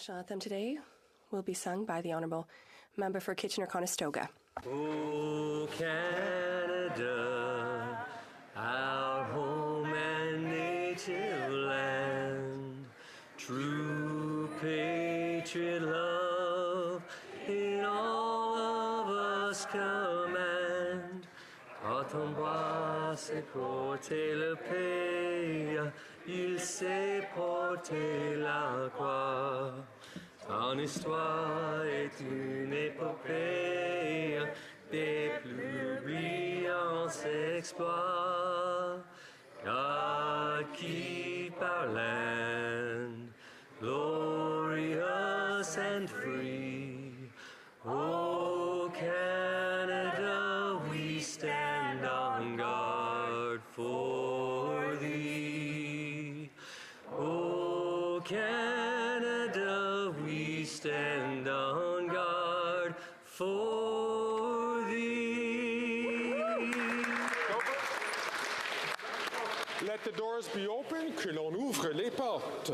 national anthem today will be sung by the Honourable Member for Kitchener-Conestoga. Oh, Canada, our home and native land, true patriot love in all of us command. Quand on boit, c'est porter le pays, il sait porter la croix. Ton histoire est une épopée des plus brillants exploits. God keep our land glorious and free. Oh, Canada, we stand on guard for thee. Oh, Canada, we stand on guard for thee. Let the doors be open, que l'on ouvre les portes.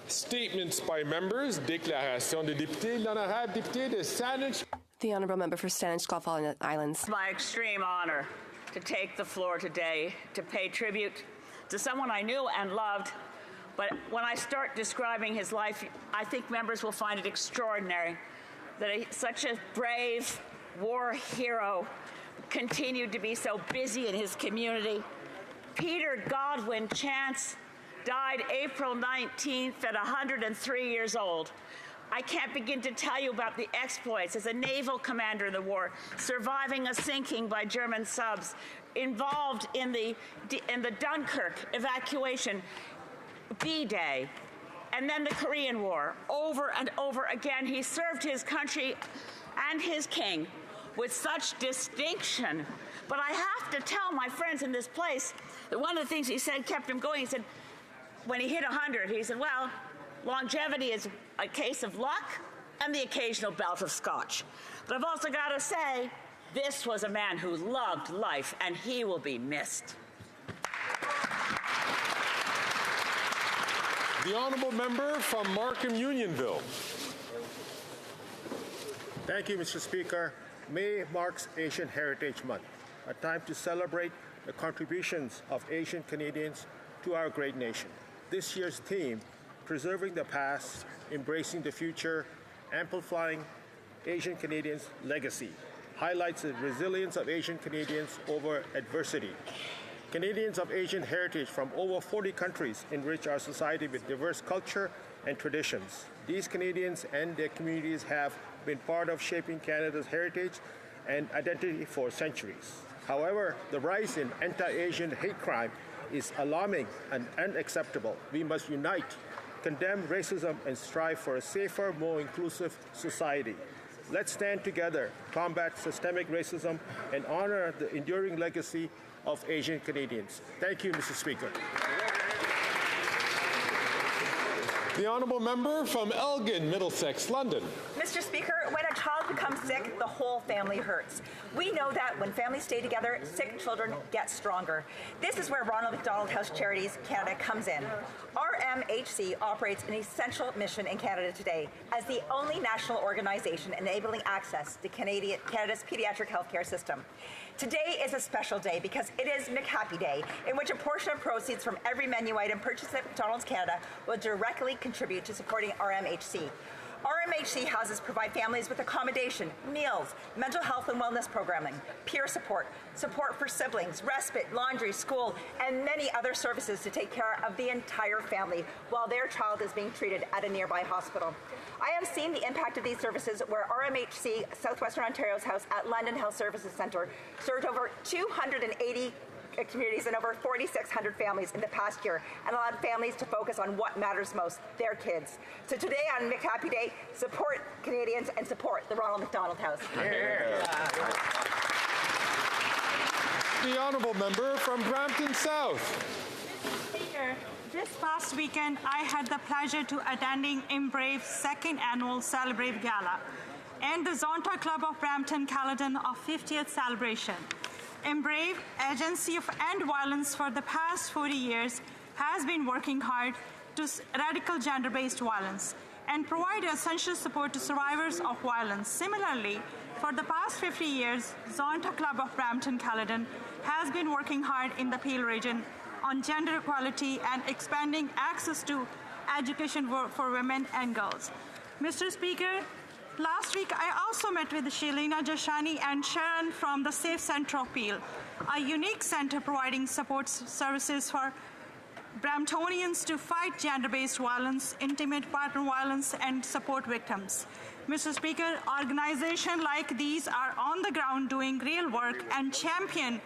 Statements by members, déclaration des députés, l'honorable député de Saanich. The Honourable Member for Saanich Islands. It's my extreme honor to take the floor today to pay tribute to someone I knew and loved. But when I start describing his life, I think members will find it extraordinary that such a brave war hero continued to be so busy in his community. Peter Godwin Chance died April 19th at 103 years old. I can't begin to tell you about the exploits as a naval commander in the war, surviving a sinking by German subs, involved in the Dunkirk evacuation, D-Day, and then the Korean War. Over and over again, he served his country and his king with such distinction. But I have to tell my friends in this place that one of the things he said kept him going. He said, when he hit 100, he said, well, longevity is a case of luck and the occasional bout of scotch. But I've also got to say, this was a man who loved life, and he will be missed. The Honourable Member from Markham Unionville. Thank you, Mr. Speaker. May marks Asian Heritage Month, a time to celebrate the contributions of Asian Canadians to our great nation. This year's theme, Preserving the Past, Embracing the Future, Amplifying Asian Canadians' Legacy, highlights the resilience of Asian Canadians over adversity. Canadians of Asian heritage from over 40 countries enrich our society with diverse culture and traditions. These Canadians and their communities have been part of shaping Canada's heritage and identity for centuries. However, the rise in anti-Asian hate crime is alarming and unacceptable. We must unite, condemn racism, and strive for a safer, more inclusive society. Let's stand together, combat systemic racism, and honor the enduring legacy of Asian Canadians. Thank you, Mr. Speaker. The Honourable Member from Elgin, Middlesex, London. Mr. Speaker, when a child becomes sick, the whole family hurts. We know that when families stay together, sick children get stronger. This is where Ronald McDonald House Charities Canada comes in. RMHC operates an essential mission in Canada today as the only national organization enabling access to Canada's pediatric healthcare system. Today is a special day because it is McHappy Day, in which a portion of proceeds from every menu item purchased at McDonald's Canada will directly contribute to supporting RMHC. RMHC houses provide families with accommodation, meals, mental health and wellness programming, peer support, support for siblings, respite, laundry, school, and many other services to take care of the entire family while their child is being treated at a nearby hospital. I have seen the impact of these services where RMHC Southwestern Ontario's house at London Health Services Centre served over 280 communities and over 4,600 families in the past year and allowed families to focus on what matters most, their kids. So today on McHappy Day, support Canadians and support the Ronald McDonald House. Yeah. The Honourable Member from Brampton South. Mr. Speaker, this past weekend I had the pleasure to attending Embrave's second annual Celebrate Gala and the Zonta Club of Brampton Caledon of 50th celebration. Embrave, Agency of End Violence for the past 40 years, has been working hard to radical gender-based violence and provide essential support to survivors of violence. Similarly, for the past 50 years, Zonta Club of Brampton, Caledon has been working hard in the Peel region on gender equality and expanding access to education for women and girls. Mr. Speaker, last week I also met with Shelina Jashani and Sharon from the Safe Center of Peel, a unique center providing support services for Bramptonians to fight gender-based violence, intimate partner violence, and support victims. Mr. Speaker, organizations like these are on the ground doing real work and champion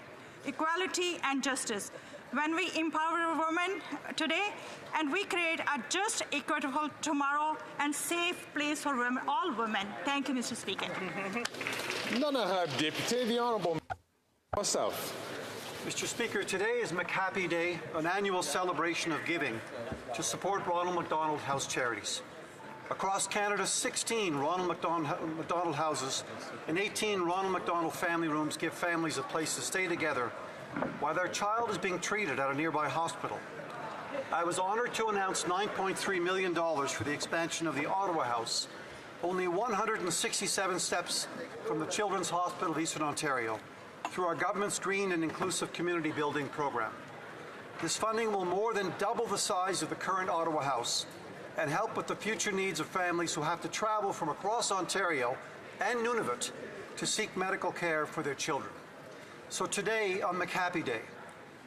equality and justice. When we empower women today and we create a just, equitable tomorrow and safe place for women, all women. Thank you, Mr. Speaker. L'honorable député, the Honourable South. Mr. Speaker, today is McHappy Day, an annual celebration of giving to support Ronald McDonald House charities. Across Canada, 16 Ronald McDonald houses and 18 Ronald McDonald family rooms give families a place to stay together while their child is being treated at a nearby hospital. I was honoured to announce $9.3 million for the expansion of the Ottawa House, only 167 steps from the Children's Hospital of Eastern Ontario, through our government's Green and Inclusive Community Building program. This funding will more than double the size of the current Ottawa House and help with the future needs of families who have to travel from across Ontario and Nunavut to seek medical care for their children. So today, on McHappy Day,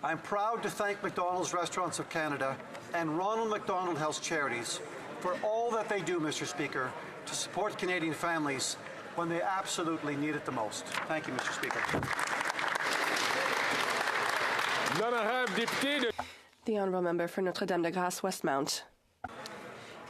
I'm proud to thank McDonald's Restaurants of Canada and Ronald McDonald House Charities for all that they do, Mr. Speaker, to support Canadian families when they absolutely need it the most. Thank you, Mr. Speaker. The Honourable Member for Notre-Dame-de-Grâce, Westmount.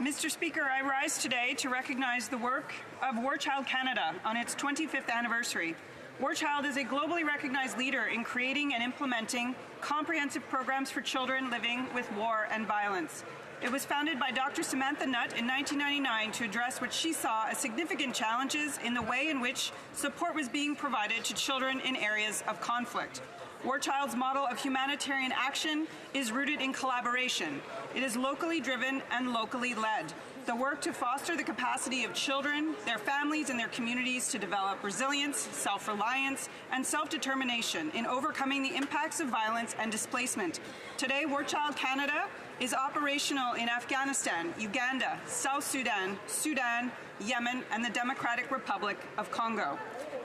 Mr. Speaker, I rise today to recognize the work of War Child Canada on its 25th anniversary. War Child is a globally recognized leader in creating and implementing comprehensive programs for children living with war and violence. It was founded by Dr. Samantha Nutt in 1999 to address what she saw as significant challenges in the way in which support was being provided to children in areas of conflict. War Child's model of humanitarian action is rooted in collaboration. It is locally driven and locally led. The work to foster the capacity of children, their families, and their communities to develop resilience, self-reliance, and self-determination in overcoming the impacts of violence and displacement. Today, War Child Canada is operational in Afghanistan, Uganda, South Sudan, Sudan, Yemen, and the Democratic Republic of Congo.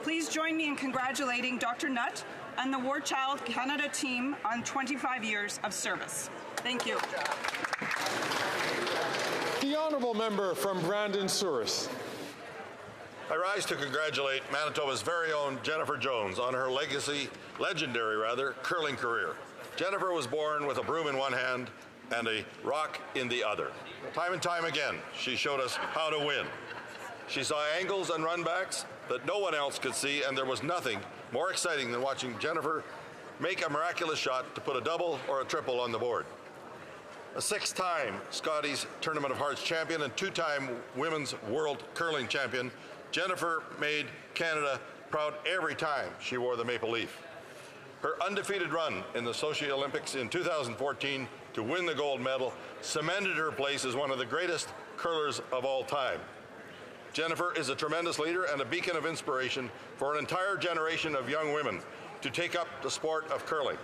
Please join me in congratulating Dr. Nutt and the War Child Canada team on 25 years of service. Thank you. The Honourable Member from Brandon-Souris. I rise to congratulate Manitoba's very own Jennifer Jones on her legendary curling career. Jennifer was born with a broom in one hand and a rock in the other. Time and time again, she showed us how to win. She saw angles and runbacks that no one else could see, and there was nothing more exciting than watching Jennifer make a miraculous shot to put a double or a triple on the board. A six-time Scotties Tournament of Hearts champion and two-time Women's World Curling champion, Jennifer made Canada proud every time she wore the maple leaf. Her undefeated run in the Sochi Olympics in 2014 to win the gold medal cemented her place as one of the greatest curlers of all time. Jennifer is a tremendous leader and a beacon of inspiration for an entire generation of young women to take up the sport of curling.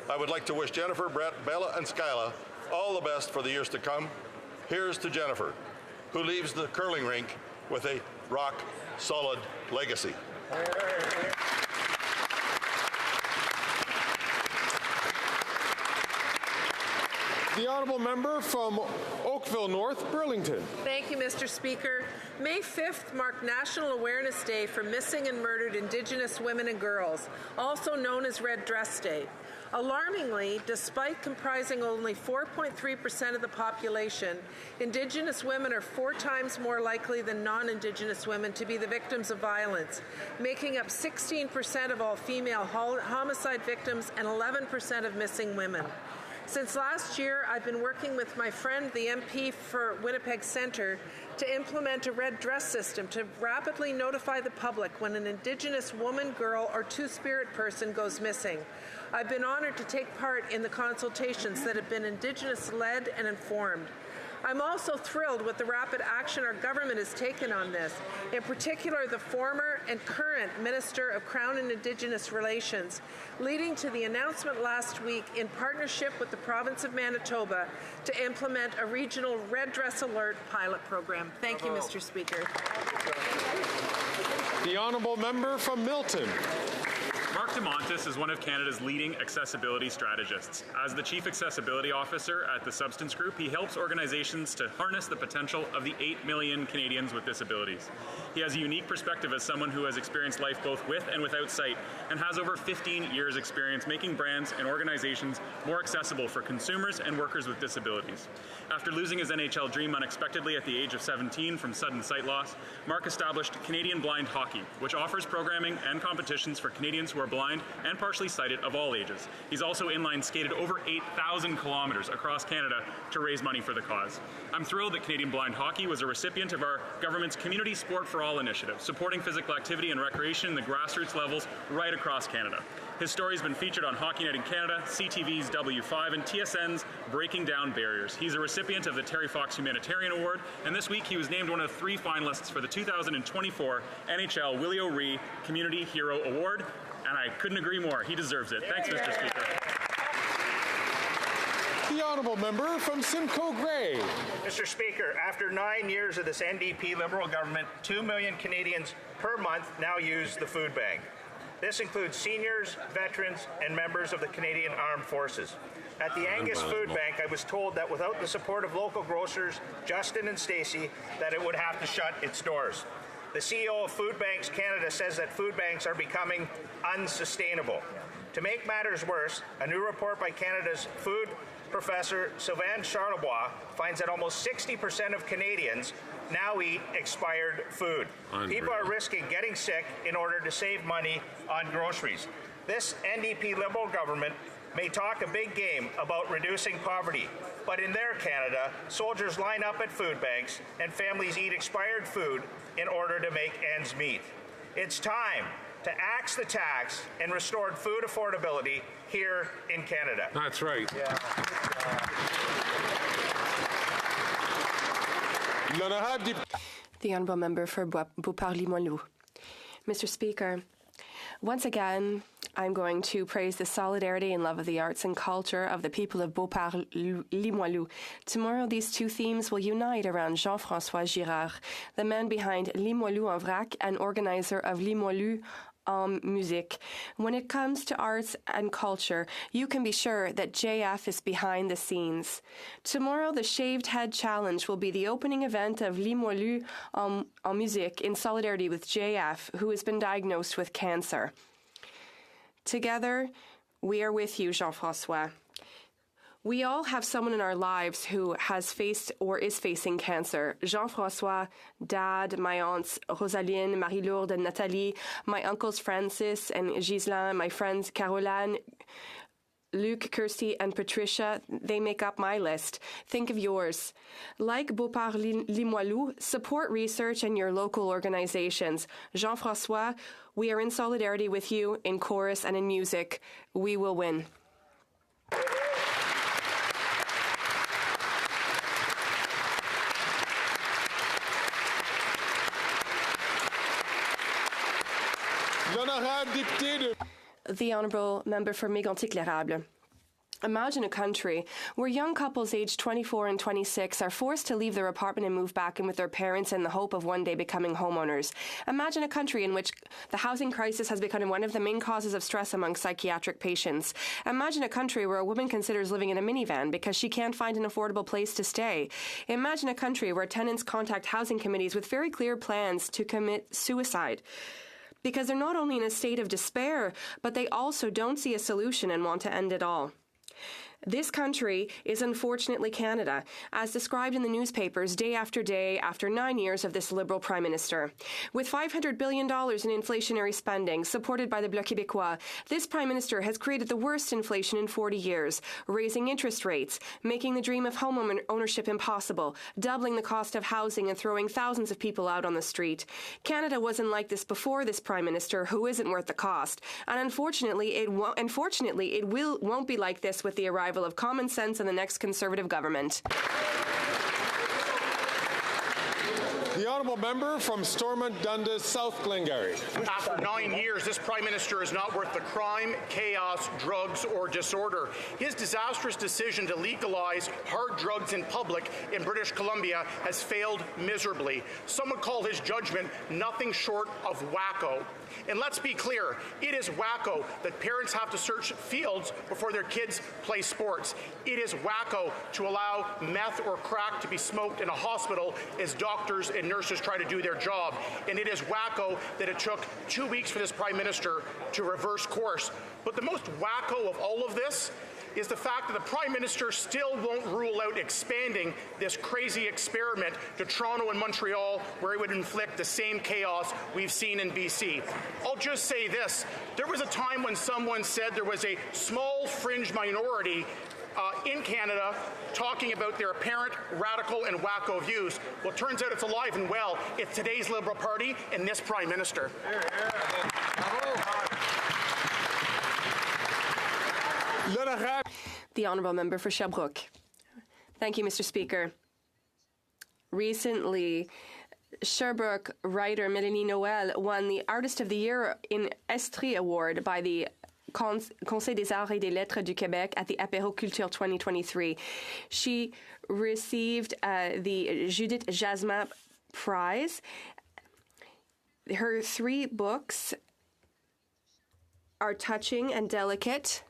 I would like to wish Jennifer, Brett, Bella, and Skyla all the best for the years to come. Here's to Jennifer, who leaves the curling rink with a rock-solid legacy. The Honourable Member from Oakville North, Burlington. Thank you, Mr. Speaker. May 5th marked National Awareness Day for Missing and Murdered Indigenous Women and Girls, also known as Red Dress Day. Alarmingly, despite comprising only 4.3% of the population, Indigenous women are 4 times more likely than non-Indigenous women to be the victims of violence, making up 16% of all female homicide victims and 11% of missing women. Since last year, I've been working with my friend, the MP for Winnipeg Centre, to implement a red dress system to rapidly notify the public when an Indigenous woman, girl, or two-spirit person goes missing. I've been honored to take part in the consultations that have been Indigenous-led and informed. I'm also thrilled with the rapid action our government has taken on this, in particular the former and current Minister of Crown and Indigenous Relations, leading to the announcement last week in partnership with the province of Manitoba to implement a regional Red Dress Alert pilot program. Thank you, Mr. Speaker. The honourable member from Milton. Mark DeMontis is one of Canada's leading accessibility strategists. As the Chief Accessibility Officer at the Substance Group, he helps organizations to harness the potential of the 8 million Canadians with disabilities. He has a unique perspective as someone who has experienced life both with and without sight and has over 15 years' experience making brands and organizations more accessible for consumers and workers with disabilities. After losing his NHL dream unexpectedly at the age of 17 from sudden sight loss, Mark established Canadian Blind HoC, which offers programming and competitions for Canadians who are blind and partially sighted of all ages. He's also inline skated over 8,000 kilometers across Canada to raise money for the cause. I'm thrilled that Canadian Blind HoC was a recipient of our government's Community Sport for All initiative, supporting physical activity and recreation in the grassroots levels right across Canada. His story has been featured on Hockey Night in Canada, CTV's W5, and TSN's Breaking Down Barriers. He's a recipient of the Terry Fox Humanitarian Award, and this week he was named one of 3 finalists for the 2024 NHL Willie O'Ree Community Hero Award, and I couldn't agree more. He deserves it. Thanks, Mr. Speaker. The honourable member from Simcoe Grey. Mr. Speaker, after 9 years of this NDP Liberal government, 2 million Canadians per month now use the food bank. This includes seniors, veterans, and members of the Canadian Armed Forces. At the Angus Food Bank, I was told that without the support of local grocers, Justin and Stacey, that it would have to shut its doors. The CEO of Food Banks Canada says that food banks are becoming unsustainable. To make matters worse, a new report by Canada's food professor Sylvain Charlebois finds that almost 60% of Canadians now eat expired food. People are risking getting sick in order to save money on groceries. This NDP Liberal government may talk a big game about reducing poverty, but in their Canada, soldiers line up at food banks and families eat expired food in order to make ends meet. It's time to axe the tax and restore food affordability here in Canada. That's right. The honourable member for Beauport-Limoilou. Mr. Speaker, once again, I'm going to praise the solidarity and love of the arts and culture of the people of Beauport-Limoilou. Tomorrow, these 2 themes will unite around Jean-François Girard, the man behind Limoilou en vrac and organizer of Limoilou en musique. When it comes to arts and culture, you can be sure that JF is behind the scenes. Tomorrow, the Shaved Head Challenge will be the opening event of Limoilou en musique in solidarity with JF, who has been diagnosed with cancer. Together, we are with you, Jean-François. We all have someone in our lives who has faced or is facing cancer. Jean-François, Dad, my aunts Rosaline, Marie-Lourde, and Nathalie, my uncles Francis and Ghislain, my friends Caroline, Luc, Kirsty, and Patricia, they make up my list. Think of yours. Like Beauport-Limoilou, support research and your local organizations. Jean-François, we are in solidarity with you in chorus and in music. We will win. The honourable member for Mégantic-L'Érable. Imagine a country where young couples aged 24 and 26 are forced to leave their apartment and move back in with their parents in the hope of one day becoming homeowners. Imagine a country in which the housing crisis has become one of the main causes of stress among psychiatric patients. Imagine a country where a woman considers living in a minivan because she can't find an affordable place to stay. Imagine a country where tenants contact housing committees with very clear plans to commit suicide, because they're not only in a state of despair, but they also don't see a solution and want to end it all. This country is unfortunately Canada, as described in the newspapers day after 9 years of this Liberal Prime Minister. With $500 billion in inflationary spending, supported by the Bloc Québécois, this Prime Minister has created the worst inflation in 40 years, raising interest rates, making the dream of home ownership impossible, doubling the cost of housing and throwing thousands of people out on the street. Canada wasn't like this before this Prime Minister, who isn't worth the cost. And unfortunately, it won't be like this with the arrival of common sense in the next Conservative government. The honourable member from Stormont Dundas, South Glengarry. After 9 years, this Prime Minister is not worth the crime, chaos, drugs, or disorder. His disastrous decision to legalize hard drugs in public in British Columbia has failed miserably. Some would call his judgment nothing short of wacko. And let's be clear, it is wacko that parents have to search fields before their kids play sports. It is wacko to allow meth or crack to be smoked in a hospital as doctors and nurses try to do their job. And it is wacko that it took 2 weeks for this Prime Minister to reverse course. But the most wacko of all of this is the fact that the Prime Minister still won't rule out expanding this crazy experiment to Toronto and Montreal, where he would inflict the same chaos we've seen in BC. I'll just say this. There was a time when someone said there was a small fringe minority in Canada talking about their apparent radical and wacko views. Well, it turns out it's alive and well. It's today's Liberal Party and this Prime Minister. The Honourable Member for Sherbrooke. Thank you, Mr. Speaker. Recently, Sherbrooke writer Mélanie Noël won the Artist of the Year in Estrie Award by the Conseil des Arts et des Lettres du Québec at the Apéro Culture 2023. She received the Judith Jasmin Prize. Her 3 books are touching and delicate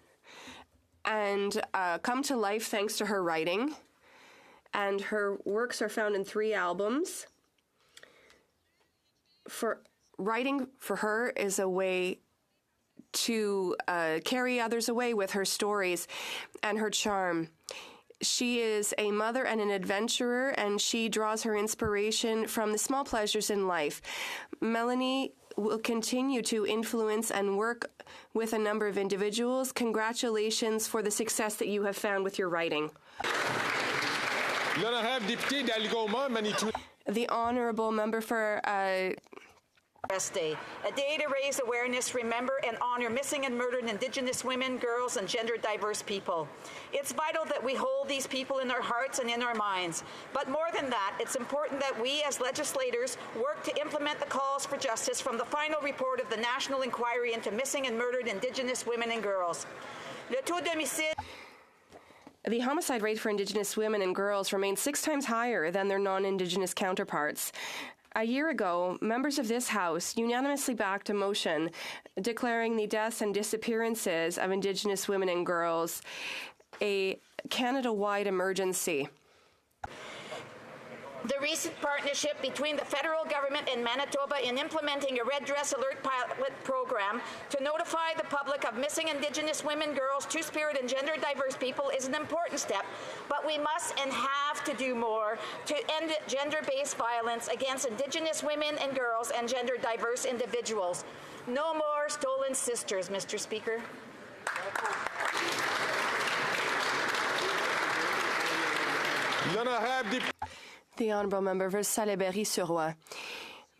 and come to life thanks to her writing. And her works are found in 3 albums. Writing for her is a way to carry others away with her stories and her charm. She is a mother and an adventurer, and she draws her inspiration from the small pleasures in life. Melanie will continue to influence and work with a number of individuals. Congratulations for the success that you have found with your writing. The Honourable Member for Day, a day to raise awareness, remember, and honor missing and murdered Indigenous women, girls, and gender-diverse people. It's vital that we hold these people in our hearts and in our minds. But more than that, it's important that we, as legislators, work to implement the calls for justice from the final report of the National Inquiry into Missing and Murdered Indigenous Women and Girls. Le taux d'homicide. The homicide rate for Indigenous women and girls remains 6 times higher than their non-Indigenous counterparts. A year ago, members of this House unanimously backed a motion declaring the deaths and disappearances of Indigenous women and girls a Canada-wide emergency. The recent partnership between the federal government and Manitoba in implementing a Red Dress Alert pilot program to notify the public of missing Indigenous women, girls, Two-Spirit, and gender-diverse people is an important step, but we must and have to do more to end gender-based violence against Indigenous women and girls and gender-diverse individuals. No more stolen sisters, Mr. Speaker. The Honourable Member for Salaberry-sur-Roi.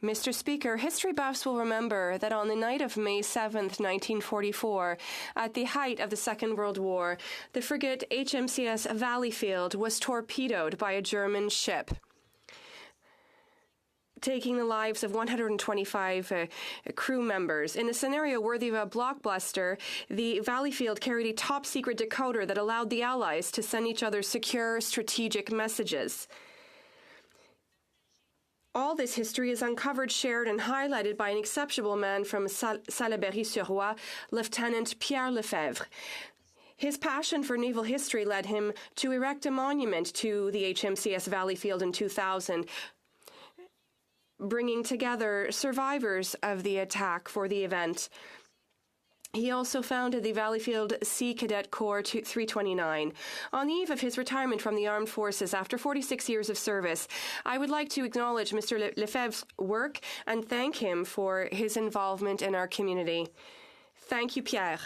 Mr. Speaker, history buffs will remember that on the night of May 7th, 1944, at the height of the Second World War, the frigate HMCS Valleyfield was torpedoed by a German ship, taking the lives of 125 crew members. In a scenario worthy of a blockbuster, the Valleyfield carried a top-secret decoder that allowed the Allies to send each other secure strategic messages. All this history is uncovered, shared, and highlighted by an exceptional man from Salaberry-sur-Roi, Lieutenant Pierre Lefebvre. His passion for naval history led him to erect a monument to the HMCS Valleyfield in 2000, bringing together survivors of the attack for the event. He also founded the Valleyfield Sea Cadet Corps 329. On the eve of his retirement from the armed forces after 46 years of service, I would like to acknowledge Mr. Lefebvre's work and thank him for his involvement in our community. Thank you, Pierre.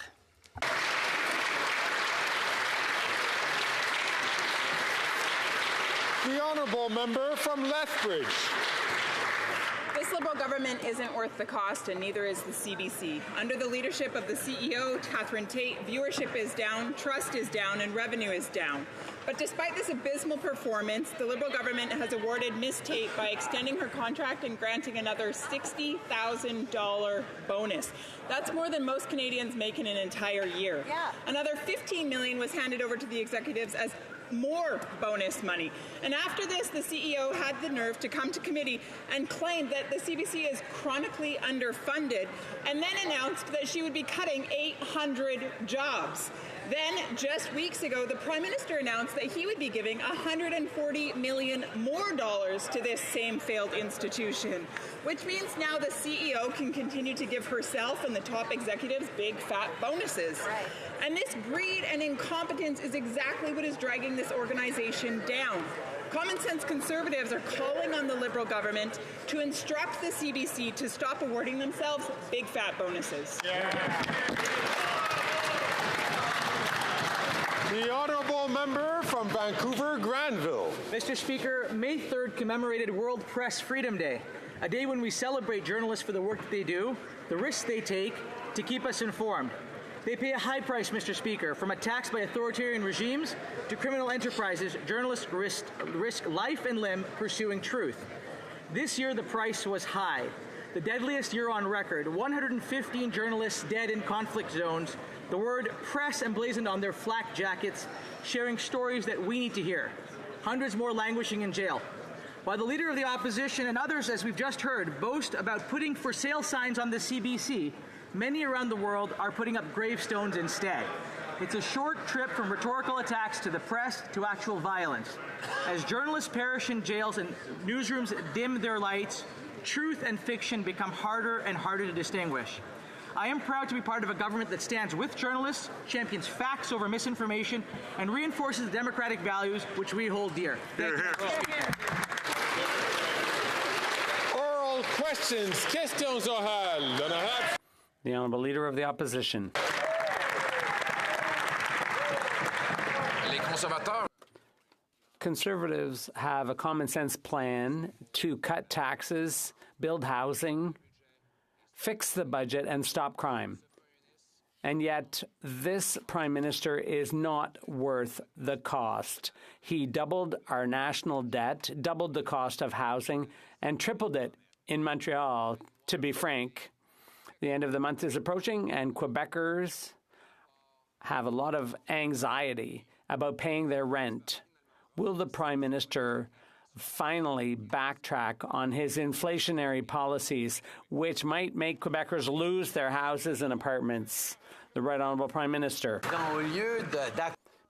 The honourable member from Lethbridge. This Liberal government isn't worth the cost, and neither is the CBC. Under the leadership of the CEO, Catherine Tate, viewership is down, trust is down, and revenue is down. But despite this abysmal performance, the Liberal government has awarded Ms. Tate by extending her contract and granting another $60,000 bonus. That's more than most Canadians make in an entire year. Yeah. Another $15 million was handed over to the executives as more bonus money. And after this, the CEO had the nerve to come to committee and claim that the CBC is chronically underfunded, and then announced that she would be cutting 800 jobs. Then, just weeks ago, the Prime Minister announced that he would be giving $140 million more to this same failed institution, which means now the CEO can continue to give herself and the top executives big fat bonuses. Right. And this greed and incompetence is exactly what is dragging this organization down. Common sense Conservatives are calling on the Liberal government to instruct the CBC to stop awarding themselves big fat bonuses. The honourable member from Vancouver Granville. Mr. Speaker, May 3rd commemorated World Press Freedom Day, a day when we celebrate journalists for the work that they do, the risks they take to keep us informed. They pay a high price, Mr. Speaker, from attacks by authoritarian regimes to criminal enterprises. Journalists risk life and limb pursuing truth. This year, the price was high. The deadliest year on record, 115 journalists dead in conflict zones, the word press emblazoned on their flak jackets, sharing stories that we need to hear. Hundreds more languishing in jail. While the Leader of the Opposition and others, as we've just heard, boast about putting for sale signs on the CBC, many around the world are putting up gravestones instead. It's a short trip from rhetorical attacks to the press to actual violence. As journalists perish in jails and newsrooms dim their lights, truth and fiction become harder and harder to distinguish. I am proud to be part of a government that stands with journalists, champions facts over misinformation, and reinforces the democratic values which we hold dear. Hear, hear. Oral questions, questions orales. Honorable. The Honourable Leader of the Opposition. Conservatives have a common sense plan to cut taxes, build housing, fix the budget, and stop crime. And yet, this Prime Minister is not worth the cost. He doubled our national debt, doubled the cost of housing, and tripled it in Montreal, to be frank. The end of the month is approaching, and Quebecers have a lot of anxiety about paying their rent. Will the Prime Minister finally backtrack on his inflationary policies, which might make Quebecers lose their houses and apartments? The Right Honourable Prime Minister.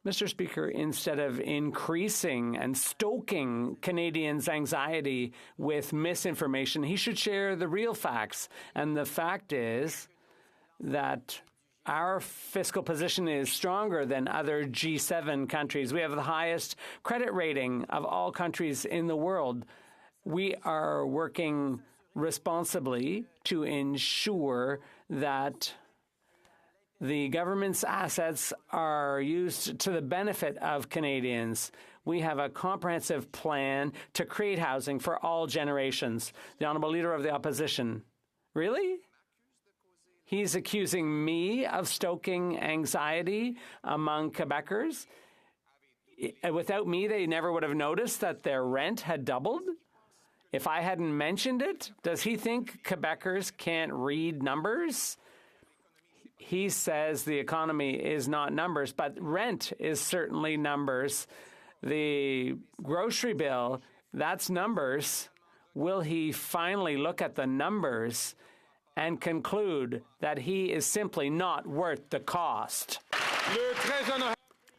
Mr. Speaker, instead of increasing and stoking Canadians' anxiety with misinformation, he should share the real facts. And the fact is that our fiscal position is stronger than other G7 countries. We have the highest credit rating of all countries in the world. We are working responsibly to ensure that the government's assets are used to the benefit of Canadians. We have a comprehensive plan to create housing for all generations. The Honourable Leader of the Opposition. Really? He's accusing me of stoking anxiety among Quebecers. Without me, they never would have noticed that their rent had doubled. If I hadn't mentioned it, does he think Quebecers can't read numbers? He says the economy is not numbers, but rent is certainly numbers. The grocery bill, that's numbers. Will he finally look at the numbers and conclude that he is simply not worth the cost?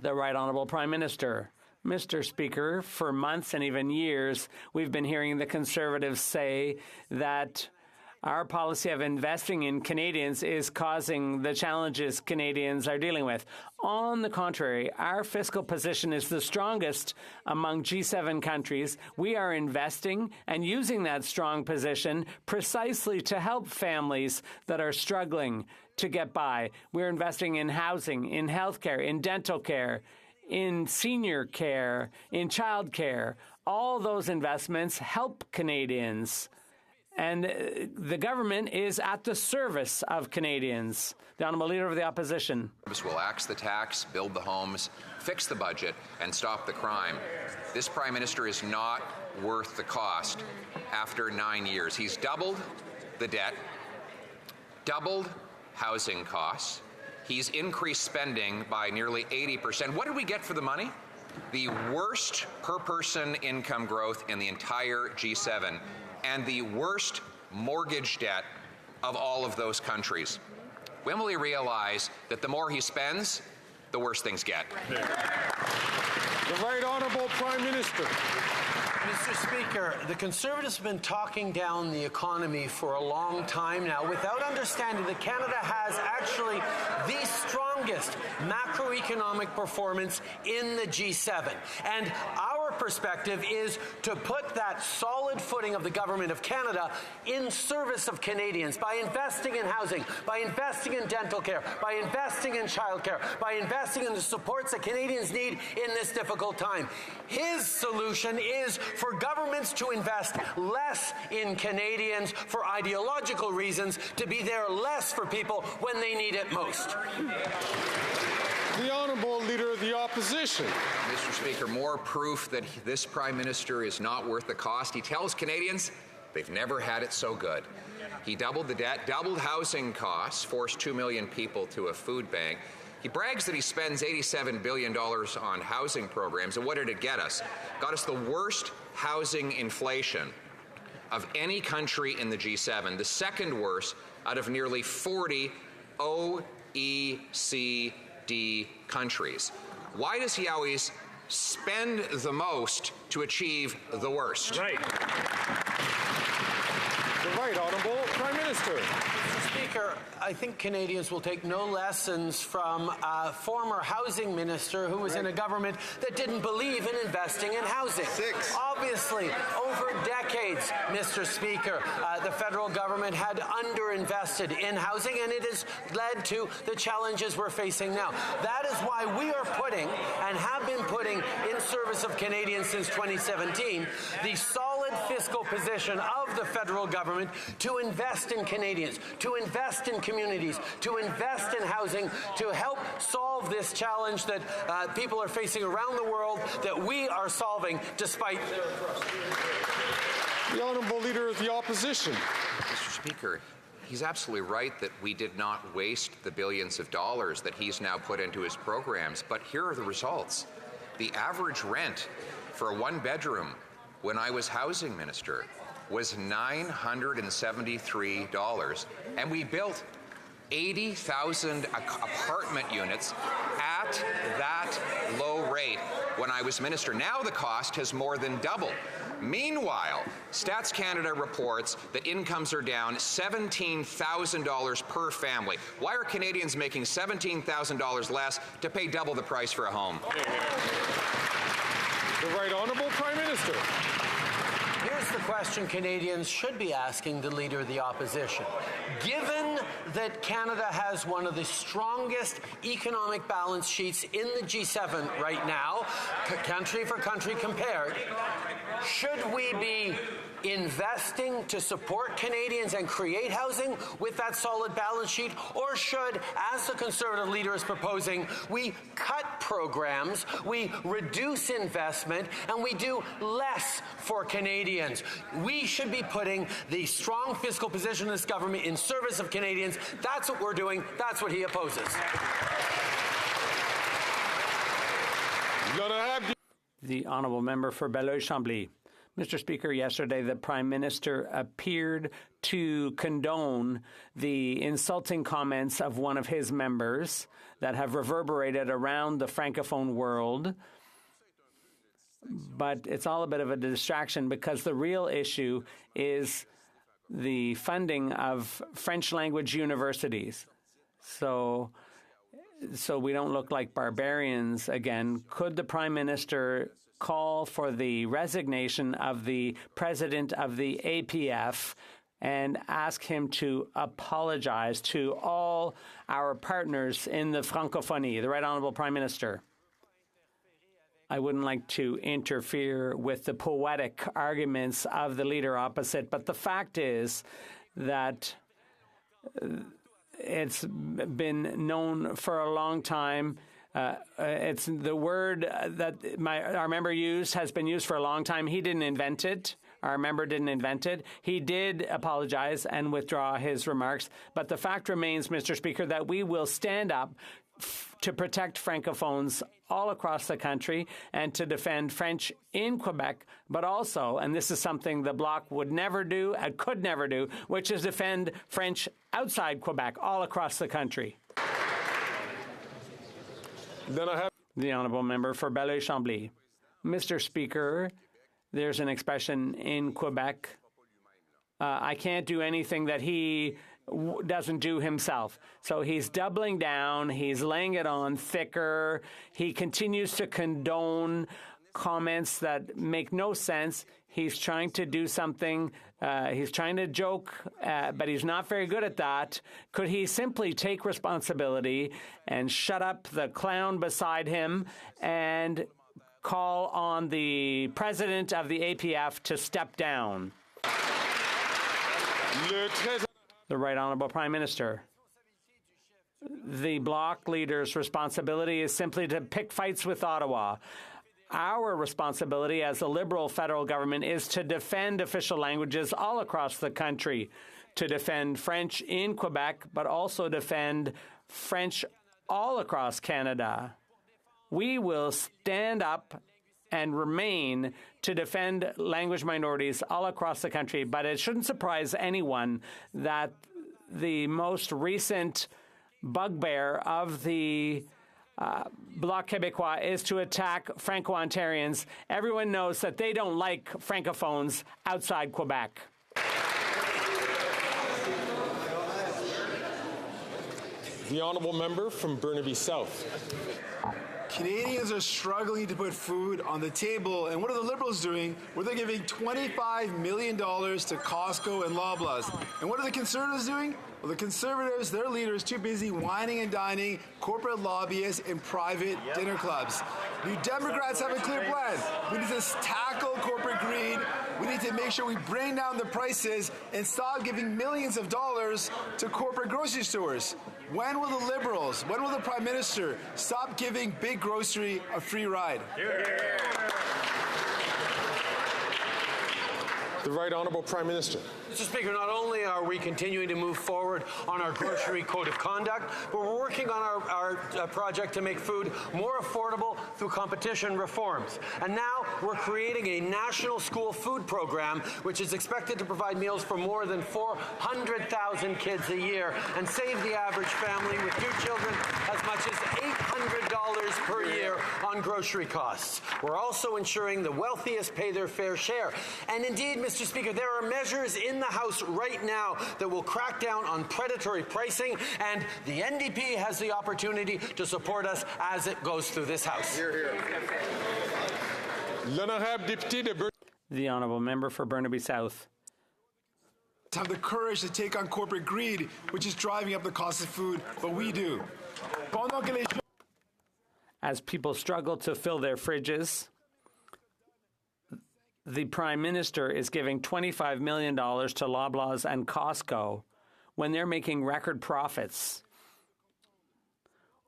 The Right Honourable Prime Minister. Mr. Speaker, for months and even years, we've been hearing the Conservatives say that Our policy of investing in Canadians is causing the challenges Canadians are dealing with. On the contrary, our fiscal position is the strongest among G7 countries. We are investing and using that strong position precisely to help families that are struggling to get by. We're investing in housing, in healthcare, in dental care, in senior care, in child care. All those investments help Canadians. And the government is at the service of Canadians. The Honourable Leader of the Opposition. Will axe the tax, build the homes, fix the budget, and stop the crime. This Prime Minister is not worth the cost after 9 years. He's doubled the debt, doubled housing costs. He's increased spending by nearly 80%. What did we get for the money? The worst per-person income growth in the entire G7 and the worst mortgage debt of all of those countries. When will he realize that the more he spends, the worse things get? The Right Honourable Prime Minister. Mr. Speaker, the Conservatives have been talking down the economy for a long time now without understanding that Canada has actually the strongest macroeconomic performance in the G7. And our perspective is to put that solid footing of the Government of Canada in service of Canadians by investing in housing, by investing in dental care, by investing in childcare, by investing in the supports that Canadians need in this difficult time. His solution is for governments to invest less in Canadians for ideological reasons, to be there less for people when they need it most. The Honourable Leader of the Opposition. Mr. Speaker, more proof that this Prime Minister is not worth the cost. He tells Canadians they've never had it so good. He doubled the debt, doubled housing costs, forced 2 million people to a food bank. He brags that he spends $87 billion on housing programs, and what did it get us? Got us the worst housing inflation of any country in the G7, the second worst out of nearly 40 OECD countries. Why does he always spend the most to achieve the worst? Right. The Right Honourable Prime Minister. Mr. Speaker, I think Canadians will take no lessons from a former housing minister who was in a government that didn't believe in investing in housing. Obviously, over decades, Mr. Speaker, the federal government had underinvested in housing, and it has led to the challenges we're facing now. That is why we are putting, and have been putting, in service of Canadians since 2017, the solid fiscal position of the federal government to invest in Canadians, to invest in communities, to invest in housing, to help solve this challenge that people are facing around the world that we are solving despite. The Honourable Leader of the Opposition. Mr. Speaker, he's absolutely right that we did not waste the billions of dollars that he's now put into his programs, but here are the results. The average rent for a one-bedroom when I was housing minister was $973, and we built 80,000 apartment units at that low rate when I was minister. Now the cost has more than doubled. Meanwhile, Stats Canada reports that incomes are down $17,000 per family. Why are Canadians making $17,000 less to pay double the price for a home? The Right Honourable Prime Minister. Here's the question Canadians should be asking the Leader of the Opposition. Given that Canada has one of the strongest economic balance sheets in the G7 right now, country for country compared, should we be investing to support Canadians and create housing with that solid balance sheet, or should, as the Conservative Leader is proposing, we cut programs, we reduce investment, and we do less for Canadians? We should be putting the strong fiscal position of this government in service of Canadians. That's what we're doing. That's what he opposes. The Honourable Member for Belleuil-Chambly. Mr. Speaker, yesterday the Prime Minister appeared to condone the insulting comments of one of his members that have reverberated around the Francophone world. But it's all a bit of a distraction because the real issue is the funding of French language universities. So we don't look like barbarians again. Could the Prime Minister call for the resignation of the president of the APF and ask him to apologize to all our partners in the Francophonie, the Right Honourable Prime Minister? I wouldn't like to interfere with the poetic arguments of the leader opposite, but the fact is that it's been known for a long time. It's the word that our member used has been used for a long time. He didn't invent it. Our member didn't invent it. He did apologize and withdraw his remarks. But the fact remains, Mr. Speaker, that we will stand up to protect Francophones all across the country and to defend French in Quebec, but also, and this is something the Bloc would never do and could never do, which is defend French outside Quebec all across the country. Then I have the honourable member for Belleuil-Chambly. Mr. Speaker, there's an expression in Quebec, I can't do anything that he doesn't do himself. So he's doubling down. He's laying it on thicker. He continues to condone comments that make no sense. He's trying to do something. He's trying to joke, but he's not very good at that. Could he simply take responsibility and shut up the clown beside him and call on the president of the APF to step down? The Right Honourable Prime Minister. The Bloc leader's responsibility is simply to pick fights with Ottawa. Our responsibility as a Liberal federal government is to defend official languages all across the country, to defend French in Quebec, but also defend French all across Canada. We will stand up and remain to defend language minorities all across the country. But it shouldn't surprise anyone that the most recent bugbear of the Bloc Québécois is to attack Franco-Ontarians. Everyone knows that they don't like Francophones outside Quebec. the honourable member from Burnaby South. Canadians are struggling to put food on the table, and what are the Liberals doing? Well, they're giving $25 million to Costco and Loblaws. And what are the Conservatives doing? Well, the Conservatives, their leader is too busy whining and dining corporate lobbyists in private dinner clubs. You Democrats have a clear plan. We need to tackle corporate greed. We need to make sure we bring down the prices and stop giving millions of dollars to corporate grocery stores. When will the Liberals, when will the Prime Minister stop giving big grocery a free ride? The Right Honourable Prime Minister. Mr. Speaker, not only are we continuing to move forward on our grocery code of conduct, but we're working on our project to make food more affordable through competition reforms. And now we're creating a national school food program, which is expected to provide meals for more than 400,000 kids a year and save the average family with 2 children as much as $800 per year on grocery costs. We're also ensuring the wealthiest pay their fair share. And indeed, Mr. Speaker, there are measures in the House right now that will crack down on predatory pricing, and the NDP has the opportunity to support us as it goes through this House. The honourable member for Burnaby South. Have the courage to take on corporate greed, which is driving up the cost of food, but we do. As people struggle to fill their fridges, the Prime Minister is giving $25 million to Loblaws and Costco when they're making record profits.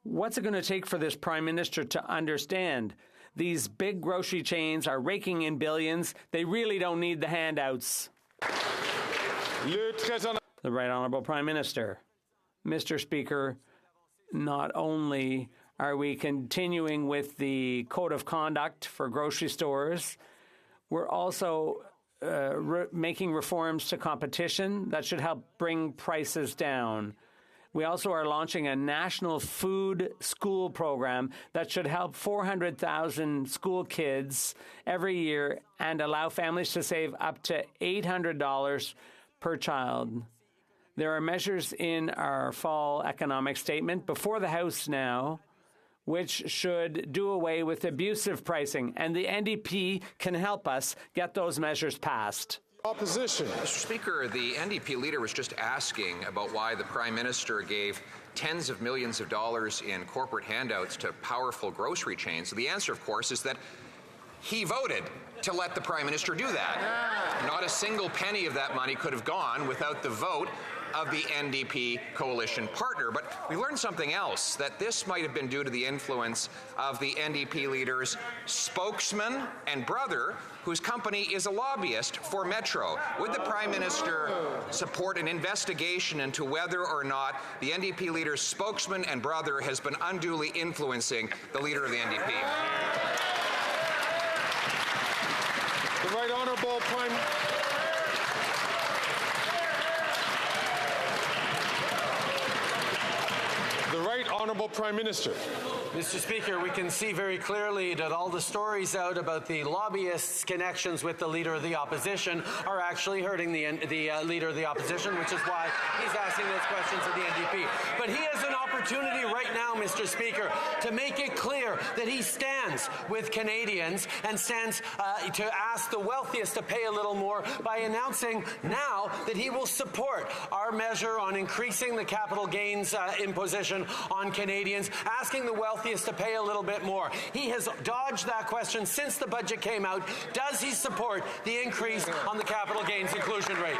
What's it going to take for this Prime Minister to understand these big grocery chains are raking in billions? They really don't need the handouts. The Right Honourable Prime Minister. Mr. Speaker, not only are we continuing with the code of conduct for grocery stores, we're also making reforms to competition that should help bring prices down. We also are launching a national food school program that should help 400,000 school kids every year and allow families to save up to $800 per child. There are measures in our fall economic statement before the House now which should do away with abusive pricing, and the NDP can help us get those measures passed. Opposition. Mr. Speaker, the NDP leader was just asking about why the Prime Minister gave tens of millions of dollars in corporate handouts to powerful grocery chains. So the answer, of course, is that he voted to let the Prime Minister do that. Not a single penny of that money could have gone without the vote of the NDP coalition partner. But we learned something else, that this might have been due to the influence of the NDP leader's spokesman and brother, whose company is a lobbyist for Metro. Would the Prime Minister support an investigation into whether or not the NDP leader's spokesman and brother has been unduly influencing the leader of the NDP? The Right Honourable Prime Minister. Mr. Speaker, we can see very clearly that all the stories out about the lobbyists' connections with the Leader of the Opposition are actually hurting the Leader of the Opposition, which is why he's asking those questions of the NDP. But he has an opportunity right now, Mr. Speaker, to make it clear that he stands with Canadians and stands to ask the wealthiest to pay a little more by announcing now that he will support our measure on increasing the capital gains imposition on Canadians, asking the wealthiest to pay a little bit more. He has dodged that question since the budget came out. Does he support the increase on the capital gains inclusion rate?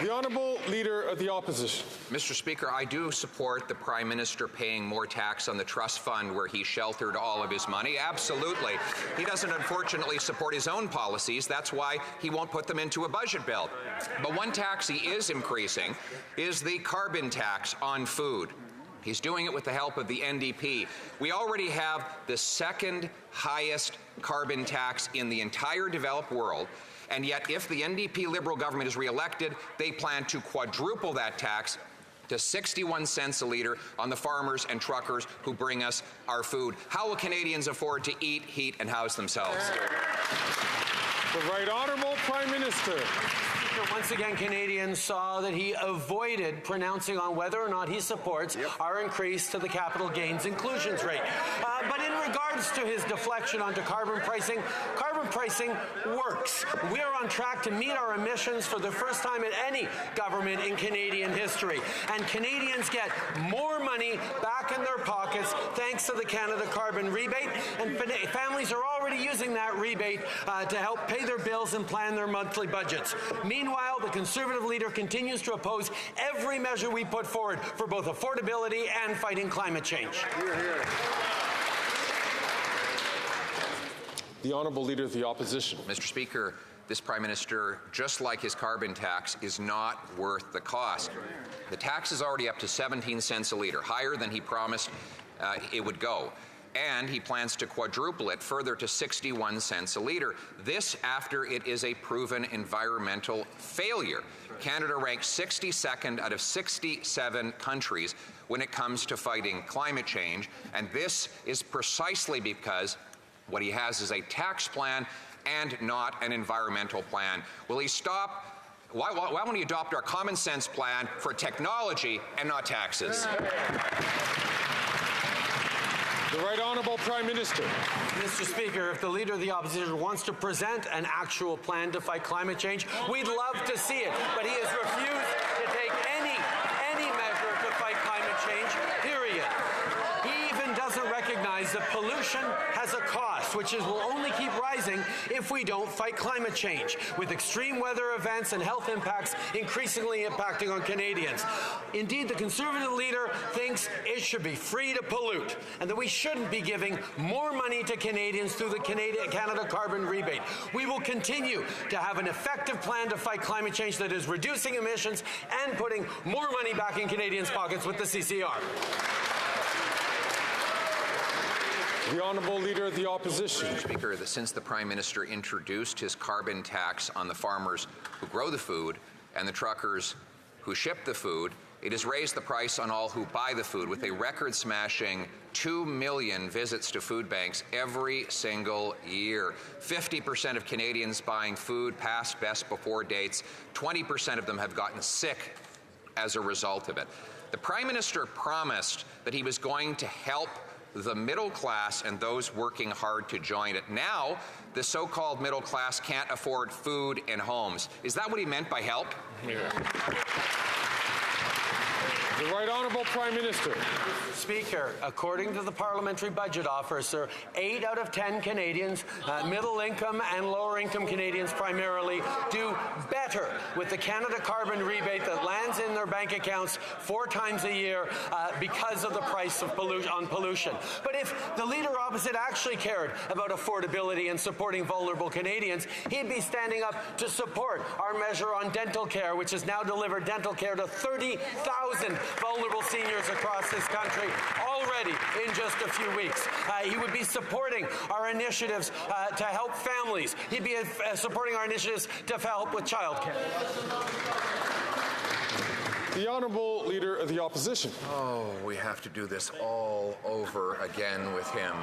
The Honourable Leader of the Opposition. Mr. Speaker, I do support the Prime Minister paying more tax on the trust fund where he sheltered all of his money. Absolutely. He doesn't, unfortunately, support his own policies. That's why he won't put them into a budget bill. But one tax he is increasing is the carbon tax on food. He's doing it with the help of the NDP. We already have the second highest carbon tax in the entire developed world. And yet, if the NDP Liberal government is re-elected, they plan to quadruple that tax to 61 cents a litre on the farmers and truckers who bring us our food. How will Canadians afford to eat, heat, and house themselves? The Right Honourable Prime Minister. Once again, Canadians saw that he avoided pronouncing on whether or not he supports our increase to the capital gains inclusions rate. But in regards to his deflection onto carbon pricing works. We are on track to meet our emissions for the first time in any government in Canadian history. And Canadians get more money back in their pockets thanks to the Canada Carbon Rebate. And families are already using that rebate to help pay their bills and plan their monthly budgets. Meanwhile, the Conservative leader continues to oppose every measure we put forward for both affordability and fighting climate change. Hear, hear. The Honourable Leader of the Opposition. Mr. Speaker, this Prime Minister, just like his carbon tax, is not worth the cost. The tax is already up to 17 cents a litre, higher than he promised it would go. And he plans to quadruple it further to 61 cents a litre. This after it is a proven environmental failure. Canada ranks 62nd out of 67 countries when it comes to fighting climate change. And this is precisely because what he has is a tax plan and not an environmental plan. Will he stop? Why won't he adopt our common sense plan for technology and not taxes? The Right Honourable Prime Minister. Mr. Speaker, if the Leader of the Opposition wants to present an actual plan to fight climate change, we'd love to see it. But he has refused to take any measure to fight climate change, period. He even doesn't recognize that pollution has a cost, which will only keep rising if we don't fight climate change, with extreme weather events and health impacts increasingly impacting on Canadians. Indeed, the Conservative leader thinks it should be free to pollute, and that we shouldn't be giving more money to Canadians through the Canada Carbon Rebate. We will continue to have an effective plan to fight climate change that is reducing emissions and putting more money back in Canadians' pockets with the CCR. The Honourable Leader of the Opposition. Mr. Speaker, since the Prime Minister introduced his carbon tax on the farmers who grow the food and the truckers who ship the food, it has raised the price on all who buy the food with a record-smashing 2 million visits to food banks every single year. 50% of Canadians buying food past best before dates. 20% of them have gotten sick as a result of it. The Prime Minister promised that he was going to help the middle class and those working hard to join it. Now, the so-called middle class can't afford food in homes. Is that what he meant by help? Yeah. The Right Honourable Prime Minister. Speaker, according to the Parliamentary Budget Officer, 8 out of 10 Canadians, middle-income and lower-income Canadians primarily, do better with the Canada Carbon Rebate that lands in their bank accounts 4 times a year because of the price of pollution. But if the leader opposite actually cared about affordability and supporting vulnerable Canadians, he'd be standing up to support our measure on dental care, which has now delivered dental care to 30,000 vulnerable seniors across this country already in just a few weeks. He would be supporting our initiatives to help families. He'd be supporting our initiatives to help with childcare. The Honourable Leader of the Opposition. Oh, we have to do this all over again with him.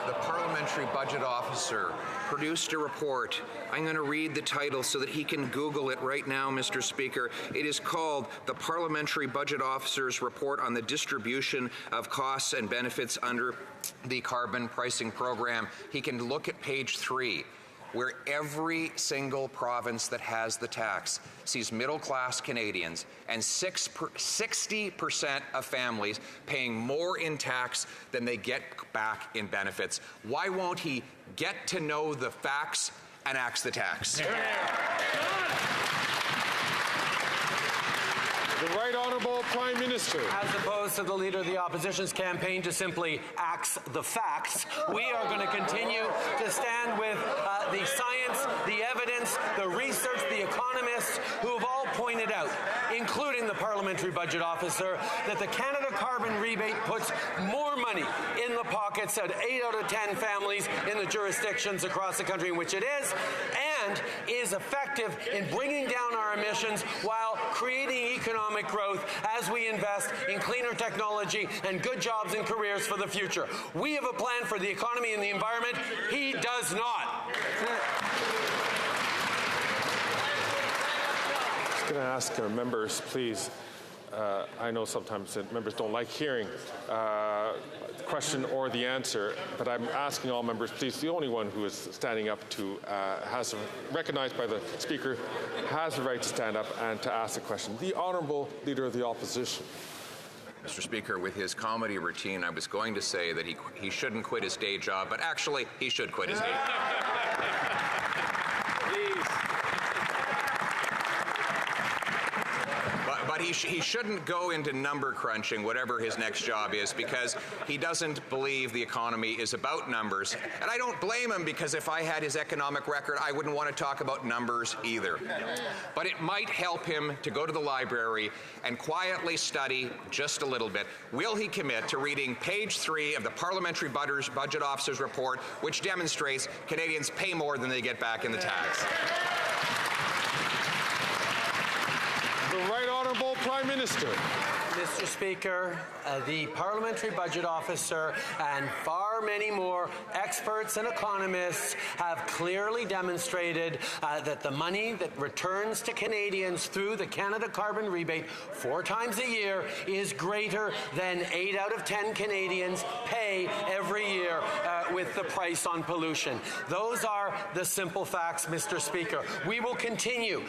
The Parliamentary Budget Officer produced a report. I'm going to read the title so that he can Google it right now, Mr. Speaker. It is called The Parliamentary Budget Officer's Report on the Distribution of Costs and Benefits under the Carbon Pricing Program. He can look at page 3, where every single province that has the tax sees middle-class Canadians and 60% of families paying more in tax than they get back in benefits. Why won't he get to know the facts and axe the tax? The Right Honourable Prime Minister. As opposed to the Leader of the Opposition's campaign to simply axe the facts, we are going to continue to stand with the science, the evidence, the research, the economists who have all pointed out, including the Parliamentary Budget Officer, that the Canada Carbon Rebate puts more money in the pockets of 8 out of 10 families in the jurisdictions across the country in which it is, and is effective in bringing down our emissions while creating economic growth as we invest in cleaner technology and good jobs and careers for the future. We have a plan for the economy and the environment. He does not. I'm going to ask members, please. I know sometimes that members don't like hearing the question or the answer, but I'm asking all members, please, the only one who is standing up to, recognized by the Speaker, has the right to stand up and to ask a question. The Honourable Leader of the Opposition. Mr. Speaker, with his comedy routine, I was going to say that he shouldn't quit his day job, but actually, he should quit his day job. But he shouldn't go into number crunching, whatever his next job is, because he doesn't believe the economy is about numbers. And I don't blame him, because if I had his economic record, I wouldn't want to talk about numbers either. But it might help him to go to the library and quietly study just a little bit. Will he commit to reading page 3 of the Parliamentary Budget Officer's report, which demonstrates Canadians pay more than they get back in the tax? The Right Honourable Prime Minister. Mr. Speaker, the Parliamentary Budget Officer and far many more experts and economists have clearly demonstrated that the money that returns to Canadians through the Canada Carbon Rebate 4 times a year is greater than 8 out of 10 Canadians pay every year with the price on pollution. Those are the simple facts, Mr. Speaker. We will continue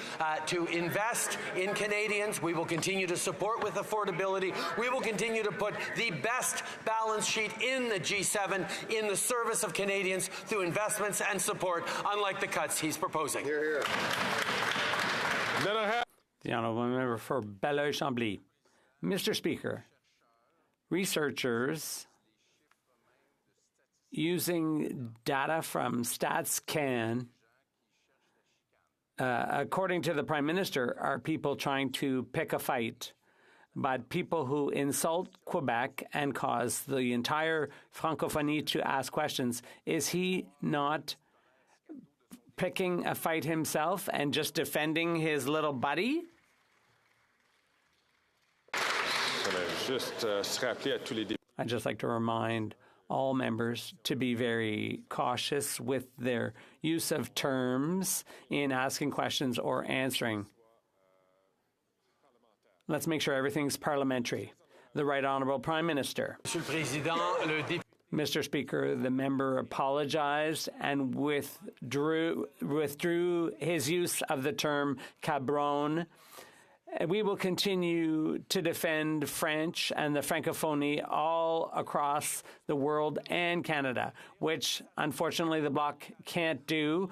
to invest in Canadians. We will continue to support with affordability. We will continue to put the best balance sheet in the G7 in the service of Canadians through investments and support, unlike the cuts he's proposing. Hear, hear. The Honourable Member for Belleuil-Chambly. Mr. Speaker, researchers using data from StatsCan, according to the Prime Minister, are people trying to pick a fight. But people who insult Quebec and cause the entire Francophonie to ask questions, is he not picking a fight himself and just defending his little buddy? I'd just like to remind all members to be very cautious with their use of terms in asking questions or answering. Let's make sure everything's parliamentary. The Right Honourable Prime Minister. Mr. Speaker, the member apologized and withdrew his use of the term cabron. We will continue to defend French and the Francophonie all across the world and Canada, which unfortunately the Bloc can't do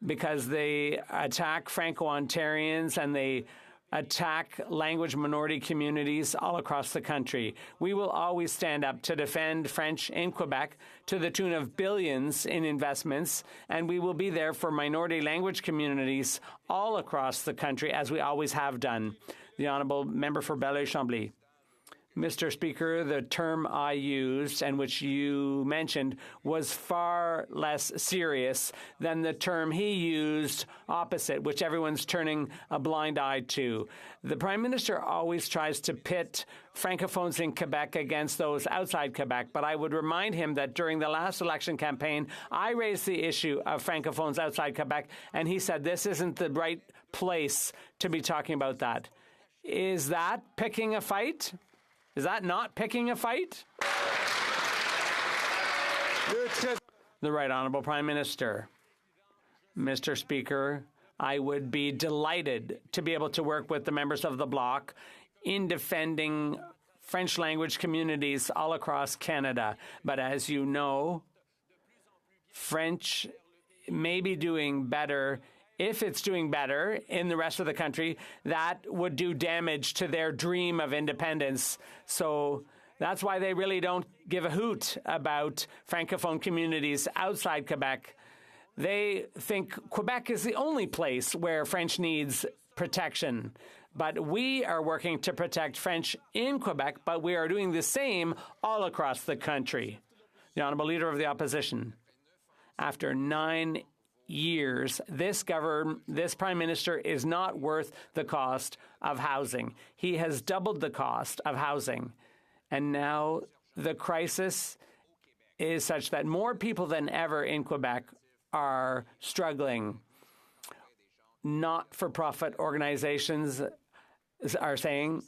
because they attack Franco-Ontarians and they attack language minority communities all across the country. We will always stand up to defend French in Quebec to the tune of billions in investments, and we will be there for minority language communities all across the country, as we always have done. The Honourable Member for Belleuil-Chambly. Mr. Speaker, the term I used and which you mentioned was far less serious than the term he used opposite, which everyone's turning a blind eye to. The Prime Minister always tries to pit Francophones in Quebec against those outside Quebec, but I would remind him that during the last election campaign, I raised the issue of Francophones outside Quebec, and he said this isn't the right place to be talking about that. Is that picking a fight? Is that not picking a fight? The Right Honourable Prime Minister. Mr. Speaker, I would be delighted to be able to work with the members of the Bloc in defending French language communities all across Canada. But as you know, French may be doing better. If it's doing better in the rest of the country, that would do damage to their dream of independence. So that's why they really don't give a hoot about Francophone communities outside Quebec. They think Quebec is the only place where French needs protection. But we are working to protect French in Quebec, but we are doing the same all across the country. The Honourable Leader of the Opposition. After 9 years, this Prime Minister is not worth the cost of housing. He has doubled the cost of housing. And now the crisis is such that more people than ever in Quebec are struggling. Not-for-profit organizations are saying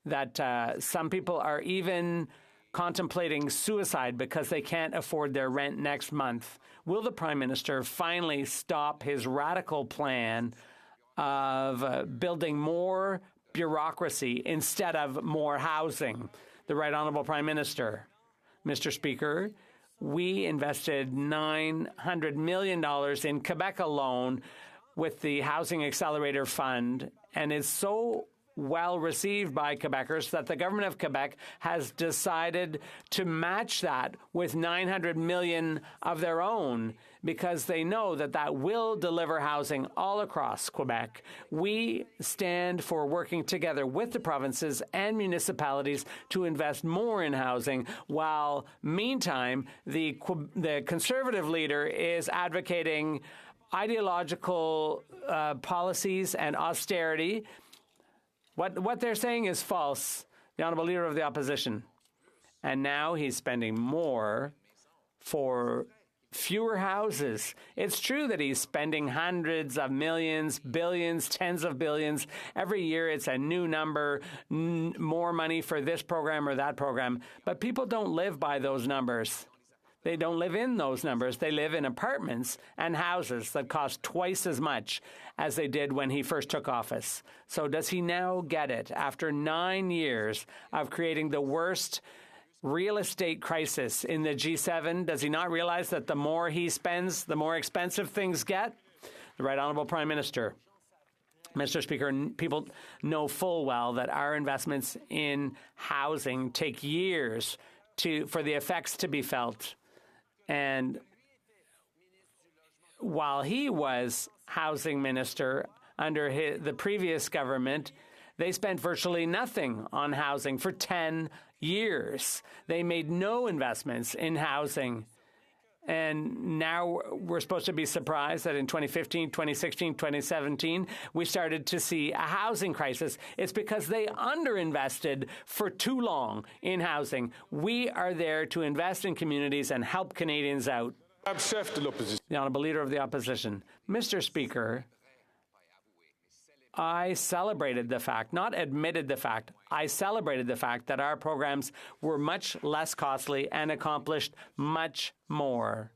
that some people are even contemplating suicide because they can't afford their rent next month. Will the Prime Minister finally stop his radical plan of building more bureaucracy instead of more housing? The Right Honourable Prime Minister. Mr. Speaker, we invested $900 million in Quebec alone with the Housing Accelerator Fund, and it's so well received by Quebecers that the government of Quebec has decided to match that with $900 million of their own because they know that that will deliver housing all across Quebec. We stand for working together with the provinces and municipalities to invest more in housing, while meantime the Conservative leader is advocating ideological policies and austerity. What they're saying is false, the Honourable Leader of the Opposition. And now he's spending more for fewer houses. It's true that he's spending hundreds of millions, billions, tens of billions. Every year it's a new number, more money for this program or that program. But people don't live by those numbers. They don't live in those numbers. They live in apartments and houses that cost twice as much as they did when he first took office. So does he now get it? After 9 years of creating the worst real estate crisis in the G7, does he not realize that the more he spends, the more expensive things get? The Right Honourable Prime Minister. Mr. Speaker, people know full well that our investments in housing take years for the effects to be felt. And while he was housing minister under the previous government, they spent virtually nothing on housing for 10 years. They made no investments in housing. And now we're supposed to be surprised that in 2015, 2016, 2017, we started to see a housing crisis. It's because they underinvested for too long in housing. We are there to invest in communities and help Canadians out. The Honourable Leader of the Opposition. Mr. Speaker, I celebrated the fact, not admitted the fact, I celebrated the fact that our programs were much less costly and accomplished much more.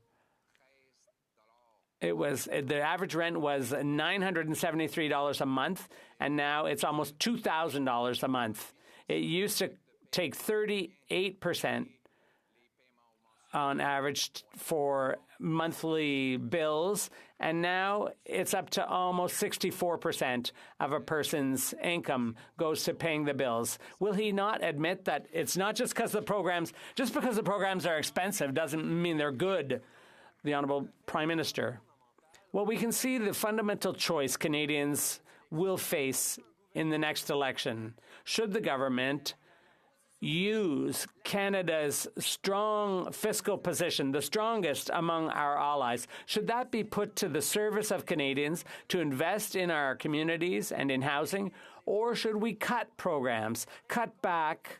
The average rent was $973 a month, and now it's almost $2,000 a month. It used to take 38% on average for monthly bills, and now it's up to almost 64% of a person's income goes to paying the bills. Will he not admit that it's not just because the programs are expensive doesn't mean they're good, the Honourable Prime Minister? Well, we can see the fundamental choice Canadians will face in the next election. Should the government use Canada's strong fiscal position, the strongest among our allies, should that be put to the service of Canadians to invest in our communities and in housing, or should we cut programs, cut back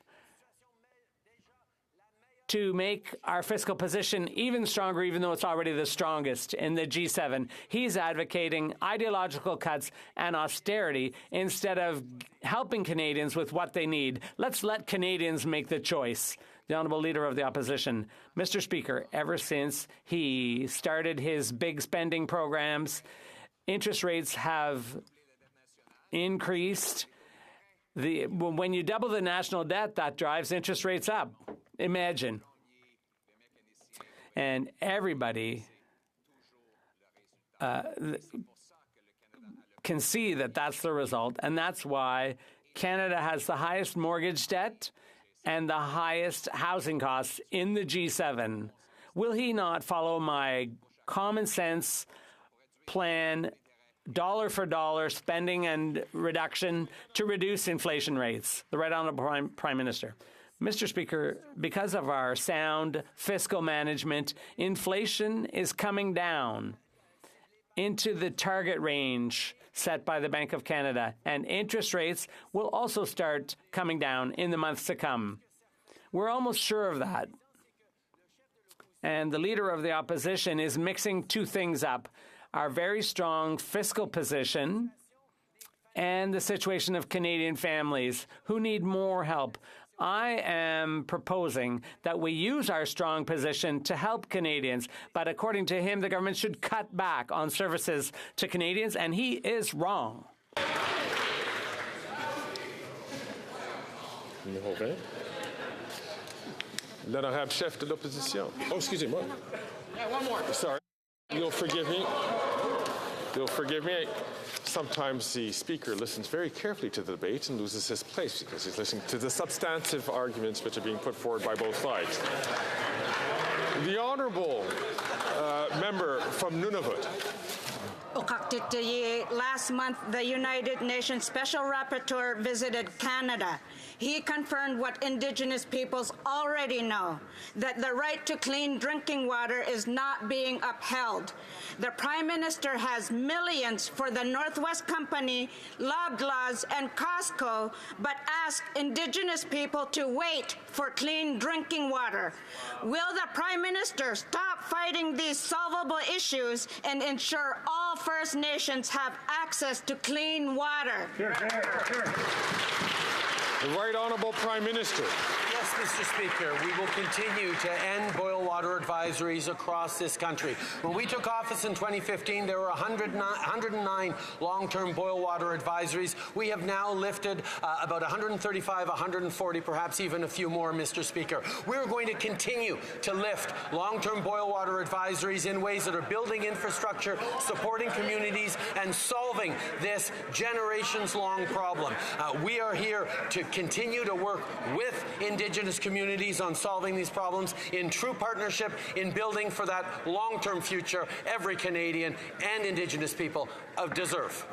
to make our fiscal position even stronger, even though it's already the strongest in the G7? He's advocating ideological cuts and austerity instead of helping Canadians with what they need. Let's let Canadians make the choice. The Honourable Leader of the Opposition. Mr. Speaker, ever since he started his big spending programs, interest rates have increased. When you double the national debt, that drives interest rates up. Imagine. And everybody can see that that's the result. And that's why Canada has the highest mortgage debt and the highest housing costs in the G7. Will he not follow my common sense plan, dollar for dollar spending and reduction to reduce inflation rates? The Right Honourable Prime Minister. Mr. Speaker, because of our sound fiscal management, inflation is coming down into the target range set by the Bank of Canada, and interest rates will also start coming down in the months to come. We're almost sure of that. And the Leader of the Opposition is mixing two things up: our very strong fiscal position and the situation of Canadian families who need more help. I am proposing that we use our strong position to help Canadians, but according to him, the government should cut back on services to Canadians, and he is wrong. L'honorable chef de l'opposition. Oh, excusez-moi. Yeah, one more. Sorry. You'll forgive me. You'll forgive me. Sometimes the Speaker listens very carefully to the debate and loses his place because he's listening to the substantive arguments which are being put forward by both sides. The Honourable member from Nunavut. Last month, the United Nations Special Rapporteur visited Canada. He confirmed what Indigenous peoples already know, that the right to clean drinking water is not being upheld. The Prime Minister has millions for the Northwest Company, Loblaws, and Costco, but asked Indigenous people to wait for clean drinking water. Will the Prime Minister stop fighting these solvable issues and ensure all First Nations have access to clean water? Sure. The Right Honourable Prime Minister. Yes, Mr. Speaker, we will continue to end boil water advisories across this country. When we took office in 2015, there were 109 long-term boil water advisories. We have now lifted about 135, 140, perhaps even a few more, Mr. Speaker. We're going to continue to lift long-term boil water advisories in ways that are building infrastructure, supporting communities, and solving this generations-long problem. We are here to continue to work with Indigenous communities on solving these problems in true partnership in building for that long-term future every Canadian and Indigenous people deserve.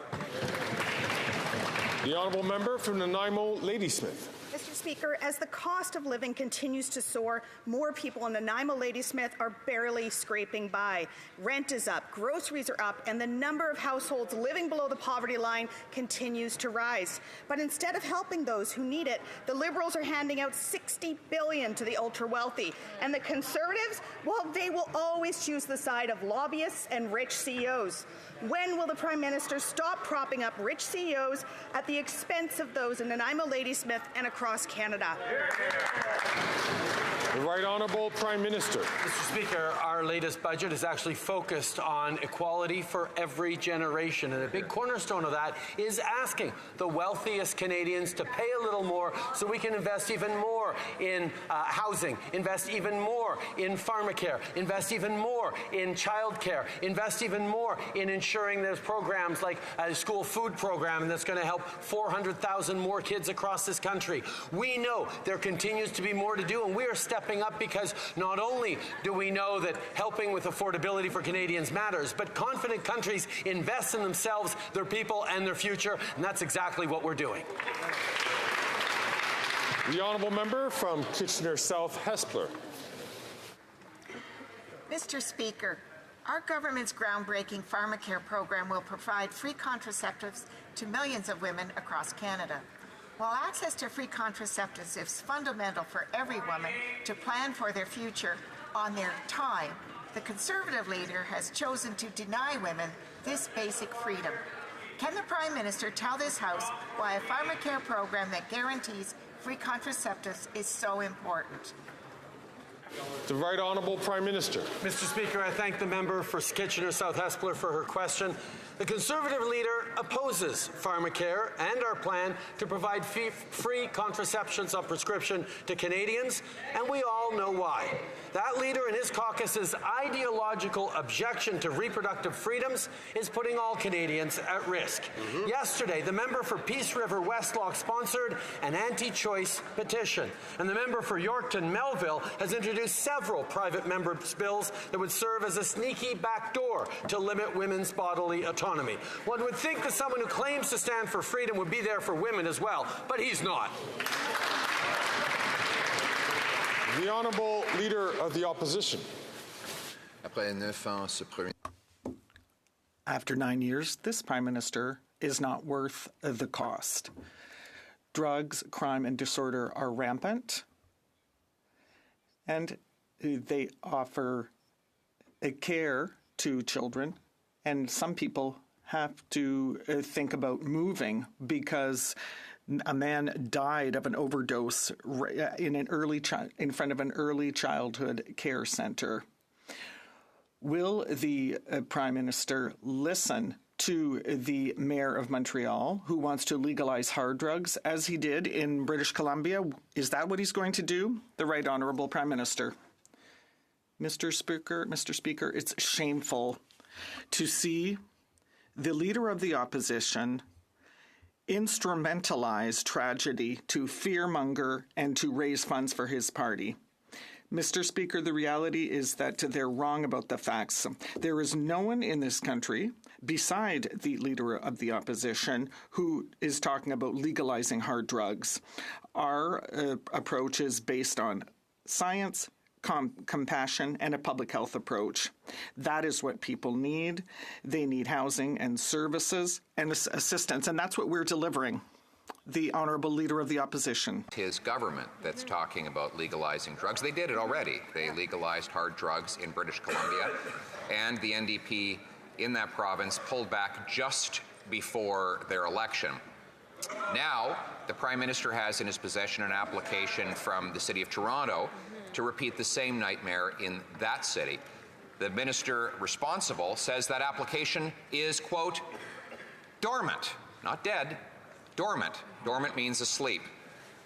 The Honourable Member from Nanaimo Ladysmith. Mr. Speaker, as the cost of living continues to soar, more people in Nanaimo Ladysmith are barely scraping by. Rent is up, groceries are up, and the number of households living below the poverty line continues to rise. But instead of helping those who need it, the Liberals are handing out $60 billion to the ultra-wealthy. And the Conservatives, well, they will always choose the side of lobbyists and rich CEOs. When will the Prime Minister stop propping up rich CEOs at the expense of those in Nanaimo Ladysmith and across Canada? The Right Honourable Prime Minister. Mr. Speaker, our latest budget is actually focused on equality for every generation, and a big cornerstone of that is asking the wealthiest Canadians to pay a little more so we can invest even more in housing, invest even more in pharmacare, invest even more in childcare, invest even more in ensuring there's programs like a school food program that's going to help 400,000 more kids across this country. We know there continues to be more to do, and we are stepping up because not only do we know that helping with affordability for Canadians matters, but confident countries invest in themselves, their people, and their future, and that's exactly what we're doing. The honourable member from Kitchener South Hespeler. Mr. Speaker, our government's groundbreaking pharmacare program will provide free contraceptives to millions of women across Canada. While access to free contraceptives is fundamental for every woman to plan for their future on their time, the Conservative leader has chosen to deny women this basic freedom. Can the Prime Minister tell this House why a pharmacare program that guarantees free contraceptives is so important? The Right Honourable Prime Minister. Mr. Speaker, I thank the member for Kitchener South Hespeler for her question. The Conservative leader opposes pharmacare and our plan to provide free contraceptions on prescription to Canadians, and we all know why. That leader and his caucus's ideological objection to reproductive freedoms is putting all Canadians at risk. Yesterday, the member for Peace River Westlock sponsored an anti-choice petition, and the member for Yorkton Melville has introduced several private members' bills that would serve as a sneaky backdoor to limit women's bodily autonomy. One would think that someone who claims to stand for freedom would be there for women as well, but he's not. The Honourable Leader of the Opposition. After 9 years, this Prime Minister is not worth the cost. Drugs, crime, and disorder are rampant, and they offer care to children, and some people have to think about moving because a man died of an overdose in front of an early childhood care center. Will the Prime Minister listen to the Mayor of Montreal, who wants to legalize hard drugs, as he did in British Columbia? Is that what he's going to do? The Right Honourable Prime Minister. Mr. Speaker, it's shameful to see the Leader of the Opposition instrumentalize tragedy to fearmonger and to raise funds for his party. Mr. Speaker, the reality is that they're wrong about the facts. There is no one in this country, beside the Leader of the Opposition, who is talking about legalizing hard drugs. Our approach is based on science, compassion, and a public health approach. That is what people need. They need housing and services and assistance, and that's what we're delivering. The Honourable Leader of the Opposition. His government that's talking about legalizing drugs. They did it already. They legalized hard drugs in British Columbia, and the NDP in that province pulled back just before their election. Now, the Prime Minister has in his possession an application from the City of Toronto to repeat the same nightmare in that city. The minister responsible says that application is, quote, dormant, not dead, dormant. Dormant means asleep.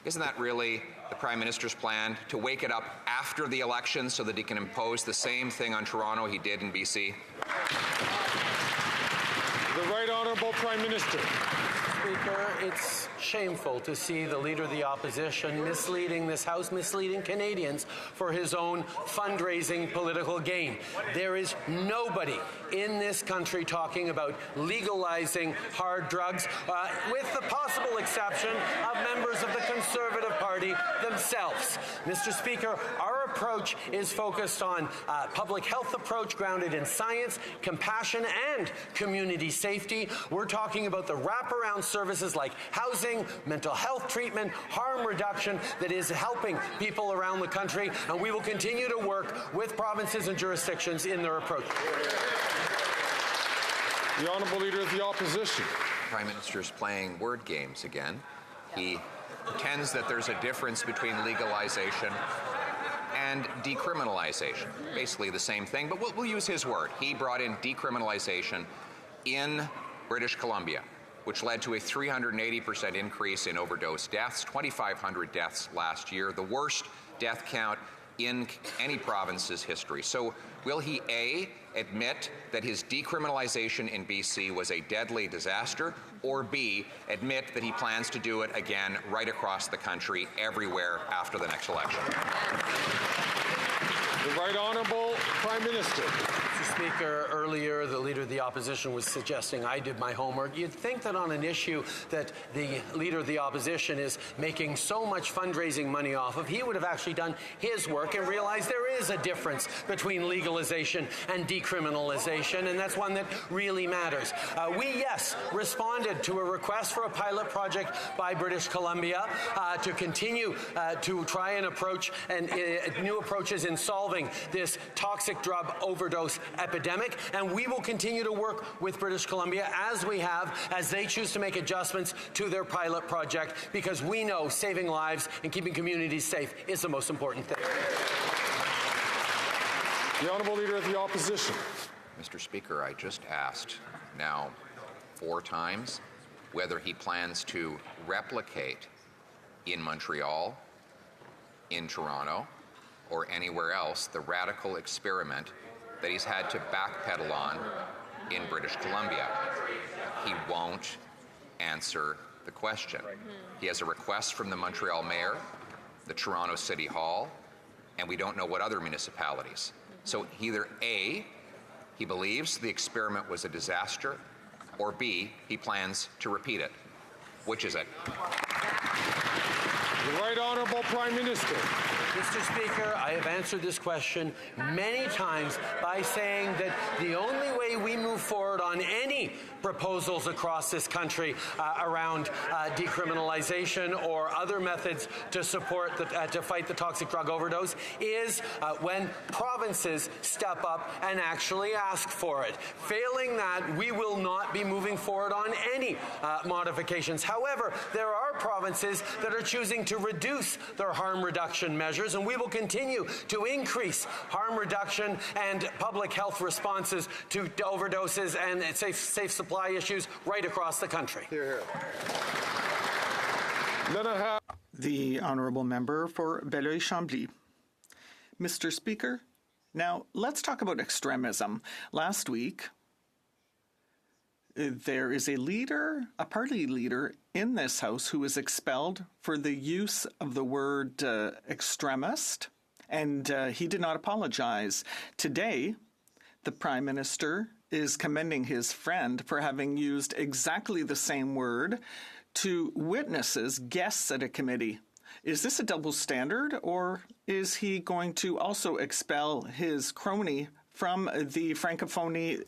Isn't that really the Prime Minister's plan, to wake it up after the election so that he can impose the same thing on Toronto he did in BC? The Right Honourable Prime Minister. Speaker, it's shameful to see the Leader of the Opposition misleading this House, misleading Canadians for his own fundraising political gain. There is nobody in this country talking about legalizing hard drugs, with the possible exception of members of the Conservative Party themselves. Mr. Speaker, our approach is focused on public health approach grounded in science, compassion, and community safety. We're talking about the wraparound services like housing, mental health treatment, harm reduction that is helping people around the country, and we will continue to work with provinces and jurisdictions in their approach. The Honourable Leader of the Opposition. The Prime Minister is playing word games again. He pretends that there's a difference between legalization and decriminalization. Basically the same thing, but we'll use his word. He brought in decriminalization in British Columbia, which led to a 380% increase in overdose deaths, 2,500 deaths last year, the worst death count in any province's history. So will he, A, admit that his decriminalization in BC was a deadly disaster, or B, admit that he plans to do it again right across the country, everywhere after the next election? The Right Honourable Prime Minister. Mr. Speaker, earlier the Leader of the Opposition was suggesting I did my homework. You'd think that on an issue that the Leader of the Opposition is making so much fundraising money off of, he would have actually done his work and realized there is a difference between legalization and decriminalization, and that's one that really matters. We, yes, responded to a request for a pilot project by British Columbia to continue to try and approach and new approaches in solving this toxic drug overdose epidemic, and we will continue to work with British Columbia as we have, as they choose to make adjustments to their pilot project, because we know saving lives and keeping communities safe is the most important thing. The Honourable Leader of the Opposition. Mr. Speaker, I just asked now 4 times whether he plans to replicate in Montreal, in Toronto, or anywhere else the radical experiment that he's had to backpedal on in British Columbia. He won't answer the question. He has a request from the Montreal Mayor, the Toronto City Hall, and we don't know what other municipalities. So either A, he believes the experiment was a disaster, or B, he plans to repeat it. Which is it? The Right Honourable Prime Minister. Mr. Speaker, I have answered this question many times by saying that the only way we move forward on any proposals across this country around decriminalization or other methods to support to fight the toxic drug overdose is when provinces step up and actually ask for it. Failing that, we will not be moving forward on any modifications. However, there are provinces that are choosing to reduce their harm reduction measures, and we will continue to increase harm reduction and public health responses to overdoses and safe supply issues right across the country. Hear, hear. The Honourable Member for Belleuil-Chambly. Mr. Speaker, now let's talk about extremism. Last week, there is a party leader in this House who was expelled for the use of the word extremist, and he did not apologize. Today, the Prime Minister is commending his friend for having used exactly the same word to witnesses, guests at a committee. Is this a double standard, or is he going to also expel his crony from the Francophonie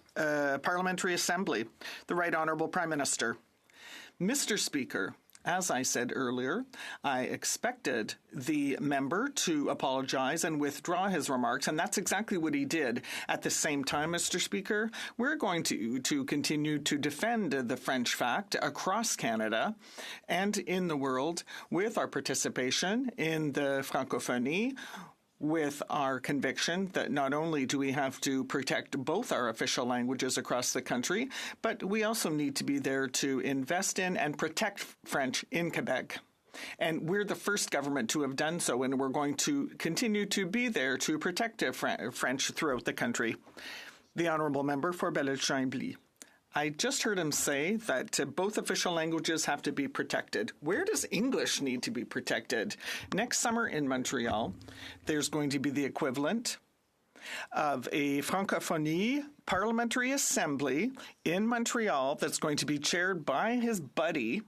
Parliamentary Assembly? The Right Honourable Prime Minister. Mr. Speaker, as I said earlier, I expected the member to apologize and withdraw his remarks, and that's exactly what he did. At the same time, Mr. Speaker, we're going to continue to defend the French fact across Canada and in the world with our participation in the Francophonie, with our conviction that not only do we have to protect both our official languages across the country, but we also need to be there to invest in and protect French in Quebec. And we're the first government to have done so, and we're going to continue to be there to protect French throughout the country. The Honourable Member for Belleuil-Chambly. I just heard him say that both official languages have to be protected. Where does English need to be protected? Next summer in Montreal, there's going to be the equivalent of a Francophonie Parliamentary Assembly in Montreal that's going to be chaired by his buddy.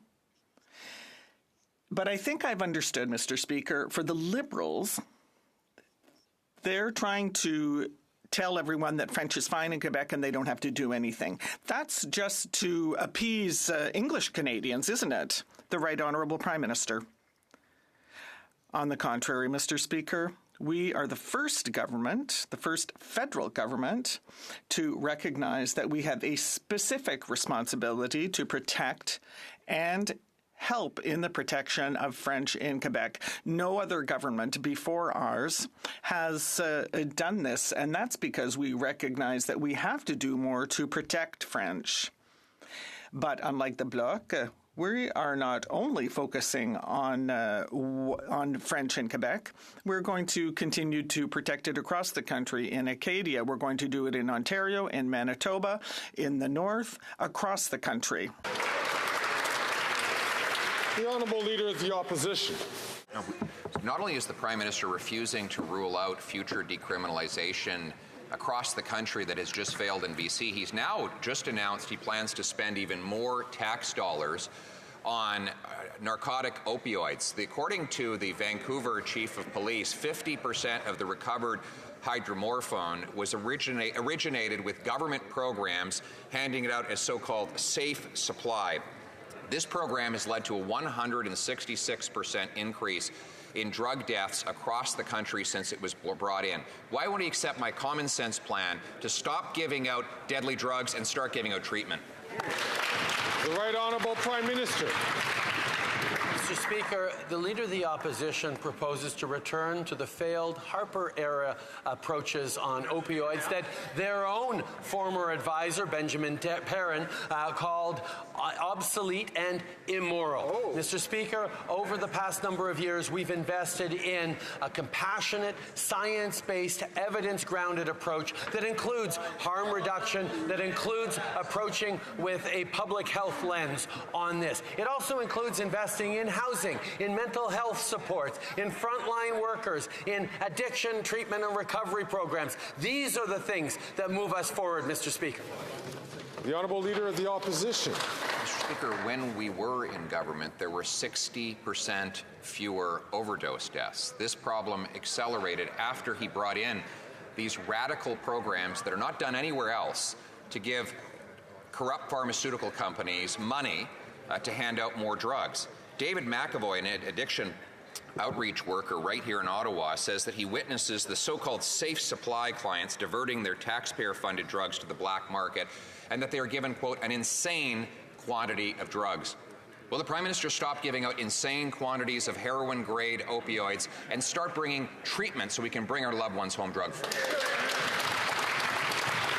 But I think I've understood, Mr. Speaker, for the Liberals, they're trying to tell everyone that French is fine in Quebec and they don't have to do anything. That's just to appease English Canadians, isn't it? The Right Honourable Prime Minister. On the contrary, Mr. Speaker, we are the first government, the first federal government, to recognize that we have a specific responsibility to protect and help in the protection of French in Quebec. No other government before ours has done this, and that's because we recognize that we have to do more to protect French. But unlike the Bloc, we are not only focusing on French in Quebec. We're going to continue to protect it across the country in Acadia. We're going to do it in Ontario, in Manitoba, in the north, across the country. The Honourable Leader of the Opposition. Not only is the Prime Minister refusing to rule out future decriminalization across the country that has just failed in BC, he's now just announced he plans to spend even more tax dollars on narcotic opioids. According to the Vancouver Chief of Police, 50% of the recovered hydromorphone was originated with government programs handing it out as so-called safe supply. This program has led to a 166% increase in drug deaths across the country since it was brought in. Why won't he accept my common sense plan to stop giving out deadly drugs and start giving out treatment? The Right Honourable Prime Minister. Mr. Speaker, the Leader of the Opposition proposes to return to the failed Harper-era approaches on opioids that their own former advisor, Benjamin Perrin, called obsolete and immoral. Mr. Speaker, over the past number of years, we've invested in a compassionate, science-based, evidence-grounded approach that includes harm reduction, that includes approaching with a public health lens on this. It also includes investing in housing, in mental health supports, in frontline workers, in addiction treatment and recovery programs. These are the things that move us forward, Mr. Speaker. The Honourable Leader of the Opposition. Mr. Speaker, when we were in government, there were 60% fewer overdose deaths. This problem accelerated after he brought in these radical programs that are not done anywhere else to give corrupt pharmaceutical companies money to hand out more drugs. David McAvoy, an addiction outreach worker right here in Ottawa, says that he witnesses the so-called safe supply clients diverting their taxpayer-funded drugs to the black market, and that they are given, quote, an insane quantity of drugs. Will the Prime Minister stop giving out insane quantities of heroin-grade opioids and start bringing treatment so we can bring our loved ones home drug-free?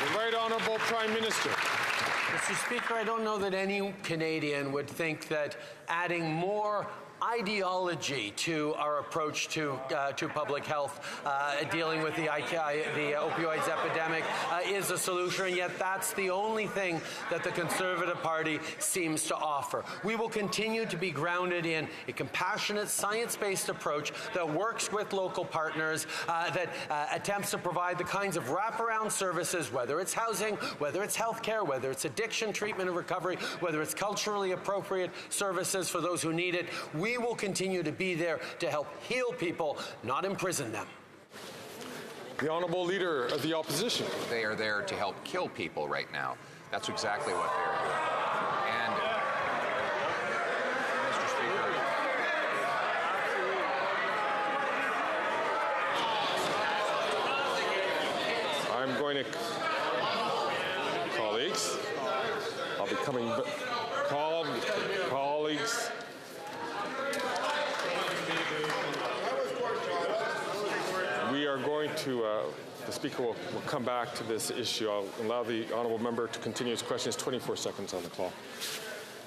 The Right Honourable Prime Minister. Mr. Speaker, I don't know that any Canadian would think that adding more ideology to our approach to public health, dealing with the opioids epidemic, is a solution, and yet that's the only thing that the Conservative Party seems to offer. We will continue to be grounded in a compassionate, science-based approach that works with local partners, that attempts to provide the kinds of wraparound services, whether it's housing, whether it's healthcare, whether it's addiction treatment and recovery, whether it's culturally appropriate services for those who need it. We will continue to be there to help heal people, not imprison them. The Honourable Leader of the Opposition. They are there to help kill people right now. That's exactly what they are doing. And, Mr. Speaker. I'm going to... Colleagues, I'll be coming... Colleagues... We are going to, the Speaker will come back to this issue. I'll allow the Honourable Member to continue his question. It's 24 seconds on the clock.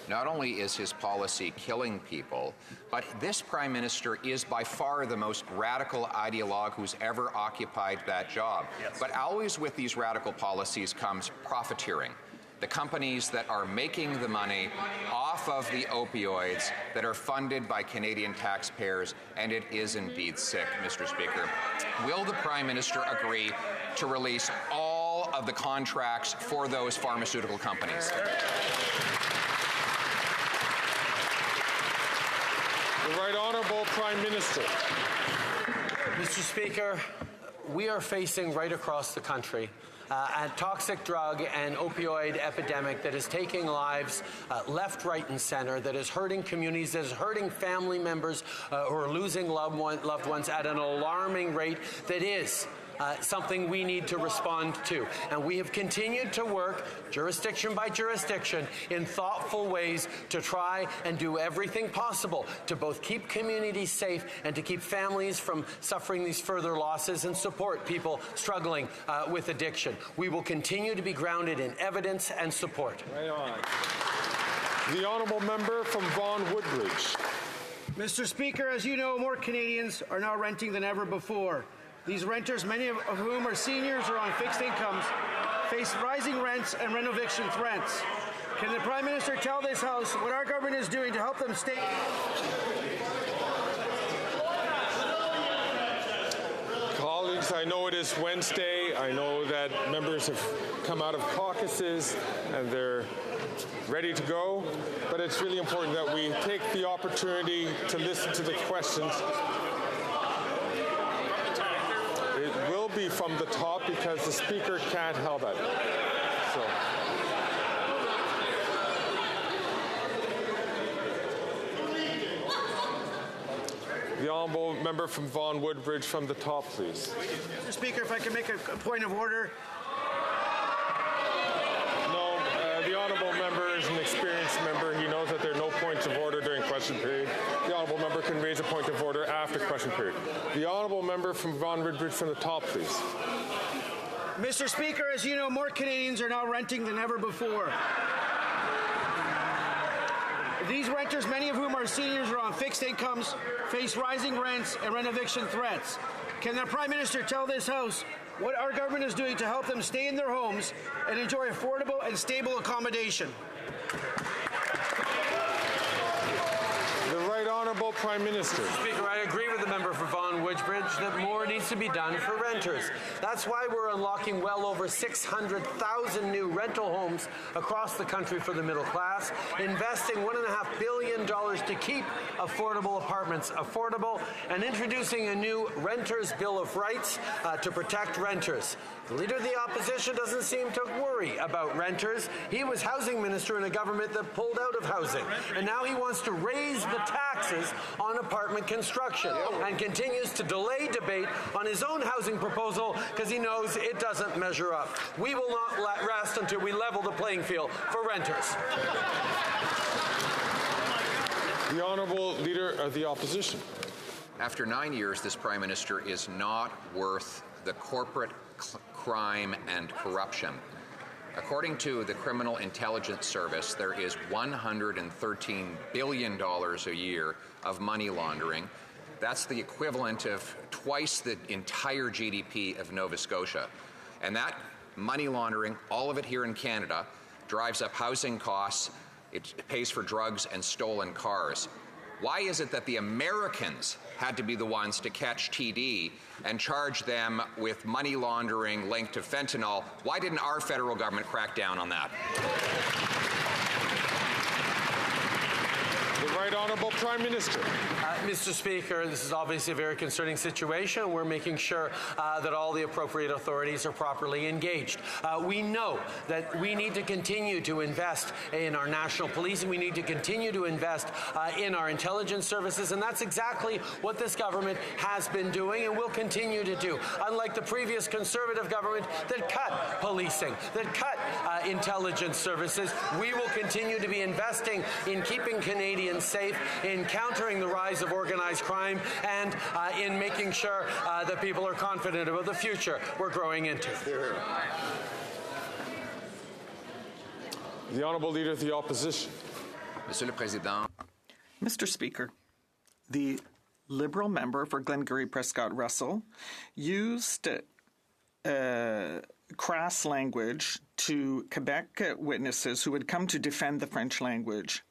Not only is his policy killing people, but this Prime Minister is by far the most radical ideologue who's ever occupied that job. Yes. But always with these radical policies comes profiteering. the companies that are making the money off of the opioids that are funded by Canadian taxpayers, and it is indeed sick, Mr. Speaker. Will the Prime Minister agree to release all of the contracts for those pharmaceutical companies? The Right Honourable Prime Minister. Mr. Speaker, we are facing right across the country a toxic drug and opioid epidemic that is taking lives left, right, and center, that is hurting communities, that is hurting family members who are losing loved ones at an alarming rate that is something we need to respond to. And we have continued to work jurisdiction by jurisdiction in thoughtful ways to try and do everything possible to both keep communities safe and to keep families from suffering these further losses and support people struggling with addiction. We will continue to be grounded in evidence and support. Right on. The Honourable Member from Vaughan Woodbridge. Mr. Speaker, as you know, more Canadians are now renting than ever before. These renters, many of whom are seniors or on fixed incomes, face rising rents and rent eviction threats. Can the Prime Minister tell this House what our government is doing to help them stay? Colleagues, I know it is Wednesday. I know that members have come out of caucuses and they're ready to go, but it's really important that we take the opportunity to listen to the questions. Be from the top because the Speaker can't help it. So. The Honourable Member from Vaughan Woodbridge from the top, please. Mr. Speaker, if I can make a point of order. No, the Honourable Member is an experienced member. He knows that there are no points of order during question period. The Honourable Member can raise a point of order after question period. The Honourable Member from Vaughan Woodbridge from the top, please. Mr. Speaker, as you know, more Canadians are now renting than ever before. These renters, many of whom are seniors or on fixed incomes, face rising rents and rent eviction threats. Can the Prime Minister tell this House what our government is doing to help them stay in their homes and enjoy affordable and stable accommodation? The Right Honourable Prime Minister. Speaker, I agree with the member for Vaughan Woodbridge that more needs to be done for renters. That's why we're unlocking well over 600,000 new rental homes across the country for the middle class, investing $1.5 billion to keep affordable apartments affordable, and introducing a new Renters' Bill of Rights to protect renters. The Leader of the Opposition doesn't seem to worry about renters. He was housing minister in a government that pulled out of housing, and now he wants to raise the taxes on apartment construction and continues to delay debate on his own housing proposal because he knows it doesn't measure up. We will not rest until we level the playing field for renters. The Honourable Leader of the Opposition. After 9 years, this Prime Minister is not worth the corporate crime and corruption. According to the Criminal Intelligence Service, there is $113 billion a year of money laundering. That's the equivalent of twice the entire GDP of Nova Scotia. And that money laundering, all of it here in Canada, drives up housing costs, it pays for drugs and stolen cars. Why is it that the Americans had to be the ones to catch TD and charge them with money laundering linked to fentanyl? Why didn't our federal government crack down on that? The Right Honourable Prime Minister. Mr. Speaker, this is obviously a very concerning situation. We're making sure that all the appropriate authorities are properly engaged. We know that we need to continue to invest in our national policing. We need to continue to invest in our intelligence services, and that's exactly what this government has been doing and will continue to do. Unlike the previous Conservative government that cut policing, that cut intelligence services, we will continue to be investing in keeping Canadians safe, in countering the rise of organized crime, and in making sure that people are confident about the future we're growing into. The Honourable Leader of the Opposition. Monsieur le Président. Mr. Speaker, the Liberal member for Glengarry Prescott Russell used crass language to Quebec witnesses who had come to defend the French language.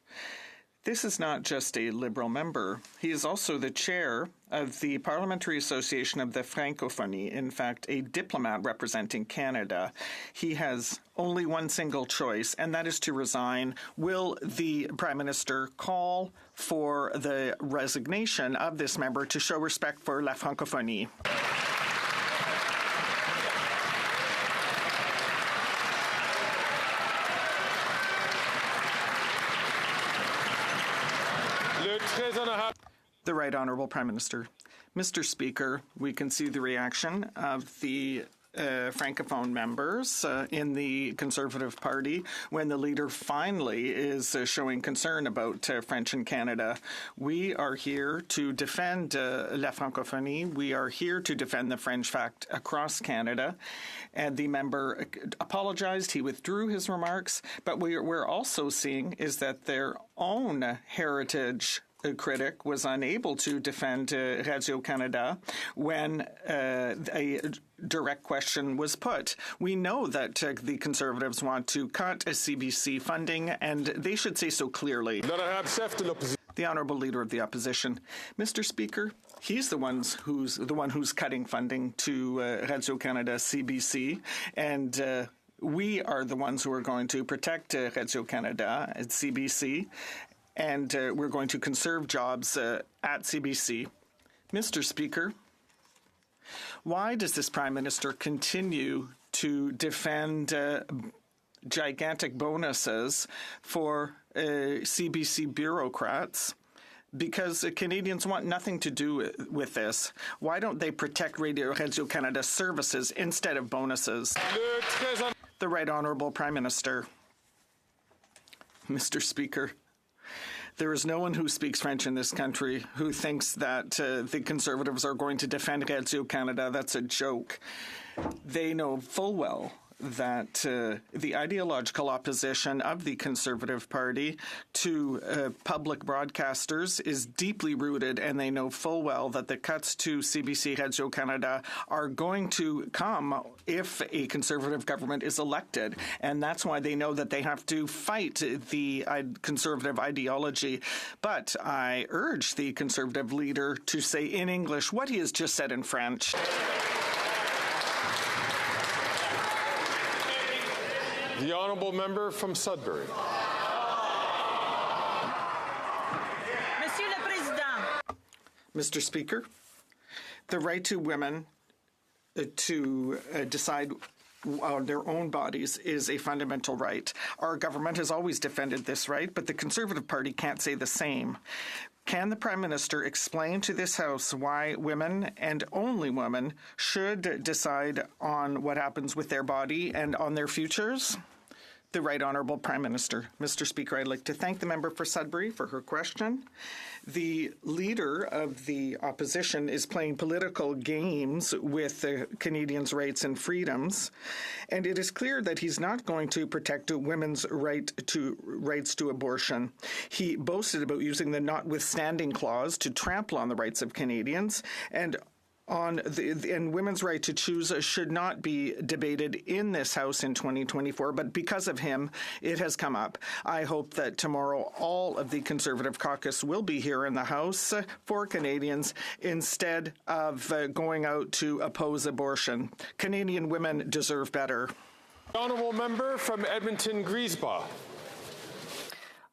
This is not just a Liberal member. He is also the chair of the Parliamentary Association of the Francophonie, in fact, a diplomat representing Canada. He has only one single choice, and that is to resign. Will the Prime Minister call for the resignation of this member to show respect for la Francophonie? The Right Honourable Prime Minister. Mr. Speaker, we can see the reaction of the Francophone members in the Conservative Party when the leader finally is showing concern about French in Canada. We are here to defend la Francophonie. We are here to defend the French fact across Canada. And the member apologized. He withdrew his remarks. But we're also seeing is that their own heritage critic was unable to defend Radio-Canada when a direct question was put. We know that the Conservatives want to cut CBC funding, and they should say so clearly. The Honourable Leader of the Opposition. Mr. Speaker, he's the one who's cutting funding to Radio-Canada CBC, and we are the ones who are going to protect Radio-Canada at CBC, and we're going to conserve jobs at CBC. Mr. Speaker, why does this Prime Minister continue to defend gigantic bonuses for CBC bureaucrats? Because Canadians want nothing to do with this. Why don't they protect Radio-Canada services instead of bonuses? The Right Honourable Prime Minister. Mr. Speaker, there is no one who speaks French in this country who thinks that the Conservatives are going to defend Radio-Canada. That's a joke. They know full well that the ideological opposition of the Conservative Party to public broadcasters is deeply rooted, and they know full well that the cuts to CBC Radio-Canada are going to come if a Conservative government is elected. And that's why they know that they have to fight the Conservative ideology. But I urge the Conservative leader to say in English what he has just said in French. The Honourable Member from Sudbury. Monsieur le Président. Mr. Speaker, the right to women to decide on their own bodies is a fundamental right. Our government has always defended this right, but the Conservative Party can't say the same. Can the Prime Minister explain to this House why women, and only women, should decide on what happens with their body and on their futures? The Right Honourable Prime Minister. Mr. Speaker, I'd like to thank the member for Sudbury for her question. The leader of the opposition is playing political games with the Canadians' rights and freedoms, and it is clear that he's not going to protect women's rights to abortion. He boasted about using the notwithstanding clause to trample on the rights of Canadians, and women's right to choose should not be debated in this House in 2024, but because of him, it has come up. I hope that tomorrow all of the Conservative caucus will be here in the House for Canadians instead of going out to oppose abortion. Canadian women deserve better. Honourable Member from Edmonton-Griesbach.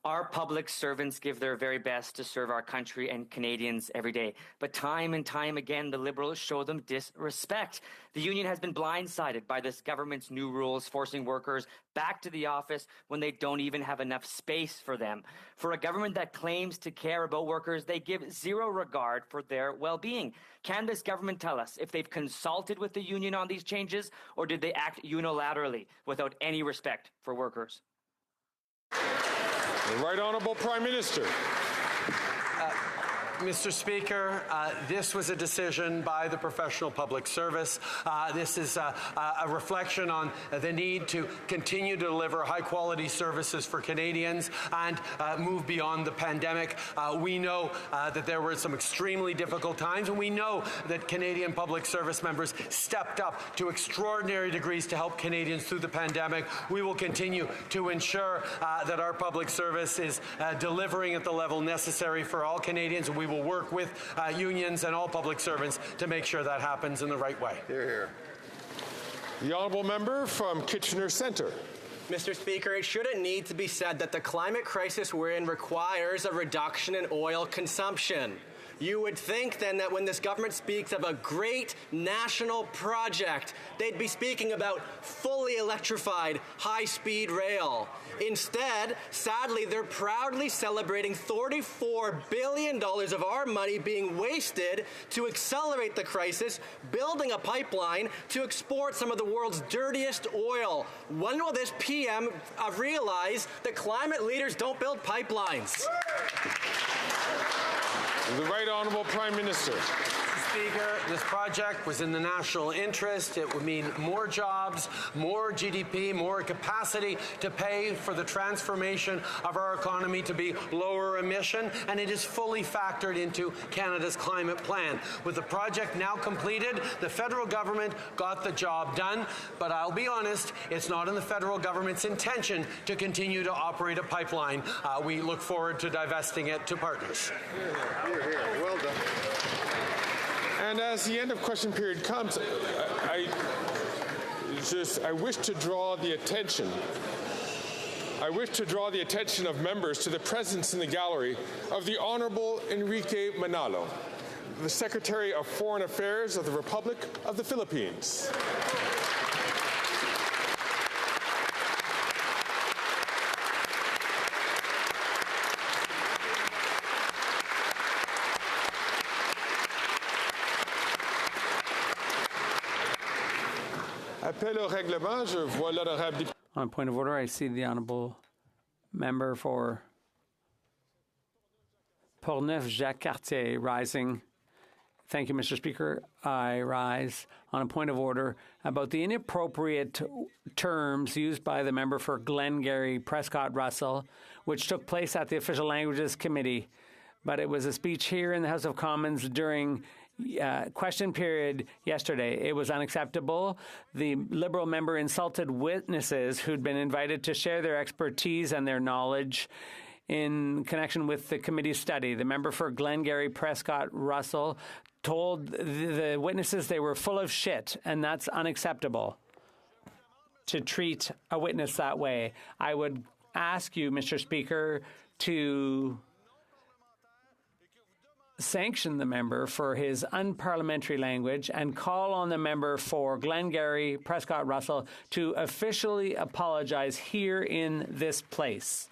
Our public servants give their very best to serve our country and Canadians every day. But time and time again, the Liberals show them disrespect. The union has been blindsided by this government's new rules, forcing workers back to the office when they don't even have enough space for them. For a government that claims to care about workers, they give zero regard for their well-being. Can this government tell us if they've consulted with the union on these changes, or did they act unilaterally without any respect for workers? The Right Honourable Prime Minister. Mr. Speaker, this was a decision by the professional public service. This is a reflection on the need to continue to deliver high-quality services for Canadians and move beyond the pandemic. We know that there were some extremely difficult times, and we know that Canadian public service members stepped up to extraordinary degrees to help Canadians through the pandemic. We will continue to ensure that our public service is delivering at the level necessary for all Canadians, and we will work with unions and all public servants to make sure that happens in the right way. Hear, hear. The honourable member from Kitchener Centre. Mr. Speaker, it shouldn't need to be said that the climate crisis we're in requires a reduction in oil consumption. You would think then that when this government speaks of a great national project, they'd be speaking about fully electrified high-speed rail. Instead, sadly, they're proudly celebrating $34 billion of our money being wasted to accelerate the crisis, building a pipeline to export some of the world's dirtiest oil. When will this PM realize that climate leaders don't build pipelines? The Right Honourable Prime Minister. Speaker, this project was in the national interest. It would mean more jobs, more GDP, more capacity to pay for the transformation of our economy to be lower emission, and it is fully factored into Canada's climate plan. With the project now completed, the federal government got the job done, but I'll be honest, it's not in the federal government's intention to continue to operate a pipeline. We look forward to divesting it to partners. Here, here. Well done. And as the end of question period comes, I wish to draw the attention. I wish to draw the attention of members to the presence in the gallery of the Honourable Enrique Manalo, the Secretary of Foreign Affairs of the Republic of the Philippines. Appel au règlement, je vois l'honorable député. On a point of order, I see the honourable member for Portneuf-Jacques-Cartier rising. Thank you, Mr. Speaker. I rise on a point of order about the inappropriate terms used by the member for Glengarry Prescott Russell, which took place at the Official Languages Committee. But it was a speech here in the House of Commons during question period yesterday. It was unacceptable. The Liberal member insulted witnesses who'd been invited to share their expertise and their knowledge in connection with the committee's study. The member for Glengarry Prescott Russell told the witnesses they were full of shit, and that's unacceptable to treat a witness that way. I would ask you, Mr. Speaker, to sanction the member for his unparliamentary language and call on the member for Glengarry Prescott Russell to officially apologize here in this place.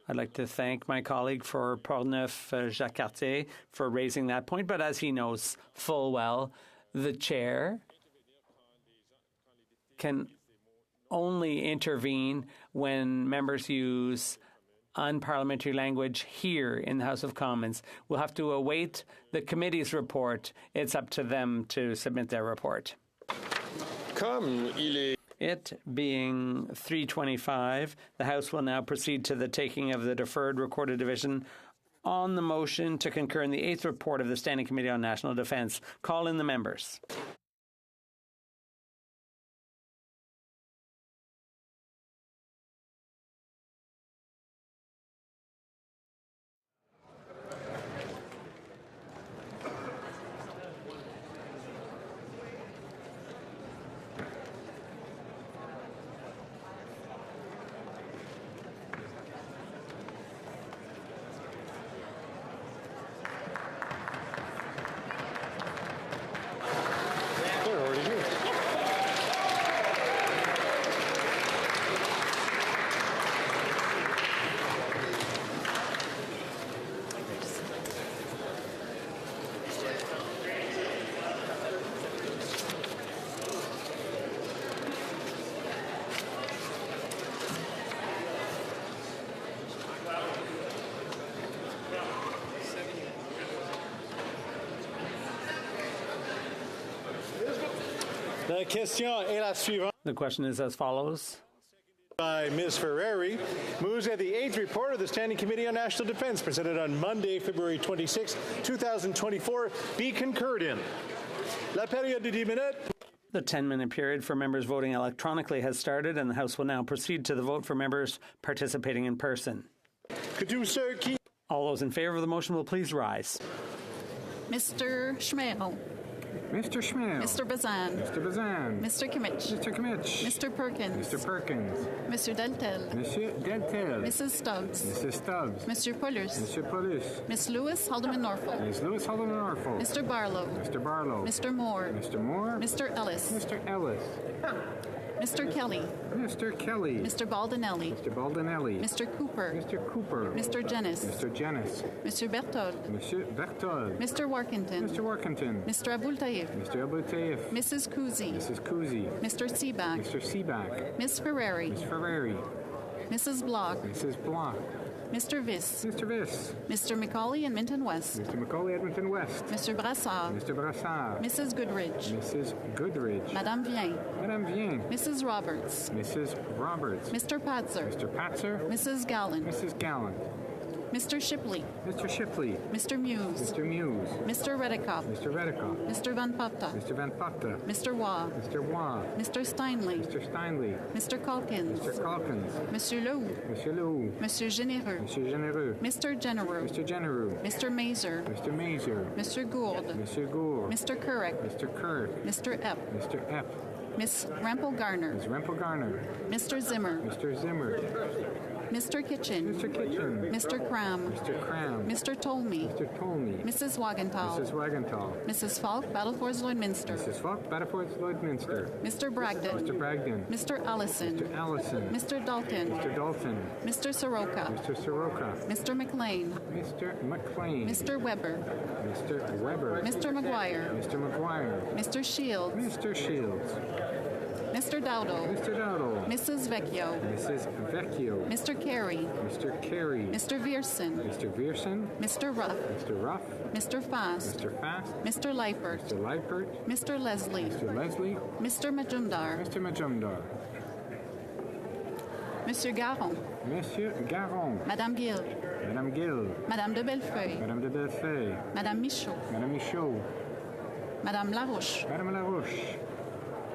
I'd like to thank my colleague for Portneuf-Jacques-Cartier for raising that point, but as he knows full well, the chair can only intervene when members use unparliamentary language here in the House of Commons. We'll have to await the committee's report. It's up to them to submit their report. It being 3:25, the House will now proceed to the taking of the deferred recorded division on the motion to concur in the 8th report of the Standing Committee on National Defence. Call in the members. La question est la suivante. The question is as follows. By Ms. Ferrari, moves that the 8th report of the Standing Committee on National Defense, presented on Monday, February 26, 2024, be concurred in. La période de 10 minutes. The 10-minute period for members voting electronically has started, and the House will now proceed to the vote for members participating in person. All those in favor of the motion will please rise. Mr. Schmale. Mr. Schmale. Mr. Bazan. Mr. Bazan. Mr. Kimmich. Mr. Kimmich. Mr. Perkins. Mr. Perkins. Monsieur Deltel. Monsieur Deltel. Mrs. Stubbs. Mrs. Stubbs. Monsieur Paulus. Monsieur Paulus. Miss Lewis, Haldeman Norfolk. Miss Lewis, Haldeman Norfolk. Mr. Barlow. Mr. Barlow. Mr. Moore. Mr. Moore. Mr. Ellis. Mr. Ellis. Mr. Kelly. Mr. Kelly. Mr. Baldinelli. Mr. Baldinelli. Mr. Cooper. Mr. Cooper. Mr. Jennis. Mr. Jennis. Monsieur Berthold. Monsieur Berthold. Mr. Workington. Mr. Workington. Mr. Abultaif. Mr. Abultaif. Mrs. Kuzi. Mrs. Kuzi. Mr. Seaback. Mr. Seaback. Miss Ferrari. Miss Ferrari. Mrs. Block. Mrs. Block. Mr. Viss. Mr. Viss. Mr. Macaulay, Edmonton West. Mr. Macaulay, Edmonton West. Mr. Brassard. Mr. Brassard. Mrs. Goodridge. Mrs. Goodridge. Madame Vien. Madame Vien. Mrs. Roberts. Mrs. Roberts. Mr. Patzer. Mr. Patzer. Mrs. Gallant. Mrs. Gallant. Mr. Shipley. Mr. Shipley. Mr. Muse. Mr. Muse. Mr. Redekop. Mr. Redekop. Mr. Van Patta. Mr. Van Patta. Mr. Waugh. Mr. Waugh. Mr. Steinley. Mr. Steinley. Mr. Calkins. Mr. Calkins. Monsieur Lehoux. Monsieur Lehoux. Monsieur Généreux. Monsieur Généreux. Mr. Genereux. Mr. Genereux. Mr. Mazer. Mr. Mazer. Mr. Gould. Monsieur Gould. Mr. Currick. Mr. Kirk. Mr. Epp. Mr. Epp. Miss Rempel Garner. Ms. Rempel Garner. Mr. Zimmer. Mr. Zimmer. Mr. Kitchen. Mr. Kitchen. Mr. Cram. Mr. Cram. Mr. Tolmie. Mr. Tolmie. Mrs. Wagenthal. Mrs. Wagenthal. Mrs. Falk, Battlefords Lloydminster. Mrs. Falk, Battlefords Lloydminster. Mr. Bragdon. Mr. Bragdon. Mr. Allison. Mr. Allison. Mr. Dalton. Mr. Dalton. Mr. Soroka. Mr. Soroka. Mr. McLean. Mr. McLean. Mr. Weber. Mr. Weber. Mr. McGuire. Mr. McGuire. Mr. Shields. Mr. Shields. Mr. Dowdle. Mr. Dowdle. Mrs. Vecchio. Mrs. Vecchio. Mr. Carey. Mr. Carey. Mr. Vierson. Mr. Vierson. Mr. Ruff. Mr. Ruff. Mr. Fast. Mr. Fast. Mr. Leipert. Mr. Leipert. Mr. Leslie. Mr. Leslie. Mr. Majumdar. Mr. Majumdar. Monsieur Garon. Monsieur Garon. Madame Gill. Madame Gill. Madame de Bellefeuille. Madame de Bellefeuille. Madame Michaud. Madame Michaud. Madame Larouche. Madame Larouche.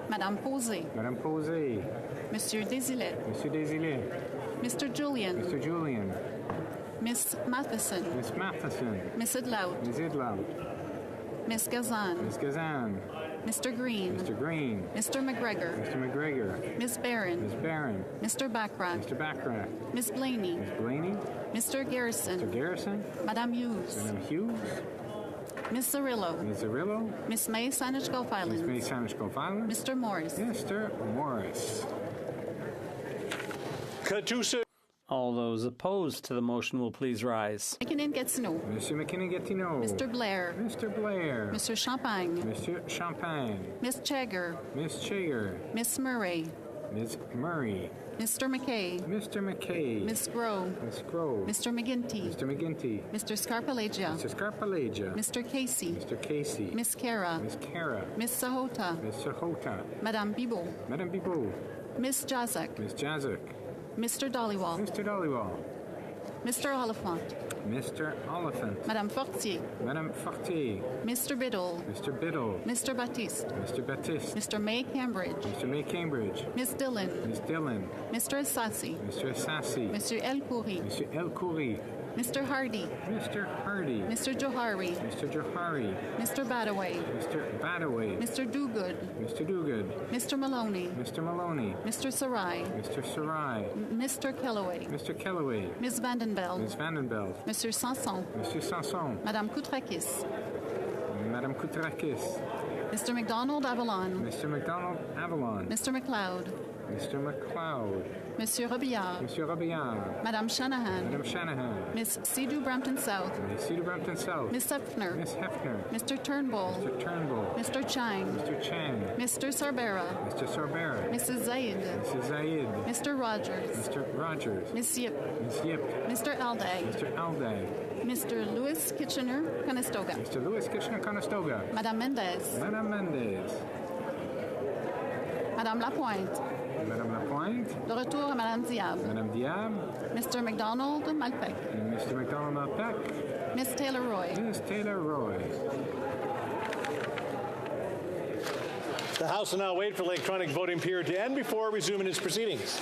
Madame Posé. Madame Posé. Monsieur Desilets. Monsieur Desilets. Mr. Julian. Mr. Julian. Miss Matheson. Miss Matheson. Miss Idlout. Miss Idlout. Miss Gazan. Miss Gazan. Mr. Green. Mr. Green. Mr. McGregor. Mr. McGregor. Miss Barron. Miss Barron. Mr. Baccarat. Mr. Baccarat. Miss Blaney. Miss Blaney. Mr. Garrison. Mr. Garrison. Madame Hughes. Madame Hughes. Miss Zarillo. Miss Zarillo. Miss May, Saanich Gulf Islands. Miss May, Saanich Gulf Islands. Mr. Morris. Mr. Morris. All those opposed to the motion will please rise. McKinnon Gatineau. Monsieur McKinnon Gatineau. Mr. Blair. Mr. Blair. Mr. Champagne. Monsieur Champagne. Miss Chagger. Miss Chagger. Miss Murray. Miss Murray. Mr. McKay. Mr. McKay. Miss Grove. Miss Grove. Mr. McGinty. Mr. McGinty. Mr. Scarpalagia. Mr. Scarpalagia. Mr. Casey. Mr. Casey. Miss Cara. Miss Cara. Miss Sahota. Miss Sahota. Madame Bibot. Madame Bibot. Miss Jazek. Miss Jazek. Mr. Dollywall. Mr. Dollywall. Mr. Oliphant. Mr. Oliphant. Madame Fortier. Madame Fortier. Mr. Biddle. Mr. Biddle. Mr. Baptiste. Mr. Baptiste. Mr. May Cambridge. Mr. May Cambridge. Miss Dillon. Miss Dillon. Mr. Assassi. Mr. Assassi. Monsieur El Khoury. Monsieur El Khoury. Mr. Hardy. Mr. Hardy. Mr. Johari. Mr. Johari. Mr. Badaway. Mr. Badaway. Mr. Dogood. Mr. Dogood. Mr. Maloney. Mr. Maloney. Mr. Sarai. Mr. Sarai. Mr. Kellaway. Mr. Kellaway. Miss Vandenbeld. Miss Vandenbeld. Monsieur Sanson. Monsieur Sanson. Madame Koutrakis. Madame Koutrakis. Mr. McDonald Avalon. Mr. McDonald Avalon. Mr. McLeod. Mr. McLeod. Monsieur Robillard. Monsieur Robillard. Madame Shanahan. Madame Shanahan. Miss Sidhu Brampton South. Miss Sidhu Brampton South. Miss Hefner. Miss Hefner. Mr. Turnbull. Mr. Turnbull. Mr. Chang. Mr. Chang. Mr. Sarbera. Mr. Sarbera. Mrs. Zaid. Mrs. Zaid. Mr. Rogers. Mr. Rogers. Miss Yip. Miss Yip. Mr. Alday. Mr. Alday. Mr. Louis Kitchener Conestoga. Mr. Louis Kitchener Conestoga. Madame Mendez. Madame Mendez. Madame Lapointe. Madame Lapointe. De retour à Madame Diab. Madame Diab. Mr. McDonald Malpec. Mr. McDonald Malpec. Miss Taylor Roy. Miss Taylor Roy. The House will now wait for the electronic voting period to end before resuming its proceedings.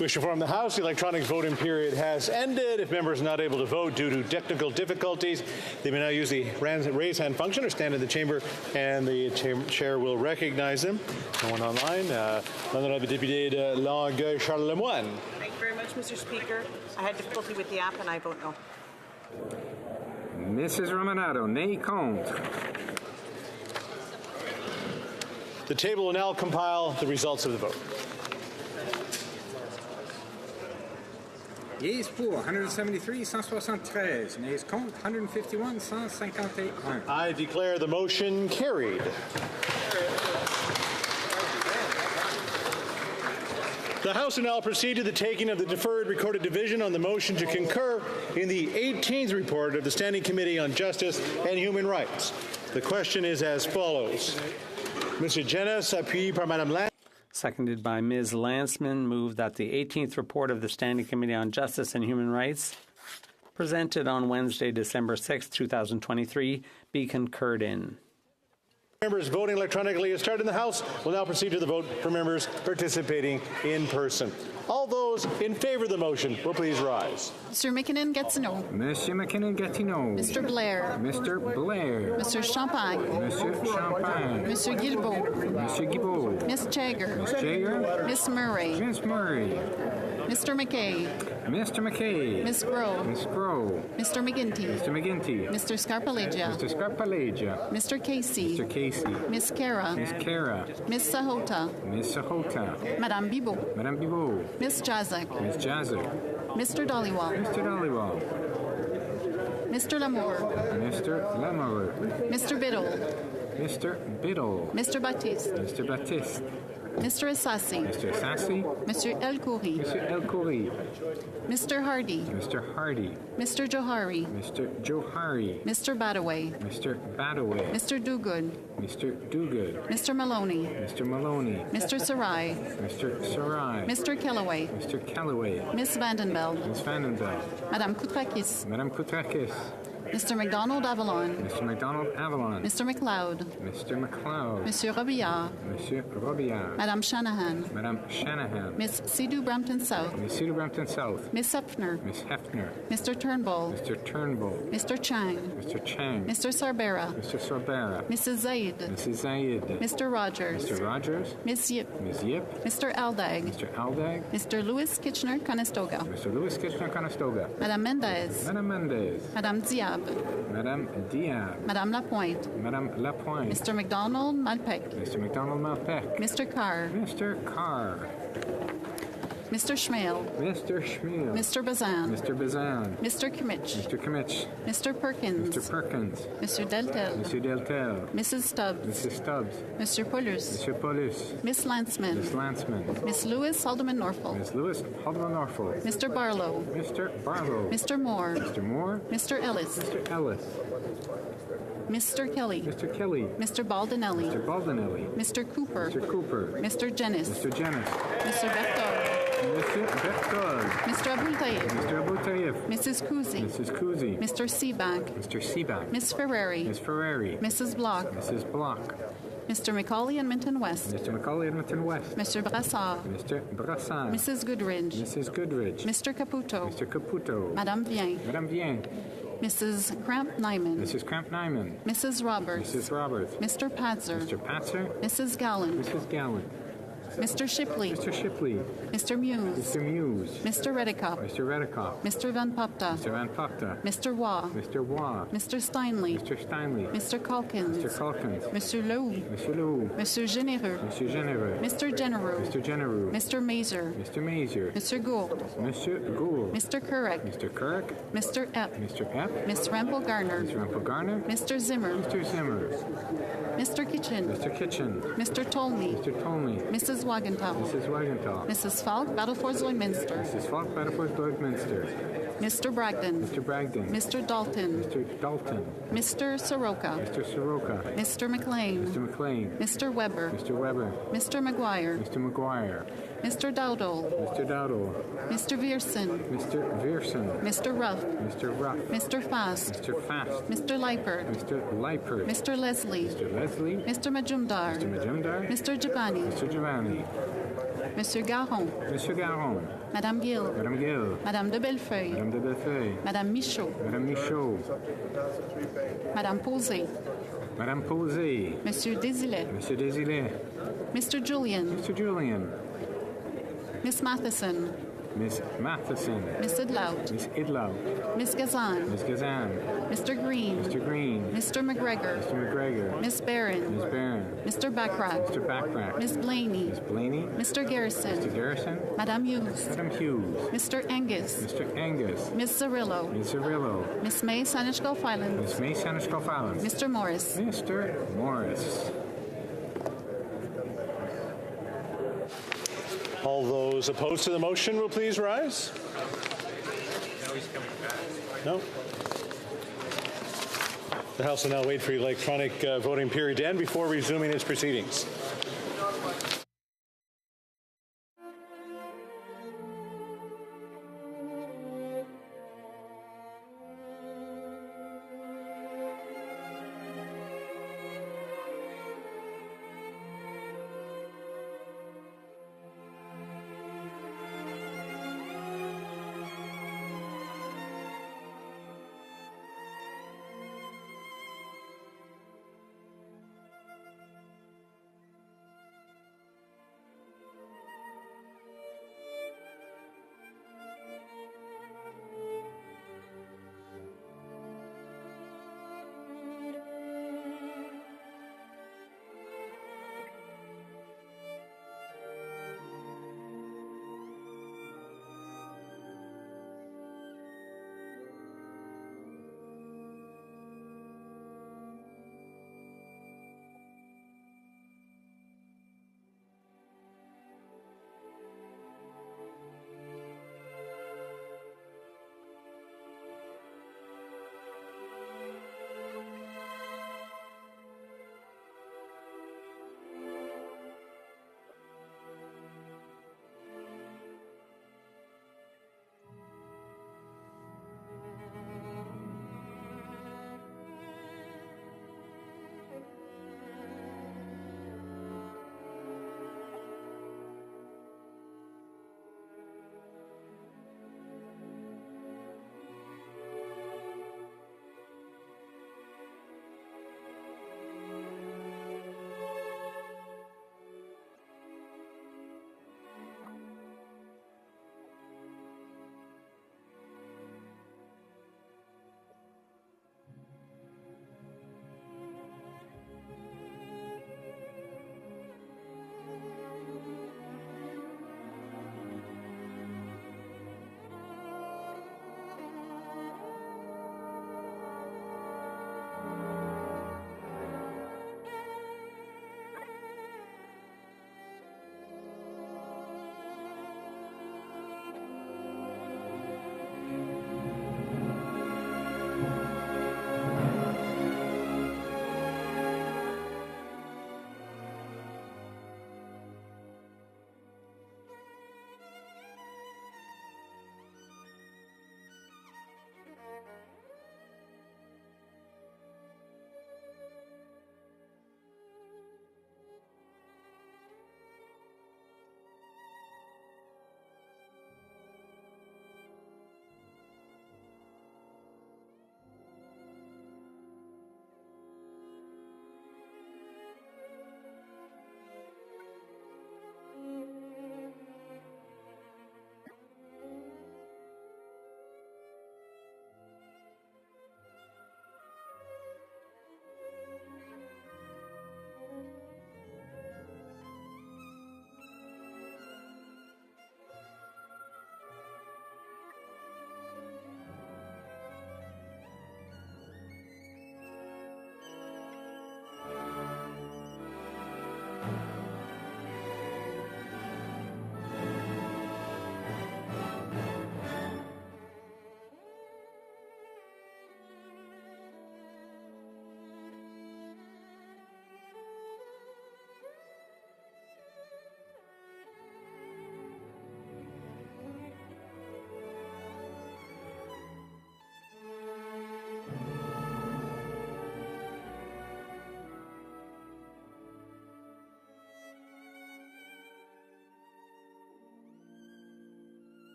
Wish to inform the House the electronic voting period has ended. If members are not able to vote due to technical difficulties, they may now use the raise hand function or stand in the chamber, and the chair will recognize them. No one online. Honorable Député de Longueuil, Charles Lemoine. Thank you very much, Mr. Speaker. I had difficulty with the app, and I vote no. Mrs. Romanado, nay contre. The table will now compile the results of the vote. Yeas pour 173, 173. Nays contre 151, 151. I declare the motion carried. The House will now proceed to the taking of the deferred recorded division on the motion to concur in the 18th report of the Standing Committee on Justice and Human Rights. The question is as follows. Mr. Jenis, appuyé par Madame Lang. Seconded by Ms. Lanceman, move that the 18th report of the Standing Committee on Justice and Human Rights, presented on Wednesday, December 6, 2023, be concurred in. Members voting electronically has started in the House. We'll now proceed to the vote for members participating in person. All those in favor of the motion will please rise. Mr. McKinnon-Gatineau. Monsieur McKinnon-Gatineau. Mr. Blair. Mr. Blair. Monsieur Champagne. Monsieur Champagne. Monsieur Guilbeault. Monsieur Guilbeault. Miss Jagger. Miss Jagger. Miss Murray. Miss Murray. Mr. McKay. Mr. McKay. Miss Groh. Miss Groh. Mr. McGinty. Mr. McGinty. Mr. Scarpalegia. Mr. Scarpalegia. Mr. Casey. Mr. Casey. Miss Cara. Miss Cara. Miss Sahota. Miss Sahota. Madame Bibot. Madame Bibot. Miss Jazek. Miss Jazek. Mr. Dollywall. Mr. Dollywall. Mr. Lamour. Mr. Lamour. Mr. Biddle. Mr. Biddle. Mr. Baptiste. Mr. Baptiste. Mr. Assassi. Mr. Assassi. Monsieur El Khoury. Monsieur El Khoury. Mr. Hardy. Mr. Hardy. Mr. Johari. Mr. Johari. Mr. Badaway. Mr. Badaway. Mr. Dogood. Mr. Dogood. Mr. Maloney. Mr. Maloney. Mr. Sarai. Mr. Sarai. Mr. Kellaway. Mr. Callaway. Miss Vandenbeld. Miss Vandenbeld. Madame Koutrakis. Madame Koutrakis. Mr. McDonald Avalon. Mr. McDonald Avalon. Mr. McLeod. Mr. McLeod. Monsieur Robillard. Monsieur Robillard. Madame Shanahan. Madame Shanahan. Miss Sidhu Brampton South. Miss Cedar Brampton South. Miss Hefner. Miss Hefner. Mr. Turnbull. Mr. Turnbull. Mr. Chang. Mr. Chang. Mr. Sarbera. Mr. Sorbera. Mrs. Zaid. Mrs. Zaid. Mr. Rogers. Mr. Rogers. Miss Yip. Ms. Yip. Mr. Aldag. Mr. Aldag. Mr. Louis Kitchener-Conestoga. Mr. Louis Kitchener-Conestoga. Madame Mendez. Madame Mendez. Madame Diab. Madame Diab. Madame Lapointe. Madame Lapointe. Mr. McDonald Malpec. Mr. McDonald Malpec. Mr. Carr. Mr. Carr. Mr. Schmale. Mr. Schmiel. Mr. Bazan. Mr. Bazan. Mr. Kimmich. Mr. Kimmich. Mr. Perkins. Mr. Perkins. Monsieur Deltel. Monsieur Deltel. Mrs. Stubbs. Mrs. Stubbs. Monsieur Paulus. Monsieur Paulus. Miss Lanceman. Miss Lanceman. Miss Lewis Haldeman Norfolk. Miss Lewis Haldeman Norfolk. Mr. Barlow. Mr. Barlow. Mr. Moore. Mr. Moore. Mr. Ellis. Mr. Ellis. Mr. Kelly. Mr. Kelly. Mr. Baldinelli. Mr. Baldinelli. Mr. Cooper. Mr. Cooper. Mr. Jenis. Mr. Jenis. Mr. Bertol. Mr. Bertol. Mr. Abultayev. Mr. Abultayev. Mrs. Kuzi. Mrs. Kuzi. Mr. Seabank. Mr. Seabank. Miss Ferrari. Miss Ferrari. Mrs. Block. Mrs. Block. Mr. McCauley Edmonton West. Mr. McCauley Edmonton West. Mr. Brassard. Mr. Brassard. Mrs. Goodridge. Mrs. Goodridge. Mr. Caputo. Mr. Caputo. Madame Vien. Madame Vien. Mrs. Cramp Nyman. Mrs. Cramp Nyman. Mrs. Roberts. Mrs. Roberts. Mr. Patzer. Mr. Patzer. Mrs. Gallant. Mrs. Gallant. Mr. Shipley. Mr. Shipley. Mr. Muse. Mr. Muse. Mr. Redikoff. Mr. Redikoff. Mr. Van Popta. Mr. Van Popta. Mr. Waugh. Mr. Waugh. Mr. Steinley. Mr. Steinley. Mr. Calkins. Mr. Calkins. Monsieur Leroux. Monsieur Leroux. Monsieur Généreux. Monsieur Généreux. Mr. Genereux. Mr. Genereux. Mr. Mazer. Mr. Mazer. Mr. Gould. Monsieur Gould. Mr. Kurek. Mr. Kirk. Mr. Epp. Mr. Epp. Miss Rampel Garner. Mr. Rampel Garner. Mr. Zimmer. Mr. Zimmer. Mr. Kitchen. Mr. Kitchen. Mr. Tolney. Mr. Tolney. Mrs. Wagenthal. Mrs. Wagenthal. Mrs. Falk, Battleford Lloydminster. Mrs. Falk, Battleford Lloydminster. Mr. Bragdon. Mr. Bragdon. Mr. Dalton. Mr. Dalton. Mr. Soroka. Mr. Soroka. Mr. McLean. Mr. McLean. Mr. Weber. Mr. Weber. Mr. McGuire. Mr. McGuire. Mr. Dowdle. Mr. Dowdle. Mr. Vierson. Mr. Vierson. Mr. Ruff. Mr. Ruff. Mr. Fast. Mr. Fast. Mr. Leipert. Mr. Leipert. Mr. Leslie. Mr. Leslie. Mr. Majumdar. Mr. Majumdar. Mr. Jabani. Mr. Giovanni. Monsieur Garon. Monsieur Garon. Madame Gill. Madame Gill. Madame de Bellefeuille. Madame de Bellefeuille. Madame Michaud. Madame Michaud. Madame Posé. Madame Posé. Monsieur Desilets. Monsieur Desilets. Mr. Julian. Mr. Julian. Miss Matheson. Miss Matheson. Miss Idlout. Miss Idlout. Miss Gazan. Miss Gazan. Mr. Green. Mr. Green. Mr. McGregor. Mr. McGregor. Miss Barron. Miss Barron. Mr. Backrack. Mr. Backrack. Miss Blaney. Miss Blaney. Mr. Garrison. Mr. Garrison. Madame Hughes. Madame Hughes. Mr. Angus. Mr. Angus. Miss Cirillo. Miss Cirillo. Miss May Sanishkov Islands. Miss May Sanishkov Islands. Mr. Morris. Mr. Morris. All those opposed to the motion will please rise. No? The House will now wait for electronic voting period to end before resuming its proceedings.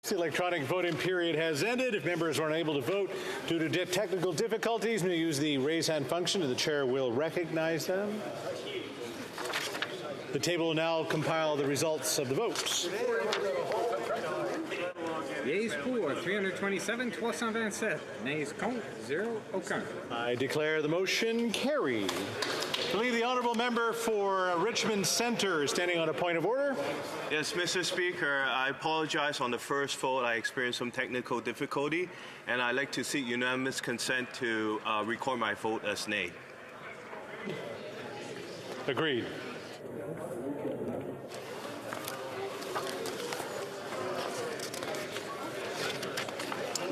The electronic voting period has ended. If members are unable to vote due to technical difficulties, may use the raise hand function and the chair will recognize them. The table will now compile the results of the votes. Yeas pour 327, 327. Nays contre, 0, aucun. I declare the motion carried. I believe the honourable member for Richmond Centre is standing on a point of order. Yes, Mr. Speaker, I apologize on the first vote. I experienced some technical difficulty, and I'd like to seek unanimous consent to record my vote as nay. Agreed.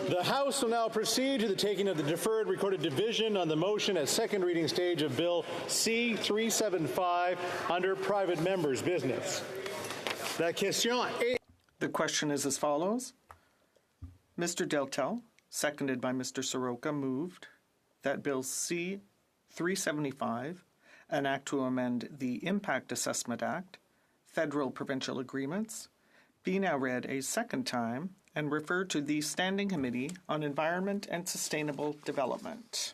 The House will now proceed to the taking of the deferred recorded division on the motion at second reading stage of Bill C-375 under private members' business. The question is as follows. Mr. Deltel, seconded by Mr. Soroka, moved that Bill C-375, an act to amend the Impact Assessment Act, Federal Provincial Agreements, be now read a second time and referred to the Standing Committee on Environment and Sustainable Development.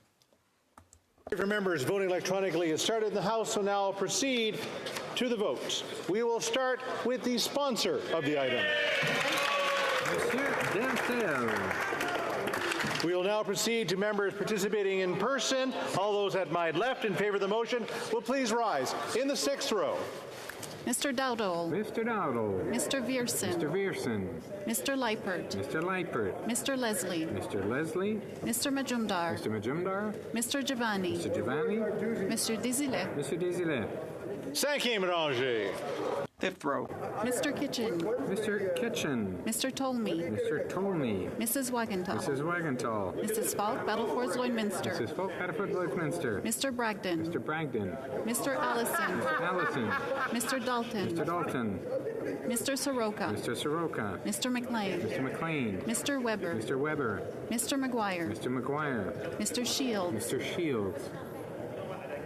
For members voting electronically has started. The House will now proceed to the vote. We will start with the sponsor of the item. We will now proceed to members participating in person. All those at my left in favor of the motion will please rise. In the sixth row. Mr. Dowdall. Mr. Dowdall. Mr. Viersen. Mr. Viersen. Mr. Leipert. Mr. Leipert. Mr. Leslie. Mr. Leslie. Mr. Majumdar. Mr. Majumdar. Mr. Giovanni. Mr. Giovanni. Mr. Désilet. Mr. Désilet. Cinquième rangée. Fifth row. Mr. Kitchen. Mr. Kitchen. Mr. Tolmie. Mr. Tolmie. Mrs. Wagenthal. Mrs. Wagenthal. Mrs. Falk, Battlefords Lloydminster. Mrs. Falk, Battlefords Lloydminster. Mr. Bragdon. Mr. Bragdon. Mr. Allison. Mr. Allison. Mr. Dalton. Mr. Dalton. Mr. Soroka. Mr. Soroka. Mr. McLean. Mr. McLean. Mr. Weber. Mr. Weber. Mr. McGuire. Mr. McGuire. Mr. Shields. Mr. Shields.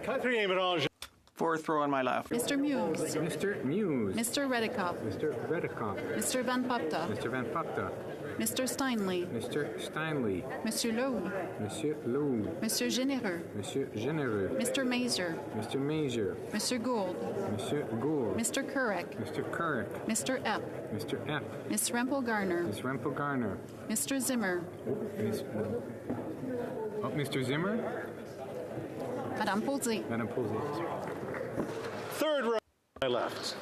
Quatrième rangée. Fourth row on my left. Mr. Muse. Mr. Muse. Mr. Redekop. Mr. Redekop. Mr. Van Papta. Mr. Van Papta. Mr. Steinley. Mr. Steinley. Monsieur Lowe. Monsieur Lowe. Monsieur Généreux. Monsieur Généreux. Mr. Mazer. Mr. Mazer. Monsieur Gould. Monsieur Gould. Mr. Kurek. Mr. Kurek. Mr. Epp. Mr. Epp. Miss Rempel Garner. Miss Rempel Garner. Mr. Zimmer. Mr. Zimmer. Madame Posey. Madame Posey. Third row on my left.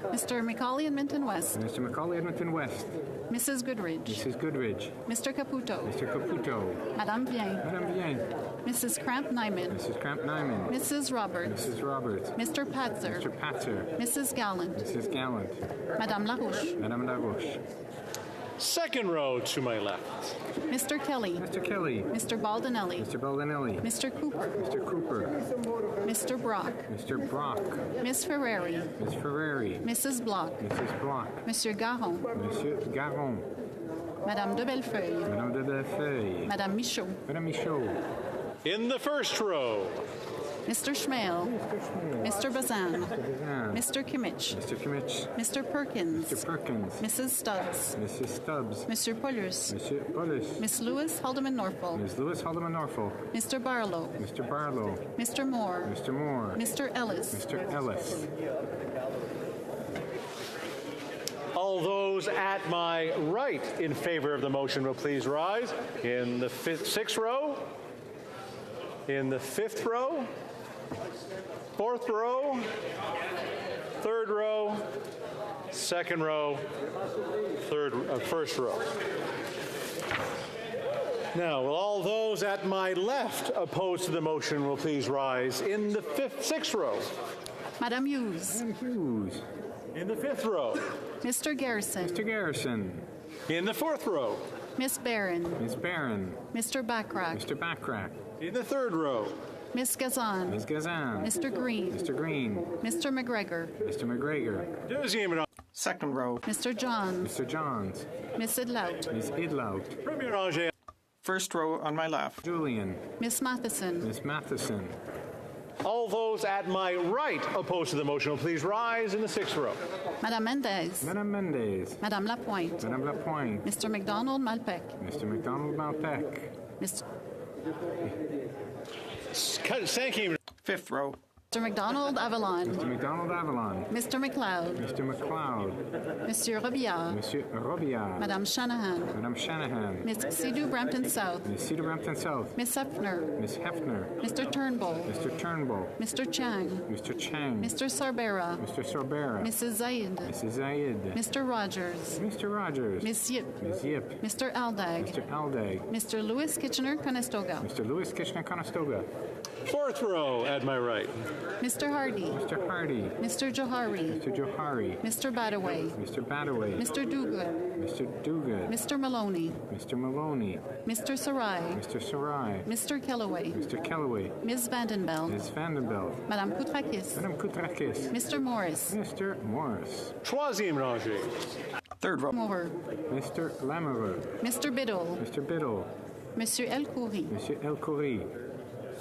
Mr. Macaulay Edmonton West. Mr. Macaulay Edmonton West. Mrs. Goodridge. Mrs. Goodridge. Mr. Caputo. Mr. Caputo. Madame Vien. Madame Vien. Mrs. Cramp Nyman. Mrs. Cramp Nyman. Mrs. Roberts. Mrs. Roberts. Mr. Patzer. Mr. Patzer. Mrs. Gallant. Mrs. Gallant. Madame Larouche. Madame Larouche. Second row to my left. Mr. Kelly. Mr. Kelly. Mr. Baldinelli. Mr. Baldinelli. Mr. Cooper. Mr. Cooper. Mr. Brock. Mr. Brock. Miss Ferrari. Miss Ferrari. Mrs. Block. Mrs. Block. Monsieur Garon. Monsieur Garon. Madame de Bellefeuille. Madame de Bellefeuille. Madame Michaud. Madame Michaud. In the first row. Mr. Schmale. Mr. Bazan. Mr. Kimmich. Mr. Kimmich. Mr. Perkins. Mr. Perkins. Mrs. Stubbs. Mrs. Stubbs. Monsieur Paulus. Monsieur Paulus. Miss Lewis Haldeman Norfolk. Miss Lewis Haldeman Norfolk. Mr. Barlow. Mr. Barlow. Mr. Moore. Mr. Moore. Mr. Ellis. Mr. Ellis. All those at my right in favor of the motion will please rise. In the sixth row. In the fifth row. Fourth row. Third row. Second row. First row. Now, will all those at my left opposed to the motion will please rise. In the sixth row. Madame Hughes. Madame Hughes. In the fifth row. Mr. Garrison. Mr. Garrison. In the fourth row. Miss Barron. Miss Barron. Mr. Backrack. Mr. Backrack. In the third row. Miss Gazan. Miss Gazan. Mr. Green. Mr. Green. Mr. McGregor. Mr. McGregor. Second row. Mr. Johns. Mr. Johns. Miss Idlout. Miss Idlout. First row on my left. Julian. Miss Matheson. Miss Matheson. All those at my right opposed to the motion will please rise in the sixth row. Madame Mendez. Madame Mendez. Madame Lapointe. Madame Lapointe. Mr. McDonald Malpec. Mr. McDonald Malpec. Mr. Thank Fifth row. Mr. McDonald Avalon. Mr. McDonald Avalon. Mr. McLeod. Mr. McLeod. Monsieur Robillard. Monsieur Robillard. Madame Shanahan. Madame Shanahan. Miss Sidhu Brampton South. Miss Cedar Brampton South. Miss Hefner. Miss Hefner. Mr. Turnbull. Mr. Turnbull. Mr. Chang. Mr. Chang. Mr. Sorbera. Mr. Sorbera. Mrs. Zaid. Mrs. Zayed. Mr. Rogers. Mr. Rogers. Miss Yip. Miss Yip. Mr. Aldag. Mr. Aldag. Mr. Louis Kitchener-Conestoga. Mr. Louis Kitchener-Conestoga. Fourth row at my right. Mr. Hardy. Mr. Hardy. Mr. Johari. Mr. Johari. Mr. Badaway. Mr. Badaway. Mr. Duguid. Mr. Duguid. Mr. Maloney. Mr. Maloney. Mr. Sarai. Mr. Sarai. Mr. Kellaway. Mr. Kellaway. Ms. Vandenbeld. Ms. Vandenbelt. Madame Koutrakis. Madame Koutrakis. Mr. Morris. Mr. Morris. Troisième rangée. Third row. Moore. Mr. Lamoureux. Mr. Biddle. Mr. Biddle. Monsieur El Khoury. Monsieur El Khoury.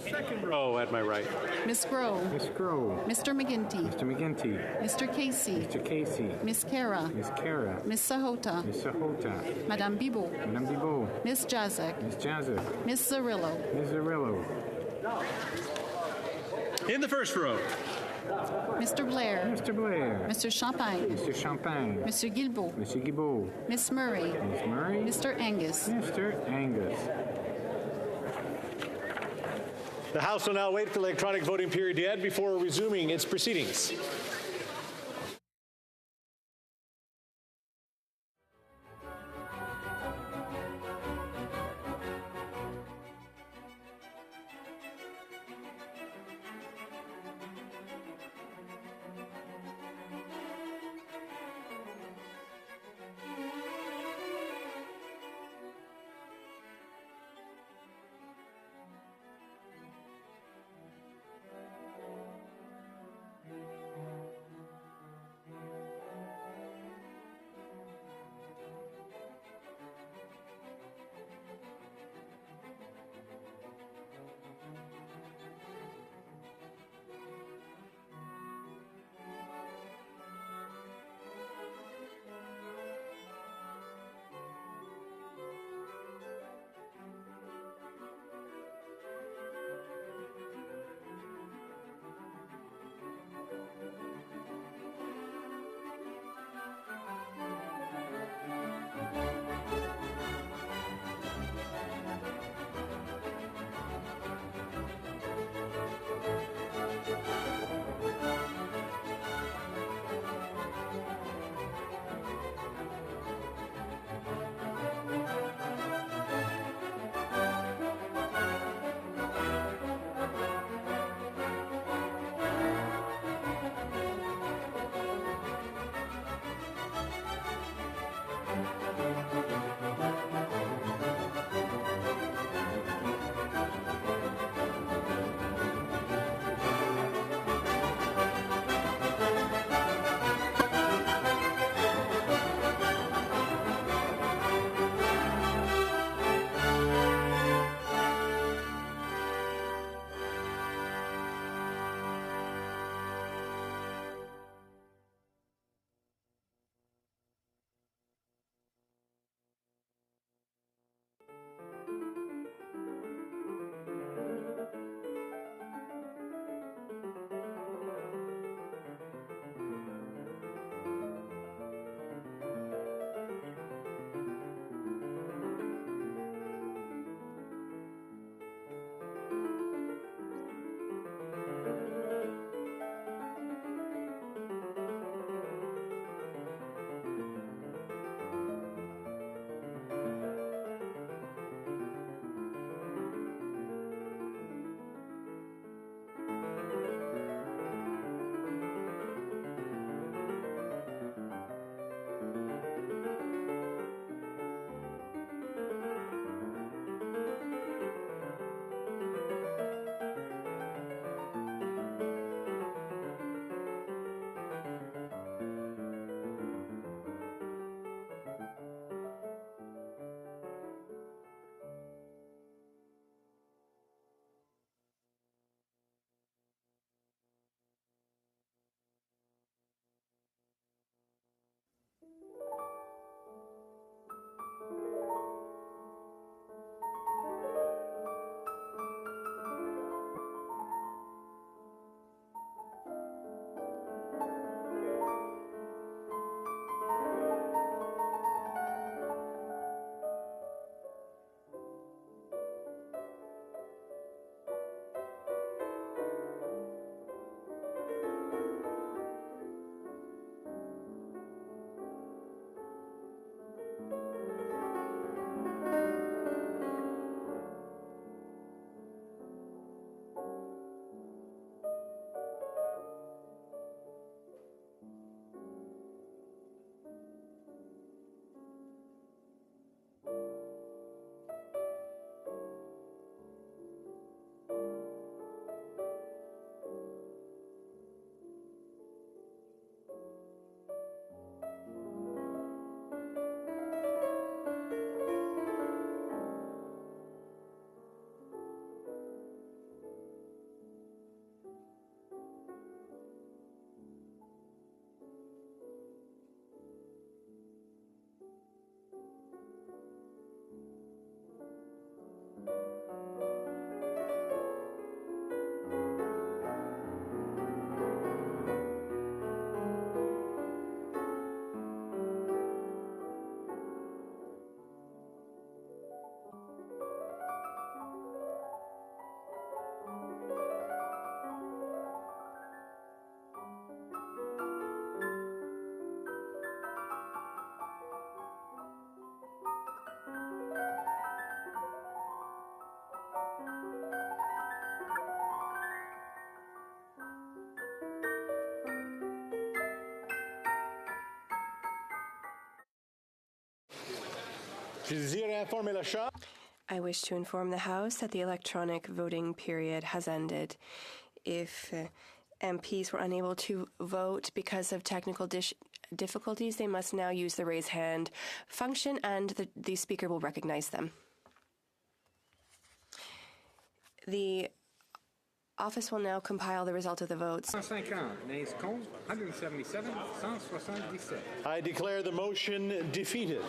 Second row at my right. Miss Grove. Miss Grove. Mr. McGinty. Mr. McGinty. Mr. Casey. Mr. Casey. Miss Kara. Miss Kara. Miss Sahota. Miss Sahota. Madame Bibot. Madame Bibot. Miss Jazek. Miss Jazek. Miss Zarillo. Miss Zarillo. In the first row. Mr. Blair. Mr. Blair. Mr. Champagne. Mr. Champagne. Monsieur Guilbeault. Monsieur Guilbeault. Miss Murray. Miss Murray. Mr. Angus. Mr. Angus. The House will now wait for the electronic voting period to end before resuming its proceedings. I wish to inform the House that the electronic voting period has ended. If MPs were unable to vote because of technical difficulties, they must now use the raise hand function, and the Speaker will recognize them. The office will now compile the result of the votes. 150, nays contre, 177, 177. I declare the motion defeated.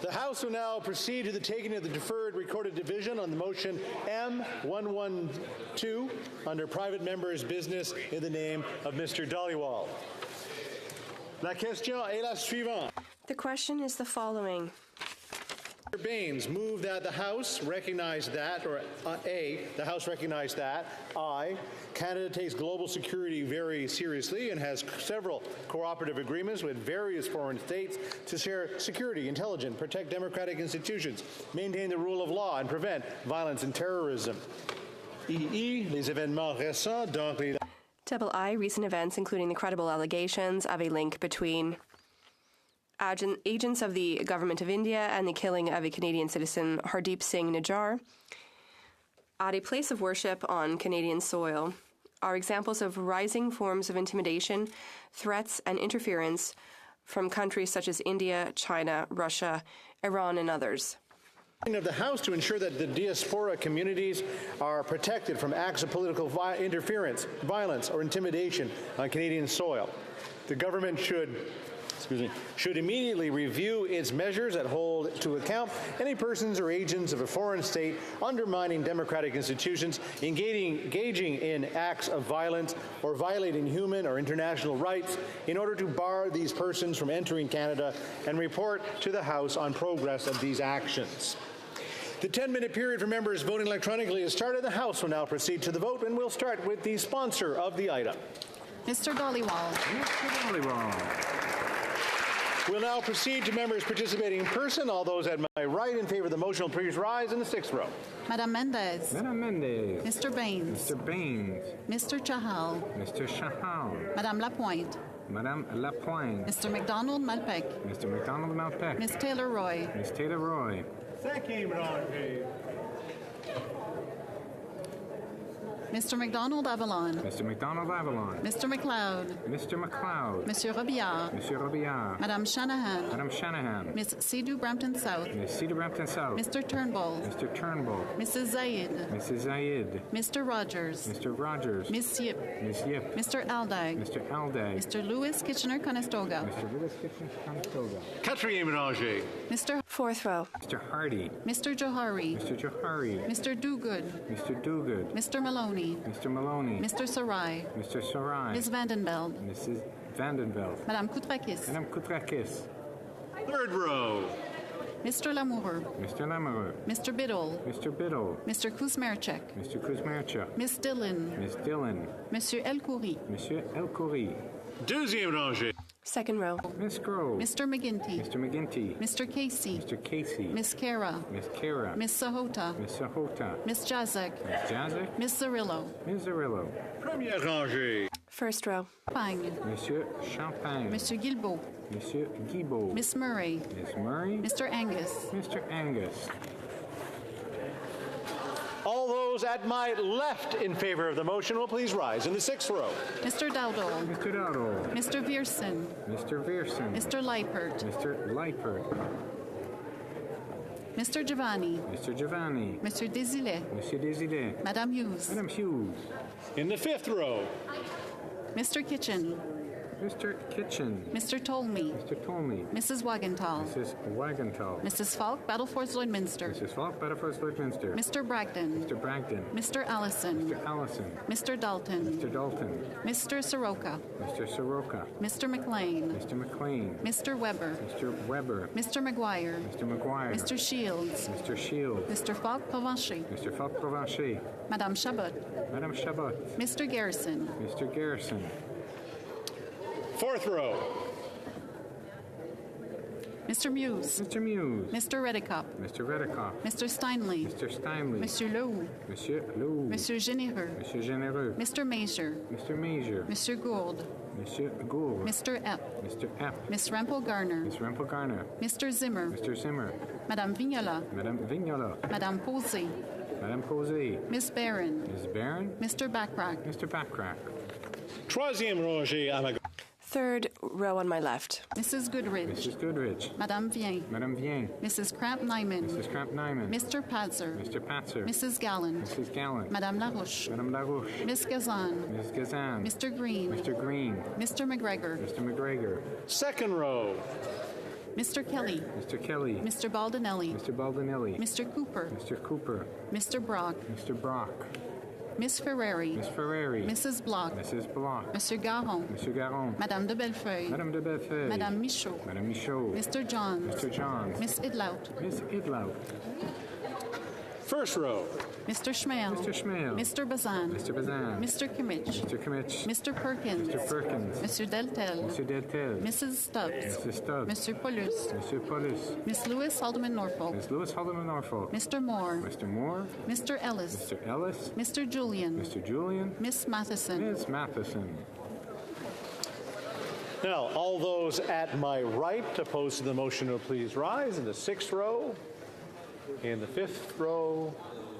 The House will now proceed to the taking of the deferred recorded division on the motion M112 under private member's business in the name of Mr. Dhaliwal. La question est la suivante. The question is the following. Mr. Baines moved that the House recognize that, or the House recognize that, Canada takes global security very seriously and has several cooperative agreements with various foreign states to share security, intelligence, protect democratic institutions, maintain the rule of law, and prevent violence and terrorism. Les événements récents, donc les... Double I, recent events including the credible allegations of a link between agents of the Government of India and the killing of a Canadian citizen, Hardeep Singh Nijjar, at a place of worship on Canadian soil, are examples of rising forms of intimidation, threats, and interference from countries such as India, China, Russia, Iran, and others. Of the House to ensure that the diaspora communities are protected from acts of political interference, violence, or intimidation on Canadian soil. The government should immediately review its measures that hold to account any persons or agents of a foreign state undermining democratic institutions, engaging in acts of violence, or violating human or international rights in order to bar these persons from entering Canada, and report to the House on progress of these actions. The 10-minute period for members voting electronically has started. The House will now proceed to the vote, and we'll start with the sponsor of the item. Mr. Dhaliwal. Mr. Dhaliwal. We'll now proceed to members participating in person. All those at my right in favor of the motion will please rise in the 6th row. Madame Mendez. Madame Mendez. Mr. Baines. Mr. Baines. Mr. Chahal. Mr. Chahal. Madame Lapointe. Madame Lapointe. Mr. McDonald Malpec. Mr. McDonald Malpec. Ms. Taylor Roy. Ms. Taylor Roy. Mr. McDonald Avalon. Mr. McDonald Avalon. Mr. McLeod. Mr. McLeod. Monsieur Robillard. Monsieur Robillard. Madame Shanahan. Madame Shanahan. Miss Sidhu Brampton South. Miss Cedar Brampton South. Mr. Turnbull. Mr. Turnbull. Mrs. Zaid. Mrs. Zaid. Mr. Rogers. Mr. Rogers. Miss Yip. Miss Yip. Mr. Aldag. Mr. Aldag. Mr. Lewis Kitchener-Conestoga. Mr. Lewis Kitchener-Conestoga. Quatrième rangée. Mr. Fourth row. Mr. Hardy. Mr. Johari. Mr. Johari. Mr. Dogood. Mr. Dogood. Mr. Maloney. Mr. Maloney. Mr. Sarai. Mr. Sarai. Ms. Vandenveld. Mrs. Vandenveld. Madame Koutrakis. Madame Koutrakis. Third row. Mr. Lamoureux. Mr. Lamoureux. Mr. Biddle. Mr. Biddle. Mr. Kuzmerchek. Mr. Kuzmerchuk. Miss Dillon. Miss Dillon. Monsieur Elkoury. Monsieur Elkoury. Deuxième rangée. Second row. Miss Grove. Mr. McGinty. Mr. McGinty. Mr. Casey. Mr. Casey. Miss Kara. Miss Kara. Miss Sahota. Miss Sahota. Miss Jazek. Miss Jazek. Miss Zarillo. Miss Zarillo. Première rangée. First row. Champagne. Monsieur Champagne. Monsieur Guilbeault. Monsieur Guilbeault. Miss Murray. Miss Murray. Mr. Angus. Mr. Angus. All those at my left in favor of the motion will please rise in the 6th row. Mr. Dowdall. Mr. Dowdall. Mr. Viersen. Mr. Viersen. Mr. Leipert. Mr. Leipert. Mr. Giovanni. Mr. Giovanni. Mr. Desilets. Monsieur Desilets. Madame Hughes. Madame Hughes. In the 5th row. Mr. Kitchen. Mr. Kitchen. Mr. Tolmie. Mr. Tolmie. Mrs. Wagenthal. Mrs. Wagenthal. Mrs. Falk, Battlefords Lloydminster. Mrs. Falk, Battlefords Lloydminster. Mr. Bragdon. Mr. Bragdon. Mr. Allison. Mr. Allison. Mr. Dalton. Mr. Dalton. Mr. Soroka. Mr. Soroka. Mr. McLean. Mr. McLean. Mr. Weber. Mr. Weber. Mr. McGuire. Mr. McGuire. Mr. Shields. Mr. Shields. Mr. Falk Provencher. Mr. Falk Provencher. Madame Chabot. Madame Chabot. Mr. Garrison. Mr. Garrison. 4th row. Mr. Muse. Mr. Muse. Mr. Redekop. Mr. Redekop. Mr. Steinley. Mr. Steinley. Monsieur Leroux. Monsieur Leroux. Monsieur Généreux. Monsieur Généreux. Mr. Major. Mr. Major. Monsieur Gould. Monsieur Gould. Mr. Epp. Mr. Epp. Miss Rempel Garner. Miss Rempel Garner. Mr. Zimmer. Mr. Zimmer. Madame Vignola. Madame Vignola. Madame Posey. Madame Posey. Miss Barron. Miss Barron. Mr. Backrack. Mr. Backrack. Troisième rangée à ma gauche. Third row on my left. Mrs. Goodridge. Mrs. Goodridge. Madame Vien. Madame Vien. Mrs. Cramp-Nyman. Mrs. Cramp-Nyman. Mr. Patzer. Mr. Patzer. Mrs. Gallant. Mrs. Gallant. Madame Larouche. Madame Larouche. Miss Gazan. Ms. Gazan. Mr. Green. Mr. Green. Mr. McGregor. Mr. McGregor. Second row. Mr. Kelly. Mr. Kelly. Mr. Baldinelli. Mr. Baldinelli. Mr. Cooper. Mr. Cooper. Mr. Brock. Mr. Brock. Miss Ferrari. Miss Ferrari. Mrs. Block. Mrs. Block. Monsieur Garon. Monsieur Garon. Madame de Bellefeuille. Madame de Bellefeuille. Madame Michaud. Madame Michaud. Mr. Johns. Mr. Johns. Miss Idlout. Miss Idlout. First row. Mr. Schmale. Mr. Schmale. Mr. Bazan. Mr. Bazan. Mr. Kimmich. Mr. Kimmich. Mr. Perkins. Mr. Perkins. Monsieur Deltel. Monsieur Deltel. Mrs. Stubbs. Mrs. Stubbs. Monsieur Paulus. Monsieur Paulus. Miss Lewis Haldeman Norfolk. Miss Lewis Haldeman Norfolk. Mr. Moore. Mr. Moore. Mr. Ellis. Mr. Ellis. Mr. Julian. Mr. Julian. Miss Matheson. Miss Matheson. Now, all those at my right opposed to the motion will please rise in the sixth row, in the fifth row,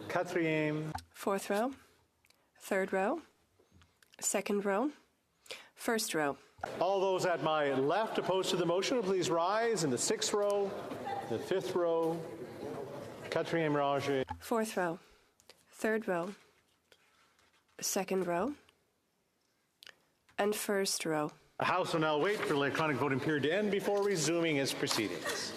quatrième. Fourth row. Third row. Second row. First row. All those at my left opposed to the motion will please rise in the sixth row, the fifth row, quatrième rangée. Fourth row. Third row. Second row. And first row. The House will now wait for the electronic voting period to end before resuming its proceedings.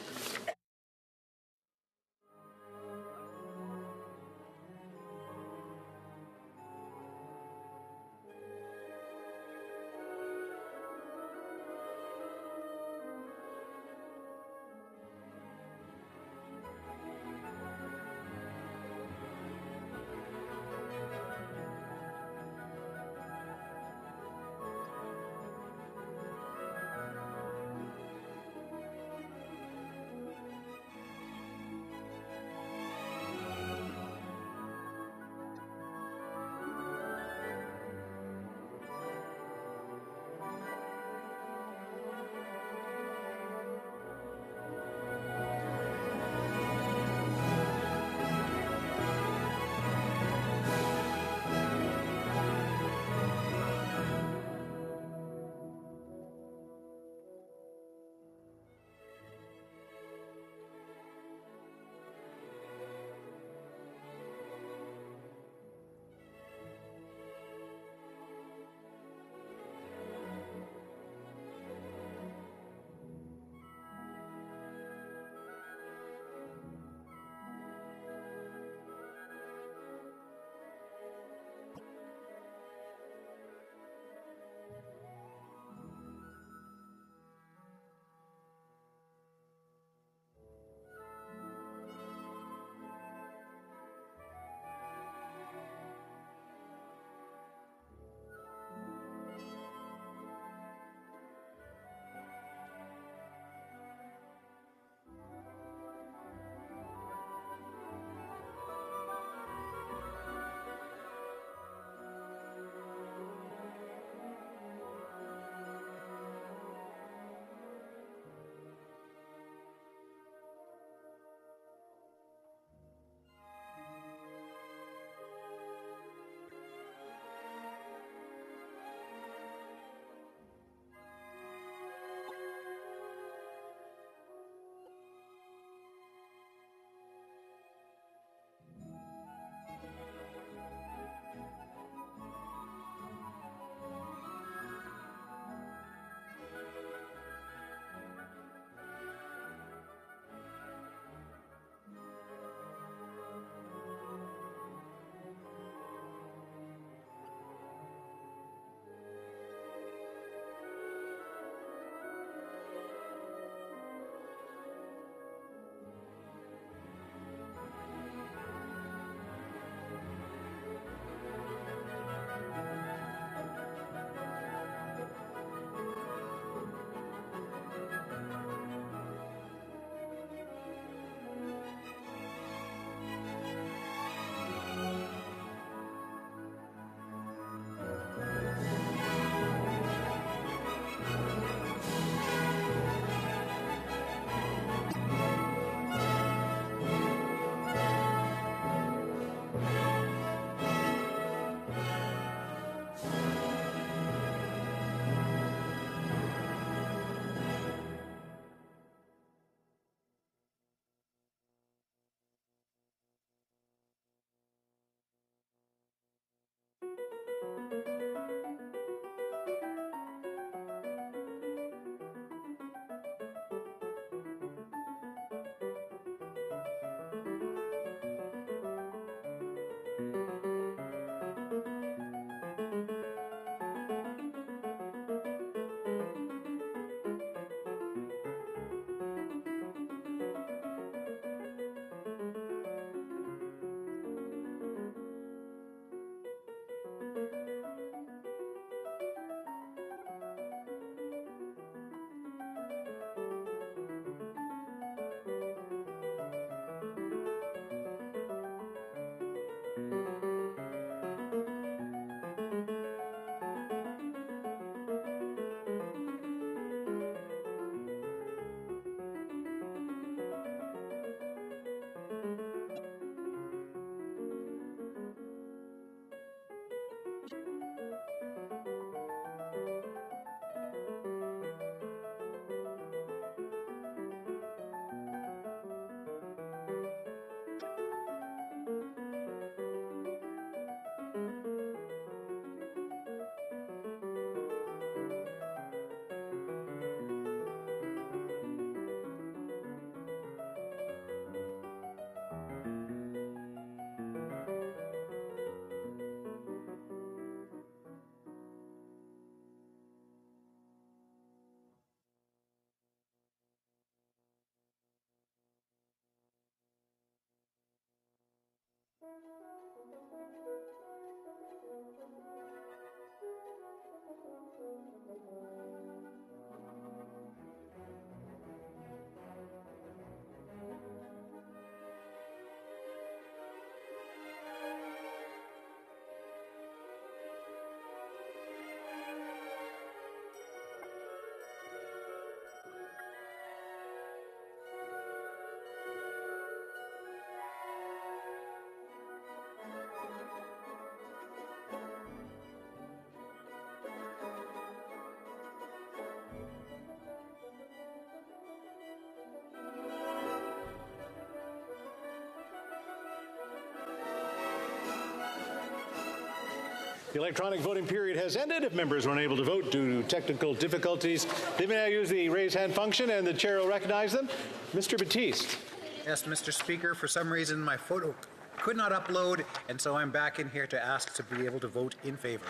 The electronic voting period has ended. If members were unable to vote due to technical difficulties, they may now use the raise hand function and the chair will recognize them. Mr. Batiste. Yes, Mr. Speaker, for some reason my photo could not upload, and so I'm back in here to ask to be able to vote in favor.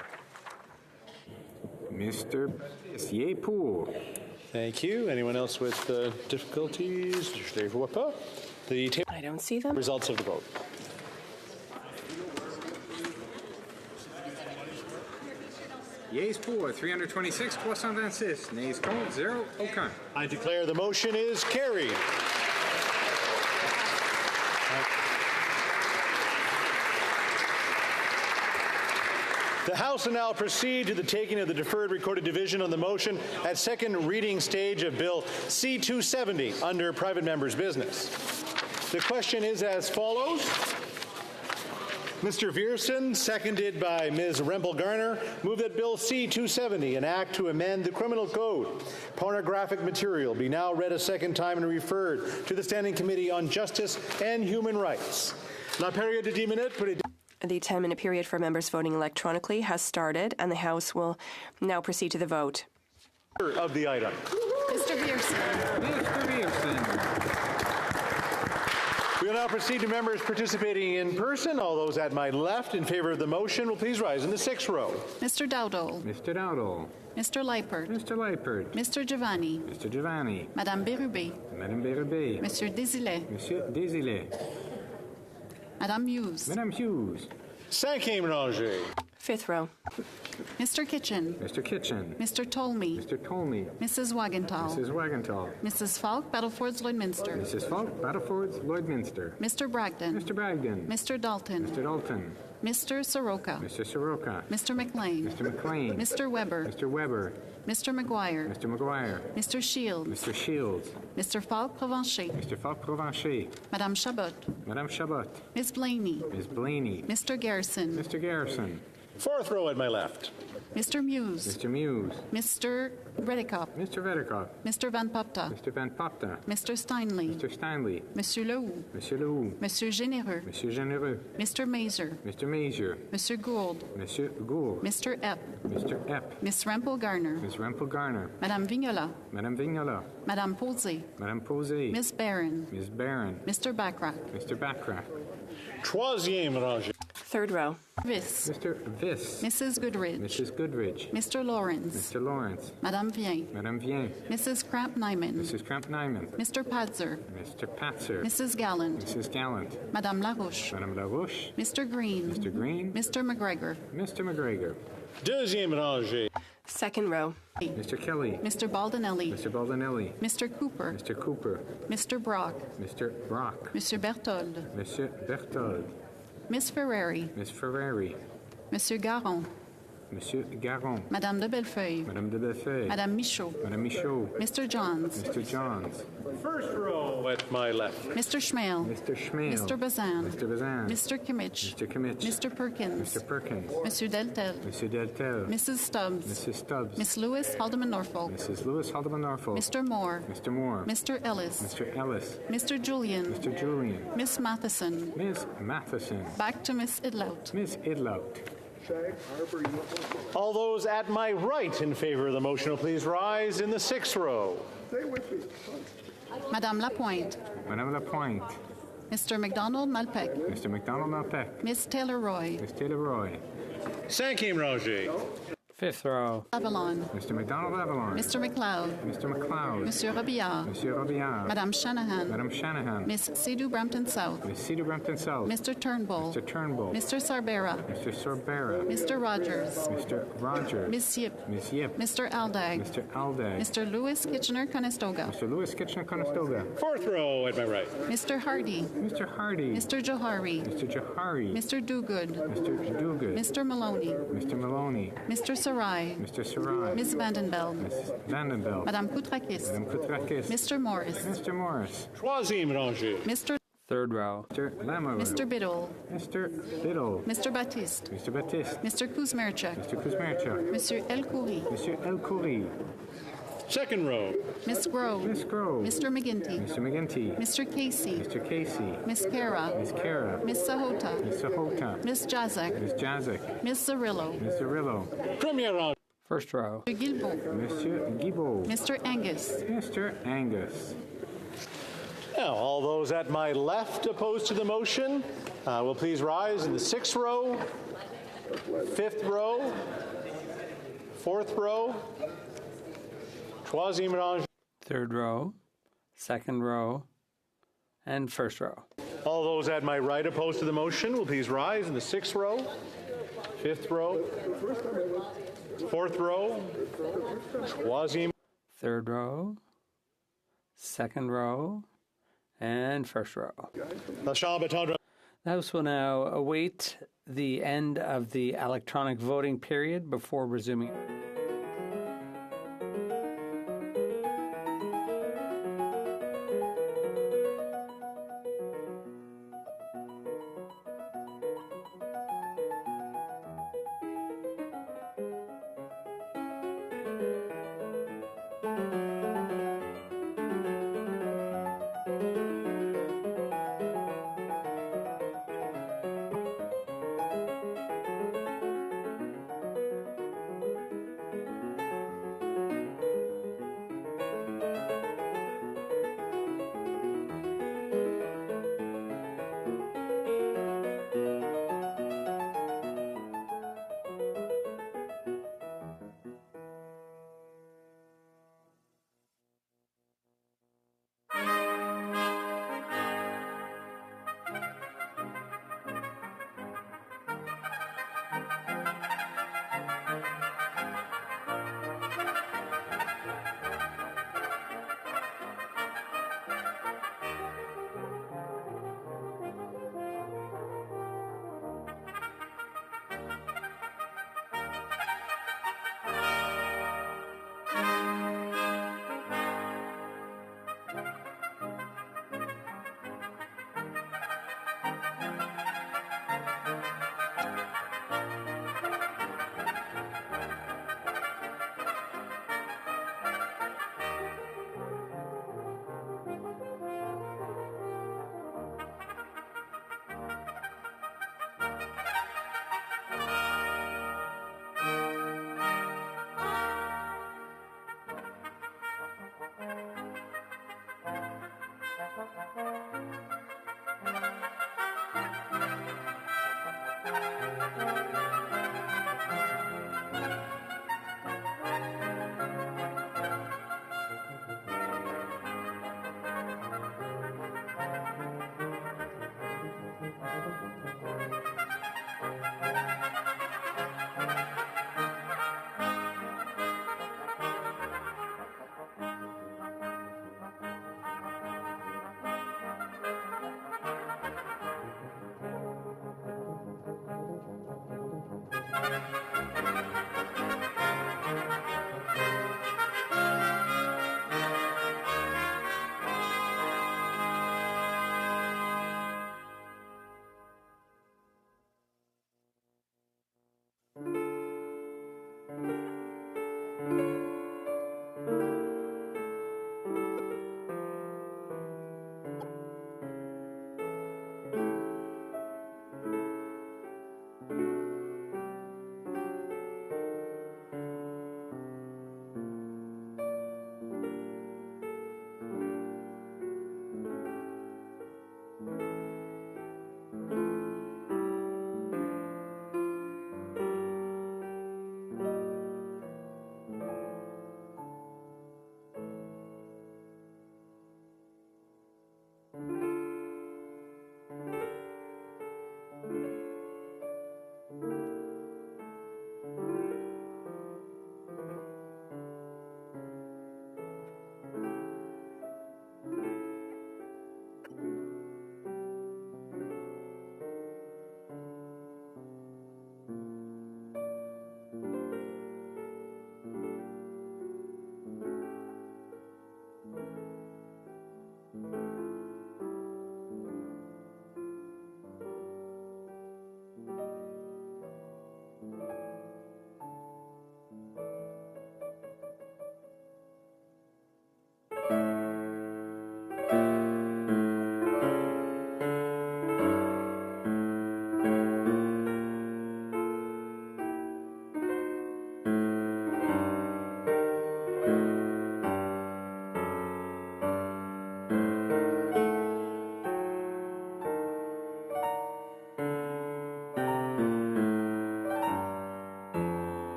Mr. Yay pour. Thank you. Anyone else with difficulties? I don't see them. Results of the vote. Yeas pour, 326, 326. Nays contre, 0, aucun. I declare the motion is carried. The House will now proceed to the taking of the deferred recorded division on the motion at second reading stage of Bill C-270 under private members' business. The question is as follows. Mr. Vierson, seconded by Ms. Rempel-Garner, move that Bill C-270, an act to amend the criminal code, pornographic material, be now read a second time and referred to the Standing Committee on Justice and Human Rights. La période de 10 minutes pour les... The 10-minute period for members voting electronically has started, and the House will now proceed to the vote. Of the item. Mr. Vierson. Mr. Vierson. We will now proceed to members participating in person. All those at my left in favor of the motion will please rise in the sixth row. Mr. Dowdall. Mr. Dowdall. Mr. Leipert. Mr. Leipert. Mr. Giovanni. Mr. Giovanni. Madame Bérubé. Madame Bérubé. Monsieur Désilet. Monsieur Désilet. Madame Hughes. Madame Hughes. Cinquième rangée. Fifth row. Mr. Kitchen. Mr. Kitchen. Mr. Tolmie. Mr. Tolmie. Mrs. Wagenthal. Mrs. Wagenthal. Mrs. Falk, Battlefords, Lloydminster. Mrs. Falk, Battlefords, Lloydminster. Mr. Bragdon. Mr. Bragdon. Mr. Dalton. Mr. Dalton. Mr. Soroka. Mr. Soroka. Mr. McLean. Mr. McLean. Mr. Weber. Mr. Weber. Mr. McGuire. Mr. McGuire. Mr. Shields. Mr. Shields. Mr. Falk Provencher. Mr. Falk Provencher. Madame Chabot. Madame Chabot. Ms. Blaney. Ms. Blaney. Mr. Garrison. Mr. Garrison. Fourth row at my left. Mr. Muse. Mr. Muse. Mr. Redekop. Mr. Redekop. Mr. Van Popta. Mr. Van Popta. Mr. Steinley. Mr. Steinley. Monsieur Lehoux. Monsieur Lehoux. Monsieur Généreux. Monsieur Généreux. Mr. Mazer. Mr. Mazer. Monsieur Gould. Monsieur Gould. Mr. Epp. Mr. Epp. Miss Rempel-Garner. Ms. Rempel-Garner. Madame Vignola. Madame Vignola. Madame Posey. Madame Posey. Miss Barron. Ms. Barron. Mr. Backrack. Mr. Backrack. Troisième rangée. Third row. Viss. Mr. Viss. Mrs. Goodridge. Mrs. Goodridge. Mr. Lawrence. Mr. Lawrence. Madame Vien. Madame Vien. Mrs. Kramp-Nyman. Mrs. Kramp-Nyman. Mr. Padzer. Mr. Patzer. Mrs. Gallant. Mrs. Gallant. Madame Larouche. Madame Larouche. Mr. Green. Mr. Green. Mr. McGregor. Mr. McGregor. Deuxième rangée. Second row. Mr. Kelly. Mr. Baldinelli. Mr. Baldinelli. Mr. Cooper. Mr. Cooper. Mr. Brock. Mr. Brock. Monsieur Berthold. Monsieur Berthold. Miss Ferrari. Miss Ferrari. Monsieur Garon. Monsieur Garon. Madame de Bellefeuille. Madame de Bellefeuille. Madame Michaud. Madame Michaud. Mr. Johns. Mr. Johns. First row at my left. Mr. Schmale. Mr. Schmale. Mr. Bazan. Mr. Bazan. Mr. Kimmich. Mr. Kimmich. Mr. Perkins. Mr. Perkins. Monsieur Deltel. Monsieur Deltel. Mrs. Stubbs. Mrs. Stubbs. Miss Lewis, Haldeman Norfolk. Mrs. Lewis, Haldeman Norfolk. Mr. Moore. Mr. Moore. Mr. Ellis. Mr. Ellis. Mr. Julian. Mr. Julian. Miss Matheson. Miss Matheson. Back to Miss Idlout. Miss Idlout. All those at my right in favor of the motion will please rise in the sixth row. Stay with me. Madame Lapointe. Madame Lapointe. Mr. McDonald Malpec. Mr. McDonald Malpec. Miss Taylor Roy. Miss Taylor Roy. Cinquième rangée. Fifth row. Avalon. Mr. McDonald Avalon. Mr. McLeod. Mr. McLeod. Monsieur Robillard. Monsieur Robillard. Madame Shanahan. Madame Shanahan. Miss Sidhu Brampton South. Miss Cedar Brampton South. Mr. Turnbull. Mr. Turnbull. Mr. Sarbera. Mr. Sorbera. Mr. Rogers. Mr. Rogers. Miss Yip. Miss Yip. Mr. Aldag. Mr. Aldag. Mr. Lewis Kitchener-Conestoga. Mr. Lewis Kitchener-Conestoga. Fourth row at my right. Mr. Hardy. Mr. Hardy. Mr. Johari. Mr. Johari. Mr. Dogood. Mr. Dogood. Mr. Maloney. Mr. Maloney. Mr. Sarai. Mr. Sarai. Ms. Vandenbeld. Miss Vandenbelt. Madame Koutrakis. Madame Koutrakis. Mr. Morris. Mr. Morris. Troisième rangée. Mr. Third row. Mr. Lamoureux. Mr. Biddle. Mr. Biddle. Mr. Baptiste. Mr. Baptiste. Mr. Kuzmerchuk. Mr. Kuzmerchuk. Monsieur El Khoury. Monsieur El Khoury. Second row. Miss Grove. Miss Grove. Mr. McGinty. Mr. McGinty. Mr. Casey. Mr. Casey. Miss Kara. Miss Kara. Miss Sahota. Miss Sahota. Miss Jazek. Miss Jazek. Miss Zarillo. Miss Zarillo. Premier round. First row. Mr. Guilbeault. Monsieur Guibault. Mr. Angus. Mr. Angus. Now, all those at my left opposed to the motion will please rise in the sixth row, fifth row, fourth row, troisième rangée. Third row. Second row. And first row. All those at my right opposed to the motion will please rise in the sixth row, fifth row, fourth row, troisième. Third row. Second row. And first row. La Chambre attendra. The House will now await the end of the electronic voting period before resuming.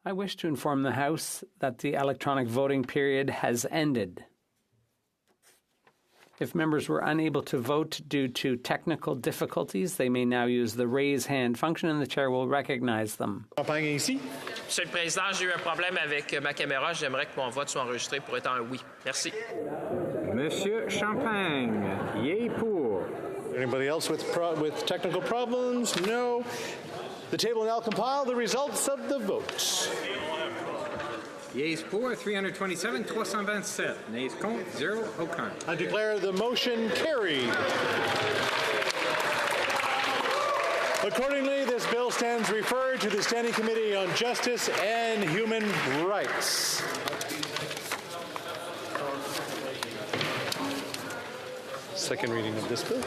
I wish to inform the House that the electronic voting period has ended. If members were unable to vote due to technical difficulties, they may now use the raise hand function and the chair will recognize them. Monsieur le Président, j'ai eu un problème avec ma caméra. J'aimerais que mon vote soit enregistré pour être un oui. Merci. Monsieur Champagne, yay pour. Anybody else with technical problems? No. The table now compile the results of the votes. Yeas pour 327, 327. Nays contre, 0, aucun. I declare the motion carried. Accordingly, this bill stands referred to the Standing Committee on Justice and Human Rights. Second reading of this bill.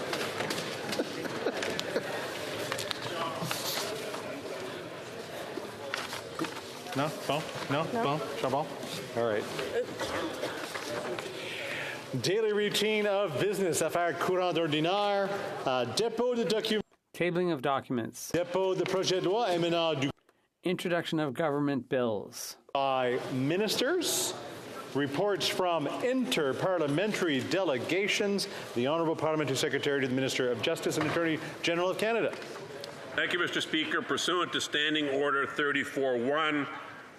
No? Bon? No? Bon? Charbon? All right. Daily routine of business. Affaires courantes ordinaires. Dépôt de documents. Tabling of documents. Dépôt de projet de loi émanant du. Introduction of government bills. By ministers. Reports from inter-parliamentary delegations. The Honourable Parliamentary Secretary to the Minister of Justice and Attorney General of Canada. Thank you, Mr. Speaker. Pursuant to Standing Order 34.1,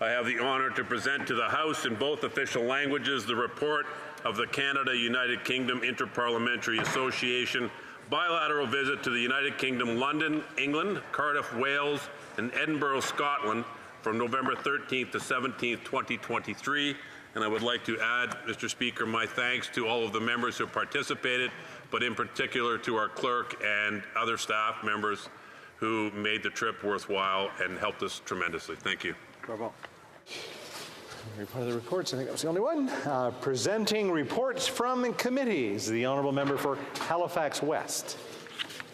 I have the honour to present to the House in both official languages the report of the Canada-United Kingdom Inter-Parliamentary Association bilateral visit to the United Kingdom, London, England, Cardiff, Wales, and Edinburgh, Scotland from November 13th to 17th, 2023. And I would like to add, Mr. Speaker, my thanks to all of the members who participated, but in particular to our clerk and other staff members who made the trip worthwhile and helped us tremendously. Thank you. Bravo. Part of the reports, I think that was the only one. Presenting reports from committees. The Honourable Member for Halifax West.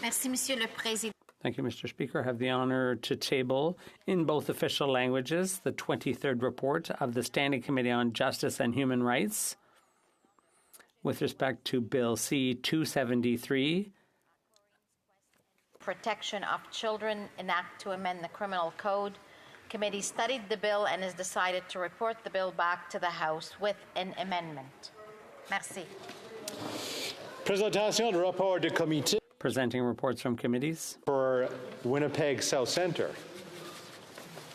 Merci, Monsieur le Président. Thank you, Mr. Speaker. I have the honour to table in both official languages the 23rd report of the Standing Committee on Justice and Human Rights with respect to Bill C-273, Protection of Children, an act to amend the Criminal Code. Committee studied the bill and has decided to report the bill back to the House with an amendment. Merci. Présentation du rapport de comité. Presenting reports from committees. For Winnipeg South Centre.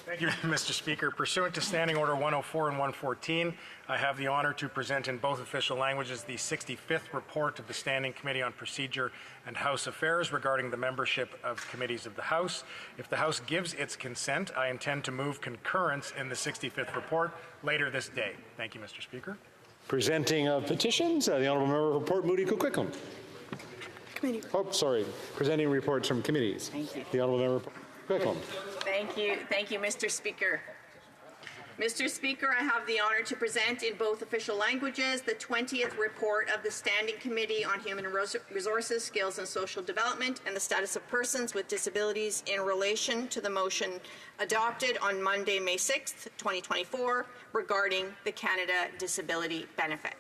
Thank you, Mr. Speaker. Pursuant to Standing Order 104 and 114, I have the honor to present in both official languages the 65th report of the Standing Committee on Procedure and House Affairs regarding the membership of committees of the House. If the House gives its consent, I intend to move concurrence in the 65th report later this day. Thank you, Mr. Speaker. Presenting of petitions, the Honourable Member for Port Moody Coquitlam. Committee. Oh, sorry. Presenting reports from committees. Thank you. The Honourable Member for Coquitlam. Thank you, Mr. Speaker. Mr. Speaker, I have the honor to present in both official languages the 20th report of the Standing Committee on Human Resources, Skills and Social Development and the Status of Persons with Disabilities in relation to the motion adopted on Monday, May 6th, 2024, regarding the Canada Disability Benefit.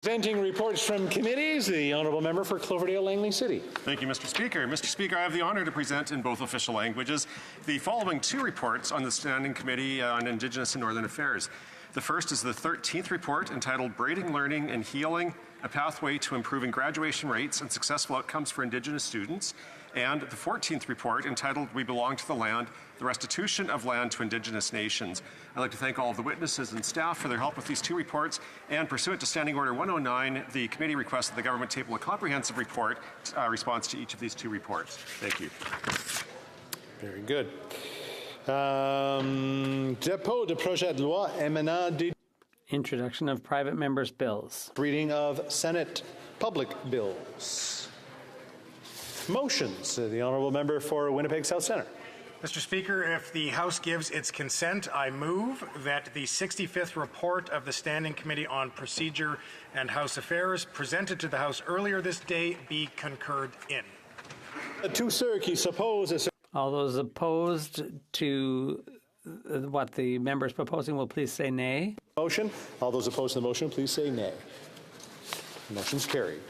Presenting reports from committees, the Honourable Member for Cloverdale-Langley City. Thank you, Mr. Speaker. Mr. Speaker, I have the honour to present in both official languages the following two reports on the Standing Committee on Indigenous and Northern Affairs. The first is the 13th report entitled Braiding Learning and Healing, a Pathway to Improving Graduation Rates and Successful Outcomes for Indigenous Students, and the 14th report entitled We Belong to the Land, the Restitution of Land to Indigenous Nations. I'd like to thank all of the witnesses and staff for their help with these two reports, and pursuant to Standing Order 109, the committee requests that the government table a comprehensive report response to each of these two reports. Thank you. Very good. Dépôt de projet de loi émanant du. Introduction of private members' bills. Reading of Senate public bills. Motions. The Honourable Member for Winnipeg South Centre. Mr. Speaker, if the House gives its consent, I move that the 65th report of the Standing Committee on Procedure and House Affairs presented to the House earlier this day be concurred in. All those opposed to what the member is proposing will please say nay. Motion. All those opposed to the motion, please say nay. Motion's carried.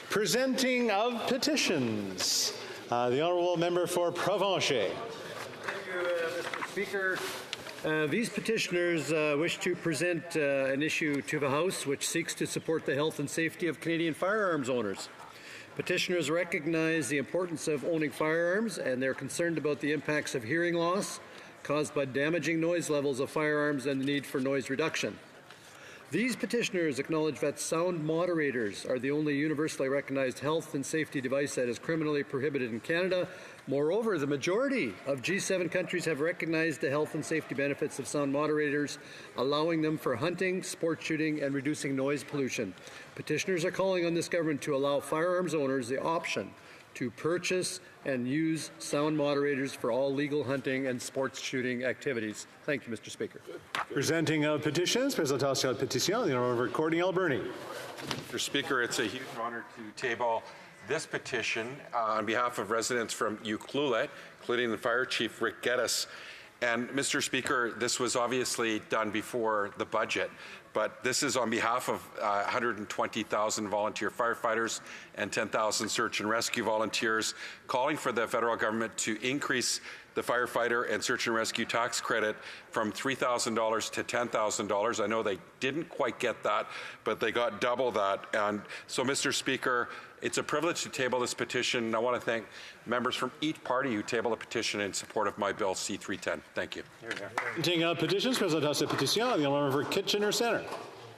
Presenting of petitions. The honourable member for Provencher. Thank you, Mr. Speaker. These petitioners wish to present an issue to the House which seeks to support the health and safety of Canadian firearms owners. Petitioners recognize the importance of owning firearms, and they're concerned about the impacts of hearing loss caused by damaging noise levels of firearms and the need for noise reduction. These petitioners acknowledge that sound moderators are the only universally recognized health and safety device that is criminally prohibited in Canada. Moreover, the majority of G7 countries have recognized the health and safety benefits of sound moderators, allowing them for hunting, sport shooting, and reducing noise pollution. Petitioners are calling on this government to allow firearms owners the option to purchase and use sound moderators for all legal hunting and sports shooting activities. Thank you, Mr. Speaker. Presenting petitions, présentation de pétition, the honourable Courtney Alberni. Mr. Speaker, it's a huge honour to table this petition on behalf of residents from Ucluelet, including the Fire Chief Rick Geddes. And Mr. Speaker, this was obviously done before the budget, but this is on behalf of 120,000 volunteer firefighters and 10,000 search and rescue volunteers, calling for the federal government to increase the firefighter and search and rescue tax credit from $3,000 to $10,000. I know they didn't quite get that, but they got double that. And so, Mr. Speaker, it's a privilege to table this petition, and I want to thank members from each party who tabled a petition in support of my bill C-310. Thank you. Presenting petitions, présentation de pétition, the honourable for Kitchener Centre.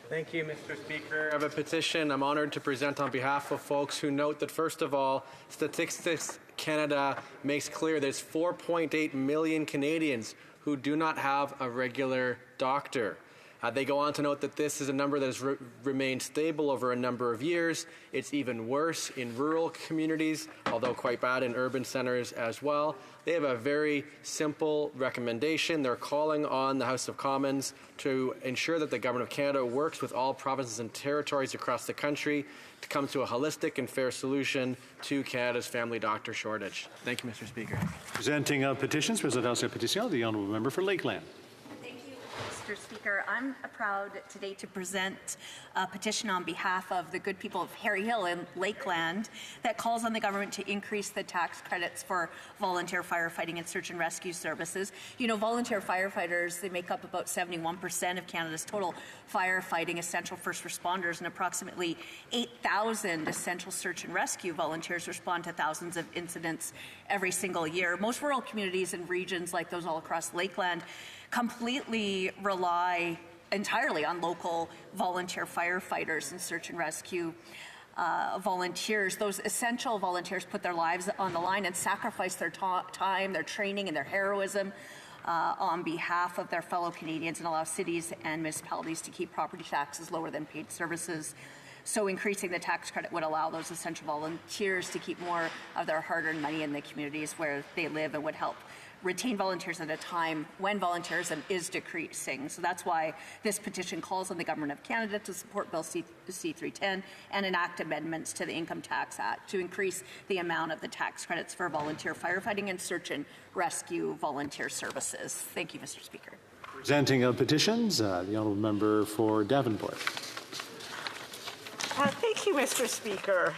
Thank you, Mr. Speaker. I have a petition I'm honored to present on behalf of folks who note that, first of all, Statistics Canada makes clear there's 4.8 million Canadians who do not have a regular doctor. They go on to note that this is a number that has remained stable over a number of years. It's even worse in rural communities, although quite bad in urban centres as well. They have a very simple recommendation. They're calling on the House of Commons to ensure that the Government of Canada works with all provinces and territories across the country to come to a holistic and fair solution to Canada's family doctor shortage. Thank you, Mr. Speaker. Presenting petitions, présentation de pétition, the honourable member for Lakeland. Mr. Speaker, I'm proud today to present a petition on behalf of the good people of Harry Hill in Lakeland that calls on the government to increase the tax credits for volunteer firefighting and search and rescue services. You know, volunteer firefighters, they make up about 71% of Canada's total firefighting essential first responders, and approximately 8,000 essential search and rescue volunteers respond to thousands of incidents every single year. Most rural communities and regions like those all across Lakeland completely rely entirely on local volunteer firefighters and search and rescue volunteers. Those essential volunteers put their lives on the line and sacrifice their time, their training, and their heroism on behalf of their fellow Canadians, and allow cities and municipalities to keep property taxes lower than paid services. So increasing the tax credit would allow those essential volunteers to keep more of their hard-earned money in the communities where they live, and would help retain volunteers at a time when volunteerism is decreasing. So that's why this petition calls on the Government of Canada to support Bill C-310 and enact amendments to the Income Tax Act to increase the amount of the tax credits for volunteer firefighting and search and rescue volunteer services. Thank you, Mr. Speaker. Presenting petitions, the honourable member for Davenport. Thank you, Mr. Speaker.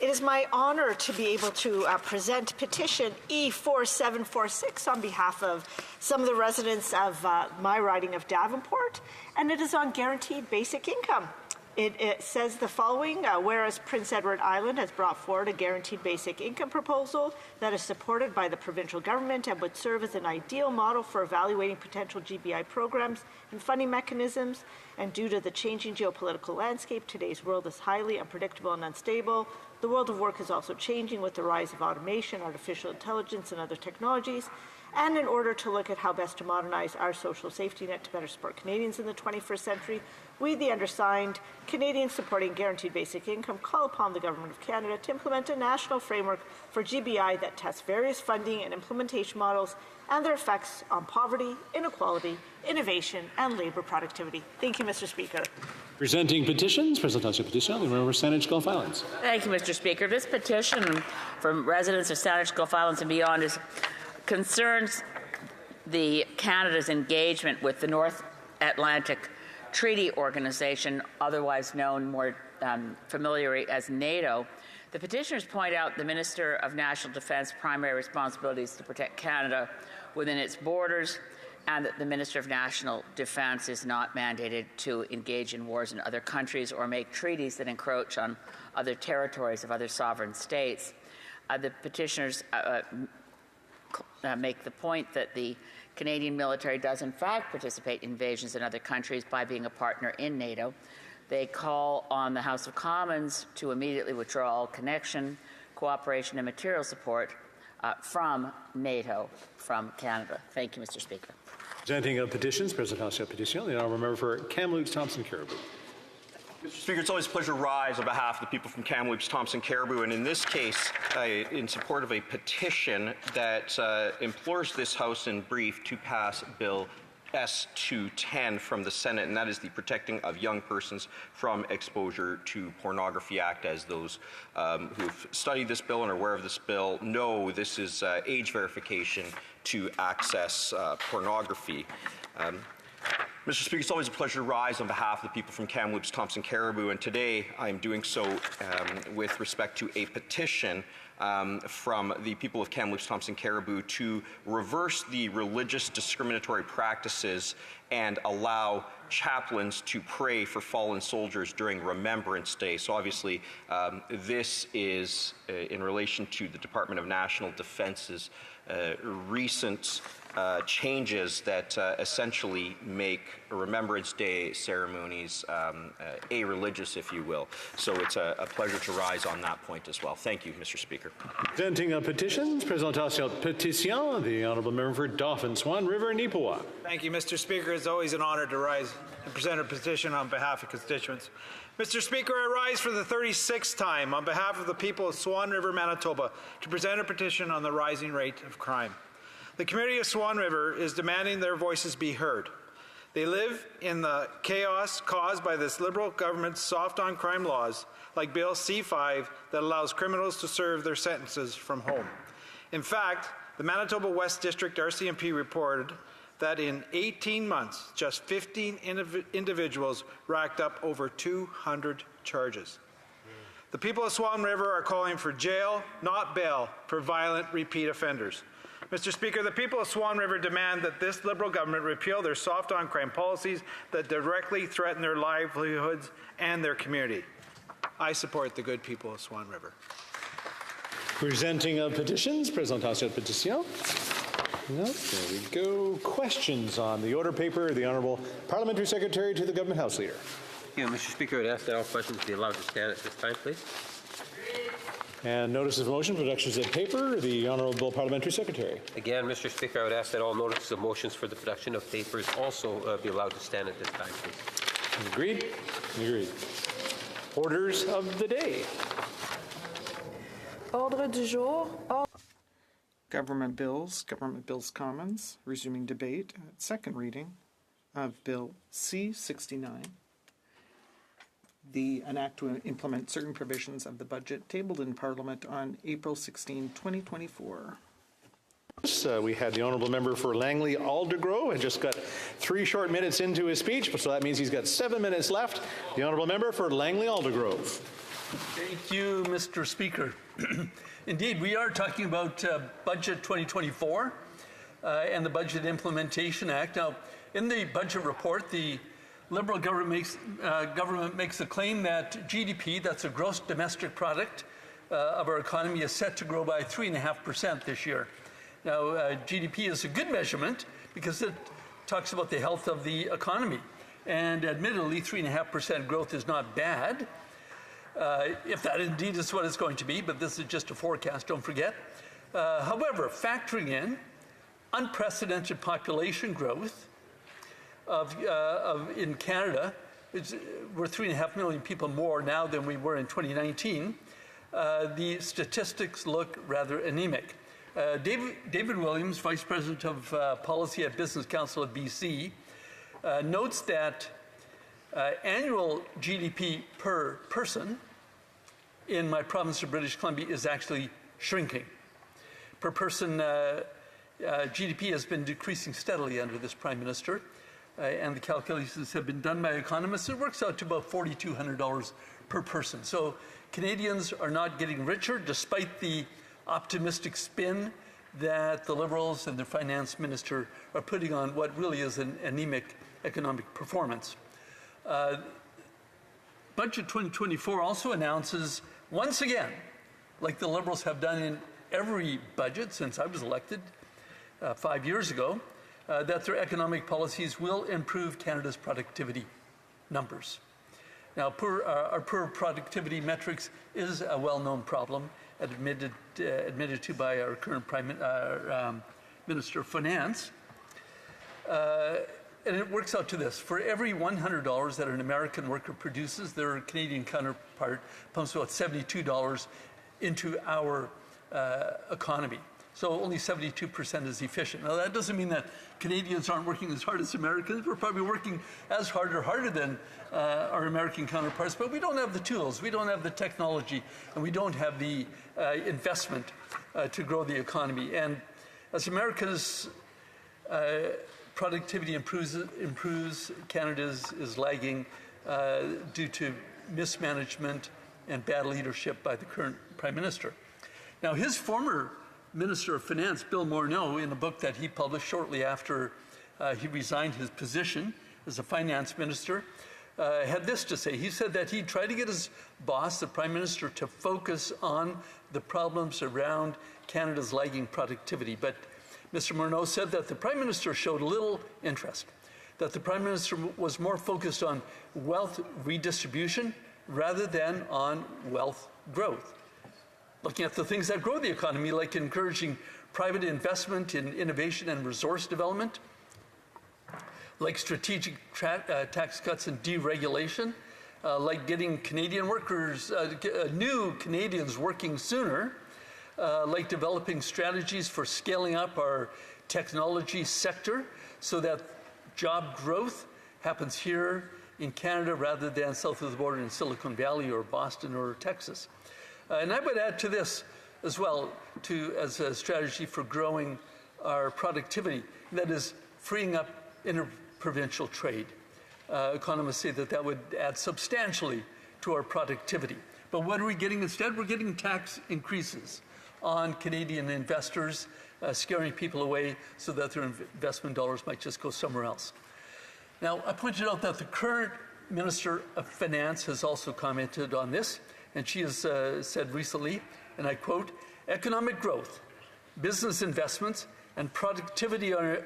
It is my honour to be able to present petition E4746 on behalf of some of the residents of my riding of Davenport, and it is on guaranteed basic income. It says the following, whereas Prince Edward Island has brought forward a guaranteed basic income proposal that is supported by the provincial government and would serve as an ideal model for evaluating potential GBI programs and funding mechanisms, and due to the changing geopolitical landscape, today's world is highly unpredictable and unstable. The world of work is also changing with the rise of automation, artificial intelligence, and other technologies. And in order to look at how best to modernize our social safety net to better support Canadians in the 21st century, we, the undersigned Canadians supporting guaranteed basic income, call upon the Government of Canada to implement a national framework for GBI that tests various funding and implementation models and their effects on poverty, inequality, innovation, and labour productivity. Thank you, Mr. Speaker. Presenting petitions, présentation de pétition, the member for Saanich Gulf Islands. Thank you, Mr. Speaker. This petition from residents of Saanich Gulf Islands and beyond concerns the Canada's engagement with the North Atlantic Treaty Organization, otherwise known more familiarly as NATO. The petitioners point out the Minister of National Defence primary responsibility is to protect Canada within its borders, and that the Minister of National Defence is not mandated to engage in wars in other countries or make treaties that encroach on other territories of other sovereign states. The petitioners make the point that the Canadian military does in fact participate in invasions in other countries by being a partner in NATO. They call on the House of Commons to immediately withdraw all connection, cooperation and material support from NATO, from Canada. Thank you, Mr. Speaker. Presenting petitions, Presentation Petition, the honourable member for Kamloops Thompson Caribou. Mr. Speaker, it's always a pleasure to rise on behalf of the people from Kamloops Thompson Caribou, and in this case, in support of a petition that implores this House in brief to pass Bill S-210 from the Senate, and that is the Protecting of Young Persons from Exposure to Pornography Act. As those who've studied this bill and are aware of this bill know, this is age verification to access pornography. Mr. Speaker, it's always a pleasure to rise on behalf of the people from Kamloops Thompson Caribou, and today I am doing so with respect to a petition from the people of Kamloops Thompson Caribou to reverse the religious discriminatory practices and allow chaplains to pray for fallen soldiers during Remembrance Day. So obviously this is in relation to the Department of National Defence's recent changes that essentially make Remembrance Day ceremonies a-religious, if you will. So it's a pleasure to rise on that point as well. Thank you, Mr. Speaker. Presenting petitions, Presentation Petition, the honourable member for Dauphin, Swan River, Neepawa. Thank you, Mr. Speaker. It's always an honour to rise and present a petition on behalf of constituents. Mr. Speaker, I rise for the 36th time on behalf of the people of Swan River, Manitoba, to present a petition on the rising rate of crime. The community of Swan River is demanding their voices be heard. They live in the chaos caused by this Liberal government's soft-on-crime laws, like Bill C-5, that allows criminals to serve their sentences from home. In fact, the Manitoba West District RCMP reported that in 18 months, just 15 individuals racked up over 200 charges. The people of Swan River are calling for jail, not bail, for violent repeat offenders. Mr. Speaker, the people of Swan River demand that this Liberal government repeal their soft-on-crime policies that directly threaten their livelihoods and their community. I support the good people of Swan River. Presenting petitions, Presentation Petition. No, there we go. Questions on the order paper. The Honourable Parliamentary Secretary to the Government House Leader. Thank you, Mr. Speaker. I'd ask that all questions be allowed to stand at this time, please. And notice of motion, productions of paper, the Honourable Parliamentary Secretary. Again, Mr. Speaker, I would ask that all notices of motions for the production of papers also be allowed to stand at this time, please. Agreed? Agreed. Orders of the day. Ordre du jour. Government Bills Commons, resuming debate at second reading of Bill C-69. An act to implement certain provisions of the budget tabled in Parliament on April 16, 2024. We had the Honourable Member for Langley Aldergrove and just got 3 short minutes into his speech, so that means he's got 7 minutes left. The Honourable Member for Langley Aldergrove. Thank you, Mr. Speaker. Indeed, we are talking about Budget 2024 and the Budget Implementation Act. Now, in the budget report, the Liberal government makes a claim that GDP, that's a gross domestic product of our economy, is set to grow by 3.5% this year. Now, GDP is a good measurement because it talks about the health of the economy. And admittedly, 3.5% growth is not bad, if that indeed is what it's going to be, but this is just a forecast, don't forget. However, factoring in unprecedented population growth in Canada, we're 3.5 million people more now than we were in 2019. The statistics look rather anemic. David Williams, Vice President of Policy at Business Council of BC, notes that annual GDP per person in my province of British Columbia is actually shrinking. Per person, GDP has been decreasing steadily under this Prime Minister, and the calculations have been done by economists. It works out to about $4,200 per person. So Canadians are not getting richer despite the optimistic spin that the Liberals and their finance minister are putting on what really is an anemic economic performance. Budget 2024 also announces, once again, like the Liberals have done in every budget since I was elected 5 years ago, that their economic policies will improve Canada's productivity numbers. Now, our poor productivity metrics is a well-known problem, admitted to by our current Minister of Finance. And it works out to this. For every $100 that an American worker produces, their Canadian counterpart pumps about $72 into our economy. So only 72% is efficient. Now, that doesn't mean that Canadians aren't working as hard as Americans. We're probably working as hard or harder than our American counterparts, but we don't have the tools, we don't have the technology, and we don't have the investment to grow the economy. And as America's productivity improves, Canada's is lagging due to mismanagement and bad leadership by the current Prime Minister. Now, his former Minister of Finance, Bill Morneau, in a book that he published shortly after he resigned his position as a finance minister, had this to say. He said that he'd try to get his boss, the Prime Minister, to focus on the problems around Canada's lagging productivity. But Mr. Morneau said that the Prime Minister showed little interest, that the Prime Minister was more focused on wealth redistribution rather than on wealth growth. Looking at the things that grow the economy, like encouraging private investment in innovation and resource development, like strategic tax cuts and deregulation, like getting Canadian workers, new Canadians working sooner, like developing strategies for scaling up our technology sector so that job growth happens here in Canada rather than south of the border in Silicon Valley or Boston or Texas. And I would add to this as well, as a strategy for growing our productivity, that is freeing up interprovincial trade. Economists say that that would add substantially to our productivity. But what are we getting instead? We're getting tax increases on Canadian investors, scaring people away so that their investment dollars might just go somewhere else. Now, I pointed out that the current Minister of Finance has also commented on this, and she has said recently, and I quote, "Economic growth, business investments, and productivity are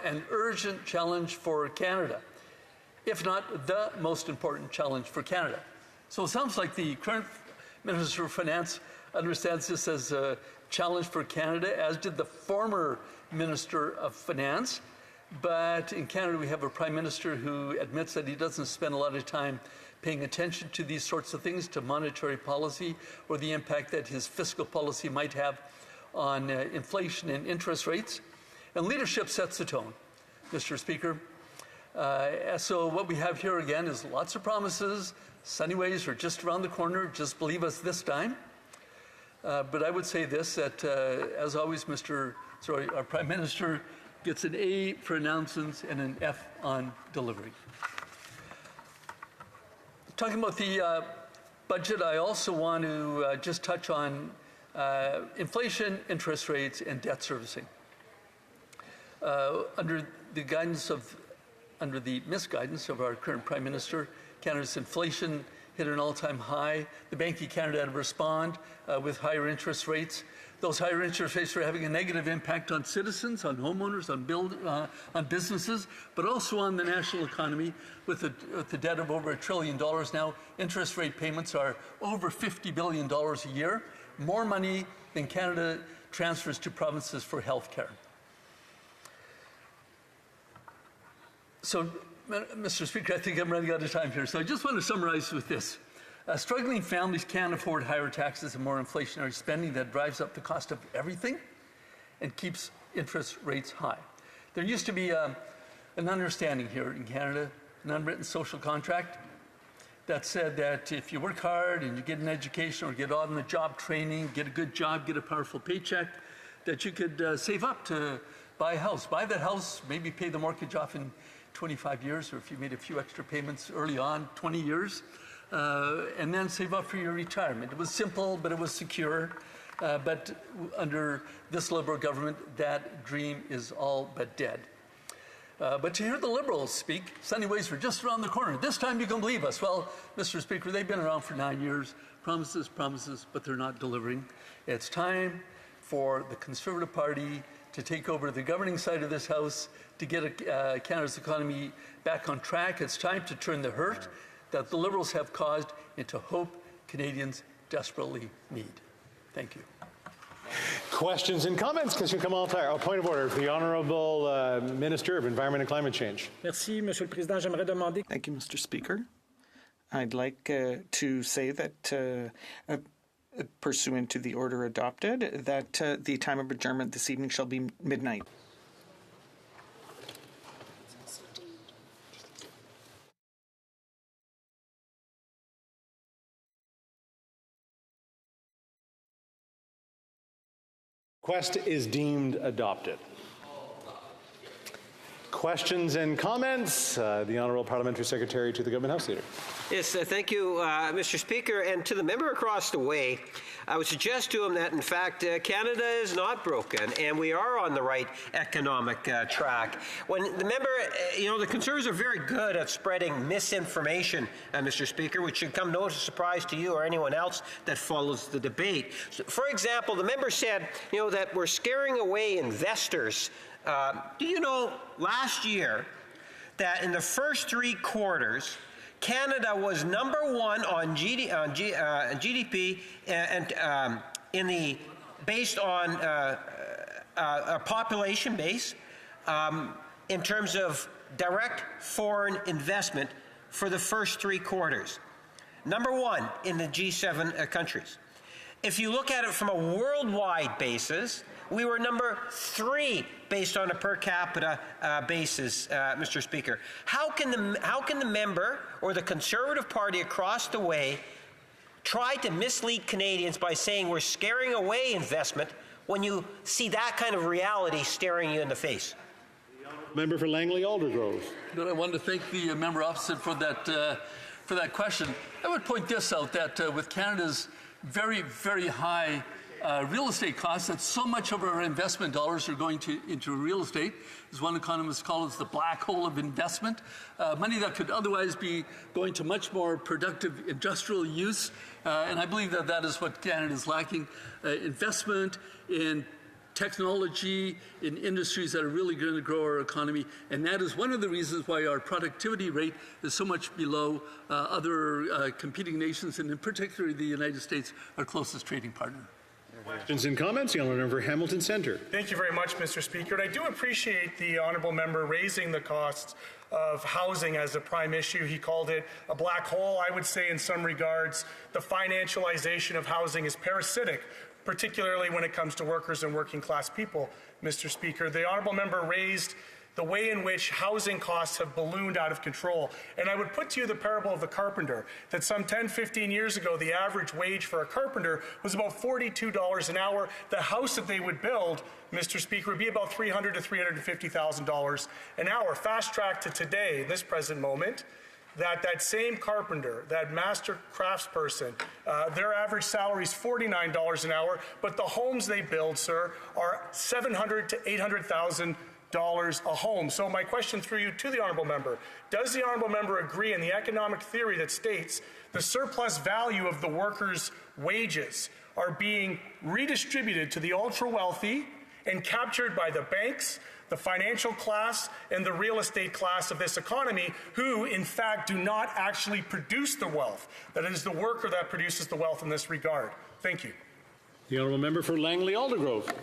an urgent challenge for Canada, if not the most important challenge for Canada." So it sounds like the current Minister of Finance understands this as a challenge for Canada, as did the former Minister of Finance. But in Canada, we have a Prime Minister who admits that he doesn't spend a lot of time paying attention to these sorts of things, to monetary policy, or the impact that his fiscal policy might have on inflation and interest rates. And leadership sets the tone, Mr. Speaker. So what we have here again is lots of promises. Sunny ways are just around the corner. Just believe us this time. But I would say this, that as always, our Prime Minister gets an A for announcements and an F on delivery. Talking about the budget, I also want to just touch on inflation, interest rates, and debt servicing. Under the misguidance of our current Prime Minister, Canada's inflation hit an all-time high. The Bank of Canada had to respond with higher interest rates. Those higher interest rates are having a negative impact on citizens, on homeowners, on businesses, but also on the national economy. With the debt of over $1 trillion now, interest rate payments are over $50 billion a year, more money than Canada transfers to provinces for health care. So, Mr. Speaker, I think I'm running out of time here, so I just want to summarize with this. Struggling families can't afford higher taxes and more inflationary spending that drives up the cost of everything and keeps interest rates high. There used to be an understanding here in Canada, an unwritten social contract that said that if you work hard and you get an education or get on-the-job training, get a good job, get a powerful paycheck, that you could save up to buy a house. Buy that house, maybe pay the mortgage off in 25 years, or if you made a few extra payments early on, 20 years. and then save up for your retirement. It was simple, but it was secure. But under this Liberal government, that dream is all but dead. But to hear the Liberals speak, sunny ways were just around the corner. This time you can believe us. Well, Mr. Speaker, they've been around for 9 years. Promises, promises, but they're not delivering. It's time for the Conservative Party to take over the governing side of this House, to get Canada's economy back on track. It's time to turn the hurt that the Liberals have caused into hope Canadians desperately need. Thank you. Questions and comments? Question commentaire. Point of order. The Honourable Minister of Environment and Climate Change. Merci, Monsieur le Président. J'aimerais demander. Thank you, Mr. Speaker. I'd like to say that pursuant to the order adopted, that the time of adjournment this evening shall be midnight. Request is deemed adopted. Questions and comments? The Honourable Parliamentary Secretary to the Government House Leader. Yes, thank you, Mr. Speaker. And to the member across the way, I would suggest to him that, in fact, Canada is not broken, and we are on the right economic track. When the member, the Conservatives are very good at spreading misinformation, Mr. Speaker, which should come no surprise to you or anyone else that follows the debate. So, for example, the member said, that we're scaring away investors. Do you know last year that in the first 3 quarters, Canada was #1 on GDP and based on a population base in terms of direct foreign investment for the first 3 quarters. #1 in the G7 countries. If you look at it from a worldwide basis, we were #3 based on a per capita basis, Mr. Speaker. How can the member or the Conservative Party across the way try to mislead Canadians by saying we're scaring away investment when you see that kind of reality staring you in the face? Member for Langley Aldergrove. I wanted to thank the member opposite for that question. I would point this out, that with Canada's very, very high real estate costs, that so much of our investment dollars are going into real estate, as one economist calls the black hole of investment, money that could otherwise be going to much more productive industrial use. And I believe that is what Canada is lacking, investment in technology, in industries that are really going to grow our economy. And that is one of the reasons why our productivity rate is so much below other competing nations, and in particular the United States, our closest trading partner. Questions and comments? The Honourable Member for Hamilton Centre. Thank you very much, Mr. Speaker. And I do appreciate the Honourable Member raising the costs of housing as a prime issue. He called it a black hole. I would say in some regards the financialization of housing is parasitic, particularly when it comes to workers and working class people, Mr. Speaker. The Honourable Member raised the way in which housing costs have ballooned out of control. And I would put to you the parable of the carpenter, that some 10, 15 years ago, the average wage for a carpenter was about $42 an hour. The house that they would build, Mr. Speaker, would be about $300,000 to $350,000 an hour. Fast track to today, this present moment, that same carpenter, that master craftsperson, their average salary is $49 an hour, but the homes they build, sir, are $700,000 to $800,000 a home. So my question through you to the Honourable Member, does the Honourable Member agree in the economic theory that states the surplus value of the workers' wages are being redistributed to the ultra-wealthy and captured by the banks, the financial class, and the real estate class of this economy, who in fact do not actually produce the wealth? That it is the worker that produces the wealth in this regard. Thank you. The Honourable Member for Langley Aldergrove.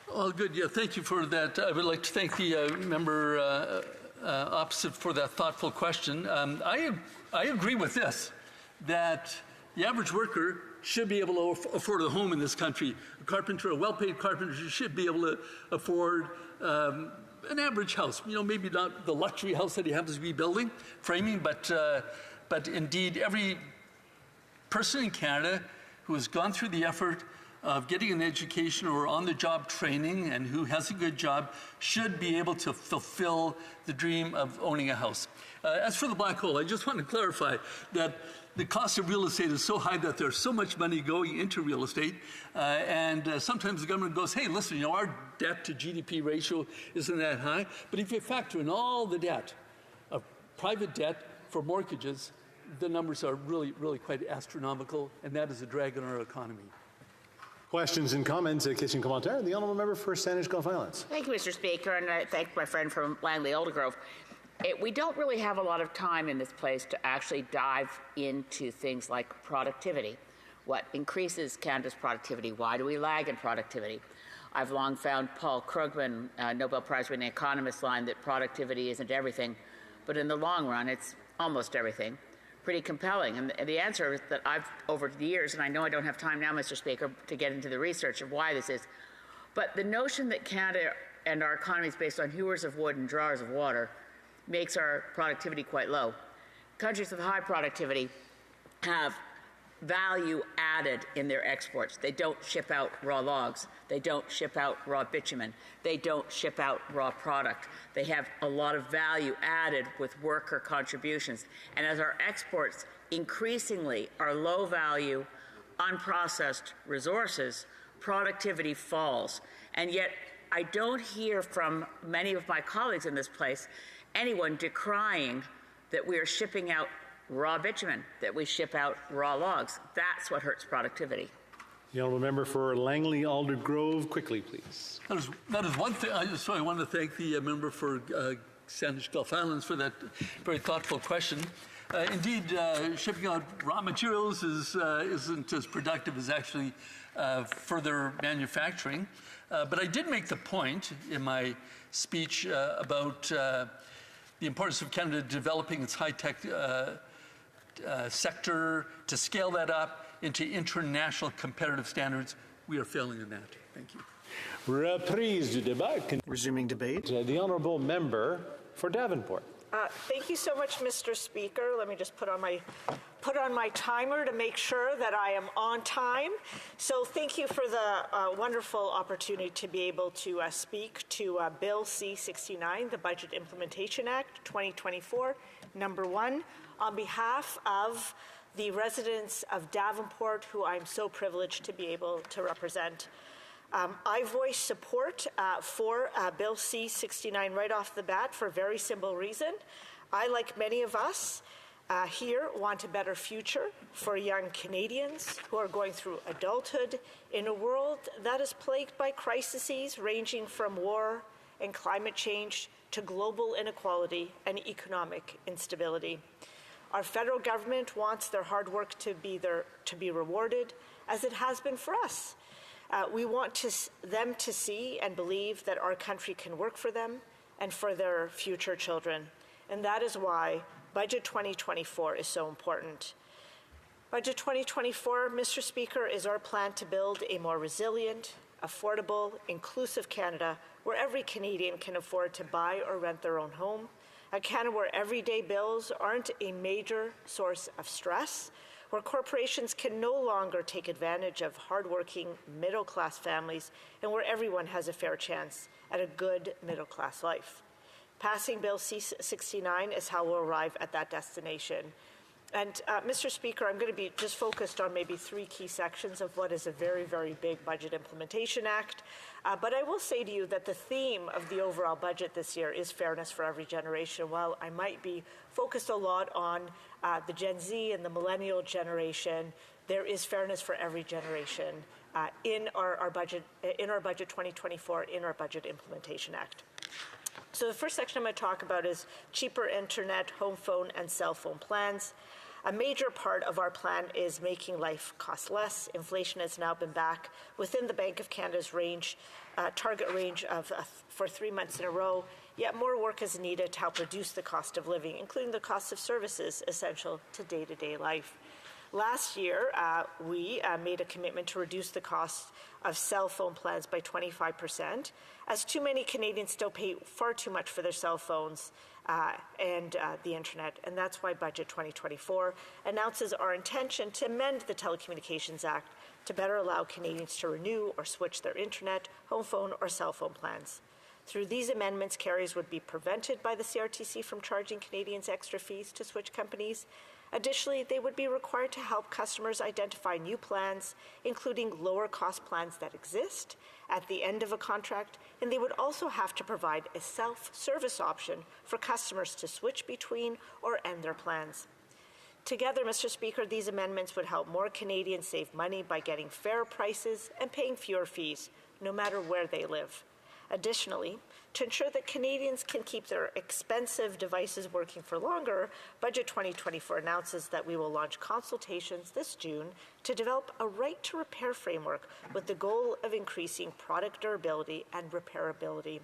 Well, good. Yeah, thank you for that. I would like to thank the member opposite for that thoughtful question. I agree with this, that the average worker should be able to afford a home in this country. A carpenter, a well-paid carpenter, should be able to afford an average house. Maybe not the luxury house that he happens to be building, framing, but indeed every person in Canada who has gone through the effort of getting an education or on-the-job training and who has a good job should be able to fulfill the dream of owning a house. As for the black hole, I just want to clarify that the cost of real estate is so high that there's so much money going into real estate, and sometimes the government goes, hey, listen, our debt to GDP ratio isn't that high, but if you factor in all the debt, private debt for mortgages, the numbers are really, really quite astronomical, and that is a drag on our economy. Questions and comments? Question commentaire. The honourable member for Sandwich Gulf Islands. Thank you, Mr. Speaker, and I thank my friend from Langley Aldergrove. We don't really have a lot of time in this place to actually dive into things like productivity. What increases Canada's productivity? Why do we lag in productivity? I've long found Paul Krugman, Nobel Prize-winning economist, line that productivity isn't everything, but in the long run, it's almost everything. Pretty compelling. And the answer is that I've, over the years, and I know I don't have time now, Mr. Speaker, to get into the research of why this is, but the notion that Canada and our economy is based on hewers of wood and drawers of water makes our productivity quite low. Countries with high productivity have value added in their exports. They don't ship out raw logs. They don't ship out raw bitumen. They don't ship out raw product. They have a lot of value added with worker contributions. And as our exports increasingly are low value, unprocessed resources, productivity falls. And yet I don't hear from many of my colleagues in this place anyone decrying that we are shipping out raw bitumen, that we ship out raw logs. That's what hurts productivity. The honourable member for Langley Aldergrove, quickly, please. That is one thing. I want to thank the member for Sandwich Gulf Islands for that very thoughtful question. Indeed, shipping out raw materials isn't as productive as actually further manufacturing. But I did make the point in my speech about the importance of Canada developing its high-tech sector to scale that up into international competitive standards. We are failing in that. Thank you. Reprise du débat. Resuming debate. The honourable member for Davenport. Thank you so much, Mr. Speaker. Let me just put on my timer to make sure that I am on time. So thank you for the wonderful opportunity to be able to speak to Bill C-69, the Budget Implementation Act 2024, number 1, on behalf of the residents of Davenport, who I'm so privileged to be able to represent. I voice support for Bill C-69 right off the bat for a very simple reason. I, like many of us here, want a better future for young Canadians who are going through adulthood in a world that is plagued by crises ranging from war and climate change to global inequality and economic instability. Our federal government wants their hard work to be rewarded, as it has been for us. We want them to see and believe that our country can work for them and for their future children. And that is why Budget 2024 is so important. Budget 2024, Mr. Speaker, is our plan to build a more resilient, affordable, inclusive Canada where every Canadian can afford to buy or rent their own home, a Canada where everyday bills aren't a major source of stress, where corporations can no longer take advantage of hardworking middle-class families, and where everyone has a fair chance at a good middle-class life. Passing Bill C-69 is how we'll arrive at that destination. And Mr. Speaker, I'm going to be just focused on maybe 3 key sections of what is a very, very big Budget Implementation Act. But I will say to you that the theme of the overall budget this year is fairness for every generation. While I might be focused a lot on the Gen Z and the millennial generation, there is fairness for every generation in our budget 2024, in our Budget Implementation Act. So the first section I'm going to talk about is cheaper internet, home phone, and cell phone plans. A major part of our plan is making life cost less. Inflation has now been back within the Bank of Canada's target range of for 3 months in a row. Yet more work is needed to help reduce the cost of living, including the cost of services essential to day-to-day life. Last year, we made a commitment to reduce the cost of cell phone plans by 25%, as too many Canadians still pay far too much for their cell phones and the internet, and that's why Budget 2024 announces our intention to amend the Telecommunications Act to better allow Canadians to renew or switch their internet, home phone, or cell phone plans. Through these amendments, carriers would be prevented by the CRTC from charging Canadians extra fees to switch companies. Additionally, they would be required to help customers identify new plans, including lower-cost plans that exist at the end of a contract, and they would also have to provide a self-service option for customers to switch between or end their plans. Together, Mr. Speaker, these amendments would help more Canadians save money by getting fairer prices and paying fewer fees, no matter where they live. Additionally, to ensure that Canadians can keep their expensive devices working for longer, Budget 2024 announces that we will launch consultations this June to develop a right-to-repair framework with the goal of increasing product durability and repairability.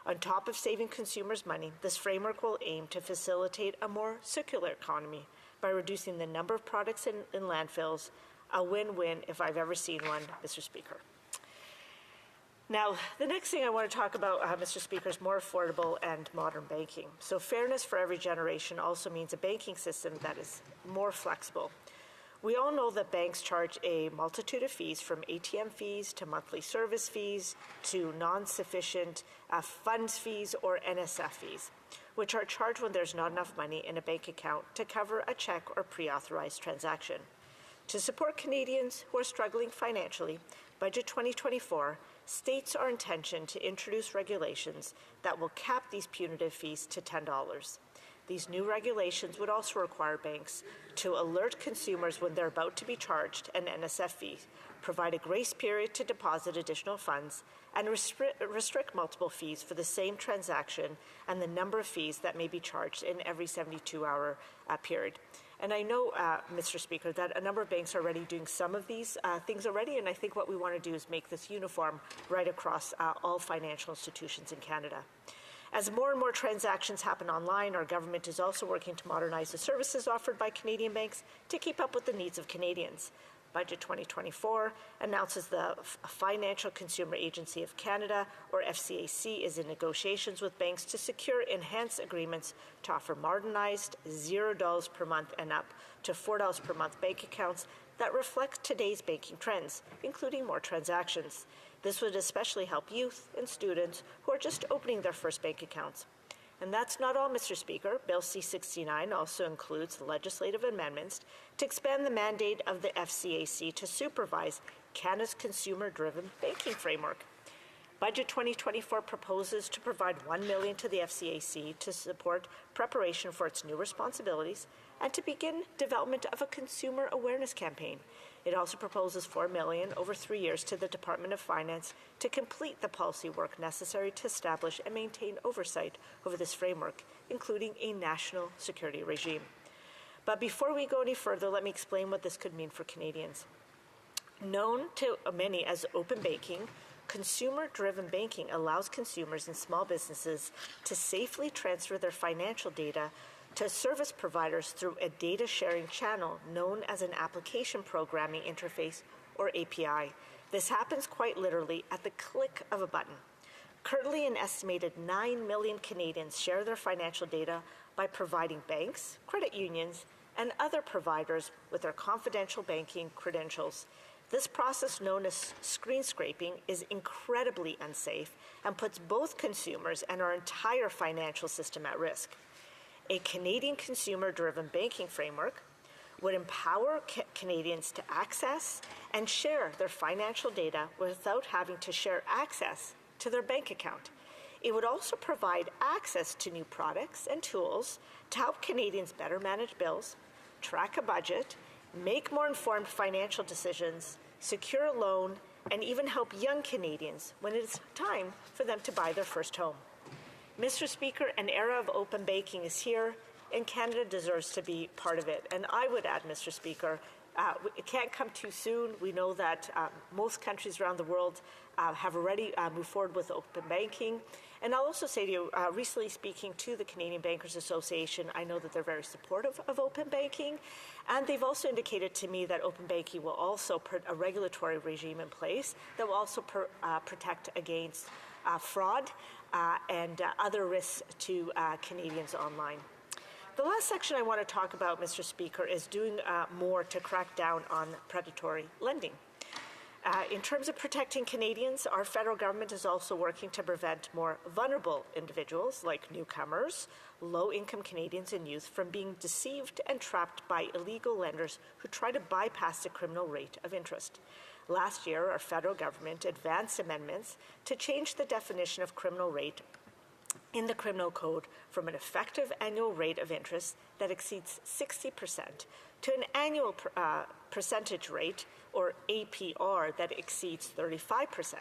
On top of saving consumers money, this framework will aim to facilitate a more circular economy by reducing the number of products in landfills, a win-win if I've ever seen one, Mr. Speaker. Now, the next thing I want to talk about, Mr. Speaker, is more affordable and modern banking. So fairness for every generation also means a banking system that is more flexible. We all know that banks charge a multitude of fees, from ATM fees to monthly service fees to non-sufficient funds fees or NSF fees, which are charged when there's not enough money in a bank account to cover a check or pre-authorized transaction. To support Canadians who are struggling financially, Budget 2024 states our intention to introduce regulations that will cap these punitive fees to $10. These new regulations would also require banks to alert consumers when they're about to be charged an NSF fee, provide a grace period to deposit additional funds, and restrict multiple fees for the same transaction and the number of fees that may be charged in every 72-hour period. And I know, Mr. Speaker, that a number of banks are already doing some of these things already, and I think what we want to do is make this uniform right across all financial institutions in Canada. As more and more transactions happen online, our government is also working to modernize the services offered by Canadian banks to keep up with the needs of Canadians. Budget 2024 announces the Financial Consumer Agency of Canada, or FCAC, is in negotiations with banks to secure enhanced agreements to offer modernized $0 per month and up to $4 per month bank accounts that reflect today's banking trends, including more transactions. This would especially help youth and students who are just opening their first bank accounts. And that's not all, Mr. Speaker. Bill C-69 also includes legislative amendments to expand the mandate of the FCAC to supervise Canada's consumer-driven banking framework. Budget 2024 proposes to provide $1 million to the FCAC to support preparation for its new responsibilities and to begin development of a consumer awareness campaign. It also proposes $4 million over 3 years to the Department of Finance to complete the policy work necessary to establish and maintain oversight over this framework, including a national security regime. But before we go any further, let me explain what this could mean for Canadians. Known to many as open banking, consumer-driven banking allows consumers and small businesses to safely transfer their financial data to service providers through a data sharing channel known as an application programming interface, or API. This happens quite literally at the click of a button. Currently, an estimated 9 million Canadians share their financial data by providing banks, credit unions, and other providers with their confidential banking credentials. This process, known as screen scraping, is incredibly unsafe and puts both consumers and our entire financial system at risk. A Canadian consumer-driven banking framework would empower Canadians to access and share their financial data without having to share access to their bank account. It would also provide access to new products and tools to help Canadians better manage bills, track a budget, make more informed financial decisions, secure a loan, and even help young Canadians when it is time for them to buy their first home. Mr. Speaker, an era of open banking is here, and Canada deserves to be part of it. And I would add, Mr. Speaker, It can't come too soon. We know that most countries around the world have already moved forward with open banking. And I'll also say to you, recently speaking to the Canadian Bankers Association, I know that they're very supportive of open banking. And they've also indicated to me that open banking will also put a regulatory regime in place that will also protect against fraud and other risks to Canadians online. The last section I want to talk about, Mr. Speaker, is doing more to crack down on predatory lending. In terms of protecting Canadians, our federal government is also working to prevent more vulnerable individuals like newcomers, low-income Canadians and youth from being deceived and trapped by illegal lenders who try to bypass the criminal rate of interest. Last year, our federal government advanced amendments to change the definition of criminal rate in the criminal code from an effective annual rate of interest that exceeds 60% to an annual percentage rate, or APR, that exceeds 35%.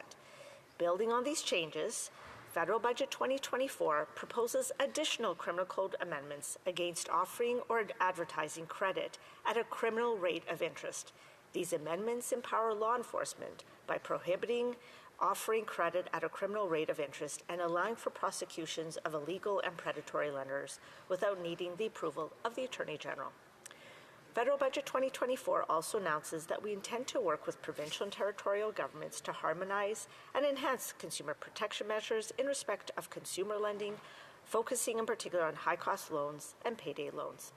Building on these changes, Federal Budget 2024 proposes additional criminal code amendments against offering or advertising credit at a criminal rate of interest. These amendments empower law enforcement by prohibiting offering credit at a criminal rate of interest and allowing for prosecutions of illegal and predatory lenders without needing the approval of the Attorney General. Federal Budget 2024 also announces that we intend to work with provincial and territorial governments to harmonize and enhance consumer protection measures in respect of consumer lending, focusing in particular on high-cost loans and payday loans.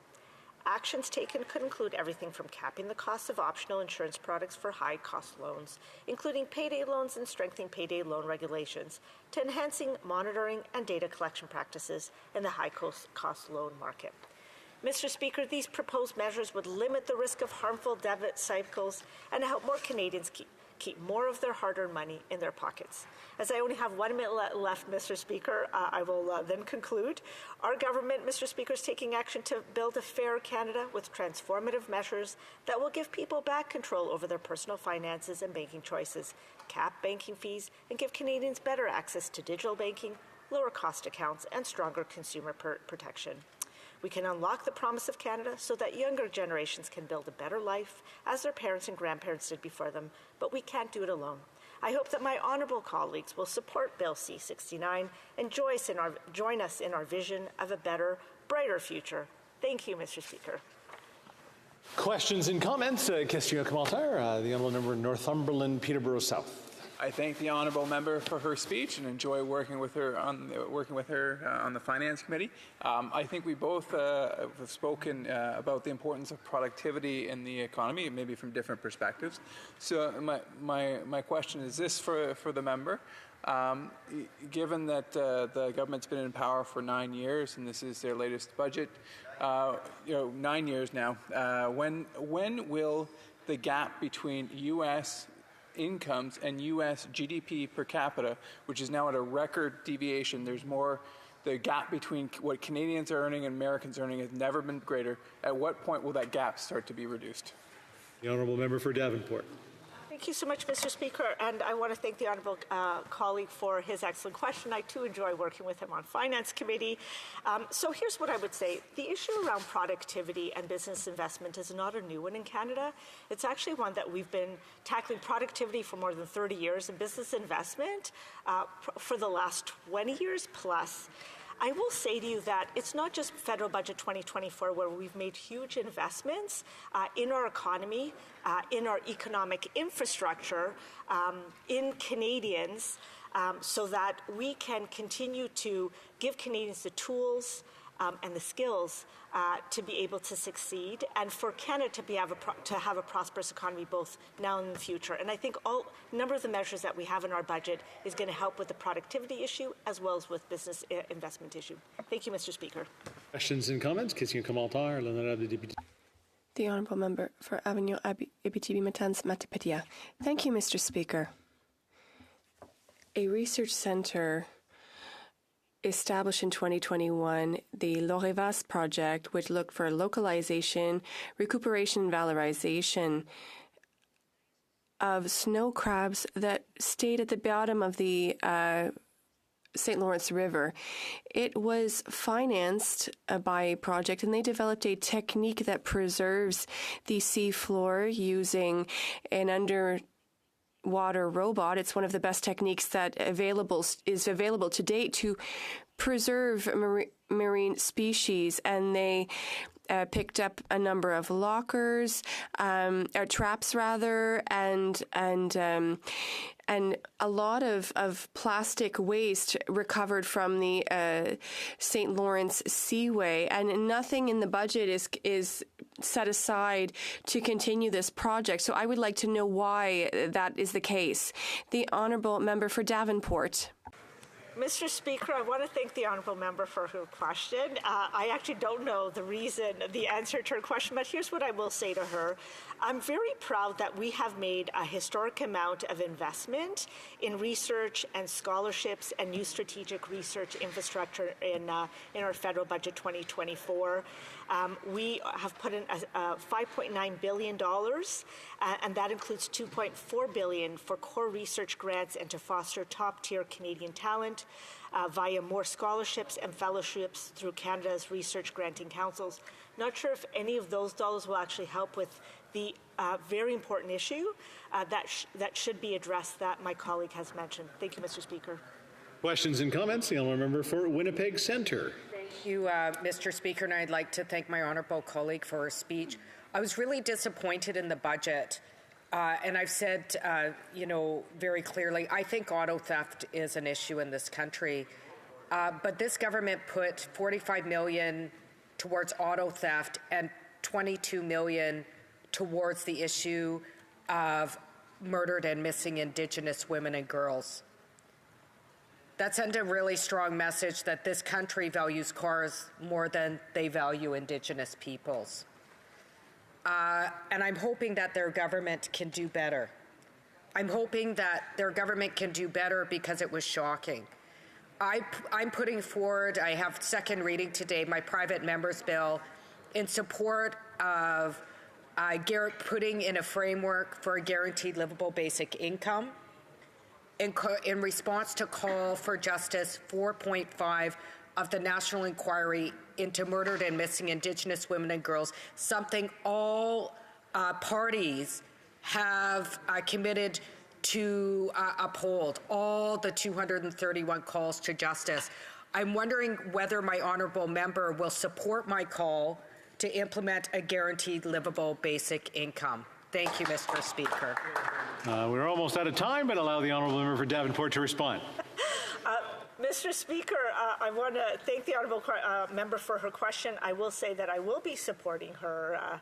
Actions taken could include everything from capping the cost of optional insurance products for high-cost loans, including payday loans and strengthening payday loan regulations, to enhancing monitoring and data collection practices in the high-cost loan market. Mr. Speaker, these proposed measures would limit the risk of harmful debit cycles and help more Canadians keep more of their hard-earned money in their pockets. As I only have 1 minute left, Mr. Speaker, I will then conclude. Our government, Mr. Speaker, is taking action to build a fair Canada with transformative measures that will give people back control over their personal finances and banking choices, cap banking fees, and give Canadians better access to digital banking, lower cost accounts, and stronger consumer protection. We can unlock the promise of Canada so that younger generations can build a better life as their parents and grandparents did before them, but we can't do it alone. I hope that my honourable colleagues will support Bill C-69 and join us in our vision of a better, brighter future. Thank you, Mr. Speaker. Questions and comments? Question commentaire. The honourable member Northumberland, Peterborough South. I thank the honourable member for her speech and enjoy working with her on the Finance Committee. I think we both have spoken about the importance of productivity in the economy, maybe from different perspectives. So my question is this for the member. Given that the government's been in power for 9 years and this is their latest budget, 9 years now, when will the gap between U.S. incomes and U.S. GDP per capita, which is now at a record deviation, the gap between what Canadians are earning and Americans are earning has never been greater. At what point will that gap start to be reduced? The honourable member for Davenport. Thank you so much, Mr. Speaker, and I want to thank the honourable colleague for his excellent question. I too enjoy working with him on Finance Committee. So here's what I would say. The issue around productivity and business investment is not a new one in Canada. It's actually one that we've been tackling productivity for more than 30 years and business investment for the last 20 years plus. I will say to you that it's not just Federal Budget 2024 where we've made huge investments in our economy, in our economic infrastructure, in Canadians, so that we can continue to give Canadians the tools and the skills to be able to succeed, and for Canada to have a prosperous economy both now and in the future. And I think a number of the measures that we have in our budget is going to help with the productivity issue as well as with business investment issue. Thank you, Mr. Speaker. Questions and comments? Question commentaire. L'honorable député. The honourable member for Avignon Abitibi-Matane-Matapédia. Thank you, Mr. Speaker. A research centre established in 2021, the Lorevas project, which looked for localization, recuperation, and valorization of snow crabs that stayed at the bottom of the St. Lawrence River. It was financed by a project, and they developed a technique that preserves the seafloor using an underwater robot. It's one of the best techniques that is available to date to preserve marine species, and they picked up a number of lockers, or traps rather, and a lot of plastic waste recovered from the St. Lawrence Seaway, and nothing in the budget is set aside to continue this project. So I would like to know why that is the case. The Honourable Member for Davenport. Mr. Speaker, I want to thank the honourable member for her question. I actually don't know the answer to her question, but here's what I will say to her. I'm very proud that we have made a historic amount of investment in research and scholarships and new strategic research infrastructure in our federal budget 2024. We have put in $5.9 billion, and that includes $2.4 billion for core research grants and to foster top-tier Canadian talent via more scholarships and fellowships through Canada's research granting councils. Not sure if any of those dollars will actually help with the very important issue that should be addressed that my colleague has mentioned. Thank you, Mr. Speaker. Questions and comments? The honourable member for Winnipeg Centre. Thank you, Mr. Speaker, and I'd like to thank my honourable colleague for her speech. I was really disappointed in the budget, and I've said, very clearly, I think auto theft is an issue in this country, but this government put $45 million towards auto theft and $22 million towards the issue of murdered and missing Indigenous women and girls. That sent a really strong message that this country values cars more than they value Indigenous peoples. And I'm hoping that their government can do better. I'm hoping that their government can do better because it was shocking. I'm putting forward, I have second reading today, my private member's bill in support of putting in a framework for a guaranteed livable basic income. In response to call for Justice 4.5 of the National Inquiry into Murdered and Missing Indigenous Women and Girls, something all parties have committed to uphold, all the 231 calls to justice. I'm wondering whether my honourable member will support my call to implement a guaranteed livable basic income. Thank you, Mr. Speaker. We're almost out of time, but allow the honourable member for Davenport to respond. Mr. Speaker, I want to thank the honourable member for her question. I will say that I will be supporting her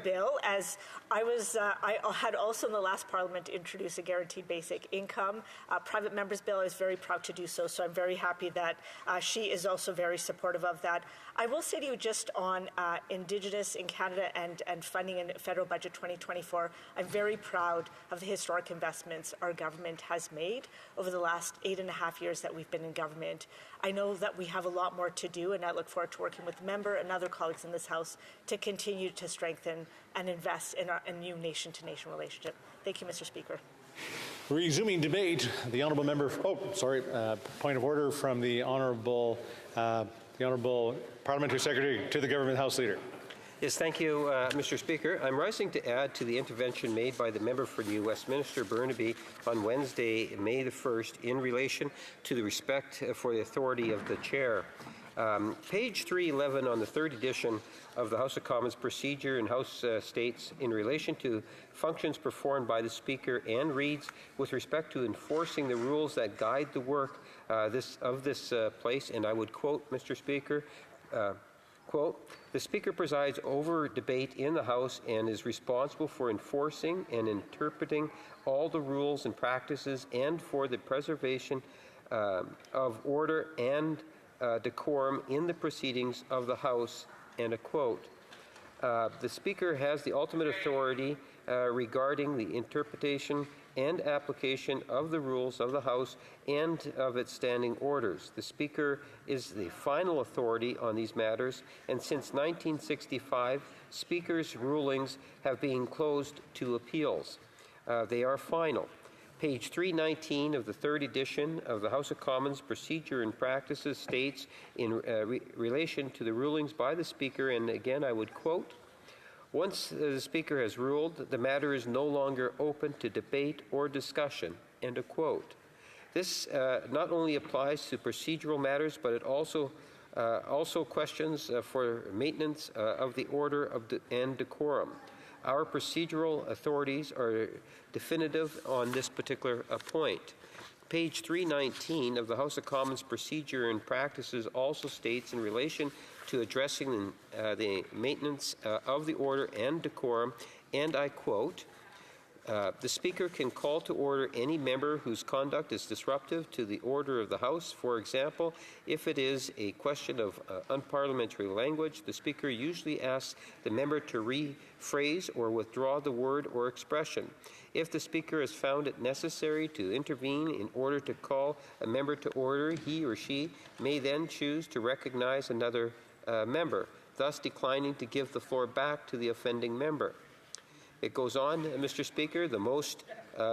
bill, as I had also in the last Parliament introduced a guaranteed basic income. Private member's bill. I was very proud to do so, so I'm very happy that she is also very supportive of that. I will say to you just on Indigenous in Canada and funding in federal budget 2024, I'm very proud of the historic investments our government has made over the last 8.5 years that we've been in government. I know that we have a lot more to do, and I look forward to working with the member and other colleagues in this House to continue to strengthen and invest in a new nation-to-nation relationship. Thank you, Mr. Speaker. Resuming debate, the honourable member. Point of order from the honourable Parliamentary Secretary to the Government House Leader. Yes, thank you, Mr. Speaker. I'm rising to add to the intervention made by the member for New Westminster Burnaby on Wednesday, May the 1st, in relation to the respect for the authority of the chair. Page 311 on the third edition of the House of Commons procedure and House states in relation to functions performed by the Speaker and reads with respect to enforcing the rules that guide the work of this place, and I would quote, Mr. Speaker, quote, "The Speaker presides over debate in the House and is responsible for enforcing and interpreting all the rules and practices and for the preservation of order and decorum in the proceedings of the House," end of quote. The Speaker has the ultimate authority regarding the interpretation and application of the rules of the House and of its standing orders. The Speaker is the final authority on these matters, and since 1965, Speaker's rulings have been closed to appeals. They are final. Page 319 of the third edition of the House of Commons Procedure and Practices states in relation to the rulings by the Speaker, and again I would quote, "Once the Speaker has ruled, the matter is no longer open to debate or discussion," end of quote. This not only applies to procedural matters, but it also questions for maintenance of the order and decorum. Our procedural authorities are definitive on this particular point. Page 319 of the House of Commons Procedure and Practices also states in relation to addressing the maintenance of the order and decorum, and I quote, "The Speaker can call to order any member whose conduct is disruptive to the order of the House. For example, if it is a question of unparliamentary language, the Speaker usually asks the member to rephrase or withdraw the word or expression. If the Speaker has found it necessary to intervene in order to call a member to order, he or she may then choose to recognize another member, thus declining to give the floor back to the offending member." It goes on, Mr. Speaker, the most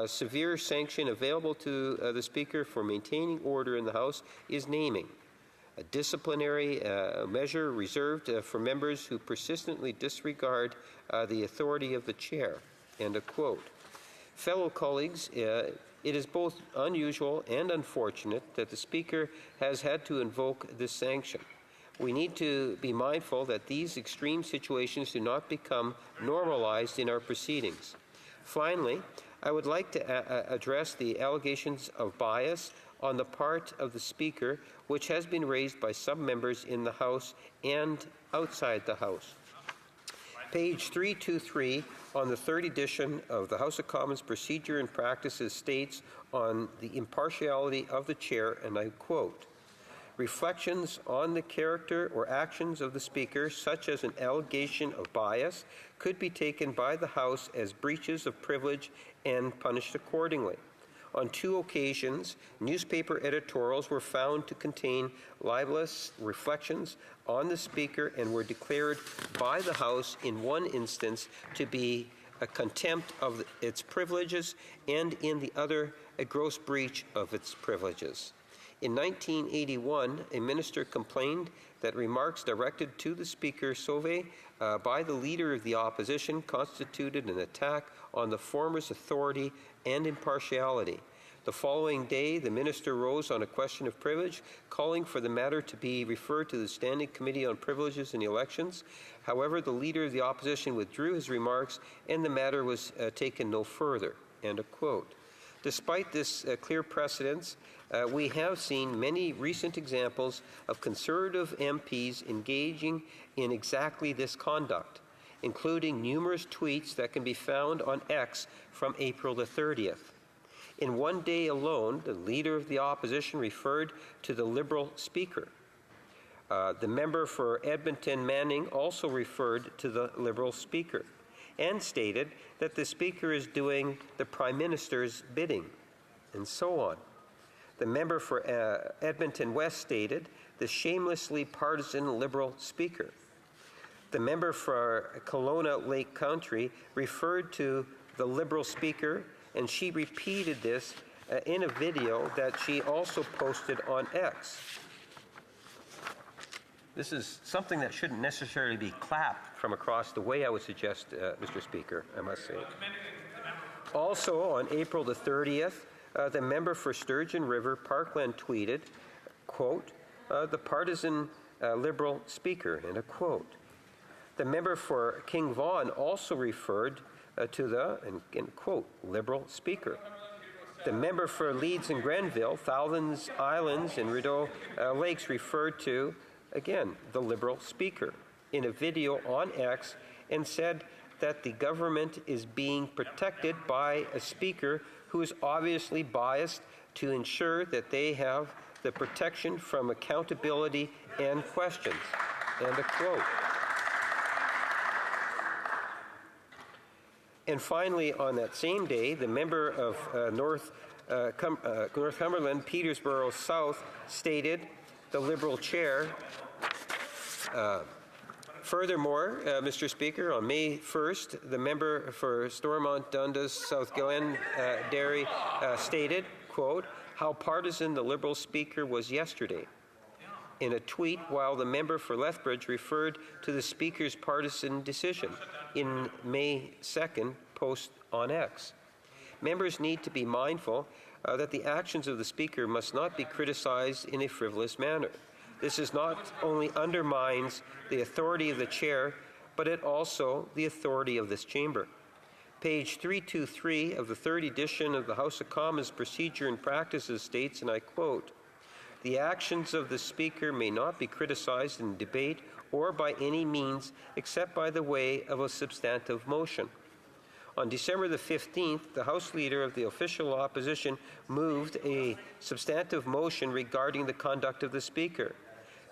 severe sanction available to the Speaker for maintaining order in the House is naming, a disciplinary measure reserved for members who persistently disregard the authority of the chair, end of quote. Fellow colleagues, it is both unusual and unfortunate that the Speaker has had to invoke this sanction. We need to be mindful that these extreme situations do not become normalized in our proceedings. Finally, I would like to address the allegations of bias on the part of the Speaker, which has been raised by some members in the House and outside the House. Page 323 on the third edition of the House of Commons Procedure and Practices states on the impartiality of the chair, and I quote, "Reflections on the character or actions of the Speaker, such as an allegation of bias, could be taken by the House as breaches of privilege and punished accordingly. On 2 occasions, newspaper editorials were found to contain libelous reflections on the Speaker and were declared by the House in one instance to be a contempt of its privileges and in the other a gross breach of its privileges. In 1981, a minister complained that remarks directed to the Speaker Sauvé by the Leader of the Opposition constituted an attack on the former's authority and impartiality. The following day, the minister rose on a question of privilege, calling for the matter to be referred to the Standing Committee on Privileges and Elections. However, the Leader of the Opposition withdrew his remarks and the matter was taken no further." End of quote. Despite this clear precedence, we have seen many recent examples of Conservative MPs engaging in exactly this conduct, including numerous tweets that can be found on X from April the 30th. In one day alone, the Leader of the Opposition referred to the Liberal Speaker. The member for Edmonton Manning also referred to the Liberal Speaker and stated that the Speaker is doing the Prime Minister's bidding, and so on. The member for Edmonton West stated, "the shamelessly partisan Liberal Speaker." The member for Kelowna Lake Country referred to the Liberal Speaker, and she repeated this in a video that she also posted on X. This is something that shouldn't necessarily be clapped from across the way, I would suggest, Mr. Speaker, I must say. Also, on April the 30th, the member for Sturgeon River Parkland tweeted, quote, "the partisan Liberal Speaker," end of quote. The member for King Vaughan also referred to the, and quote, "Liberal Speaker." The member for Leeds and Grenville, Thousands Islands and Rideau Lakes referred to, again, the Liberal Speaker in a video on X and said that the government is being protected by a Speaker who is obviously biased to ensure that they have the protection from accountability and questions. End of quote. And finally, on that same day, the member of Northumberland, Petersborough South, stated, the Liberal chair, Furthermore, Mr. Speaker, on May 1st, the member for Stormont, Dundas, South Glen, Derry stated, quote, how partisan the Liberal Speaker was yesterday. In a tweet, while the member for Lethbridge referred to the Speaker's partisan decision in May 2nd post on X. Members need to be mindful that the actions of the Speaker must not be criticized in a frivolous manner. This is not only undermines the authority of the chair, but it also the authority of this chamber. Page 323 of the third edition of the House of Commons Procedure and Practices states, and I quote, the actions of the Speaker may not be criticized in debate or by any means except by the way of a substantive motion. On December the 15th, the House Leader of the official opposition moved a substantive motion regarding the conduct of the Speaker.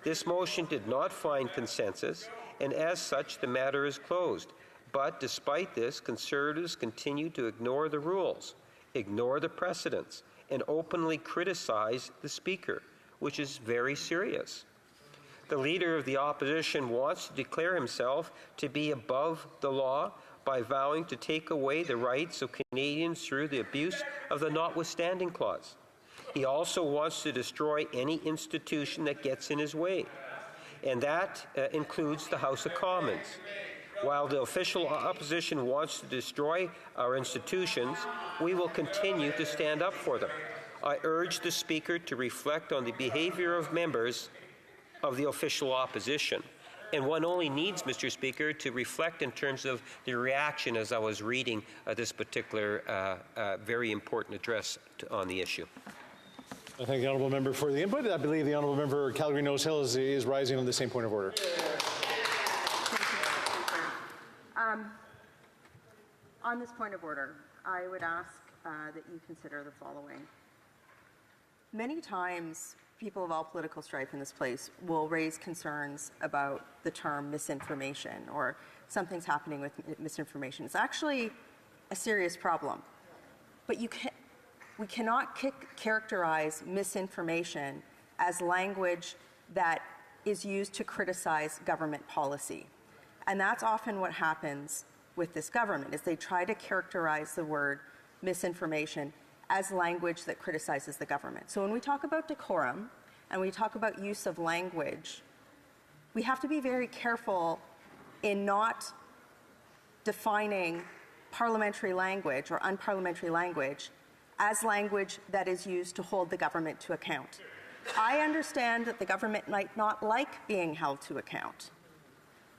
This motion did not find consensus, and as such, the matter is closed. But despite this, Conservatives continue to ignore the rules, ignore the precedents, and openly criticize the Speaker, which is very serious. The Leader of the Opposition wants to declare himself to be above the law by vowing to take away the rights of Canadians through the abuse of the Notwithstanding Clause. He also wants to destroy any institution that gets in his way, and that includes the House of Commons. While the official opposition wants to destroy our institutions, we will continue to stand up for them. I urge the Speaker to reflect on the behavior of members of the official opposition. And one only needs, Mr. Speaker, to reflect in terms of the reaction as I was reading this particular very important address on the issue. I thank the honourable member for the input. I believe the honourable member Calgary-Nose Hill is rising on the same point of order. On this point of order, I would ask that you consider the following. Many times, people of all political stripe in this place will raise concerns about the term misinformation or something's happening with misinformation. It's actually a serious problem. But we cannot characterize misinformation as language that is used to criticize government policy. And that's often what happens with this government, is they try to characterize the word misinformation as language that criticizes the government. So when we talk about decorum and we talk about use of language, we have to be very careful in not defining parliamentary language or unparliamentary language as language that is used to hold the government to account. I understand that the government might not like being held to account.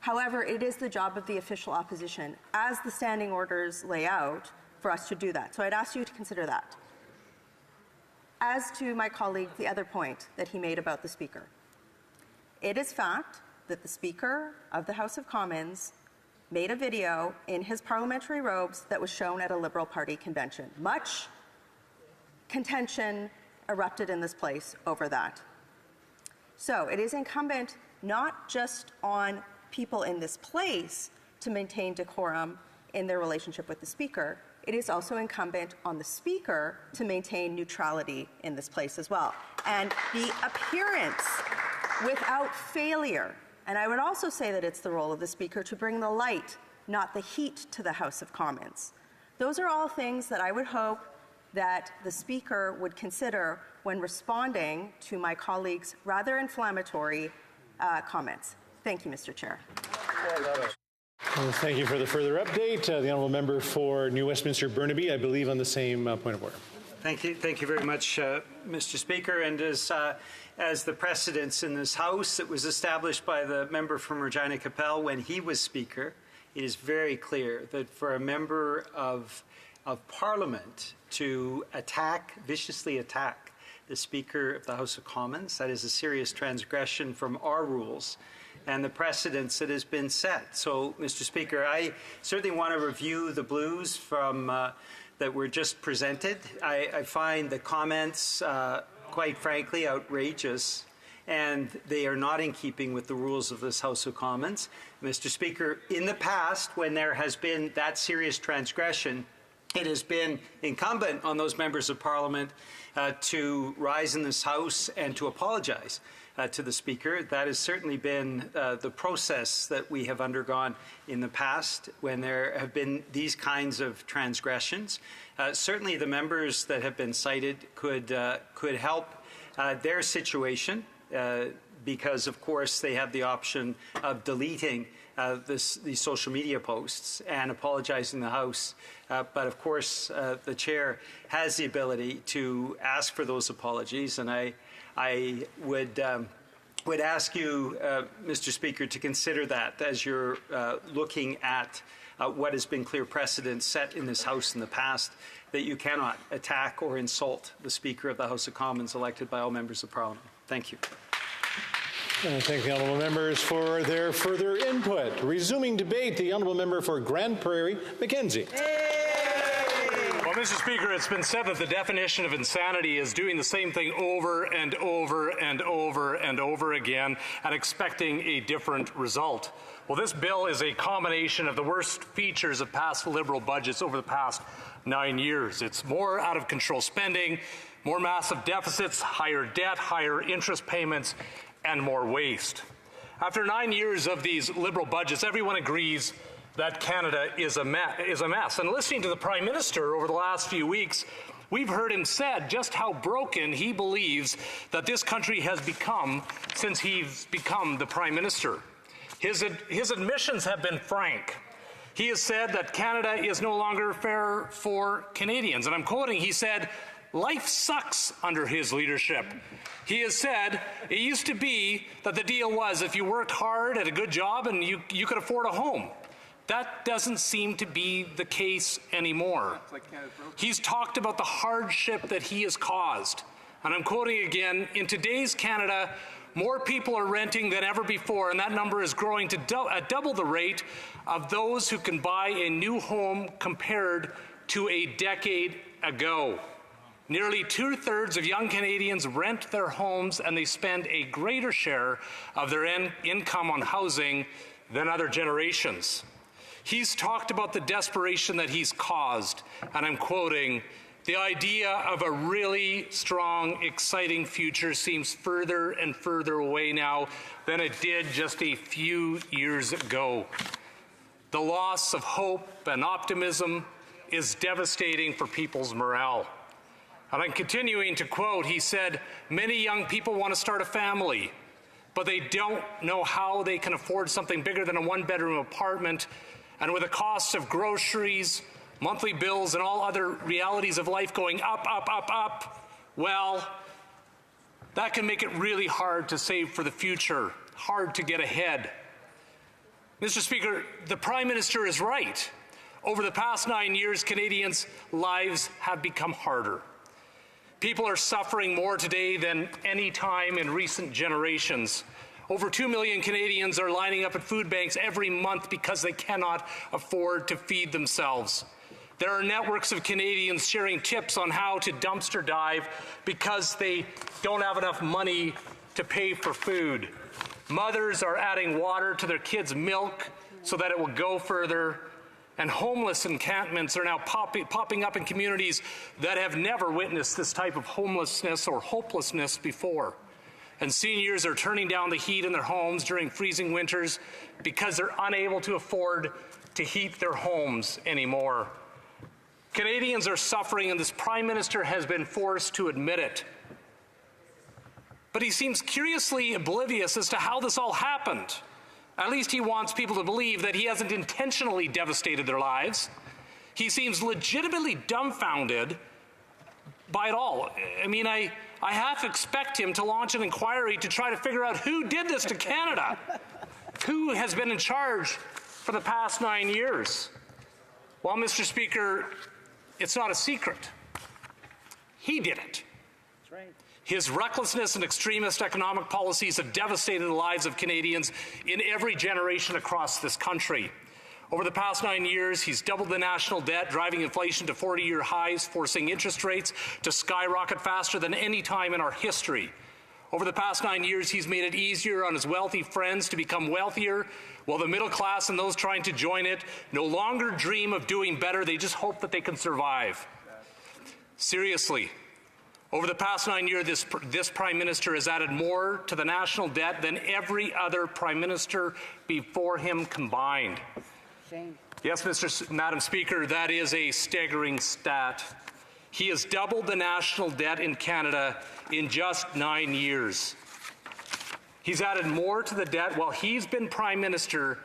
However, it is the job of the official opposition, as the standing orders lay out, for us to do that. So I'd ask you to consider that. As to my colleague, the other point that he made about the Speaker, it is fact that the Speaker of the House of Commons made a video in his parliamentary robes that was shown at a Liberal Party convention. Much contention erupted in this place over that. So it is incumbent not just on people in this place to maintain decorum in their relationship with the Speaker, it is also incumbent on the Speaker to maintain neutrality in this place as well. And the appearance without failure, and I would also say that it's the role of the Speaker to bring the light, not the heat, to the House of Commons. Those are all things that I would hope that the Speaker would consider when responding to my colleagues' rather inflammatory comments. Thank you, Mr. Chair. Well, thank you for the further update. The honourable member for New Westminster Burnaby, I believe, on the same point of order. Thank you very much, Mr. Speaker. And as the precedence in this House that was established by the member from Regina Capel when he was Speaker, it is very clear that for a member of Parliament to viciously attack the Speaker of the House of Commons, that is a serious transgression from our rules and the precedents that has been set. So, Mr. Speaker, I certainly want to review the blues from that were just presented. I find the comments, quite frankly, outrageous, and they are not in keeping with the rules of this House of Commons. Mr. Speaker, in the past, when there has been that serious transgression, it has been incumbent on those members of Parliament to rise in this House and to apologize to the Speaker. That has certainly been the process that we have undergone in the past when there have been these kinds of transgressions. Certainly the members that have been cited could help their situation because, of course, they have the option of deleting these social media posts and apologizing to the House. But, of course, the Chair has the ability to ask for those apologies, and I would ask you, Mr. Speaker, to consider that as you're looking at what has been clear precedent set in this House in the past, that you cannot attack or insult the Speaker of the House of Commons elected by all members of Parliament. Thank you. I thank the honourable members for their further input. Resuming debate, the honourable member for Grand Prairie, Mackenzie. Well, Mr. Speaker, it's been said that the definition of insanity is doing the same thing over and over and over and over again and expecting a different result. Well, this bill is a combination of the worst features of past Liberal budgets over the past 9 years. It's more out-of-control spending, more massive deficits, higher debt, higher interest payments, and more waste. After 9 years of these Liberal budgets, everyone agrees that Canada is a mess. And listening to the Prime Minister over the last few weeks, we've heard him said just how broken he believes that this country has become since he's become the Prime Minister. His admissions have been frank. He has said that Canada is no longer fair for Canadians. And I'm quoting, he said, "Life sucks under his leadership." He has said it used to be that the deal was if you worked hard at a good job and you could afford a home. That doesn't seem to be the case anymore. He's talked about the hardship that he has caused. And I'm quoting again, "In today's Canada, more people are renting than ever before, and that number is growing to double the rate of those who can buy a new home compared to a decade ago. Nearly 2/3 of young Canadians rent their homes, and they spend a greater share of their income on housing than other generations." He's talked about the desperation that he's caused, and I'm quoting, "The idea of a really strong, exciting future seems further and further away now than it did just a few years ago. The loss of hope and optimism is devastating for people's morale." And I'm continuing to quote, he said, "Many young people want to start a family, but they don't know how they can afford something bigger than a one-bedroom apartment. And with the cost of groceries, monthly bills, and all other realities of life going up, up, up, up, well, that can make it really hard to save for the future, hard to get ahead." Mr. Speaker, the Prime Minister is right. Over the past 9 years, Canadians' lives have become harder. People are suffering more today than any time in recent generations. Over 2 million Canadians are lining up at food banks every month because they cannot afford to feed themselves. There are networks of Canadians sharing tips on how to dumpster dive because they don't have enough money to pay for food. Mothers are adding water to their kids' milk so that it will go further. And homeless encampments are now popping up in communities that have never witnessed this type of homelessness or hopelessness before. And seniors are turning down the heat in their homes during freezing winters because they're unable to afford to heat their homes anymore. Canadians are suffering, and this Prime Minister has been forced to admit it. But he seems curiously oblivious as to how this all happened. At least he wants people to believe that he hasn't intentionally devastated their lives. He seems legitimately dumbfounded by it all. I mean, I half expect him to launch an inquiry to try to figure out who did this to Canada, who has been in charge for the past 9 years. Well, Mr. Speaker, it's not a secret. He did it. That's right. His recklessness and extremist economic policies have devastated the lives of Canadians in every generation across this country. Over the past 9 years, he's doubled the national debt, driving inflation to 40-year highs, forcing interest rates to skyrocket faster than any time in our history. Over the past 9 years, he's made it easier on his wealthy friends to become wealthier, while the middle class and those trying to join it no longer dream of doing better. They just hope that they can survive. Seriously. Over the past 9 years, this Prime Minister has added more to the national debt than every other Prime Minister before him combined. Shame. Yes, Madam Speaker, that is a staggering stat. He has doubled the national debt in Canada in just 9 years. He's added more to the debt while he's been Prime Minister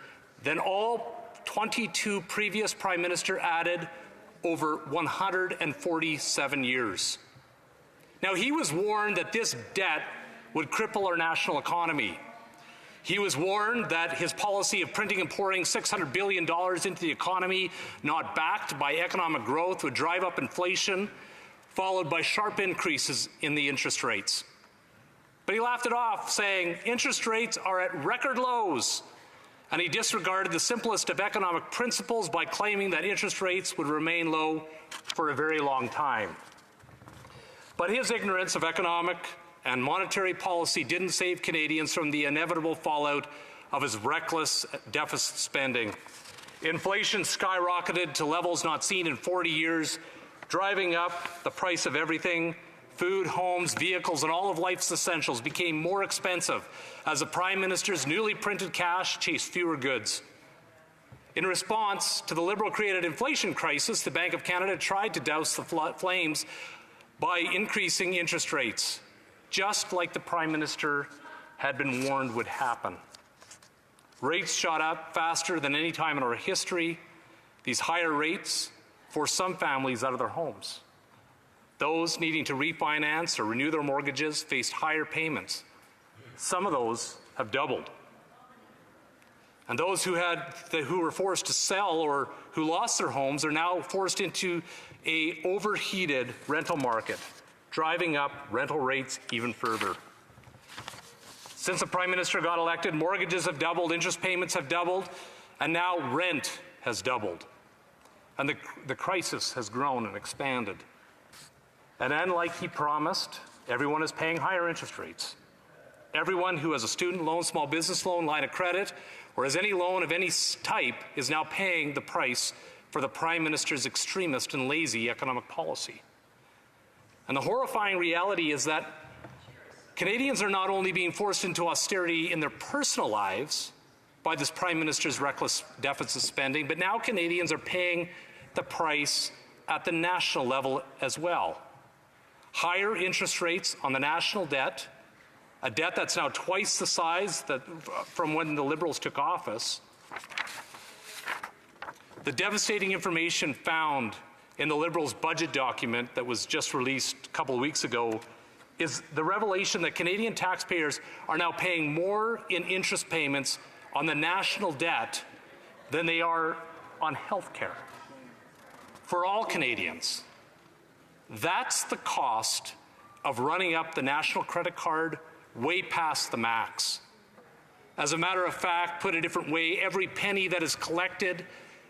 than all 22 previous Prime Minister added over 147 years. Now, he was warned that this debt would cripple our national economy. He was warned that his policy of printing and pouring $600 billion into the economy, not backed by economic growth, would drive up inflation, followed by sharp increases in the interest rates. But he laughed it off, saying interest rates are at record lows, and he disregarded the simplest of economic principles by claiming that interest rates would remain low for a very long time. But his ignorance of economic and monetary policy didn't save Canadians from the inevitable fallout of his reckless deficit spending. Inflation skyrocketed to levels not seen in 40 years, driving up the price of everything. Food, homes, vehicles, and all of life's essentials became more expensive as the Prime Minister's newly printed cash chased fewer goods. In response to the Liberal-created inflation crisis, the Bank of Canada tried to douse the flames by increasing interest rates, just like the Prime Minister had been warned would happen. Rates shot up faster than any time in our history. These higher rates forced some families out of their homes. Those needing to refinance or renew their mortgages faced higher payments. Some of those have doubled. And those who were forced to sell or who lost their homes are now forced into an overheated rental market, driving up rental rates even further. Since the Prime Minister got elected, mortgages have doubled, interest payments have doubled, and now rent has doubled. And the crisis has grown and expanded. And then, like he promised, everyone is paying higher interest rates. Everyone who has a student loan, small business loan, line of credit, or has any loan of any type is now paying the price for the Prime Minister's extremist and lazy economic policy. And the horrifying reality is that Canadians are not only being forced into austerity in their personal lives by this Prime Minister's reckless deficit spending, but now Canadians are paying the price at the national level as well. Higher interest rates on the national debt, a debt that's now twice the size from when the Liberals took office. The devastating information found in the Liberals' budget document that was just released a couple of weeks ago is the revelation that Canadian taxpayers are now paying more in interest payments on the national debt than they are on health care. For all Canadians, that's the cost of running up the national credit card way past the max. As a matter of fact, put a different way, every penny that is collected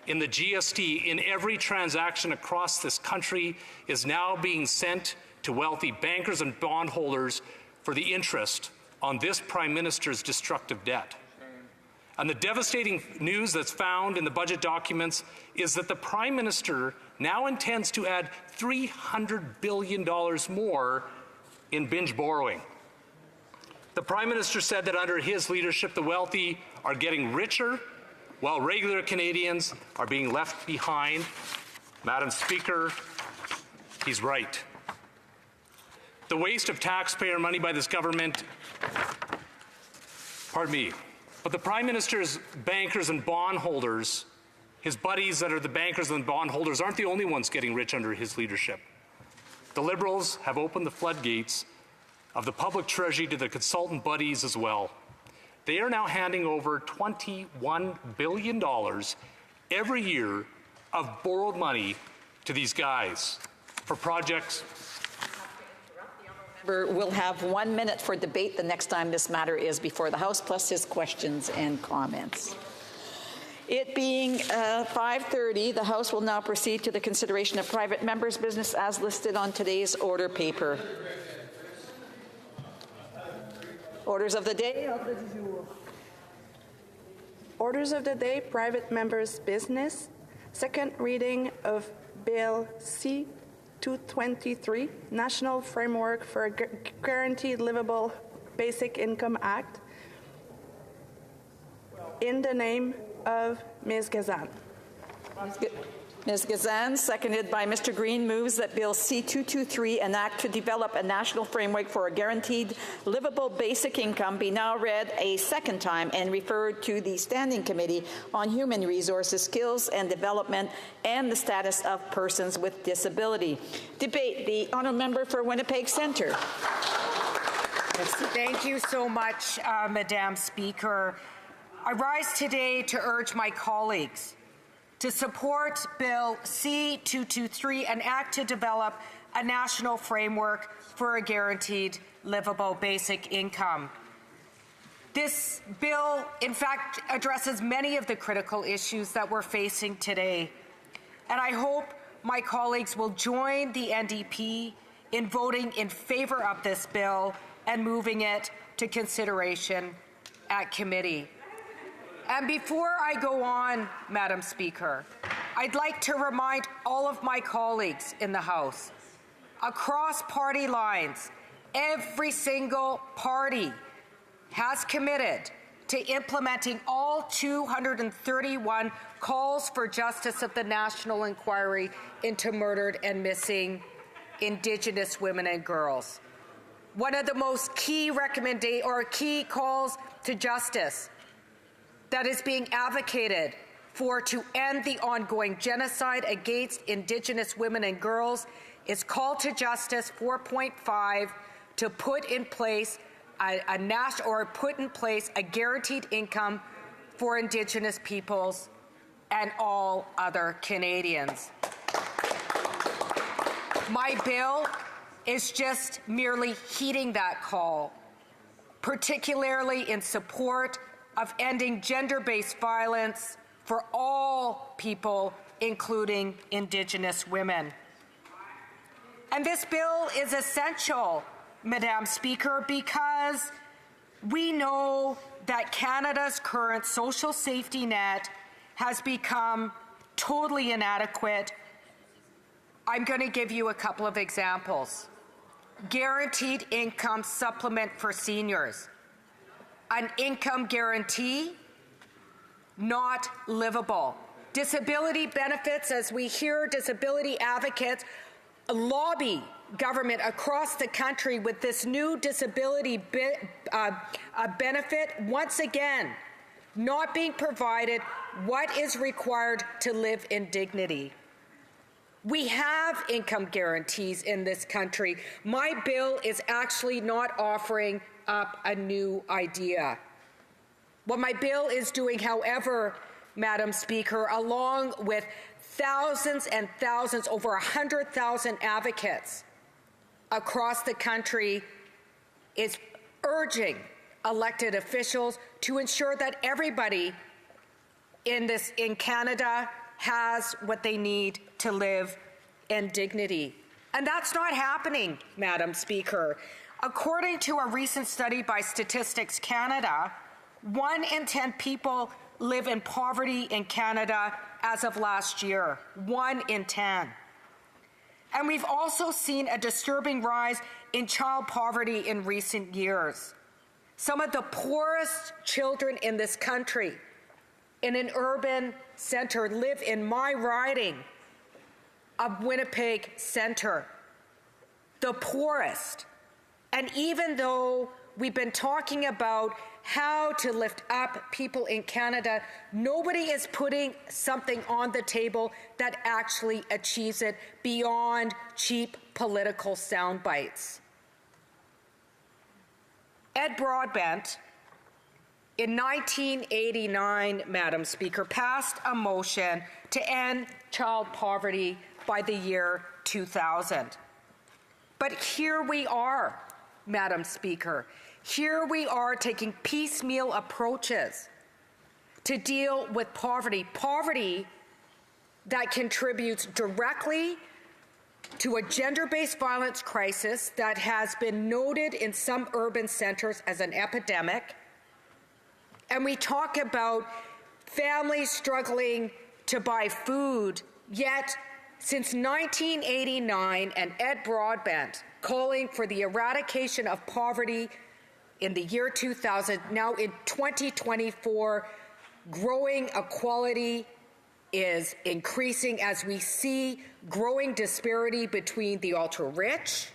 in the GST in every transaction across this country is now being sent to wealthy bankers and bondholders for the interest on this Prime Minister's destructive debt. And the devastating news that's found in the budget documents is that the Prime Minister now intends to add $300 billion more in binge borrowing. The Prime Minister said that under his leadership, the wealthy are getting richer while regular Canadians are being left behind. Madam Speaker, he's right. The waste of taxpayer money by this government, but the Prime Minister's bankers and bondholders, his buddies that are the bankers and bondholders, aren't the only ones getting rich under his leadership. The Liberals have opened the floodgates of the public treasury to the consultant buddies as well. They are now handing over $21 billion every year of borrowed money to these guys for projects. We'll have 1 minute for debate the next time this matter is before the House, plus his questions and comments. It being 5:30, the House will now proceed to the consideration of private members' business as listed on today's order paper. Orders of the day. Orders of the day, private members' business. Second reading of Bill C. 223 National Framework for a Guaranteed Livable Basic Income Act in the name of Ms. Gazan. Ms. Gazan, seconded by Mr. Green, moves that Bill C-223, an act to develop a national framework for a guaranteed livable basic income, be now read a second time and referred to the Standing Committee on Human Resources, Skills and Development and the Status of Persons with Disability. Debate. The honourable member for Winnipeg Centre. Thank you so much, Madam Speaker. I rise today to urge my colleagues to support Bill C-223, an act to develop a national framework for a guaranteed livable basic income. This bill, in fact, addresses many of the critical issues that we're facing today. And I hope my colleagues will join the NDP in voting in favor of this bill and moving it to consideration at committee. And before I go on, Madam Speaker, I'd like to remind all of my colleagues in the House, across party lines, every single party has committed to implementing all 231 calls for justice of the National Inquiry into murdered and missing Indigenous women and girls. One of the most key key calls to justice that is being advocated for to end the ongoing genocide against Indigenous women and girls is Call to Justice 4.5 to put in place a guaranteed income for Indigenous peoples and all other Canadians. My bill is just merely heeding that call, particularly in support of ending gender-based violence for all people, including Indigenous women. And this bill is essential, Madam Speaker, because we know that Canada's current social safety net has become totally inadequate. I'm going to give you a couple of examples. Guaranteed income supplement for seniors. An income guarantee, not livable. Disability benefits, as we hear disability advocates lobby government across the country with this new disability benefit, once again, not being provided what is required to live in dignity. We have income guarantees in this country. My bill is actually not offering up a new idea. What my bill is doing, however, Madam Speaker, along with thousands and thousands, over 100,000 advocates across the country, is urging elected officials to ensure that everybody in Canada has what they need to live in dignity. And that's not happening, Madam Speaker. According to a recent study by Statistics Canada, 1 in 10 people live in poverty in Canada as of last year. 1 in 10. And we've also seen a disturbing rise in child poverty in recent years. Some of the poorest children in this country in an urban center live in my riding of Winnipeg Centre. The poorest. And even though we've been talking about how to lift up people in Canada, nobody is putting something on the table that actually achieves it beyond cheap political sound bites. Ed Broadbent, in 1989, Madam Speaker, passed a motion to end child poverty by the year 2000. But here we are, Madam Speaker. Here we are taking piecemeal approaches to deal with poverty. Poverty that contributes directly to a gender-based violence crisis that has been noted in some urban centers as an epidemic. And we talk about families struggling to buy food, yet since 1989 and Ed Broadbent calling for the eradication of poverty in the year 2000. Now in 2024, growing equality is increasing as we see growing disparity between the ultra-rich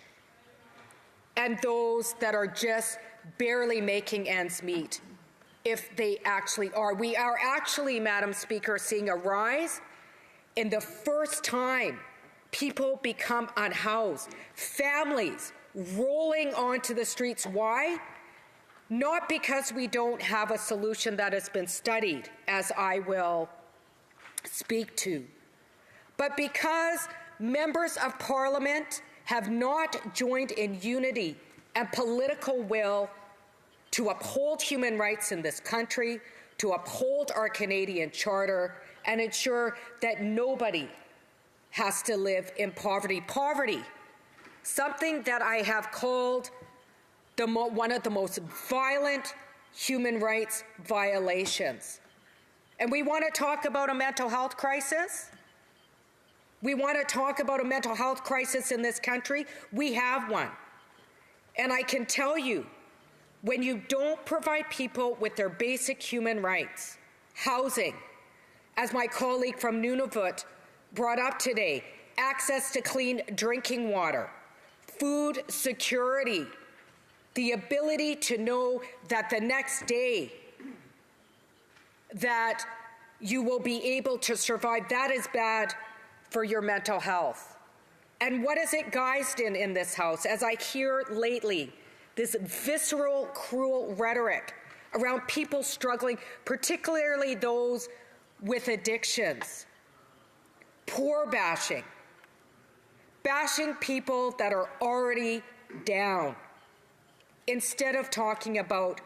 and those that are just barely making ends meet, if they actually are. We are actually, Madam Speaker, seeing a rise in the first time people become unhoused, families rolling onto the streets. Why? Not because we don't have a solution that has been studied, as I will speak to, but because members of Parliament have not joined in unity and political will to uphold human rights in this country, to uphold our Canadian Charter, and ensure that nobody has to live in poverty. Poverty, something that I have called one of the most violent human rights violations. And we want to talk about a mental health crisis? We want to talk about a mental health crisis in this country? We have one. And I can tell you, when you don't provide people with their basic human rights, housing, as my colleague from Nunavut brought up today, access to clean drinking water, food security, the ability to know that the next day that you will be able to survive, that is bad for your mental health. And what is it guised in this House? As I hear lately, this visceral, cruel rhetoric around people struggling, particularly those with addictions, poor bashing people that are already down, instead of talking about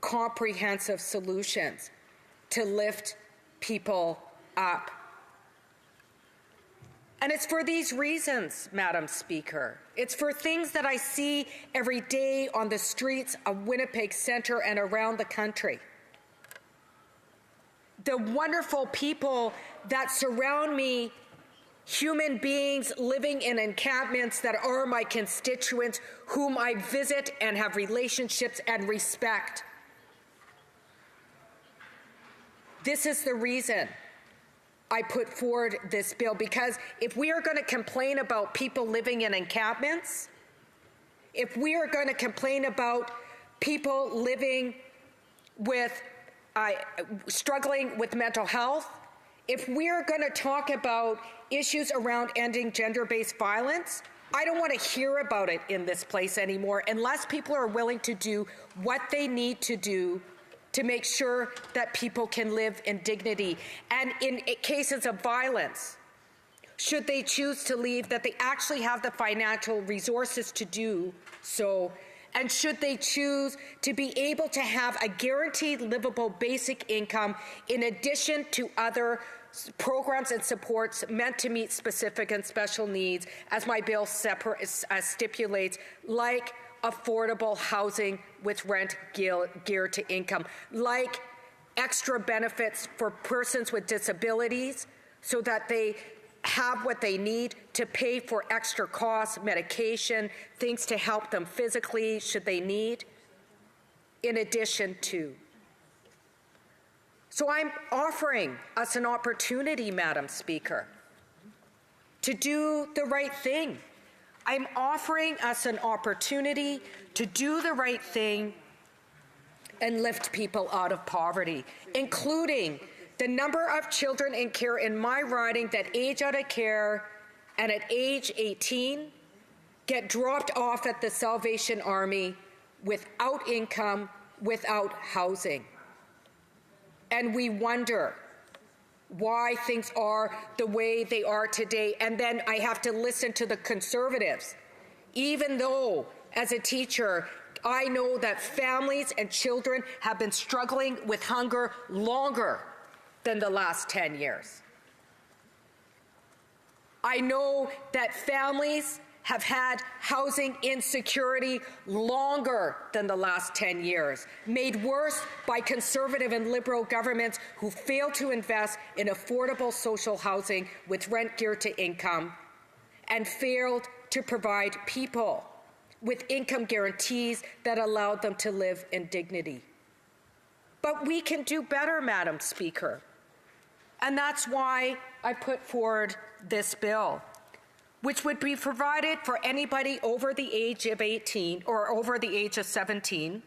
comprehensive solutions to lift people up. And it's for these reasons, Madam Speaker. It's for things that I see every day on the streets of Winnipeg Centre and around the country. The wonderful people that surround me, human beings living in encampments that are my constituents, whom I visit and have relationships and respect. This is the reason I put forward this bill, because if we are going to complain about people living in encampments, if we are going to complain about people living with, struggling with mental health, if we are going to talk about issues around ending gender-based violence, I don't want to hear about it in this place anymore unless people are willing to do what they need to do to make sure that people can live in dignity. And in cases of violence, should they choose to leave, that they actually have the financial resources to do so, and should they choose to be able to have a guaranteed livable basic income in addition to other programs and supports meant to meet specific and special needs, as my bill stipulates, like affordable housing with rent geared to income, like extra benefits for persons with disabilities so that they have what they need to pay for extra costs, medication, things to help them physically should they need, in addition to. So I'm offering us an opportunity, Madam Speaker, to do the right thing. I'm offering us an opportunity to do the right thing and lift people out of poverty, including the number of children in care in my riding that age out of care and at age 18 get dropped off at the Salvation Army without income, without housing. And we wonder why things are the way they are today. And then I have to listen to the Conservatives, even though, as a teacher, I know that families and children have been struggling with hunger longer than the last 10 years. I know that families have had housing insecurity longer than the last 10 years, made worse by Conservative and Liberal governments who failed to invest in affordable social housing with rent geared to income and failed to provide people with income guarantees that allowed them to live in dignity. But we can do better, Madam Speaker. And that's why I put forward this bill, which would be provided for anybody over the age of 18 or over the age of 17,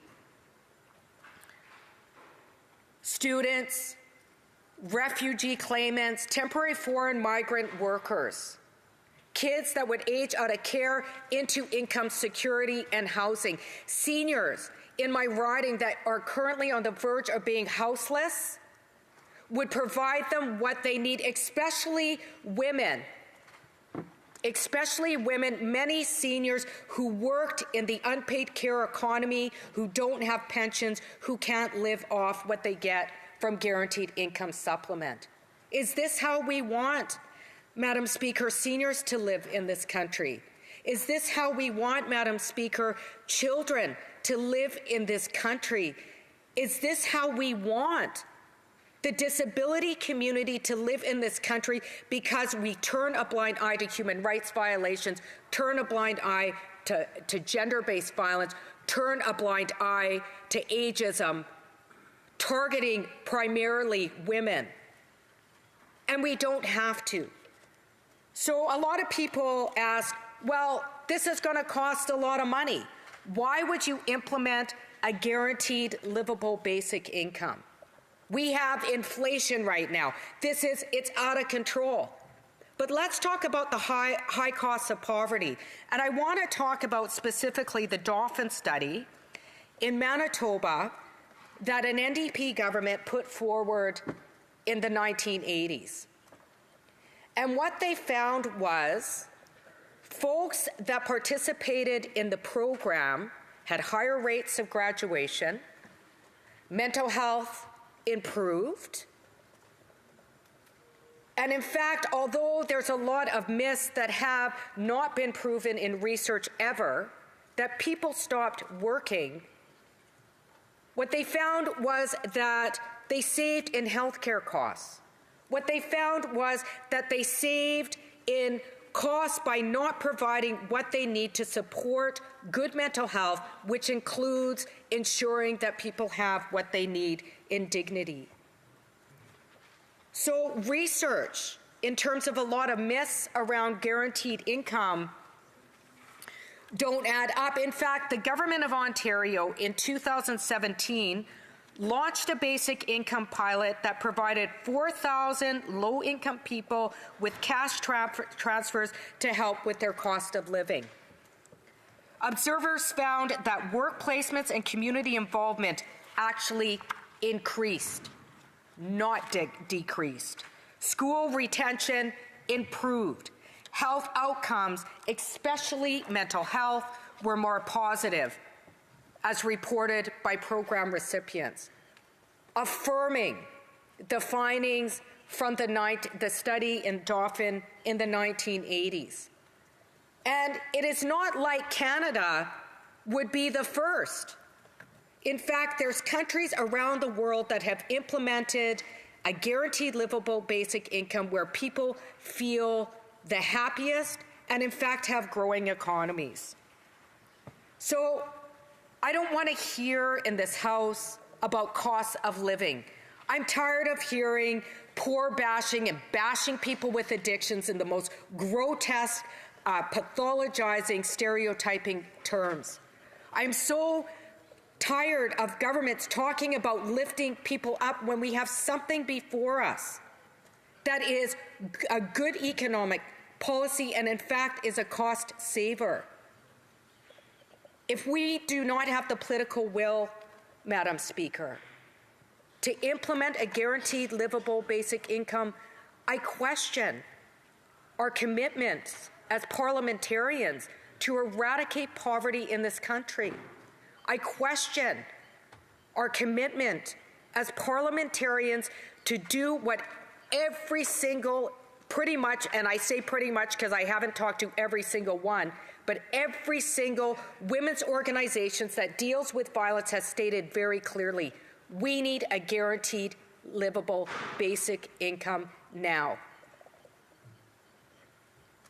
students, refugee claimants, temporary foreign migrant workers, kids that would age out of care into income security and housing, seniors in my riding that are currently on the verge of being houseless, would provide them what they need, especially women, many seniors who worked in the unpaid care economy, who don't have pensions, who can't live off what they get from guaranteed income supplement. Is this how we want, Madam Speaker, seniors to live in this country? Is this how we want, Madam Speaker, children to live in this country? Is this how we want the disability community to live in this country because we turn a blind eye to human rights violations, turn a blind eye to gender-based violence, turn a blind eye to ageism, targeting primarily women? And we don't have to. So a lot of people ask, well, this is going to cost a lot of money. Why would you implement a guaranteed livable basic income? We have inflation right now. It's out of control. But let's talk about the high costs of poverty. And I want to talk about specifically the Dauphin study in Manitoba that an NDP government put forward in the 1980s. And what they found was folks that participated in the program had higher rates of graduation, mental health improved, and in fact, although there's a lot of myths that have not been proven in research ever, that people stopped working, what they found was that they saved in healthcare costs. What they found was that they saved in costs by not providing what they need to support good mental health, which includes ensuring that people have what they need in dignity. So research in terms of a lot of myths around guaranteed income don't add up. In fact, the Government of Ontario in 2017 launched a basic income pilot that provided 4,000 low-income people with cash transfers to help with their cost of living. Observers found that work placements and community involvement actually increased, not decreased. School retention improved. Health outcomes, especially mental health, were more positive, as reported by program recipients, affirming the findings from the study in Dauphin in the 1980s. And it is not like Canada would be the first. In fact, there's countries around the world that have implemented a guaranteed livable basic income where people feel the happiest and in fact have growing economies. So I don't want to hear in this House about costs of living. I'm tired of hearing poor bashing and bashing people with addictions in the most grotesque, pathologizing, stereotyping terms. I'm so tired of governments talking about lifting people up when we have something before us that is a good economic policy and in fact is a cost saver. If we do not have the political will, Madam Speaker, to implement a guaranteed livable basic income, I question our commitments as parliamentarians to eradicate poverty in this country. I question our commitment as parliamentarians to do what every single pretty much, and I say pretty much because I haven't talked to every single one, but every single women's organizations that deals with violence has stated very clearly, we need a guaranteed livable basic income now.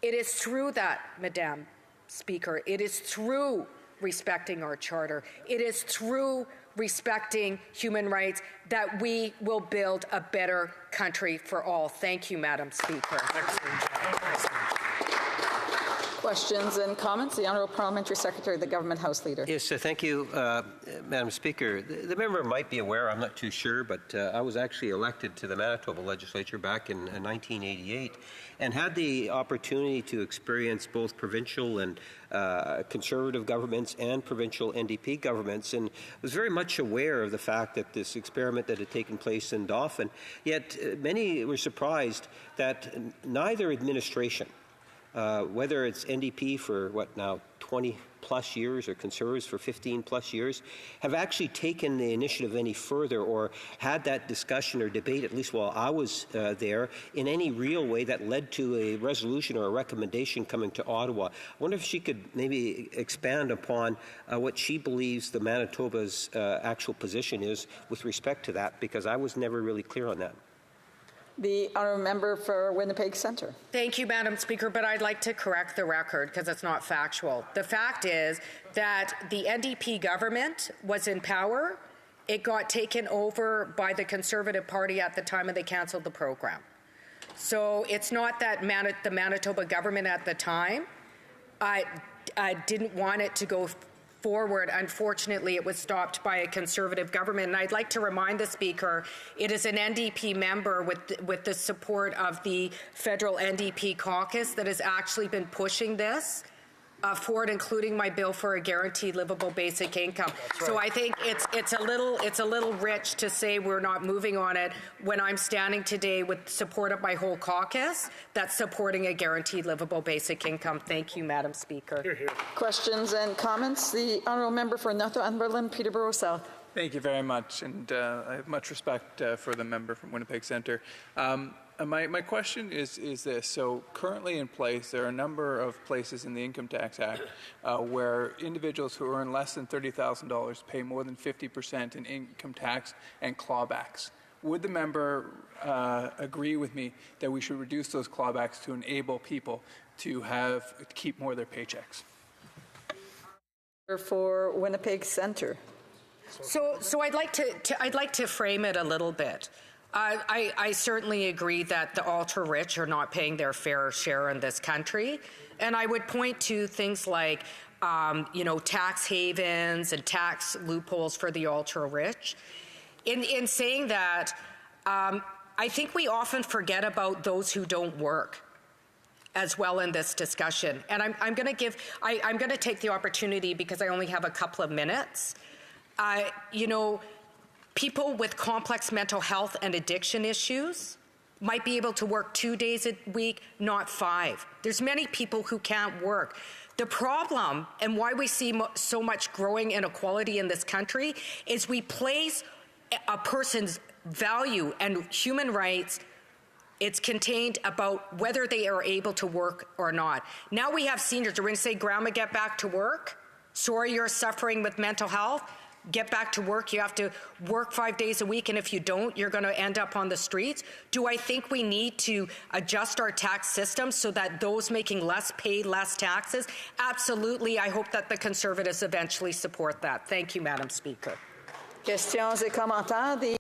It is through that, Madam Speaker, it is through respecting our charter, it is through respecting human rights that we will build a better country for all. Thank you, Madam Speaker. Questions and comments? The Honourable Parliamentary Secretary, the Government House Leader. Yes, thank you, Madam Speaker. The member might be aware, I'm not too sure, but I was actually elected to the Manitoba Legislature back in 1988 and had the opportunity to experience both provincial and Conservative governments and provincial NDP governments, and was very much aware of the fact that this experiment that had taken place in Dauphin, yet many were surprised that neither administration, whether it's NDP for, 20 plus years or Conservatives for 15 plus years, have actually taken the initiative any further or had that discussion or debate, at least while I was there, in any real way that led to a resolution or a recommendation coming to Ottawa. I wonder if she could maybe expand upon what she believes the Manitoba's actual position is with respect to that, because I was never really clear on that. The Honourable Member for Winnipeg Centre. Thank you, Madam Speaker, but I'd like to correct the record because it's not factual. The fact is that the NDP government was in power. It got taken over by the Conservative Party at the time and they cancelled the program. So it's not that the Manitoba government at the time didn't want it to go forward. Unfortunately, it was stopped by a Conservative government. And I'd like to remind the Speaker, it is an NDP member with the support of the federal NDP caucus that has actually been pushing this forward, including my bill for a guaranteed livable basic income. Right. So I think it's a little rich to say we're not moving on it when I'm standing today with support of my whole caucus that's supporting a guaranteed livable basic income. Thank you, Madam Speaker. Hear, hear. Questions and comments? The Honourable Member for Northumberland, Peterborough South. Thank you very much, and I have much respect for the member from Winnipeg Centre. My question is this. So currently in place, there are a number of places in the Income Tax Act where individuals who earn less than $30,000 pay more than 50% in income tax and clawbacks. Would the member agree with me that we should reduce those clawbacks to enable people to keep more of their paychecks? For Winnipeg Centre. So I'd like to frame it a little bit. I certainly agree that the ultra-rich are not paying their fair share in this country. And I would point to things like, tax havens and tax loopholes for the ultra-rich. In saying that, I think we often forget about those who don't work as well in this discussion. And I'm going to take the opportunity, because I only have a couple of minutes. People with complex mental health and addiction issues might be able to work 2 days a week, not 5. There's many people who can't work. The problem, and why we see so much growing inequality in this country, is we place a person's value and human rights, it's contained about whether they are able to work or not. Now we have seniors, are we going to say, Grandma, get back to work? Sorry, you're suffering with mental health. Get back to work. You have to work 5 days a week, and if you don't, you're going to end up on the streets. Do I think we need to adjust our tax system so that those making less pay less taxes? Absolutely. I hope that the Conservatives eventually support that. Thank you, Madam Speaker. Questions et commentaires. The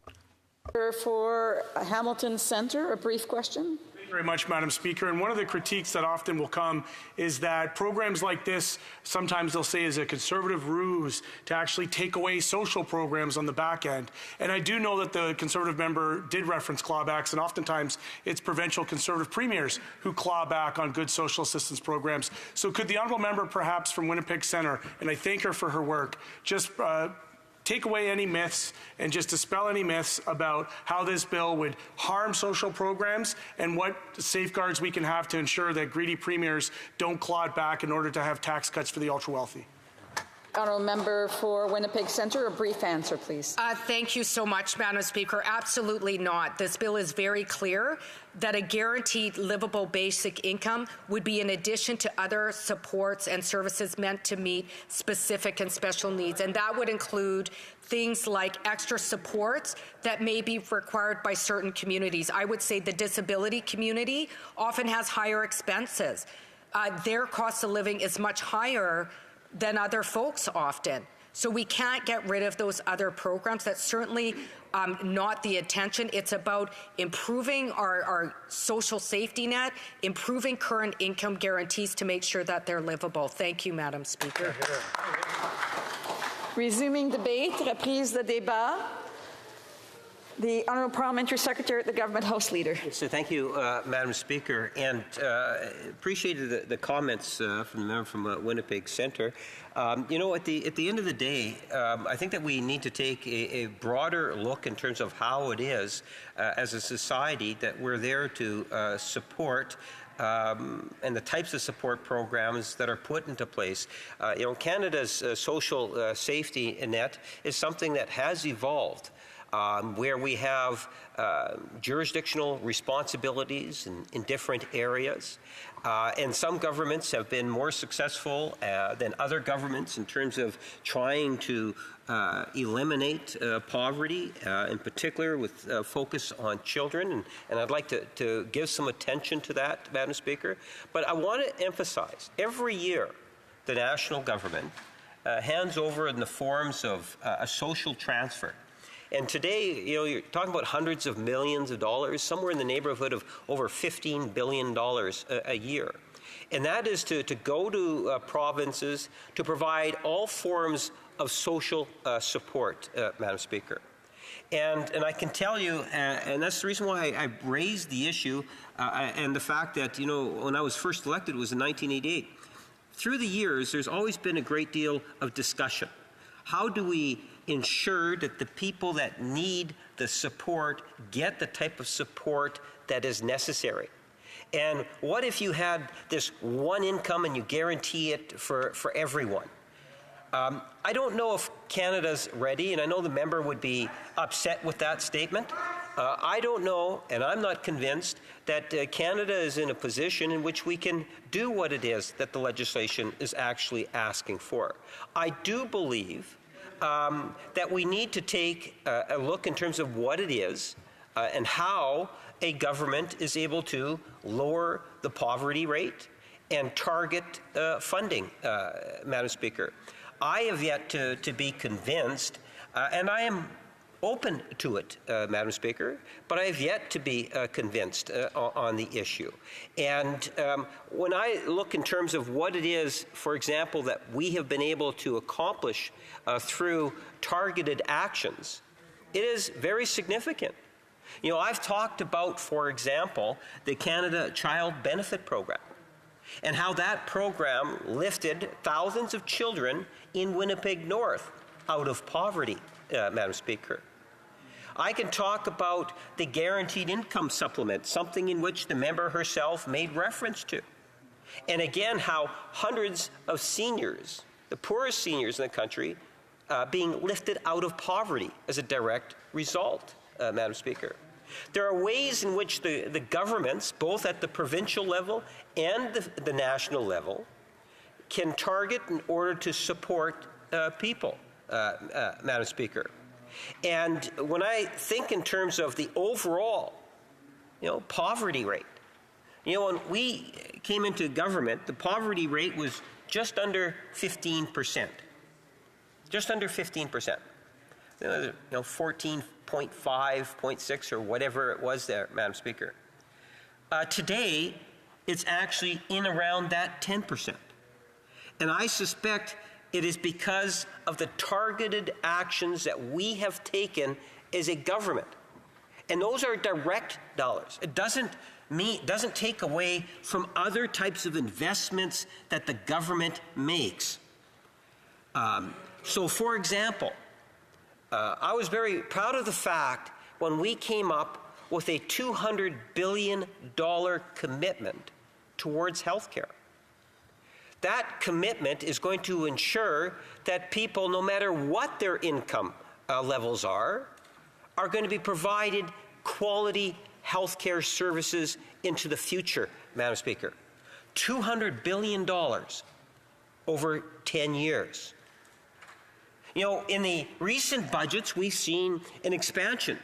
for Hamilton Centre, a brief question. Very much, Madam Speaker. And one of the critiques that often will come is that programs like this, sometimes they'll say, is a Conservative ruse to actually take away social programs on the back end. And I do know that the Conservative member did reference clawbacks, and oftentimes it's provincial Conservative premiers who claw back on good social assistance programs. So could the honourable member, perhaps from Winnipeg Centre, and I thank her for her work, just take away any myths and just dispel any myths about how this bill would harm social programs and what safeguards we can have to ensure that greedy premiers don't claw it back in order to have tax cuts for the ultra-wealthy. Honourable Member for Winnipeg Centre, a brief answer, please. Thank you so much, Madam Speaker. Absolutely not. This bill is very clear that a guaranteed livable basic income would be in addition to other supports and services meant to meet specific and special needs. And that would include things like extra supports that may be required by certain communities. I would say the disability community often has higher expenses. Their cost of living is much higher than other folks often. So we can't get rid of those other programs. That's certainly not the intention. It's about improving our social safety net, improving current income guarantees to make sure that they're livable. Thank you, Madam Speaker. Resuming debate, reprise de débat. The Honourable Parliamentary Secretary at the Government House Leader. So thank you, Madam Speaker, and appreciated the comments from the member from Winnipeg Centre. You know, at the end of the day, I think that we need to take a broader look in terms of how it is, as a society, that we're there to support and the types of support programs that are put into place. You know, Canada's social safety net is something that has evolved. Where we have jurisdictional responsibilities in different areas. And some governments have been more successful than other governments in terms of trying to eliminate poverty, in particular with focus on children. And I'd like to give some attention to that, Madam Speaker. But I want to emphasize, every year the national government hands over in the forms of a social transfer. And today, you know, you're talking about hundreds of millions of dollars, somewhere in the neighborhood of over $15 billion a year. And that is to go to provinces to provide all forms of social support, Madam Speaker. And I can tell you, and that's the reason why I raised the issue, and the fact that, you know, when I was first elected, it was in 1988. Through the years, there's always been a great deal of discussion. How do we ensure that the people that need the support get the type of support that is necessary? And what if you had this one income and you guarantee it for everyone? I don't know if Canada's ready, and I know the member would be upset with that statement. I don't know, and I'm not convinced, that Canada is in a position in which we can do what it is that the legislation is actually asking for. I do believe that we need to take a look in terms of what it is and how a government is able to lower the poverty rate and target funding, Madam Speaker. I have yet to be convinced, and I am open to it, Madam Speaker, but I have yet to be convinced on the issue. And when I look in terms of what it is, for example, that we have been able to accomplish through targeted actions, it is very significant. You know, I've talked about, for example, the Canada Child Benefit Program and how that program lifted thousands of children in Winnipeg North out of poverty, Madam Speaker. I can talk about the Guaranteed Income Supplement, something in which the member herself made reference to. And again, how hundreds of seniors, the poorest seniors in the country, being lifted out of poverty as a direct result, Madam Speaker. There are ways in which the governments, both at the provincial level and the national level, can target in order to support people, Madam Speaker. And when I think in terms of the overall, poverty rate, when we came into government, the poverty rate was just under 15%. Just under 15%. 14.5, 0.6, or whatever it was there, Madam Speaker. Today, it's actually in around that 10%. And I suspect it is because of the targeted actions that we have taken as a government. And those are direct dollars. It doesn't take away from other types of investments that the government makes. So, for example, I was very proud of the fact when we came up with a $200 billion commitment towards health care. That commitment is going to ensure that people, no matter what their income levels are going to be provided quality health care services into the future, Madam Speaker. $200 billion over 10 years. You know, in the recent budgets, we've seen an expansion.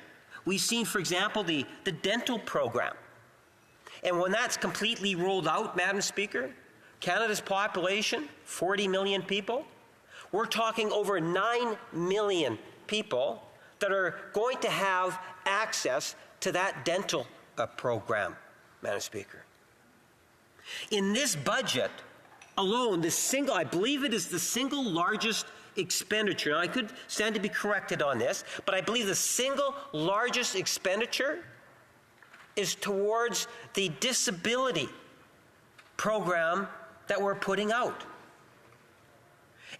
We've seen, for example, the dental program. And when that's completely rolled out, Madam Speaker, Canada's population, 40 million people, we're talking over 9 million people that are going to have access to that dental program, Madam Speaker. In this budget alone, I believe it is the single largest expenditure, and I could stand to be corrected on this, but I believe the single largest expenditure is towards the disability program that we're putting out.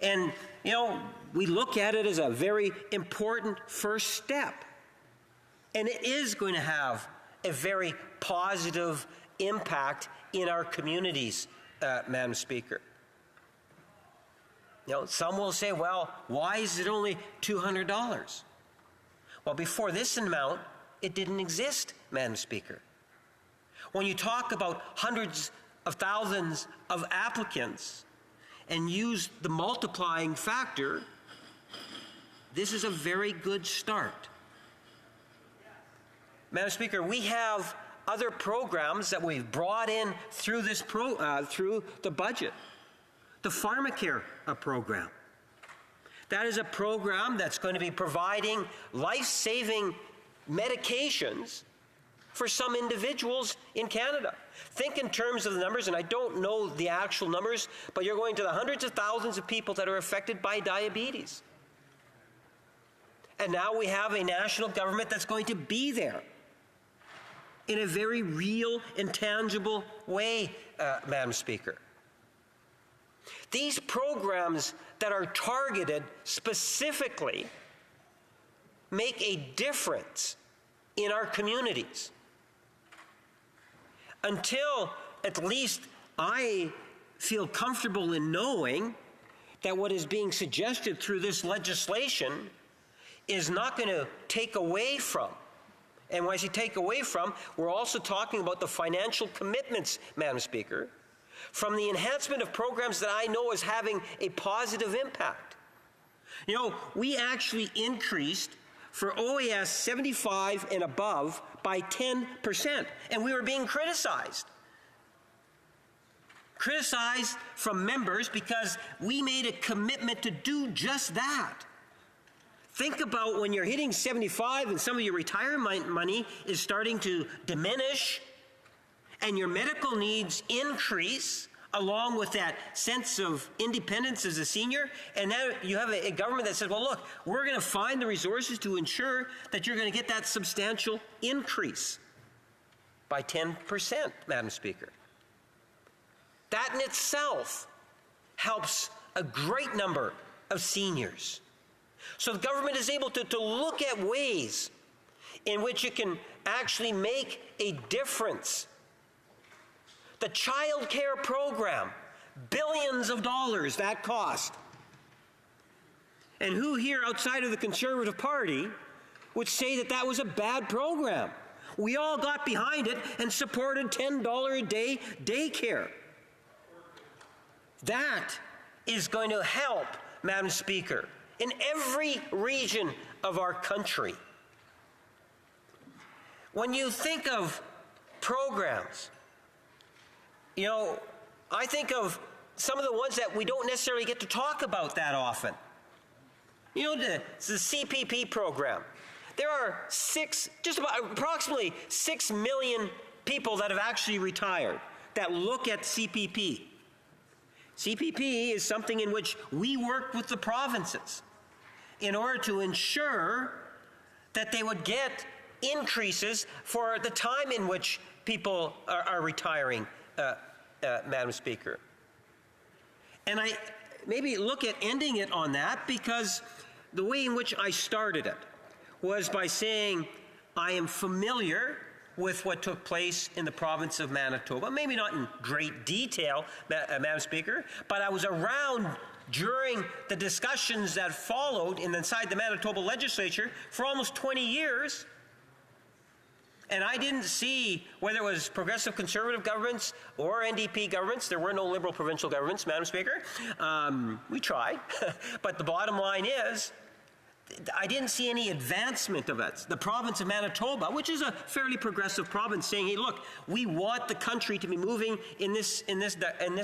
And, you know, we look at it as a very important first step. And it is going to have a very positive impact in our communities, Madam Speaker. You know, some will say, well, why is it only $200? Well, before this amount, it didn't exist, Madam Speaker. When you talk about hundreds of thousands of applicants and use the multiplying factor, this is a very good start. Madam Speaker, we have other programs that we've brought in through this through the budget. The Pharmacare program. That is a program that's going to be providing life-saving medications for some individuals in Canada. Think in terms of the numbers, and I don't know the actual numbers, but you're going to the hundreds of thousands of people that are affected by diabetes. And now we have a national government that's going to be there in a very real and tangible way, Madam Speaker. These programs that are targeted specifically make a difference in our communities. Until at least I feel comfortable in knowing that what is being suggested through this legislation is not going to take away from. And when I say take away from, we're also talking about the financial commitments, Madam Speaker, from the enhancement of programs that I know is having a positive impact. You know, we actually increased for OAS 75 and above by 10%, and we were being criticized. Criticized from members because we made a commitment to do just that. Think about when you're hitting 75 and some of your retirement money is starting to diminish and your medical needs increase along with that sense of independence as a senior, and now you have a government that says, well, look, we're going to find the resources to ensure that you're going to get that substantial increase by 10%, Madam Speaker. That in itself helps a great number of seniors. So the government is able to look at ways in which it can actually make a difference. The child care program, billions of dollars that cost. And who here outside of the Conservative Party would say that that was a bad program? We all got behind it and supported $10 a day daycare. That is going to help, Madam Speaker, in every region of our country. When you think of programs, you know, I think of some of the ones that we don't necessarily get to talk about that often. You know, the CPP program. There are approximately 6 million people that have actually retired that look at CPP. CPP is something in which we worked with the provinces in order to ensure that they would get increases for the time in which people are retiring, Madam Speaker. And I maybe look at ending it on that, because the way in which I started it was by saying I am familiar with what took place in the province of Manitoba. Maybe not in great detail, Madam Speaker, but I was around during the discussions that followed inside the Manitoba legislature for almost 20 years. And I didn't see, whether it was progressive conservative governments or NDP governments, there were no liberal provincial governments, Madam Speaker. We tried. But the bottom line is, I didn't see any advancement of it. The province of Manitoba, which is a fairly progressive province, saying, hey, look, we want the country to be moving in this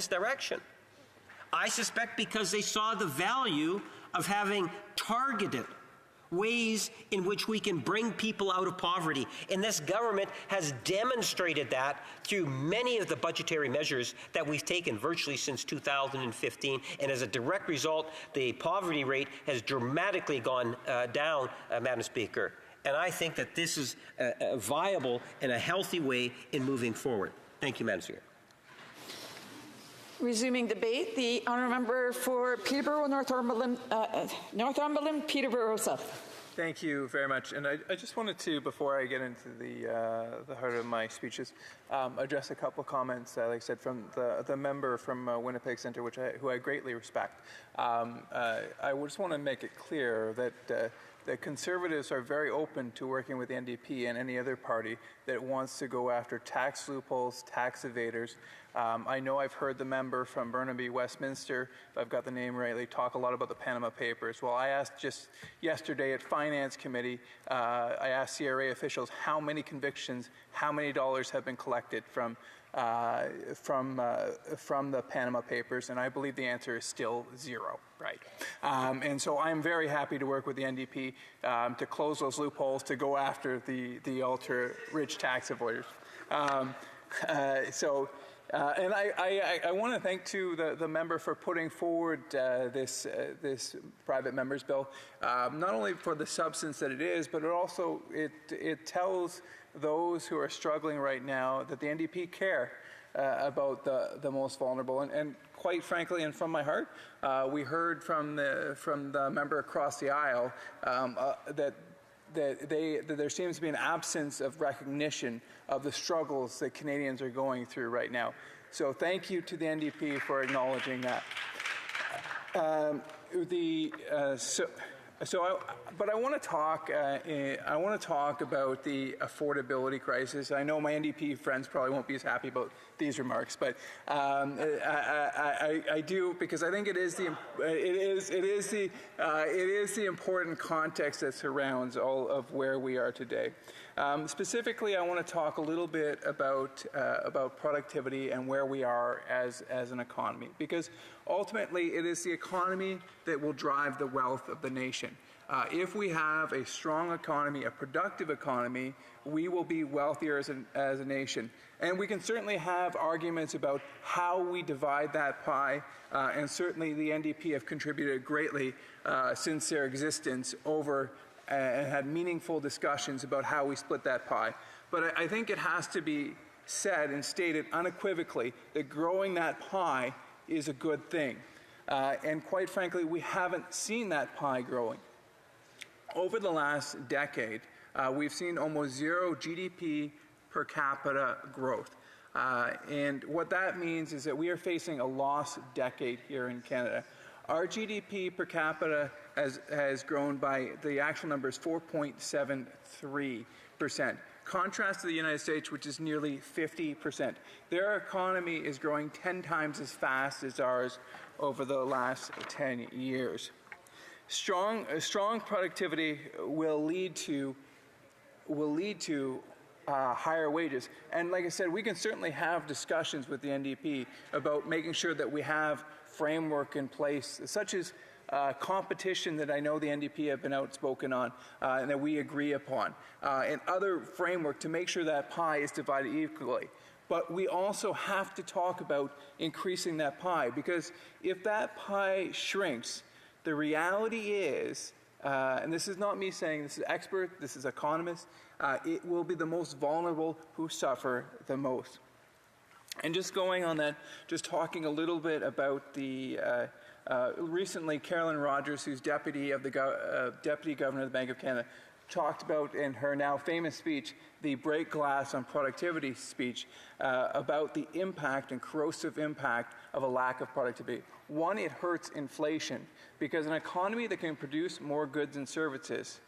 direction. I suspect because they saw the value of having targeted ways in which we can bring people out of poverty. And this government has demonstrated that through many of the budgetary measures that we've taken virtually since 2015. And as a direct result, the poverty rate has dramatically gone down, Madam Speaker. And I think that this is viable and a healthy way in moving forward. Thank you, Madam Speaker. Resuming debate, the honourable member for Peterborough, Northumberland, Peterborough South. Thank you very much. And I just wanted to, before I get into the heart of my speeches, address a couple of comments, like I said, from the member from Winnipeg Centre, who I greatly respect. I just want to make it clear that the Conservatives are very open to working with the NDP and any other party that wants to go after tax loopholes, tax evaders. I know I've heard the member from Burnaby Westminster, if I've got the name rightly, talk a lot about the Panama Papers. Well, I asked just yesterday at Finance Committee, I asked CRA officials how many convictions, how many dollars have been collected from the Panama Papers, and I believe the answer is still zero. Right. And so I'm very happy to work with the NDP to close those loopholes, to go after the ultra-rich tax avoiders. And I want to thank, too, the member for putting forward this private member's bill, not only for the substance that it is, but it tells those who are struggling right now that the NDP care about the most vulnerable. And quite frankly, and from my heart, we heard from the member across the aisle that there seems to be an absence of recognition of the struggles that Canadians are going through right now. So thank you to the NDP for acknowledging that. But I want to talk. I want to talk about the affordability crisis. I know my NDP friends probably won't be as happy about these remarks, but I do, because I think it is the important context that surrounds all of where we are today. Specifically, I want to talk a little bit about productivity and where we are as an economy, because ultimately it is the economy that will drive the wealth of the nation. If we have a strong economy, a productive economy, we will be wealthier as a nation. And we can certainly have arguments about how we divide that pie, and certainly the NDP have contributed greatly since their existence over and had meaningful discussions about how we split that pie. But I think it has to be said and stated unequivocally that growing that pie is a good thing. And quite frankly, we haven't seen that pie growing. Over the last decade, we've seen almost zero GDP per capita growth. And what that means is that we are facing a lost decade here in Canada. Our GDP per capita has grown by, the actual number is 4.73%. Contrast to the United States, which is nearly 50%. Their economy is growing 10 times as fast as ours over the last 10 years. Strong productivity will lead to higher wages. And like I said, we can certainly have discussions with the NDP about making sure that we have framework in place, such as competition that I know the NDP have been outspoken on and that we agree upon, and other framework to make sure that pie is divided equally. But we also have to talk about increasing that pie, because if that pie shrinks, the reality is, and this is not me saying, this is expert, this is economists, it will be the most vulnerable who suffer the most. And just going on that, just talking a little bit about the recently Carolyn Rogers, who's deputy governor of the Bank of Canada, talked about in her now famous speech, the break glass on productivity speech, about the impact and corrosive impact of a lack of productivity. One, it hurts inflation, because an economy that can produce more goods and services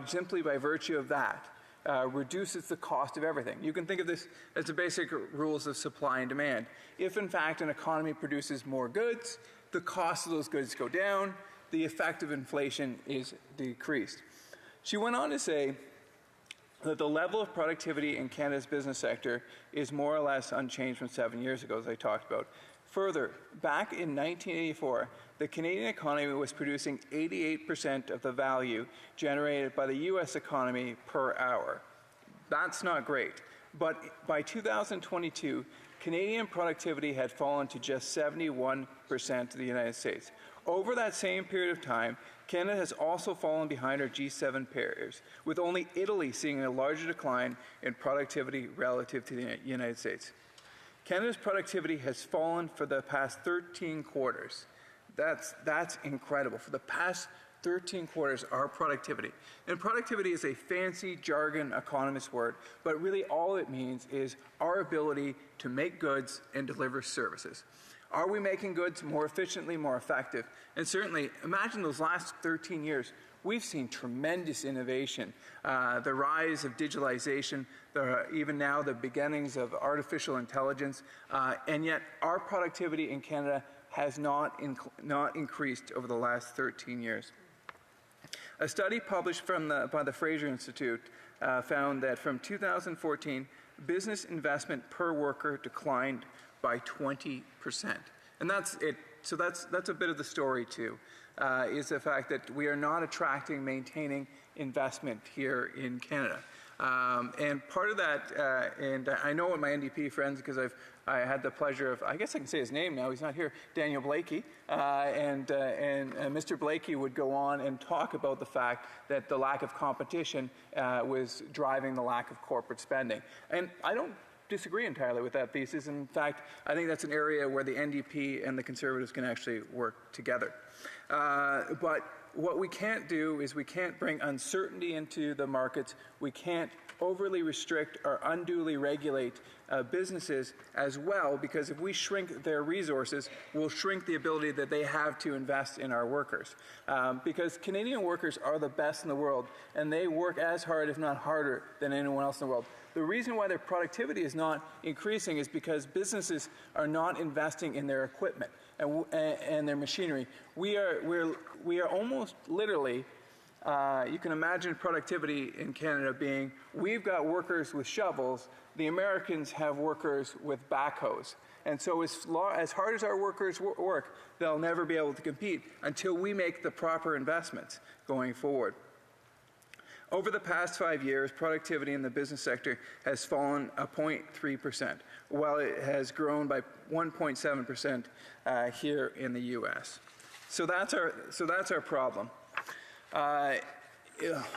simply by virtue of that reduces the cost of everything. You can think of this as the basic rules of supply and demand. If in fact an economy produces more goods, the cost of those goods go down, the effect of inflation is decreased. She went on to say that the level of productivity in Canada's business sector is more or less unchanged from 7 years ago, as I talked about. Further, back in 1984, the Canadian economy was producing 88% of the value generated by the U.S. economy per hour. That's not great. But by 2022, Canadian productivity had fallen to just 71% of the United States. Over that same period of time, Canada has also fallen behind our G7 peers, with only Italy seeing a larger decline in productivity relative to the United States. Canada's productivity has fallen for the past 13 quarters. That's incredible. For the past 13 quarters, our productivity. And productivity is a fancy jargon economist word, but really all it means is our ability to make goods and deliver services. Are we making goods more efficiently, more effective? And certainly, imagine those last 13 years. We've seen tremendous innovation, the rise of digitalization, even now the beginnings of artificial intelligence, and yet our productivity in Canada has not increased over the last 13 years. A study published by the Fraser Institute found that from 2014, business investment per worker declined by 20%. And that's it. So that's a bit of the story too, is the fact that we are not attracting, maintaining investment here in Canada. And part of that, and I know what my NDP friends, because I had the pleasure of, I guess I can say his name now, he's not here, Daniel Blakey, and Mr. Blakey would go on and talk about the fact that the lack of competition was driving the lack of corporate spending. And I don't disagree entirely with that thesis. In fact, I think that's an area where the NDP and the Conservatives can actually work together. But what we can't do is we can't bring uncertainty into the markets. We can't overly restrict or unduly regulate businesses as well, because if we shrink their resources, we'll shrink the ability that they have to invest in our workers. Because Canadian workers are the best in the world, and they work as hard, if not harder, than anyone else in the world. The reason why their productivity is not increasing is because businesses are not investing in their equipment and their machinery. We are almost literally, you can imagine productivity in Canada being, we've got workers with shovels, the Americans have workers with backhoes. And so as hard as our workers work, they'll never be able to compete until we make the proper investments going forward. Over the past 5 years, productivity in the business sector has fallen 0.3%, while it has grown by 1.7% here in the U.S. So that's our problem.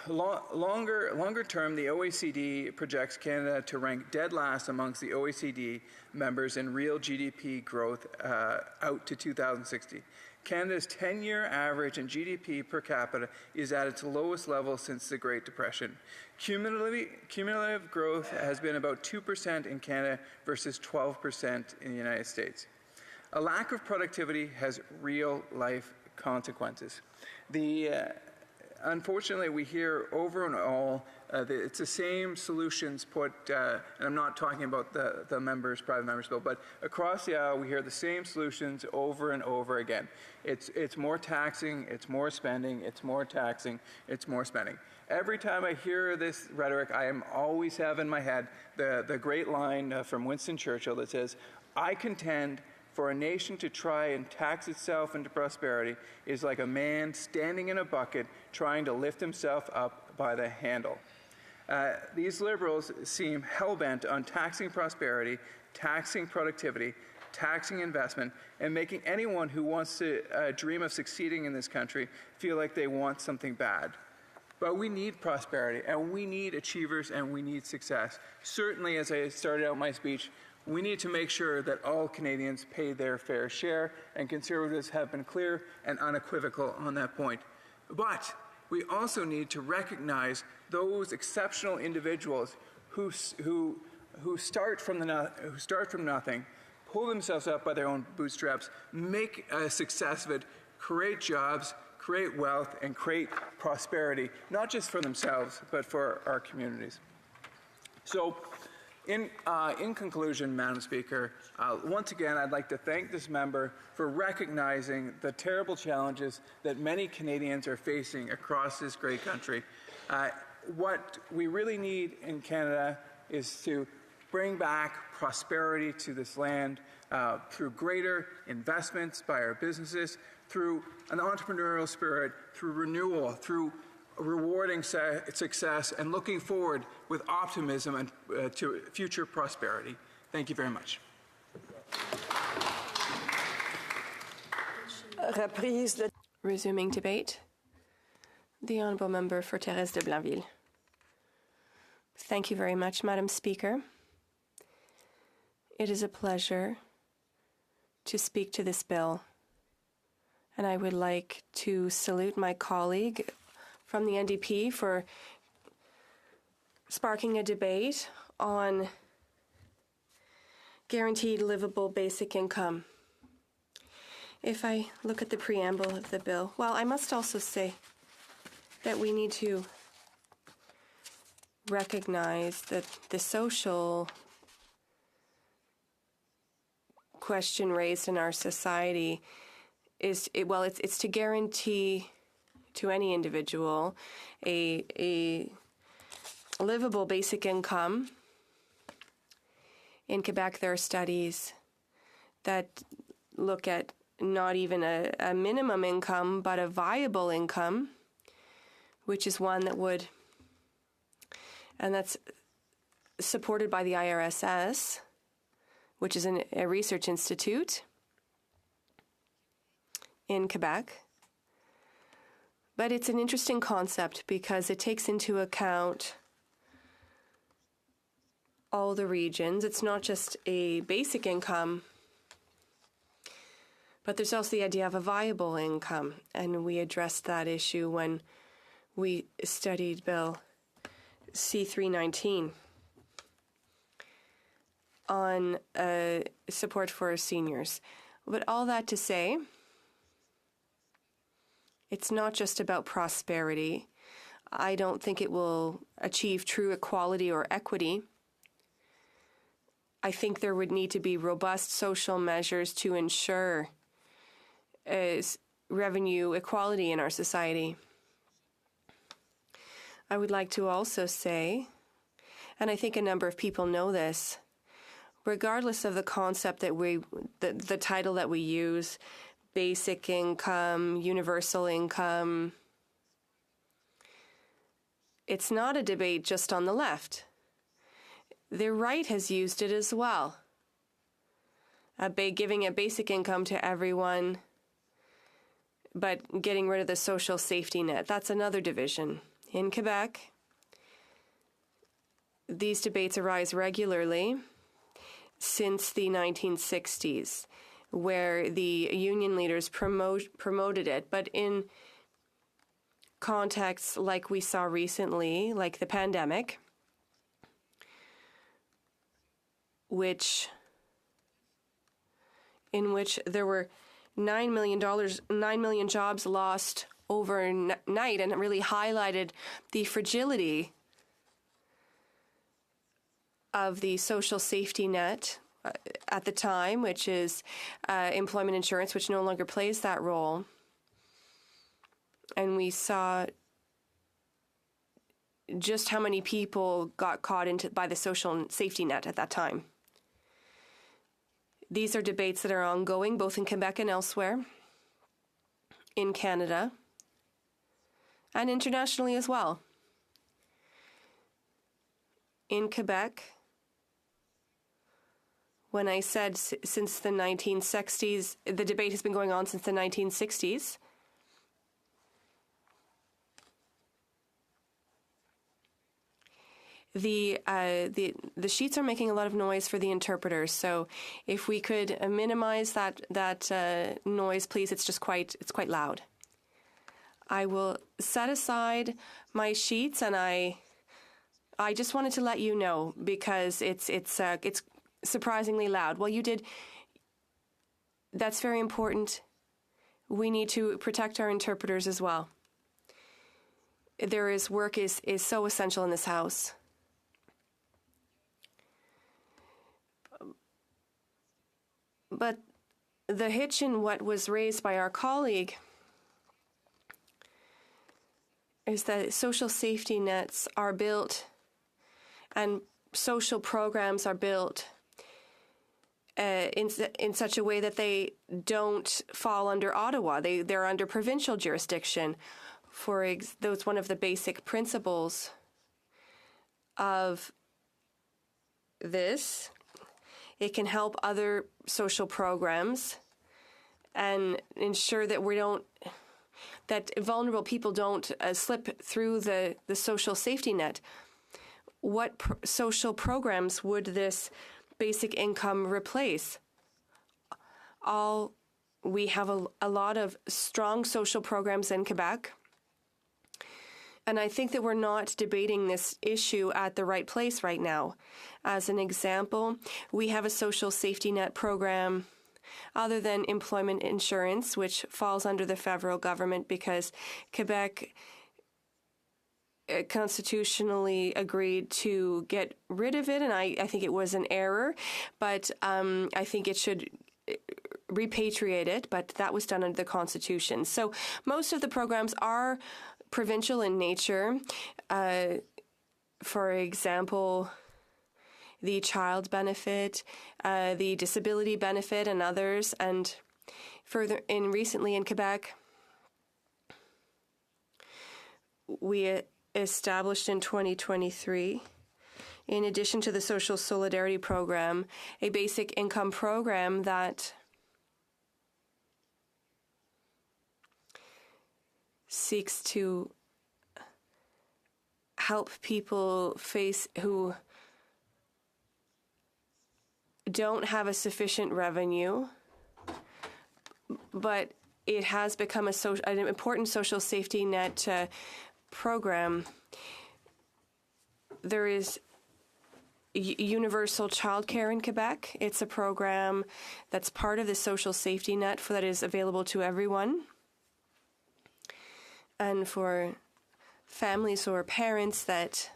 Longer term, the OECD projects Canada to rank dead last amongst the OECD members in real GDP growth out to 2060. Canada's 10-year average in GDP per capita is at its lowest level since the Great Depression. Cumulative growth has been about 2% in Canada versus 12% in the United States. A lack of productivity has real-life consequences. Unfortunately, we hear over and all it's the same solutions put, and I'm not talking about the private members bill, but across the aisle we hear the same solutions over and over again. It's more taxing, it's more spending, it's more taxing, it's more spending. Every time I hear this rhetoric, I always have in my head the great line from Winston Churchill that says, "I contend for a nation to try and tax itself into prosperity is like a man standing in a bucket trying to lift himself up by the handle." These Liberals seem hell-bent on taxing prosperity, taxing productivity, taxing investment, and making anyone who wants to dream of succeeding in this country feel like they want something bad. But we need prosperity, and we need achievers, and we need success. Certainly, as I started out my speech, we need to make sure that all Canadians pay their fair share, and Conservatives have been clear and unequivocal on that point. But we also need to recognize those exceptional individuals who start from nothing, pull themselves up by their own bootstraps, make a success of it, create jobs, create wealth, and create prosperity, not just for themselves, but for our communities. So, in conclusion, Madam Speaker, once again, I'd like to thank this member for recognizing the terrible challenges that many Canadians are facing across this great country. What we really need in Canada is to bring back prosperity to this land through greater investments by our businesses, through an entrepreneurial spirit, through renewal, through rewarding success, and looking forward with optimism and to future prosperity. Thank you very much. Resuming debate. The Honourable Member for Thérèse de Blainville. Thank you very much, Madam Speaker. It is a pleasure to speak to this bill, and I would like to salute my colleague from the NDP for sparking a debate on guaranteed livable basic income. If I look at the preamble of the bill, well, I must also say that we need to recognize that the social question raised in our society is, it's to guarantee to any individual a livable basic income. In Quebec, there are studies that look at not even a minimum income, but a viable income, which is one that would, and that's supported by the IRSS, which is a research institute in Quebec. But it's an interesting concept because it takes into account all the regions. It's not just a basic income, but there's also the idea of a viable income. And we addressed that issue when we studied Bill C-319 on support for seniors. But all that to say, it's not just about prosperity. I don't think it will achieve true equality or equity. I think there would need to be robust social measures to ensure revenue equality in our society. I would like to also say, and I think a number of people know this, regardless of the concept that the title that we use, basic income, universal income, it's not a debate just on the left. The right has used it as well. Giving a basic income to everyone, but getting rid of the social safety net. That's another division. In Quebec, these debates arise regularly since the 1960s, where the union leaders promoted it. But in contexts like we saw recently, like the pandemic, in which there were $9 million jobs lost overnight, and it really highlighted the fragility of the social safety net at the time, which is employment insurance, which no longer plays that role. And we saw just how many people got caught by the social safety net at that time. These are debates that are ongoing, both in Quebec and elsewhere, in Canada, and internationally as well. In Quebec, when I said since the 1960s, the debate has been going on since the 1960s. The sheets are making a lot of noise for the interpreters, so if we could minimize that noise, please. It's quite loud. I will set aside my sheets, and I just wanted to let you know because it's surprisingly loud. Well, you did. That's very important. We need to protect our interpreters as well. Work is so essential in this House. But the hitch in what was raised by our colleague is that social safety nets are built and social programs are built in such a way that they don't fall under Ottawa. They're under provincial jurisdiction. That's one of the basic principles of this. It can help other social programs and ensure that that vulnerable people don't slip through the social safety net. What social programs would this basic income replace? We have a lot of strong social programs in Quebec. And I think that we're not debating this issue at the right place right now. As an example, we have a social safety net program other than employment insurance, which falls under the federal government because Quebec constitutionally agreed to get rid of it, and I think it was an error, but I think it should repatriate it, but that was done under the Constitution. So most of the programs are provincial in nature. For example, the child benefit, the disability benefit, and others. And recently in Quebec, we established in 2023, in addition to the Social Solidarity Program, a basic income program that seeks to help people who don't have a sufficient revenue, but it has become an important social safety net program. There is universal childcare in Quebec. It's a program that's part of the social safety net that is available to everyone. And for families or parents that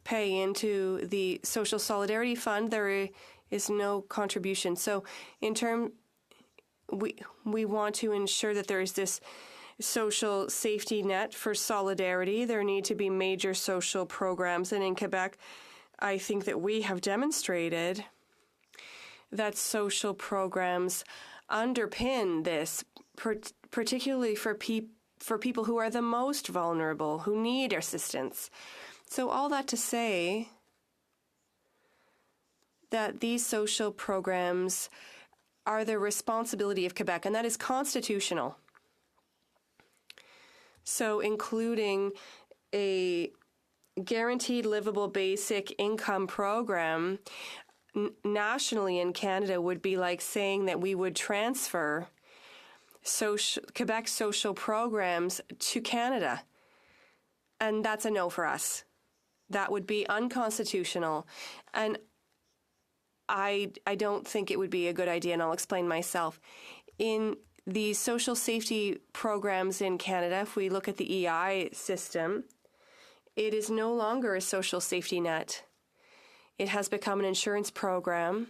pay into the Social Solidarity Fund, there is no contribution. So we want to ensure that there is this social safety net for solidarity. There need to be major social programs. And in Quebec, I think that we have demonstrated that social programs underpin this, particularly for people who are the most vulnerable, who need assistance. So all that to say that these social programs are the responsibility of Quebec, and that is constitutional. So including a guaranteed livable basic income program nationally in Canada would be like saying that we would transfer Quebec social programs to Canada. And that's a no for us. That would be unconstitutional. And I don't think it would be a good idea, and I'll explain myself. In the social safety programs in Canada, if we look at the EI system, it is no longer a social safety net. It has become an insurance program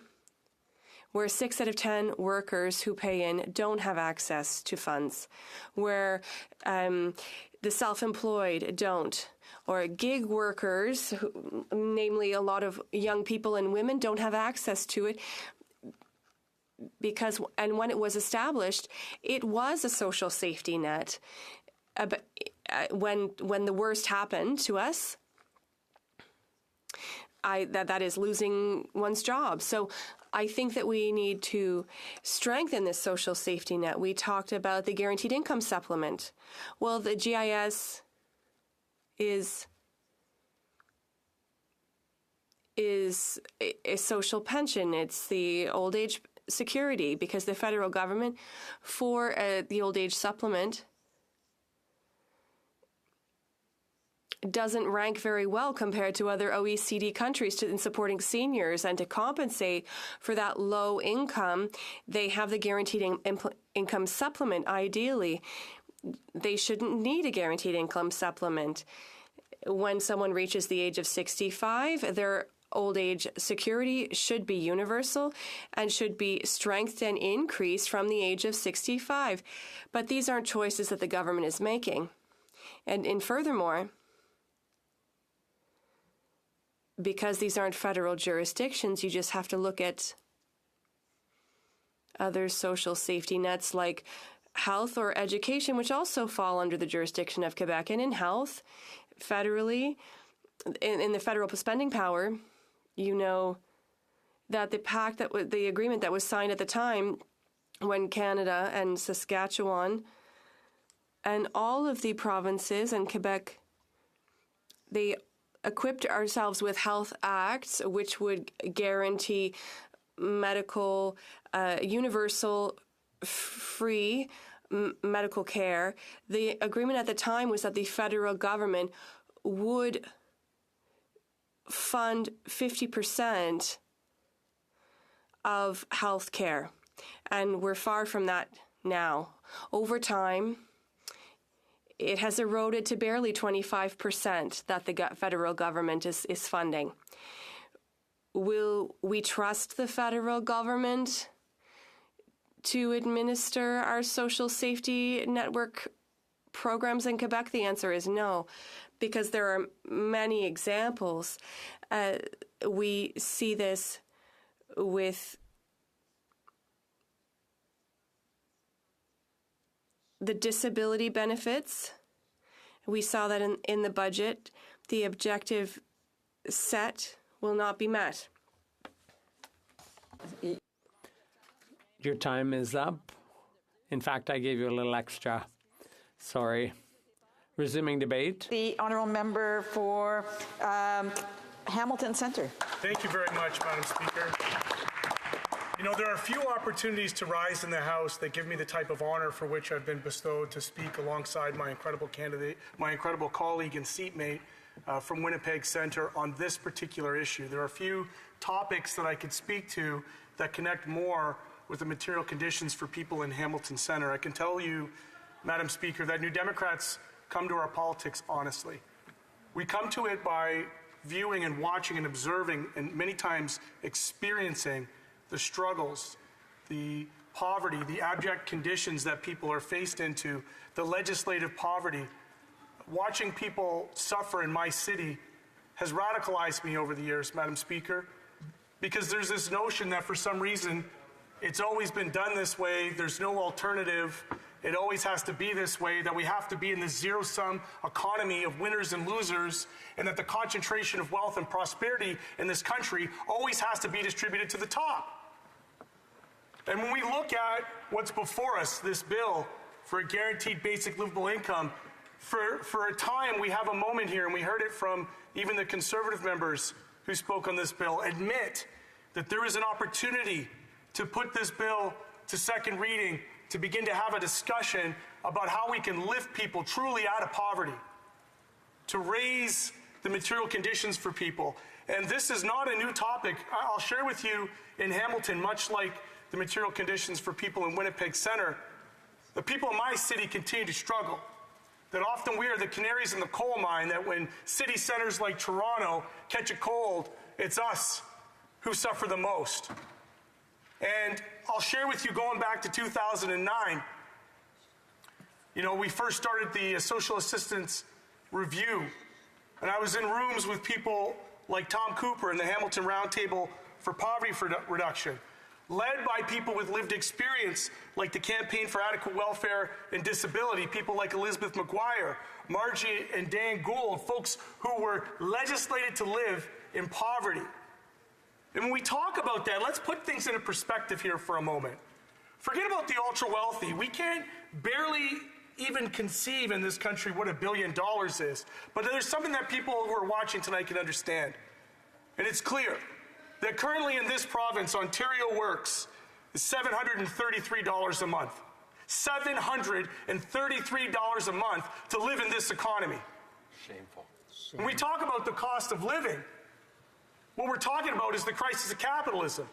where 6 out of 10 workers who pay in don't have access to funds, where the self-employed don't, or gig workers, namely a lot of young people and women, don't have access to it. And when it was established, it was a social safety net. When the worst happened to us, that is losing one's job. So I think that we need to strengthen this social safety net. We talked about the guaranteed income supplement. Well, the GIS is a social pension. It's the old age security, because the federal government, for the old age supplement, doesn't rank very well compared to other OECD countries in supporting seniors. And to compensate for that low income, they have the guaranteed income supplement. Ideally, they shouldn't need a guaranteed income supplement. When someone reaches the age of 65, their old age security should be universal and should be strengthened and increased from the age of 65. But these aren't choices that the government is making. And furthermore, because these aren't federal jurisdictions, you just have to look at other social safety nets like health or education, which also fall under the jurisdiction of Quebec. And in health, federally, in the federal spending power, you know that the agreement that was signed at the time when Canada and Saskatchewan and all of the provinces and Quebec, they equipped ourselves with health acts, which would guarantee medical, universal, free medical care. The agreement at the time was that the federal government would fund 50% of health care. And we're far from that now. Over time, it has eroded to barely 25% that the federal government is funding. Will we trust the federal government to administer our social safety network programs in Quebec? The answer is no, because there are many examples. We see this with the disability benefits. We saw that in the budget, the objective set will not be met. Your time is up. In fact, I gave you a little extra. Sorry. Resuming debate. The honourable member for Hamilton Centre. Thank you very much, Madam Speaker. You know, there are few opportunities to rise in the House that give me the type of honor for which I've been bestowed to speak alongside my incredible candidate, my incredible colleague and seatmate from Winnipeg Centre on this particular issue. There are few topics that I could speak to that connect more with the material conditions for people in Hamilton Centre. I can tell you, Madam Speaker, that New Democrats come to our politics honestly. We come to it by viewing and watching and observing and many times experiencing the struggles, the poverty, the abject conditions that people are faced into, the legislative poverty. Watching people suffer in my city has radicalized me over the years, Madam Speaker, because there's this notion that for some reason it's always been done this way, there's no alternative, it always has to be this way, that we have to be in this zero-sum economy of winners and losers, and that the concentration of wealth and prosperity in this country always has to be distributed to the top. And when we look at what's before us, this bill for a guaranteed basic livable income, for a time we have a moment here, and we heard it from even the Conservative members who spoke on this bill, admit that there is an opportunity to put this bill to second reading, to begin to have a discussion about how we can lift people truly out of poverty, to raise the material conditions for people. And this is not a new topic. I'll share with you in Hamilton, much like the material conditions for people in Winnipeg Centre, the people in my city continue to struggle. That often we are the canaries in the coal mine, that when city centres like Toronto catch a cold, it's us who suffer the most. And I'll share with you, going back to 2009, you know, we first started the social assistance review, and I was in rooms with people like Tom Cooper and the Hamilton Roundtable for Poverty Reduction, led by people with lived experience like the Campaign for Adequate Welfare and Disability, people like Elizabeth McGuire, Margie and Dan Gould, folks who were legislated to live in poverty. And when we talk about that, let's put things into perspective here for a moment. Forget about the ultra-wealthy. We can't barely even conceive in this country what $1 billion is. But there's something that people who are watching tonight can understand. And it's clear that currently in this province, Ontario Works, is $733 a month. $733 a month to live in this economy. Shameful. When we talk about the cost of living, what we're talking about is the crisis of capitalism,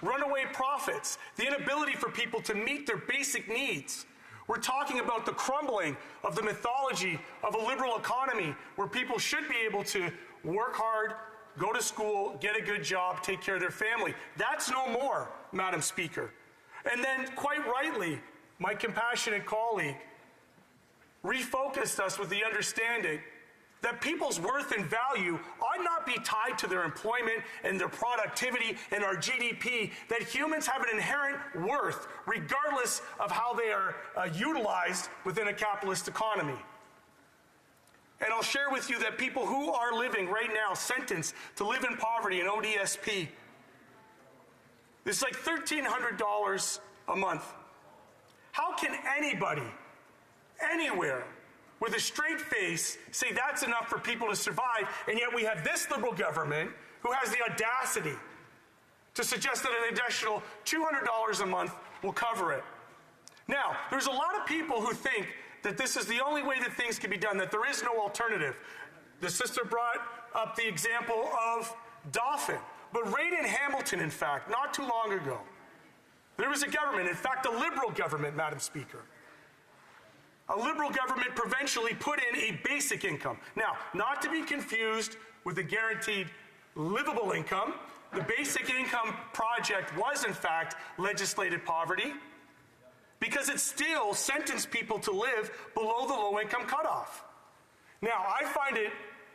runaway profits, the inability for people to meet their basic needs. We're talking about the crumbling of the mythology of a liberal economy where people should be able to work hard, go to school, get a good job, take care of their family. That's no more, Madam Speaker. And then, quite rightly, my compassionate colleague refocused us with the understanding that people's worth and value ought not be tied to their employment and their productivity and our GDP, that humans have an inherent worth regardless of how they are utilized within a capitalist economy. And I'll share with you that people who are living right now sentenced to live in poverty in ODSP, it's like $1,300 a month. How can anybody, anywhere, with a straight face, say that's enough for people to survive, and yet we have this liberal government who has the audacity to suggest that an additional $200 a month will cover it? Now, there's a lot of people who think that this is the only way that things can be done, that there is no alternative. The sister brought up the example of Dauphin, but right in Hamilton, in fact, not too long ago, there was a government, in fact, a liberal government, Madam Speaker. A liberal government provincially put in a basic income. Now, not to be confused with the guaranteed livable income, the basic income project was, in fact, legislated poverty because it still sentenced people to live below the low-income cutoff. Now, I find it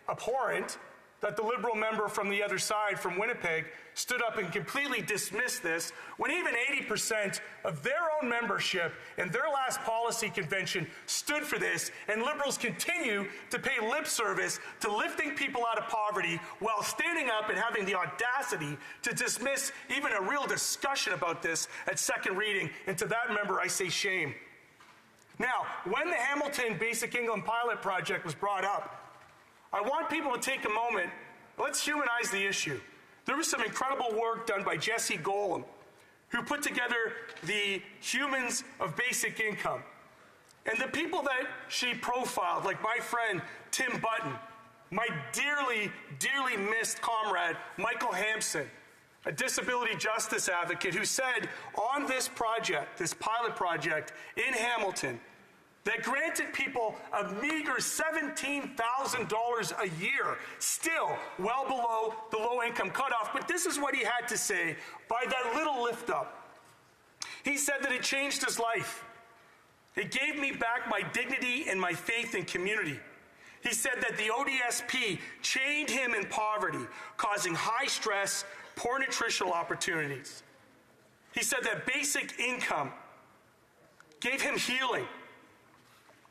abhorrent that the Liberal member from the other side, from Winnipeg, stood up and completely dismissed this when even 80% of their own membership in their last policy convention stood for this, and Liberals continue to pay lip service to lifting people out of poverty while standing up and having the audacity to dismiss even a real discussion about this at second reading. And to that member, I say shame. Now, when the Hamilton Basic Income Pilot Project was brought up, I want people to take a moment. Let's humanize the issue. There was some incredible work done by Jessie Golem, who put together the humans of basic income. And the people that she profiled, like my friend Tim Button, my dearly, dearly missed comrade Michael Hampson, a disability justice advocate, who said on this project, this pilot project in Hamilton, that granted people a meager $17,000 a year, still well below the low-income cutoff. But this is what he had to say by that little lift-up. He said that it changed his life. It gave me back my dignity and my faith in community. He said that the ODSP chained him in poverty, causing high stress, poor nutritional opportunities. He said that basic income gave him healing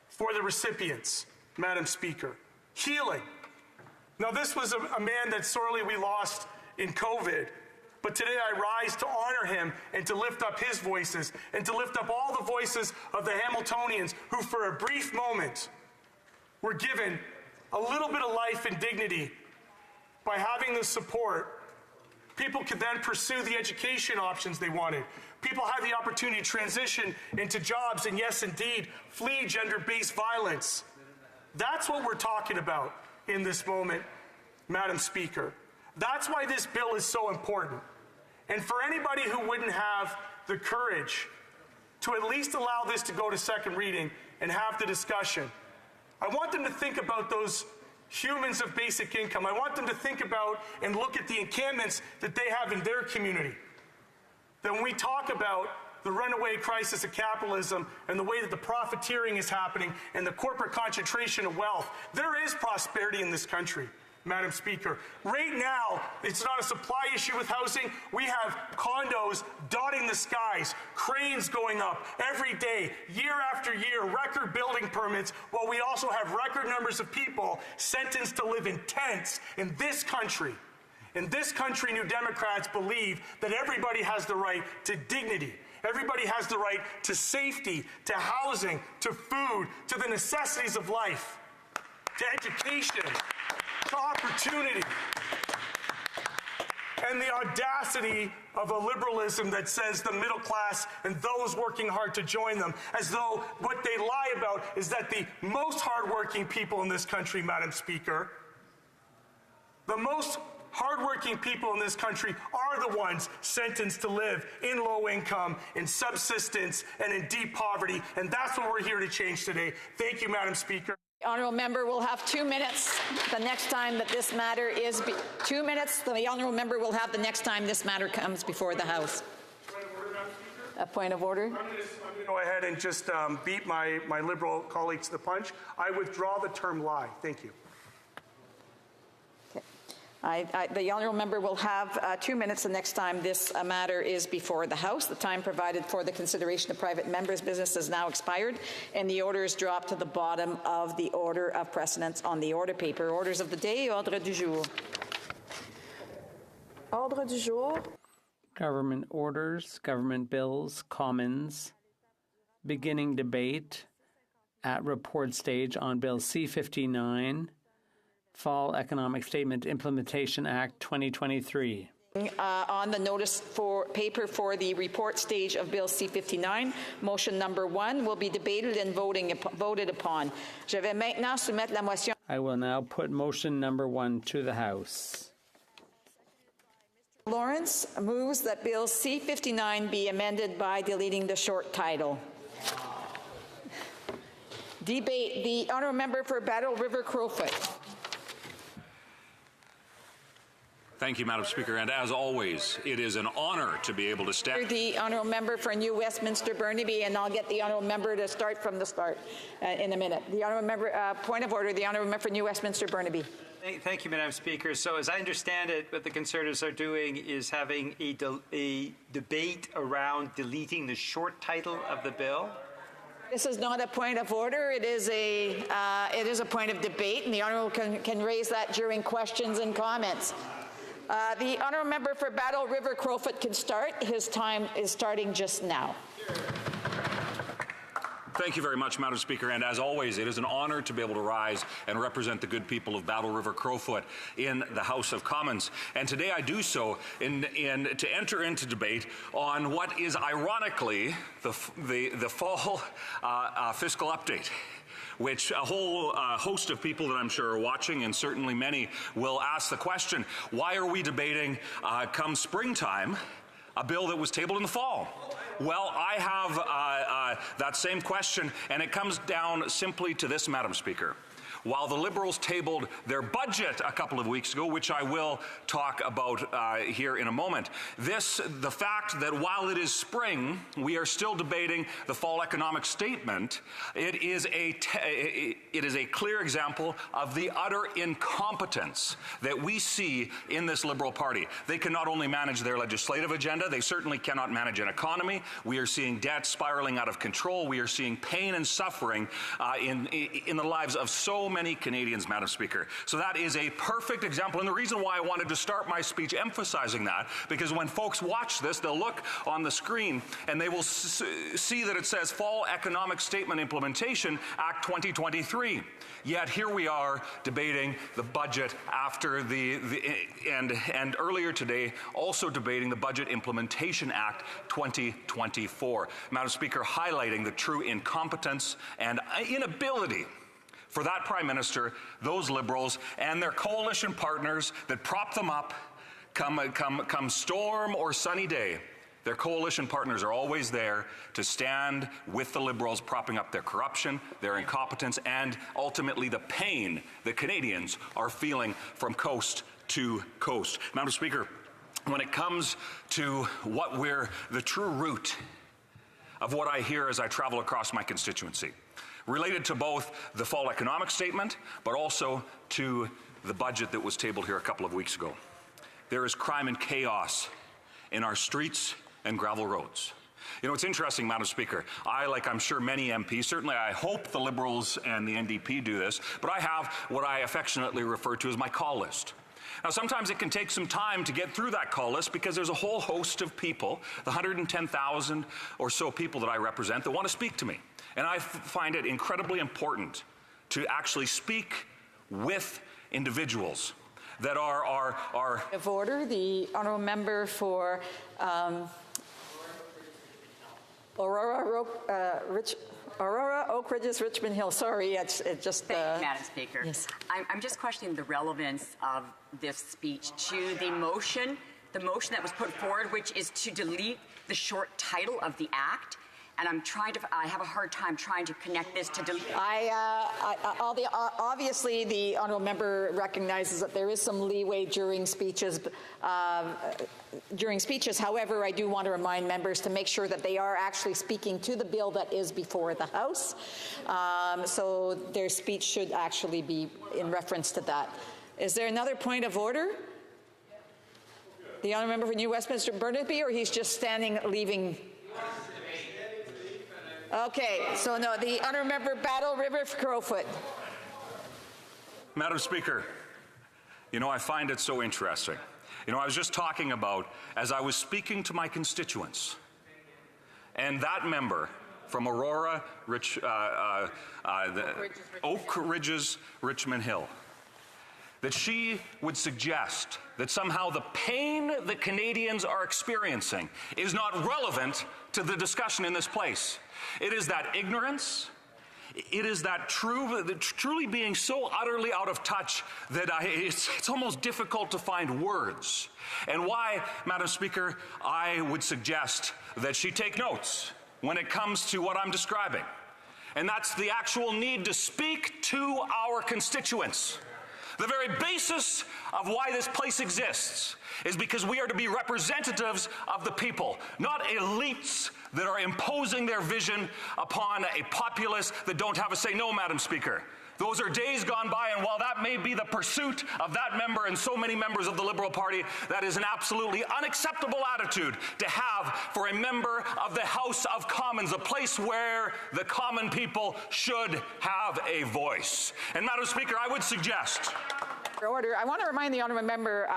for the recipients, Madam Speaker. Healing. Now, this was a man that sorely we lost in COVID, but today I rise to honor him and to lift up his voices and to lift up all the voices of the Hamiltonians who, for a brief moment, were given a little bit of life and dignity by having the support. People could then pursue the education options they wanted. People had the opportunity to transition into jobs and, yes, indeed, flee gender-based violence. That's what we're talking about in this moment, Madam Speaker. That's why this bill is so important. And for anybody who wouldn't have the courage to at least allow this to go to second reading and have the discussion, I want them to think about those humans of basic income. I want them to think about and look at the encampments that they have in their community. That when we talk about the runaway crisis of capitalism and the way that the profiteering is happening and the corporate concentration of wealth, there is prosperity in this country, Madam Speaker. Right now, it's not a supply issue with housing. We have condos dotting the skies, cranes going up every day, year after year, record building permits, while we also have record numbers of people sentenced to live in tents in this country. In this country, New Democrats believe that everybody has the right to dignity. Everybody has the right to safety, to housing, to food, to the necessities of life, to education, to opportunity. and the audacity of a liberalism that says the middle class and those working hard to join them, as though what they lie about is that the most hardworking people in this country, Madam Speaker, the most hardworking people in this country are the ones sentenced to live in low income, in subsistence, and in deep poverty. And that's what we're here to change today. Thank you, Madam Speaker. The honourable member will have 2 minutes the next time that this matter is 2 minutes. The honourable member will have the next time this matter comes before the House. A point of order. I'm going to go ahead and just beat my Liberal colleague to the punch. I withdraw the term lie. Thank you. The honourable member will have 2 minutes the next time this matter is before the House. The time provided for the consideration of private members' business has now expired, and the order is dropped to the bottom of the order of precedence on the order paper. Orders of the day, ordre du jour. Ordre du jour. Government orders, government bills, commons. Beginning debate at report stage on Bill C-59. Fall Economic Statement Implementation Act 2023. On the notice for paper for the report stage of Bill C-59, motion number 1 will be debated and voted upon. Je vais maintenant soumettre la motion. I will now put motion number 1 to the House. Lawrence moves that Bill C-59 be amended by deleting the short title. Debate. The honourable member for Battle River Crowfoot. Thank you, Madam Speaker. And as always, it is an honour to be able to stand. The honourable member for New Westminster Burnaby, and I'll get the honourable member to start from the start in a minute. The honourable member, point of order, the honourable member for New Westminster Burnaby. Thank you, Madam Speaker. So as I understand it, what the Conservatives are doing is having a debate around deleting the short title of the bill. This is not a point of order. It is a point of debate, and the honourable can raise that during questions and comments. The honourable member for Battle River Crowfoot can start. His time is starting just now. Thank you very much, Madam Speaker. And as always, it is an honour to be able to rise and represent the good people of Battle River Crowfoot in the House of Commons. And today I do so to enter into debate on what is ironically the fall fiscal update, which a whole host of people that I'm sure are watching, and certainly many, will ask the question, why are we debating come springtime a bill that was tabled in the fall? Well, I have that same question, and it comes down simply to this, Madam Speaker. While the Liberals tabled their budget a couple of weeks ago, which I will talk about here in a moment, the fact that while it is spring, we are still debating the fall economic statement, it is a clear example of the utter incompetence that we see in this Liberal Party. They can not only manage their legislative agenda, they certainly cannot manage an economy. We are seeing debt spiraling out of control. We are seeing pain and suffering in the lives of so many Canadians, Madam Speaker. So that is a perfect example, and the reason why I wanted to start my speech emphasizing that, because when folks watch this, they'll look on the screen and they will see that it says Fall Economic Statement Implementation Act 2023. Yet here we are debating the budget after and earlier today also debating the Budget Implementation Act 2024. Madam Speaker, highlighting the true incompetence and inability for that Prime Minister, those Liberals, and their coalition partners that prop them up come storm or sunny day. Their coalition partners are always there to stand with the Liberals, propping up their corruption, their incompetence, and ultimately the pain that Canadians are feeling from coast to coast. Madam Speaker, when it comes to the true root of what I hear as I travel across my constituency, related to both the fall economic statement, but also to the budget that was tabled here a couple of weeks ago. There is crime and chaos in our streets and gravel roads. You know, it's interesting, Madam Speaker. Like I'm sure many MPs, certainly I hope the Liberals and the NDP do this, but I have what I affectionately refer to as my call list. Now, sometimes it can take some time to get through that call list because there's a whole host of people, the 110,000 or so people that I represent, that want to speak to me. And I find it incredibly important to actually speak with individuals that are of order. The honourable member for Aurora, Oak Ridges, Richmond Hill. Sorry, it's just. Thank you, Madam Speaker. Yes. I'm just questioning the relevance of this speech to the motion that was put forward, which is to delete the short title of the act. And I have a hard time trying to connect this to delete. Obviously, the honourable member recognizes that there is some leeway during speeches. However, I do want to remind members to make sure that they are actually speaking to the bill that is before the House. So their speech should actually be in reference to that. Is there another point of order? The honourable member for New Westminster Burnaby, or he's just standing, leaving? Okay, so no, the honourable member Battle River Crowfoot. Madam Speaker, you know, I find it so interesting. You know, I was just talking about, as I was speaking to my constituents, and that member from Aurora, Oak Ridges, Richmond Hill, that she would suggest that somehow the pain that Canadians are experiencing is not relevant to the discussion in this place. It is that ignorance, it is that truly being so utterly out of touch that it's almost difficult to find words. And why, Madam Speaker, I would suggest that she take notes when it comes to what I'm describing. And that's the actual need to speak to our constituents. The very basis of why this place exists is because we are to be representatives of the people, not elites that are imposing their vision upon a populace that don't have a say. No, Madam Speaker. Those are days gone by, and while that may be the pursuit of that member and so many members of the Liberal Party, that is an absolutely unacceptable attitude to have for a member of the House of Commons, a place where the common people should have a voice. And, Madam Speaker, I would suggest... Order. I want to remind the honourable member,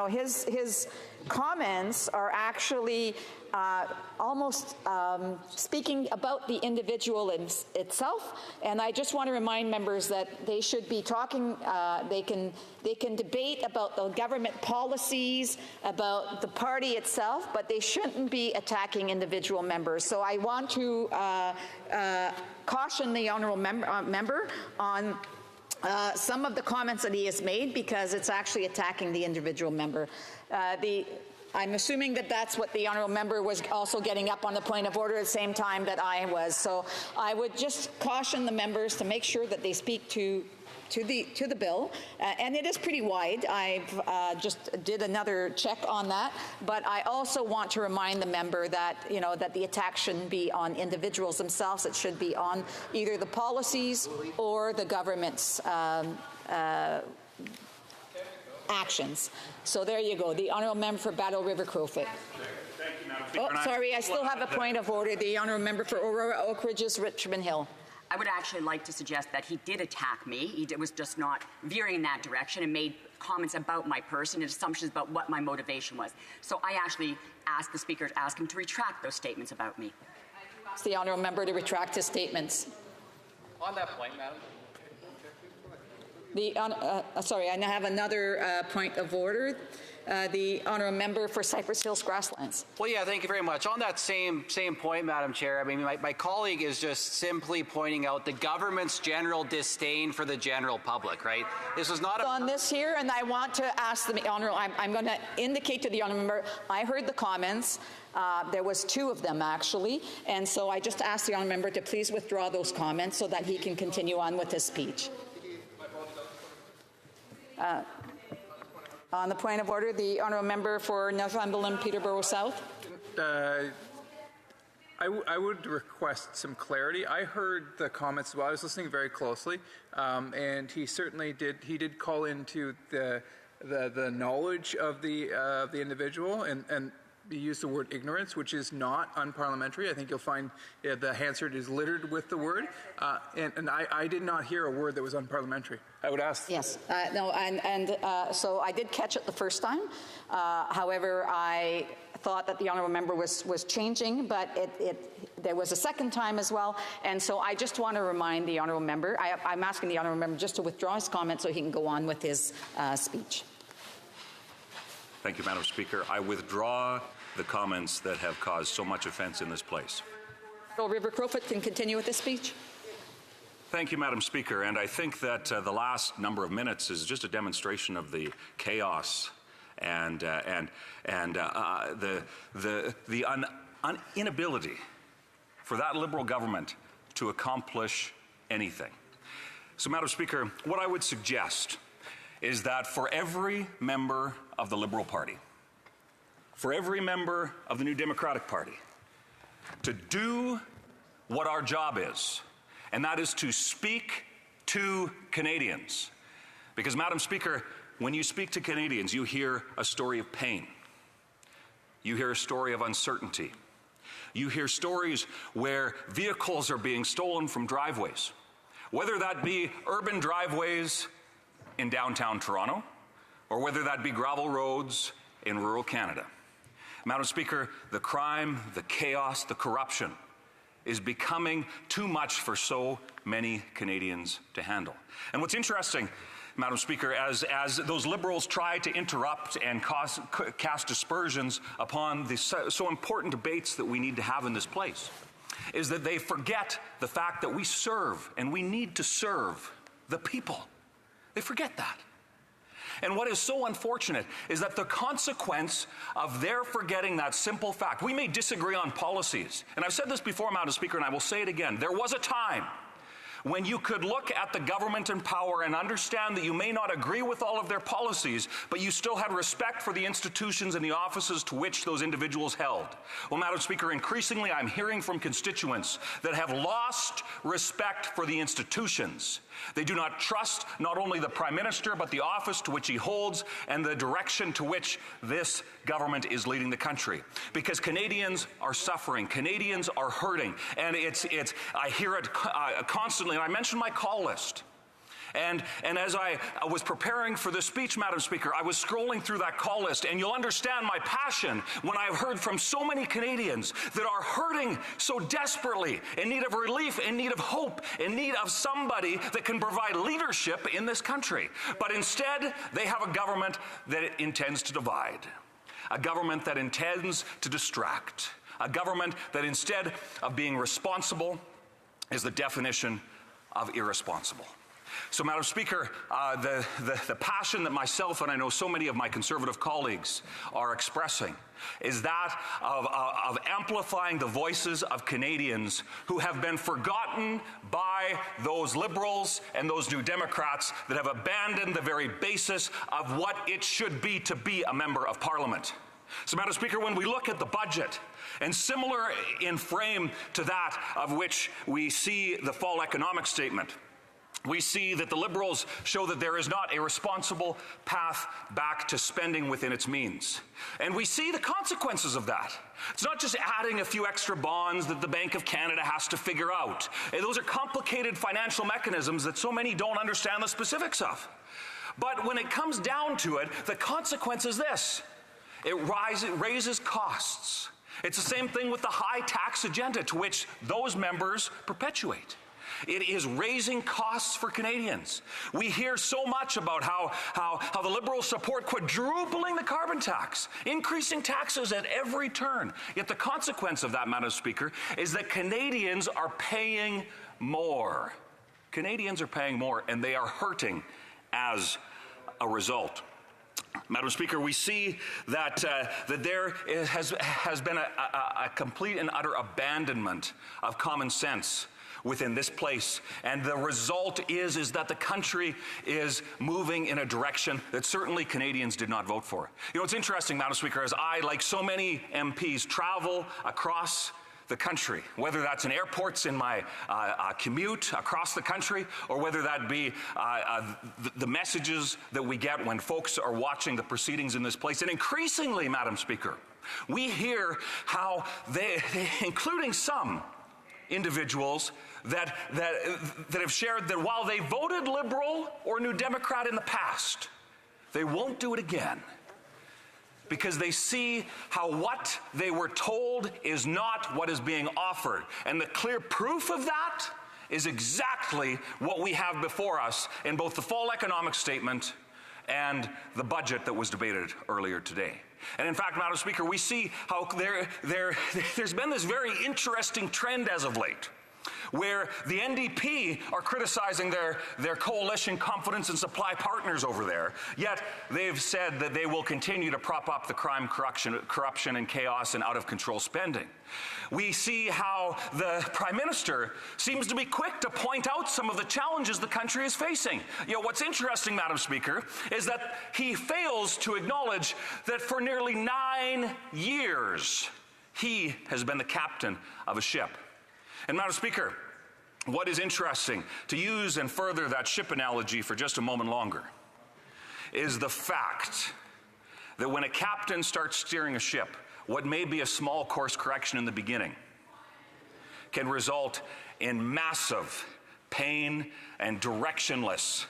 his comments are actually almost speaking about the individual itself, and I just want to remind members that they should be talking. They can debate about the government policies, about the party itself, but they shouldn't be attacking individual members. So I want to caution the honourable member on some of the comments that he has made, because it's actually attacking the individual member. I'm assuming that that's what the honourable member was also getting up on the point of order at the same time that I was. So I would just caution the members to make sure that they speak to the bill, and it is pretty wide. I've just did another check on that, but I also want to remind the member that that the attack shouldn't be on individuals themselves. It should be on either the policies or the government's actions. So there you go. The honourable member for Battle River Crowfoot. Oh, sorry, I still have a point of order. The honourable member for Aurora, Oak Ridges, Richmond Hill. I would actually like to suggest that he did attack me. He was just not veering in that direction and made comments about my person and assumptions about what my motivation was. So I actually asked the Speaker to ask him to retract those statements about me. Ask the honourable member to retract his statements. On that point, Madam. Sorry, I have another point of order. The honourable member for Cypress Hills Grasslands. Well, yeah, thank you very much. On that same point, Madam Chair, I mean, my colleague is just simply pointing out the government's general disdain for the general public, right? This is not on this here, and I want to ask the honourable. I'm going to indicate to the honourable member. I heard the comments. There was 2 of them actually, and so I just asked the honourable member to please withdraw those comments so that he can continue on with his speech. On the point of order, the honourable member for Northumberland, Peterborough South. I would request some clarity. I heard the comments as well. I was listening very closely, and he certainly did. He did call into the knowledge of the individual, and he used the word ignorance, which is not unparliamentary. I think you'll find the Hansard is littered with the word, and I did not hear a word that was unparliamentary. I would ask. Yes, no, and so I did catch it the first time. However, I thought that the honourable member was changing, but there was a second time as well, and so I just want to remind the honourable member. I'm asking the honourable member just to withdraw his comment so he can go on with his speech. Thank you, Madam Speaker. I withdraw the comments that have caused so much offense in this place. Battle River Crowfoot can continue with this speech. Thank you, Madam Speaker. And I think that the last number of minutes is just a demonstration of the chaos and the inability for that Liberal government to accomplish anything. So, Madam Speaker, what I would suggest is that for every member of the Liberal Party, for every member of the New Democratic Party, to do what our job is, and that is to speak to Canadians. Because, Madam Speaker, when you speak to Canadians, you hear a story of pain. You hear a story of uncertainty. You hear stories where vehicles are being stolen from driveways, whether that be urban driveways in downtown Toronto, or whether that be gravel roads in rural Canada. Madam Speaker, the crime, the chaos, the corruption is becoming too much for so many Canadians to handle. And what's interesting, Madam Speaker, as those Liberals try to interrupt and cast aspersions upon the so important debates that we need to have in this place, is that they forget the fact that we serve and we need to serve the people. They forget that. And what is so unfortunate is that the consequence of their forgetting that simple fact, we may disagree on policies, and I've said this before, Madam Speaker, and I will say it again, there was a time when you could look at the government in power and understand that you may not agree with all of their policies, but you still had respect for the institutions and the offices to which those individuals held. Well, Madam Speaker, increasingly I'm hearing from constituents that have lost respect for the institutions. They do not trust not only the Prime Minister, but the office to which he holds and the direction to which this government is leading the country. Because Canadians are suffering, Canadians are hurting, and I hear it constantly, and I mentioned my call list. And as I was preparing for this speech, Madam Speaker, I was scrolling through that call list, and you'll understand my passion when I've heard from so many Canadians that are hurting so desperately, in need of relief, in need of hope, in need of somebody that can provide leadership in this country. But instead, they have a government that intends to divide, a government that intends to distract, a government that instead of being responsible is the definition of irresponsible. So, Madam Speaker, the passion that myself and I know so many of my Conservative colleagues are expressing is that of amplifying the voices of Canadians who have been forgotten by those Liberals and those New Democrats that have abandoned the very basis of what it should be to be a member of Parliament. So, Madam Speaker, when we look at the budget, and similar in frame to that of which we see the fall economic statement, we see that the Liberals show that there is not a responsible path back to spending within its means. And we see the consequences of that. It's not just adding a few extra bonds that the Bank of Canada has to figure out. And those are complicated financial mechanisms that so many don't understand the specifics of. But when it comes down to it, the consequence is this. It raises costs. It's the same thing with the high tax agenda to which those members perpetuate. It is raising costs for Canadians. We hear so much about how the Liberals support quadrupling the carbon tax, increasing taxes at every turn. Yet the consequence of that, Madam Speaker, is that Canadians are paying more. Canadians are paying more, and they are hurting as a result. Madam Speaker, we see that there has been a complete and utter abandonment of common sense within this place, and the result is that the country is moving in a direction that certainly Canadians did not vote for. You know, it's interesting, Madam Speaker, as I, like so many MPs, travel across the country, whether that's in airports in my commute across the country, or whether that be the messages that we get when folks are watching the proceedings in this place. And increasingly, Madam Speaker, we hear how they including some individuals that have shared that while they voted Liberal or New Democrat in the past, they won't do it again, because they see how what they were told is not what is being offered. And the clear proof of that is exactly what we have before us in both the fall economic statement and the budget that was debated earlier today. And in fact, Madam Speaker, we see how there's been this very interesting trend as of late, where the NDP are criticizing their coalition confidence and supply partners over there, yet they've said that they will continue to prop up the crime, corruption and chaos and out-of-control spending. We see how the Prime Minister seems to be quick to point out some of the challenges the country is facing. You know, what's interesting, Madam Speaker, is that he fails to acknowledge that for nearly 9 years, he has been the captain of a ship. And Madam Speaker, what is interesting, to use and further that ship analogy for just a moment longer, is the fact that when a captain starts steering a ship, what may be a small course correction in the beginning can result in massive pain and directionless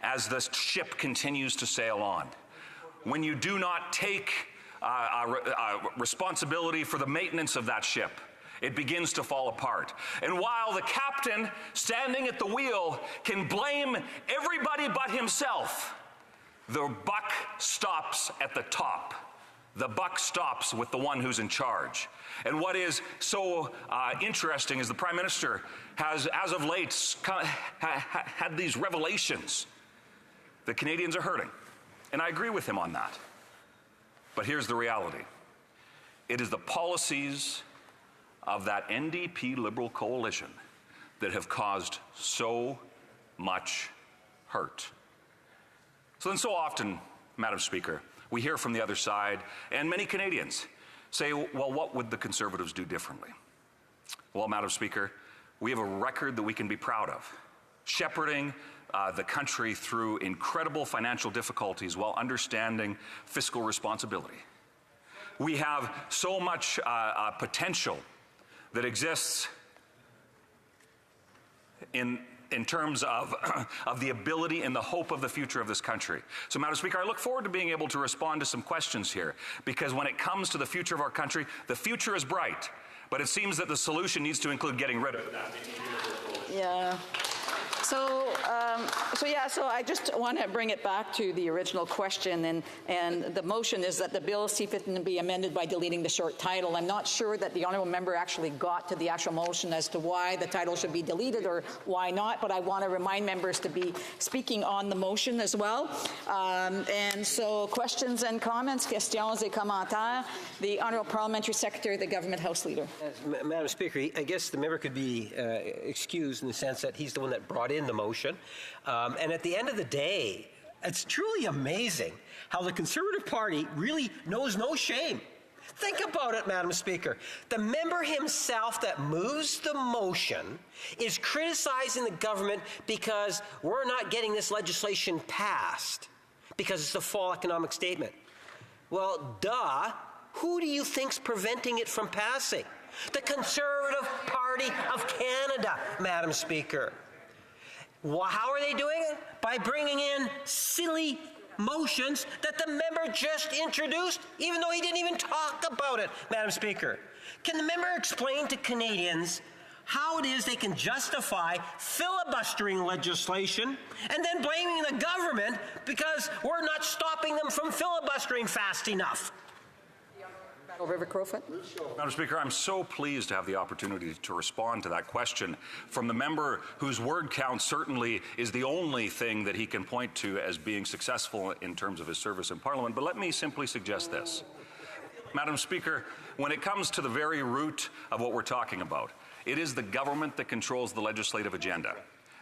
as the ship continues to sail on. When you do not take responsibility for the maintenance of that ship, it begins to fall apart. And while the captain standing at the wheel can blame everybody but himself, the buck stops at the top. The buck stops with the one who's in charge. And what is so interesting is the Prime Minister has, as of late, had these revelations that Canadians are hurting. And I agree with him on that. But here's the reality. It is the policies of that NDP Liberal coalition that have caused so much hurt. So then so often, Madam Speaker, we hear from the other side, and many Canadians say, well, what would the Conservatives do differently? Well, Madam Speaker, we have a record that we can be proud of, shepherding the country through incredible financial difficulties while understanding fiscal responsibility. We have so much potential that exists in terms of the ability and the hope of the future of this country. So, Madam Speaker, I look forward to being able to respond to some questions here, because when it comes to the future of our country, the future is bright, but it seems that the solution needs to include getting rid of that. Yeah. So I just want to bring it back to the original question, and the motion is that the bill see fit to be amended by deleting the short title. I'm not sure that the honourable member actually got to the actual motion as to why the title should be deleted or why not, but I want to remind members to be speaking on the motion as well. And so questions and comments, questions et commentaires. The Honourable Parliamentary Secretary, the Government House Leader. Madam Speaker, I guess the member could be excused in the sense that he's the one that brought in the motion. And at the end of the day, it's truly amazing how the Conservative Party really knows no shame. Think about it, Madam Speaker. The member himself that moves the motion is criticizing the government because we're not getting this legislation passed, because it's a false economic statement. Well, duh. Who do you think's preventing it from passing? The Conservative Party of Canada, Madam Speaker. How are they doing it? By bringing in silly motions that the member just introduced, even though he didn't even talk about it, Madam Speaker. Can the member explain to Canadians how it is they can justify filibustering legislation and then blaming the government because we're not stopping them from filibustering fast enough? River Crowfoot. Madam Speaker, I'm so pleased to have the opportunity to respond to that question from the member whose word count certainly is the only thing that he can point to as being successful in terms of his service in Parliament. But let me simply suggest this. Madam Speaker, when it comes to the very root of what we're talking about, it is the government that controls the legislative agenda.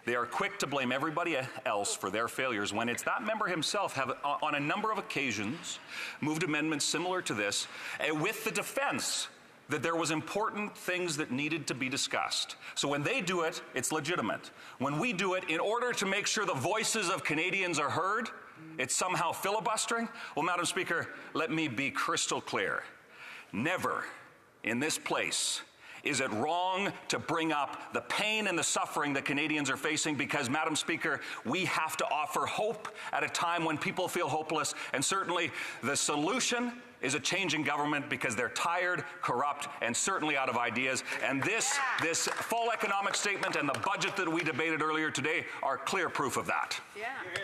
They are quick to blame everybody else for their failures when it's that member himself have, on a number of occasions, moved amendments similar to this with the defense that there was important things that needed to be discussed. So when they do it, it's legitimate. When we do it in order to make sure the voices of Canadians are heard, it's somehow filibustering. Well, Madam Speaker, let me be crystal clear. Never in this place Is it wrong to bring up the pain and the suffering that Canadians are facing? Because, Madam Speaker, we have to offer hope at a time when people feel hopeless. And certainly the solution is a change in government because they're tired, corrupt, and certainly out of ideas. And this full economic statement and the budget that we debated earlier today are clear proof of that.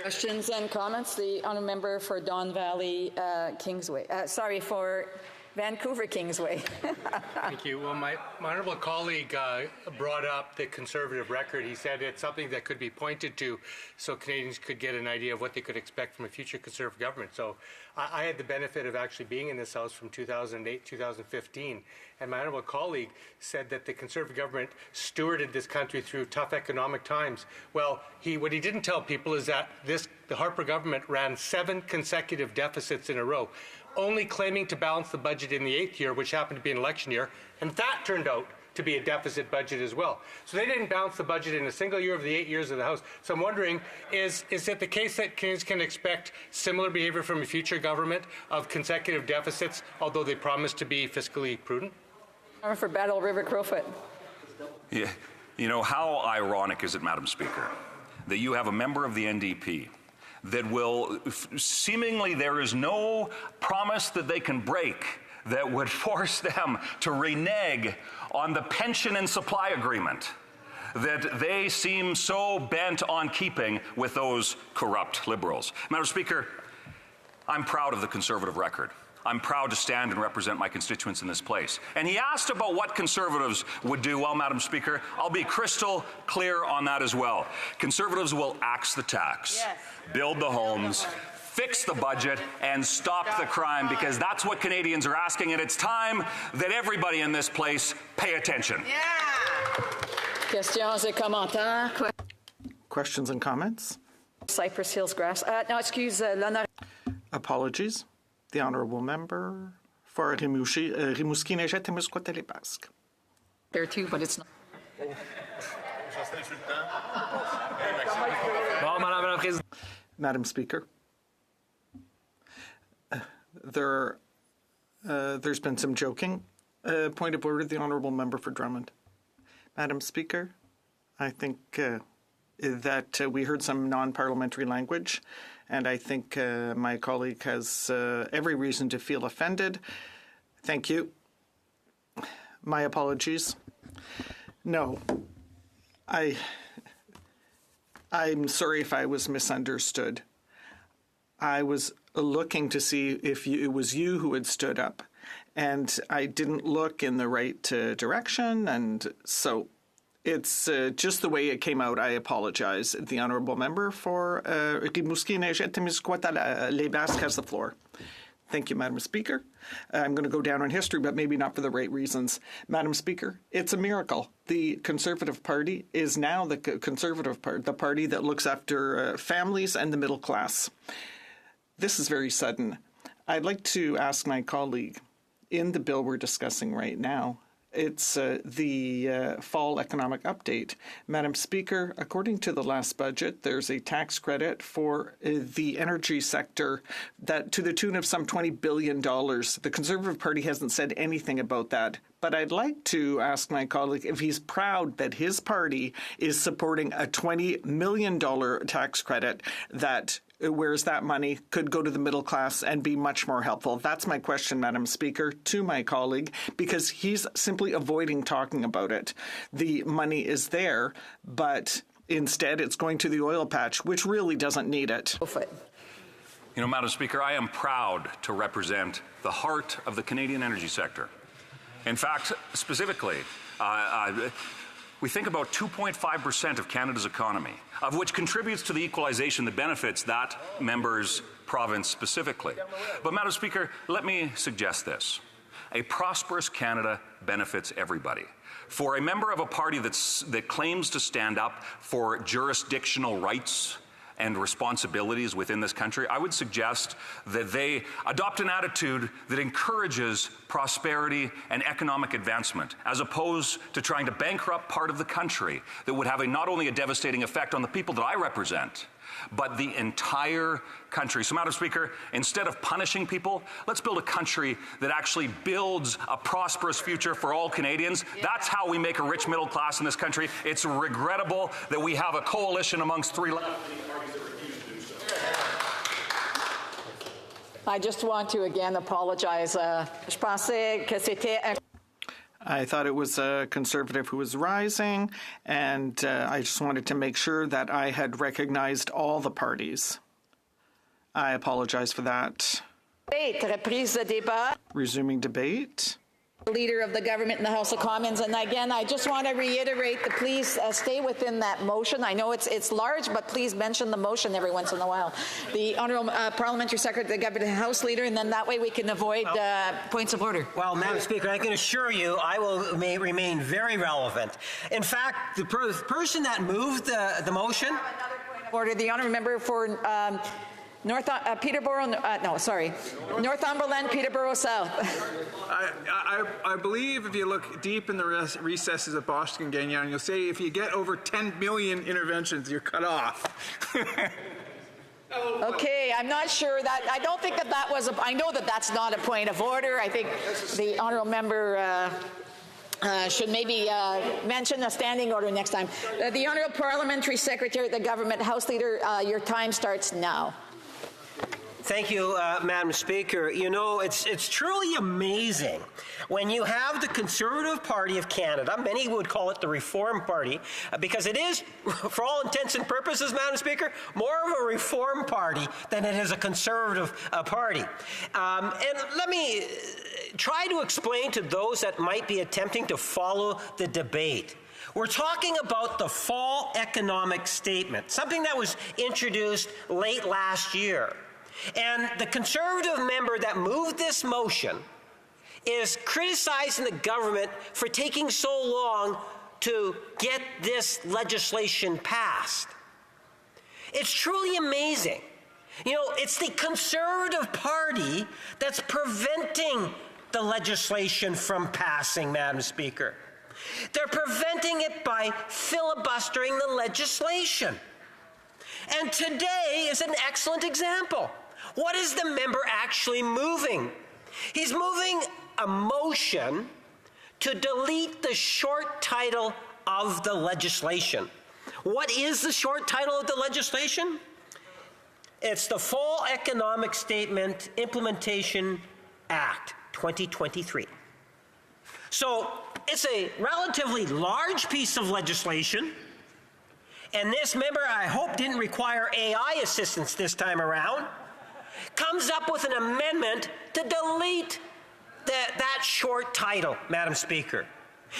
Questions and comments? The honourable member for Don Valley, Kingsway. For Vancouver Kingsway. Thank you. Well, my honourable colleague brought up the Conservative record. He said it's something that could be pointed to so Canadians could get an idea of what they could expect from a future Conservative government. So I had the benefit of actually being in this House from 2008, 2015, and my honourable colleague said that the Conservative government stewarded this country through tough economic times. Well, what he didn't tell people is that the Harper government ran 7 consecutive deficits in a row, only claiming to balance the budget in the 8th year, which happened to be an election year, and that turned out to be a deficit budget as well. So they didn't balance the budget in a single year of the 8 years of the House. So I'm wondering, is it the case that Canadians can expect similar behavior from a future government of consecutive deficits, although they promise to be fiscally prudent? For Battle River Crowfoot. Yeah. You know, how ironic is it, Madam Speaker, that you have a member of the NDP that will, seemingly there is no promise that they can break that would force them to renege on the pension and supply agreement that they seem so bent on keeping with those corrupt Liberals. Madam Speaker, I'm proud of the Conservative record. I'm proud to stand and represent my constituents in this place. And he asked about what Conservatives would do. Well, Madam Speaker, I'll be crystal clear on that as well. Conservatives will axe the tax, build the homes, fix the budget, and stop the crime, because that's what Canadians are asking, and it's time that everybody in this place pay attention. Questions et commentaires? Questions and comments? Cypress Hills Grass. No, excuse, l'honneur. Apologies. The honourable member for Rimouski-Neigette-Témiscouata-les-Basques. There too, but it's not. Madam Speaker, there's been some joking. Point of order, the honourable member for Drummond. Madam Speaker, I think that we heard some non-parliamentary language, and I think my colleague has every reason to feel offended. Thank you. My apologies. No, I'm sorry if I was misunderstood. I was looking to see if it was you who had stood up, and I didn't look in the right direction, and so it's just the way it came out. I apologize. The honourable member for Rimouski-Neigette-Témiscouata-les-Basques has the floor. Thank you, Madam Speaker. I'm going to go down in history, but maybe not for the right reasons. Madam Speaker, it's a miracle. The Conservative Party is now the Conservative Party, the party that looks after families and the middle class. This is very sudden. I'd like to ask my colleague, in the bill we're discussing right now, it's the fall economic update. Madam Speaker, according to the last budget, there's a tax credit for the energy sector that to the tune of some $20 billion. The Conservative Party hasn't said anything about that. But I'd like to ask my colleague if he's proud that his party is supporting a $20 million tax credit that, whereas that money could go to the middle class and be much more helpful. That's my question, Madam Speaker, to my colleague, because he's simply avoiding talking about it. The money is there, but instead it's going to the oil patch, which really doesn't need it. You know, Madam Speaker, I am proud to represent the heart of the Canadian energy sector. In fact, specifically, we think about 2.5% of Canada's economy, of which contributes to the equalization that benefits that member's province specifically. But, Madam Speaker, let me suggest this. A prosperous Canada benefits everybody. For a member of a party that claims to stand up for jurisdictional rights and responsibilities within this country, I would suggest that they adopt an attitude that encourages prosperity and economic advancement, as opposed to trying to bankrupt part of the country that would have not only a devastating effect on the people that I represent, but the entire country. So, Madam Speaker, instead of punishing people, let's build a country that actually builds a prosperous future for all Canadians. That's how we make a rich middle class in this country. It's regrettable that we have a coalition amongst three left-leaning parties that refuse to do so. I just want to again apologize. Je pensais que c'était un... I thought it was a Conservative who was rising, and I just wanted to make sure that I had recognized all the parties. I apologize for that. Reprise de débat. Resuming debate. Leader of the government in the House of Commons, and again, I just want to reiterate that please stay within that motion. I know it's large, but please mention the motion every once in a while. The Honourable Parliamentary Secretary, the Government House Leader, and then that way we can avoid points of order. Well, Madam Speaker, I can assure you I will remain very relevant. In fact, the person that moved the motion... Another point of order. The Honourable Member for... Peterborough, Northumberland, Peterborough South. I believe if you look deep in the recesses of Boston Gagnon, you'll say if you get over 10 million interventions, you're cut off. Okay, I'm not sure that, I don't think that was, I know that that's not a point of order. I think the Honourable Member should maybe mention a standing order next time. The Honourable Parliamentary Secretary, the Government House Leader, your time starts now. Thank you, Madam Speaker. You know, it's truly amazing when you have the Conservative Party of Canada, many would call it the Reform Party, because it is, for all intents and purposes, Madam Speaker, more of a Reform Party than it is a Conservative party. And let me try to explain to those that might be attempting to follow the debate. We're talking about the fall economic statement, something that was introduced late last year. And the Conservative member that moved this motion is criticizing the government for taking so long to get this legislation passed. It's truly amazing. You know, it's the Conservative Party that's preventing the legislation from passing, Madam Speaker. They're preventing it by filibustering the legislation. And today is an excellent example. What is the member actually moving? He's moving a motion to delete the short title of the legislation. What is the short title of the legislation? It's the Fall Economic Statement Implementation Act 2023. So it's a relatively large piece of legislation, and this member, I hope, didn't require AI assistance this time around, comes up with an amendment to delete that short title, Madam Speaker.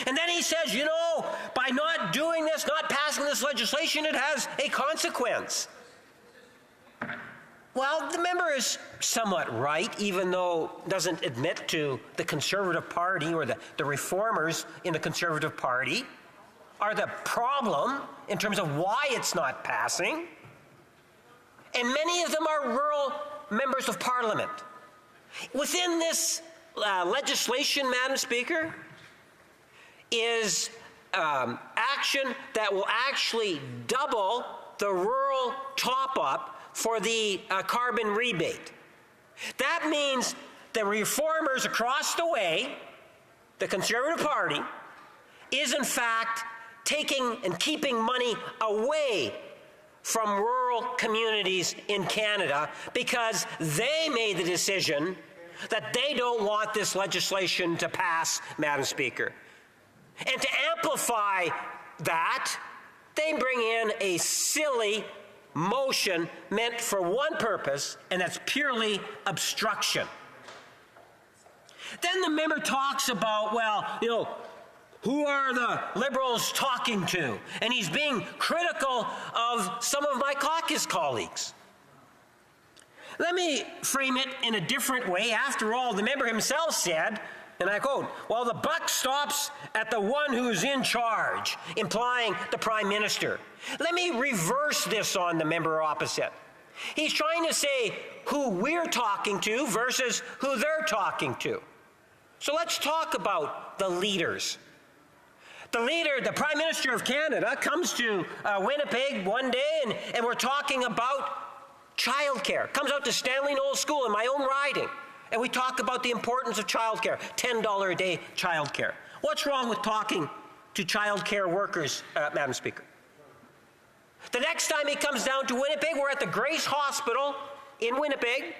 And then he says, you know, by not doing this, not passing this legislation, it has a consequence. Well, the member is somewhat right, even though doesn't admit to the Conservative Party or the reformers in the Conservative Party are the problem in terms of why it's not passing. And many of them are rural members of Parliament. Within this legislation, Madam Speaker, is action that will actually double the rural top-up for the carbon rebate. That means the reformers across the way, the Conservative Party, is in fact taking and keeping money away from rural communities in Canada because they made the decision that they don't want this legislation to pass, Madam Speaker. And to amplify that, they bring in a silly motion meant for one purpose, and that's purely obstruction. Then the member talks about, well, you know, who are the Liberals talking to? And he's being critical of some of my caucus colleagues. Let me frame it in a different way. After all, the member himself said, and I quote, well, the buck stops at the one who's in charge, implying the Prime Minister. Let me reverse this on the member opposite. He's trying to say who we're talking to versus who they're talking to. So let's talk about the leaders. The leader, the Prime Minister of Canada, comes to Winnipeg one day and we're talking about childcare. Comes out to Stanley Knowles School in my own riding. And we talk about the importance of childcare, $10 a day childcare. What's wrong with talking to childcare workers, Madam Speaker? The next time he comes down to Winnipeg, we're at the Grace Hospital in Winnipeg,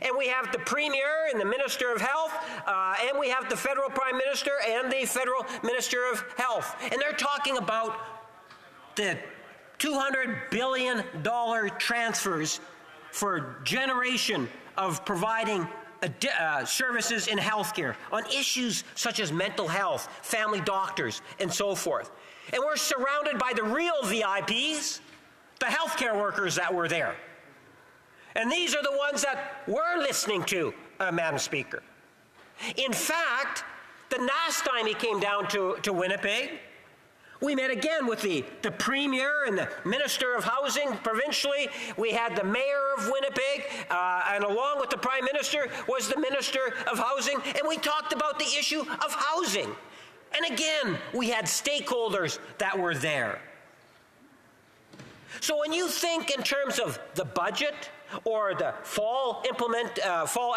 and we have the Premier and the Minister of Health, and we have the Federal Prime Minister and the Federal Minister of Health. And they're talking about the $200 billion transfers for generation of providing services in healthcare on issues such as mental health, family doctors, and so forth. And we're surrounded by the real VIPs, the healthcare workers that were there. And these are the ones that we're listening to, Madam Speaker. In fact, the last time he came down to Winnipeg, we met again with the Premier and the Minister of Housing provincially. We had the Mayor of Winnipeg, and along with the Prime Minister was the Minister of Housing, and we talked about the issue of housing. And again, we had stakeholders that were there. So when you think in terms of the budget or the fall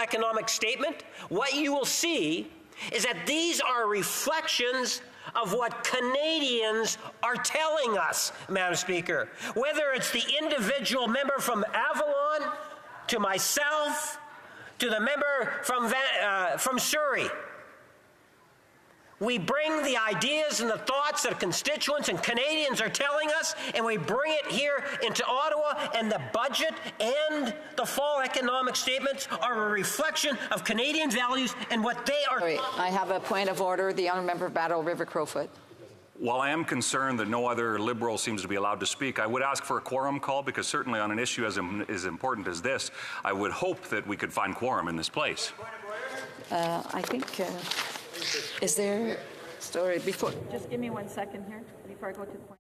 economic statement, what you will see is that these are reflections of what Canadians are telling us, Madam Speaker. Whether it's the individual member from Avalon, to myself, to the member from Surrey. We bring the ideas and the thoughts that constituents and Canadians are telling us, and we bring it here into Ottawa, and the budget and the fall economic statements are a reflection of Canadian values and what they are. Sorry, I have a point of order. The honourable member of Battle River Crowfoot. While I am concerned that no other Liberal seems to be allowed to speak, I would ask for a quorum call, because certainly on an issue as important as this, I would hope that we could find quorum in this place. I think, is there, sorry, before, just give me 1 second here before I go to the point.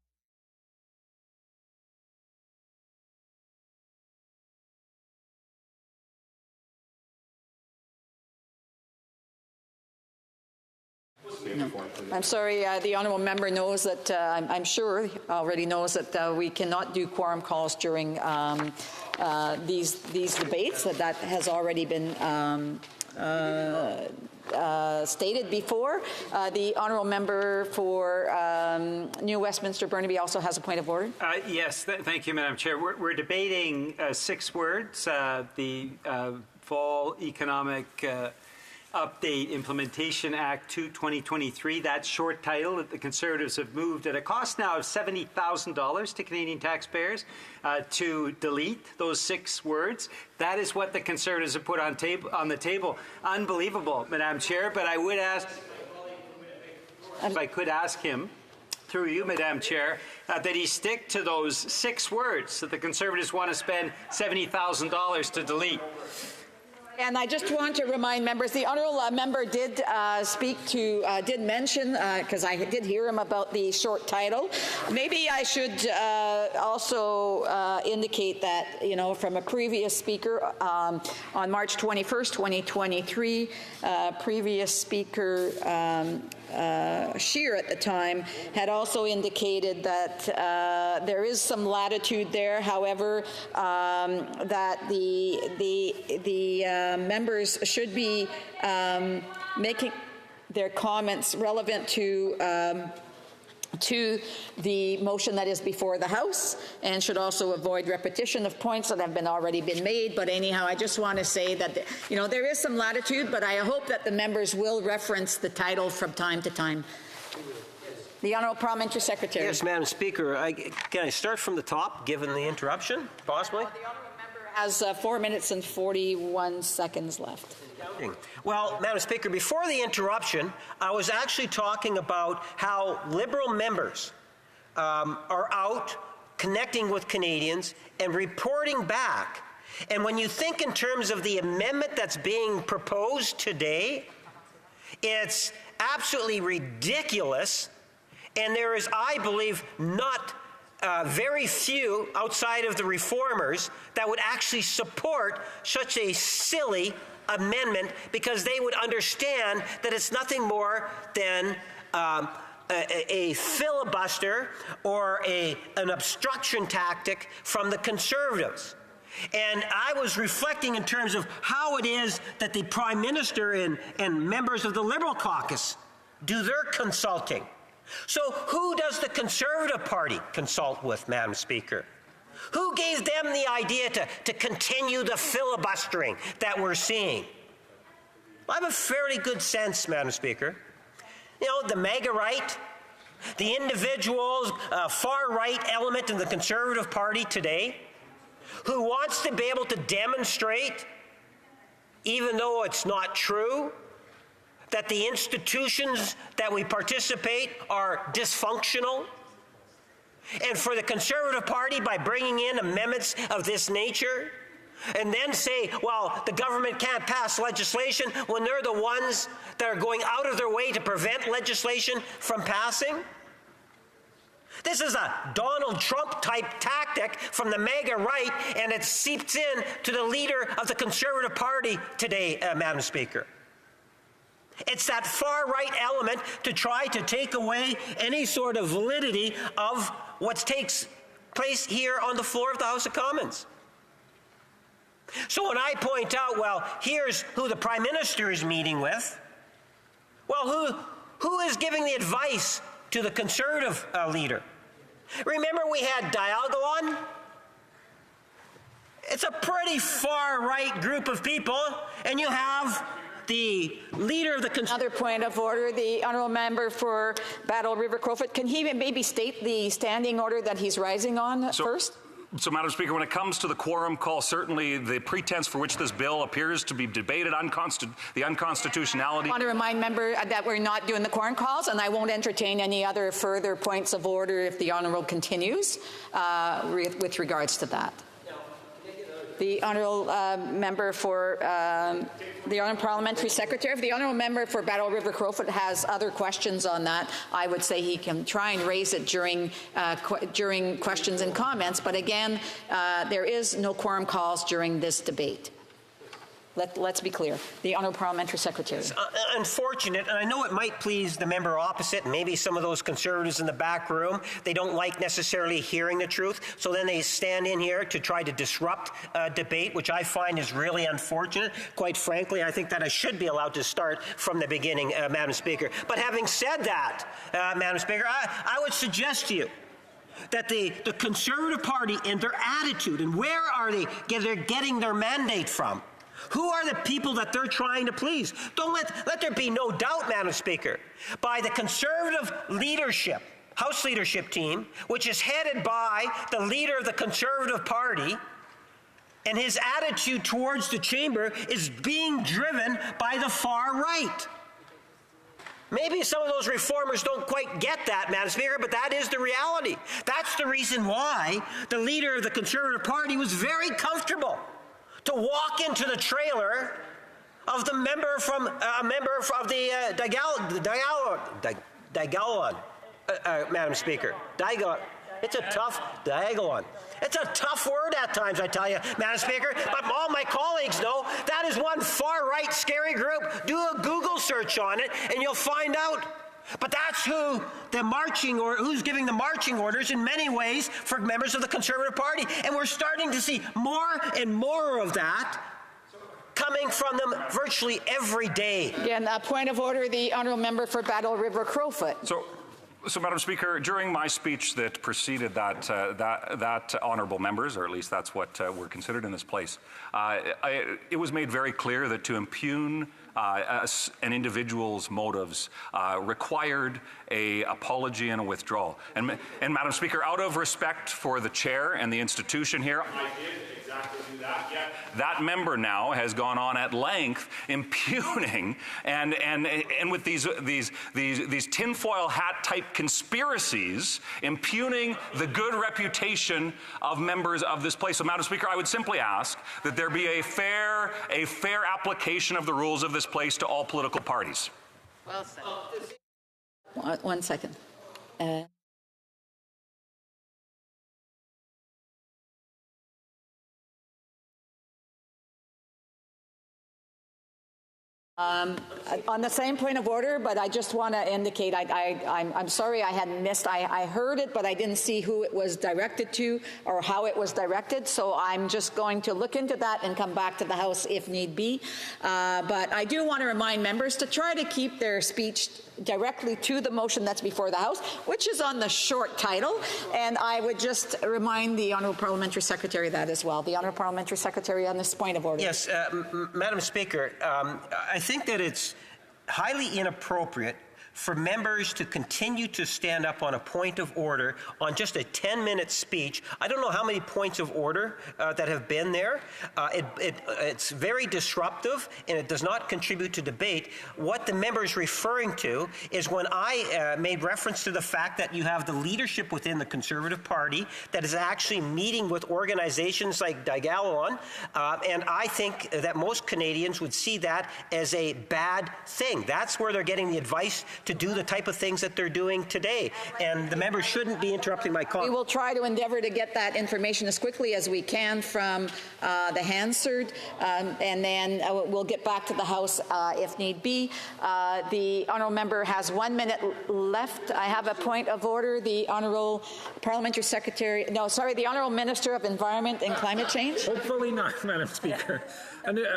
No. I'm sorry, the honourable member knows that, I'm sure already knows that we cannot do quorum calls during these debates, that has already been stated before. The honourable member for New Westminster Burnaby also has a point of order. Yes, thank you, Madam Chair. We're debating 6 words, the Fall Economic Update Implementation Act 2/2023, that short title that the Conservatives have moved at a cost now of $70,000 to Canadian taxpayers to delete those 6 words. That is what the Conservatives have put on the table. Unbelievable, Madam Chair, but I would ask, if I could ask him, through you, Madam Chair, that he stick to those 6 words that the Conservatives want to spend $70,000 to delete. And I just want to remind members, the honourable member did did mention, because I did hear him about the short title. Maybe I should also indicate that, you know, from a previous speaker on March 21st, 2023, previous speaker Scheer at the time had also indicated that there is some latitude there. However, that the members should be making their comments relevant to the motion that is before the House, and should also avoid repetition of points that have already been made. But anyhow, I just want to say that, you know, there is some latitude, but I hope that the members will reference the title from time to time. The Honourable Parliamentary Secretary. Yes, Madam Speaker. Can I start from the top, given the interruption, possibly? The Honourable Member has 4 minutes and 41 seconds left. Well, Madam Speaker, before the interruption, I was actually talking about how Liberal members are out connecting with Canadians and reporting back. And when you think in terms of the amendment that's being proposed today, it's absolutely ridiculous. And there is, I believe, not very few outside of the reformers that would actually support such a silly amendment, because they would understand that it's nothing more than a filibuster or an obstruction tactic from the Conservatives. And I was reflecting in terms of how it is that the Prime Minister and members of the Liberal caucus do their consulting. So who does the Conservative Party consult with, Madam Speaker? Who gave them the idea to continue the filibustering that we're seeing? I have a fairly good sense, Madam Speaker. You know, the MAGA right, the individuals, far-right element in the Conservative Party today, who wants to be able to demonstrate, even though it's not true, that the institutions that we participate are dysfunctional. And for the Conservative Party, by bringing in amendments of this nature, and then say, well, the government can't pass legislation when they're the ones that are going out of their way to prevent legislation from passing? This is a Donald Trump-type tactic from the MAGA right, and it seeps in to the leader of the Conservative Party today, Madam Speaker. It's that far-right element to try to take away any sort of validity of what takes place here on the floor of the House of Commons. So when I point out, well, here's who the Prime Minister is meeting with, well, who is giving the advice to the Conservative leader? Remember we had Diagolon? It's a pretty far-right group of people, and you have the leader of the Another point of order, the honourable member for Battle River Crowfoot. Can he maybe state the standing order that he's rising on first? So, Madam Speaker, when it comes to the quorum call, certainly the pretense for which this bill appears to be debated, the unconstitutionality. I want to remind member that we're not doing the quorum calls, and I won't entertain any other further points of order if the honourable continues with regards to that. The honourable member for the honourable parliamentary secretary. If the honourable member for Battle River Crowfoot has other questions on that, I would say he can try and raise it during questions and comments. But again, there is no quorum calls during this debate. Let's be clear. The honourable parliamentary secretary. It's unfortunate, and I know it might please the member opposite, and maybe some of those Conservatives in the back room. They don't like necessarily hearing the truth, so then they stand in here to try to disrupt debate, which I find is really unfortunate. Quite frankly, I think that I should be allowed to start from the beginning, Madam Speaker. But having said that, Madam Speaker, I would suggest to you that the Conservative Party and their attitude, and where are they're getting their mandate from? Who are the people that they're trying to please? Don't let there be no doubt, Madam Speaker, by the Conservative leadership, House leadership team, which is headed by the leader of the Conservative Party, and his attitude towards the chamber is being driven by the far right. Maybe some of those reformers don't quite get that, Madam Speaker, but that is the reality. That's the reason why the leader of the Conservative Party was very comfortable to walk into the trailer of the member of the Diagolon, Madam Speaker. It's a tough Diagolon. It's a tough word at times, I tell you, Madam Speaker. But all my colleagues know that is one far-right scary group. Do a Google search on it, and you'll find out. But that's who's giving the marching orders in many ways for members of the Conservative Party. And we're starting to see more and more of that coming from them virtually every day. Again, a point of order, the honourable member for Battle River Crowfoot. So, Madam Speaker, during my speech that preceded that honourable members, or at least that's what were considered in this place, it was made very clear that to impugn an individual's motives required an apology and a withdrawal. And Madam Speaker, out of respect for the chair and the institution here, I did exactly do that. Yet that member now has gone on at length impugning and with these tinfoil hat type conspiracies, impugning the good reputation of members of this place. So, Madam Speaker, I would simply ask that there be a fair application of the rules of this place to all political parties. Well said. 1 second. On the same point of order, but I just want to indicate, I'm sorry I hadn't missed. I heard it, but I didn't see who it was directed to or how it was directed. So I'm just going to look into that and come back to the House if need be. But I do want to remind members to try to keep their speech directly to the motion that's before the House, which is on the short title. And I would just remind the Honourable Parliamentary Secretary of that as well. The Honourable Parliamentary Secretary on this point of order. Yes, Madam Speaker, I think that it's highly inappropriate for members to continue to stand up on a point of order on just a 10-minute speech. I don't know how many points of order that have been there. It's very disruptive, and it does not contribute to debate. What the member is referring to is when I made reference to the fact that you have the leadership within the Conservative Party that is actually meeting with organizations like Digalon, and I think that most Canadians would see that as a bad thing. That's where they're getting the advice to do the type of things that they're doing today. And the members shouldn't be interrupting my comment. We will try to endeavour to get that information as quickly as we can from the Hansard, and then we'll get back to the House if need be. The Honourable Member has 1 minute left. I have a point of order. The Honourable Parliamentary Secretary, the Honourable Minister of Environment and Climate Change. Hopefully not, Madam Speaker.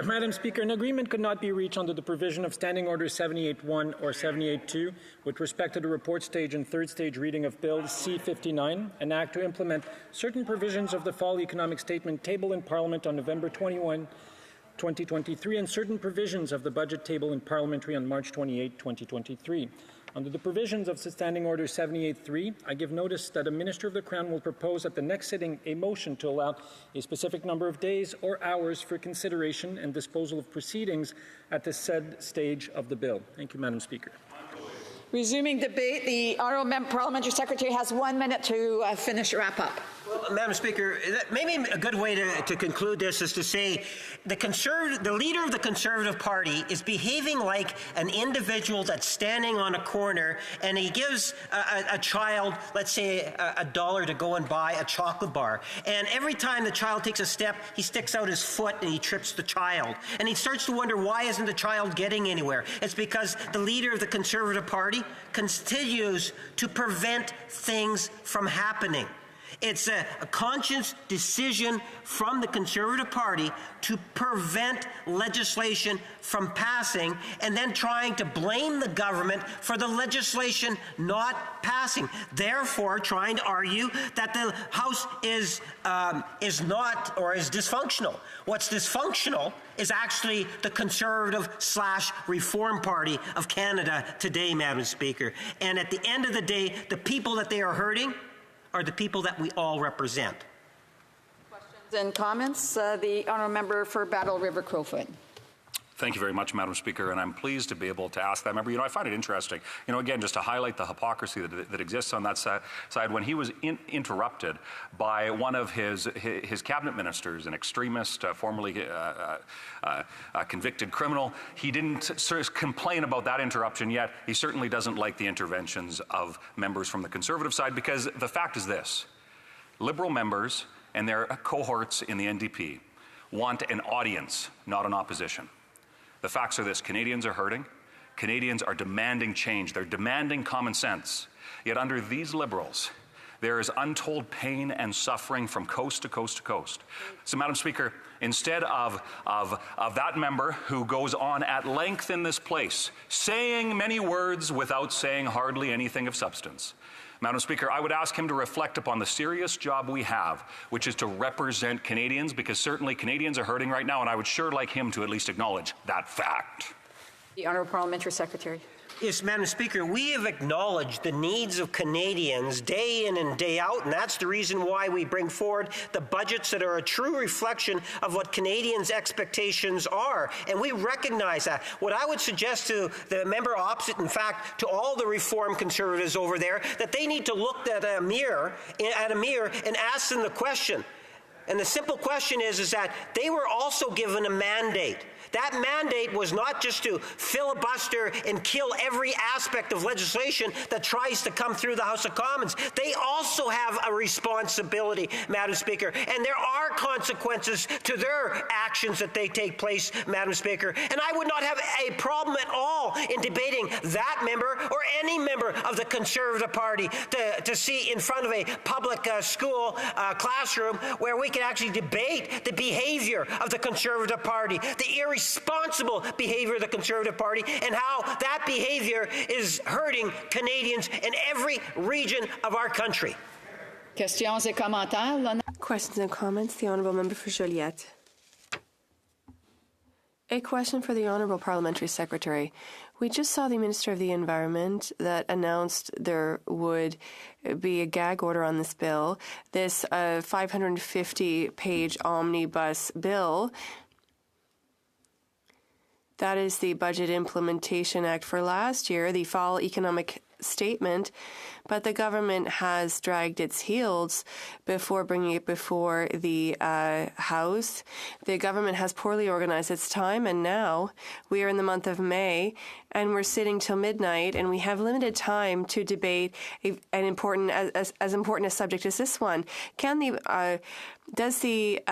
Madam Speaker, an agreement could not be reached under the provision of Standing Order 78.1 or 78.2 with respect to the report stage and third stage reading of Bill C-59, an act to implement certain provisions of the Fall Economic Statement tabled in Parliament on November 21, 2023, and certain provisions of the budget table in Parliamentary on March 28, 2023. Under the provisions of Standing Order 78.3, I give notice that a Minister of the Crown will propose at the next sitting a motion to allow a specific number of days or hours for consideration and disposal of proceedings at the said stage of the bill. Thank you, Madam Speaker. Resuming debate, the Honourable Parliamentary Secretary has 1 minute to finish wrap up. Well, Madam Speaker, maybe a good way to conclude this is to say the leader of the Conservative Party is behaving like an individual that's standing on a corner and he gives a child, let's say, $1 to go and buy a chocolate bar. And every time the child takes a step, he sticks out his foot and he trips the child. And he starts to wonder, why isn't the child getting anywhere? It's because the leader of the Conservative Party continues to prevent things from happening. It's a conscious decision from the Conservative Party to prevent legislation from passing and then trying to blame the government for the legislation not passing. Therefore, trying to argue that the House is not or is dysfunctional. What's dysfunctional is actually the Conservative/Reform Party of Canada today, Madam Speaker. And at the end of the day, the people that they are hurting are the people that we all represent. Questions and comments? The Honourable Member for Battle River Crowfoot. Thank you very much, Madam Speaker, and I'm pleased to be able to ask that member. I find it interesting, again, just to highlight the hypocrisy that exists on that side. When he was interrupted by one of his cabinet ministers, an extremist, formerly a convicted criminal, he didn't complain about that interruption, yet he certainly doesn't like the interventions of members from the Conservative side, because the fact is this: Liberal members and their cohorts in the NDP want an audience, not an opposition. The facts are this: Canadians are hurting. Canadians are demanding change. They're demanding common sense. Yet under these Liberals, there is untold pain and suffering from coast to coast to coast. So, Madam Speaker, instead of that member who goes on at length in this place, saying many words without saying hardly anything of substance, Madam Speaker, I would ask him to reflect upon the serious job we have, which is to represent Canadians, because certainly Canadians are hurting right now, and I would sure like him to at least acknowledge that fact. The Honourable Parliamentary Secretary. Yes, Madam Speaker, we have acknowledged the needs of Canadians day in and day out, and that's the reason why we bring forward the budgets that are a true reflection of what Canadians' expectations are. And we recognize that. What I would suggest to the member opposite, in fact, to all the Reform Conservatives over there, that they need to look at a mirror and ask them the question: And the simple question is that they were also given a mandate. That mandate was not just to filibuster and kill every aspect of legislation that tries to come through the House of Commons. They also have a responsibility, Madam Speaker, and there are consequences to their actions that they take place, Madam Speaker. And I would not have a problem at all in debating that member or any member of the Conservative Party to see in front of a public school classroom where we can actually debate the behavior of the Conservative Party, the irresponsible behavior of the Conservative Party, and how that behavior is hurting Canadians in every region of our country. Questions et commentaires. Questions and comments. The Honourable Member for Joliette. A question for the Honourable Parliamentary Secretary. We just saw the Minister of the Environment that announced there would be a gag order on this bill, this 550-page omnibus bill. That is the Budget Implementation Act for last year, the Fall Economic Statement, but the government has dragged its heels before bringing it before the House. The government has poorly organized its time, and now we are in the month of May, and we're sitting till midnight, and we have limited time to debate as important a subject as this one. Does the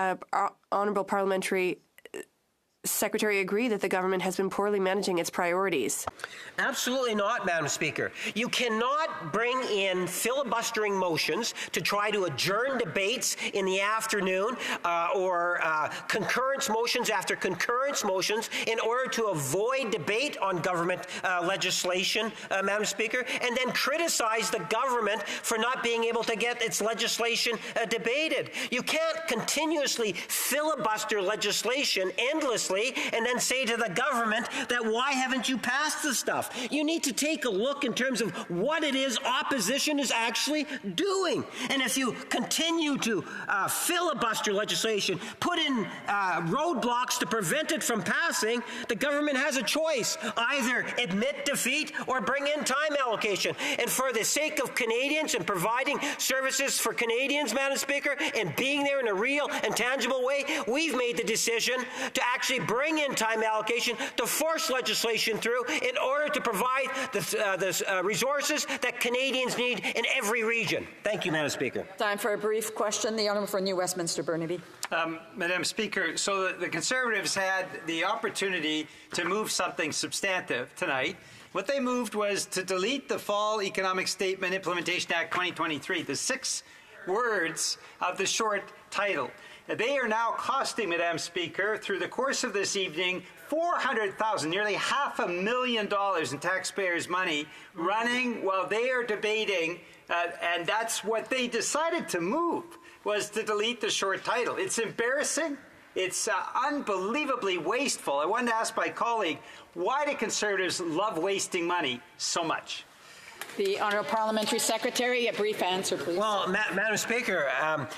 Honourable Parliamentary Secretary agree that the government has been poorly managing its priorities? Absolutely not, Madam Speaker. You cannot bring in filibustering motions to try to adjourn debates in the afternoon or concurrence motions after concurrence motions in order to avoid debate on government legislation, Madam Speaker, and then criticize the government for not being able to get its legislation debated. You can't continuously filibuster legislation endlessly and then say to the government that why haven't you passed the stuff? You need to take a look in terms of what it is opposition is actually doing. And if you continue to filibuster legislation, put in roadblocks to prevent it from passing, the government has a choice. Either admit defeat or bring in time allocation. And for the sake of Canadians and providing services for Canadians, Madam Speaker, and being there in a real and tangible way, we've made the decision to actually bring in time allocation to force legislation through in order to provide the resources that Canadians need in every region. Thank you, Madam Speaker. Time for a brief question. The Honourable for New Westminster Burnaby. Madam Speaker, so the Conservatives had the opportunity to move something substantive tonight. What they moved was to delete the Fall Economic Statement Implementation Act 2023, the 6 words of the short title. They are now costing, Madam Speaker, through the course of this evening, $400,000, nearly $500,000 in taxpayers' money running while they are debating, and that's what they decided to move, was to delete the short title. It's embarrassing. It's unbelievably wasteful. I wanted to ask my colleague, why do Conservatives love wasting money so much? The Honourable Parliamentary Secretary, a brief answer, please. Well, Madam Speaker,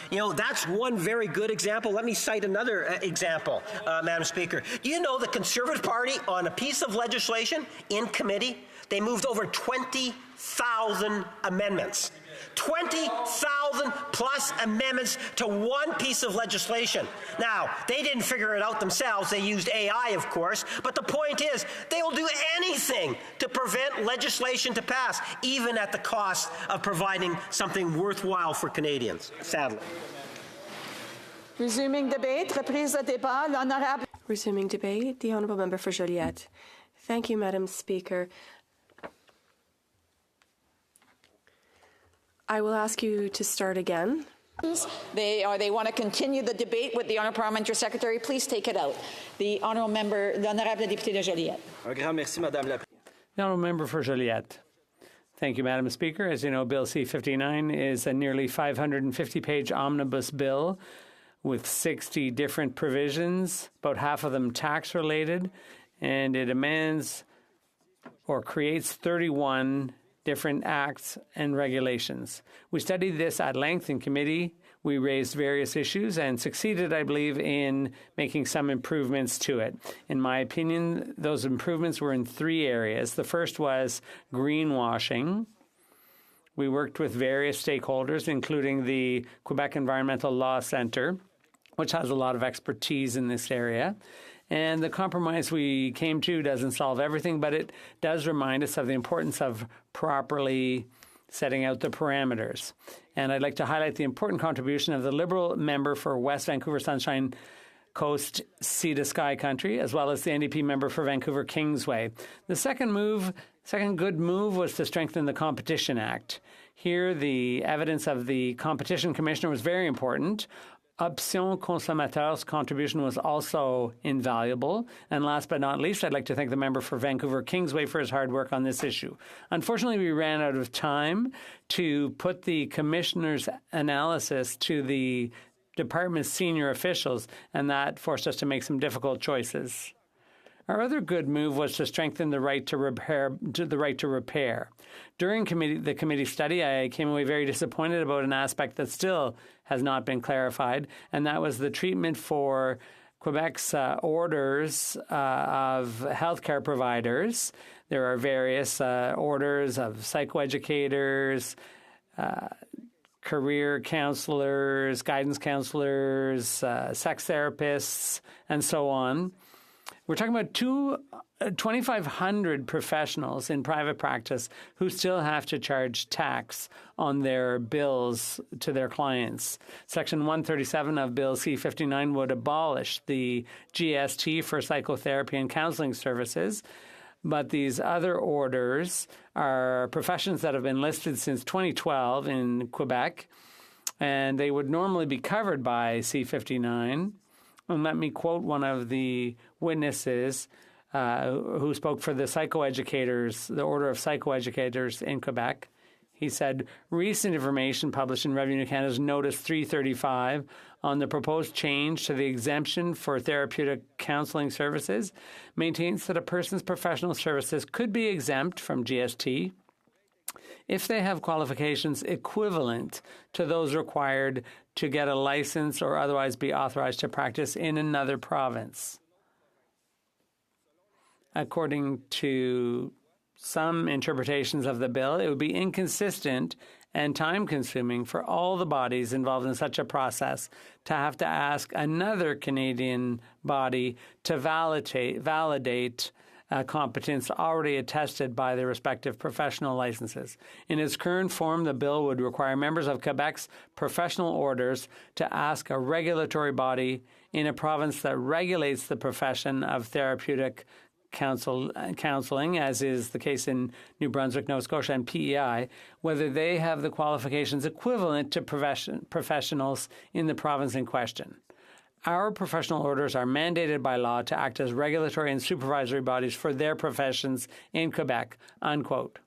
that's one very good example. Let me cite another example, Madam Speaker. Do you know the Conservative Party, on a piece of legislation in committee, they moved over 20,000 amendments. 20,000 plus amendments to one piece of legislation. Now, they didn't figure it out themselves. They used AI, of course. But the point is, they will do anything to prevent legislation to pass, even at the cost of providing something worthwhile for Canadians, sadly. Resuming debate, reprise de débat, l'honorable. Resuming debate, the Honourable Member for Joliette. Thank you, Madam Speaker. I will ask you to start again. They want to continue the debate with the Honourable Parliamentary Secretary. Please take it out. The Honourable Member, l'Honorable Député de Joliette. The Honourable Member for Joliette. Thank you, Madam Speaker. As you know, Bill C-59 is a nearly 550-page omnibus bill with 60 different provisions, about half of them tax-related, and it amends or creates 31 different acts and regulations. We studied this at length in committee. We raised various issues and succeeded, I believe, in making some improvements to it. In my opinion, those improvements were in 3 areas. The first was greenwashing. We worked with various stakeholders, including the Quebec Environmental Law Centre, which has a lot of expertise in this area. And the compromise we came to doesn't solve everything, but it does remind us of the importance of properly setting out the parameters. And I'd like to highlight the important contribution of the Liberal member for West Vancouver Sunshine Coast Sea to Sky Country, as well as the NDP member for Vancouver Kingsway. The second good move was to strengthen the Competition Act. Here, the evidence of the Competition Commissioner was very important. Option Consommateur's contribution was also invaluable. And last but not least, I'd like to thank the member for Vancouver Kingsway for his hard work on this issue. Unfortunately, we ran out of time to put the commissioner's analysis to the department's senior officials, and that forced us to make some difficult choices. Our other good move was to strengthen the right to repair. During the committee study, I came away very disappointed about an aspect that still has not been clarified, and that was the treatment for Quebec's orders of healthcare providers. There are various orders of psychoeducators, career counselors, guidance counselors, sex therapists, and so on. We're talking about 2,500 professionals in private practice who still have to charge tax on their bills to their clients. Section 137 of Bill C-59 would abolish the GST for psychotherapy and counseling services, but these other orders are professions that have been listed since 2012 in Quebec, and they would normally be covered by C-59. And let me quote one of the witnesses who spoke for the psychoeducators, the Order of Psychoeducators in Quebec. He said, recent information published in Revenue Canada's Notice 335 on the proposed change to the exemption for therapeutic counseling services maintains that a person's professional services could be exempt from GST if they have qualifications equivalent to those required to get a license or otherwise be authorized to practice in another province. According to some interpretations of the bill, it would be inconsistent and time-consuming for all the bodies involved in such a process to have to ask another Canadian body to validate competence already attested by their respective professional licenses. In its current form, the bill would require members of Quebec's professional orders to ask a regulatory body in a province that regulates the profession of therapeutic counseling, as is the case in New Brunswick, Nova Scotia, and PEI, whether they have the qualifications equivalent to professionals in the province in question. Our professional orders are mandated by law to act as regulatory and supervisory bodies for their professions in Quebec, unquote.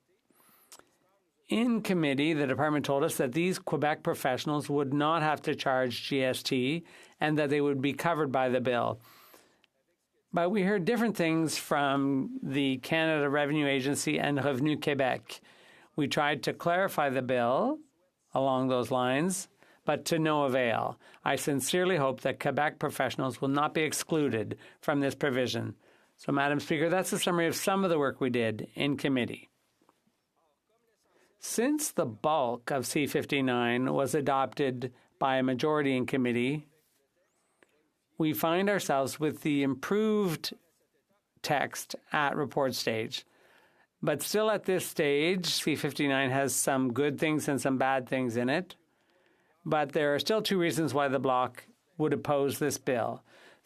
In committee, the department told us that these Quebec professionals would not have to charge GST and that they would be covered by the bill. But we heard different things from the Canada Revenue Agency and Revenu Québec. We tried to clarify the bill along those lines, but to no avail. I sincerely hope that Quebec professionals will not be excluded from this provision. So, Madam Speaker, that's a summary of some of the work we did in committee. Since the bulk of C-59 was adopted by a majority in committee, we find ourselves with the improved text at report stage. But still at this stage, C-59 has some good things and some bad things in it. But there are still two reasons why the Bloc would oppose this bill.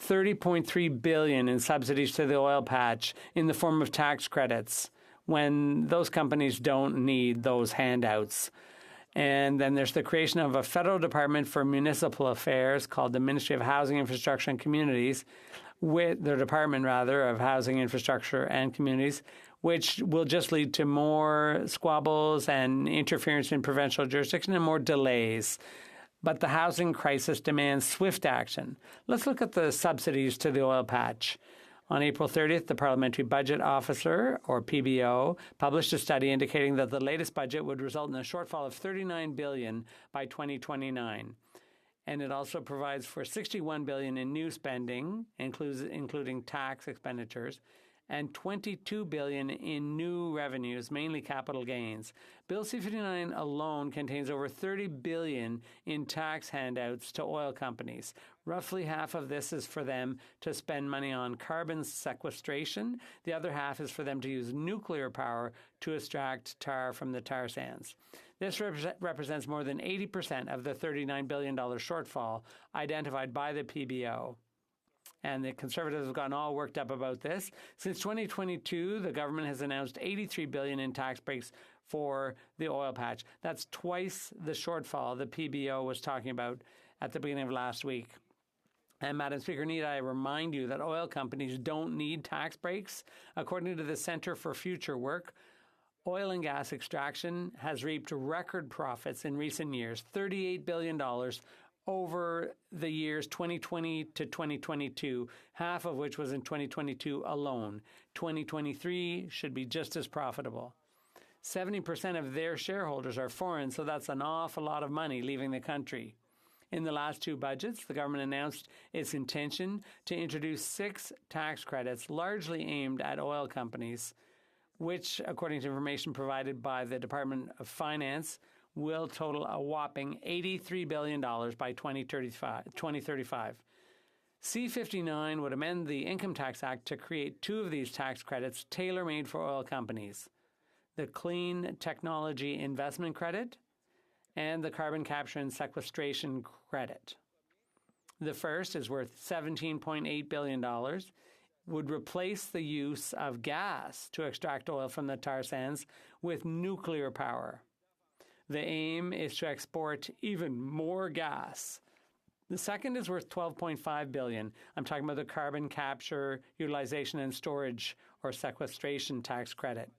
$30.3 billion in subsidies to the oil patch in the form of tax credits when those companies don't need those handouts. And then there's the creation of a federal department for municipal affairs called the Ministry of Housing, Infrastructure and Communities, with the Department, rather, of Housing, Infrastructure and Communities, which will just lead to more squabbles and interference in provincial jurisdiction and more delays. But the housing crisis demands swift action. Let's look at the subsidies to the oil patch. On April 30th, the Parliamentary Budget Officer, or PBO, published a study indicating that the latest budget would result in a shortfall of $39 billion by 2029. And it also provides for $61 billion in new spending, including tax expenditures, and $22 billion in new revenues, mainly capital gains. Bill C-59 alone contains over $30 billion in tax handouts to oil companies. Roughly half of this is for them to spend money on carbon sequestration. The other half is for them to use nuclear power to extract tar from the tar sands. This represents more than 80% of the $39 billion shortfall identified by the PBO. And the Conservatives have gotten all worked up about this. Since 2022, the government has announced $83 billion in tax breaks for the oil patch. That's twice the shortfall the PBO was talking about at the beginning of last week. And, Madam Speaker, need I remind you that oil companies don't need tax breaks? According to the Centre for Future Work, oil and gas extraction has reaped record profits in recent years, $38 billion over the years 2020 to 2022, half of which was in 2022 alone. 2023 should be just as profitable. 70% of their shareholders are foreign, so that's an awful lot of money leaving the country. In the last two budgets, the government announced its intention to introduce 6 tax credits largely aimed at oil companies, which, according to information provided by the Department of Finance, will total a whopping $83 billion by 2035. C-59 would amend the Income Tax Act to create 2 of these tax credits tailor-made for oil companies: the Clean Technology Investment Credit and the Carbon Capture and Sequestration Credit. The first is worth $17.8 billion, would replace the use of gas to extract oil from the tar sands with nuclear power. The aim is to export even more gas. The second is worth $12.5 billion. I'm talking about the Carbon Capture, Utilization and Storage, or Sequestration Tax Credit.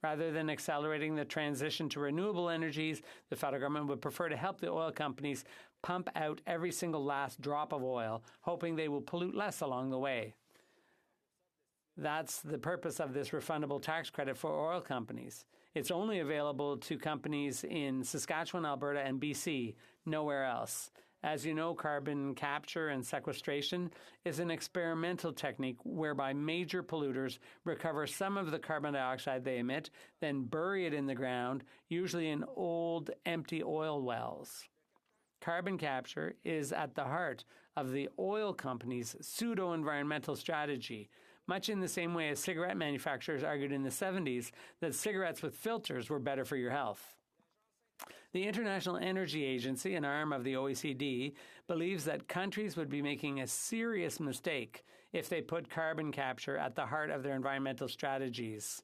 Rather than accelerating the transition to renewable energies, the federal government would prefer to help the oil companies pump out every single last drop of oil, hoping they will pollute less along the way. That's the purpose of this refundable tax credit for oil companies. It's only available to companies in Saskatchewan, Alberta, and BC, nowhere else. As you know, carbon capture and sequestration is an experimental technique whereby major polluters recover some of the carbon dioxide they emit, then bury it in the ground, usually in old, empty oil wells. Carbon capture is at the heart of the oil companies' pseudo-environmental strategy, much in the same way as cigarette manufacturers argued in the 70s that cigarettes with filters were better for your health. The International Energy Agency, an arm of the OECD, believes that countries would be making a serious mistake if they put carbon capture at the heart of their environmental strategies.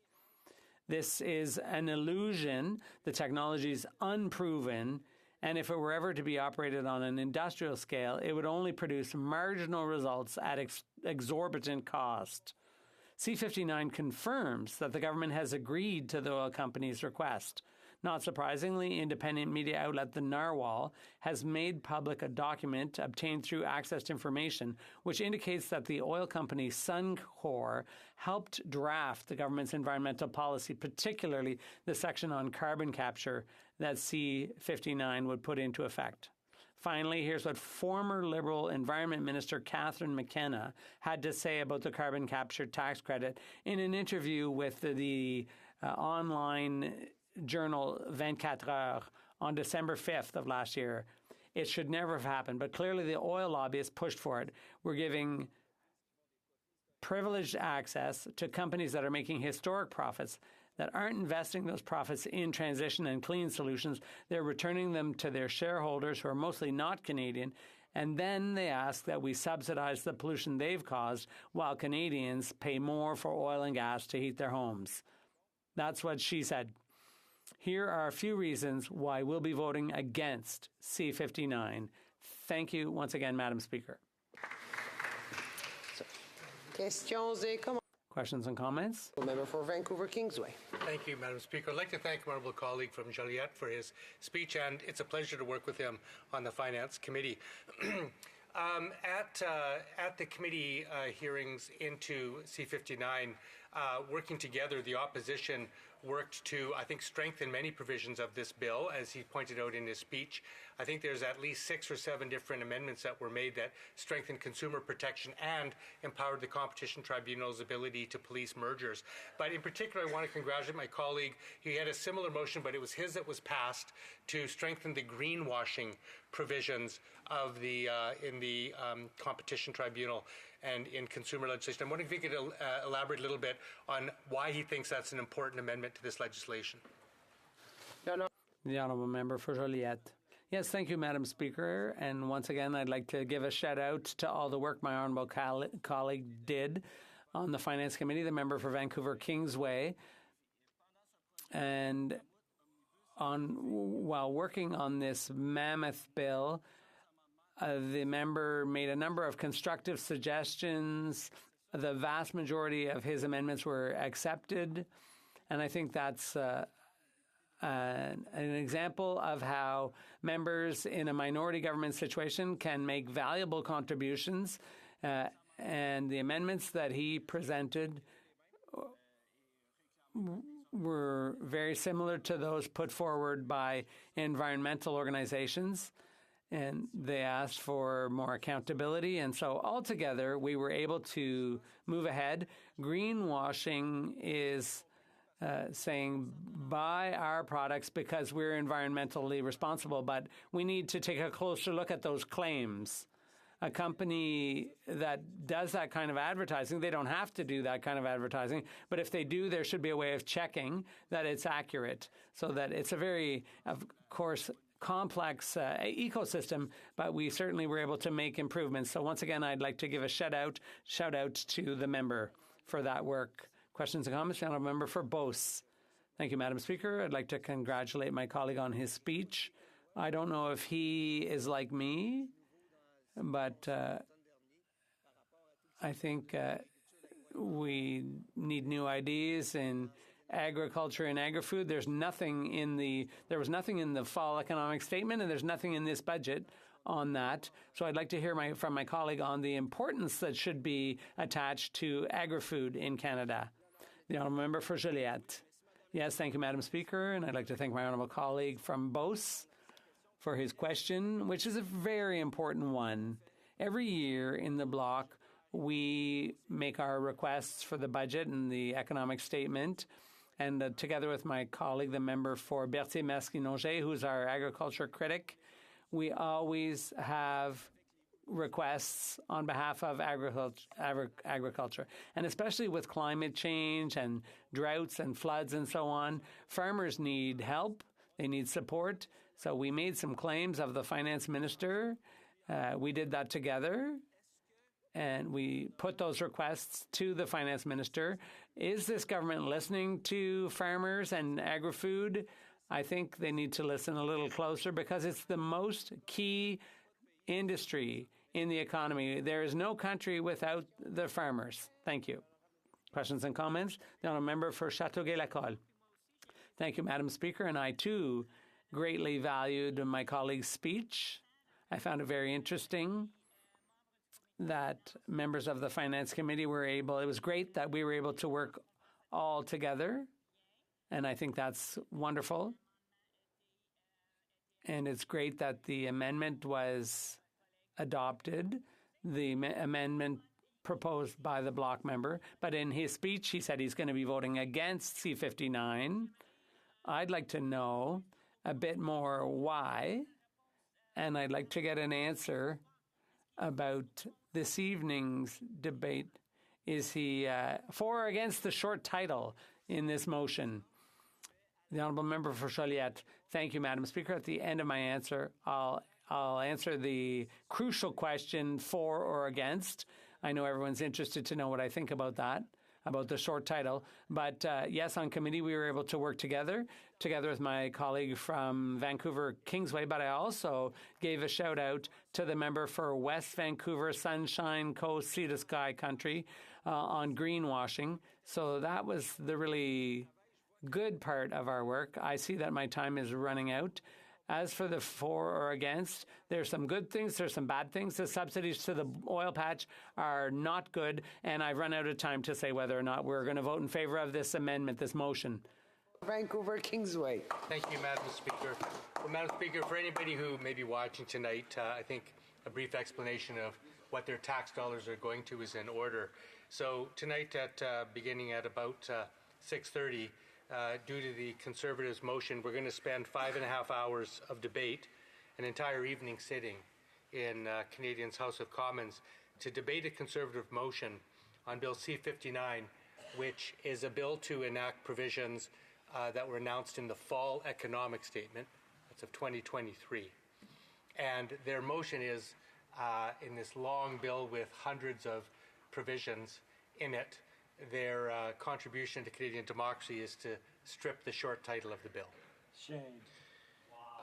This is an illusion. The technology is unproven, and if it were ever to be operated on an industrial scale, it would only produce marginal results at exorbitant cost. C-59 confirms that the government has agreed to the oil company's request. Not surprisingly, independent media outlet The Narwhal has made public a document obtained through Access to Information, which indicates that the oil company Suncor helped draft the government's environmental policy, particularly the section on carbon capture that C-59 would put into effect. Finally, here's what former Liberal Environment Minister Catherine McKenna had to say about the carbon capture tax credit in an interview with the online journal 24 Heures on December 5th of last year. It should never have happened, but clearly the oil lobbyists pushed for it. We're giving privileged access to companies that are making historic profits, that aren't investing those profits in transition and clean solutions. They're returning them to their shareholders, who are mostly not Canadian, and then they ask that we subsidize the pollution they've caused while Canadians pay more for oil and gas to heat their homes. That's what she said. Here are a few reasons why we'll be voting against C-59. Thank you once again, Madam Speaker. Questions and comments? Member for Vancouver Kingsway. Thank you, Madam Speaker. I'd like to thank my honourable colleague from Joliet for his speech, and it's a pleasure to work with him on the Finance Committee. At the committee hearings into C-59, working together, the opposition worked to, I think, strengthen many provisions of this bill, as he pointed out in his speech. I think there's at least 6 or 7 different amendments that were made that strengthened consumer protection and empowered the Competition Tribunal's ability to police mergers. But in particular, I want to congratulate my colleague. He had a similar motion, but it was his that was passed to strengthen the greenwashing provisions of the in the Competition Tribunal and in consumer legislation. I'm wondering if you could elaborate a little bit on why he thinks that's an important amendment to this legislation. The Honourable Member for Joliette. Yes, thank you, Madam Speaker. And once again, I'd like to give a shout out to all the work my honourable colleague did on the Finance Committee, the member for Vancouver Kingsway. And while working on this mammoth bill, the member made a number of constructive suggestions. The vast majority of his amendments were accepted. And I think that's an example of how members in a minority government situation can make valuable contributions. And the amendments that he presented were very similar to those put forward by environmental organizations. And they asked for more accountability. And so altogether, we were able to move ahead. Greenwashing is saying buy our products because we're environmentally responsible, but we need to take a closer look at those claims. A company that does that kind of advertising, they don't have to do that kind of advertising, but if they do, there should be a way of checking that it's accurate, so that it's a very, of course, complex ecosystem, but we certainly were able to make improvements. So once again, I'd like to give a shout out to the member for that work. Questions and comments? The Honourable Member for Beauce. Thank you, Madam Speaker. I'd like to congratulate my colleague on his speech. I don't know if he is like me, but I think we need new ideas in agriculture and agri-food. There was nothing in the fall economic statement, and there's nothing in this budget on that. So I'd like to hear from my colleague on the importance that should be attached to agri-food in Canada. The Honourable Member for Joliette. Yes, thank you, Madam Speaker, and I'd like to thank my honourable colleague from Beauce for his question, which is a very important one. Every year in the bloc, we make our requests for the budget and the economic statement, and together with my colleague, the member for Berthier-Masquinongé, who's our agriculture critic, we always have requests on behalf of agriculture. And especially with climate change and droughts and floods and so on, farmers need help. They need support. So we made some claims of the finance minister. We did that together. And we put those requests to the finance minister. Is this government listening to farmers and agri-food? I think they need to listen a little closer because it's the most key industry in the economy. There is no country without the farmers. Thank you. Questions and comments? The Honourable Member for Châteauguay-Lacolle. Thank you, Madam Speaker. And I, too, greatly valued my colleague's speech. I found it very interesting that members of the Finance Committee it was great that we were able to work all together. And I think that's wonderful. And it's great that the amendment was adopted, the amendment proposed by the bloc member. But in his speech, he said he's going to be voting against C-59. I'd like to know a bit more why, and I'd like to get an answer about this evening's debate. Is he for or against the short title in this motion? The Honourable Member for Joliette. Thank you, Madam Speaker. At the end of my answer, I'll answer the crucial question for or against. I know everyone's interested to know what I think about that, about the short title. But yes, on committee, we were able to work together with my colleague from Vancouver Kingsway. But I also gave a shout out to the member for West Vancouver Sunshine Coast Sea to Sky Country on greenwashing. So that was the really good part of our work. I see that my time is running out. As for the for or against, there's some good things, there's some bad things. The subsidies to the oil patch are not good, and I've run out of time to say whether or not we're going to vote in favor of this amendment, this motion. Vancouver Kingsway. Thank you, Madam Speaker. Well, Madam Speaker, for anybody who may be watching tonight, I think a brief explanation of what their tax dollars are going to is in order. So tonight, beginning at about 6:30, due to the Conservatives' motion, we're going to spend 5.5 hours of debate, an entire evening sitting in Canadians' House of Commons to debate a Conservative motion on Bill C-59, which is a bill to enact provisions that were announced in the fall economic statement, that's of 2023. And their motion is in this long bill with hundreds of provisions in it. Their contribution to Canadian democracy is to strip the short title of the bill. Shame.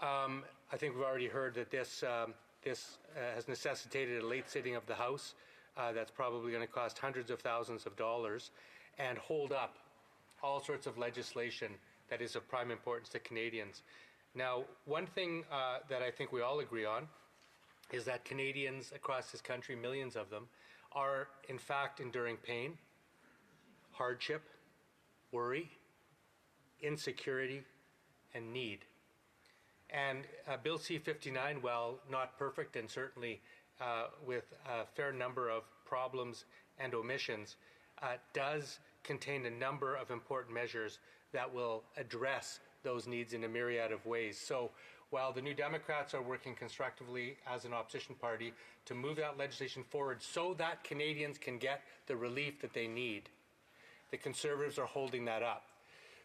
I think we've already heard that this has necessitated a late sitting of the House. That's probably going to cost hundreds of thousands of dollars and hold up all sorts of legislation that is of prime importance to Canadians. Now, one thing that I think we all agree on is that Canadians across this country, millions of them, are in fact enduring pain, hardship, worry, insecurity, and need. And Bill C-59, while not perfect and certainly with a fair number of problems and omissions, does contain a number of important measures that will address those needs in a myriad of ways. So while the New Democrats are working constructively as an opposition party to move that legislation forward so that Canadians can get the relief that they need, the Conservatives are holding that up.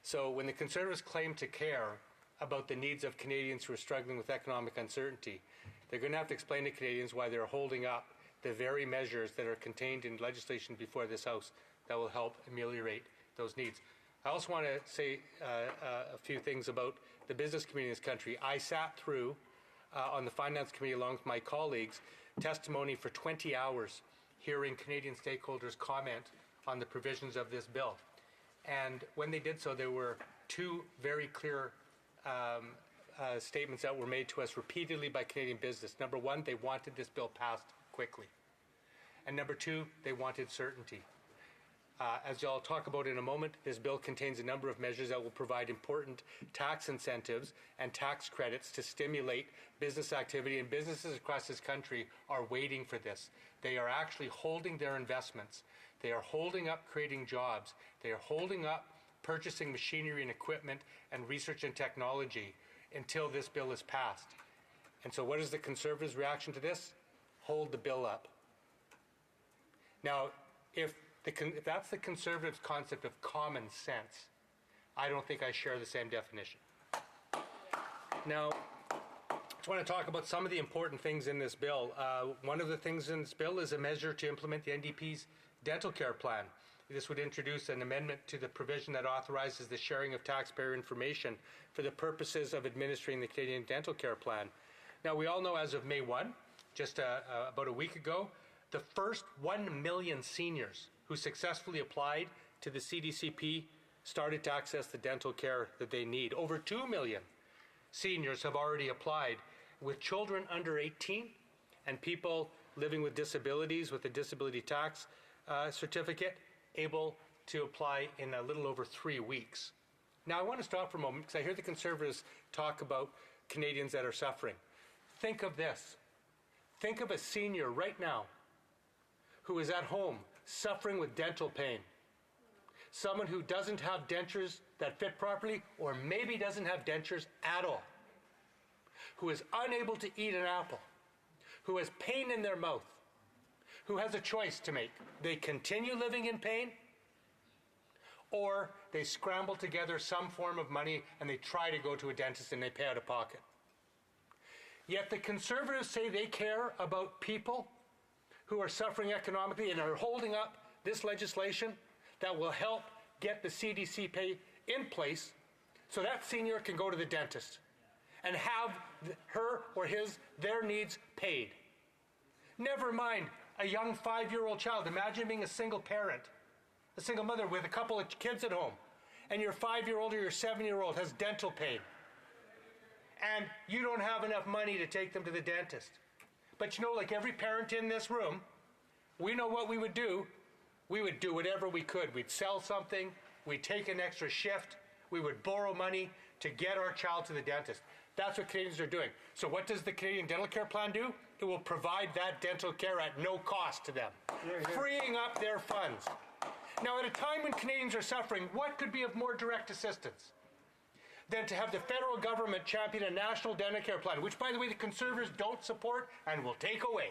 So when the Conservatives claim to care about the needs of Canadians who are struggling with economic uncertainty, they're going to have to explain to Canadians why they're holding up the very measures that are contained in legislation before this House that will help ameliorate those needs. I also want to say a few things about the business community in this country. I sat through, on the Finance Committee along with my colleagues, testimony for 20 hours hearing Canadian stakeholders comment on the provisions of this bill. And when they did so, there were two very clear statements that were made to us repeatedly by Canadian business. Number one, they wanted this bill passed quickly. And number two, they wanted certainty. As I'll talk about in a moment, this bill contains a number of measures that will provide important tax incentives and tax credits to stimulate business activity, and businesses across this country are waiting for this. They are actually holding their investments. They are holding up creating jobs. They are holding up purchasing machinery and equipment and research and technology until this bill is passed. And so what is the Conservatives' reaction to this? Hold the bill up. Now, if that's the Conservatives' concept of common sense, I don't think I share the same definition. Now, I just want to talk about some of the important things in this bill. One of the things in this bill is a measure to implement the NDP's dental care plan. This would introduce an amendment to the provision that authorizes the sharing of taxpayer information for the purposes of administering the Canadian dental care plan. Now, we all know as of May 1, just about a week ago, the first 1 million seniors who successfully applied to the CDCP started to access the dental care that they need. Over 2 million seniors have already applied, with children under 18 and people living with disabilities with a disability tax certificate able to apply in a little over 3 weeks. Now, I want to stop for a moment because I hear the Conservatives talk about Canadians that are suffering. Think of this. Think of a senior right now who is at home suffering with dental pain. Someone who doesn't have dentures that fit properly, or maybe doesn't have dentures at all, who is unable to eat an apple, who has pain in their mouth, who has a choice to make. They continue living in pain, or they scramble together some form of money and they try to go to a dentist and they pay out of pocket. Yet the Conservatives say they care about people who are suffering economically and are holding up this legislation that will help get the CDC pay in place so that senior can go to the dentist and have her or their needs paid. Never mind a young 5-year-old child. Imagine being a single parent, a single mother with a couple of kids at home, and your 5-year-old or your 7-year-old has dental pain, and you don't have enough money to take them to the dentist. But you know, like every parent in this room, we know what we would do. We would do whatever we could. We'd sell something, we'd take an extra shift, We would borrow money to get our child to the dentist. That's what Canadians are doing. So what does the Canadian Dental Care Plan do? It will provide that dental care at no cost to them, freeing up their funds. Now, at a time when Canadians are suffering, what could be of more direct assistance than to have the federal government champion a national dental care plan, which, by the way, the Conservatives don't support and will take away?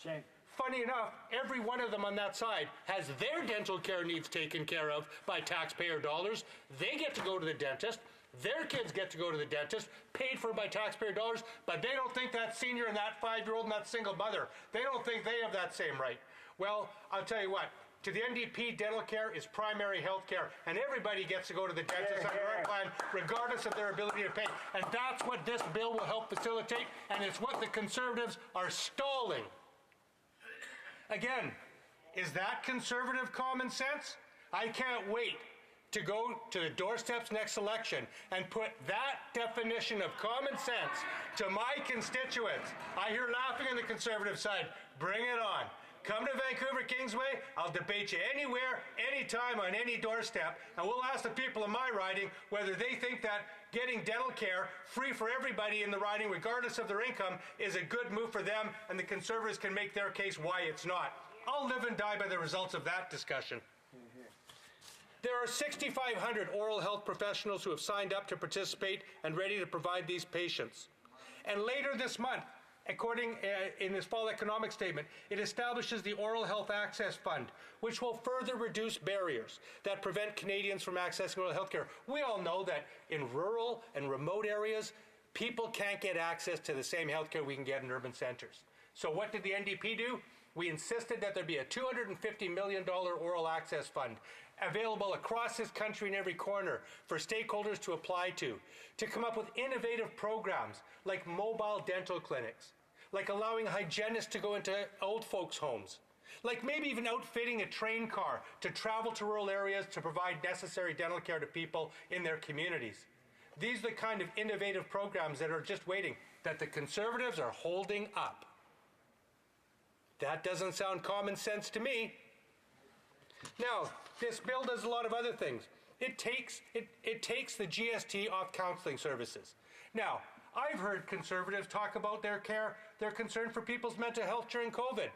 Shame. Funny enough, every one of them on that side has their dental care needs taken care of by taxpayer dollars. They get to go to the dentist. Their kids get to go to the dentist, paid for by taxpayer dollars, but they don't think that senior and that 5-year-old and that single mother, they don't think they have that same right. Well, I'll tell you what, to the NDP, dental care is primary health care, and everybody gets to go to the dentist under our plan, regardless of their ability to pay. And that's what this bill will help facilitate, and it's what the Conservatives are stalling. Again, is that Conservative common sense? I can't wait to go to the doorsteps next election and put that definition of common sense to my constituents. I hear laughing on the Conservative side. Bring it on. Come to Vancouver Kingsway. I'll debate you anywhere, anytime, on any doorstep, and we'll ask the people in my riding whether they think that getting dental care free for everybody in the riding, regardless of their income, is a good move for them, and the Conservatives can make their case why it's not. I'll live and die by the results of that discussion. There are 6,500 oral health professionals who have signed up to participate and ready to provide these patients. And later this month, according in this fall economic statement, it establishes the Oral Health Access Fund, which will further reduce barriers that prevent Canadians from accessing oral health care. We all know that in rural and remote areas, people can't get access to the same health care we can get in urban centres. So what did the NDP do? We insisted that there be a $250 million oral access fund available across this country in every corner for stakeholders to apply to come up with innovative programs like mobile dental clinics, like allowing hygienists to go into old folks' homes, like maybe even outfitting a train car to travel to rural areas to provide necessary dental care to people in their communities. These are the kind of innovative programs that are just waiting, that the Conservatives are holding up. That doesn't sound common sense to me. Now, this bill does a lot of other things. It takes the GST off counseling services. Now, I've heard Conservatives talk about their concern for people's mental health during COVID.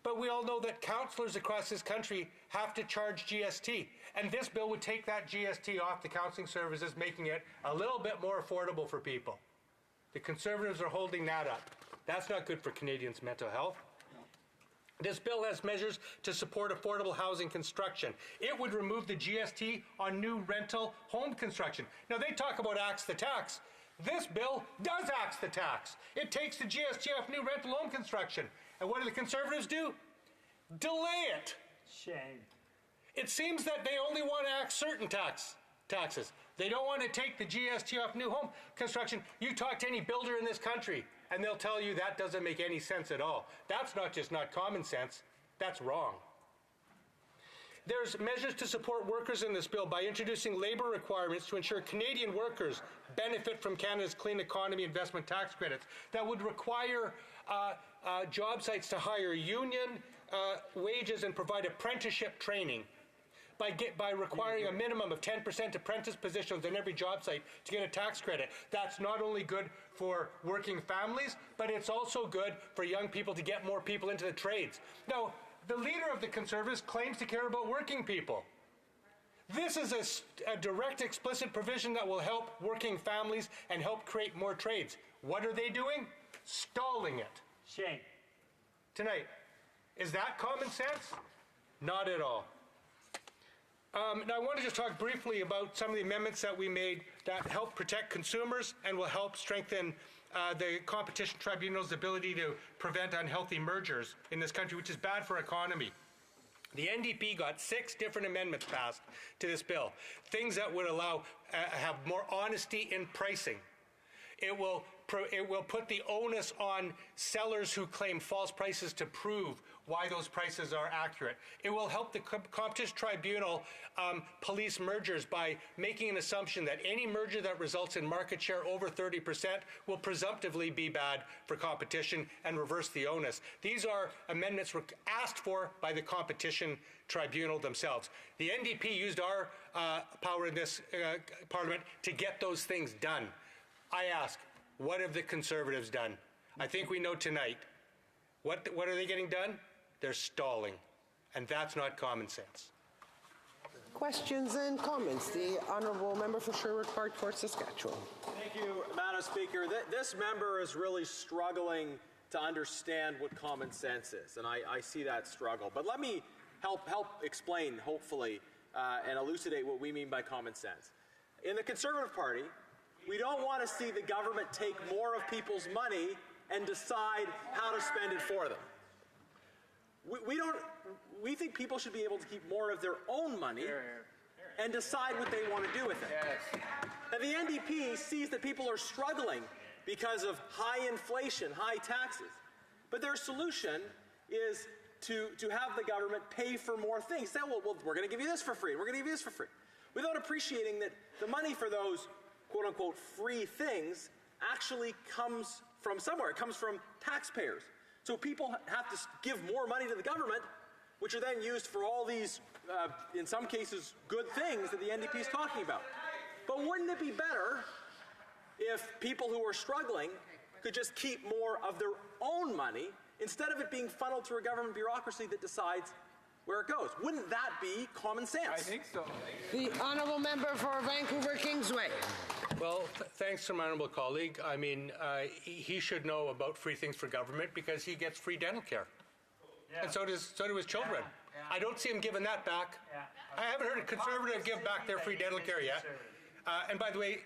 But we all know that counselors across this country have to charge GST. And this bill would take that GST off the counseling services, making it a little bit more affordable for people. The Conservatives are holding that up. That's not good for Canadians' mental health. This bill has measures to support affordable housing construction. It would remove the GST on new rental home construction. Now, they talk about axe the tax. This bill does axe the tax. It takes the GST off new rental home construction. And what do the Conservatives do? Delay it. Shame. It seems that they only want to axe certain taxes. They don't want to take the GST off new home construction. You talk to any builder in this country, and they'll tell you that doesn't make any sense at all. That's not just not common sense, that's wrong. There's measures to support workers in this bill by introducing labor requirements to ensure Canadian workers benefit from Canada's Clean Economy Investment Tax Credits that would require job sites to hire union wages and provide apprenticeship training by requiring a minimum of 10% apprentice positions on every job site to get a tax credit. That's not only good for working families, but it's also good for young people to get more people into the trades. Now, the leader of the Conservatives claims to care about working people. This is a direct, explicit provision that will help working families and help create more trades. What are they doing? Stalling it. Shame. Tonight. Is that common sense? Not at all. Now, I want to just talk briefly about some of the amendments that we made that help protect consumers and will help strengthen the Competition Tribunal's ability to prevent unhealthy mergers in this country, which is bad for our economy. The NDP got 6 different amendments passed to this bill, things that would allow have more honesty in pricing. It will put the onus on sellers who claim false prices to prove why those prices are accurate. It will help the Competition Tribunal police mergers by making an assumption that any merger that results in market share over 30% will presumptively be bad for competition and reverse the onus. These are amendments asked for by the Competition Tribunal themselves. The NDP used our power in this Parliament to get those things done. I ask, what have the Conservatives done? I think we know tonight. What are they getting done? They're stalling. And that's not common sense. Questions and comments. The Honourable Member for Sherwood Park, Fort Saskatchewan. Thank you, Madam Speaker. This member is really struggling to understand what common sense is, and I see that struggle. But let me help explain, hopefully, and elucidate what we mean by common sense. In the Conservative Party, we don't want to see the government take more of people's money and decide how to spend it for them. We think people should be able to keep more of their own money and decide what they want to do with it. Now, the NDP sees that people are struggling because of high inflation, high taxes. But their solution is to have the government pay for more things. Say, well, we're going to give you this for free, and we're going to give you this for free, without appreciating that the money for those quote-unquote free things actually comes from somewhere. It comes from taxpayers. So people have to give more money to the government, which are then used for all these, in some cases, good things that the NDP is talking about. But wouldn't it be better if people who are struggling could just keep more of their own money instead of it being funneled through a government bureaucracy that decides where it goes? Wouldn't that be common sense? I think so. The Honourable Member for Vancouver Kingsway. Well, thanks to my honourable colleague. I mean, he should know about free things for government because he gets free dental care. Yeah. And so do his children. Yeah. I don't see him giving that back. Yeah. I haven't heard a Conservative give back their free dental care yet. And by the way,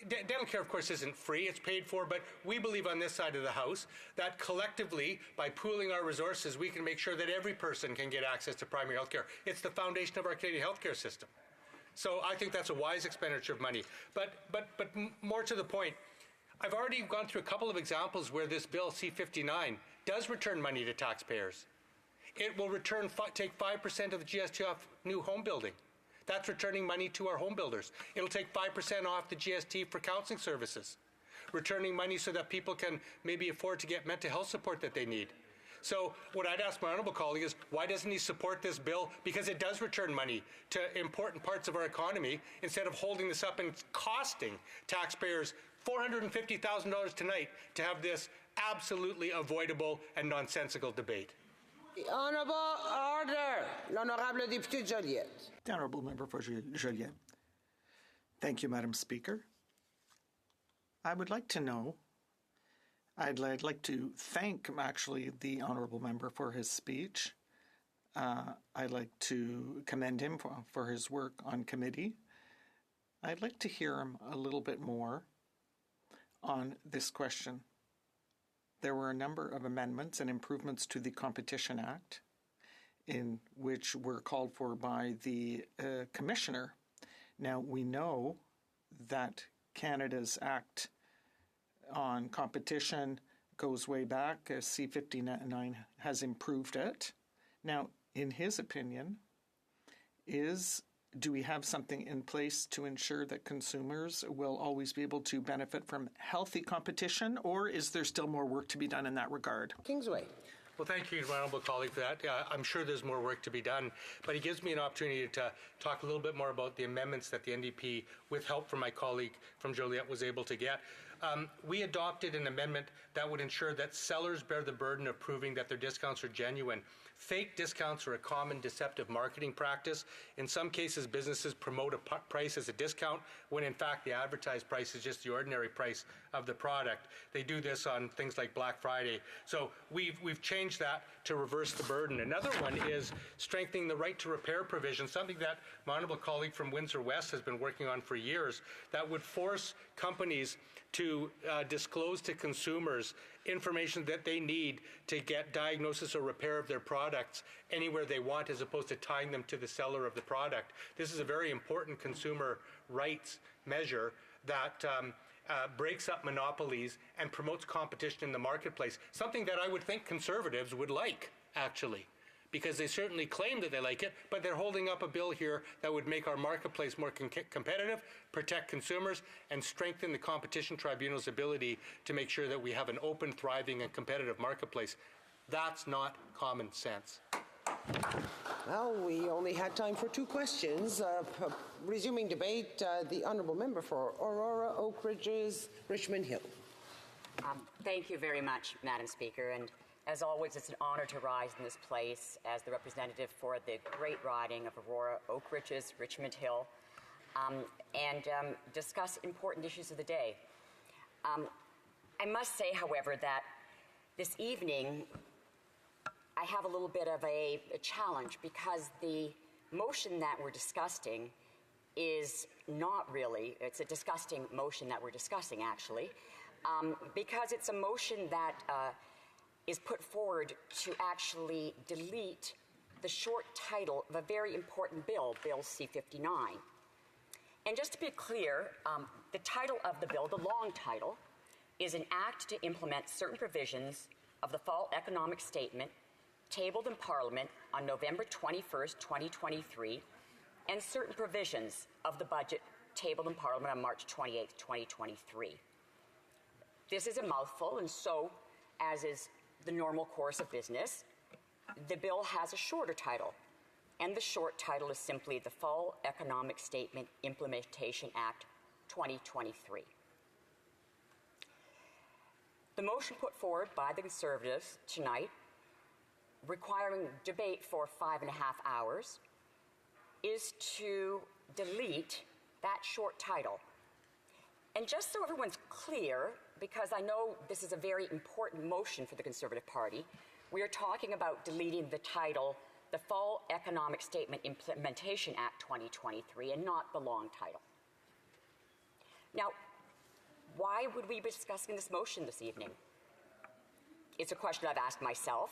dental care, of course, isn't free. It's paid for. But we believe on this side of the House that collectively, by pooling our resources, we can make sure that every person can get access to primary health care. It's the foundation of our Canadian healthcare system. So I think that's a wise expenditure of money. But more to the point, I've already gone through a couple of examples where this bill, C-59, does return money to taxpayers. It will take 5% of the GST off new home building. That's returning money to our home builders. It'll take 5% off the GST for counseling services, returning money so that people can maybe afford to get mental health support that they need. So what I'd ask my honourable colleague is, why doesn't he support this bill? Because it does return money to important parts of our economy instead of holding this up and costing taxpayers $450,000 tonight to have this absolutely avoidable and nonsensical debate. The Honourable Order. L'Honourable Député Joliette. The Honourable Member for Joliette. Thank you, Madam Speaker. I would like to know, I'd like to thank, actually, the Honourable Member for his speech. I'd like to commend him for his work on committee. I'd like to hear him a little bit more on this question. There were a number of amendments and improvements to the Competition Act in which were called for by the Commissioner. Now, we know that Canada's Act on competition goes way back. C-59 has improved it. Now, in his opinion, do we have something in place to ensure that consumers will always be able to benefit from healthy competition, or is there still more work to be done in that regard? Kingsway. Well, thank you, my honourable colleague, for that. I'm sure there's more work to be done, but it gives me an opportunity to talk a little bit more about the amendments that the NDP, with help from my colleague from Joliette, was able to get. We adopted an amendment that would ensure that sellers bear the burden of proving that their discounts are genuine. Fake discounts are a common deceptive marketing practice. In some cases, businesses promote a price as a discount when in fact the advertised price is just the ordinary price of the product. They do this on things like Black Friday. So we've changed that to reverse the burden. Another one is strengthening the right to repair provision, something that my honourable colleague from Windsor West has been working on for years, that would force companies to disclose to consumers information that they need to get diagnosis or repair of their products anywhere they want, as opposed to tying them to the seller of the product. This is a very important consumer rights measure that breaks up monopolies and promotes competition in the marketplace, something that I would think Conservatives would like, actually, because they certainly claim that they like it, but they're holding up a bill here that would make our marketplace more competitive, protect consumers, and strengthen the Competition Tribunal's ability to make sure that we have an open, thriving, and competitive marketplace. That's not common sense. Well, we only had time for 2 questions. Resuming debate, the Honourable Member for Aurora, Oak Ridges, Richmond Hill. Thank you very much, Madam Speaker. And as always, it's an honor to rise in this place as the representative for the great riding of Aurora, Oak Ridges, Richmond Hill, and discuss important issues of the day. I must say, however, that this evening I have a little bit of a challenge because the motion that we're discussing is not really, it's a disgusting motion that we're discussing, actually, because it's a motion that is put forward to actually delete the short title of a very important bill, Bill C-59. And just to be clear, the title of the bill, the long title, is an act to implement certain provisions of the Fall Economic Statement tabled in Parliament on November 21st, 2023, and certain provisions of the budget tabled in Parliament on March 28th, 2023. This is a mouthful, and so, as is the normal course of business, the bill has a shorter title, and the short title is simply the Fall Economic Statement Implementation Act 2023. The motion put forward by the Conservatives tonight, requiring debate for 5.5 hours, is to delete that short title. And just so everyone's clear, because I know this is a very important motion for the Conservative Party, we are talking about deleting the title, the Fall Economic Statement Implementation Act 2023, and not the long title. Now, why would we be discussing this motion this evening? It's a question I've asked myself.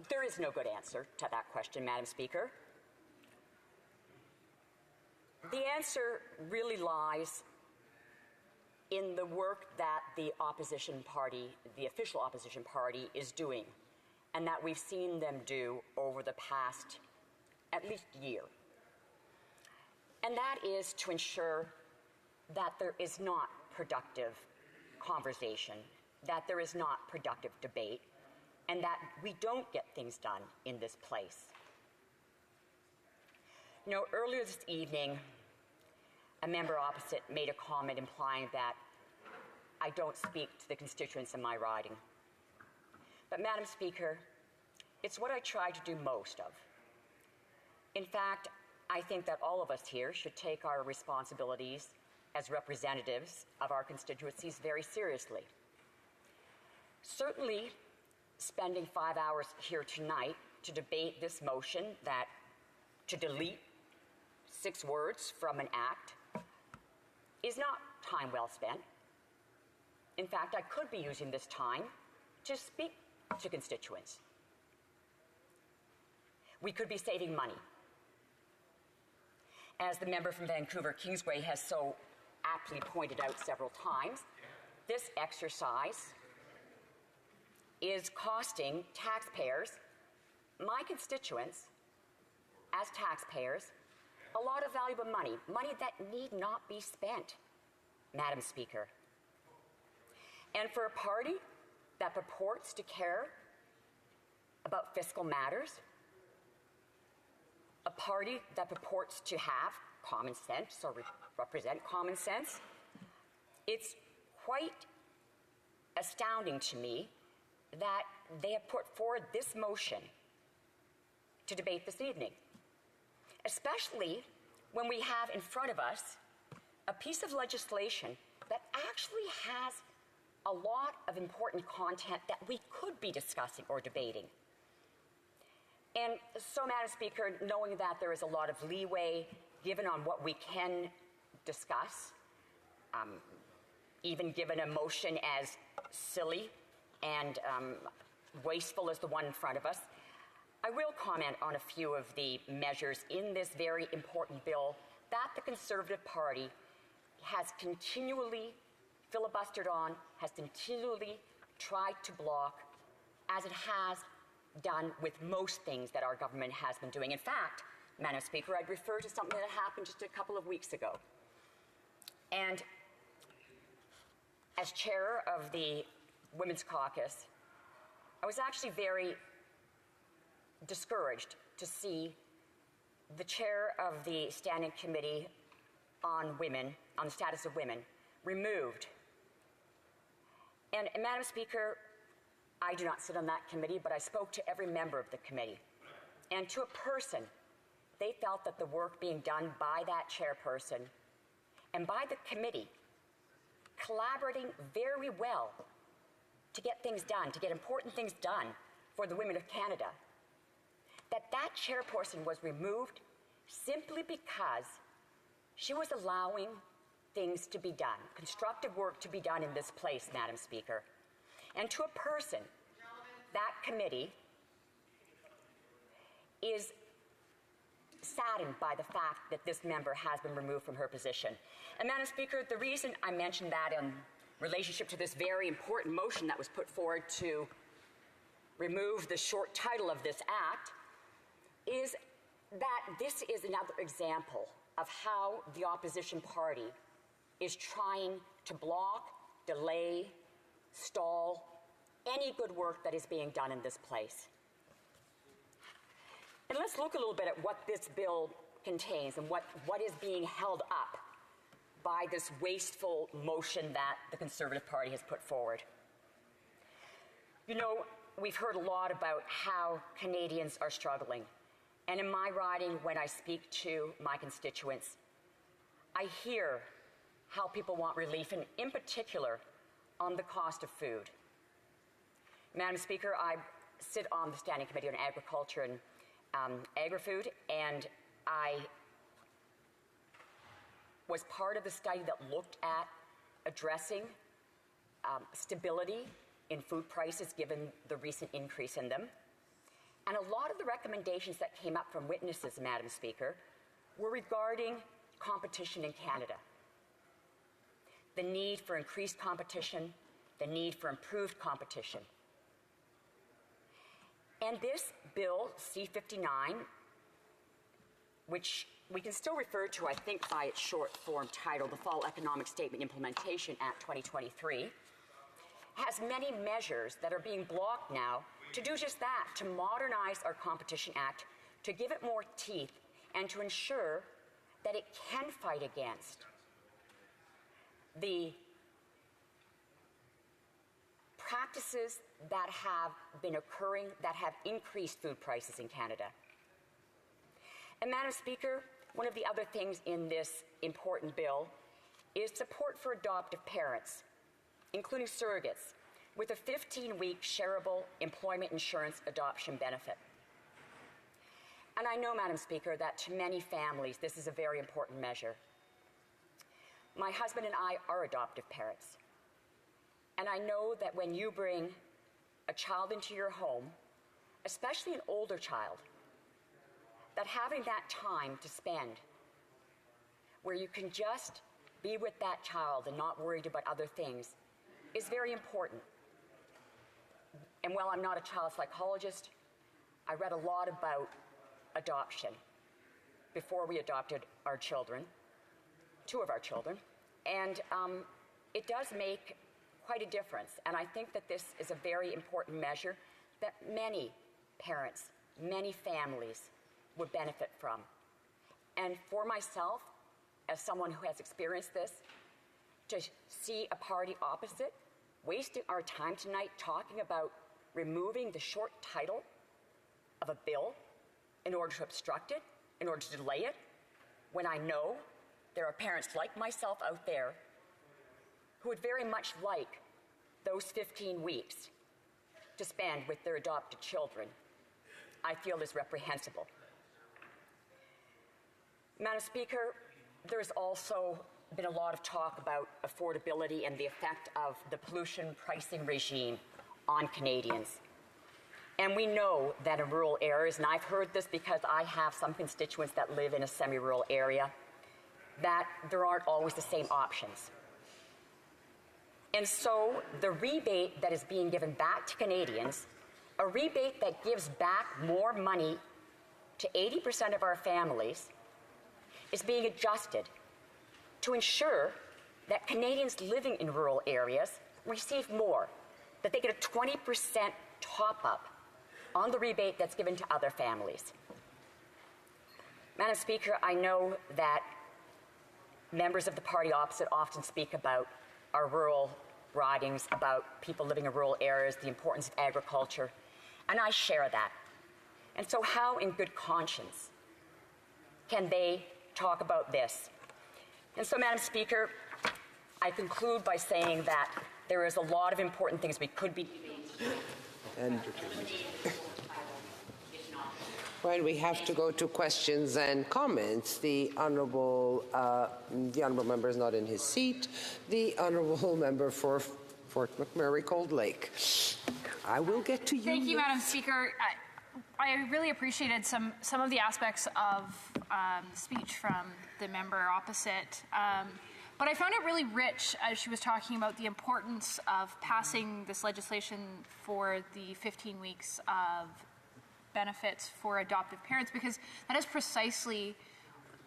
There is no good answer to that question, Madam Speaker. The answer really lies in the work that the opposition party, the official opposition party, is doing, and that we've seen them do over the past at least year. And that is to ensure that there is not productive conversation, that there is not productive debate, and that we don't get things done in this place. You know, earlier this evening, a member opposite made a comment implying that I don't speak to the constituents in my riding. But, Madam Speaker, it's what I try to do most of. In fact, I think that all of us here should take our responsibilities as representatives of our constituencies very seriously. Certainly, spending 5 hours here tonight to debate this motion that to delete 6 words from an act is not time well spent. In fact, I could be using this time to speak to constituents. We could be saving money. As the member from Vancouver Kingsway has so aptly pointed out several times, this exercise is costing taxpayers, my constituents, as taxpayers, a lot of valuable money, money that need not be spent, Madam Speaker. And for a party that purports to care about fiscal matters, a party that purports to have common sense or represent common sense, it's quite astounding to me that they have put forward this motion to debate this evening, especially when we have in front of us a piece of legislation that actually has a lot of important content that we could be discussing or debating. And so, Madam Speaker, knowing that there is a lot of leeway given on what we can discuss, even given a motion as silly and wasteful as the one in front of us, I will comment on a few of the measures in this very important bill that the Conservative Party has continually filibustered on, has continually tried to block, as it has done with most things that our government has been doing. In fact, Madam Speaker, I'd refer to something that happened just a couple of weeks ago. And as chair of the Women's Caucus, I was actually very discouraged to see the chair of the Standing Committee on Women, on the Status of Women, removed. And Madam Speaker, I do not sit on that committee, but I spoke to every member of the committee. And to a person, they felt that the work being done by that chairperson and by the committee, collaborating very well to get things done, to get important things done for the women of Canada, that chairperson was removed simply because she was allowing things to be done, constructive work to be done in this place, Madam Speaker. And to a person, that committee is saddened by the fact that this member has been removed from her position. And Madam Speaker, the reason I mentioned that in relationship to this very important motion that was put forward to remove the short title of this act is that this is another example of how the opposition party is trying to block, delay, stall any good work that is being done in this place. And let's look a little bit at what this bill contains and what is being held up by this wasteful motion that the Conservative Party has put forward. You know, we've heard a lot about how Canadians are struggling. And in my riding, when I speak to my constituents, I hear how people want relief, and in particular, on the cost of food. Madam Speaker, I sit on the Standing Committee on Agriculture and Agri-Food, and I was part of the study that looked at addressing stability in food prices given the recent increase in them. And a lot of the recommendations that came up from witnesses, Madam Speaker, were regarding competition in Canada. The need for increased competition, the need for improved competition. And this bill, C-59, which we can still refer to, I think, by its short form title, the Fall Economic Statement Implementation Act 2023, has many measures that are being blocked now to do just that, to modernize our Competition Act, to give it more teeth, and to ensure that it can fight against the practices that have been occurring that have increased food prices in Canada. And Madam Speaker, one of the other things in this important bill is support for adoptive parents, including surrogates, with a 15-week shareable employment insurance adoption benefit. And I know, Madam Speaker, that to many families this is a very important measure. My husband and I are adoptive parents. And I know that when you bring a child into your home, especially an older child, that having that time to spend where you can just be with that child and not worried about other things is very important. And while I'm not a child psychologist, I read a lot about adoption before we adopted our children, two of our children, and it does make quite a difference. And I think that this is a very important measure that many parents, many families would benefit from. And for myself, as someone who has experienced this, to see a party opposite wasting our time tonight talking about removing the short title of a bill in order to obstruct it, in order to delay it, when I know there are parents like myself out there who would very much like those 15 weeks to spend with their adopted children, I feel is reprehensible. Madam Speaker, there's also been a lot of talk about affordability and the effect of the pollution pricing regime on Canadians. And we know that in rural areas, and I've heard this because I have some constituents that live in a semi-rural area, that there aren't always the same options. And so the rebate that is being given back to Canadians, a rebate that gives back more money to 80% of our families, is being adjusted to ensure that Canadians living in rural areas receive more, that they get a 20% top-up on the rebate that's given to other families. Madam Speaker, I know that members of the party opposite often speak about our rural ridings, about people living in rural areas, the importance of agriculture, and I share that. And so how, in good conscience, can they talk about this? And so, Madam Speaker, I conclude by saying that there is a lot of important things we could be doing. And when we have to go to questions and comments, the honourable member is not in his seat. The honourable member for Fort McMurray Cold Lake. I will get to you. Thank you, Madam Speaker. I really appreciated some of the aspects of the speech from the member opposite. But I found it really rich as she was talking about the importance of passing this legislation for the 15 weeks of benefits for adoptive parents, because that is precisely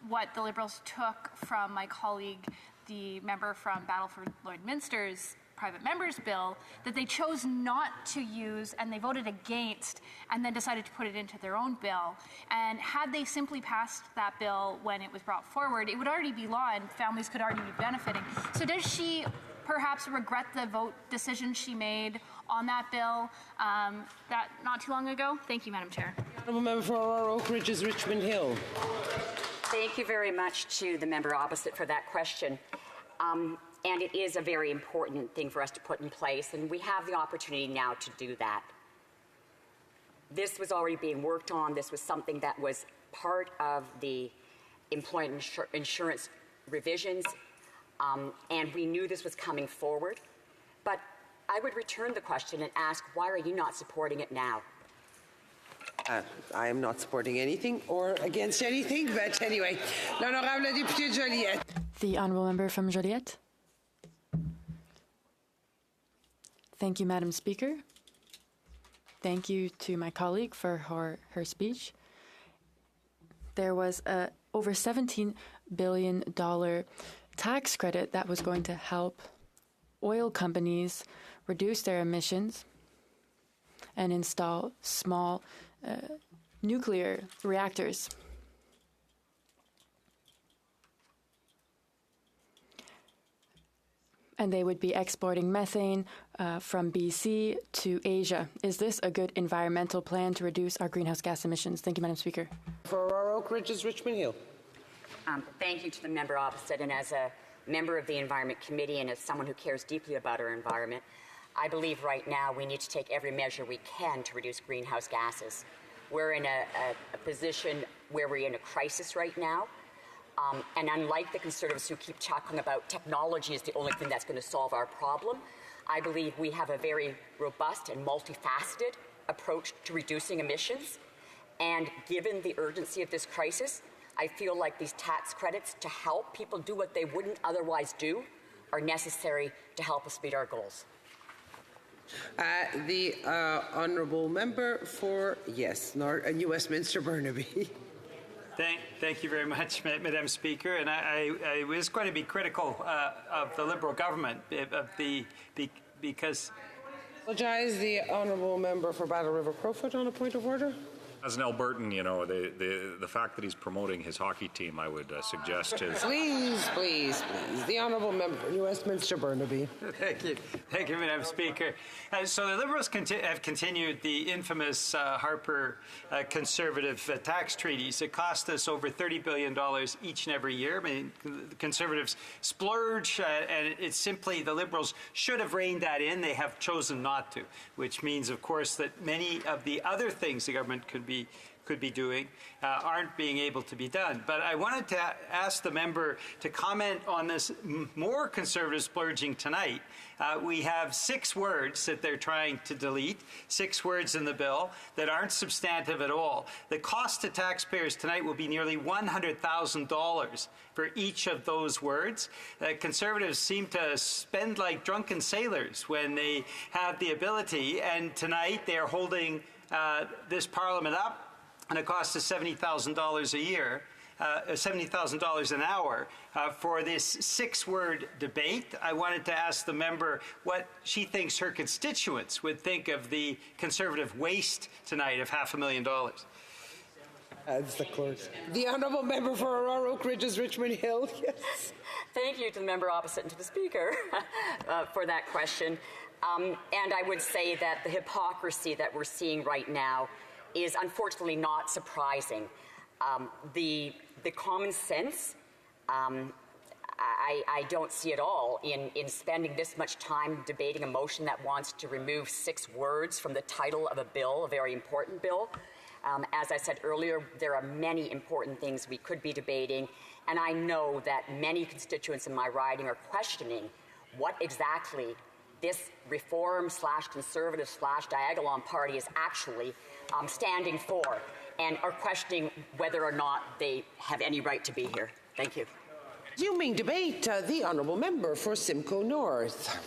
what the Liberals took from my colleague, the member from Battleford Lloydminster's private members bill, that they chose not to use and they voted against and then decided to put it into their own bill. And had they simply passed that bill when it was brought forward, it would already be law and families could already be benefiting. So does she perhaps regret the vote decision she made on that bill that not too long ago? Thank you, Madam Chair. Honourable member for Aurora Oak Ridges, Richmond Hill. Thank you very much to the member opposite for that question. And it is a very important thing for us to put in place, and we have the opportunity now to do that. This was already being worked on. This was something that was part of the employment insurance revisions, and we knew this was coming forward. But I would return the question and ask, why are you not supporting it now? I am not supporting anything or against anything, but anyway. L'honorable député de Joliette. The honourable member from Joliette. Thank you, Madam Speaker. Thank you to my colleague for her speech. There was a over $17 billion tax credit that was going to help oil companies reduce their emissions and install small nuclear reactors. And they would be exporting methane from BC to Asia. Is this a good environmental plan to reduce our greenhouse gas emissions? Thank you, Madam Speaker. For Aurora Oak Ridges, Richmond Hill. Thank you to the member opposite. And as a member of the Environment Committee and as someone who cares deeply about our environment, I believe right now we need to take every measure we can to reduce greenhouse gases. We're in a position where we're in a crisis right now. And unlike the Conservatives who keep talking about technology is the only thing that's going to solve our problem, I believe we have a very robust and multifaceted approach to reducing emissions. And given the urgency of this crisis, I feel like these tax credits to help people do what they wouldn't otherwise do are necessary to help us meet our goals. The honourable member for, New Westminster Burnaby. Thank you very much, Madam Speaker. And I was going to be critical of the Liberal government because... Apologize, the honourable member for Battle River Crowfoot on a point of order. As an Albertan, you know, the fact that he's promoting his hockey team, I would suggest is... Please. The honourable member for New Westminster Burnaby. Thank you, Madam Speaker. So the Liberals have continued the infamous Harper Conservative tax treaties. It cost us over $30 billion each and every year. I mean, the Conservatives splurge, and it's simply the Liberals should have reined that in. They have chosen not to, which means, of course, that many of the other things the government could be could be doing aren't being able to be done. But I wanted to ask the member to comment on this more conservative splurging tonight. We have 6 words that they're trying to delete, 6 words in the bill that aren't substantive at all. The cost to taxpayers tonight will be nearly $100,000 for each of those words. Conservatives seem to spend like drunken sailors when they have the ability, and tonight they're holding this Parliament up, and it costs us $70,000 a year, $70,000 an hour for this 6-word debate. I wanted to ask the member what she thinks her constituents would think of the Conservative waste tonight of $500,000. That's the clerk. The honourable member for Aurora Oak Ridges, Richmond Hill. Yes. Thank you to the member opposite and to the Speaker for that question. And I would say that the hypocrisy that we're seeing right now is unfortunately not surprising. The common sense, I don't see at all in spending this much time debating a motion that wants to remove 6 words from the title of a bill, a very important bill. As I said earlier, there are many important things we could be debating, and I know that many constituents in my riding are questioning what exactly this reform/conservative/Diagolon party is actually standing for, and are questioning whether or not they have any right to be here. Thank you. Resuming debate, the honourable member for Simcoe North.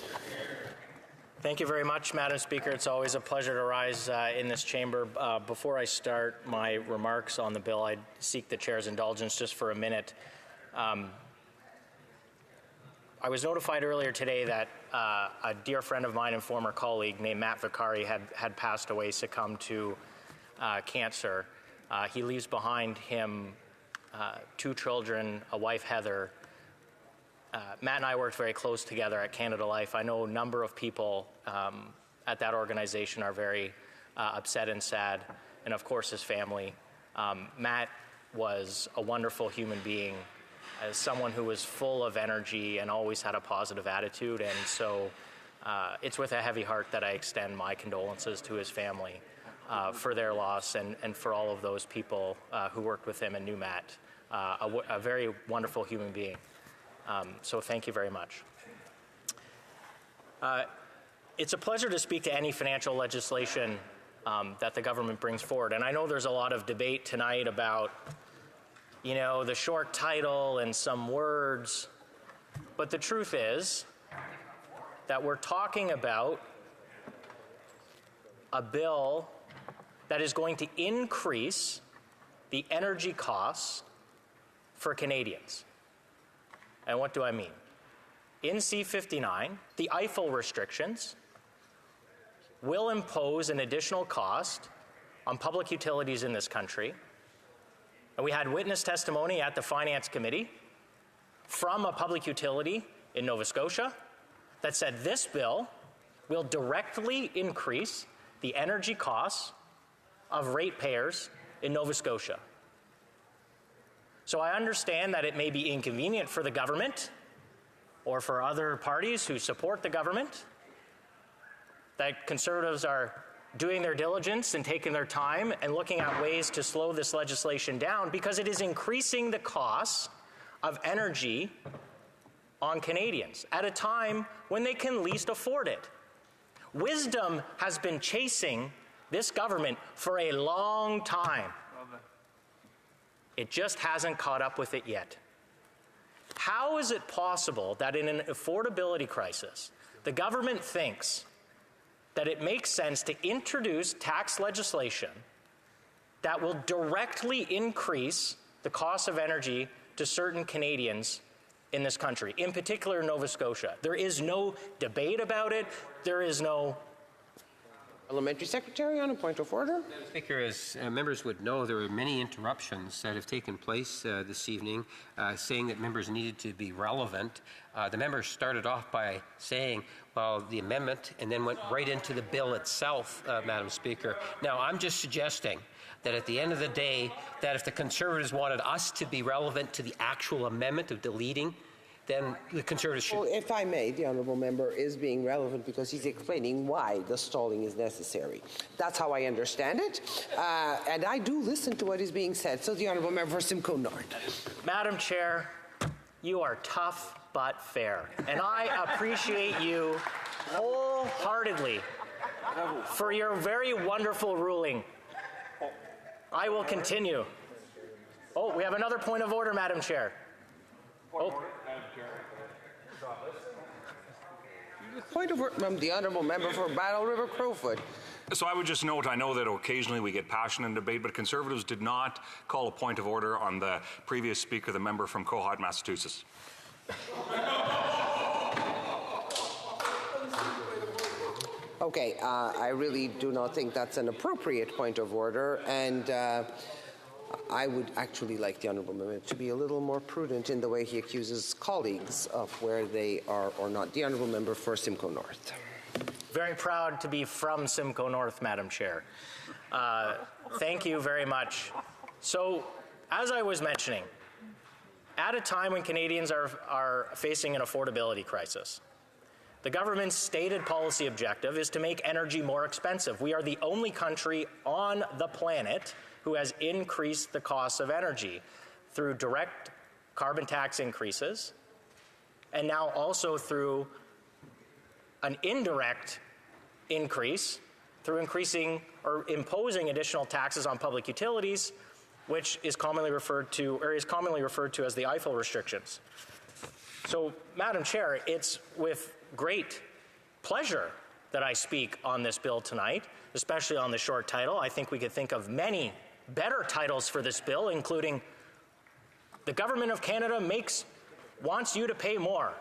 Thank you very much, Madam Speaker. It's always a pleasure to rise in this chamber. Before I start my remarks on the bill, I seek the Chair's indulgence just for a minute. I was notified earlier today that a dear friend of mine and former colleague named Matt Vicari had passed away, succumbed to cancer. He leaves behind him 2 children, a wife, Heather. Matt and I worked very close together at Canada Life. I know a number of people at that organization are very upset and sad, and of course his family. Matt was a wonderful human being, as someone who was full of energy and always had a positive attitude, and so it's with a heavy heart that I extend my condolences to his family for their loss, and for all of those people who worked with him and knew Matt, a very wonderful human being. So thank you very much. It's a pleasure to speak to any financial legislation that the government brings forward, and I know there's a lot of debate tonight about the short title and some words, but the truth is that we're talking about a bill that is going to increase the energy costs for Canadians. And what do I mean? In C-59, the Eiffel restrictions will impose an additional cost on public utilities in this country. And we had witness testimony at the Finance Committee from a public utility in Nova Scotia that said this bill will directly increase the energy costs of ratepayers in Nova Scotia. So I understand that it may be inconvenient for the government or for other parties who support the government, that Conservatives are doing their diligence and taking their time and looking at ways to slow this legislation down, because it is increasing the costs of energy on Canadians at a time when they can least afford it. Wisdom has been chasing this government for a long time. It just hasn't caught up with it yet. How is it possible that in an affordability crisis, the government thinks that it makes sense to introduce tax legislation that will directly increase the cost of energy to certain Canadians in this country, in particular Nova Scotia? There is no debate about it. There is no... Parliamentary Secretary on a point of order. Madam Speaker, as members would know, there were many interruptions that have taken place this evening, saying that members needed to be relevant. The members started off by saying, well, the amendment, and then went right into the bill itself, Madam Speaker. Now, I'm just suggesting that at the end of the day, that if the Conservatives wanted us to be relevant to the actual amendment of deleting then the Conservatives should... Well, if I may, the honourable member is being relevant because he's explaining why the stalling is necessary. That's how I understand it, and I do listen to what is being said. So the honourable member for Simcoe North. Madam Chair, you are tough but fair, and I appreciate you wholeheartedly for your very wonderful ruling. I will continue. Oh, we have another point of order, Madam Chair. Oh. Point of order from the honourable member for Battle River Crowfoot. So I would just note, I know that occasionally we get passion in debate, but Conservatives did not call a point of order on the previous speaker, the member from Cohut, Massachusetts. Okay, I really do not think that's an appropriate point of order, and I would actually like the honourable member to be a little more prudent in the way he accuses colleagues of where they are or not. The honourable member for Simcoe North. Very proud to be from Simcoe North, Madam Chair. Thank you very much. So, as I was mentioning, at a time when Canadians are facing an affordability crisis, the government's stated policy objective is to make energy more expensive. We are the only country on the planet who has increased the cost of energy through direct carbon tax increases, and now also through an indirect increase through increasing or imposing additional taxes on public utilities, which is commonly referred to as the Eiffel restrictions. So, Madam Chair, it's with great pleasure that I speak on this bill tonight, especially on the short title. I think we could think of many better titles for this bill, including "The Government of Canada wants you to pay more."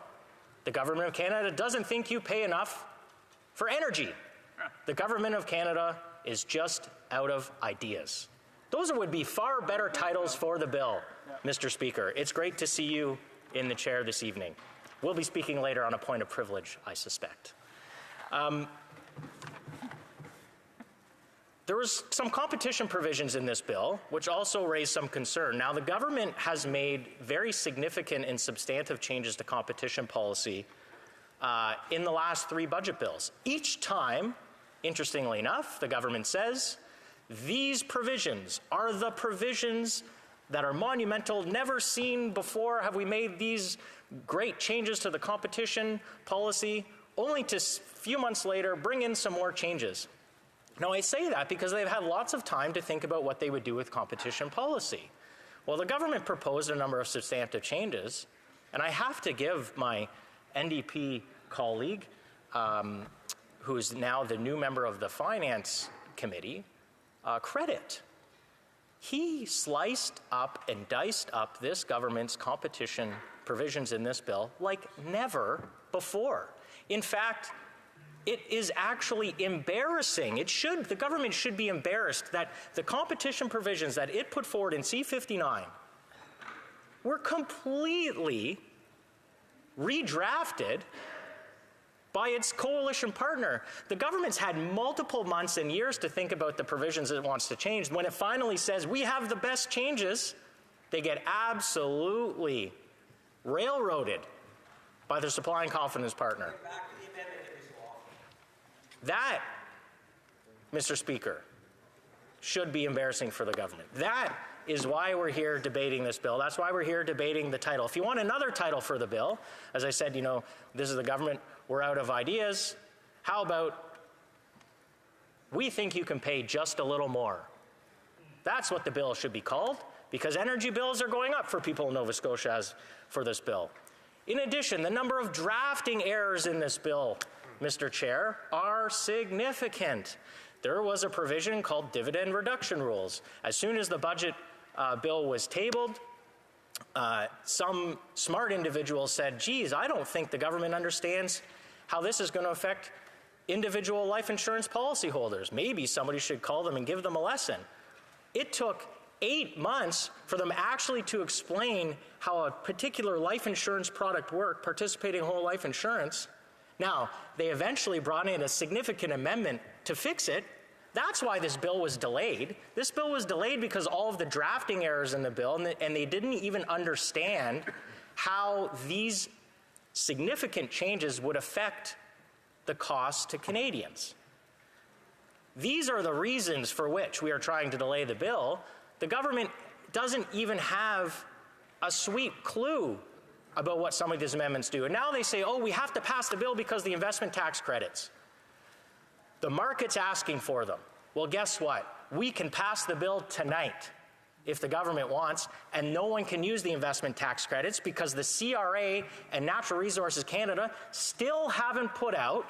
The Government of Canada doesn't think you pay enough for energy. The Government of Canada is just out of ideas. Those would be far better titles for the bill, Mr. Speaker. It's great to see you in the chair this evening. We'll be speaking later on a point of privilege, I suspect. There was some competition provisions in this bill, which also raised some concern. Now, the government has made very significant and substantive changes to competition policy in the last 3 budget bills. Each time, interestingly enough, the government says, these provisions are the provisions that are monumental, never seen before have we made these great changes to the competition policy, only to a few months later bring in some more changes. Now, I say that because they've had lots of time to think about what they would do with competition policy. Well, the government proposed a number of substantive changes, and I have to give my NDP colleague, who is now the new member of the Finance Committee, credit. He sliced up and diced up this government's competition provisions in this bill like never before. In fact, it is actually embarrassing. The government should be embarrassed that the competition provisions that it put forward in C-59 were completely redrafted by its coalition partner. The government's had multiple months and years to think about the provisions it wants to change. When it finally says, we have the best changes, they get absolutely railroaded by their supply and confidence partner. That, Mr. Speaker, should be embarrassing for the government. That is why we're here debating this bill. That's why we're here debating the title. If you want another title for the bill, as I said, this is the government, we're out of ideas. How about, we think you can pay just a little more? That's what the bill should be called, because energy bills are going up for people in Nova Scotia as for this bill. In addition, the number of drafting errors in this bill, Mr. Chair, are significant. There was a provision called dividend reduction rules. As soon as the budget bill was tabled, some smart individuals said, geez, I don't think the government understands how this is going to affect individual life insurance policyholders. Maybe somebody should call them and give them a lesson. It took 8 months for them actually to explain how a particular life insurance product worked, participating whole life insurance. Now, they eventually brought in a significant amendment to fix it. That's why this bill was delayed. This bill was delayed because all of the drafting errors in the bill, and they didn't even understand how these significant changes would affect the cost to Canadians. These are the reasons for which we are trying to delay the bill. The government doesn't even have a sweet clue about what some of these amendments do. And now they say, oh, we have to pass the bill because the investment tax credits. The market's asking for them. Well, guess what? We can pass the bill tonight if the government wants, and no one can use the investment tax credits because the CRA and Natural Resources Canada still haven't put out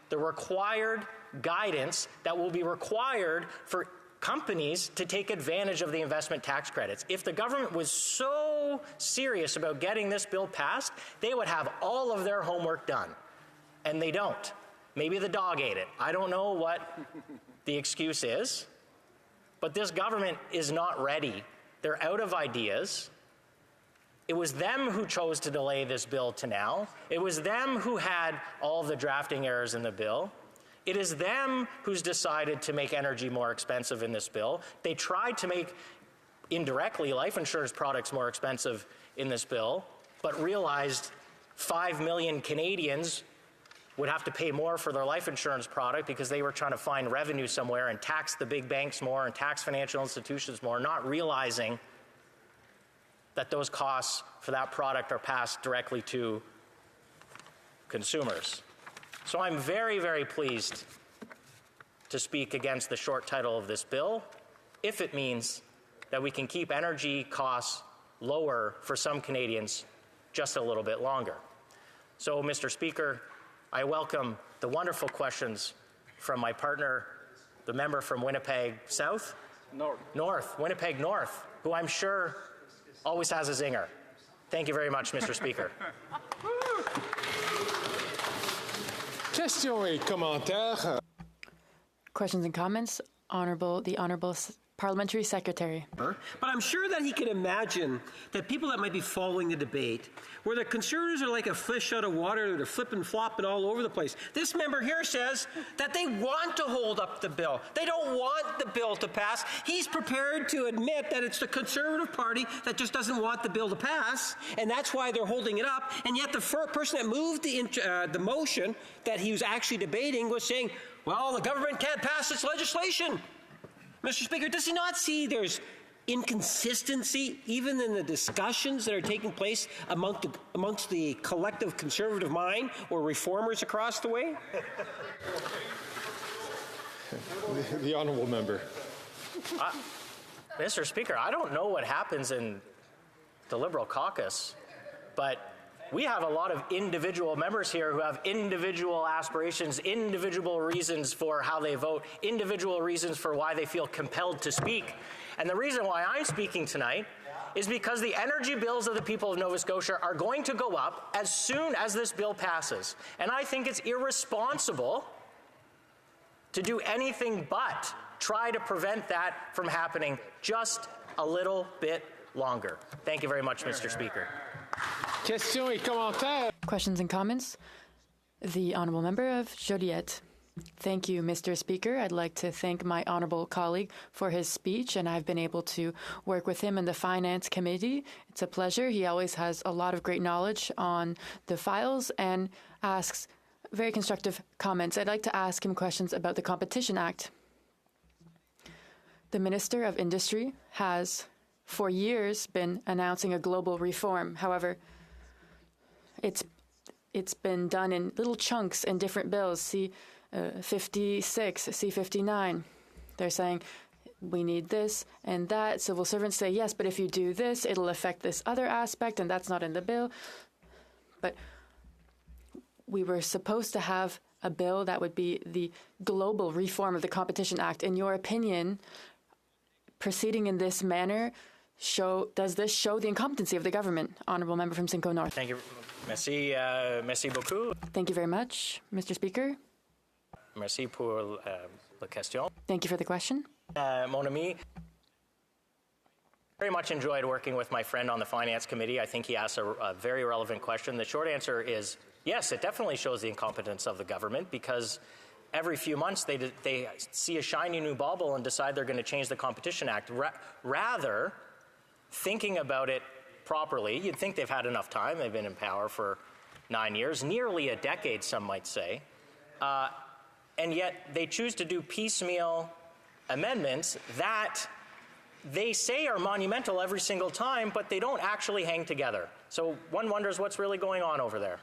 the required guidance that will be required for companies to take advantage of the investment tax credits. If the government was so serious about getting this bill passed, they would have all of their homework done. And they don't. Maybe the dog ate it. I don't know what the excuse is, but this government is not ready. They're out of ideas. It was them who chose to delay this bill to now. It was them who had all of the drafting errors in the bill. It is them who's decided to make energy more expensive in this bill. They tried to make, indirectly, life insurance products more expensive in this bill, but realized 5 million Canadians would have to pay more for their life insurance product because they were trying to find revenue somewhere and tax the big banks more and tax financial institutions more, not realizing that those costs for that product are passed directly to consumers. So I'm very, very pleased to speak against the short title of this bill if it means that we can keep energy costs lower for some Canadians just a little bit longer. So, Mr. Speaker, I welcome the wonderful questions from my partner, the member from Winnipeg South? Winnipeg North, who I'm sure always has a zinger. Thank you very much, Mr. Speaker. Questions et commentaires. Questions and comments, the Honourable Parliamentary Secretary. But I'm sure that he can imagine that people that might be following the debate, where the Conservatives are like a fish out of water, they're flipping, flopping all over the place. This member here says that they want to hold up the bill. They don't want the bill to pass. He's prepared to admit that it's the Conservative Party that just doesn't want the bill to pass, and that's why they're holding it up. And yet the person that moved the motion that he was actually debating was saying, well, the government can't pass its legislation. Mr. Speaker, does he not see there's inconsistency even in the discussions that are taking place amongst the collective Conservative mind or reformers across the way? The honourable member. Mr. Speaker, I don't know what happens in the Liberal caucus, but we have a lot of individual members here who have individual aspirations, individual reasons for how they vote, individual reasons for why they feel compelled to speak. And the reason why I'm speaking tonight is because the energy bills of the people of Nova Scotia are going to go up as soon as this bill passes. And I think it's irresponsible to do anything but try to prevent that from happening just a little bit longer. Thank you very much, Mr. Speaker. Questions et commentaires. Questions and comments? The Honourable Member of Joliette. Thank you, Mr. Speaker. I'd like to thank my honourable colleague for his speech, and I've been able to work with him in the Finance Committee. It's a pleasure. He always has a lot of great knowledge on the files and asks very constructive comments. I'd like to ask him questions about the Competition Act. The Minister of Industry has for years been announcing a global reform. However, it's been done in little chunks in different bills. C-56, C-59. They're saying, we need this and that. Civil servants say, yes, but if you do this, it'll affect this other aspect, and that's not in the bill. But we were supposed to have a bill that would be the global reform of the Competition Act. In your opinion, proceeding in this manner, does this show the incompetency of the government? Honourable Member from Simcoe North. Thank you. Merci, merci beaucoup. Thank you very much, Mr. Speaker. Merci pour la question. Thank you for the question. Mon ami, very much enjoyed working with my friend on the Finance Committee. I think he asked a very relevant question. The short answer is yes, it definitely shows the incompetence of the government, because every few months they see a shiny new bauble and decide they're going to change the Competition Act. Rather, thinking about it properly. You'd think they've had enough time. They've been in power for 9 years, nearly a decade, some might say. And yet they choose to do piecemeal amendments that they say are monumental every single time, but they don't actually hang together. So one wonders what's really going on over there.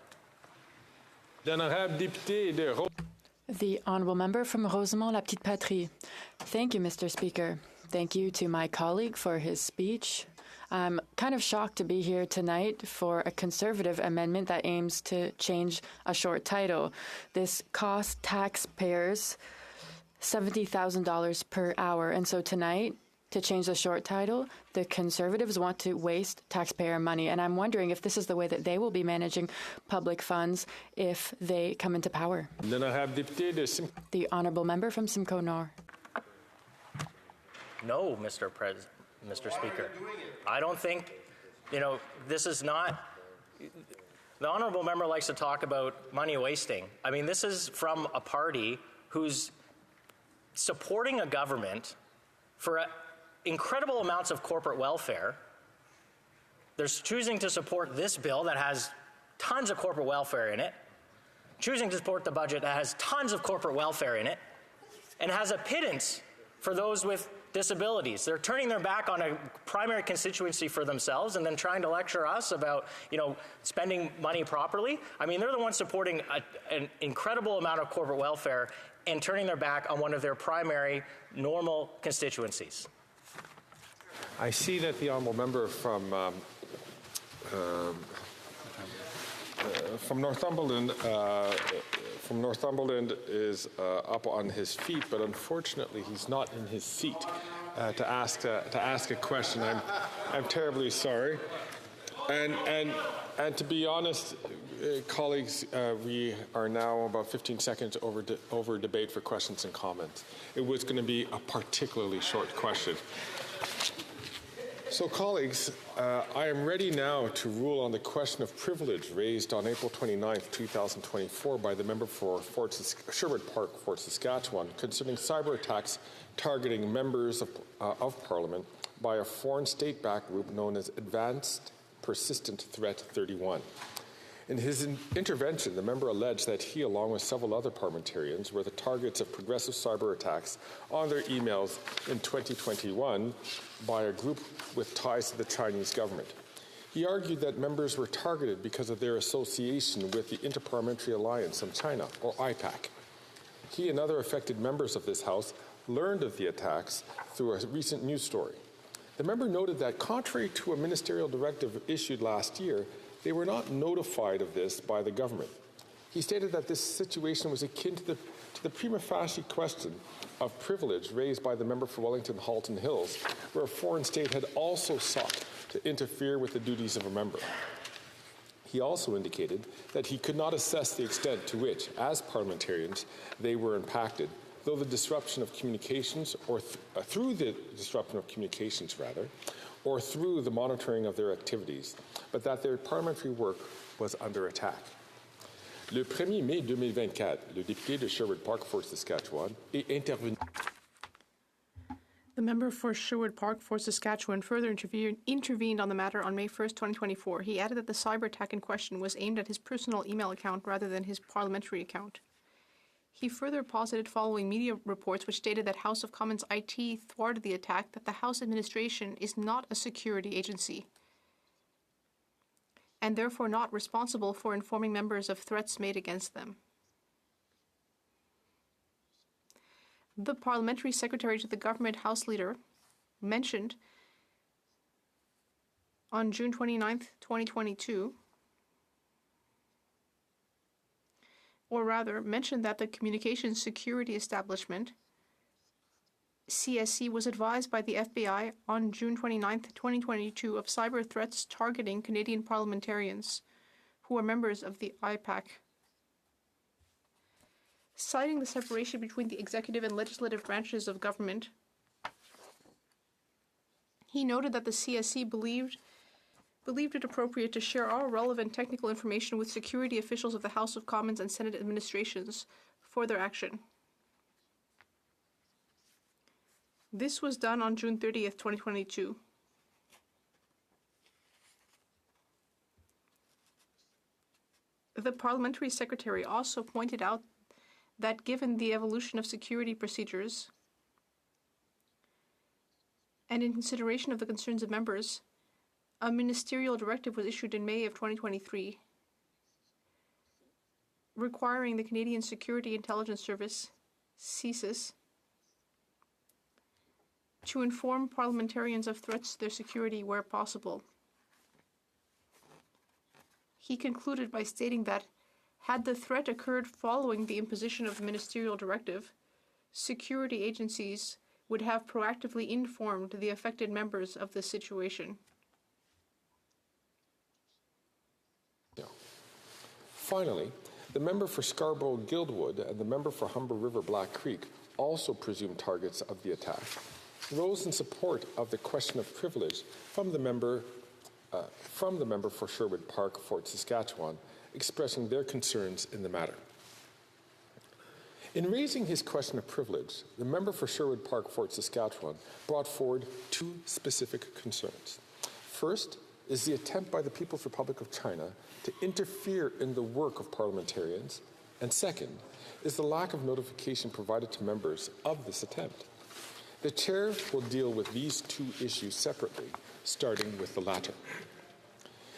The Honourable Member from Rosemont-la-Petite-Patrie. Thank you, Mr. Speaker. Thank you to my colleague for his speech. I'm kind of shocked to be here tonight for a Conservative amendment that aims to change a short title. This costs taxpayers $70,000 per hour. And so tonight, to change the short title, the Conservatives want to waste taxpayer money. And I'm wondering if this is the way that they will be managing public funds if they come into power. The Honourable Member from Simcoe Nord. No, Mr. Speaker. I don't think, this is not... The Honourable Member likes to talk about money wasting. I mean, this is from a party who's supporting a government for incredible amounts of corporate welfare. They're choosing to support this bill that has tons of corporate welfare in it, choosing to support the budget that has tons of corporate welfare in it, and has a pittance for those with disabilities. They're turning their back on a primary constituency for themselves and then trying to lecture us about, spending money properly. I mean, they're the ones supporting an incredible amount of corporate welfare and turning their back on one of their primary normal constituencies. I see that the honourable member from Northumberland is up on his feet, but unfortunately he's not in his seat to ask a question. I'm terribly sorry, and to be honest, colleagues, we are now about 15 seconds over debate for questions and comments. It was going to be a particularly short question. So, colleagues, I am ready now to rule on the question of privilege raised on April 29th, 2024 by the member for Sherwood Park, Fort Saskatchewan, concerning cyber attacks targeting members of Parliament by a foreign state-backed group known as Advanced Persistent Threat 31. In his intervention, the member alleged that he, along with several other parliamentarians, were the targets of progressive cyber attacks on their emails in 2021 by a group with ties to the Chinese government. He argued that members were targeted because of their association with the Interparliamentary Alliance on China, or IPAC. He and other affected members of this House learned of the attacks through a recent news story. The member noted that, contrary to a ministerial directive issued last year, they were not notified of this by the government. He stated that this situation was akin to the prima facie question of privilege raised by the member for Wellington-Halton Hills, where a foreign state had also sought to interfere with the duties of a member. He also indicated that he could not assess the extent to which, as parliamentarians, they were impacted, though the disruption of communications, or through the disruption of communications, or through the monitoring of their activities, but that their parliamentary work was under attack. Le 1er mai 2024, le député de Sherwood Park, Fort Saskatchewan, est intervenu. The member for Sherwood Park, Fort Saskatchewan, further intervened on the matter on May 1st, 2024. He added that the cyber attack in question was aimed at his personal email account rather than his parliamentary account. He further posited, following media reports which stated that House of Commons IT thwarted the attack, that the House administration is not a security agency and therefore not responsible for informing members of threats made against them. The parliamentary secretary to the government House leader mentioned on June 29th, 2022, or rather mentioned that the Communications Security Establishment, CSC, was advised by the FBI on June 29, 2022 of cyber threats targeting Canadian parliamentarians who are members of the IPAC. Citing the separation between the executive and legislative branches of government, he noted that the CSC believed it appropriate to share all relevant technical information with security officials of the House of Commons and Senate administrations for their action. This was done on June 30th, 2022. The parliamentary secretary also pointed out that given the evolution of security procedures and in consideration of the concerns of members, a ministerial directive was issued in May of 2023 requiring the Canadian Security Intelligence Service, CSIS, to inform parliamentarians of threats to their security where possible. He concluded by stating that, had the threat occurred following the imposition of the ministerial directive, security agencies would have proactively informed the affected members of the situation. Finally, the member for Scarborough-Guildwood and the member for Humber River-Black Creek, also presumed targets of the attack, rose in support of the question of privilege from the member for Sherwood Park, Fort Saskatchewan, expressing their concerns in the matter. In raising his question of privilege, the member for Sherwood Park, Fort Saskatchewan, brought forward two specific concerns. First is the attempt by the People's Republic of China to interfere in the work of parliamentarians, and second is the lack of notification provided to members of this attempt. The Chair will deal with these two issues separately, starting with the latter.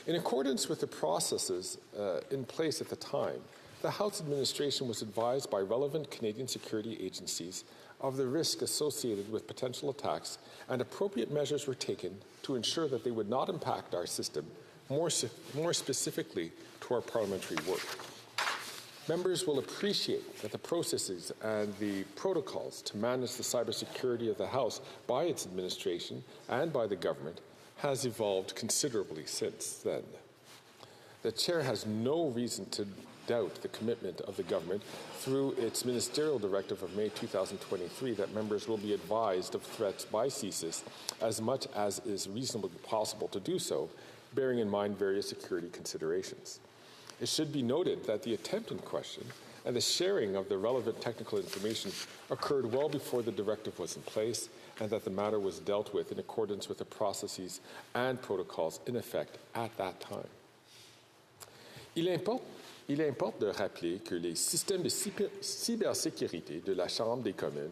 In accordance with the processes in place at the time, the House administration was advised by relevant Canadian security agencies of the risk associated with potential attacks, and appropriate measures were taken to ensure that they would not impact our system, more specifically to our parliamentary work. Members will appreciate that the processes and the protocols to manage the cybersecurity of the House by its administration and by the government has evolved considerably since then. The Chair has no reason to doubt the commitment of the government through its ministerial directive of May 2023 that members will be advised of threats by CSIS as much as is reasonably possible to do so, bearing in mind various security considerations. It should be noted that the attempt in question and the sharing of the relevant technical information occurred well before the directive was in place, and that the matter was dealt with in accordance with the processes and protocols in effect at that time. Il importe de rappeler que les systèmes de cybersécurité de la Chambre des communes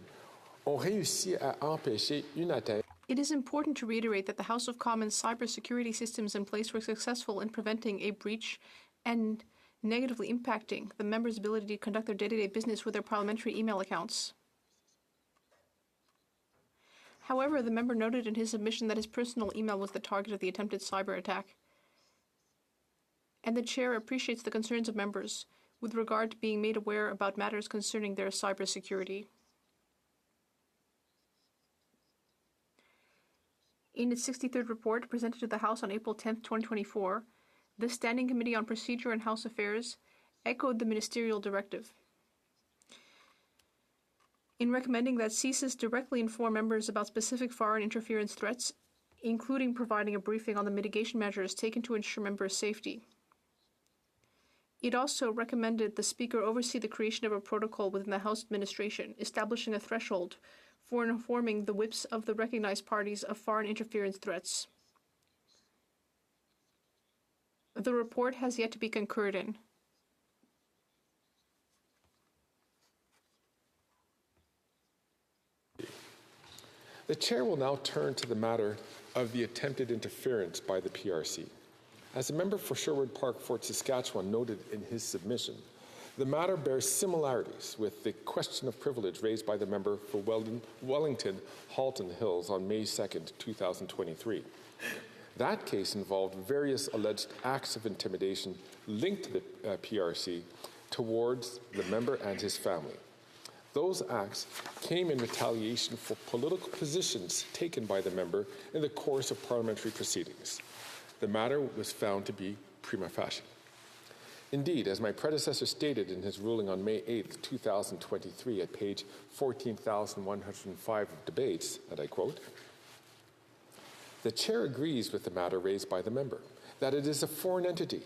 ont réussi à empêcher une atteinte. It is important to reiterate that the House of Commons cybersecurity systems in place were successful in preventing a breach and negatively impacting the members' ability to conduct their day-to-day business with their parliamentary email accounts. However, the member noted in his submission that his personal email was the target of the attempted cyber attack, and the Chair appreciates the concerns of members with regard to being made aware about matters concerning their cybersecurity. In its 63rd report presented to the House on April 10, 2024, the Standing Committee on Procedure and House Affairs echoed the ministerial directive in recommending that CSIS directly inform members about specific foreign interference threats, including providing a briefing on the mitigation measures taken to ensure members' safety. It also recommended the Speaker oversee the creation of a protocol within the House administration, establishing a threshold for informing the whips of the recognized parties of foreign interference threats. The report has yet to be concurred in. The Chair will now turn to the matter of the attempted interference by the PRC. As a member for Sherwood Park, Fort Saskatchewan noted in his submission, the matter bears similarities with the question of privilege raised by the member for Wellington Halton Hills on May 2, 2023. That case involved various alleged acts of intimidation linked to the PRC towards the member and his family. Those acts came in retaliation for political positions taken by the member in the course of parliamentary proceedings. The matter was found to be prima facie. Indeed, as my predecessor stated in his ruling on May 8, 2023 at page 14,105 of debates, and I quote, "The Chair agrees with the matter raised by the member, that it is a foreign entity,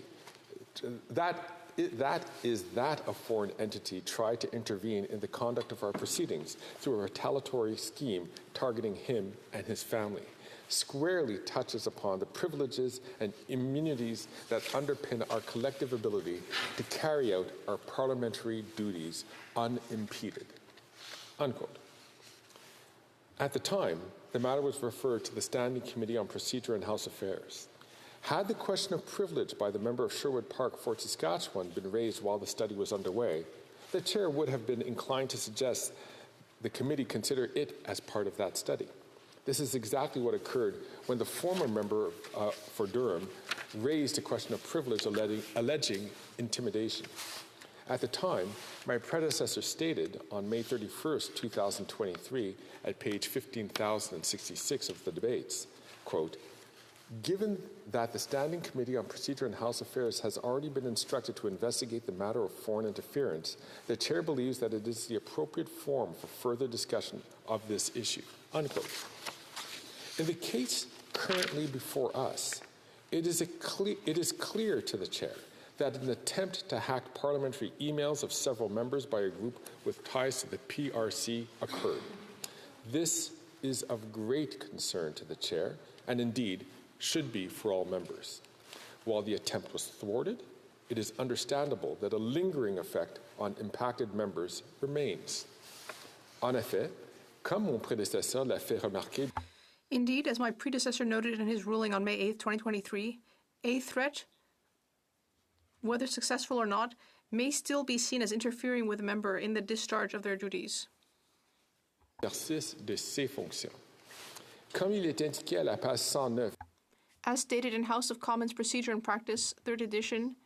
that a foreign entity tried to intervene in the conduct of our proceedings through a retaliatory scheme targeting him and his family, squarely touches upon the privileges and immunities that underpin our collective ability to carry out our parliamentary duties unimpeded." Unquote. At the time, the matter was referred to the Standing Committee on Procedure and House Affairs. Had the question of privilege by the member of Sherwood Park, Fort Saskatchewan, been raised while the study was underway, the chair would have been inclined to suggest the committee consider it as part of that study. This is exactly what occurred when the former member for Durham raised a question of privilege alleging intimidation. At the time, my predecessor stated on May 31st, 2023, at page 15,066 of the debates, quote, "Given that the Standing Committee on Procedure and House Affairs has already been instructed to investigate the matter of foreign interference, the Chair believes that it is the appropriate forum for further discussion of this issue." Unquote. In the case currently before us, it is clear to the Chair that an attempt to hack parliamentary emails of several members by a group with ties to the PRC occurred. This is of great concern to the Chair, and indeed should be for all members. While the attempt was thwarted, it is understandable that a lingering effect on impacted members remains. En effet, comme mon prédécesseur l'a fait remarquer. Indeed, as my predecessor noted in his ruling on May 8, 2023, a threat, whether successful or not, may still be seen as interfering with a member in the discharge of their duties. Exercice de ses fonctions. Comme il est indiqué à la page 109. As stated in House of Commons Procedure and Practice, 3rd edition,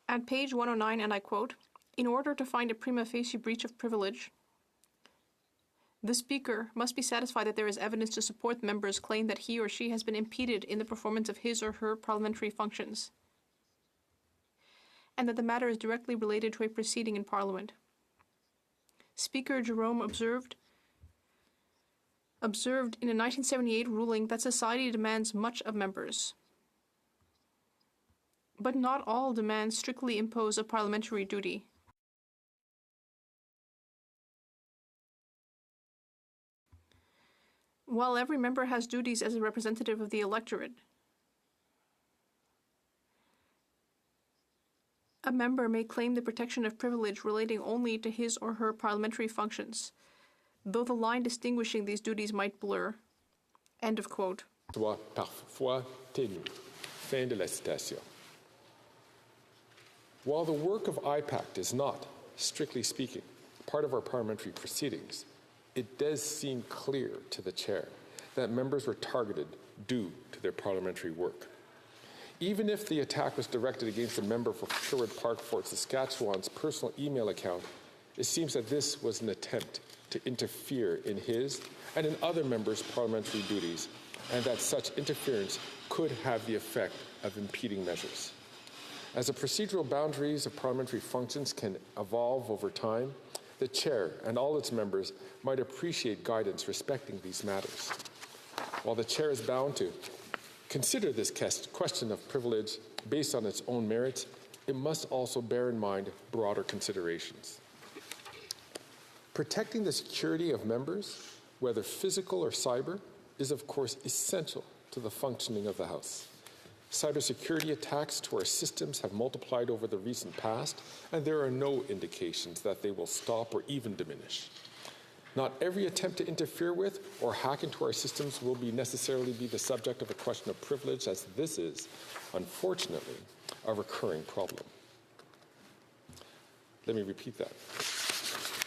at page 109, and I quote, "In order to find a prima facie breach of privilege, the Speaker must be satisfied that there is evidence to support the member's claim that he or she has been impeded in the performance of his or her parliamentary functions, and that the matter is directly related to a proceeding in Parliament." Speaker Jerome observed in a 1978 ruling that society demands much of members, but not all demands strictly impose a parliamentary duty. While every member has duties as a representative of the electorate, a member may claim the protection of privilege relating only to his or her parliamentary functions, though the line distinguishing these duties might blur. End of quote. Soit parfois ténue. Fin de la citation. While the work of IPACT is not, strictly speaking, part of our parliamentary proceedings, it does seem clear to the Chair that members were targeted due to their parliamentary work. Even if the attack was directed against a member for Sherwood Park, Fort Saskatchewan's personal email account, it seems that this was an attempt to interfere in his and in other members' parliamentary duties, and that such interference could have the effect of impeding measures. As the procedural boundaries of parliamentary functions can evolve over time, the Chair and all its members might appreciate guidance respecting these matters. While the Chair is bound to consider this question of privilege based on its own merits, it must also bear in mind broader considerations. Protecting the security of members, whether physical or cyber, is of course essential to the functioning of the House. Cybersecurity attacks to our systems have multiplied over the recent past, and there are no indications that they will stop or even diminish. Not every attempt to interfere with or hack into our systems will necessarily be the subject of a question of privilege, as this is, unfortunately, a recurring problem. Let me repeat that,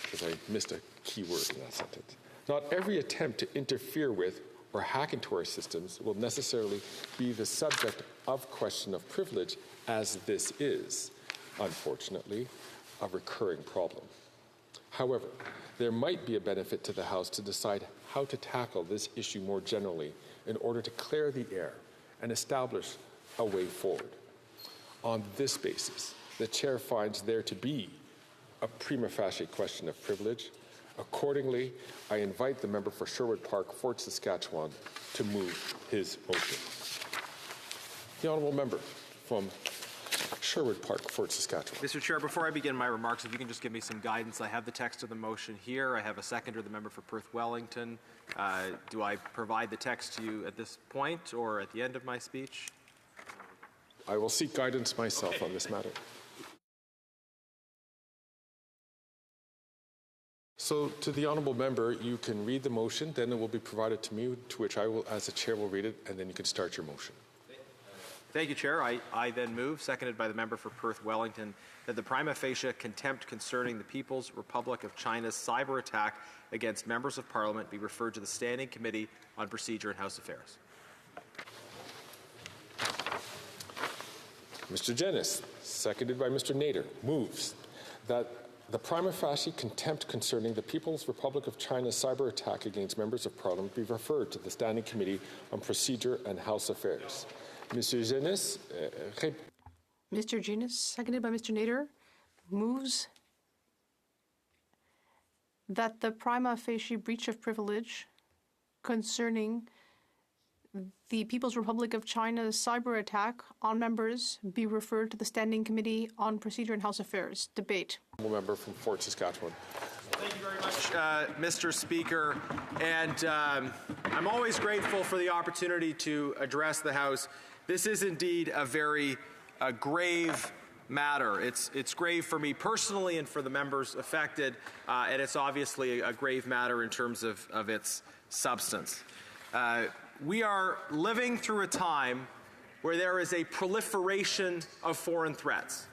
because I missed a key word in that sentence. Not every attempt to interfere with or hack into our systems will necessarily be the subject of question of privilege, as this is, unfortunately, a recurring problem. However, there might be a benefit to the House to decide how to tackle this issue more generally in order to clear the air and establish a way forward. On this basis, the Chair finds there to be a prima facie question of privilege. Accordingly, I invite the member for Sherwood Park, Fort Saskatchewan, to move his motion. The honourable member from Sherwood Park, Fort Saskatchewan. Mr. Chair, before I begin my remarks, if you can just give me some guidance. I have the text of the motion here. I have a seconder, the member for Perth Wellington. Do I provide the text to you at this point or at the end of my speech? I will seek guidance myself on this matter. So, to the honourable member, you can read the motion, then it will be provided to me, to which I will, as the chair, will read it, and then you can start your motion. Thank you, Chair. I then move, seconded by the member for Perth Wellington, that the prima facie contempt concerning the People's Republic of China's cyber attack against members of Parliament be referred to the Standing Committee on Procedure and House Affairs. Mr. Jennis, seconded by Mr. Nader, moves that the prima facie contempt concerning the People's Republic of China's cyber attack against members of Parliament be referred to the Standing Committee on Procedure and House Affairs. Mr. Jennis, Mr. Jennis, seconded by Mr. Nader, moves that the prima facie breach of privilege concerning the People's Republic of China's cyber attack on members be referred to the Standing Committee on Procedure and House Affairs. Debate. Member from Fort Saskatchewan. Thank you very much, Mr. Speaker. And I'm always grateful for the opportunity to address the House. This is indeed a very grave matter. It's grave for me personally and for the members affected, and it's obviously a grave matter in terms of its substance. We are living through a time where there is a proliferation of foreign threats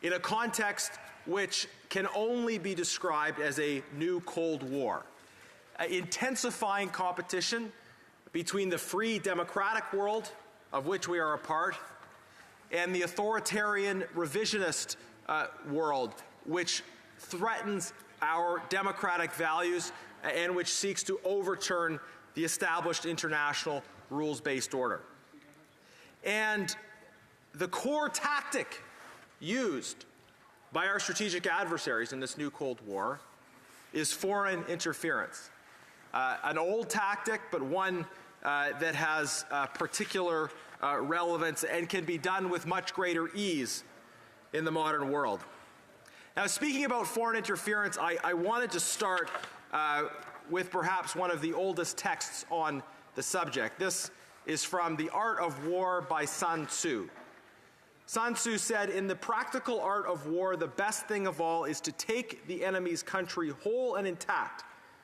in a context which can only be described as a new Cold War. Intensifying competition between the free democratic world, of which we are a part, and the authoritarian revisionist world, which threatens our democratic values and which seeks to overturn the established international rules-based order. And the core tactic used by our strategic adversaries in this new Cold War is foreign interference. An old tactic, but one that has particular relevance and can be done with much greater ease in the modern world. Now, speaking about foreign interference, I wanted to start with perhaps one of the oldest texts on the subject. This is from The Art of War by Sun Tzu. Sun Tzu said, "In the practical art of war, the best thing of all is to take the enemy's country whole and intact.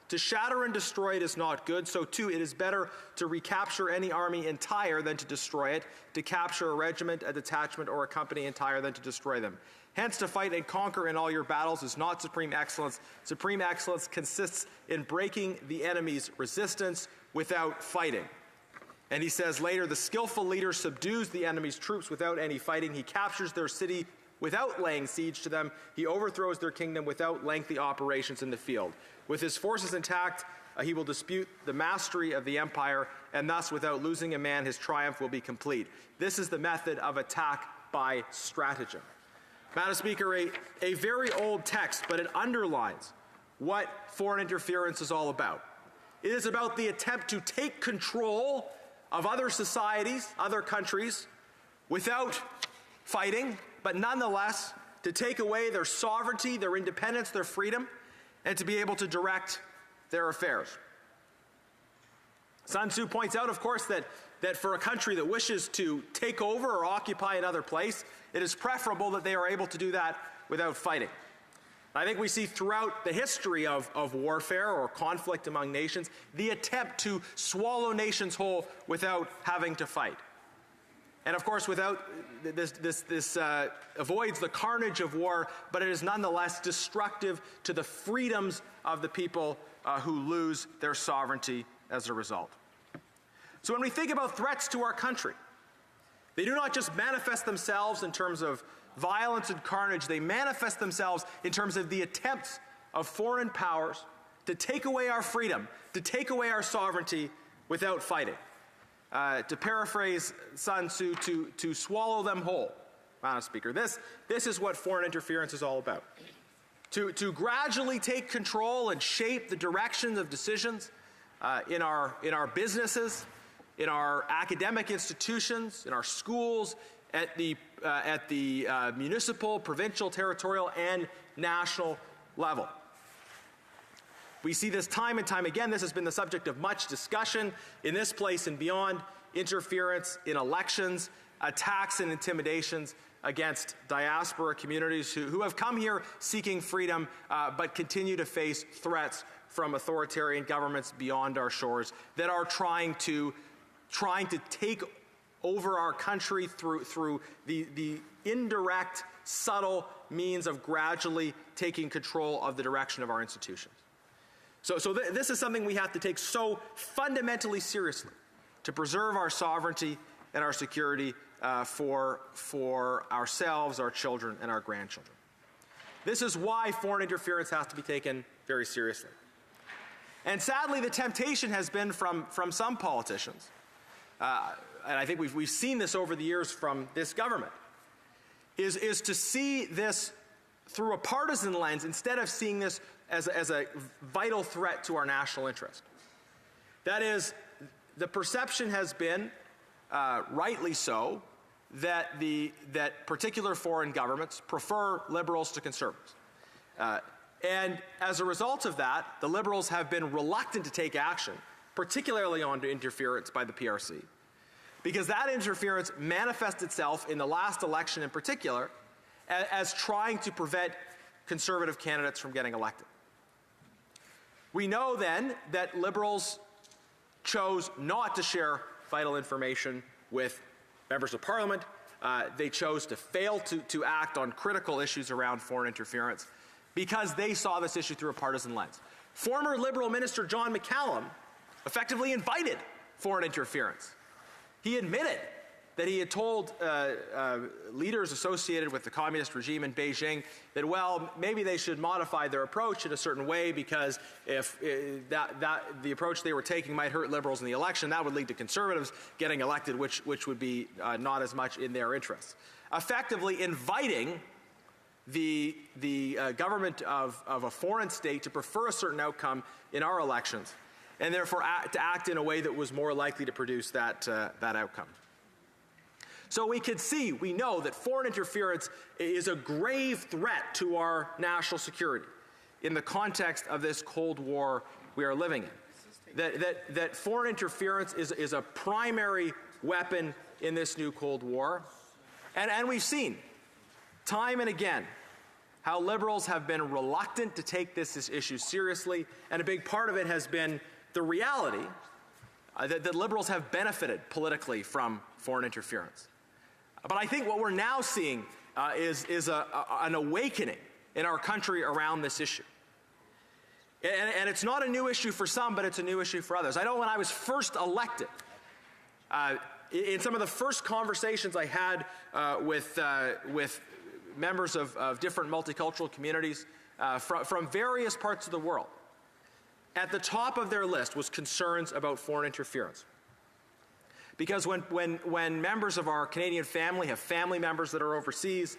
To shatter and destroy it is not good, so too it is better to recapture any army entire than to destroy it, to capture a regiment, a detachment, or a company entire than to destroy them. Hence, to fight and conquer in all your battles is not supreme excellence. Supreme excellence consists in breaking the enemy's resistance without fighting." And he says later, "The skillful leader subdues the enemy's troops without any fighting. He captures their city without laying siege to them. He overthrows their kingdom without lengthy operations in the field. With his forces intact, he will dispute the mastery of the empire, and thus, without losing a man, his triumph will be complete. This is the method of attack by stratagem." Madam Speaker, a very old text, but it underlines what foreign interference is all about. It is about the attempt to take control of other societies, other countries, without fighting, but nonetheless to take away their sovereignty, their independence, their freedom, and to be able to direct their affairs. Sun Tzu points out, of course, that for a country that wishes to take over or occupy another place, it is preferable that they are able to do that without fighting. I think we see throughout the history of warfare or conflict among nations the attempt to swallow nations whole without having to fight. And of course, without this avoids the carnage of war, but it is nonetheless destructive to the freedoms of the people who lose their sovereignty as a result. So when we think about threats to our country, they do not just manifest themselves in terms of violence and carnage, they manifest themselves in terms of the attempts of foreign powers to take away our freedom, to take away our sovereignty without fighting. To paraphrase Sun Tzu, to swallow them whole, Madam Speaker. This is what foreign interference is all about. To gradually take control and shape the directions of decisions in our businesses, in our academic institutions, in our schools, at the municipal, provincial, territorial, and national level. We see this time and time again. This has been the subject of much discussion in this place and beyond. Interference in elections, attacks and intimidations against diaspora communities who have come here seeking freedom but continue to face threats from authoritarian governments beyond our shores that are trying to take over our country through the indirect, subtle means of gradually taking control of the direction of our institutions. So this is something we have to take so fundamentally seriously to preserve our sovereignty and our security for ourselves, our children, and our grandchildren. This is why foreign interference has to be taken very seriously. And sadly, the temptation has been from some politicians, and I think we've seen this over the years from this government, is to see this through a partisan lens instead of seeing this as a vital threat to our national interest. That is, the perception has been, rightly so, that particular foreign governments prefer liberals to conservatives. And as a result of that, the liberals have been reluctant to take action, particularly on interference by the PRC, because that interference manifests itself in the last election in particular as trying to prevent conservative candidates from getting elected. We know then that liberals chose not to share vital information with members of parliament. They chose to fail to act on critical issues around foreign interference because they saw this issue through a partisan lens. Former Liberal Minister John McCallum effectively invited foreign interference. He admitted that he had told leaders associated with the communist regime in Beijing that, well, maybe they should modify their approach in a certain way because if the approach they were taking might hurt liberals in the election, that would lead to conservatives getting elected, which would be not as much in their interests. Effectively inviting the government of a foreign state to prefer a certain outcome in our elections, and therefore to act in a way that was more likely to produce that outcome. So we know that foreign interference is a grave threat to our national security in the context of this Cold War we are living in. That foreign interference is a primary weapon in this new Cold War. And we've seen time and again how liberals have been reluctant to take this issue seriously, and a big part of it has been the reality that liberals have benefited politically from foreign interference. But I think what we're now seeing is an awakening in our country around this issue. And it's not a new issue for some, but it's a new issue for others. I know when I was first elected, in some of the first conversations I had with members of different multicultural communities from various parts of the world, at the top of their list was concerns about foreign interference. Because when members of our Canadian family have family members that are overseas,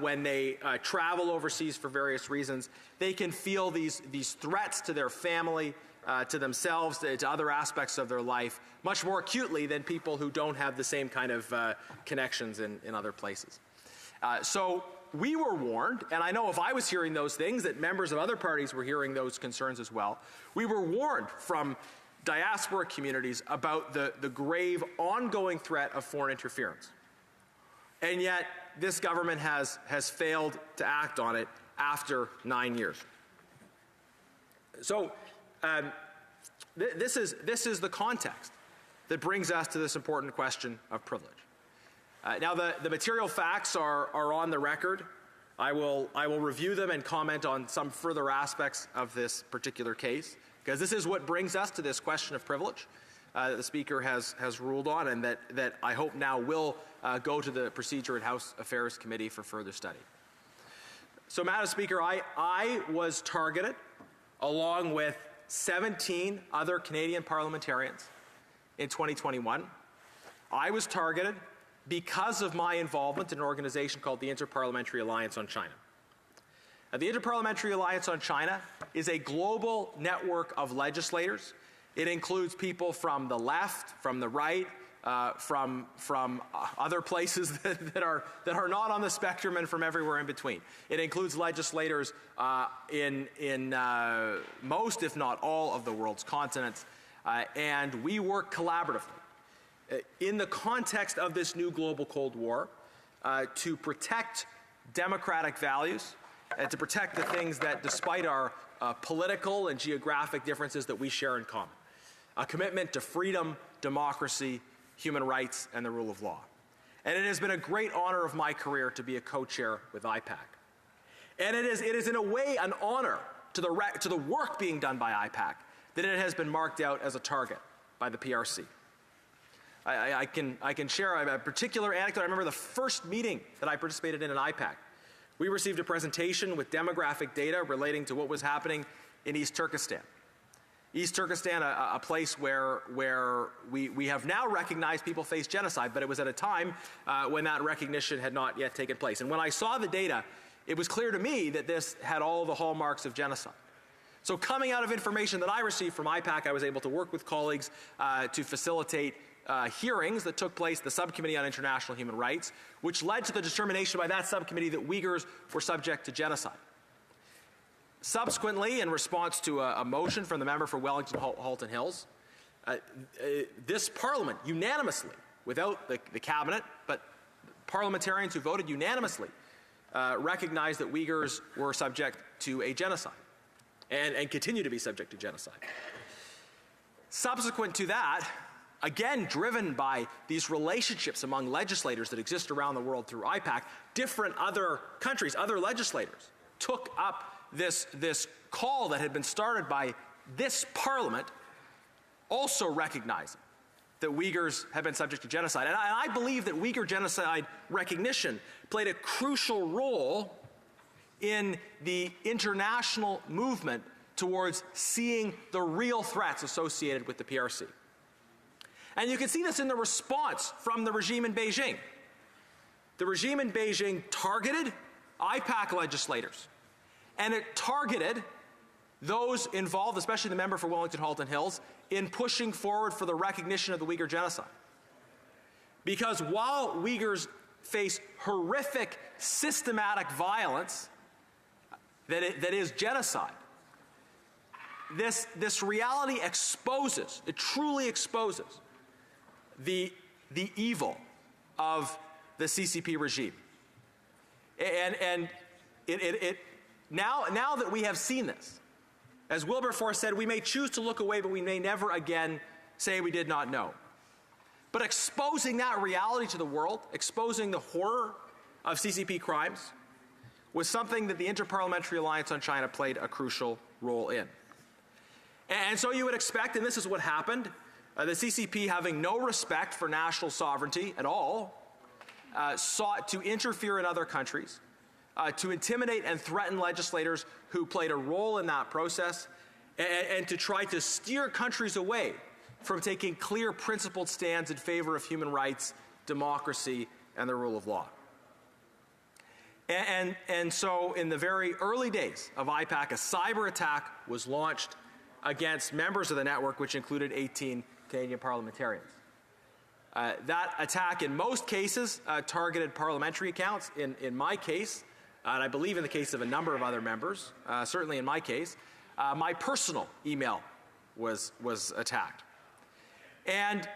when they travel overseas for various reasons, they can feel these threats to their family, to themselves, to other aspects of their life, much more acutely than people who don't have the same kind of connections in other places. So we were warned, and I know if I was hearing those things, that members of other parties were hearing those concerns as well. We were warned from diaspora communities about the grave ongoing threat of foreign interference. And yet this government has failed to act on it after 9 years. So this is the context that brings us to this important question of privilege. Now the material facts are on the record. I will review them and comment on some further aspects of this particular case, because this is what brings us to this question of privilege that the Speaker has ruled on, and that I hope now will go to the Procedure and House Affairs Committee for further study. So, Madam Speaker, I was targeted, along with 17 other Canadian parliamentarians in 2021. I was targeted because of my involvement in an organization called the Inter-Parliamentary Alliance on China. The Inter-Parliamentary Alliance on China is a global network of legislators. It includes people from the left, from the right, from other places that are not on the spectrum and from everywhere in between. It includes legislators in most, if not all, of the world's continents, and we work collaboratively in the context of this new global Cold War to protect democratic values and to protect the things that, despite our political and geographic differences, that we share in common. A commitment to freedom, democracy, human rights, and the rule of law. And it has been a great honor of my career to be a co-chair with IPAC. And it is in a way an honor to the work being done by IPAC that it has been marked out as a target by the PRC. I can share a particular anecdote. I remember the first meeting that I participated in IPAC. We received a presentation with demographic data relating to what was happening in East Turkestan. East Turkestan, a place where we have now recognized people face genocide, but it was at a time when that recognition had not yet taken place. And when I saw the data, it was clear to me that this had all the hallmarks of genocide. So coming out of information that I received from IPAC, I was able to work with colleagues to facilitate hearings that took place at the Subcommittee on International Human Rights, which led to the determination by that subcommittee that Uyghurs were subject to genocide. Subsequently, in response to a motion from the member for Wellington Halton Hills, this Parliament unanimously, without the Cabinet, but parliamentarians who voted unanimously, recognized that Uyghurs were subject to a genocide and continue to be subject to genocide. Subsequent to that, again driven by these relationships among legislators that exist around the world through IPAC, different other countries, other legislators, took up this call that had been started by this Parliament, also recognizing that Uyghurs have been subject to genocide. And I believe that Uyghur genocide recognition played a crucial role in the international movement towards seeing the real threats associated with the PRC. And you can see this in the response from the regime in Beijing. The regime in Beijing targeted IPAC legislators, and it targeted those involved, especially the member for Wellington Halton Hills, in pushing forward for the recognition of the Uyghur genocide. Because while Uyghurs face horrific, systematic violence that is genocide, this reality exposes, it truly exposes the evil of the CCP regime. And now that we have seen this, as Wilberforce said, we may choose to look away, but we may never again say we did not know. But exposing that reality to the world, exposing the horror of CCP crimes, was something that the Interparliamentary Alliance on China played a crucial role in. And so you would expect, and this is what happened, the CCP, having no respect for national sovereignty at all, sought to interfere in other countries, to intimidate and threaten legislators who played a role in that process, and to try to steer countries away from taking clear, principled stands in favor of human rights, democracy, and the rule of law. And so in the very early days of IPAC, a cyber attack was launched against members of the network, which included 18 Canadian parliamentarians. That attack, in most cases, targeted parliamentary accounts. In my case, and I believe in the case of a number of other members, certainly in my case, my personal email was attacked. And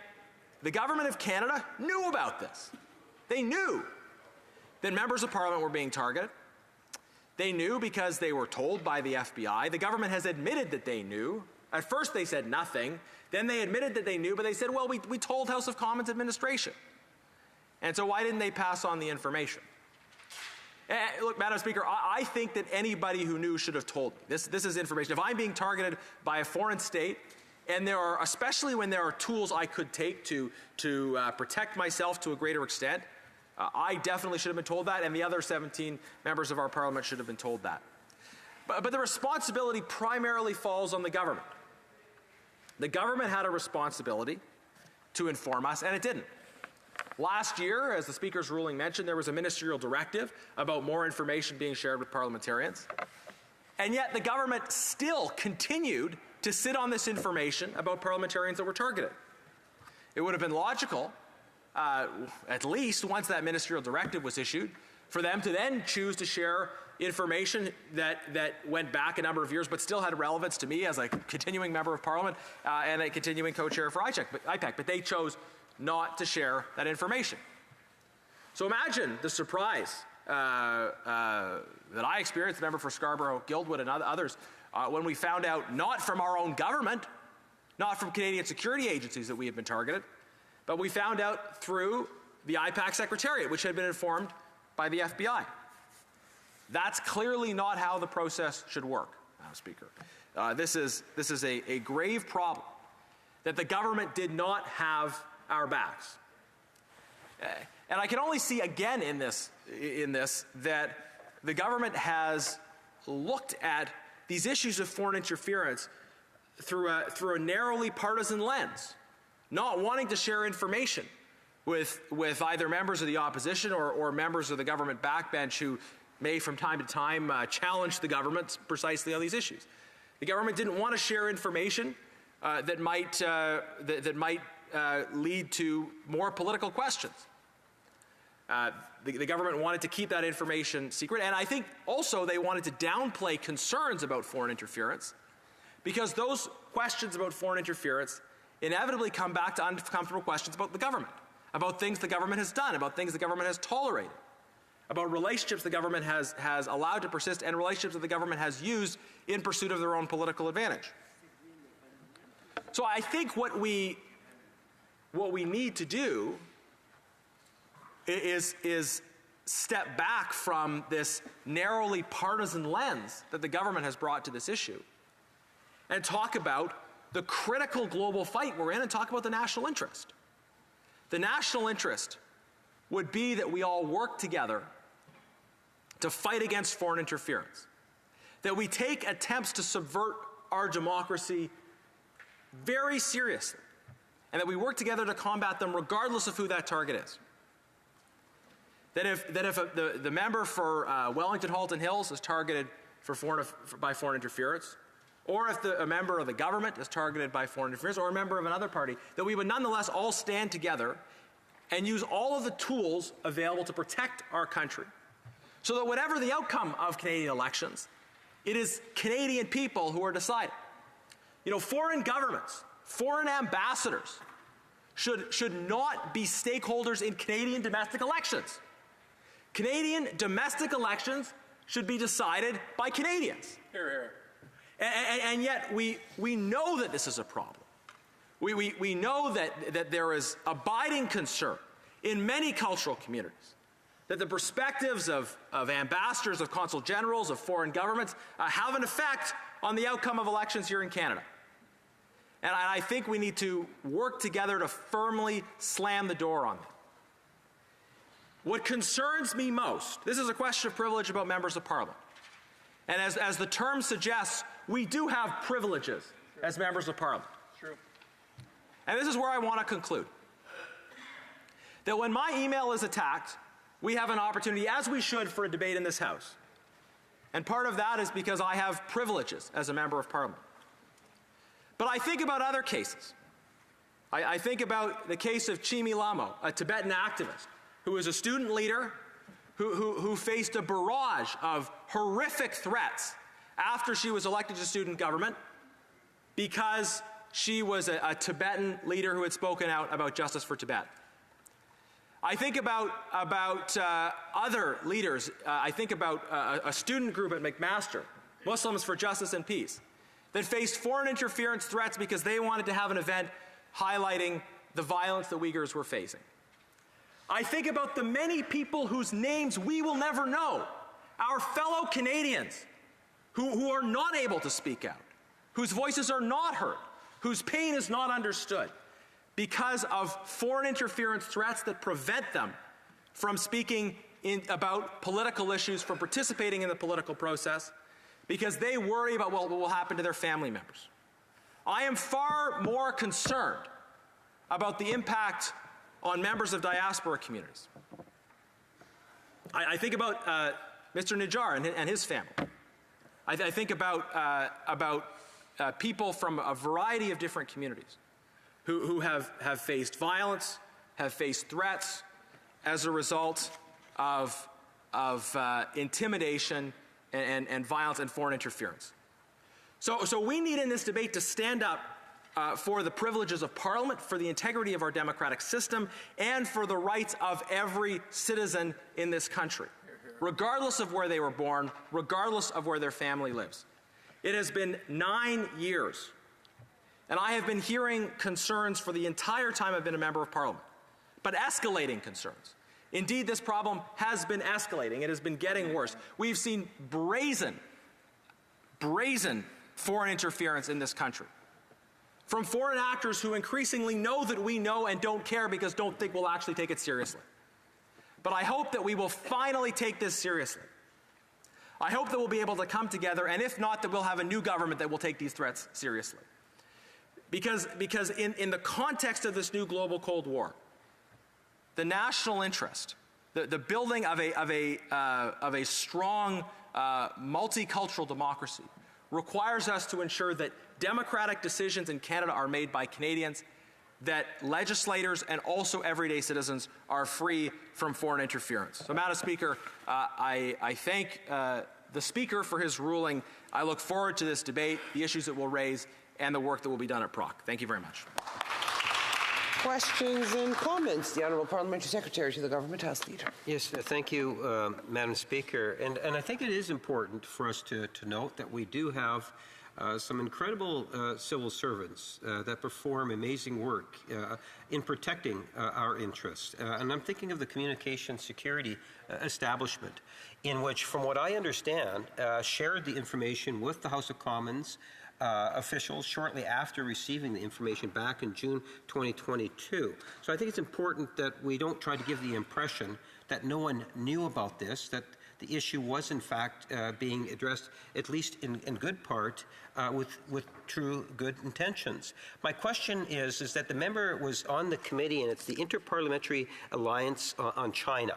the government of Canada knew about this. They knew that members of Parliament were being targeted. They knew because they were told by the FBI. The government has admitted that they knew. At first they said nothing. Then they admitted that they knew, but they said, well, we told House of Commons administration. And so why didn't they pass on the information? Look, Madam Speaker, I think that anybody who knew should have told me. This is information. If I'm being targeted by a foreign state, and there are, especially when there are tools I could take to protect myself to a greater extent, I definitely should have been told that, and the other 17 members of our Parliament should have been told that. But the responsibility primarily falls on the government. The government had a responsibility to inform us, and it didn't. Last year, as the Speaker's ruling mentioned, there was a ministerial directive about more information being shared with parliamentarians. And yet the government still continued to sit on this information about parliamentarians that were targeted. It would have been logical, at least once that ministerial directive was issued, for them to then choose to share information that went back a number of years but still had relevance to me as a continuing member of Parliament and a continuing co-chair for IPAC. But they chose not to share that information. So imagine the surprise that I experienced, member for Scarborough-Guildwood and others, when we found out not from our own government, not from Canadian security agencies that we had been targeted, but we found out through the IPAC Secretariat, which had been informed by the FBI. That's clearly not how the process should work, Madam Speaker. This is a grave problem, that the government did not have our backs. And I can only see again in this that the government has looked at these issues of foreign interference through a narrowly partisan lens, not wanting to share information with either members of the opposition or members of the government backbench who may from time to time challenge the government precisely on these issues. The government didn't want to share information that might lead to more political questions. The government wanted to keep that information secret, and I think also they wanted to downplay concerns about foreign interference, because those questions about foreign interference inevitably come back to uncomfortable questions about the government, about things the government has done, about things the government has tolerated, about relationships the government has allowed to persist and relationships that the government has used in pursuit of their own political advantage. So I think what we need to do is step back from this narrowly partisan lens that the government has brought to this issue and talk about the critical global fight we're in and talk about the national interest. The national interest would be that we all work together to fight against foreign interference, that we take attempts to subvert our democracy very seriously, and that we work together to combat them regardless of who that target is. That if the member for Wellington Halton Hills is targeted by foreign interference, or if a member of the government is targeted by foreign interference, or a member of another party, that we would nonetheless all stand together and use all of the tools available to protect our country, so that whatever the outcome of Canadian elections, it is Canadian people who are deciding. You know, foreign governments, foreign ambassadors should not be stakeholders in Canadian domestic elections. Canadian domestic elections should be decided by Canadians. Hear, hear. And yet we know that this is a problem. We know that there is abiding concern in many cultural communities that the perspectives of ambassadors, of consul generals, of foreign governments have an effect on the outcome of elections here in Canada. And I think we need to work together to firmly slam the door on them. What concerns me most, this is a question of privilege about members of Parliament. And as the term suggests, we do have privileges as members of Parliament. True. And this is where I want to conclude. That when my email is attacked, we have an opportunity, as we should, for a debate in this House. And part of that is because I have privileges as a member of Parliament. But I think about other cases. I think about the case of Chimi Lamo, a Tibetan activist, who was a student leader who faced a barrage of horrific threats after she was elected to student government because she was a Tibetan leader who had spoken out about justice for Tibet. I think about other leaders. I think about a student group at McMaster, Muslims for Justice and Peace, that faced foreign interference threats because they wanted to have an event highlighting the violence that Uyghurs were facing. I think about the many people whose names we will never know, our fellow Canadians who are not able to speak out, whose voices are not heard, whose pain is not understood because of foreign interference threats that prevent them from speaking about political issues, from participating in the political process, because they worry about what will happen to their family members. I am far more concerned about the impact on members of diaspora communities. I think about Mr. Najjar and his family. I think about people from a variety of different communities who have faced violence, have faced threats as a result of intimidation and violence and foreign interference. So we need in this debate to stand up for the privileges of Parliament, for the integrity of our democratic system, and for the rights of every citizen in this country, regardless of where they were born, regardless of where their family lives. It has been 9 years, and I have been hearing concerns for the entire time I've been a member of Parliament, but escalating concerns. Indeed, this problem has been escalating. It has been getting worse. We've seen brazen foreign interference in this country from foreign actors who increasingly know that we know and don't care because don't think we'll actually take it seriously. But I hope that we will finally take this seriously. I hope that we'll be able to come together, and if not, that we'll have a new government that will take these threats seriously. Because in the context of this new global Cold War, the national interest, the building of a strong multicultural democracy requires us to ensure that democratic decisions in Canada are made by Canadians, that legislators and also everyday citizens are free from foreign interference. So, Madam Speaker, I thank the Speaker for his ruling. I look forward to this debate, the issues it will raise, and the work that will be done at PROC. Thank you very much. Questions and comments. The Honourable Parliamentary Secretary to the Government House Leader. Yes, thank you, Madam Speaker. And I think it is important for us to note that we do have some incredible civil servants that perform amazing work in protecting our interests. And I'm thinking of the Communication Security Establishment, in which, from what I understand, shared the information with the House of Commons officials shortly after receiving the information back in June 2022. So I think it's important that we don't try to give the impression that no one knew about this, that the issue was in fact being addressed, at least in good part, with true good intentions. My question is that the member was on the committee, and it's the Interparliamentary Alliance on China.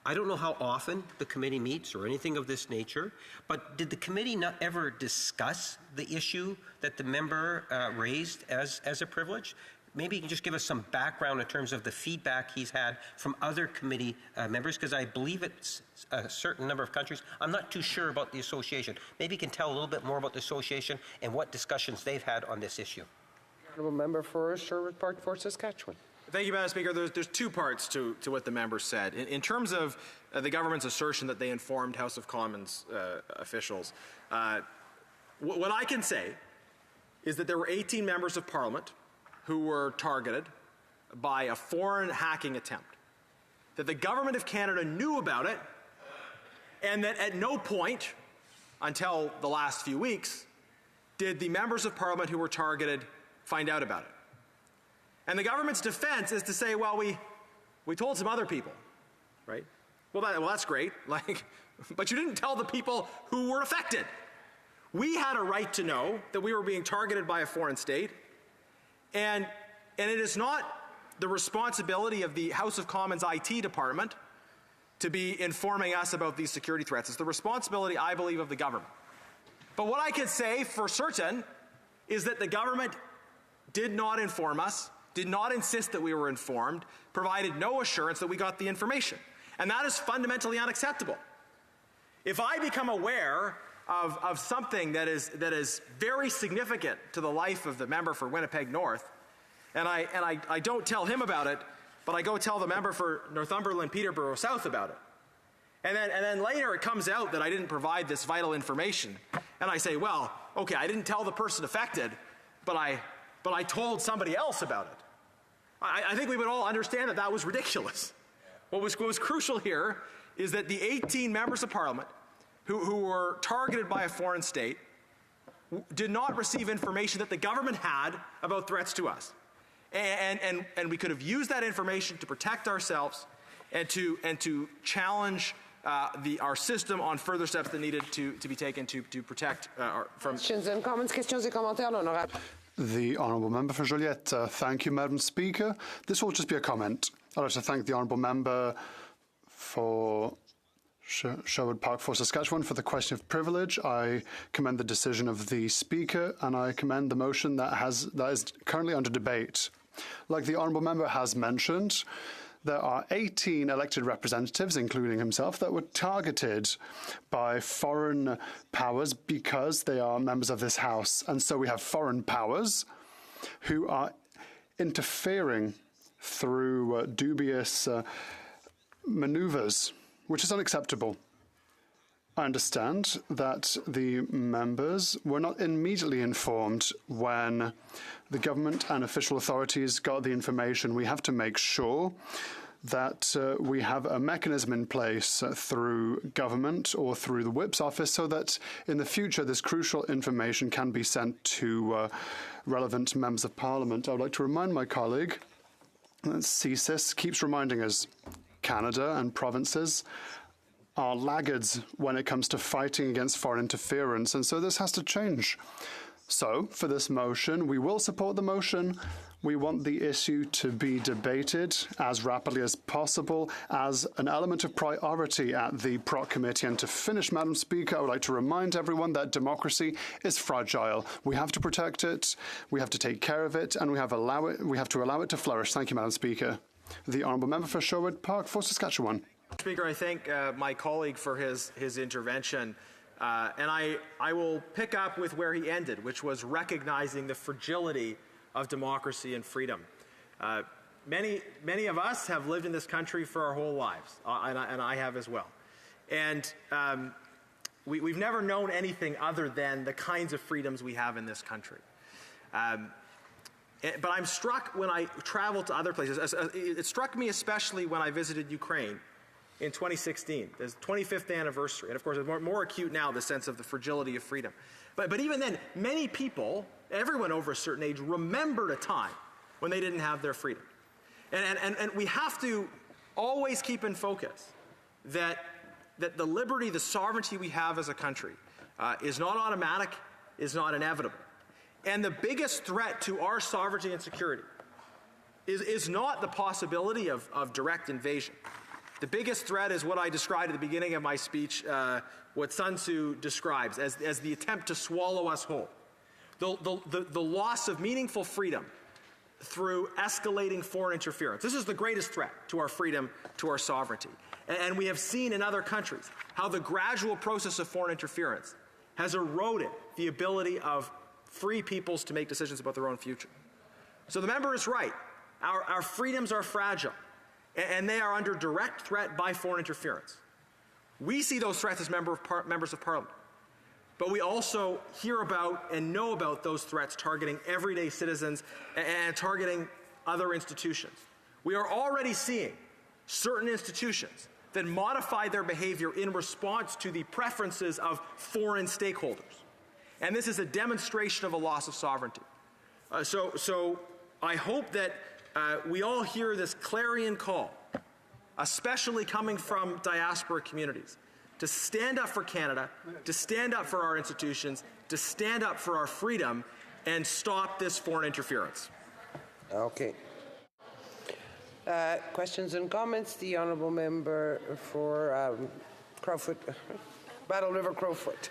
I don't know how often the committee meets or anything of this nature, but did the committee not ever discuss the issue that the member raised as a privilege? Maybe you can just give us some background in terms of the feedback he's had from other committee members, because I believe it's a certain number of countries. I'm not too sure about the association. Maybe you can tell a little bit more about the association and what discussions they've had on this issue. Honourable Member for Sherwood Park, Fort Saskatchewan. Thank you, Madam Speaker. There's two parts to what the member said. In terms of the government's assertion that they informed House of Commons officials, what I can say is that there were 18 members of Parliament who were targeted by a foreign hacking attempt, that the Government of Canada knew about it, and that at no point until the last few weeks did the members of Parliament who were targeted find out about it. And the government's defense is to say, well, we told some other people, right? Well, that's great, but you didn't tell the people who were affected. We had a right to know that we were being targeted by a foreign state, and it is not the responsibility of the House of Commons IT department to be informing us about these security threats. It's the responsibility, I believe, of the government. But what I can say for certain is that the government did not inform us, did not insist that we were informed, provided no assurance that we got the information. And that is fundamentally unacceptable. If I become aware of something that is very significant to the life of the member for Winnipeg North, and I don't tell him about it, but I go tell the member for Northumberland Peterborough South about it, and then later it comes out that I didn't provide this vital information, and I say, well, okay, I didn't tell the person affected, but I told somebody else about it. I think we would all understand that that was ridiculous. What was crucial here is that the 18 members of Parliament who were targeted by a foreign state did not receive information that the government had about threats to us. And we could have used that information to protect ourselves and to challenge our system on further steps that needed to be taken to protect from... Questions and comments, questions et commentaires, l'honorable. The Honourable Member for Joliette. Thank you, Madam Speaker. This will just be a comment. I'd like to thank the Honourable Member for Sherwood Park for Saskatchewan for the question of privilege. I commend the decision of the Speaker, and I commend the motion that is currently under debate. Like the honourable member has mentioned, there are 18 elected representatives, including himself, that were targeted by foreign powers because they are members of this House. And so we have foreign powers who are interfering through dubious manoeuvres, which is unacceptable. I understand that the members were not immediately informed when the government and official authorities got the information. We have to make sure that we have a mechanism in place through government or through the Whip's office so that in the future this crucial information can be sent to relevant members of Parliament. I would like to remind my colleague that CSIS keeps reminding us Canada and provinces are laggards when it comes to fighting against foreign interference, and so this has to change. So, for this motion, we will support the motion. We want the issue to be debated as rapidly as possible as an element of priority at the Proc Committee. And to finish, Madam Speaker, I would like to remind everyone that democracy is fragile. We have to protect it, we have to take care of it, and we have to allow it to flourish. Thank you, Madam Speaker. The Honourable Member for Sherwood Park, Fort Saskatchewan. Speaker, I thank my colleague for his intervention. And I will pick up with where he ended, which was recognizing the fragility of democracy and freedom. Many of us have lived in this country for our whole lives, and I have as well. And we've never known anything other than the kinds of freedoms we have in this country. But I'm struck when I travel to other places. It struck me especially when I visited Ukraine in 2016, the 25th anniversary. And of course, it's more acute now, the sense of the fragility of freedom. But even then, many people, everyone over a certain age, remembered a time when they didn't have their freedom. And we have to always keep in focus that the liberty, the sovereignty we have as a country is not automatic, is not inevitable. And the biggest threat to our sovereignty and security is not the possibility of direct invasion. The biggest threat is what I described at the beginning of my speech, what Sun Tzu describes as the attempt to swallow us whole. The loss of meaningful freedom through escalating foreign interference. This is the greatest threat to our freedom, to our sovereignty. And we have seen in other countries how the gradual process of foreign interference has eroded the ability of free peoples to make decisions about their own future. So the member is right. Our freedoms are fragile, and they are under direct threat by foreign interference. We see those threats as members of Parliament. But we also hear about and know about those threats targeting everyday citizens and targeting other institutions. We are already seeing certain institutions that modify their behavior in response to the preferences of foreign stakeholders. And this is a demonstration of a loss of sovereignty. So I hope that we all hear this clarion call, especially coming from diaspora communities, to stand up for Canada, to stand up for our institutions, to stand up for our freedom, and stop this foreign interference. Okay. Questions and comments? The Honourable Member for Crowfoot, Battle River Crowfoot.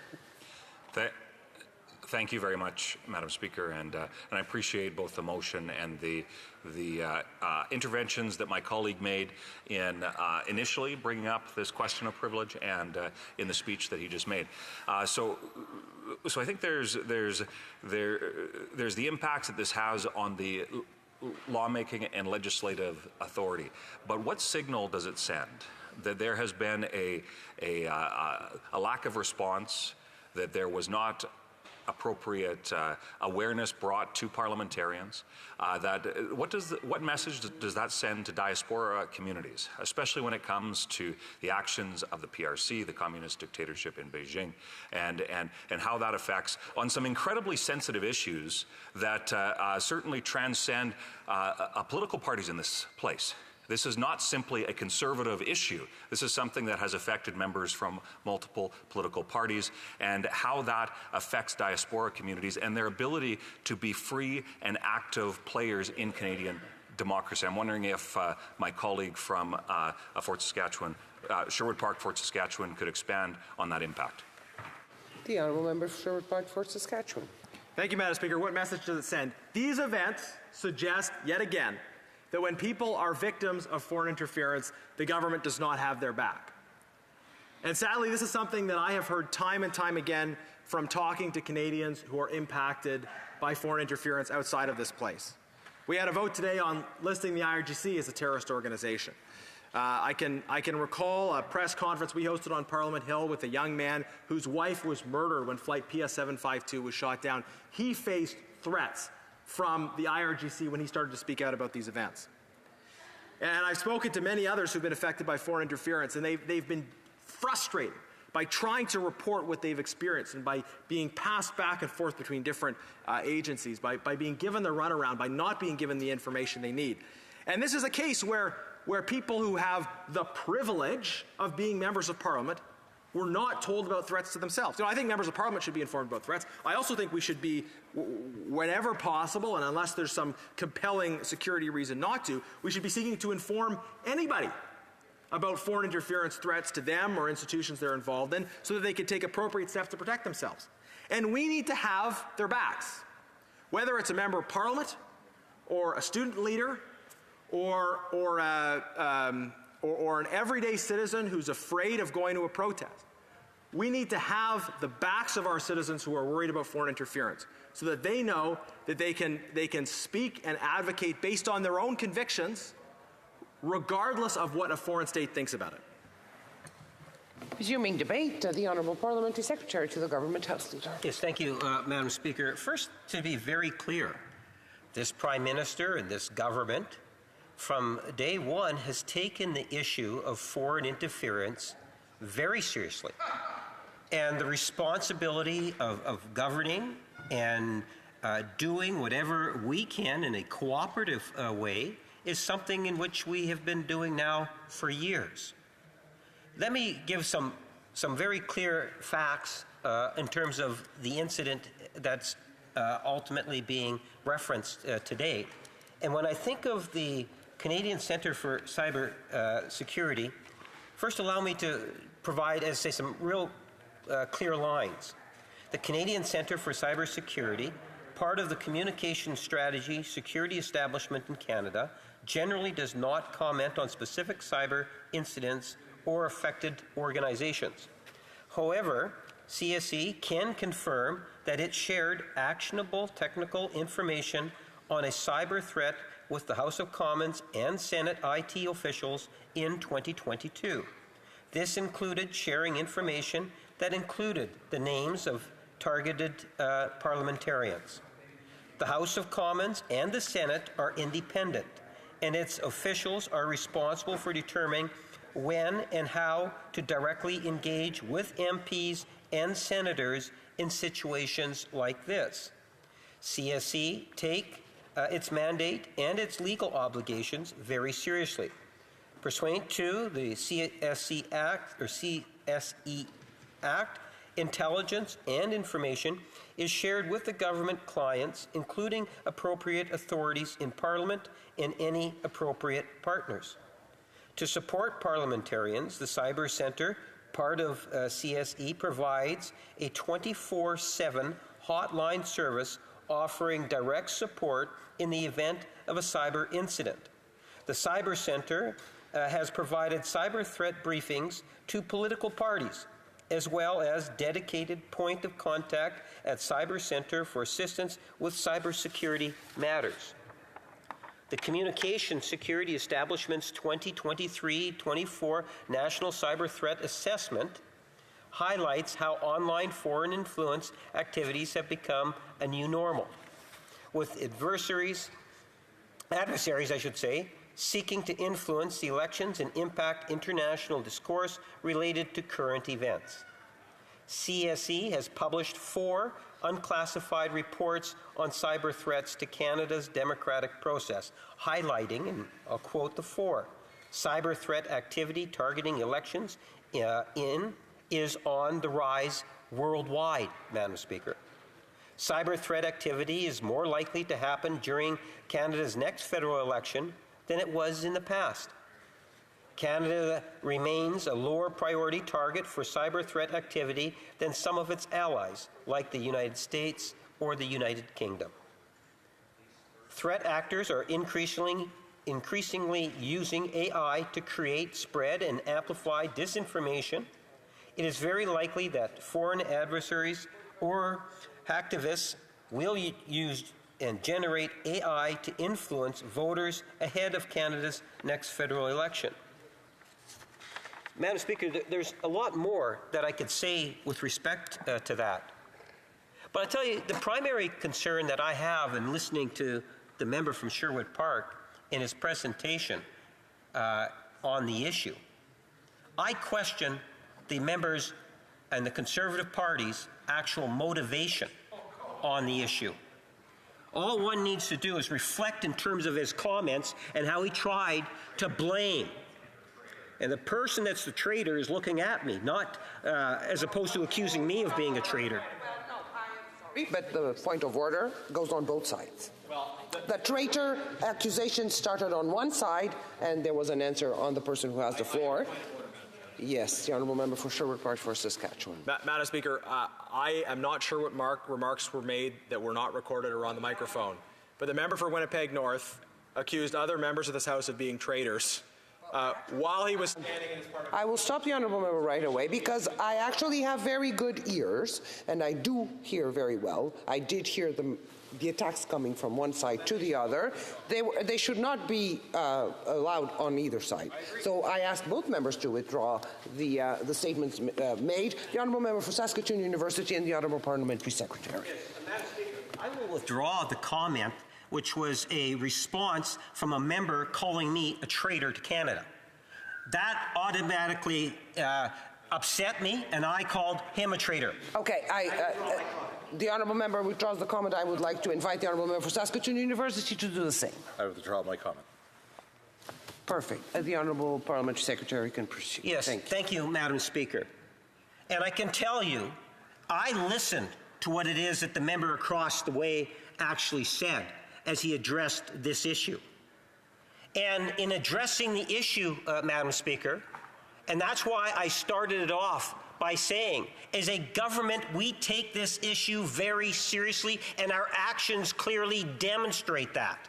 Thank you very much, Madam Speaker, and I appreciate both the motion and the interventions that my colleague made in initially bringing up this question of privilege and in the speech that he just made. So I think there's the impacts that this has on the lawmaking and legislative authority. But what signal does it send? That there has been a lack of response, that there was not appropriate awareness brought to parliamentarians. What message does that send to diaspora communities, especially when it comes to the actions of the PRC, the communist dictatorship in Beijing, and how that affects on some incredibly sensitive issues that certainly transcend political parties in this place. This is not simply a conservative issue. This is something that has affected members from multiple political parties, and how that affects diaspora communities and their ability to be free and active players in Canadian democracy. I'm wondering if my colleague from Fort Saskatchewan, Sherwood Park, Fort Saskatchewan, could expand on that impact. The Honourable Member for Sherwood Park, Fort Saskatchewan. Thank you, Madam Speaker. What message does it send? These events suggest, yet again, that when people are victims of foreign interference, the government does not have their back. And sadly, this is something that I have heard time and time again from talking to Canadians who are impacted by foreign interference outside of this place. We had a vote today on listing the IRGC as a terrorist organization. I can recall a press conference we hosted on Parliament Hill with a young man whose wife was murdered when Flight PS752 was shot down. He faced threats from the IRGC when he started to speak out about these events. And I've spoken to many others who've been affected by foreign interference, and they've been frustrated by trying to report what they've experienced and by being passed back and forth between different agencies, by being given the runaround, by not being given the information they need. And this is a case where people who have the privilege of being members of Parliament were not told about threats to themselves. I think members of Parliament should be informed about threats. I also think we should be, whenever possible, and unless there's some compelling security reason not to, we should be seeking to inform anybody about foreign interference threats to them or institutions they're involved in so that they can take appropriate steps to protect themselves. And we need to have their backs, whether it's a member of Parliament or a student leader or an everyday citizen who's afraid of going to a protest. We need to have the backs of our citizens who are worried about foreign interference so that they know that they can speak and advocate based on their own convictions regardless of what a foreign state thinks about it. Resuming debate, the Honourable Parliamentary Secretary to the Government House Leader. Yes, thank you, Madam Speaker. First, to be very clear, this Prime Minister and this government from day one has taken the issue of foreign interference very seriously. And the responsibility of governing and doing whatever we can in a cooperative way is something in which we have been doing now for years. Let me give some very clear facts in terms of the incident that's ultimately being referenced today. And when I think of the Canadian Centre for Cyber Security, first allow me to provide, as I say, some real clear lines. The Canadian Centre for Cyber Security, part of the Communication Strategy Security Establishment in Canada, generally does not comment on specific cyber incidents or affected organizations. However, CSE can confirm that it shared actionable technical information on a cyber threat with the House of Commons and Senate IT officials in 2022. This included sharing information that included the names of targeted parliamentarians. The House of Commons and the Senate are independent, and its officials are responsible for determining when and how to directly engage with MPs and senators in situations like this. CSE take its mandate and its legal obligations very seriously. Pursuant to the CSE Act, intelligence and information is shared with the government clients, including appropriate authorities in Parliament and any appropriate partners. To support parliamentarians, the Cyber Centre, part of CSE, provides a 24/7 hotline service offering direct support in the event of a cyber incident. The Cyber Centre has provided cyber threat briefings to political parties, as well as dedicated point of contact at Cyber Centre for assistance with cybersecurity matters. The Communication Security Establishment's 2023-24 National Cyber Threat Assessment highlights how online foreign influence activities have become a new normal, with adversaries, seeking to influence the elections and impact international discourse related to current events. CSE has published 4 unclassified reports on cyber threats to Canada's democratic process, highlighting, and I'll quote the 4, cyber threat activity targeting elections is on the rise worldwide, Madam Speaker. Cyber threat activity is more likely to happen during Canada's next federal election than it was in the past. Canada remains a lower priority target for cyber threat activity than some of its allies, like the United States or the United Kingdom. Threat actors are increasingly using AI to create, spread, and amplify disinformation. It is very likely that foreign adversaries or hacktivists will use and generate AI to influence voters ahead of Canada's next federal election. Madam Speaker, there's a lot more that I could say with respect to that. But I tell you, the primary concern that I have in listening to the member from Sherwood Park in his presentation on the issue, I question the members and the Conservative Party's actual motivation on the issue. All one needs to do is reflect in terms of his comments and how he tried to blame. And the person that's the traitor is looking at me, not as opposed to accusing me of being a traitor. But the point of order goes on both sides. The traitor accusation started on one side, and there was an answer on the person who has the floor. Yes, the honourable member for Sherwood Park for Saskatchewan. Madam Speaker, I am not sure what remarks were made that were not recorded or on the microphone, but the member for Winnipeg North accused other members of this House of being traitors while he was standing in his parliament. I will stop the honourable member right away because I actually have very good ears and I do hear very well. I did hear the attacks coming from one side to the other. They should not be allowed on either side. So I ask both members to withdraw the statements made. The honourable member for Saskatoon University and the honourable parliamentary secretary. Madam Speaker, I will withdraw the comment, which was a response from a member calling me a traitor to Canada. That automatically upset me, and I called him a traitor. Okay, the honourable member withdraws the comment. I would like to invite the honourable member for Saskatoon University to do the same. I withdraw my comment. Perfect. The honourable parliamentary secretary can proceed. Yes, thank you, Madam Speaker. And I can tell you, I listened to what it is that the member across the way actually said as he addressed this issue. And in addressing the issue, Madam Speaker, and that's why I started it off by saying, as a government, we take this issue very seriously, and our actions clearly demonstrate that.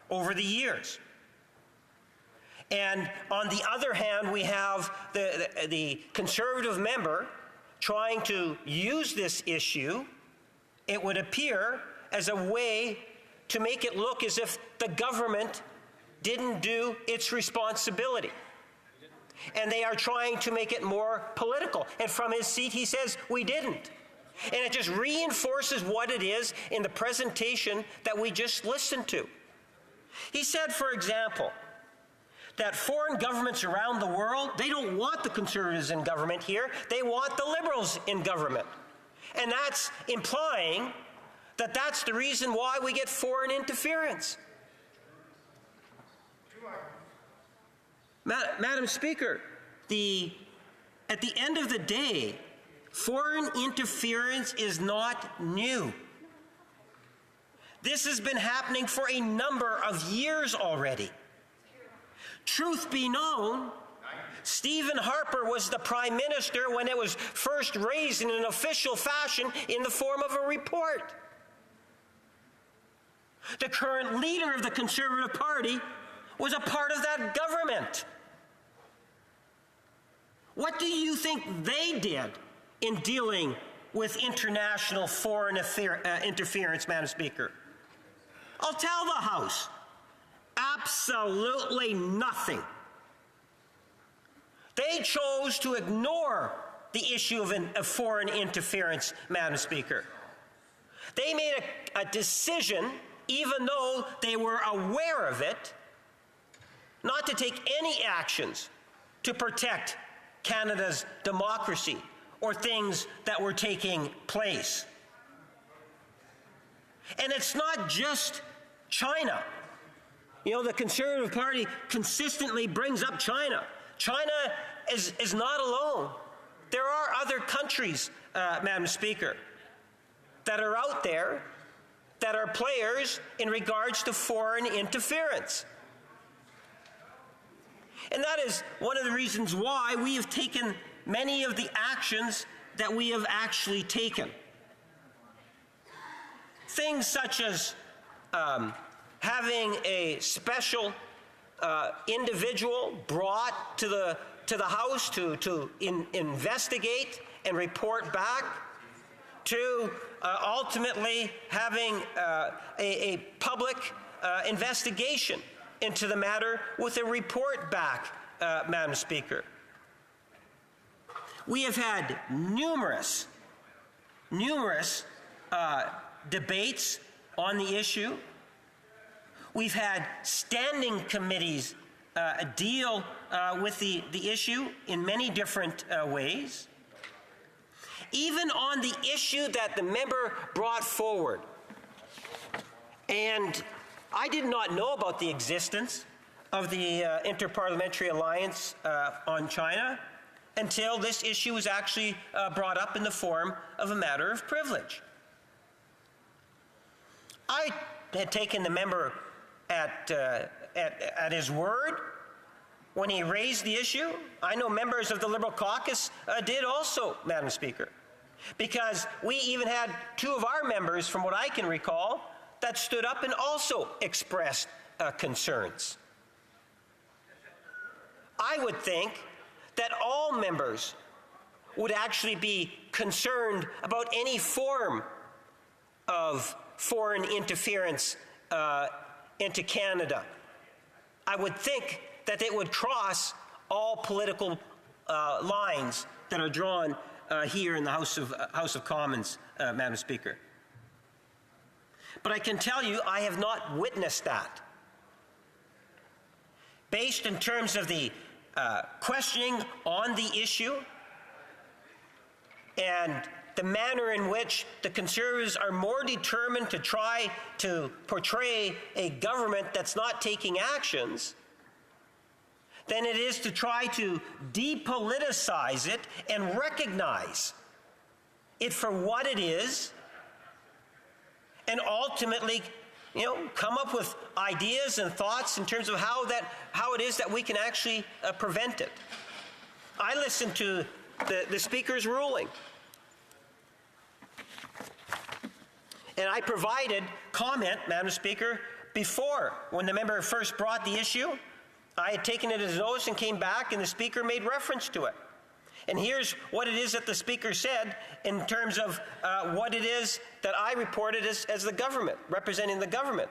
Over the years. And on the other hand, we have the Conservative member trying to use this issue, it would appear, as a way to make it look as if the government didn't do its responsibility. And they are trying to make it more political. And from his seat, he says, we didn't. And it just reinforces what it is in the presentation that we just listened to. He said, for example, that foreign governments around the world, they don't want the Conservatives in government here. They want the Liberals in government. And that's implying that that's the reason why we get foreign interference. Madam Speaker, at the end of the day, foreign interference is not new. This has been happening for a number of years already. Truth be known, Stephen Harper was the Prime Minister when it was first raised in an official fashion in the form of a report. The current leader of the Conservative Party was a part of that government. What do you think they did in dealing with international foreign interference, Madam Speaker? I'll tell the House, absolutely nothing. They chose to ignore the issue of foreign interference, Madam Speaker. They made a decision, even though they were aware of it, not to take any actions to protect Canada's democracy or things that were taking place. And it's not just China. You know, the Conservative Party consistently brings up China. China is not alone. There are other countries, Madam Speaker, that are out there that are players in regards to foreign interference. And that is one of the reasons why we have taken many of the actions that we have actually taken. Things such as having a special individual brought to the House to investigate and report back, to ultimately having a public investigation into the matter with a report back, Madam Speaker. We have had numerous debates on the issue. We've had standing committees deal with the issue in many different ways. Even on the issue that the member brought forward. And I did not know about the existence of the Interparliamentary Alliance on China until this issue was actually brought up in the form of a matter of privilege. I had taken the member at his word when he raised the issue. I know members of the Liberal caucus did also, Madam Speaker, because we even had two of our members, from what I can recall, that stood up and also expressed concerns. I would think that all members would actually be concerned about any form of foreign interference into Canada. I would think that it would cross all political lines that are drawn here in the House of Commons, Madam Speaker. But I can tell you I have not witnessed that. Based in terms of the questioning on the issue and the manner in which the Conservatives are more determined to try to portray a government that's not taking actions than it is to try to depoliticize it and recognize it for what it is, and ultimately, come up with ideas and thoughts in terms of how it is that we can actually prevent it. I listened to the Speaker's ruling, and I provided comment, Madam Speaker, before, when the member first brought the issue. I had taken it as notice and came back, and the Speaker made reference to it. And here's what it is that the Speaker said in terms of what it is that I reported as the government, representing the government.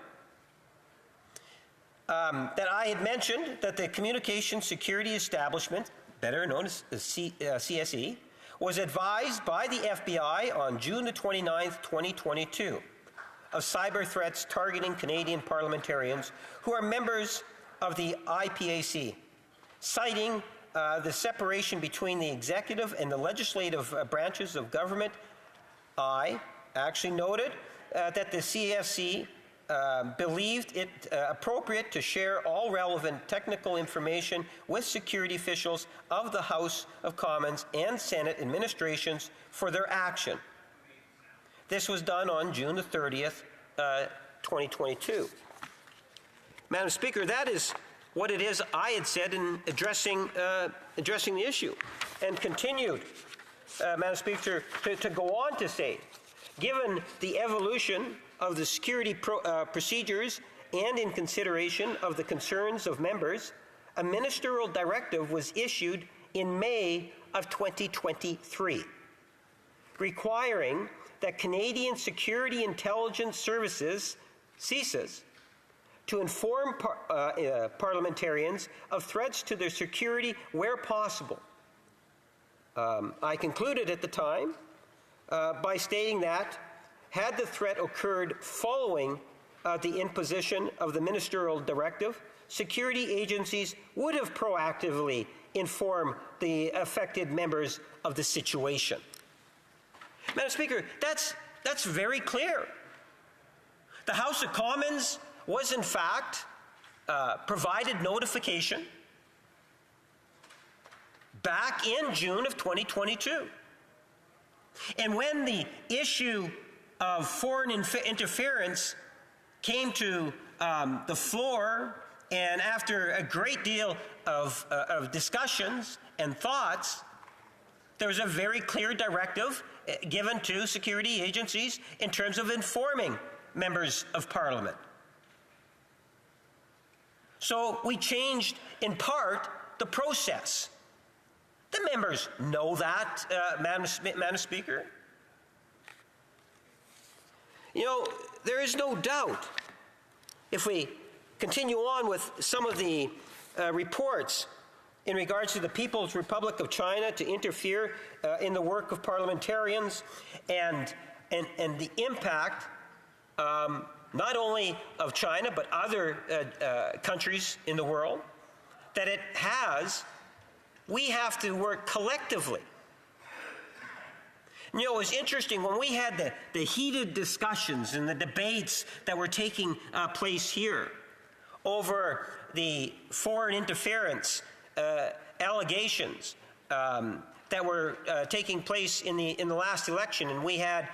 That I had mentioned that the Communication Security Establishment, better known as CSE, was advised by the FBI on June the 29th, 2022, of cyber threats targeting Canadian parliamentarians who are members of the IPAC, citing the separation between the executive and the legislative branches of government. I actually noted that the CSE believed it appropriate to share all relevant technical information with security officials of the House of Commons and Senate administrations for their action. This was done on June the 30th, 2022. Madam Speaker, that is what it is I had said in addressing the issue, and continued, Madam Speaker, to go on to say, given the evolution of the security procedures and in consideration of the concerns of members, a ministerial directive was issued in May of 2023, requiring that Canadian Security Intelligence Services, CSIS, to inform parliamentarians of threats to their security where possible. I concluded at the time by stating that had the threat occurred following the imposition of the ministerial directive, security agencies would have proactively informed the affected members of the situation. Madam Speaker, that's very clear. The House of Commons was in fact provided notification back in June of 2022. And when the issue of foreign interference came to the floor, and after a great deal of discussions and thoughts, There's a very clear directive given to security agencies in terms of informing members of Parliament. So we changed, in part, the process. The members know that, Madam Speaker. You know, there is no doubt, if we continue on with some of the reports in regards to the People's Republic of China to interfere in the work of parliamentarians and the impact not only of China but other countries in the world that it has, we have to work collectively. You know, it was interesting when we had the heated discussions and the debates that were taking place here over the foreign interference allegations that were taking place in the last election, and we had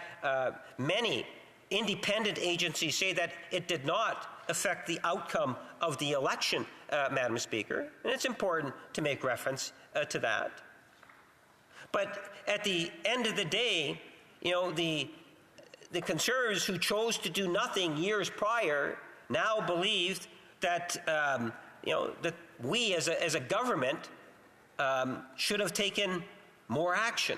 many independent agencies say that it did not affect the outcome of the election, Madam Speaker, and it's important to make reference to that. But at the end of the day, you know, the Conservatives who chose to do nothing years prior now believed that you know, that we as a government should have taken more action,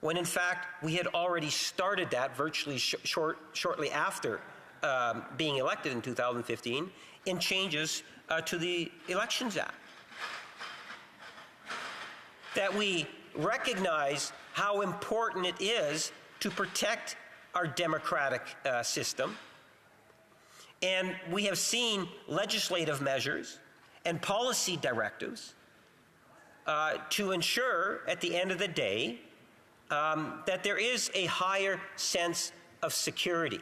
when in fact we had already started that virtually shortly after being elected in 2015 in changes to the Elections Act. That we recognize how important it is to protect our democratic system. And we have seen legislative measures and policy directives to ensure, at the end of the day, that there is a higher sense of security.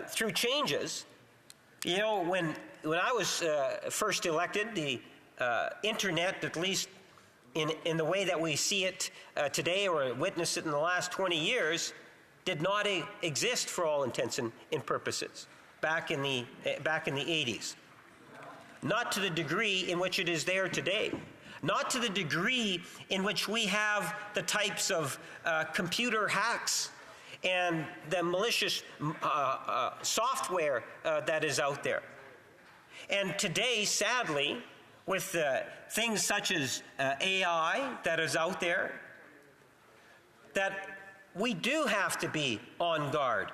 Through changes, you know, when I was first elected, the internet, at least in the way that we see it today or witnessed it in the last 20 years, did not exist for all intents and purposes back in the 80s. Not to the degree in which it is there today. Not to the degree in which we have the types of computer hacks and the malicious software that is out there. And today, sadly, with things such as AI that is out there, that we do have to be on guard.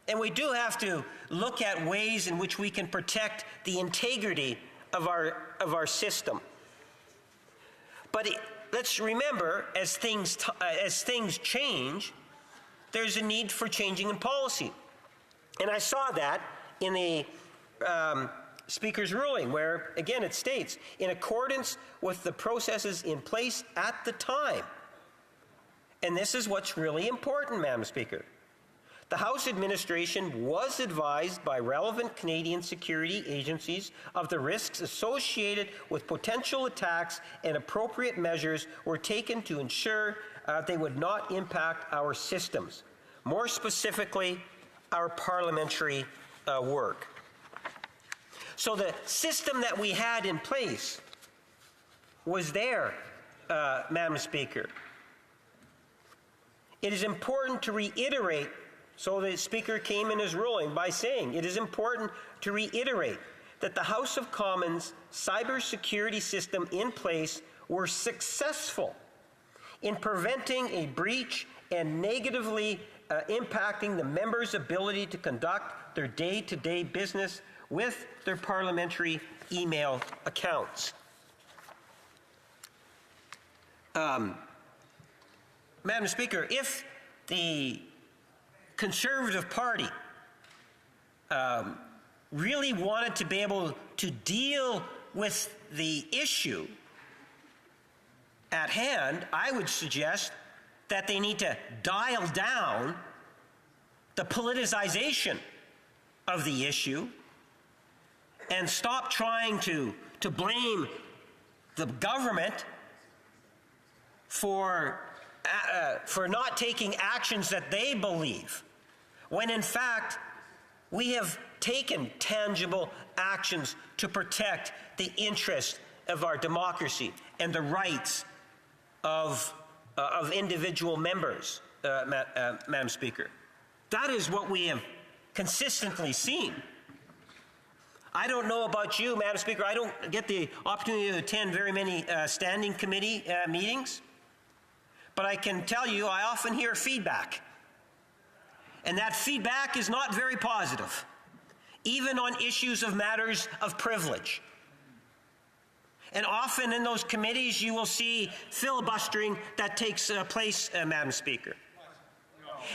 And we do have to look at ways in which we can protect the integrity of our system. But let's remember, as things change, there's a need for changing in policy. And I saw that in the Speaker's ruling, where, again, it states, in accordance with the processes in place at the time. And this is what's really important, Madam Speaker. The House administration was advised by relevant Canadian security agencies of the risks associated with potential attacks, and appropriate measures were taken to ensure they would not impact our systems, more specifically, our parliamentary work. So the system that we had in place was there, Madam Speaker. It is important to reiterate, so the Speaker came in his ruling by saying, it is important to reiterate that the House of Commons cybersecurity system in place were successful in preventing a breach and negatively impacting the members' ability to conduct their day-to-day business with their parliamentary email accounts. Madam Speaker, if the Conservative Party really wanted to be able to deal with the issue at hand, I would suggest that they need to dial down the politicization of the issue and stop trying to blame the government for not taking actions that they believe, when in fact we have taken tangible actions to protect the interests of our democracy and the rights of individual members, Madam Speaker. That is what we have consistently seen. I don't know about you, Madam Speaker. I don't get the opportunity to attend very many standing committee meetings, but I can tell you I often hear feedback. And that feedback is not very positive, even on issues of matters of privilege. And often in those committees you will see filibustering that takes place, Madam Speaker.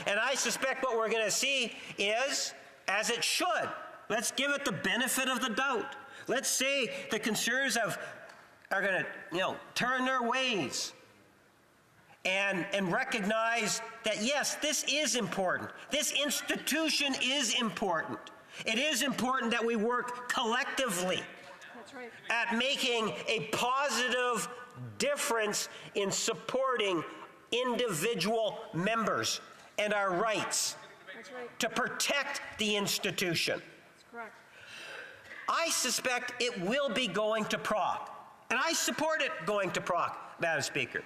And I suspect what we're going to see is, as it should, let's give it the benefit of the doubt. Let's say the Conservatives are going to, turn their ways and recognize that, yes, this is important. This institution is important. It is important that we work collectively at making a positive difference in supporting individual members and our rights to protect the institution. I suspect it will be going to PROC, and I support it going to PROC, Madam Speaker.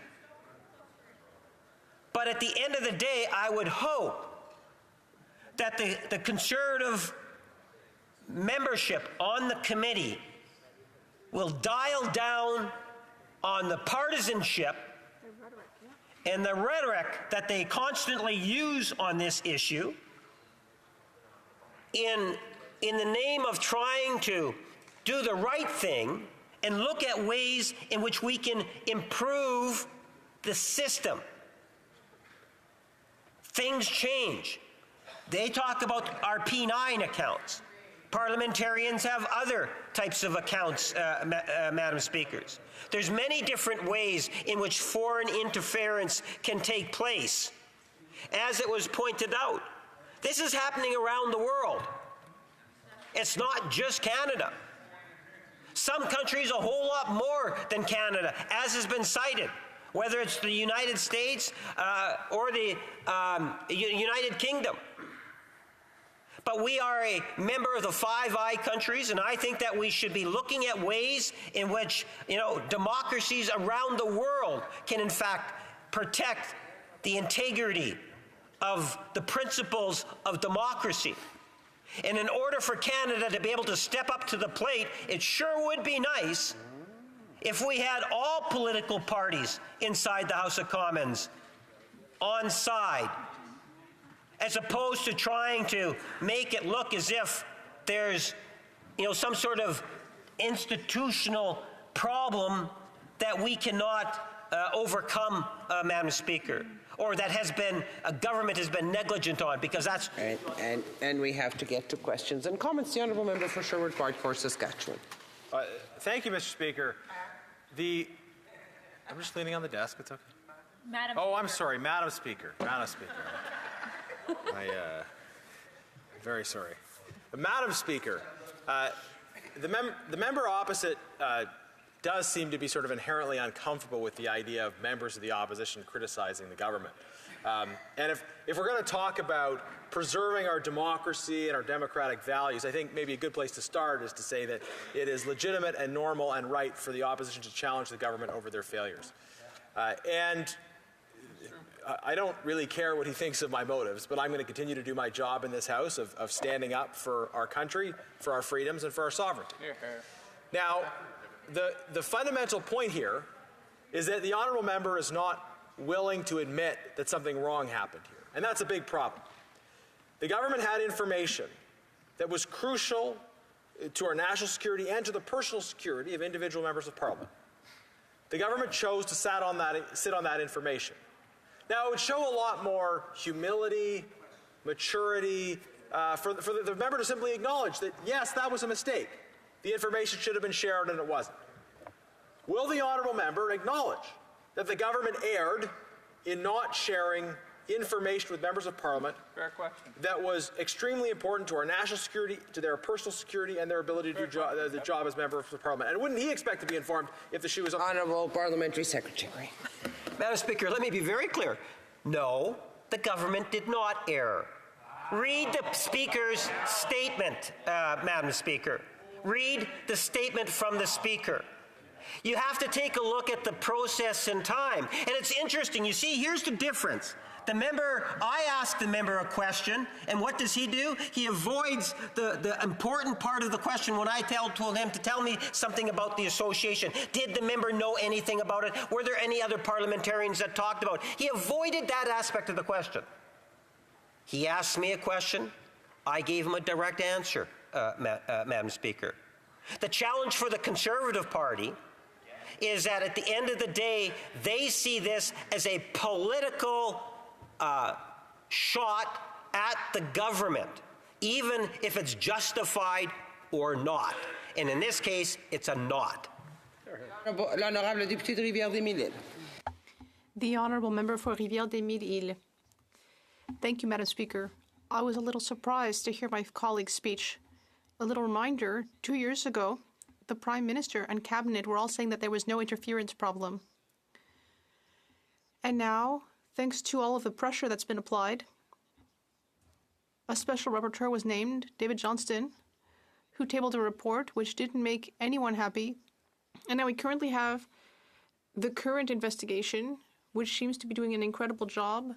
But at the end of the day, I would hope that the Conservative membership on the committee will dial down on the partisanship and the rhetoric that they constantly use on this issue in the name of trying to do the right thing and look at ways in which we can improve the system. Things change. They talk about our P9 accounts. Parliamentarians have other types of accounts, Madam Speakers. There's many different ways in which foreign interference can take place. As it was pointed out, this is happening around the world. It's not just Canada. Some countries a whole lot more than Canada, as has been cited, whether it's the United States or the United Kingdom. But we are a member of the Five Eyes countries, and I think that we should be looking at ways in which, democracies around the world can in fact protect the integrity of the principles of democracy. And in order for Canada to be able to step up to the plate, it sure would be nice if we had all political parties inside the House of Commons on side, as opposed to trying to make it look as if there's, some sort of institutional problem that we cannot overcome, Madam Speaker, or that a government has been negligent on, because that's... And we have to get to questions and comments. The Honourable Member for Sherwood Park for Saskatchewan. Thank you, Mr. Speaker. I'm just leaning on the desk. It's okay. Madam. Oh, I'm sorry, Madam Speaker. Madam Speaker. Very sorry. Madam Speaker, the member opposite does seem to be sort of inherently uncomfortable with the idea of members of the opposition criticizing the government. And if we're going to talk about preserving our democracy and our democratic values, I think maybe a good place to start is to say that it is legitimate and normal and right for the opposition to challenge the government over their failures. And I don't really care what he thinks of my motives, but I'm going to continue to do my job in this House of standing up for our country, for our freedoms, and for our sovereignty. Now, the fundamental point here is that the honourable member is not willing to admit that something wrong happened here, and that's a big problem. The government had information that was crucial to our national security and to the personal security of individual members of Parliament. The government chose to sit on that information. Now, it would show a lot more humility, maturity, for the member to simply acknowledge that, yes, that was a mistake. The information should have been shared and it wasn't. Will the honourable member acknowledge that the government erred in not sharing information with members of Parliament that was extremely important to our national security, to their personal security, and their ability to do the job as members of Parliament? And wouldn't he expect to be informed if the shoe was on? Honourable Parliamentary Secretary. Madam Speaker, let me be very clear. No, the government did not err. Read the Speaker's statement, Madam Speaker. Read the statement from the Speaker. You have to take a look at the process in time. And it's interesting. You see, here's the difference. I ask the member a question, and what does he do? He avoids the important part of the question when I told him to tell me something about the association. Did the member know anything about it? Were there any other parliamentarians that talked about it? He avoided that aspect of the question. He asked me a question. I gave him a direct answer, Madam Speaker. The challenge for the Conservative Party is that at the end of the day, they see this as a political shot at the government, even if it's justified or not. And in this case, it's a not. L'honorable député de Rivière-des-Mille-Îles. The honourable member for Rivière-des-Mille-Îles. Thank you, Madam Speaker. I was a little surprised to hear my colleague's speech. A little reminder, 2 years ago, the Prime Minister and Cabinet were all saying that there was no interference problem. And now, thanks to all of the pressure that's been applied, a special rapporteur was named, David Johnston, who tabled a report which didn't make anyone happy. And now we currently have the current investigation, which seems to be doing an incredible job.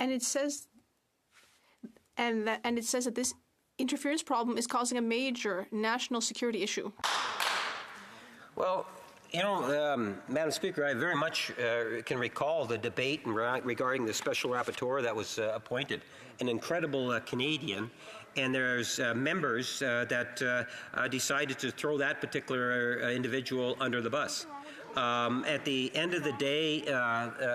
And it says that this interference problem is causing a major national security issue. Well, you know, Madam Speaker, I very much can recall the debate regarding the special rapporteur that was appointed, an incredible Canadian, and there's members that decided to throw that particular individual under the bus. At the end of the day,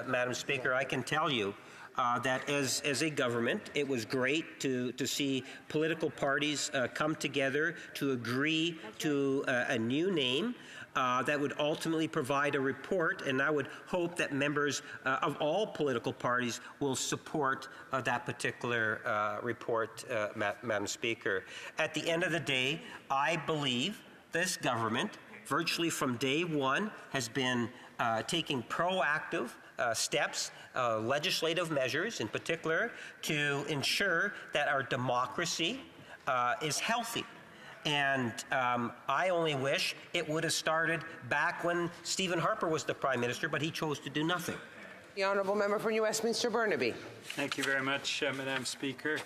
Madam Speaker, I can tell you that as a government, it was great to see political parties come together to agree to a new name that would ultimately provide a report, and I would hope that members of all political parties will support that particular report, Madam Speaker. At the end of the day, I believe this government, virtually from day one, has been taking proactive steps, legislative measures in particular, to ensure that our democracy is healthy. And I only wish it would have started back when Stephen Harper was the Prime Minister, but he chose to do nothing. The honourable member for New Westminster Burnaby. Thank you very much, Madam Speaker.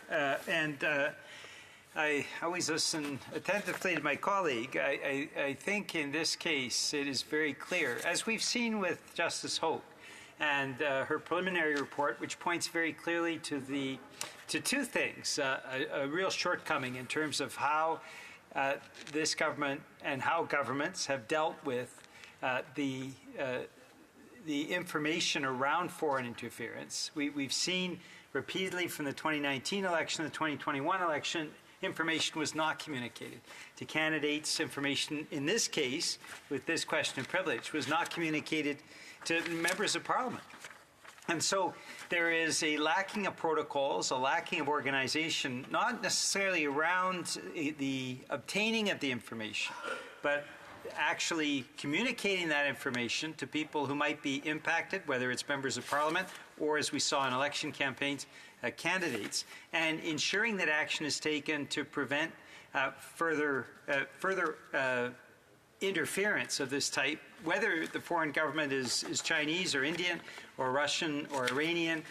I always listen attentively to my colleague. I think in this case it is very clear, as we've seen with Justice HoC and her preliminary report, which points very clearly to two things, a real shortcoming in terms of how this government and how governments have dealt with the information around foreign interference. We've seen repeatedly from the 2019 election, the 2021 election, information was not communicated to candidates. Information, in this case, with this question of privilege, was not communicated to members of Parliament. And so there is a lacking of protocols, a lacking of organization, not necessarily around the obtaining of the information, but actually communicating that information to people who might be impacted, whether it's members of Parliament or, as we saw in election campaigns, candidates, and ensuring that action is taken to prevent further interference of this type, whether the foreign government is Chinese or Indian or Russian or Iranian.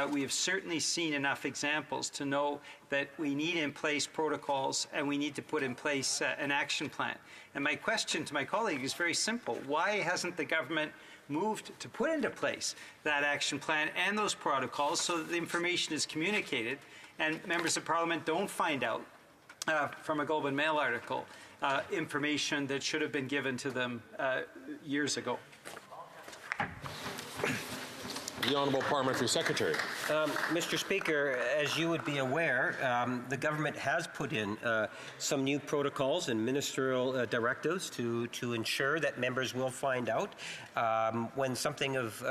We have certainly seen enough examples to know that we need in place protocols and we need to put in place an action plan. And my question to my colleague is very simple. Why hasn't the government moved to put into place that action plan and those protocols so that the information is communicated and members of Parliament don't find out from a Globe and Mail article information that should have been given to them years ago? The Honourable Parliamentary Secretary. Mr. Speaker, as you would be aware, the government has put in some new protocols and ministerial directives to ensure that members will find out when something of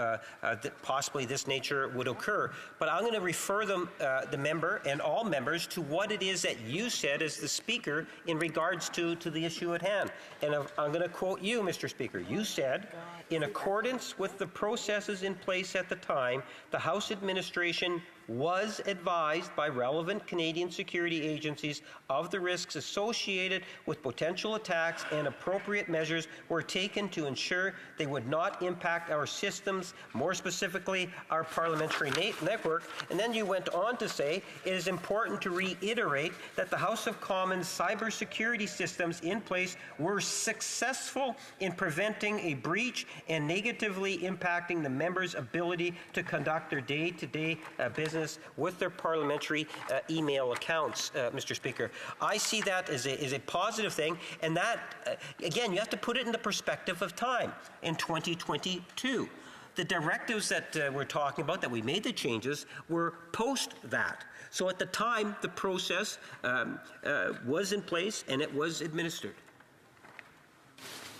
possibly this nature would occur. But I'm going to refer the member and all members to what it is that you said as the Speaker in regards to the issue at hand. And I'm going to quote you, Mr. Speaker. You said, in accordance with the processes in place at the time, the House administration was advised by relevant Canadian security agencies of the risks associated with potential attacks, and appropriate measures were taken to ensure they would not impact our systems, more specifically our parliamentary network. And then you went on to say, it is important to reiterate that the House of Commons cybersecurity systems in place were successful in preventing a breach and negatively impacting the members' ability to conduct their day-to-day business with their parliamentary email accounts, Mr. Speaker. I see that as a positive thing, and that, again, you have to put it in the perspective of time. In 2022, the directives that we're talking about, that we made the changes, were post that. So at the time, the process was in place and it was administered.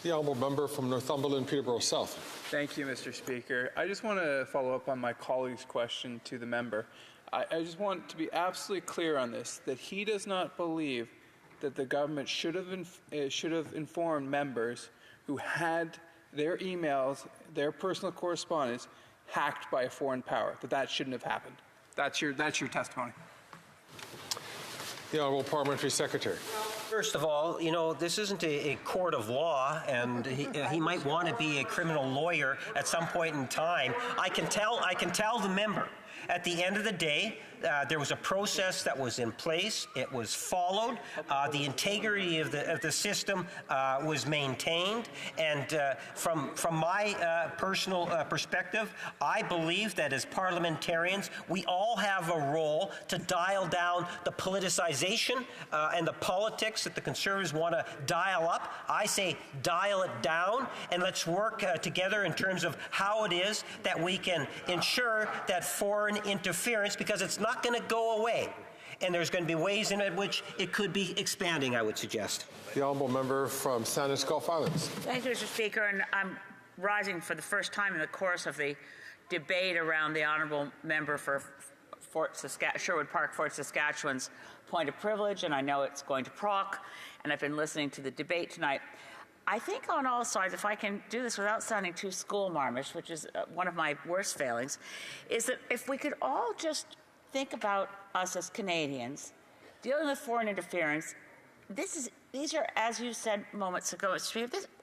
The honourable member from Northumberland, Peterborough South. Thank you, Mr. Speaker. I just want to follow up on my colleague's question to the member. I just want to be absolutely clear on this, that he does not believe that the government should have informed members who had their emails, their personal correspondence, hacked by a foreign power, that shouldn't have happened. That's your testimony. The Honourable Parliamentary Secretary. First of all, this isn't a court of law, and he might want to be a criminal lawyer at some point in time. I can tell the member, at the end of the day, there was a process that was in place. It was followed. The integrity of the system was maintained. And from my personal perspective, I believe that as parliamentarians, we all have a role to dial down the politicization and the politics that the Conservatives want to dial up. I say dial it down, and let's work together in terms of how it is that we can ensure that foreign interference, because it's not going to go away, and there's going to be ways in which it could be expanding, I would suggest. The honourable member from Sandwich Gulf Islands. Thank you, Mr. Speaker, and I'm rising for the first time in the course of the debate around the honourable member for Sherwood Park, Fort Saskatchewan's point of privilege, and I know it's going to proc, and I've been listening to the debate tonight. I think on all sides, if I can do this without sounding too school-marmish, which is one of my worst failings, is that if we could all just think about us as Canadians dealing with foreign interference. These are, as you said moments ago,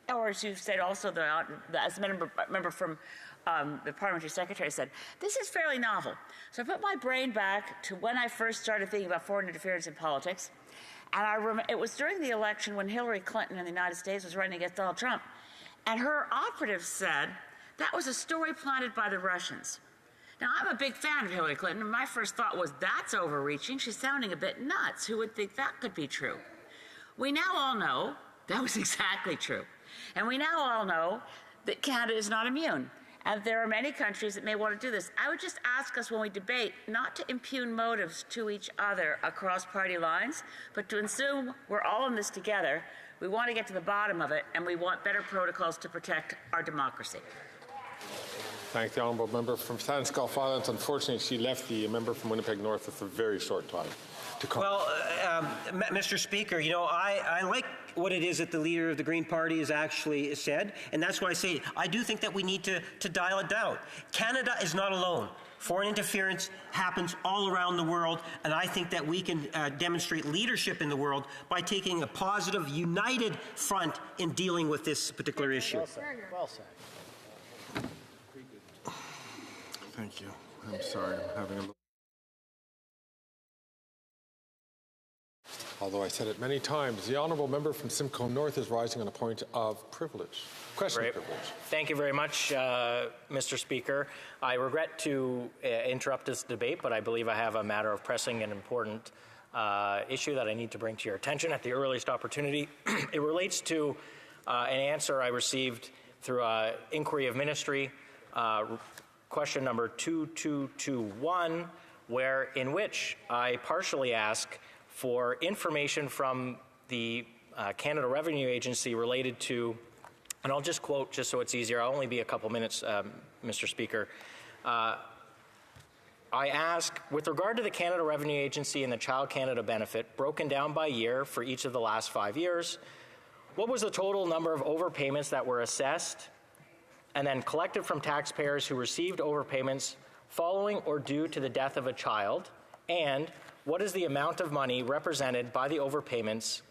or as you said also, as a member from the parliamentary secretary said, this is fairly novel. So I put my brain back to when I first started thinking about foreign interference in politics, and it was during the election when Hillary Clinton in the United States was running against Donald Trump, and her operative said that was a story planted by the Russians. Now, I'm a big fan of Hillary Clinton, and my first thought was, that's overreaching. She's sounding a bit nuts. Who would think that could be true? We now all know that was exactly true. And we now all know that Canada is not immune. And there are many countries that may want to do this. I would just ask us when we debate not to impugn motives to each other across party lines, but to assume we're all in this together. We want to get to the bottom of it, and we want better protocols to protect our democracy. Thank the honourable member from Sandwich Gulf Islands. Unfortunately, she left the member from Winnipeg North with a very short time to come. Well, Mr. Speaker, I like what it is that the leader of the Green Party has actually said, and that's why I say I do think that we need to dial it down. Canada is not alone. Foreign interference happens all around the world, and I think that we can demonstrate leadership in the world by taking a positive, united front in dealing with this particular issue. Well said. Well said. Thank you. I'm sorry. I'm having a little... Although I said it many times, the honourable member from Simcoe North is rising on a point of privilege. Question of privilege. Thank you very much, Mr. Speaker. I regret to interrupt this debate, but I believe I have a matter of pressing and important issue that I need to bring to your attention at the earliest opportunity. It relates to an answer I received through inquiry of ministry, question number 2221, in which I partially ask for information from the Canada Revenue Agency related to, and I'll just quote just so it's easier, I'll only be a couple minutes, Mr. Speaker. I ask, with regard to the Canada Revenue Agency and the Child Canada benefit, broken down by year for each of the last 5 years, what was the total number of overpayments that were assessed and then collected from taxpayers who received overpayments following or due to the death of a child? And what is the amount of money represented by the overpayments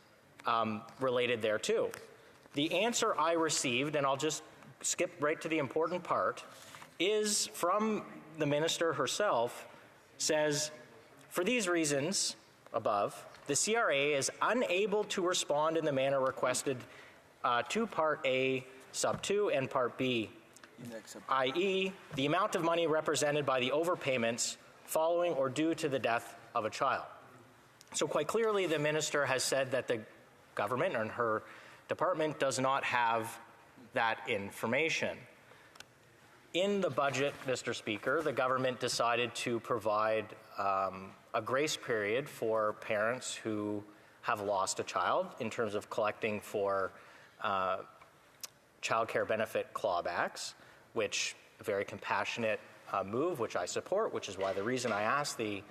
related thereto? The answer I received, and I'll just skip right to the important part, is from the minister herself, says, for these reasons above, the CRA is unable to respond in the manner requested to Part A, Sub 2, and Part B, i.e., the amount of money represented by the overpayments following or due to the death of a child. So quite clearly, the minister has said that the government and her department does not have that information. In the budget, Mr. Speaker, the government decided to provide a grace period for parents who have lost a child in terms of collecting for child care benefit clawbacks, which a very compassionate move, which I support, which is why the reason I asked the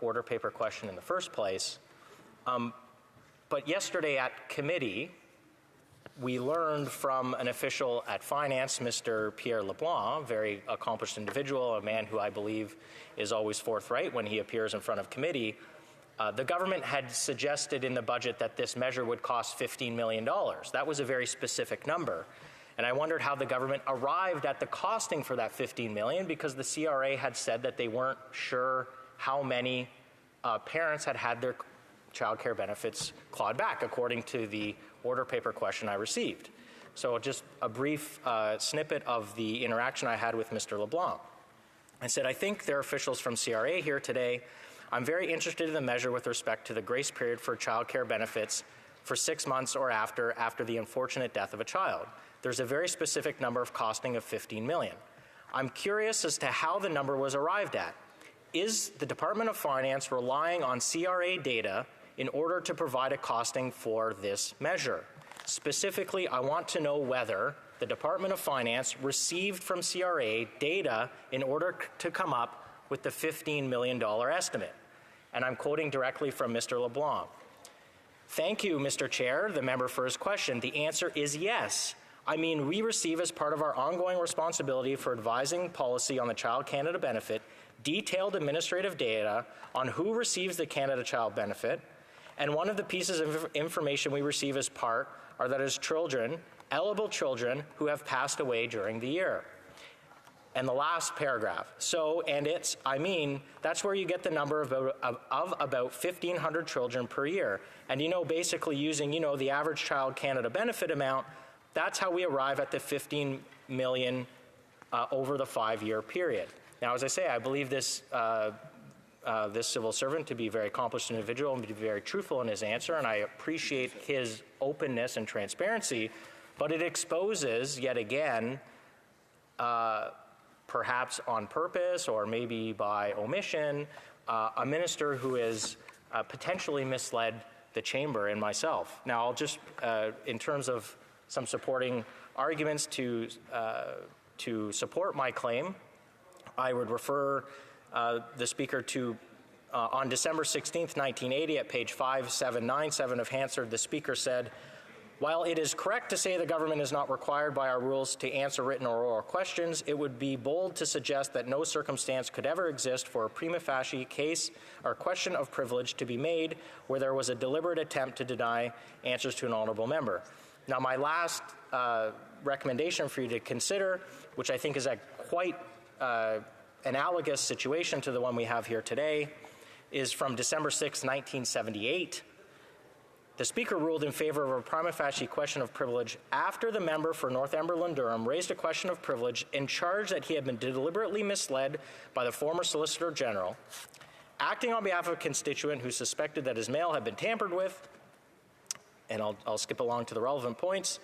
order paper question in the first place. But yesterday at committee, we learned from an official at Finance, Mr. Pierre LeBlanc, a very accomplished individual, a man who I believe is always forthright when he appears in front of committee. The government had suggested in the budget that this measure would cost $15 million. That was a very specific number. And I wondered how the government arrived at the costing for that $15 million, because the CRA had said that they weren't sure how many parents had had their child care benefits clawed back, according to the order paper question I received. So just a brief snippet of the interaction I had with Mr. LeBlanc. I said, I think there are officials from CRA here today. I'm very interested in the measure with respect to the grace period for child care benefits for 6 months or after the unfortunate death of a child. There's a very specific number of costing of $15 million. I'm curious as to how the number was arrived at. Is the Department of Finance relying on CRA data in order to provide a costing for this measure? Specifically, I want to know whether the Department of Finance received from CRA data in order to come up with the $15 million estimate. And I'm quoting directly from Mr. LeBlanc. Thank you, Mr. Chair, the member for his question. The answer is yes. I mean, we receive as part of our ongoing responsibility for advising policy on the Child Canada benefit detailed administrative data on who receives the Canada Child benefit, and one of the pieces of information we receive as part are that as children, eligible children who have passed away during the year. And the last paragraph. So, and it's, I mean, that's where you get the number of about 1,500 children per year. And, you know, basically using, you know, the average Child Canada benefit amount, that's how we arrive at the 15 million over the 5-year period. Now, as I say, I believe this this civil servant to be a very accomplished individual and to be very truthful in his answer, and I appreciate his openness and transparency, but it exposes, yet again, perhaps on purpose or maybe by omission, a minister who is potentially misled the chamber and myself. Now, I'll just, in terms of some supporting arguments to support my claim, I would refer the Speaker to, on December 16th, 1980, at page 5797 of Hansard, the Speaker said, while it is correct to say the government is not required by our rules to answer written or oral questions, it would be bold to suggest that no circumstance could ever exist for a prima facie case or question of privilege to be made where there was a deliberate attempt to deny answers to an honourable member. Now, my last recommendation for you to consider, which I think is a quite analogous situation to the one we have here today, is from December 6, 1978. The Speaker ruled in favor of a prima facie question of privilege after the member for Northumberland-Durham raised a question of privilege and charged that he had been deliberately misled by the former Solicitor General, acting on behalf of a constituent who suspected that his mail had been tampered with. And I'll skip along to the relevant points.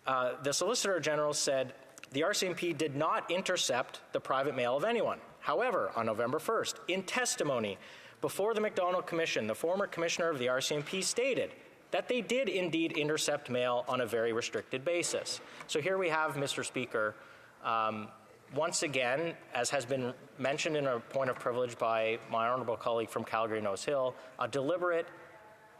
The Solicitor General said, the RCMP did not intercept the private mail of anyone. However, on November 1st, in testimony before the MacDonald Commission, the former commissioner of the RCMP stated that they did indeed intercept mail on a very restricted basis. So here we have, Mr. Speaker, once again, as has been mentioned in a point of privilege by my honourable colleague from Calgary Nose Hill, a deliberate,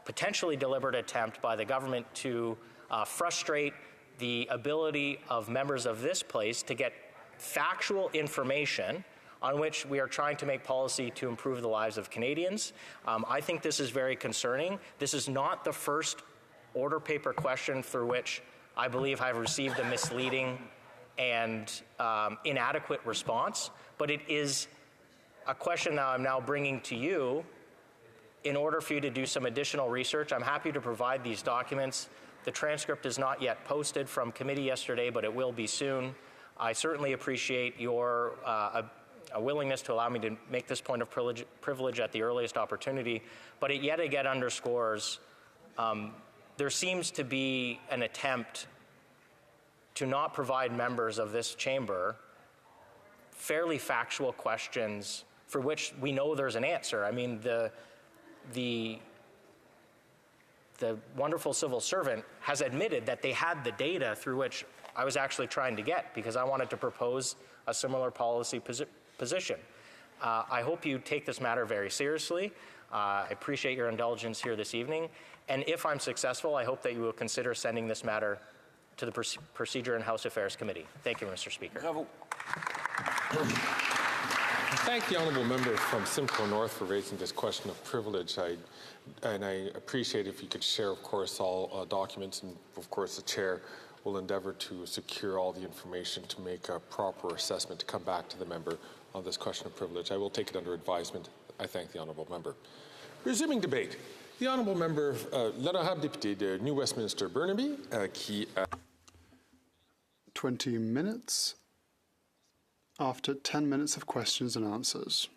potentially deliberate attempt by the government to frustrate the ability of members of this place to get factual information on which we are trying to make policy to improve the lives of Canadians. I think this is very concerning. This is not the first order paper question for which I believe I've received a misleading and inadequate response, but it is a question that I'm now bringing to you in order for you to do some additional research. I'm happy to provide these documents. The transcript is not yet posted from committee yesterday, but it will be soon. I certainly appreciate your a willingness to allow me to make this point of privilege at the earliest opportunity, but it yet again underscores there seems to be an attempt to not provide members of this chamber fairly factual questions for which we know there's an answer. I mean, the wonderful civil servant has admitted that they had the data through which I was actually trying to get because I wanted to propose a similar policy position. I hope you take this matter very seriously. I appreciate your indulgence here this evening. And if I'm successful, I hope that you will consider sending this matter to the Procedure and House Affairs Committee. Thank you, Mr. Speaker. I thank the honourable member from Simcoe North for raising this question of privilege. And I appreciate if you could share, of course, all documents, and of course the chair will endeavour to secure all the information to make a proper assessment to come back to the member on this question of privilege. I will take it under advisement. I thank the honourable member. Resuming debate. The honourable member, l'honorable député de New Westminster Burnaby, qui 20 minutes after 10 minutes of questions and answers.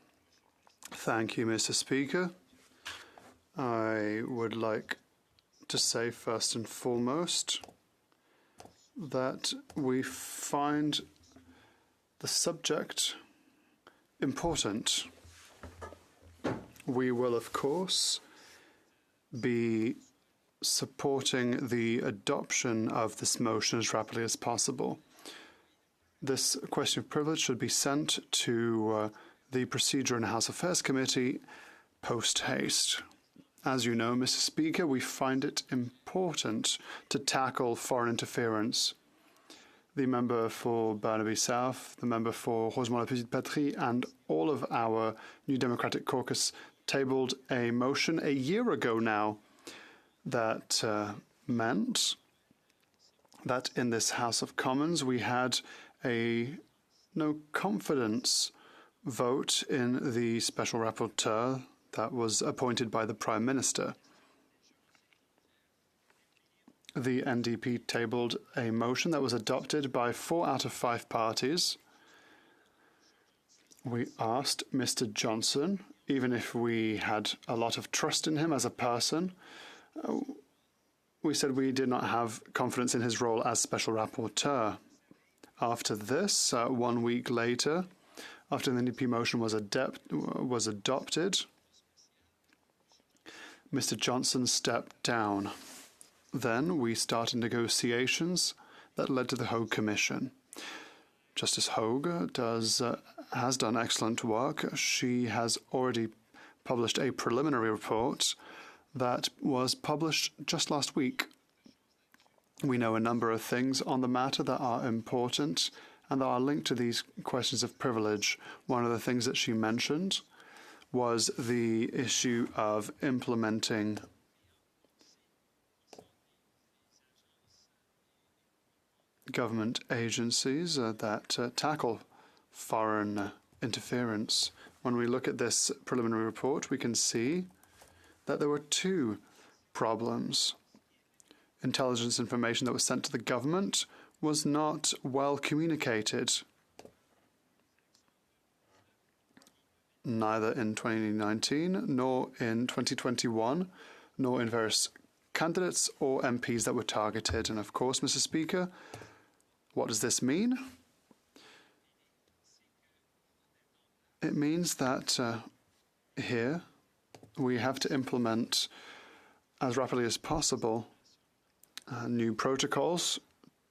Thank you, Mr. Speaker. I would like to say first and foremost that we find the subject important. We will, of course, be supporting the adoption of this motion as rapidly as possible. This question of privilege should be sent to the Procedure and House Affairs Committee post-haste. As you know, Mr. Speaker, we find it important to tackle foreign interference. The member for Burnaby South, the member for Rosemont-la-Petite-Patrie, and all of our New Democratic Caucus tabled a motion a year ago now that meant that in this House of Commons we had a no confidence vote in the special rapporteur that was appointed by the Prime Minister. The NDP tabled a motion that was adopted by 4 out of 5 parties. We asked Mr. Johnson, even if we had a lot of trust in him as a person, we said we did not have confidence in his role as special rapporteur. After this, 1 week later, after the NDP motion was adopted, Mr. Johnson stepped down. Then we started negotiations that led to the HoC Commission. Justice HoC has done excellent work. She has already published a preliminary report that was published just last week. We know a number of things on the matter that are important and that are linked to these questions of privilege. One of the things that she mentioned was the issue of implementing government agencies that tackle foreign interference. When we look at this preliminary report, we can see that there were 2 problems. Intelligence information that was sent to the government was not well communicated, neither in 2019, nor in 2021, nor in various candidates or MPs that were targeted. And of course, Mr. Speaker, what does this mean? It means that here we have to implement as rapidly as possible new protocols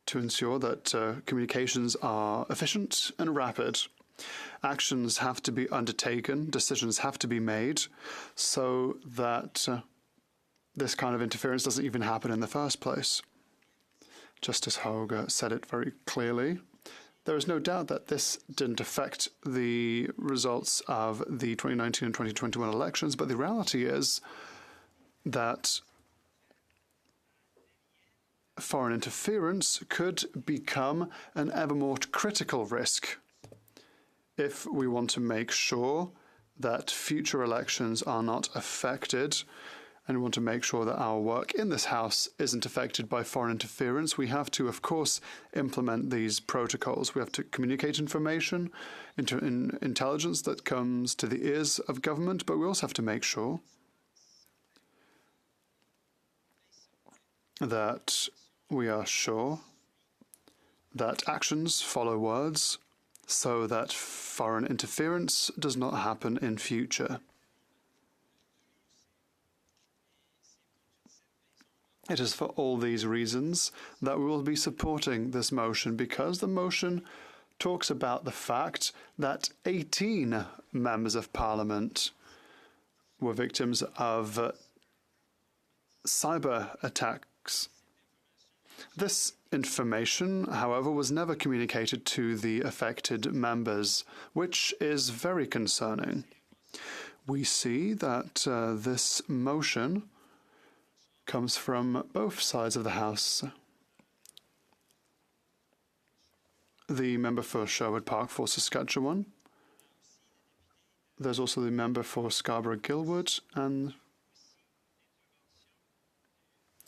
to ensure that communications are efficient and rapid. Actions have to be undertaken, decisions have to be made so that this kind of interference doesn't even happen in the first place. Justice HoC said it very clearly. There is no doubt that this didn't affect the results of the 2019 and 2021 elections, but the reality is that foreign interference could become an ever more critical risk if we want to make sure that future elections are not affected, and we want to make sure that our work in this House isn't affected by foreign interference. We have to, of course, implement these protocols. We have to communicate information, intelligence that comes to the ears of government, but we also have to make sure that we are sure that actions follow words so that foreign interference does not happen in future. It is for all these reasons that we will be supporting this motion, because the motion talks about the fact that 18 members of parliament were victims of cyber attacks. This information, however, was never communicated to the affected members, which is very concerning. We see that this motion comes from both sides of the House. The member for Sherwood Park for Saskatchewan. There's also the member for Scarborough-Gilwood, and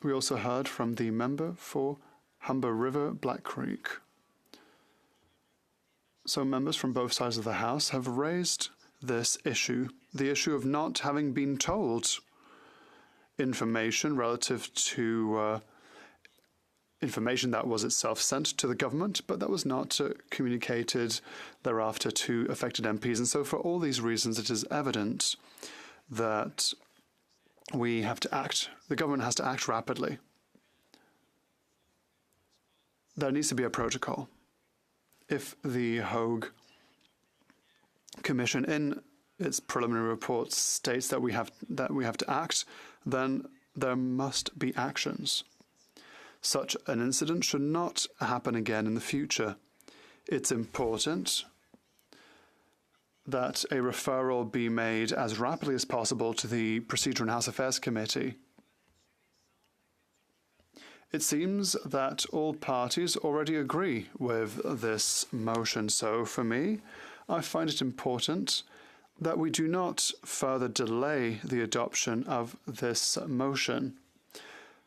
we also heard from the member for Humber River, Black Creek. So members from both sides of the House have raised this issue, the issue of not having been told information relative to information that was itself sent to the government, but that was not communicated thereafter to affected MPs. And so for all these reasons, it is evident that we have to act, the government has to act rapidly. There needs to be a protocol. If the HoC Commission in its preliminary report states that we have to act, then there must be actions. Such an incident should not happen again in the future. It's important that a referral be made as rapidly as possible to the Procedure and House Affairs Committee. It seems that all parties already agree with this motion, so for me, I find it important that we do not further delay the adoption of this motion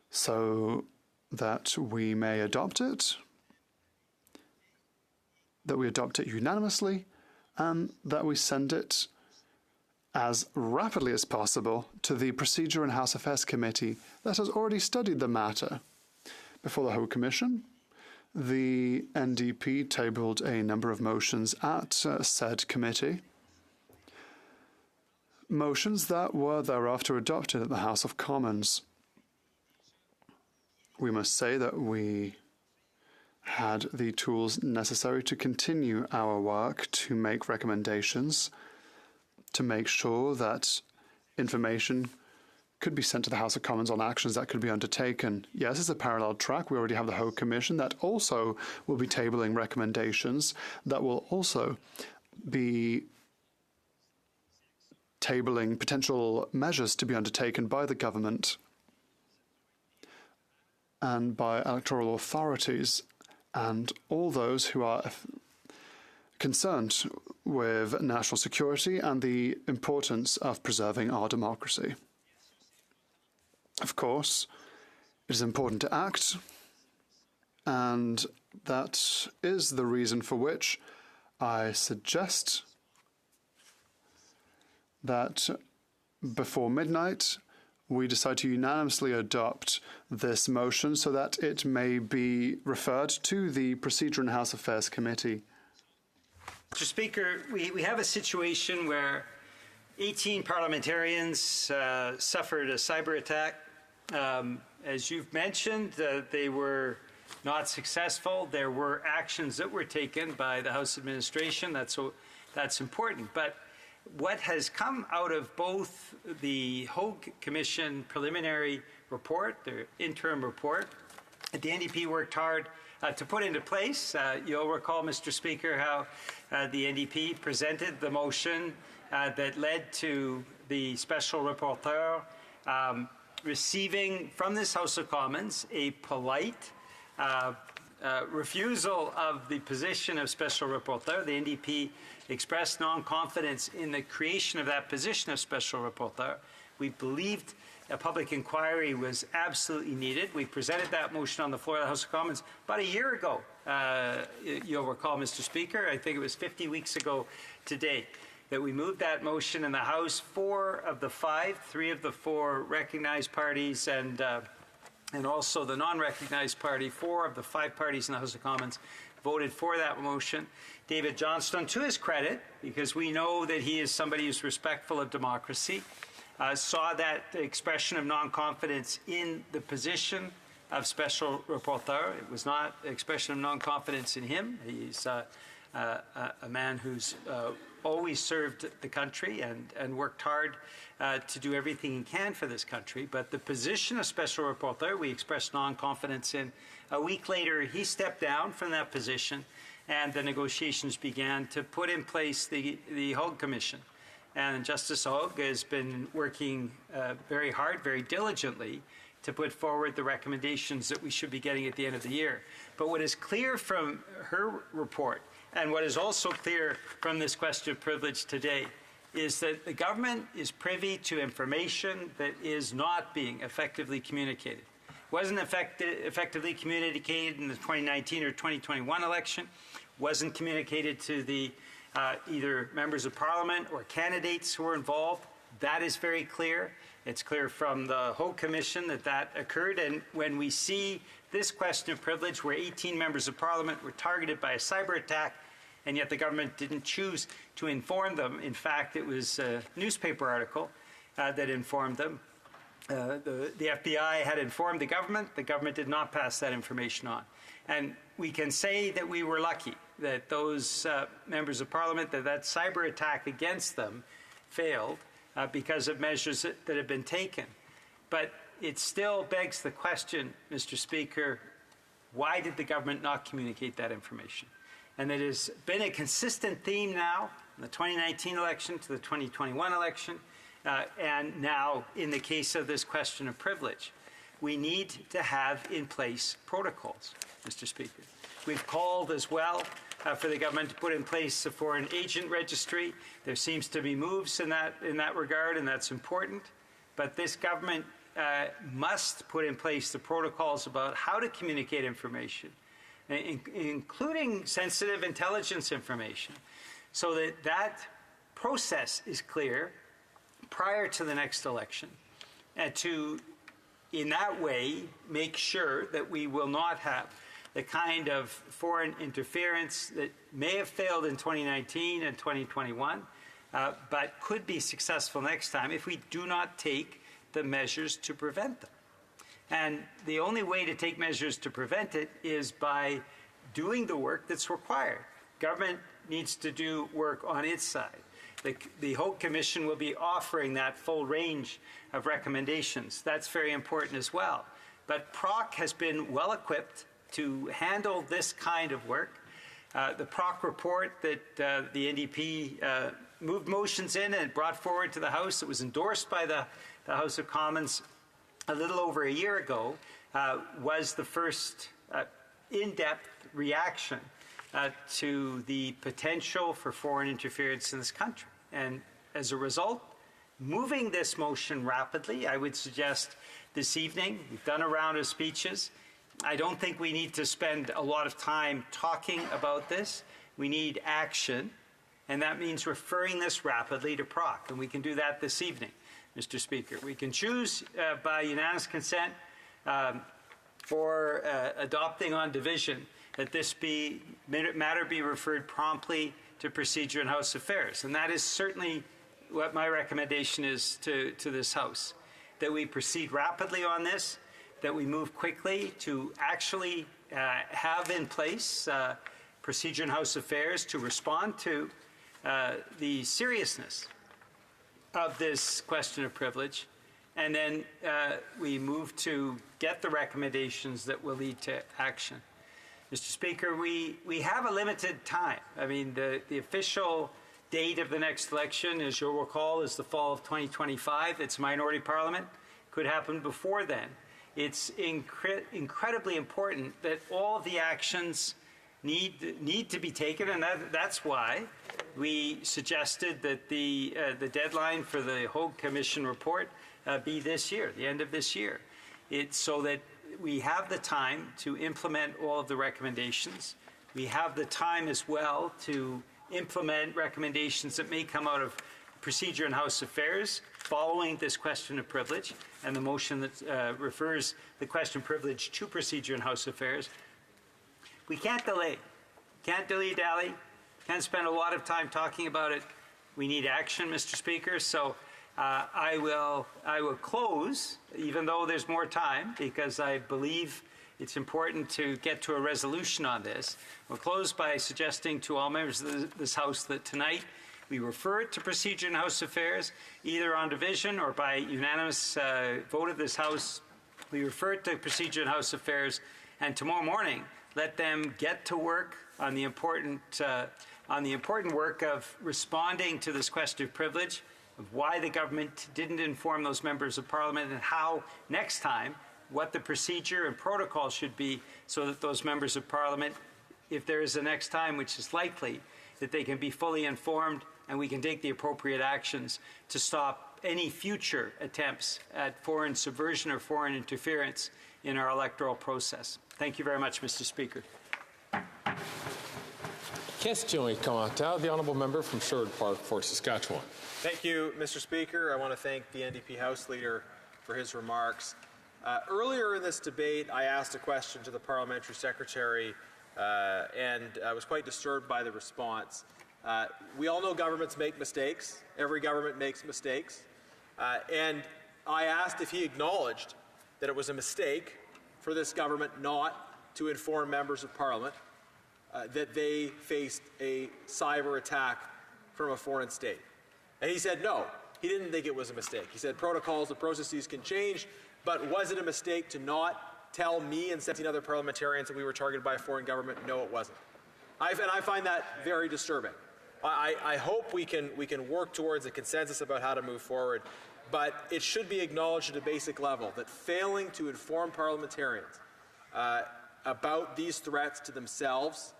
so that we may adopt it, that we adopt it unanimously, and that we send it as rapidly as possible to the Procedure and House Affairs Committee that has already studied the matter. Before the HoC Commission, the NDP tabled a number of motions at said committee, motions that were thereafter adopted at the House of Commons. We must say that we had the tools necessary to continue our work, to make recommendations, to make sure that information could be sent to the House of Commons on actions that could be undertaken. Yes, it's a parallel track. We already have the HoC Commission that also will be tabling recommendations, that will also be tabling potential measures to be undertaken by the government and by electoral authorities and all those who are concerned with national security and the importance of preserving our democracy. Of course, it is important to act, and that is the reason for which I suggest that before midnight we decide to unanimously adopt this motion so that it may be referred to the Procedure and House Affairs Committee. Mr. Speaker, we have a situation where 18 parliamentarians suffered a cyber attack. As you've mentioned, they were not successful. There were actions that were taken by the House administration. That's important. But what has come out of both the HoC Commission preliminary report, their interim report, the NDP worked hard to put into place. You'll recall, Mr. Speaker, how the NDP presented the motion that led to the special rapporteur receiving from this House of Commons a polite refusal of the position of special rapporteur. The NDP expressed non-confidence in the creation of that position of special rapporteur. We believed a public inquiry was absolutely needed. We presented that motion on the floor of the House of Commons about a year ago. You'll recall, Mr. Speaker, I think it was 50 weeks ago today, that we moved that motion in the House. 4 of the 5, 3 of the 4 recognized parties and also the non-recognized party, 4 of the 5 parties in the House of Commons voted for that motion. David Johnston, to his credit, because we know that he is somebody who's respectful of democracy, saw that expression of non-confidence in the position of special rapporteur. It was not an expression of non-confidence in him. He's a man who's always served the country and worked hard to do everything he can for this country. But the position of special rapporteur, we expressed non-confidence in. A week later, he stepped down from that position, and the negotiations began to put in place the HoC Commission. And Justice HoC has been working very hard, very diligently, to put forward the recommendations that we should be getting at the end of the year. But what is clear from her report, and what is also clear from this question of privilege today, is that the government is privy to information that is not being effectively communicated. Wasn't effectively communicated in the 2019 or 2021 election, wasn't communicated to the either members of parliament or candidates who were involved. That is very clear. It's clear from the HoC Commission that occurred. And when we see this question of privilege, where 18 members of parliament were targeted by a cyber attack, and yet the government didn't choose to inform them. In fact, it was a newspaper article that informed them. The FBI had informed the government. The government did not pass that information on. And we can say that we were lucky that those members of parliament, that cyber attack against them failed because of measures that have been taken. But it still begs the question, Mr. Speaker, why did the government not communicate that information? And it has been a consistent theme now, in the 2019 election to the 2021 election, and now in the case of this question of privilege. We need to have in place protocols, Mr. Speaker. We've called as well for the government to put in place a foreign agent registry. There seems to be moves in that regard, and that's important. But this government must put in place the protocols about how to communicate information, including sensitive intelligence information, so that that process is clear prior to the next election, and to, in that way, make sure that we will not have the kind of foreign interference that may have failed in 2019 and 2021, but could be successful next time if we do not take the measures to prevent them. And the only way to take measures to prevent it is by doing the work that's required. Government needs to do work on its side. The HoC Commission will be offering that full range of recommendations. That's very important as well. But PROC has been well equipped to handle this kind of work. The PROC report that the NDP moved motions in and brought forward to the House, that was endorsed by the House of Commons a little over a year ago, was the first in-depth reaction to the potential for foreign interference in this country. And as a result, moving this motion rapidly, I would suggest this evening, we've done a round of speeches. I don't think we need to spend a lot of time talking about this. We need action, and that means referring this rapidly to PROC, and we can do that this evening, Mr. Speaker. We can choose by unanimous consent for adopting on division that this matter be referred promptly to Procedure and House Affairs. And that is certainly what my recommendation is to this House, that we proceed rapidly on this, that we move quickly to actually have in place Procedure and House Affairs to respond to the seriousness of this question of privilege, and then we move to get the recommendations that will lead to action. Mr. Speaker, we have a limited time. I mean, the official date of the next election, as you'll recall, is the fall of 2025. It's a minority parliament. Could happen before then. It's incredibly important that all the actions need to be taken, and that's why we suggested that the deadline for the HoC Commission report be this year, the end of this year. It's so that we have the time to implement all of the recommendations. We have the time as well to implement recommendations that may come out of Procedure and House Affairs following this question of privilege and the motion that refers the question of privilege to Procedure and House Affairs. We can't delay. Can't dilly-dally. Can't spend a lot of time talking about it. We need action, Mr. Speaker. So I will close, even though there's more time, because I believe it's important to get to a resolution on this. We'll close by suggesting to all members of this House that tonight we refer it to Procedure and House Affairs, either on division or by unanimous vote of this House. We refer it to Procedure and House Affairs, and tomorrow morning, let them get to work on the important work of responding to this question of privilege, of why the government didn't inform those members of Parliament, and how next time what the procedure and protocol should be so that those members of Parliament, if there is a next time, which is likely, that they can be fully informed and we can take the appropriate actions to stop any future attempts at foreign subversion or foreign interference in our electoral process. Thank you very much, Mr. Speaker. Questions et commentaires. The honourable member from Sherwood Park, Fort Saskatchewan. Thank you, Mr. Speaker. I want to thank the NDP House Leader for his remarks. Earlier in this debate, I asked a question to the Parliamentary Secretary and I was quite disturbed by the response. We all know governments make mistakes. Every government makes mistakes. And I asked if he acknowledged that it was a mistake for this government not to inform members of Parliament that they faced a cyber attack from a foreign state. And he said no, he didn't think it was a mistake. He said protocols and processes can change, but was it a mistake to not tell me and 17 other parliamentarians that we were targeted by a foreign government? No, it wasn't. And I find that very disturbing. I hope we can work towards a consensus about how to move forward, but it should be acknowledged at a basic level that failing to inform parliamentarians about these threats to themselves,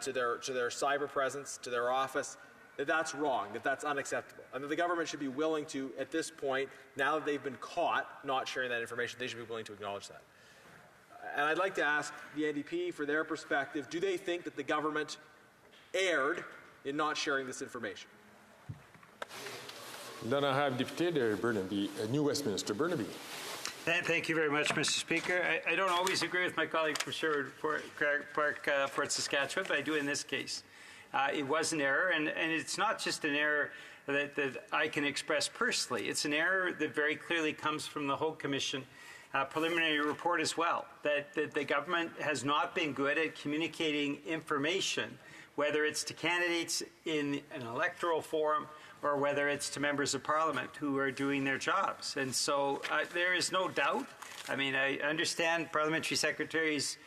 to their cyber presence, to their office, that's wrong, that's unacceptable. And that the government should be willing to, at this point, now that they've been caught not sharing that information, they should be willing to acknowledge that. And I'd like to ask the NDP for their perspective, do they think that the government erred in not sharing this information? L'honorable député de Burnaby, New Westminster, Burnaby. Thank you very much, Mr. Speaker. I don't always agree with my colleague from Sherwood Park, Fort Saskatchewan, but I do in this case. It was an error, and it's not just an error that I can express personally. It's an error that very clearly comes from the HoC Commission preliminary report as well, that the government has not been good at communicating information, whether it's to candidates in an electoral forum or whether it's to members of Parliament who are doing their jobs. And so there is no doubt. I mean, I understand parliamentary secretaries,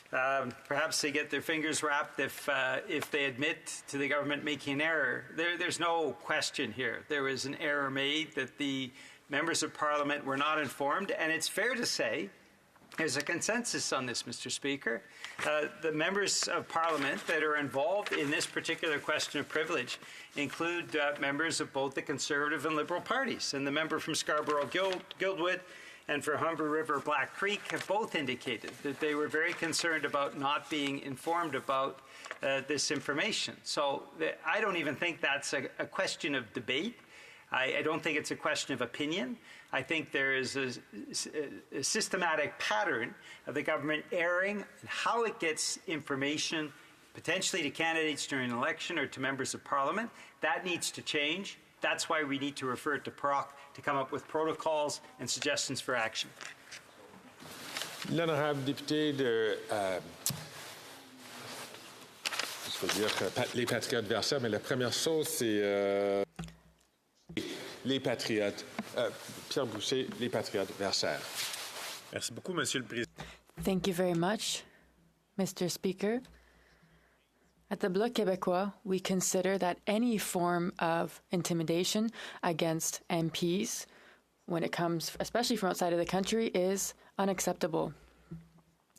perhaps they get their fingers wrapped if they admit to the government making an error. There's no question here. There was an error made that the members of Parliament were not informed, and it's fair to say there's a consensus on this, Mr. Speaker. The members of Parliament that are involved in this particular question of privilege include members of both the Conservative and Liberal parties, and the member from Scarborough Guildwood and for Humber River Black Creek have both indicated that they were very concerned about not being informed about this information. So I don't even think that's a question of debate. I don't think it's a question of opinion. I think there is a systematic pattern of the government erring in how it gets information, potentially to candidates during an election or to members of Parliament. That needs to change. That's why we need to refer it to PROC to come up with protocols and suggestions for action. L'honorable député de, je vais dire les patriotes versaires, mais la première chose, c'est les patriotes. Pierre Boucher, les patriotes versaires. Merci beaucoup, Monsieur le Président. Thank you very much, Mr. Speaker. At the Bloc Québécois, we consider that any form of intimidation against MPs, when it comes especially from outside of the country, is unacceptable.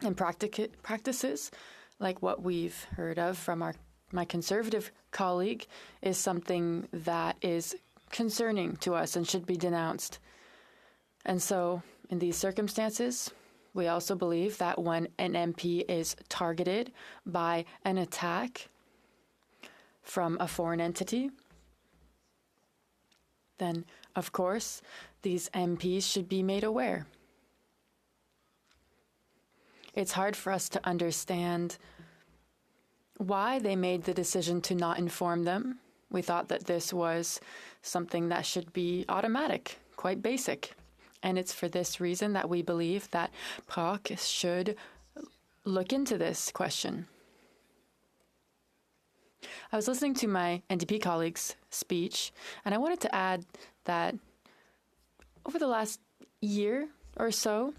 And practices like what we've heard of from my Conservative colleague is something that is concerning to us and should be denounced. And so, in these circumstances, we also believe that when an MP is targeted by an attack from a foreign entity, then, of course, these MPs should be made aware. It's hard for us to understand why they made the decision to not inform them. We thought that this was something that should be automatic, quite basic. And it's for this reason that we believe that HoC should look into this question. I was listening to my NDP colleague's speech, and I wanted to add that over the last year or so,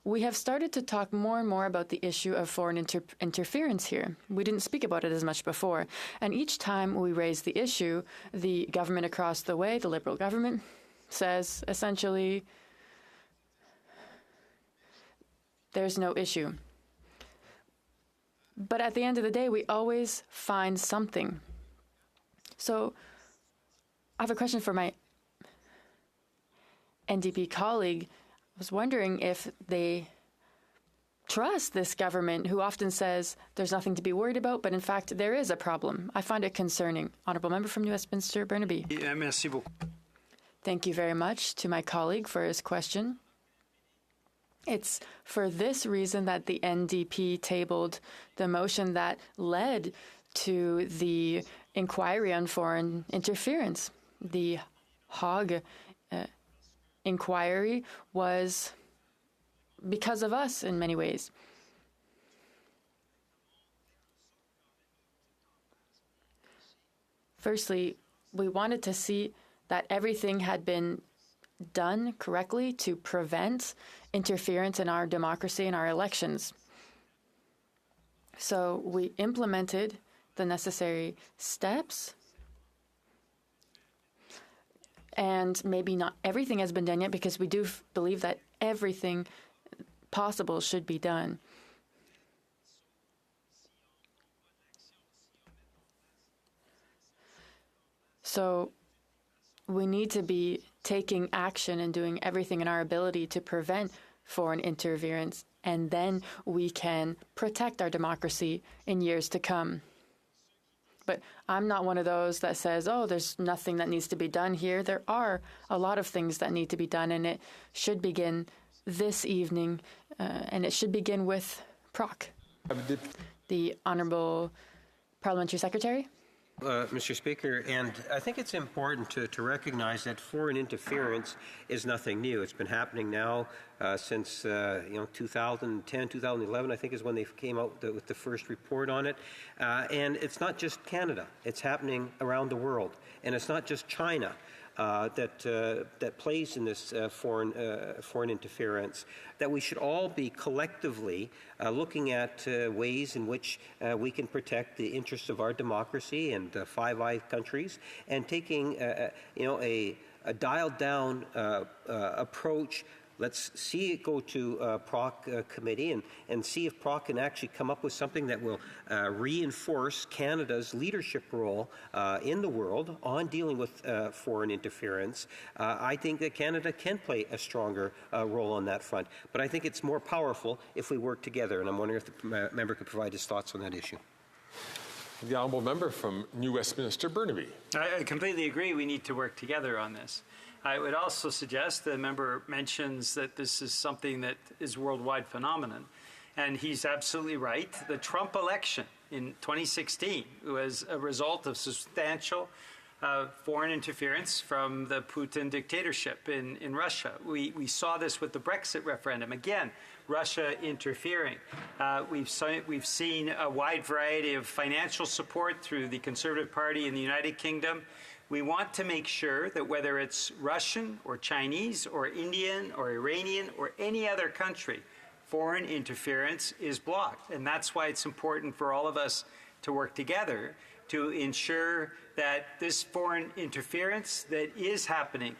we have started to talk more and more about the issue of foreign interference here. We didn't speak about it as much before. And each time we raise the issue, the government across the way, the Liberal government, says essentially, there's no issue. But at the end of the day, we always find something. So I have a question for my NDP colleague. I was wondering if they trust this government who often says there's nothing to be worried about, but in fact there is a problem. I find it concerning. Honourable Member from New Westminster, Burnaby. Merci beaucoup. Thank you very much to my colleague for his question. It's for this reason that the NDP tabled the motion that led to the inquiry on foreign interference. The HoC inquiry was because of us in many ways. Firstly, we wanted to see that everything had been done correctly to prevent interference in our democracy and our elections. So we implemented the necessary steps. And maybe not everything has been done yet, because we do believe that everything possible should be done. So we need to be taking action and doing everything in our ability to prevent foreign interference, and then we can protect our democracy in years to come. But I'm not one of those that says, oh, there's nothing that needs to be done here. There are a lot of things that need to be done, and it should begin this evening, and it should begin with PROC. The Honourable Parliamentary Secretary. Mr. Speaker, and I think it's important to recognize that foreign interference is nothing new. It's been happening now since 2010, 2011, I think is when they came out with the first report on it. And it's not just Canada. It's happening around the world. And it's not just China that plays in this foreign interference. That we should all be collectively looking at ways in which we can protect the interests of our democracy and Five Eyes countries, and taking a dialed-down approach. Let's see it go to PROC committee and see if PROC can actually come up with something that will reinforce Canada's leadership role in the world on dealing with foreign interference. I think that Canada can play a stronger role on that front. But I think it's more powerful if we work together, and I'm wondering if the member could provide his thoughts on that issue. The Honourable Member from New Westminster, Burnaby. I completely agree we need to work together on this. I would also suggest the member mentions that this is something that is a worldwide phenomenon, and he's absolutely right. The Trump election in 2016 was a result of substantial foreign interference from the Putin dictatorship in Russia. We saw this with the Brexit referendum. Again, Russia interfering. We've seen a wide variety of financial support through the Conservative Party in the United Kingdom. We want to make sure that whether it's Russian or Chinese or Indian or Iranian or any other country, foreign interference is blocked. And that's why it's important for all of us to work together to ensure that this foreign interference that is happening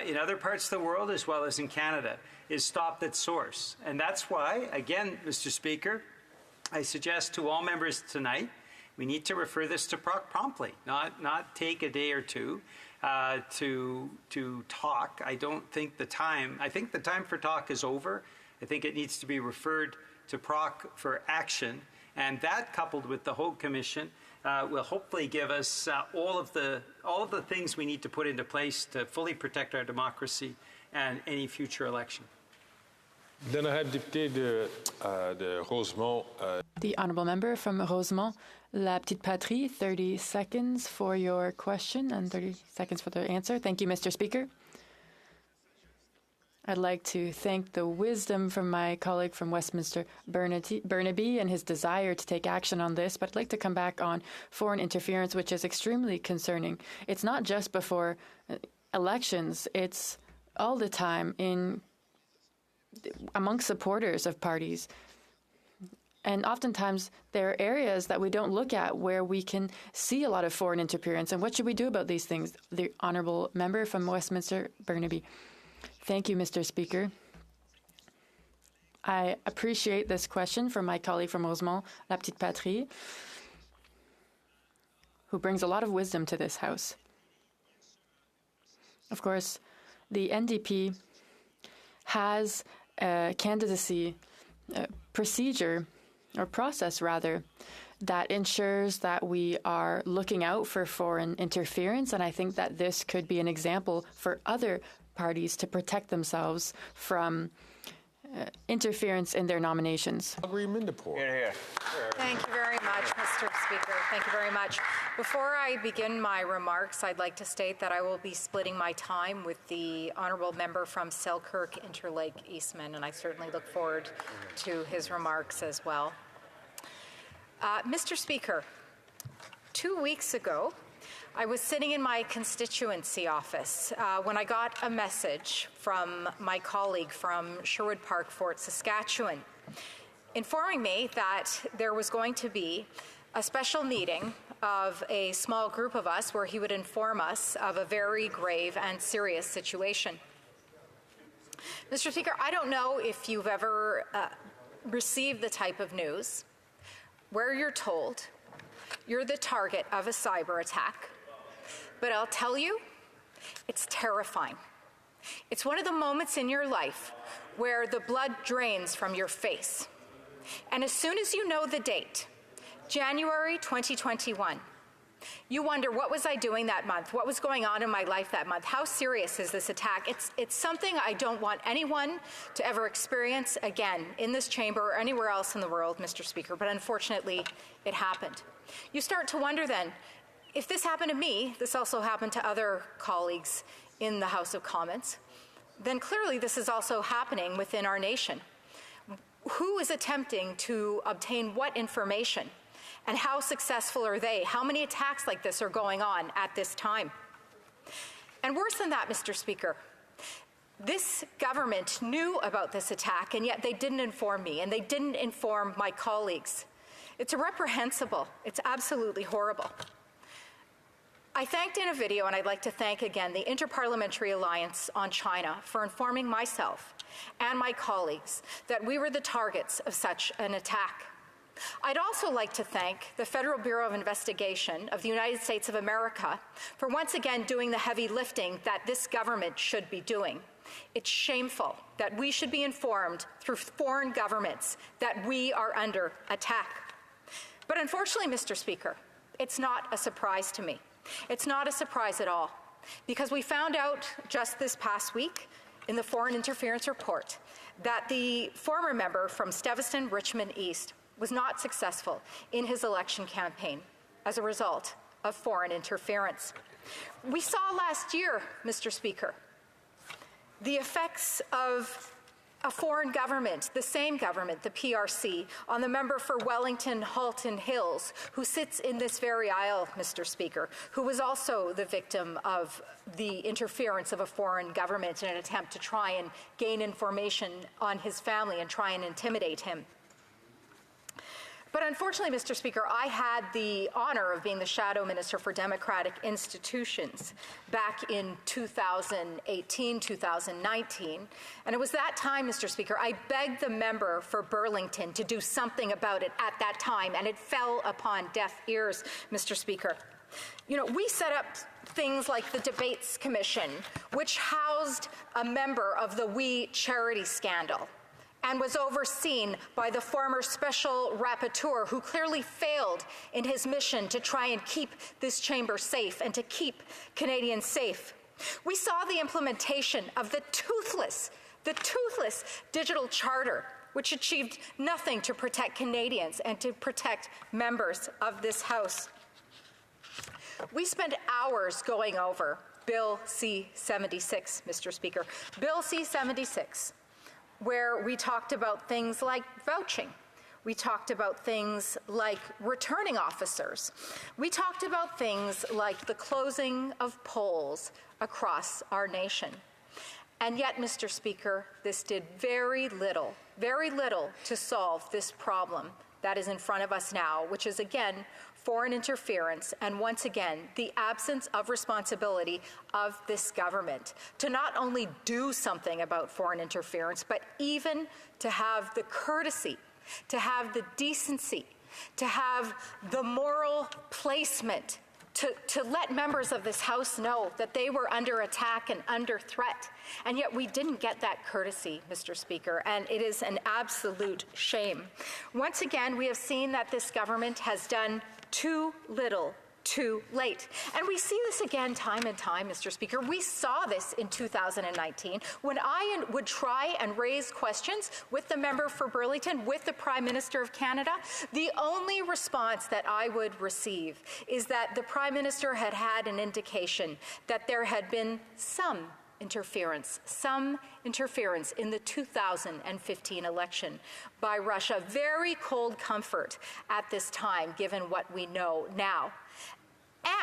in other parts of the world as well as in Canada is stopped at source. And that's why, again, Mr. Speaker, I suggest to all members tonight, we need to refer this to PROC promptly, not take a day or two to talk. I think the time for talk is over. I think it needs to be referred to PROC for action. And that, coupled with the HoC Commission, will hopefully give us all of the things we need to put into place to fully protect our democracy and any future election. Then I have député de Rosemont. The honourable member from Rosemont, La Petite Patrie, 30 seconds for your question and 30 seconds for the answer. Thank you, Mr. Speaker. I'd like to thank the wisdom from my colleague from Westminster, Burnaby, and his desire to take action on this, but I'd like to come back on foreign interference, which is extremely concerning. It's not just before elections, it's all the time among supporters of parties. And oftentimes, there are areas that we don't look at where we can see a lot of foreign interference. And what should we do about these things? The honourable member from Westminster, Burnaby. Thank you, Mr. Speaker. I appreciate this question from my colleague from Rosemont, La Petite Patrie, who brings a lot of wisdom to this House. Of course, the NDP has a candidacy procedure, or process rather, that ensures that we are looking out for foreign interference, and I think that this could be an example for other parties to protect themselves from interference in their nominations. Thank you very much, Mr. Speaker. Thank you very much. Before I begin my remarks, I'd like to state that I will be splitting my time with the honourable member from Selkirk, Interlake, Eastman, and I certainly look forward to his remarks as well. Mr. Speaker, 2 weeks ago, I was sitting in my constituency office when I got a message from my colleague from Sherwood Park, Fort Saskatchewan, informing me that there was going to be a special meeting of a small group of us where he would inform us of a very grave and serious situation. Mr. Speaker, I don't know if you've ever received the type of news where you're told you're the target of a cyber attack. But I'll tell you, it's terrifying. It's one of the moments in your life where the blood drains from your face. And as soon as you know the date, January 2021, you wonder, what was I doing that month? What was going on in my life that month? How serious is this attack? It's something I don't want anyone to ever experience again in this chamber or anywhere else in the world, Mr. Speaker, but unfortunately, it happened. You start to wonder then, if this happened to me, this also happened to other colleagues in the House of Commons, then clearly this is also happening within our nation. Who is attempting to obtain what information? And how successful are they? How many attacks like this are going on at this time? And worse than that, Mr. Speaker, this government knew about this attack, and yet they didn't inform me, and they didn't inform my colleagues. It's reprehensible. It's absolutely horrible. I thanked in a video, and I'd like to thank again the Interparliamentary Alliance on China for informing myself and my colleagues that we were the targets of such an attack. I'd also like to thank the Federal Bureau of Investigation of the United States of America for once again doing the heavy lifting that this government should be doing. It's shameful that we should be informed through foreign governments that we are under attack. But unfortunately, Mr. Speaker, it's not a surprise to me. It's not a surprise at all, because we found out just this past week in the Foreign Interference Report that the former member from Steveston, Richmond East, was not successful in his election campaign as a result of foreign interference. We saw last year, Mr. Speaker, the effects of a foreign government, the same government, the PRC, on the member for Wellington Halton Hills, who sits in this very aisle, Mr. Speaker, who was also the victim of the interference of a foreign government in an attempt to try and gain information on his family and try and intimidate him. But unfortunately, Mr. Speaker, I had the honor of being the Shadow Minister for Democratic Institutions back in 2018, 2019. And it was that time, Mr. Speaker, I begged the member for Burlington to do something about it at that time, and it fell upon deaf ears, Mr. Speaker. You know, we set up things like the Debates Commission, which housed a member of the We Charity scandal, and was overseen by the former special rapporteur, who clearly failed in his mission to try and keep this chamber safe and to keep Canadians safe. We saw the implementation of the toothless digital charter, which achieved nothing to protect Canadians and to protect members of this House. We spent hours going over Bill C-76, Mr. Speaker. Bill C-76, where we talked about things like vouching. We talked about things like returning officers. We talked about things like the closing of polls across our nation. And yet, Mr. Speaker, this did very little to solve this problem that is in front of us now, which is, again, foreign interference, and once again, the absence of responsibility of this government to not only do something about foreign interference, but even to have the courtesy, to have the decency, to have the moral placement to let members of this House know that they were under attack and under threat. And yet we didn't get that courtesy, Mr. Speaker, and it is an absolute shame. Once again, we have seen that this government has done too little, too late. And we see this again time and time, Mr. Speaker. We saw this in 2019 when I would try and raise questions with the member for Burlington, with the Prime Minister of Canada. The only response that I would receive is that the Prime Minister had had an indication that there had been some interference in the 2015 election by Russia. Very cold comfort at this time, given what we know now.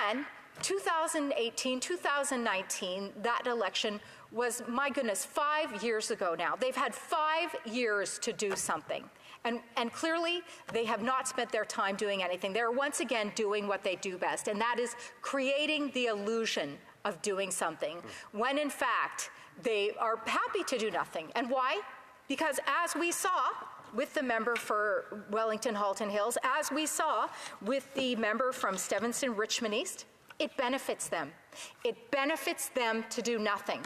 And 2018, 2019, that election was, my goodness, 5 years ago now. They've had 5 years to do something. And clearly, they have not spent their time doing anything. They're once again doing what they do best, and that is creating the illusion of doing something, when in fact, they are happy to do nothing. And why? Because as we saw with the member for Wellington Halton Hills, as we saw with the member from Stevenson Richmond East, it benefits them. It benefits them to do nothing.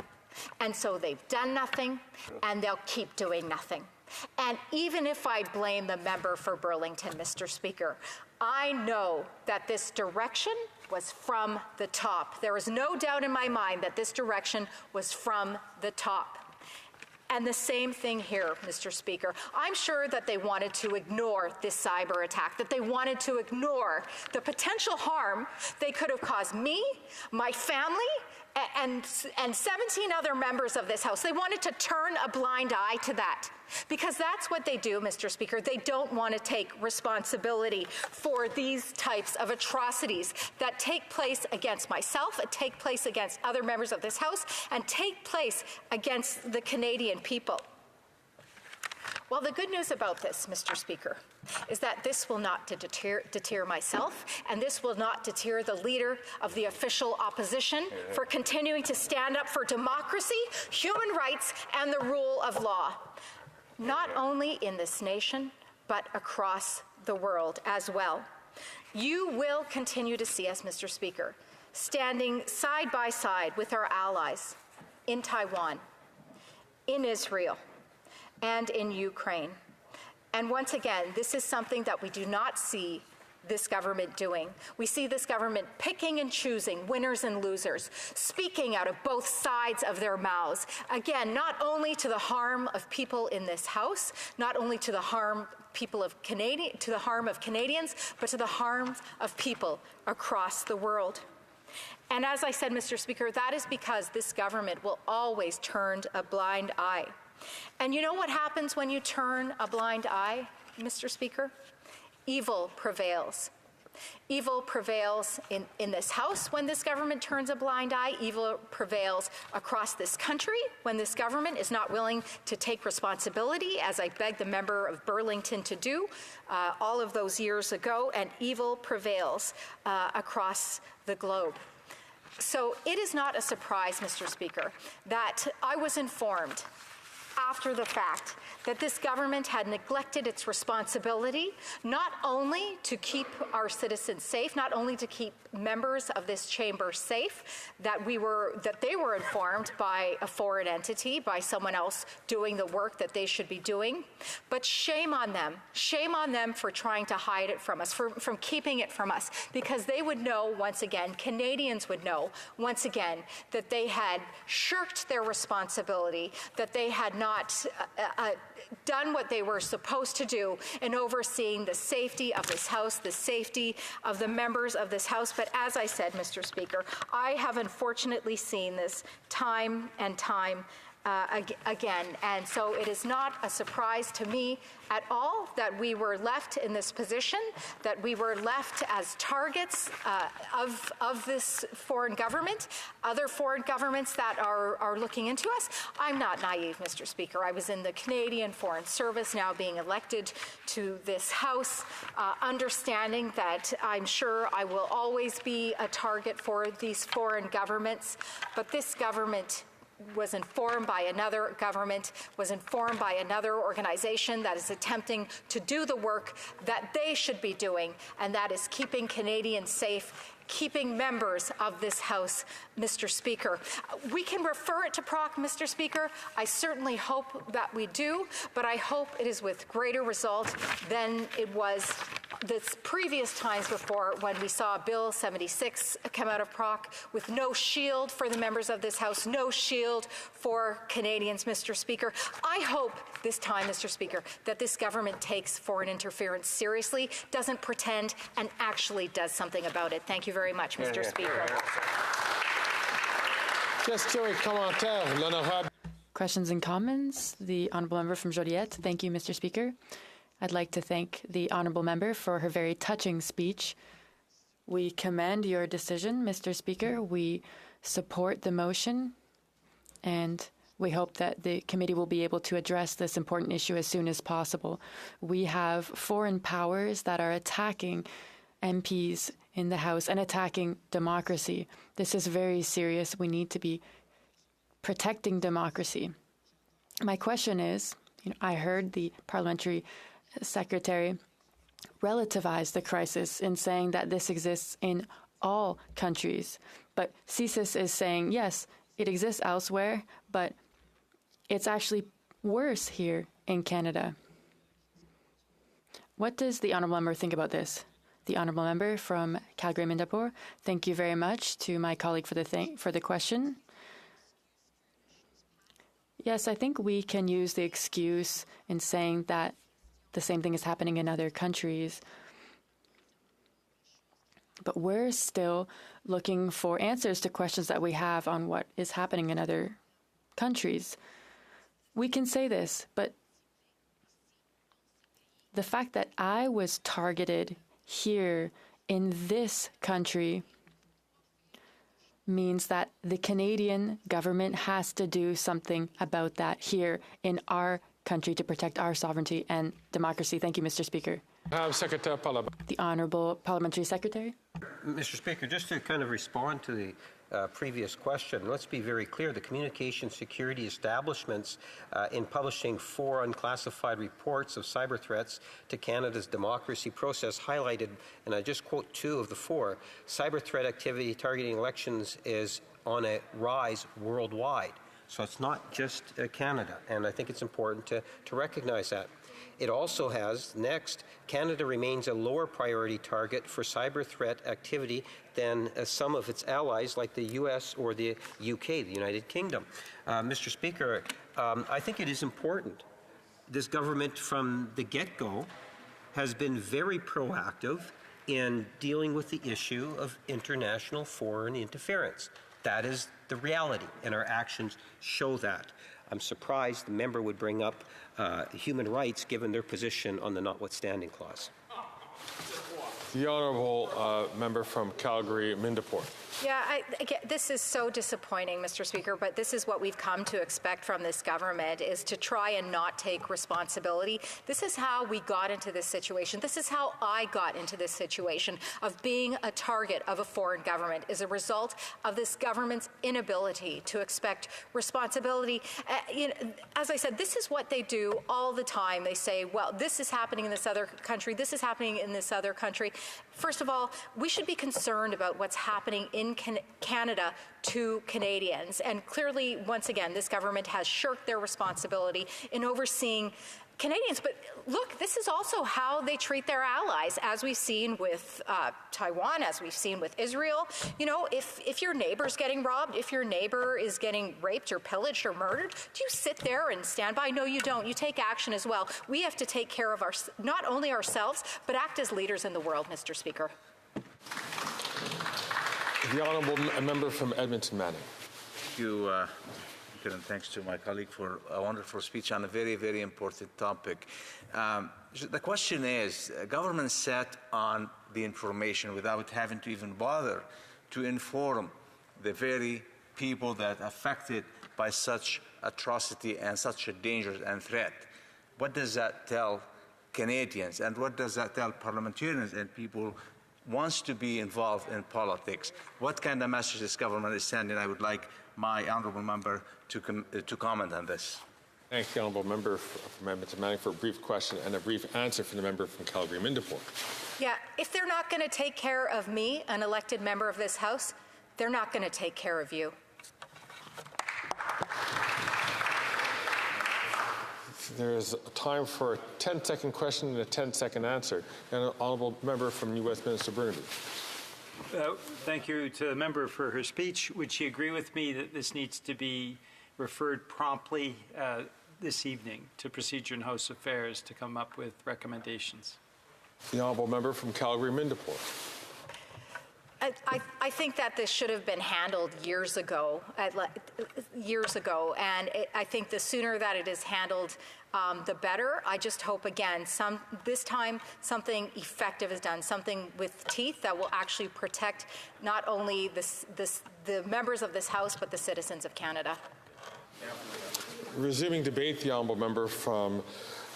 And so they've done nothing, and they'll keep doing nothing. And even if I blame the member for Burlington, Mr. Speaker, I know that this direction was from the top. There is no doubt in my mind that this direction was from the top. And the same thing here, Mr. Speaker. I'm sure that they wanted to ignore this cyber attack, that they wanted to ignore the potential harm they could have caused me, my family, and 17 other members of this House. They wanted to turn a blind eye to that, because that's what they do, Mr. Speaker. They don't want to take responsibility for these types of atrocities that take place against myself, and take place against other members of this House, and take place against the Canadian people. Well, the good news about this, Mr. Speaker, is that this will not deter myself, and this will not deter the leader of the official opposition for continuing to stand up for democracy, human rights, and the rule of law, not only in this nation, but across the world as well. You will continue to see us, Mr. Speaker, standing side by side with our allies in Taiwan, in Israel, and in Ukraine. And once again, this is something that we do not see this government doing. We see this government picking and choosing winners and losers, speaking out of both sides of their mouths. Again, not only to the harm of people in this House, not only to the harm of Canadians, but to the harm of people across the world. And as I said, Mr. Speaker, that is because this government will always turn a blind eye And you know what happens when you turn a blind eye, Mr. Speaker? Evil prevails. Evil prevails in this House when this government turns a blind eye. Evil prevails across this country when this government is not willing to take responsibility, as I begged the member of Burlington to do all of those years ago. And evil prevails across the globe. So it is not a surprise, Mr. Speaker, that I was informed after the fact that this government had neglected its responsibility not only to keep our citizens safe, not only to keep members of this chamber safe, that they were informed by a foreign entity, by someone else doing the work that they should be doing. But shame on them for trying to hide it from us, from keeping it from us, because they would know, once again, Canadians would know, once again, that they had shirked their responsibility, that they had not done what they were supposed to do in overseeing the safety of this House, the safety of the members of this House. But as I said, Mr. Speaker, I have unfortunately seen this time and time again. And so it is not a surprise to me at all that we were left in this position, that we were left as targets of this foreign government, other foreign governments that are looking into us. I'm not naive, Mr. Speaker. I was in the Canadian Foreign Service, now being elected to this House, understanding that I'm sure I will always be a target for these foreign governments, but this government was informed by another government, was informed by another organization that is attempting to do the work that they should be doing, and that is keeping Canadians safe, keeping members of this House, Mr. Speaker. We can refer it to PROC, Mr. Speaker. I certainly hope that we do, but I hope it is with greater result than it was the previous times before, when we saw Bill 76 come out of PROC with no shield for the members of this House, no shield for Canadians, Mr. Speaker. I hope this time, Mr. Speaker, that this government takes foreign interference seriously, doesn't pretend, and actually does something about it. Thank you very much, Mr. Speaker. Questions and comments? The Honourable Member from Joliette. Thank you, Mr. Speaker. I'd like to thank the Honourable Member for her very touching speech. We commend your decision, Mr. Speaker. We support the motion, and we hope that the committee will be able to address this important issue as soon as possible. We have foreign powers that are attacking MPs in the House and attacking democracy. This is very serious. We need to be protecting democracy. My question is, I heard the parliamentary secretary relativize the crisis in saying that this exists in all countries. But CSIS is saying, yes, it exists elsewhere, but it's actually worse here in Canada. What does the Honourable Member think about this? The Honourable Member from Calgary-Mindapur. Thank you very much to my colleague for the question. Yes, I think we can use the excuse in saying that the same thing is happening in other countries. But we're still looking for answers to questions that we have on what is happening in other countries. We can say this, but the fact that I was targeted here in this country means that the Canadian government has to do something about that here in our country to protect our sovereignty and democracy. Thank you, Mr. Speaker. The Honourable Parliamentary Secretary. Mr. Speaker, just to kind of respond to the previous question, let's be very clear. The communication security establishments in publishing 4 unclassified reports of cyber threats to Canada's democracy process highlighted, and I just quote 2 of the 4, cyber threat activity targeting elections is on a rise worldwide. So it's not just Canada, and I think it's important to recognize that. It also has, next, Canada remains a lower priority target for cyber threat activity than some of its allies like the US or the UK, the United Kingdom. Mr. Speaker, I think it is important. This government from the get-go has been very proactive in dealing with the issue of international foreign interference. That is the reality, and our actions show that. I'm surprised the member would bring up human rights given their position on the notwithstanding clause. The honourable member from Calgary, Mindapore. Yeah, again, this is so disappointing, Mr. Speaker, but this is what we've come to expect from this government, is to try and not take responsibility. This is how we got into this situation. This is how I got into this situation of being a target of a foreign government, as a result of this government's inability to expect responsibility. As I said, this is what they do all the time. They say, well, this is happening in this other country, this is happening in this other country. First of all, we should be concerned about what's happening in Canada to Canadians. And clearly, once again, this government has shirked their responsibility in overseeing Canadians. But look, this is also how they treat their allies, as we've seen with Taiwan, as we've seen with Israel. You know, if your neighbor's getting robbed, if your neighbor is getting raped or pillaged or murdered, do you sit there and stand by? No, you don't. You take action as well. We have to take care of not only ourselves, but act as leaders in the world, Mr. Speaker. The honourable member from Edmonton Manning. Thank you, and thanks to my colleague for a wonderful speech on a very, very important topic. The question is, government sat on the information without having to even bother to inform the very people that are affected by such atrocity and such a danger and threat. What does that tell Canadians, and what does that tell parliamentarians and people wants to be involved in politics? What kind of message this government is sending? I would like my honourable member to comment on this. Thank the honourable member from Edmonton Manning for a brief question and a brief answer from the member from Calgary Mindapore. Yeah, if they're not going to take care of me, an elected member of this House, they're not going to take care of you. There is time for a 10-second question and a 10-second answer. And an honourable member from New Westminster Burnaby. Thank you to the member for her speech. Would she agree with me that this needs to be referred promptly this evening to Procedure and House Affairs to come up with recommendations? The honourable member from Calgary Mindapore. I think that this should have been handled years ago, and I think the sooner that it is handled, the better. I just hope, again, this time something effective is done, something with teeth that will actually protect not only the members of this House, but the citizens of Canada. Resuming debate, the honourable member from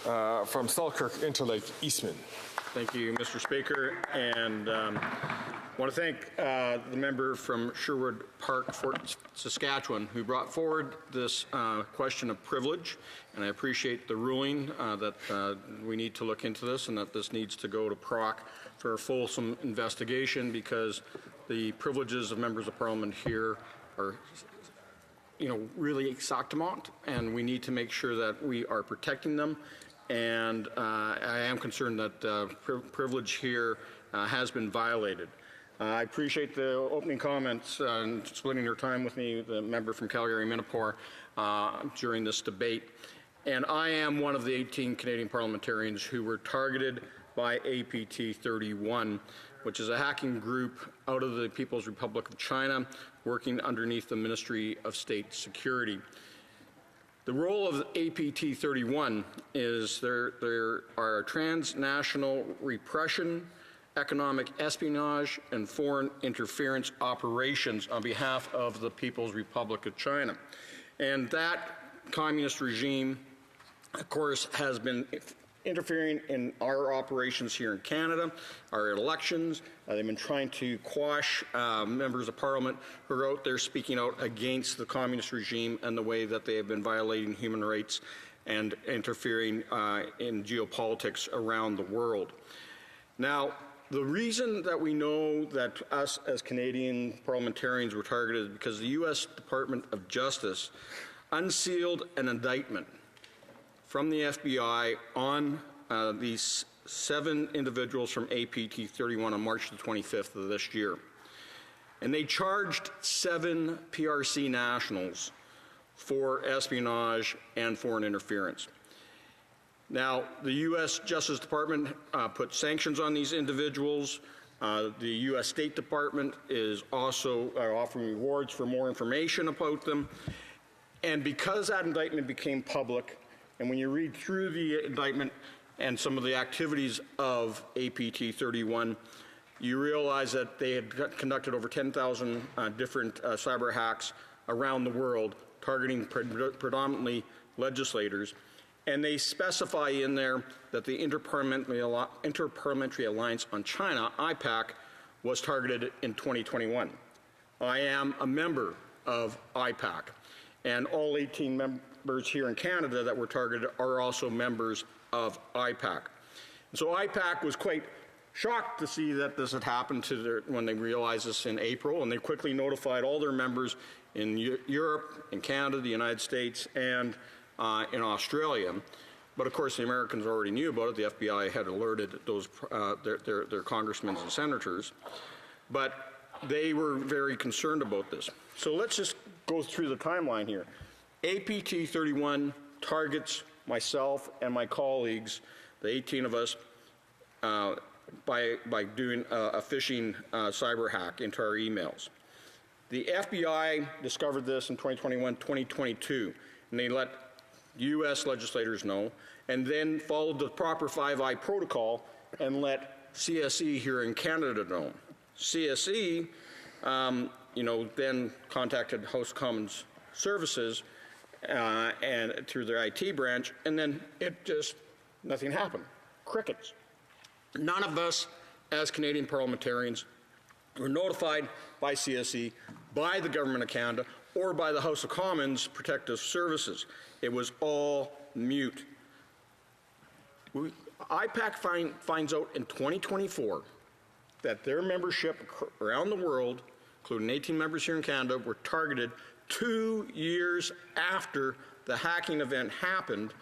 Selkirk, Interlake, Eastman. Thank you, Mr. Speaker, and I want to thank the member from Sherwood Park, Fort Saskatchewan, who brought forward this question of privilege, and I appreciate the ruling that we need to look into this and that this needs to go to PROC for a fulsome investigation, because the privileges of members of Parliament here are, really Sanctimont, and we need to make sure that we are protecting them. And I am concerned that privilege here has been violated. I appreciate the opening comments and splitting your time with me, the member from Calgary Mindapore, during this debate. And I am one of the 18 Canadian parliamentarians who were targeted by APT 31, which is a hacking group out of the People's Republic of China working underneath the Ministry of State Security. The role of APT 31 is there are transnational repression, economic espionage, and foreign interference operations on behalf of the People's Republic of China. And that communist regime, of course, has been interfering in our operations here in Canada, our elections. They've been trying to quash members of Parliament who are out there speaking out against the communist regime and the way that they have been violating human rights and interfering in geopolitics around the world. Now, the reason that we know that us as Canadian parliamentarians were targeted is because the U.S. Department of Justice unsealed an indictment from the FBI on these 7 individuals from APT 31 on March the 25th of this year. And they charged 7 PRC nationals for espionage and foreign interference. Now, the U.S. Justice Department put sanctions on these individuals. The U.S. State Department is also offering rewards for more information about them. And because that indictment became public, and when you read through the indictment and some of the activities of APT 31, you realize that they had conducted over 10,000 different cyber hacks around the world, targeting predominantly legislators. And they specify in there that the Interparliamentary Alliance on China, IPAC, was targeted in 2021. I am a member of IPAC, and all 18 members here in Canada that were targeted are also members of IPAC. And so IPAC was quite shocked to see that this had happened when they realized this in April, and they quickly notified all their members in Europe, in Canada, the United States, and in Australia. But of course, the Americans already knew about it. The FBI had alerted those their congressmen and senators, but they were very concerned about this. So let's just go through the timeline here. APT 31 targets myself and my colleagues, the 18 of us, by doing a phishing cyber hack into our emails. The FBI discovered this in 2021, 2022, and they let U.S. legislators know, and then followed the proper 5I protocol and let CSE here in Canada know. CSE, then contacted House Commons Services and through their IT branch, and then nothing happened. Crickets. None of us, as Canadian parliamentarians, were notified by CSE, by the Government of Canada, or by the House of Commons Protective Services. It was all mute. IPAC finds out in 2024 that their membership around the world, including 18 members here in Canada, were targeted 2 years after the hacking event happened,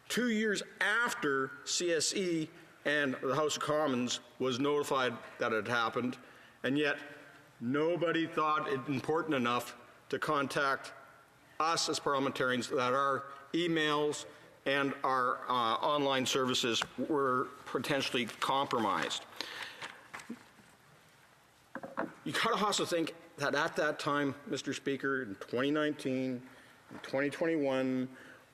2 years after CSE and the House of Commons was notified that it happened, and yet nobody thought it important enough to contact us as parliamentarians that our emails and our online services were potentially compromised. You gotta also think that at that time, Mr. Speaker, in 2019, in 2021,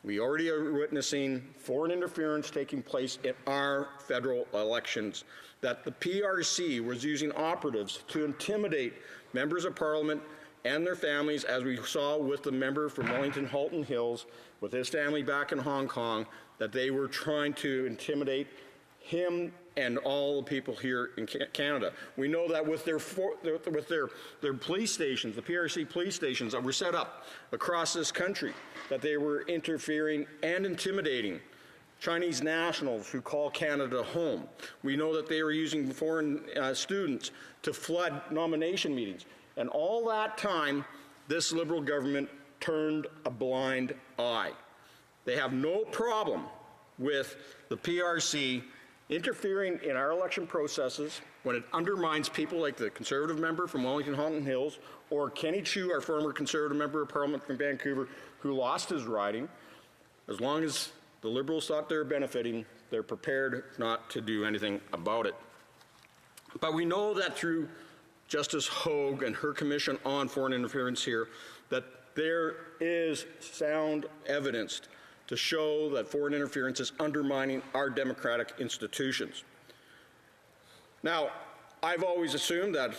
we already are witnessing foreign interference taking place in our federal elections, that the PRC was using operatives to intimidate members of Parliament and their families, as we saw with the member from Wellington Halton Hills, with his family back in Hong Kong, that they were trying to intimidate him and all the people here in Canada. We know that with their police stations, the PRC police stations that were set up across this country, that they were interfering and intimidating Chinese nationals who call Canada home. We know that they were using foreign students to flood nomination meetings. And all that time, this Liberal government turned a blind eye. They have no problem with the PRC interfering in our election processes when it undermines people like the Conservative member from Wellington Halton Hills, or Kenny Chu, our former Conservative member of Parliament from Vancouver, who lost his riding. As long as the Liberals thought they were benefiting, they're prepared not to do anything about it. But we know that through Justice Hogue and her commission on foreign interference here, that there is sound evidence to show that foreign interference is undermining our democratic institutions. Now, I've always assumed that,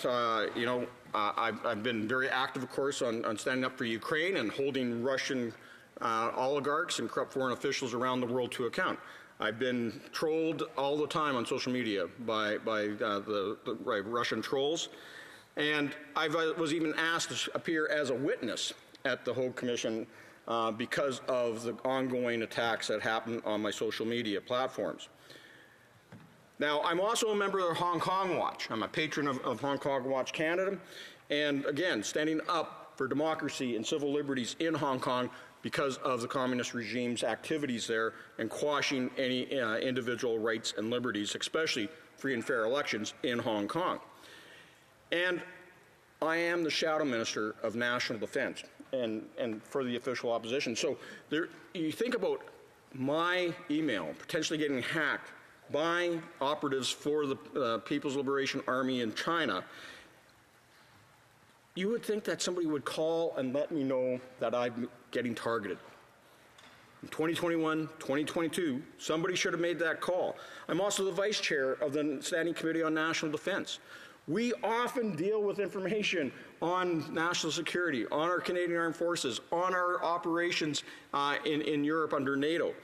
I've been very active, of course, on standing up for Ukraine and holding Russian oligarchs and corrupt foreign officials around the world to account. I've been trolled all the time on social media by the Russian trolls, and I was even asked to appear as a witness at the HoC Commission because of the ongoing attacks that happen on my social media platforms. Now, I'm also a member of Hong Kong Watch. I'm a patron of Hong Kong Watch Canada, and again, standing up for democracy and civil liberties in Hong Kong because of the communist regime's activities there and quashing any individual rights and liberties, especially free and fair elections in Hong Kong. And I am the Shadow Minister of National Defense and for the official opposition. So you think about my email potentially getting hacked by operatives for the People's Liberation Army in China. you would think that somebody would call and let me know that I'm getting targeted. In 2021, 2022, somebody should have made that call. I'm also the vice chair of the Standing Committee on National Defense. We often deal with information on national security, on our Canadian Armed Forces, on our operations in Europe under NATO.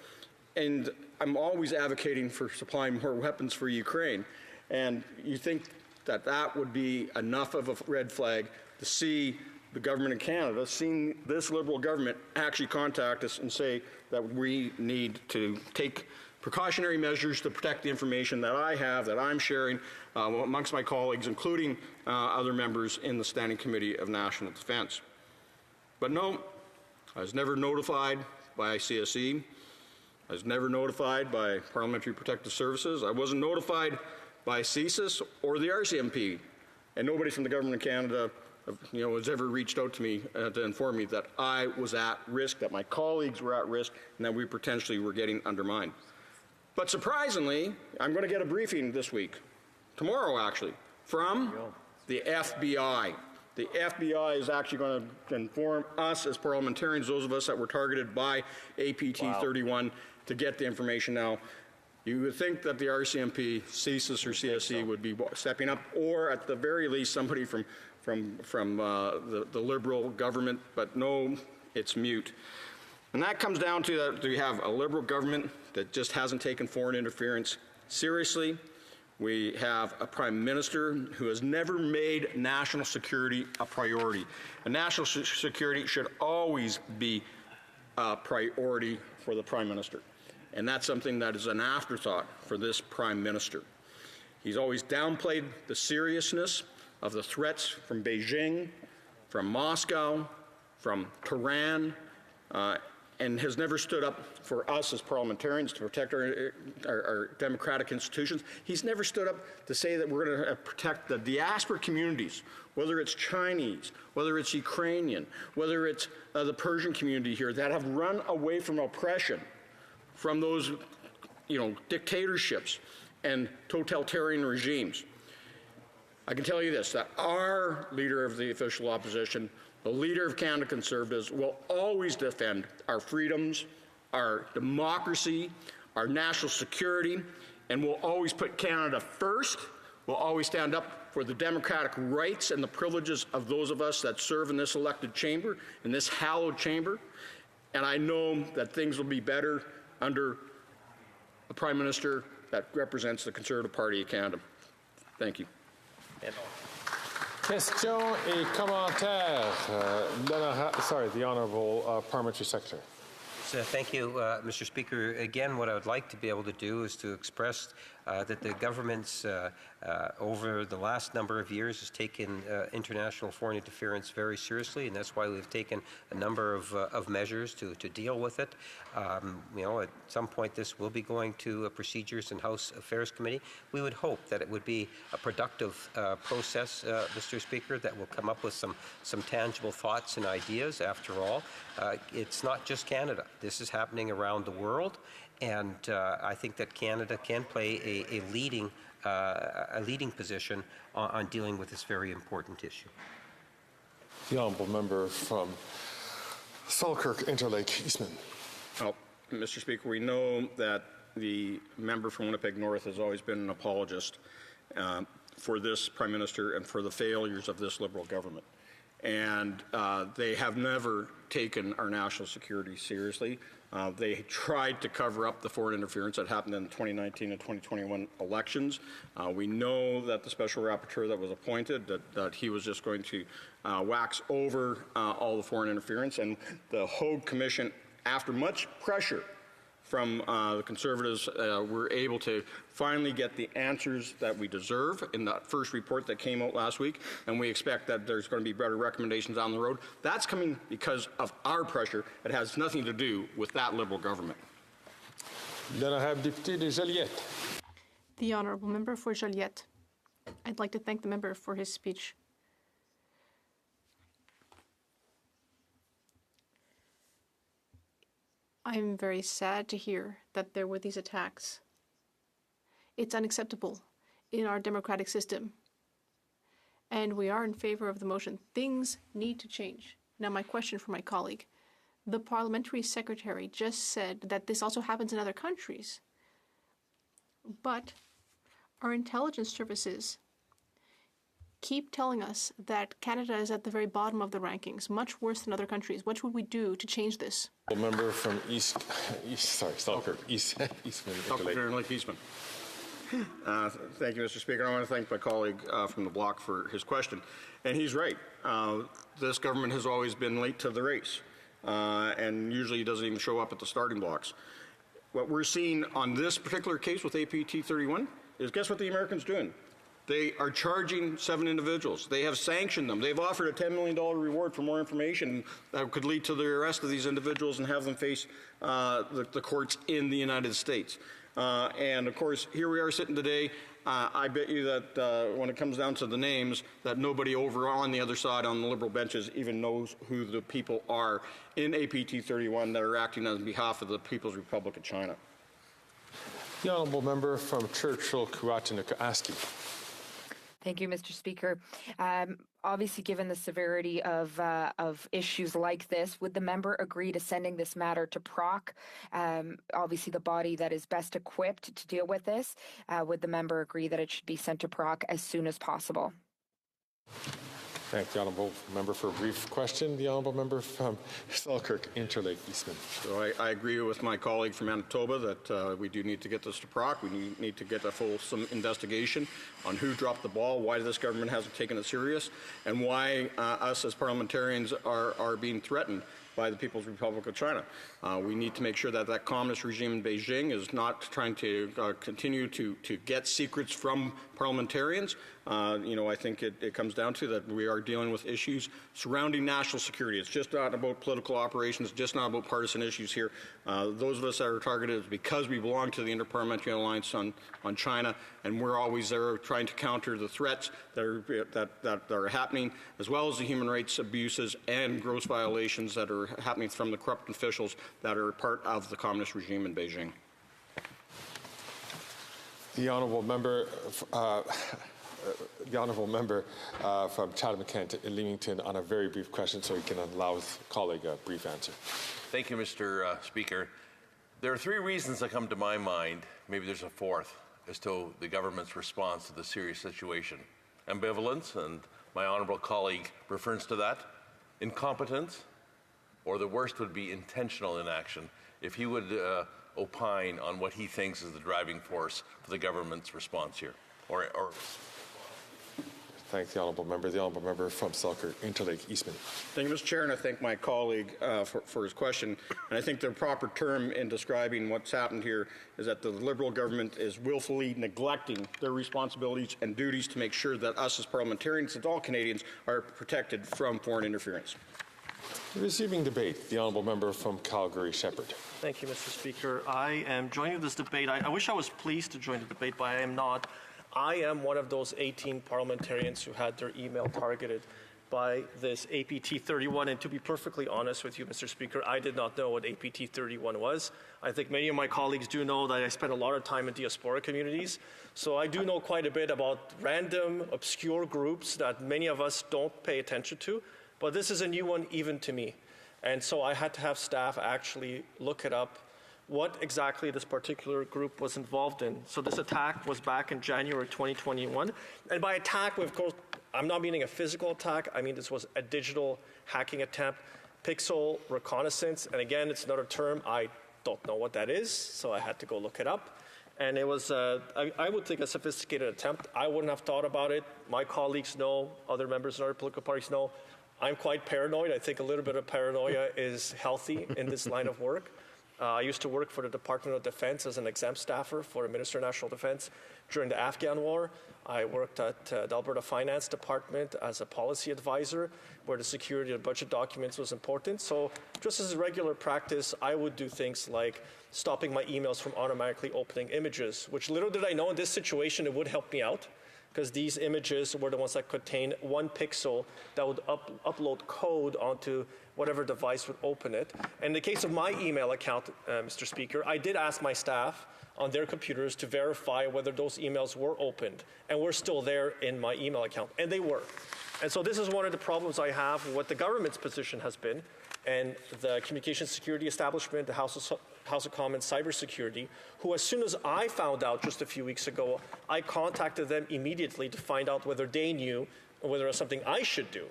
And I'm always advocating for supplying more weapons for Ukraine. And you think that that would be enough of a red flag to see the government in Canada, seeing this Liberal government actually contact us and say that we need to take precautionary measures to protect the information that I have, that I'm sharing amongst my colleagues, including other members in the Standing Committee of National Defense. But no, I was never notified by CSE. I was never notified by Parliamentary Protective Services. I wasn't notified by CSIS or the RCMP. And nobody from the government of Canada has ever reached out to me to inform me that I was at risk, that my colleagues were at risk, and that we potentially were getting undermined. But surprisingly, I'm going to get a briefing this week, tomorrow actually, from the FBI. The FBI is actually going to inform us as parliamentarians, those of us that were targeted by APT 31, to get the information now. You would think that the RCMP, CSIS, or CSE would be stepping up, or at the very least somebody from the Liberal government, but no, it's mute. And that comes down to that we have a Liberal government that just hasn't taken foreign interference seriously. We have a Prime Minister who has never made national security a priority. And national security should always be a priority for the Prime Minister. And that's something that is an afterthought for this Prime Minister. He's always downplayed the seriousness of the threats from Beijing, from Moscow, from Tehran, and has never stood up for us as parliamentarians to protect our democratic institutions. He's never stood up to say that we're going to protect the diaspora communities, whether it's Chinese, whether it's Ukrainian, whether it's the Persian community here that have run away from oppression, from those, dictatorships and totalitarian regimes. I can tell you this, that our leader of the official opposition, the leader of Canada Conservatives, will always defend our freedoms, our democracy, our national security, and will always put Canada first. We'll always stand up for the democratic rights and the privileges of those of us that serve in this elected chamber, in this hallowed chamber. And I know that things will be better under a Prime Minister that represents the Conservative Party of Canada. Thank you. Questions et commentaires. The Honourable Parliamentary Secretary. So thank you, Mr. Speaker. Again, what I would like to be able to do is to express that the government's over the last number of years has taken international foreign interference very seriously, and that's why we've taken a number of measures to deal with it. At some point this will be going to Procedures and House Affairs Committee. We would hope that it would be a productive process, Mr. Speaker, that will come up with some tangible thoughts and ideas. After all, it's not just Canada. This is happening around the world. And I think that Canada can play a leading position on dealing with this very important issue. The Honourable Member from Falkirk, Interlake, Eastman. Well, Mr. Speaker, we know that the member from Winnipeg North has always been an apologist for this Prime Minister and for the failures of this Liberal government. And they have never taken our national security seriously. They tried to cover up the foreign interference that happened in the 2019 and 2021 elections. We know that the special rapporteur that was appointed, that he was just going to wax over all the foreign interference. And the HoC Commission, after much pressure from the Conservatives, were able to finally get the answers that we deserve in that first report that came out last week, and we expect that there's going to be better recommendations down the road. That's coming because of our pressure. It has nothing to do with that Liberal government. L'honorable député de Joliette. The Honourable Member for Joliette. I'd like to thank the member for his speech. I'm very sad to hear that there were these attacks. It's unacceptable in our democratic system. and we are in favor of the motion. Things need to change. Now, my question for my colleague. The parliamentary secretary just said that this also happens in other countries. But our intelligence services keep telling us that Canada is at the very bottom of the rankings, much worse than other countries. What would we do to change this? The member from Selkirk, Eastman. Lake Eastman. Thank you, Mr. Speaker. I want to thank my colleague from the block for his question. And he's right. This government has always been late to the race, and usually doesn't even show up at the starting blocks. What we're seeing on this particular case with APT 31 is, guess what the Americans doing? They are charging 7 individuals. They have sanctioned them. They've offered a $10 million reward for more information that could lead to the arrest of these individuals and have them face the courts in the United States. And of course, here we are sitting today. I bet you that when it comes down to the names, that nobody over on the other side on the Liberal benches even knows who the people are in APT 31 that are acting on behalf of the People's Republic of China. The honourable member from Churchill-Coatineau-Aski. Thank you, Mr. Speaker. Obviously, given the severity of issues like this, would the member agree to sending this matter to PROC, obviously the body that is best equipped to deal with this? Would the member agree that it should be sent to PROC as soon as possible? Thank the honourable member for a brief question. The honourable member from Selkirk, Interlake, Eastman. So I agree with my colleague from Manitoba that we do need to get this to PROC. We need to get a fulsome investigation on who dropped the ball, why this government hasn't taken it serious, and why us as parliamentarians are being threatened by the People's Republic of China. We need to make sure that that communist regime in Beijing is not trying to continue to get secrets from parliamentarians. I think it comes down to that we are dealing with issues surrounding national security. It's just not about political operations, just not about partisan issues here. Those of us that are targeted is because we belong to the Interparliamentary Alliance on China, and we're always there trying to counter the threats that are happening, as well as the human rights abuses and gross violations that are happening from the corrupt officials that are part of the communist regime in Beijing. The honourable member from Chatham-Kent in Leamington on a very brief question so he can allow his colleague a brief answer. Thank you, Mr. Speaker. There are 3 reasons that come to my mind, maybe there's a 4th, as to the government's response to the serious situation. Ambivalence, and my honourable colleague refers to that. Incompetence, or the worst would be intentional inaction. If he would opine on what he thinks is the driving force for the government's response here, or Thank the honourable member. The honourable member from Selkirk, Interlake, Eastman. Thank you, Mr. Chair, and I thank my colleague for his question. And I think the proper term in describing what's happened here is that the Liberal government is willfully neglecting their responsibilities and duties to make sure that us as parliamentarians and all Canadians are protected from foreign interference. Receiving debate, the honourable member from Calgary, Shepherd. Thank you, Mr. Speaker. I am joining this debate. I wish I was pleased to join the debate, but I am not. I am one of those 18 parliamentarians who had their email targeted by this APT 31. And to be perfectly honest with you, Mr. Speaker, I did not know what APT 31 was. I think many of my colleagues do know that I spent a lot of time in diaspora communities. So I do know quite a bit about random, obscure groups that many of us don't pay attention to. But this is a new one even to me. And so I had to have staff actually look it up, what exactly this particular group was involved in. So this attack was back in January 2021. And by attack, of course, I'm not meaning a physical attack. I mean, this was a digital hacking attempt, pixel reconnaissance. And again, it's another term. I don't know what that is, so I had to go look it up. And it was, I would think, a sophisticated attempt. I wouldn't have thought about it. My colleagues know, other members of other political parties know. I'm quite paranoid. I think a little bit of paranoia is healthy in this line of work. I used to work for the Department of Defense as an exempt staffer for the Minister of National Defense during the Afghan War. I worked at the Alberta Finance Department as a policy advisor, where the security of budget documents was important. So just as a regular practice, I would do things like stopping my emails from automatically opening images, which little did I know in this situation, it would help me out, because these images were the ones that contain 1 pixel that would upload code onto whatever device would open it. And in the case of my email account, Mr. Speaker, I did ask my staff on their computers to verify whether those emails were opened and were still there in my email account, and they were. And so this is one of the problems I have with what the government's position has been, and the Communications Security Establishment, the House of Commons Cybersecurity, who as soon as I found out just a few weeks ago, I contacted them immediately to find out whether they knew or whether it was something I should do.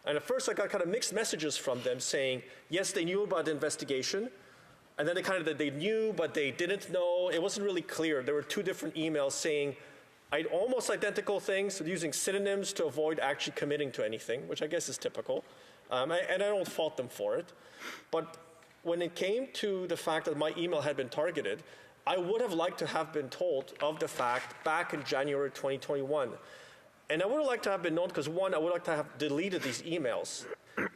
And at first I got kind of mixed messages from them saying, yes, they knew about the investigation, and then they knew, but they didn't know. It wasn't really clear. There were two different emails saying almost identical things, using synonyms to avoid actually committing to anything, which I guess is typical. And I don't fault them for it. But when it came to the fact that my email had been targeted, I would have liked to have been told of the fact back in January 2021. And I would have liked to have been known because, one, I would like to have deleted these emails.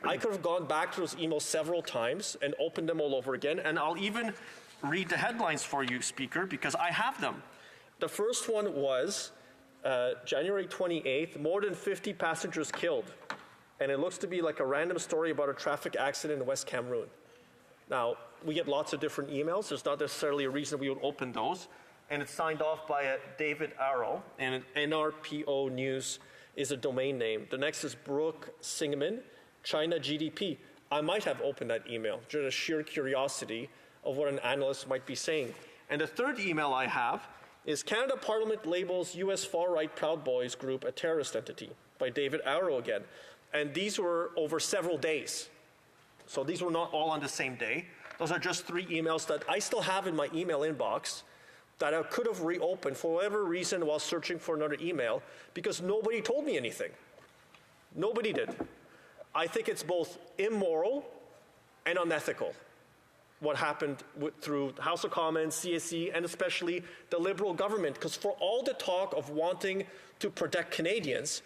I could have gone back to those emails several times and opened them all over again. And I'll even read the headlines for you, Speaker, because I have them. The first one was January 28th, more than 50 passengers killed. And it looks to be like a random story about a traffic accident in West Cameroon. Now, we get lots of different emails. There's not necessarily a reason we would open those. And it's signed off by David Arrow, and NRPO News is a domain name. The next is Brooke Singman, China GDP. I might have opened that email, just a sheer curiosity of what an analyst might be saying. And the third email I have is Canada Parliament labels U.S. far-right Proud Boys group a terrorist entity, by David Arrow again. And these were over several days. So these were not all on the same day. Those are just three emails that I still have in my email inbox that I could have reopened for whatever reason while searching for another email, because nobody told me anything. Nobody did. I think it's both immoral and unethical what happened through House of Commons, CSE, and especially the Liberal government, because for all the talk of wanting to protect Canadians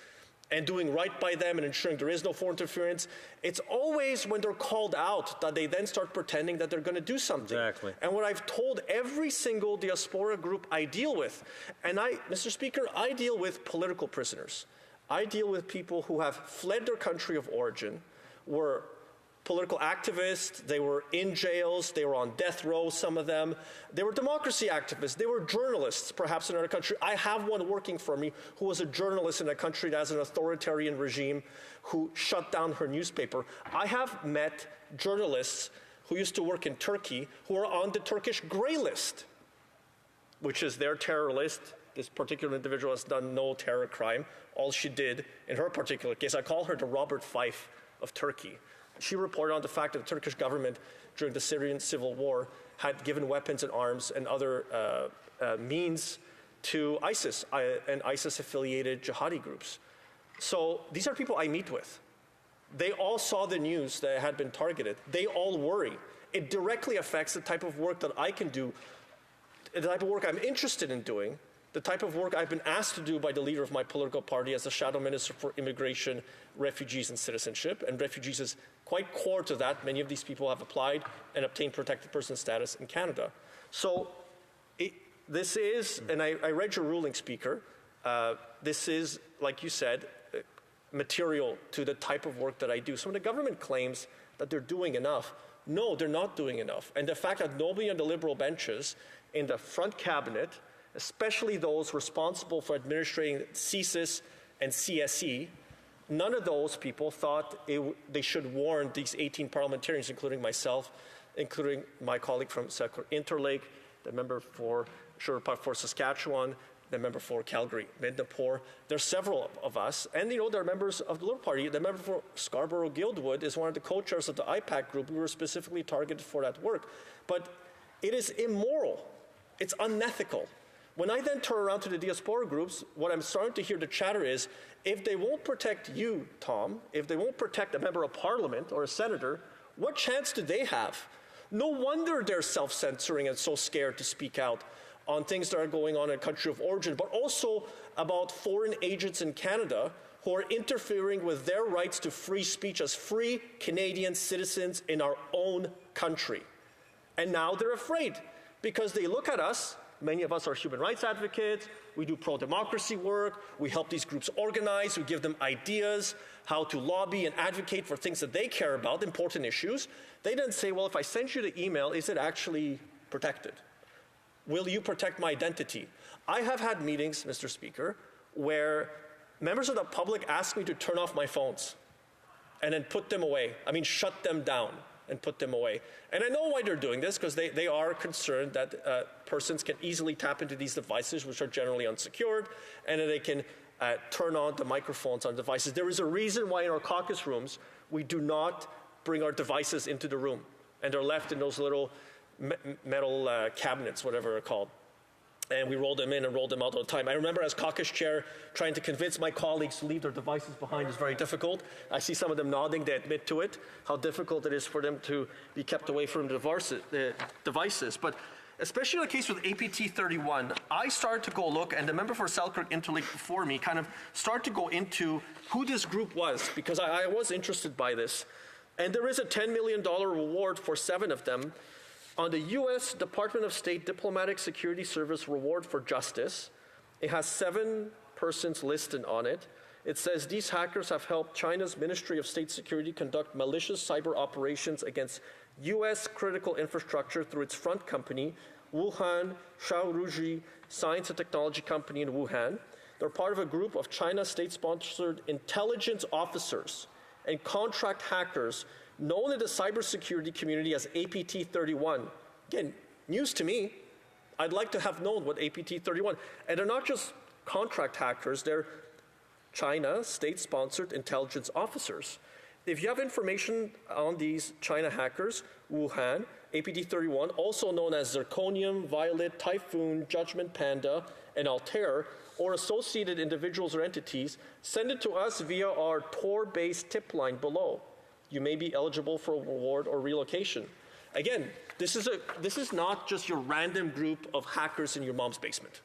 and doing right by them and ensuring there is no foreign interference, it's always when they're called out that they then start pretending that they're going to do something. Exactly. And what I've told every single diaspora group I deal with, and Mr. Speaker, I deal with political prisoners. I deal with people who have fled their country of origin, were political activists, they were in jails, they were on death row, some of them. They were democracy activists, they were journalists, perhaps in another country. I have one working for me who was a journalist in a country that has an authoritarian regime who shut down her newspaper. I have met journalists who used to work in Turkey who are on the Turkish grey list, which is their terror list. This particular individual has done no terror crime. All she did in her particular case, I call her the Robert Fife of Turkey. She reported on the fact that the Turkish government during the Syrian civil war had given weapons and arms and other means to ISIS and ISIS-affiliated jihadi groups. So these are people I meet with. They all saw the news that had been targeted. They all worry. It directly affects the type of work that I can do, the type of work I'm interested in doing, the type of work I've been asked to do by the leader of my political party as the Shadow Minister for Immigration, Refugees and Citizenship. And refugees is quite core to that. Many of these people have applied and obtained protected person status in Canada. So this is, and I read your ruling, Speaker, this is, like you said, material to the type of work that I do. So when the government claims that they're doing enough, no, they're not doing enough. And the fact that nobody on the Liberal benches in the front cabinet, especially those responsible for administering CSIS and CSE, none of those people thought they should warn these 18 parliamentarians, including myself, including my colleague from Interlake, the member for Sherwood Park for Saskatchewan, the member for Calgary, Midnapore. There's several of us, and there are members of the Liberal Party. The member for Scarborough-Guildwood is one of the co-chairs of the IPAC group. We were specifically targeted for that work. But it is immoral. It's unethical. When I then turn around to the diaspora groups, what I'm starting to hear the chatter is, if they won't protect you, Tom, if they won't protect a member of parliament or a senator, what chance do they have? No wonder they're self-censoring and so scared to speak out on things that are going on in a country of origin, but also about foreign agents in Canada who are interfering with their rights to free speech as free Canadian citizens in our own country. And now they're afraid because they look at us Many of us are human rights advocates. We do pro-democracy work. We help these groups organize. We give them ideas how to lobby and advocate for things that they care about, important issues. They then say, well, if I send you the email, is it actually protected? Will you protect my identity? I have had meetings, Mr. Speaker, where members of the public ask me to turn off my phones and then put them away. I mean, shut them down and put them away. And I know why they're doing this, because they are concerned that persons can easily tap into these devices, which are generally unsecured, and then they can turn on the microphones on devices. There is a reason why in our caucus rooms, we do not bring our devices into the room, and they're left in those little metal cabinets, whatever they're called. And we roll them in and roll them out all the time. I remember as caucus chair trying to convince my colleagues to leave their devices behind is very difficult. I see some of them nodding, they admit to it, how difficult it is for them to be kept away from the devices. But especially in the case with APT 31, I started to go look, and the member for Selkirk Interlake before me kind of started to go into who this group was, because I was interested by this. And there is a $10 million reward for 7 of them on the U.S. Department of State Diplomatic Security Service Reward for Justice. It has 7 persons listed on it. It says these hackers have helped China's Ministry of State Security conduct malicious cyber operations against U.S. critical infrastructure through its front company, Wuhan Shaoruji Science and Technology Company in Wuhan. They're part of a group of China state-sponsored intelligence officers and contract hackers known in the cybersecurity community as APT 31. Again, news to me. I'd like to have known what APT 31. And they're not just contract hackers, they're China state-sponsored intelligence officers. If you have information on these China hackers, Wuhan, APT 31, also known as Zirconium, Violet, Typhoon, Judgment Panda, and Altair, or associated individuals or entities, send it to us via our Tor-based tip line below. You may be eligible for a reward or relocation. Again, this is not just your random group of hackers in your mom's basement.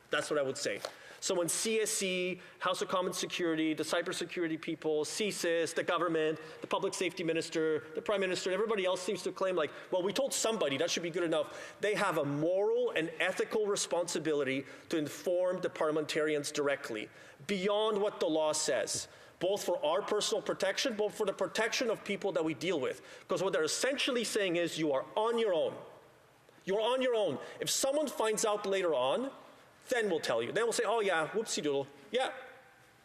That's what I would say. So when CSE, House of Common Security, the cybersecurity people, CSIS, the government, the public safety minister, the prime minister, everybody else seems to claim like, well, we told somebody, that should be good enough. They have a moral and ethical responsibility to inform the parliamentarians directly, beyond what the law says, both for our personal protection, both for the protection of people that we deal with. Because what they're essentially saying is you are on your own. You're on your own. If someone finds out later on, then we'll tell you. Then we'll say, oh yeah, whoopsie doodle. Yeah,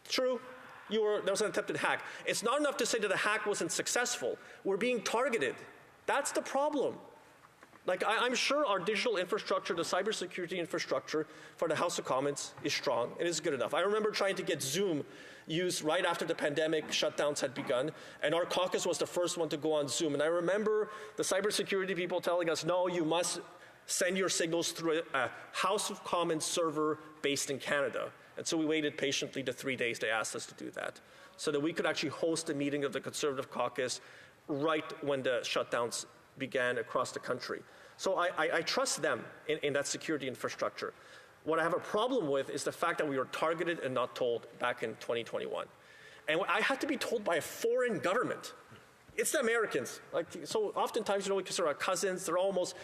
true. There was an attempted hack. It's not enough to say that the hack wasn't successful. We're being targeted. That's the problem. Like, I'm sure our digital infrastructure, the cybersecurity infrastructure for the House of Commons is strong and is good enough. I remember trying to get Zoom used right after the pandemic shutdowns had begun, and our caucus was the first one to go on Zoom. And I remember the cybersecurity people telling us, no, you must send your signals through a House of Commons server based in Canada. And so we waited patiently the 3 days they asked us to do that, so that we could actually host a meeting of the Conservative caucus right when the shutdowns began across the country. So I trust them in that security infrastructure. What I have a problem with is the fact that we were targeted and not told back in 2021. And I had to be told by a foreign government. It's the Americans. Like, so oftentimes, because they're our cousins, they're almost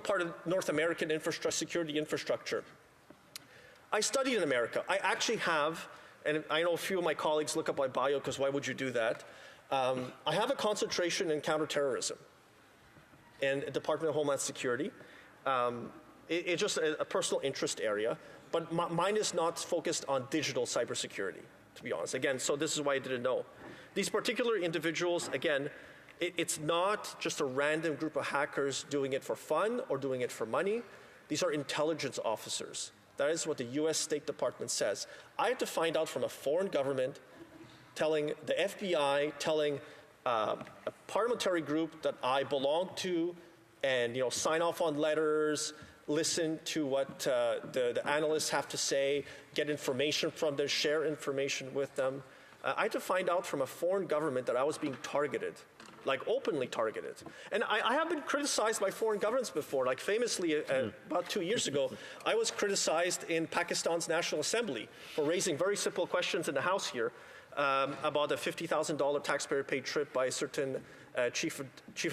part of North American security infrastructure. I studied in America. I actually have, and I know a few of my colleagues look up my bio because why would you do that? I have a concentration in counterterrorism in the Department of Homeland Security. It's just a personal interest area, but mine is not focused on digital cybersecurity, to be honest. Again, so this is why I didn't know. These particular individuals, again, it's not just a random group of hackers doing it for fun or doing it for money. These are intelligence officers. That is what the U.S. State Department says. I had to find out from a foreign government telling the FBI, telling a parliamentary group that I belong to, and sign off on letters, listen to what the analysts have to say, get information from them, share information with them. I had to find out from a foreign government that I was being targeted, like openly targeted. And I have been criticized by foreign governments before. Like famously, about 2 years ago, I was criticized in Pakistan's National Assembly for raising very simple questions in the House here. about a $50,000 taxpayer-paid trip by a certain chief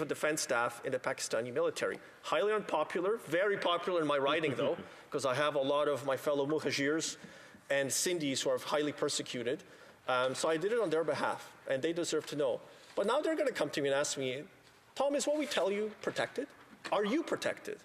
of defense staff in the Pakistani military. Highly unpopular, very popular in my riding though, because I have a lot of my fellow Muhajirs and Sindhis who are highly persecuted. So I did it on their behalf, and they deserve to know. But now they're going to come to me and ask me, Tom, is what we tell you protected? Are you protected?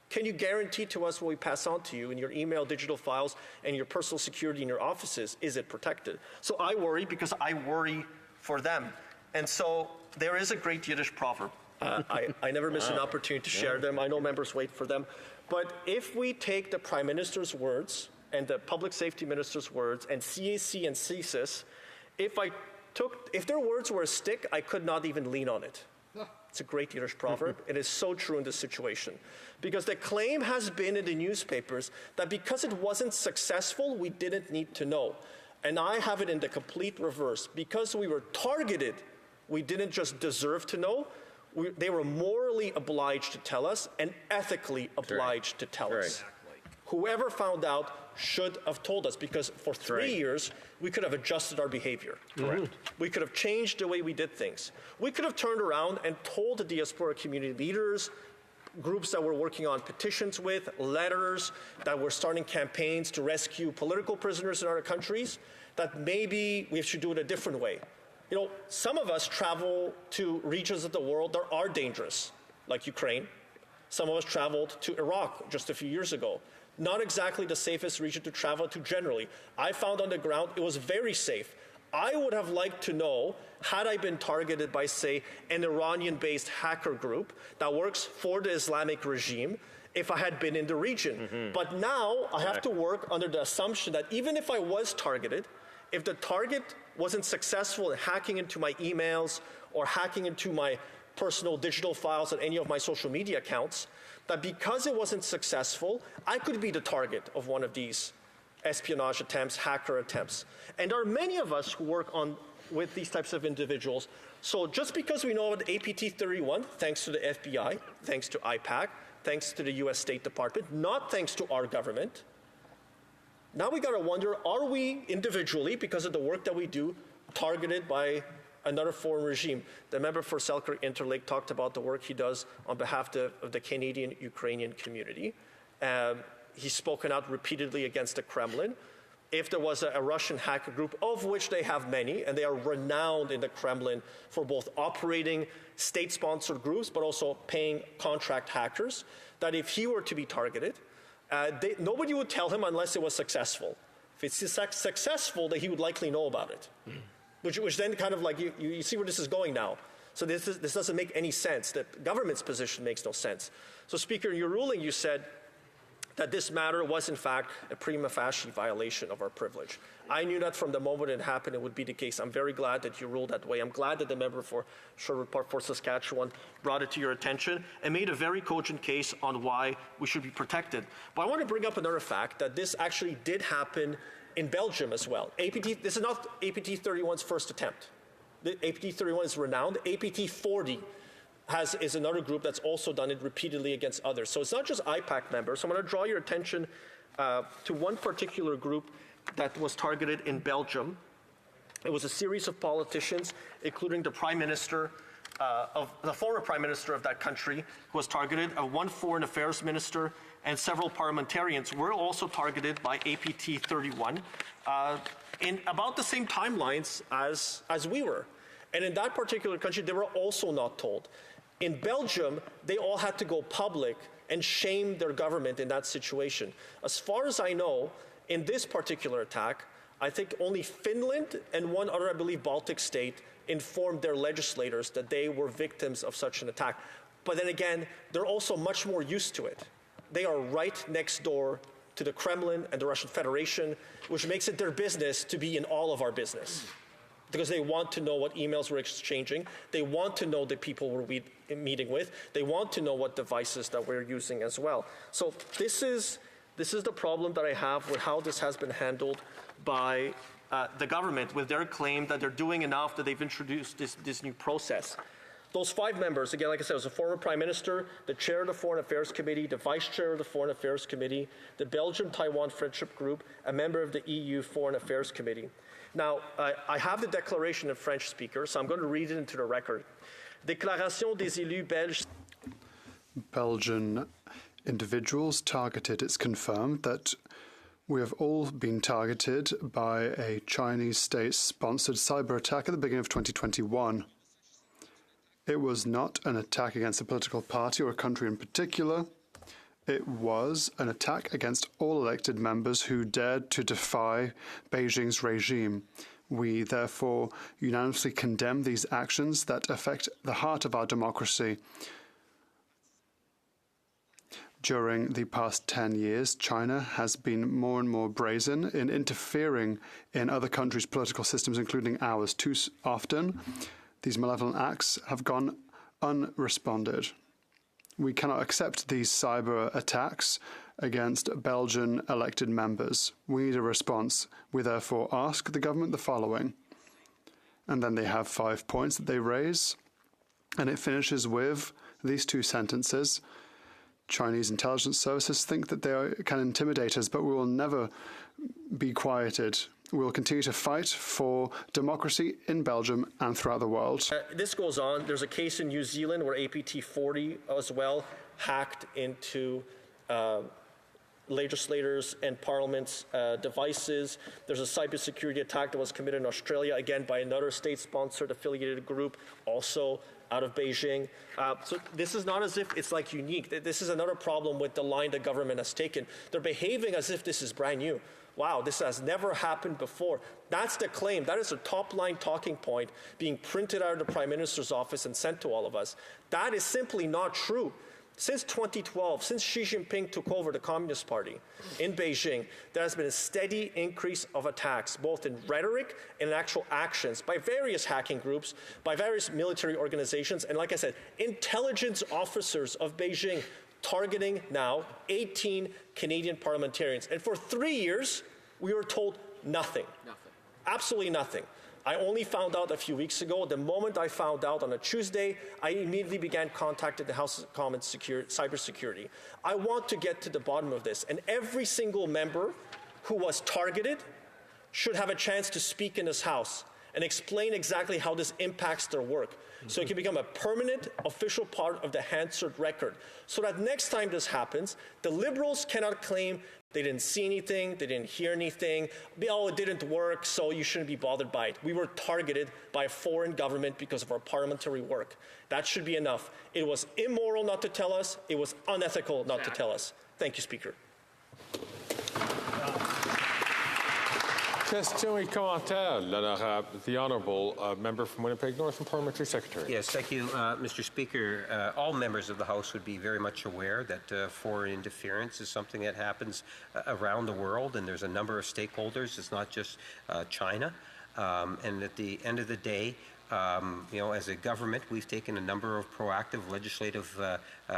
Can you guarantee to us what we pass on to you in your email, digital files, and your personal security in your offices? Is it protected? So I worry because I worry for them. And so there is a great Yiddish proverb. I never miss an opportunity to share them. I know members wait for them. But if we take the Prime Minister's words and the Public Safety Minister's words and CAC and CSIS, if their words were a stick, I could not even lean on it. It's a great Yiddish proverb. It is so true in this situation. Because the claim has been in the newspapers that because it wasn't successful, we didn't need to know. And I have it in the complete reverse. Because we were targeted, we didn't just deserve to know. They were morally obliged to tell us and ethically obliged to tell us. Whoever found out should have told us, because for 3 years, we could have adjusted our behavior. We could have changed the way we did things. We could have turned around and told the diaspora community leaders, groups that we're working on petitions with, letters, that we're starting campaigns to rescue political prisoners in our countries, that maybe we should do it a different way. You know, some of us travel to regions of the world that are dangerous, like Ukraine. Some of us traveled to Iraq just a few years ago. Not exactly the safest region to travel to generally. I found on the ground it was very safe. I would have liked to know, had I been targeted by, say, an Iranian-based hacker group that works for the Islamic regime, if I had been in the region. But now I have to work under the assumption that even if I was targeted, if the target wasn't successful in hacking into my emails or hacking into my personal digital files on any of my social media accounts, that because it wasn't successful, I could be the target of one of these espionage attempts, hacker attempts. And there are many of us who work with these types of individuals. So just because we know about APT 31, thanks to the FBI, thanks to IPAC, thanks to the US State Department, not thanks to our government, now we gotta wonder, are we individually, because of the work that we do, targeted by another foreign regime? The member for Selkirk Interlake talked about the work he does on behalf of the Canadian-Ukrainian community. He's spoken out repeatedly against the Kremlin. If there was a Russian hacker group, of which they have many, and they are renowned in the Kremlin for both operating state-sponsored groups, but also paying contract hackers, that if he were to be targeted, nobody would tell him unless it was successful. If it's successful, then he would likely know about it. Which then kind of like, you see where this is going now. So this doesn't make any sense. The government's position makes no sense. So Speaker, in your ruling, you said that this matter was in fact a prima facie violation of our privilege. I knew that from the moment it happened, it would be the case. I'm very glad that you ruled that way. I'm glad that the member for Sherwood Park for Saskatchewan brought it to your attention and made a very cogent case on why we should be protected. But I want to bring up another fact, that this actually did happen in Belgium as well. This is not APT 31's first attempt. The APT 31 is renowned. APT 40 is another group that's also done it repeatedly against others. So it's not just IPAC members. So I'm going to draw your attention to one particular group that was targeted in Belgium. It was a series of politicians, including the Prime Minister, the former Prime Minister of that country, who was targeted, one Foreign Affairs Minister, and several parliamentarians were also targeted by APT 31 in about the same timelines as we were. And in that particular country, they were also not told. In Belgium, they all had to go public and shame their government in that situation. As far as I know, in this particular attack, I think only Finland and one other, I believe, Baltic state informed their legislators that they were victims of such an attack. But then again, they're also much more used to it. They are right next door to the Kremlin and the Russian Federation, which makes it their business to be in all of our business. Because they want to know what emails we're exchanging. They want to know the people we're meeting with. They want to know what devices that we're using as well. So this is the problem that I have with how this has been handled by the government, with their claim that they're doing enough, that they've introduced this new process. Those 5 members, again, like I said, it was a former Prime Minister, the Chair of the Foreign Affairs Committee, the Vice Chair of the Foreign Affairs Committee, the Belgium-Taiwan Friendship Group, a member of the EU Foreign Affairs Committee. Now, I have the declaration in French, Speaker, so I'm going to read it into the record. Déclaration des élus belges. Belgian individuals targeted. It's confirmed that we have all been targeted by a Chinese state-sponsored cyber attack at the beginning of 2021. It was not an attack against a political party or a country in particular. It was an attack against all elected members who dared to defy Beijing's regime. We therefore unanimously condemn these actions that affect the heart of our democracy. During the past 10 years, China has been more and more brazen in interfering in other countries' political systems, including ours. Too often, these malevolent acts have gone unresponded. We cannot accept these cyber attacks against Belgian elected members. We need a response. We therefore ask the government the following. And then they have 5 points that they raise. And it finishes with these 2 sentences. Chinese intelligence services think that they can intimidate us, but we will never be quieted. We will continue to fight for democracy in Belgium and throughout the world. This goes on. There's a case in New Zealand where APT40 as well hacked into legislators and parliament's devices. There's a cybersecurity attack that was committed in Australia, again by another state-sponsored affiliated group, also out of Beijing. So this is not as if it's like unique. This is another problem with the line the government has taken. They're behaving as if this is brand new. Wow, this has never happened before. That's the claim. That is a top-line talking point being printed out of the Prime Minister's office and sent to all of us. That is simply not true. Since 2012, since Xi Jinping took over the Communist Party in Beijing, there has been a steady increase of attacks, both in rhetoric and in actual actions, by various hacking groups, by various military organizations, and like I said, intelligence officers of Beijing targeting now 18 Canadian parliamentarians. And for 3 years, we were told nothing. Absolutely nothing. I only found out a few weeks ago. The moment I found out on a Tuesday, I immediately began contacting the House of Commons cybersecurity. I want to get to the bottom of this. And every single member who was targeted should have a chance to speak in this House and explain exactly how this impacts their work. So it can become a permanent official part of the Hansard record. So that next time this happens, the Liberals cannot claim they didn't see anything, they didn't hear anything, oh, it didn't work, so you shouldn't be bothered by it. We were targeted by a foreign government because of our parliamentary work. That should be enough. It was immoral not to tell us, it was unethical not to tell us. Thank you, Speaker. Question commentaire. The Honourable Member from Winnipeg North and Parliamentary Secretary. Yes, thank you, Mr. Speaker. All members of the House would be very much aware that foreign interference is something that happens around the world, and there's a number of stakeholders. It's not just China. And at the end of the day, as a government, we've taken a number of proactive legislative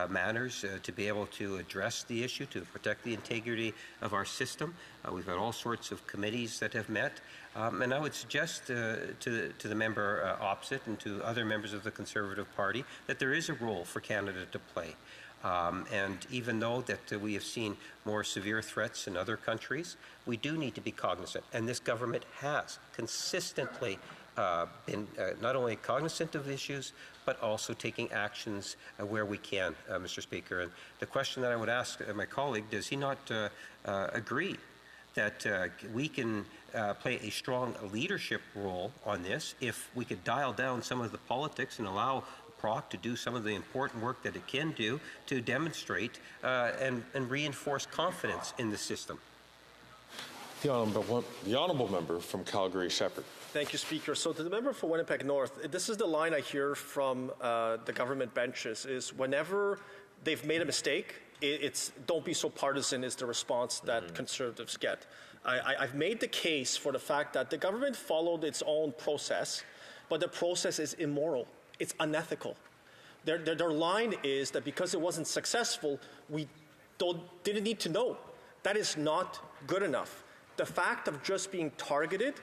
manners to be able to address the issue, to protect the integrity of our system. We've had all sorts of committees that have met. And I would suggest to the member opposite and to other members of the Conservative Party that there is a role for Canada to play. And even though that we have seen more severe threats in other countries, we do need to be cognizant. And this government has consistently been not only cognizant of issues, but also taking actions where we can, Mr. Speaker. And the question that I would ask my colleague, does he not agree that we can play a strong leadership role on this if we could dial down some of the politics and allow PROC to do some of the important work that it can do to demonstrate and reinforce confidence in the system? The Honourable Member from Calgary Shepherd. Thank you, Speaker. So to the member for Winnipeg North, this is the line I hear from the government benches, is whenever they've made a mistake, it's don't be so partisan is the response that Conservatives get. I've made the case for the fact that the government followed its own process, but the process is immoral. It's unethical. Their line is that because it wasn't successful, we didn't need to know. That is not good enough. The fact of just being targeted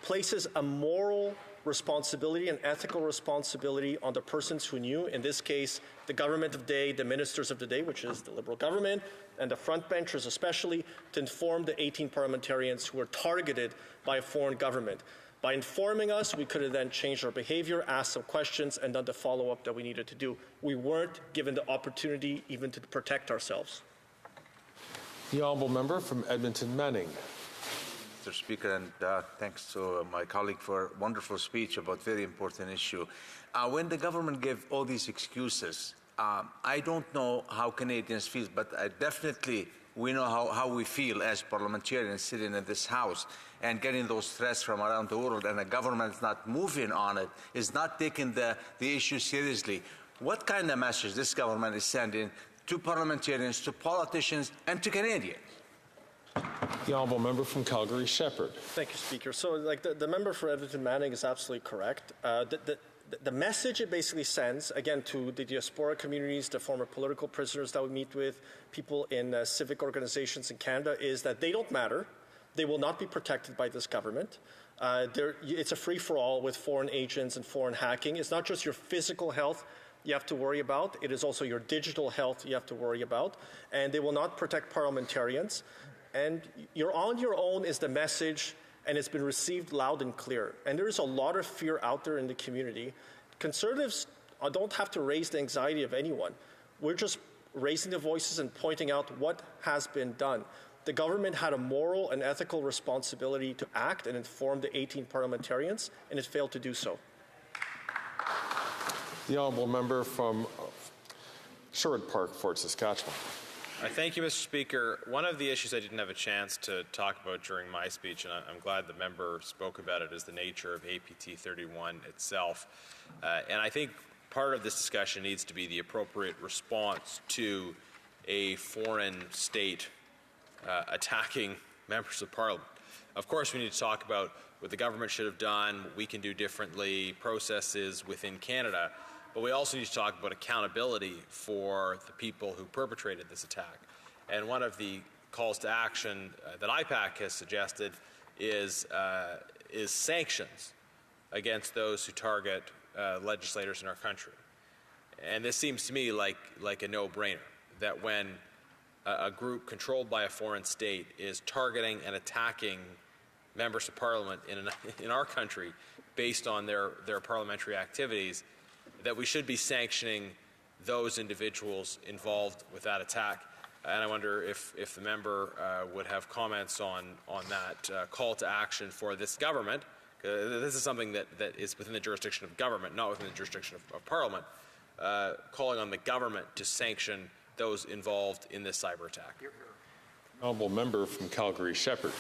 places a moral responsibility and ethical responsibility on the persons who knew, in this case, the government of the day, the ministers of the day, which is the Liberal government, and the frontbenchers especially, to inform the 18 parliamentarians who were targeted by a foreign government. By informing us, we could have then changed our behavior, asked some questions, and done the follow-up that we needed to do. We weren't given the opportunity even to protect ourselves. The honourable member from Edmonton Manning. Mr. Speaker, and thanks to my colleague for a wonderful speech about very important issue. When the government gave all these excuses, I don't know how Canadians feel, but definitely we know how we feel as parliamentarians sitting in this House and getting those threats from around the world, and the government is not moving on it, is not taking the issue seriously. What kind of message this government is sending to parliamentarians, to politicians, and to Canadians? The honourable member from Calgary Shepherd. Thank you, Speaker. So, like the member for Edmonton Manning is absolutely correct. The message it basically sends, again, to the diaspora communities, the former political prisoners that we meet with, people in civic organizations in Canada, is that they don't matter. They will not be protected by this government. It's a free-for-all with foreign agents and foreign hacking. It's not just your physical health you have to worry about. It is also your digital health you have to worry about. And they will not protect parliamentarians. And you're on your own is the message, and it's been received loud and clear. And there is a lot of fear out there in the community. Conservatives don't have to raise the anxiety of anyone. We're just raising the voices and pointing out what has been done. The government had a moral and ethical responsibility to act and inform the 18 parliamentarians, and it failed to do so. The honourable member from Sherwood Park, Fort Saskatchewan. Thank you, Mr. Speaker. One of the issues I didn't have a chance to talk about during my speech, and I'm glad the member spoke about it, is the nature of APT 31 itself. And I think part of this discussion needs to be the appropriate response to a foreign state attacking members of Parliament. Of course, we need to talk about what the government should have done, what we can do differently, processes within Canada. But we also need to talk about accountability for the people who perpetrated this attack. And one of the calls to action that IPAC has suggested is sanctions against those who target legislators in our country. And this seems to me like a no-brainer, that when a group controlled by a foreign state is targeting and attacking members of Parliament in our country based on their parliamentary activities, that we should be sanctioning those individuals involved with that attack. And I wonder if the member would have comments on that call to action for this government. This is something that is within the jurisdiction of government, not within the jurisdiction of Parliament, calling on the government to sanction those involved in this cyber attack. Honourable member from Calgary Shepherd.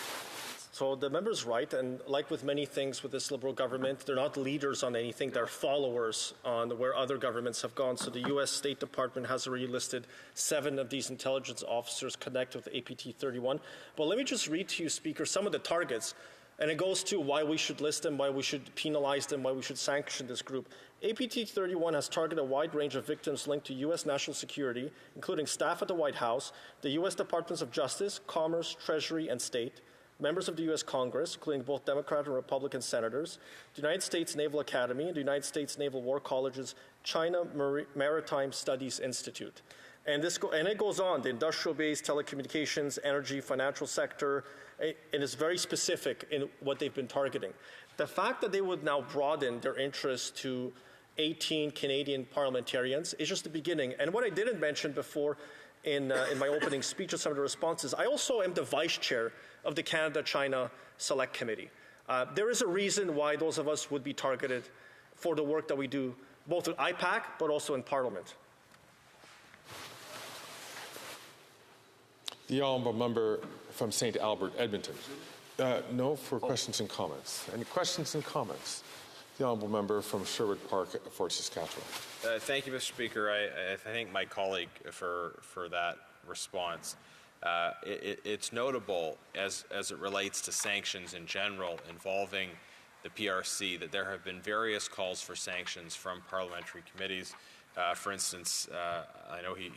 So the member's right, and like with many things with this Liberal government, they're not leaders on anything, they're followers on where other governments have gone. So the U.S. State Department has already listed 7 of these intelligence officers connected with APT 31. But let me just read to you, Speaker, some of the targets, and it goes to why we should list them, why we should penalize them, why we should sanction this group. APT 31 has targeted a wide range of victims linked to U.S. national security, including staff at the White House, the U.S. Departments of Justice, Commerce, Treasury, and State, members of the U.S. Congress, including both Democrat and Republican senators, the United States Naval Academy, and the United States Naval War College's China Maritime Studies Institute. And it goes on, the industrial base, telecommunications, energy, financial sector, and it's very specific in what they've been targeting. The fact that they would now broaden their interest to 18 Canadian parliamentarians is just the beginning. And what I didn't mention before in my opening speech of some of the responses, I also am the vice chair of the Canada-China Select Committee. There is a reason why those of us would be targeted for the work that we do, both with IPAC, but also in Parliament. The honourable member from St. Albert, Edmonton. No, for questions and comments. Any questions and comments? The honourable member from Sherwood Park, Fort Saskatchewan. Thank you, Mr. Speaker. I thank my colleague for that response. It's notable as it relates to sanctions in general involving the PRC that there have been various calls for sanctions from parliamentary committees. For instance, I know he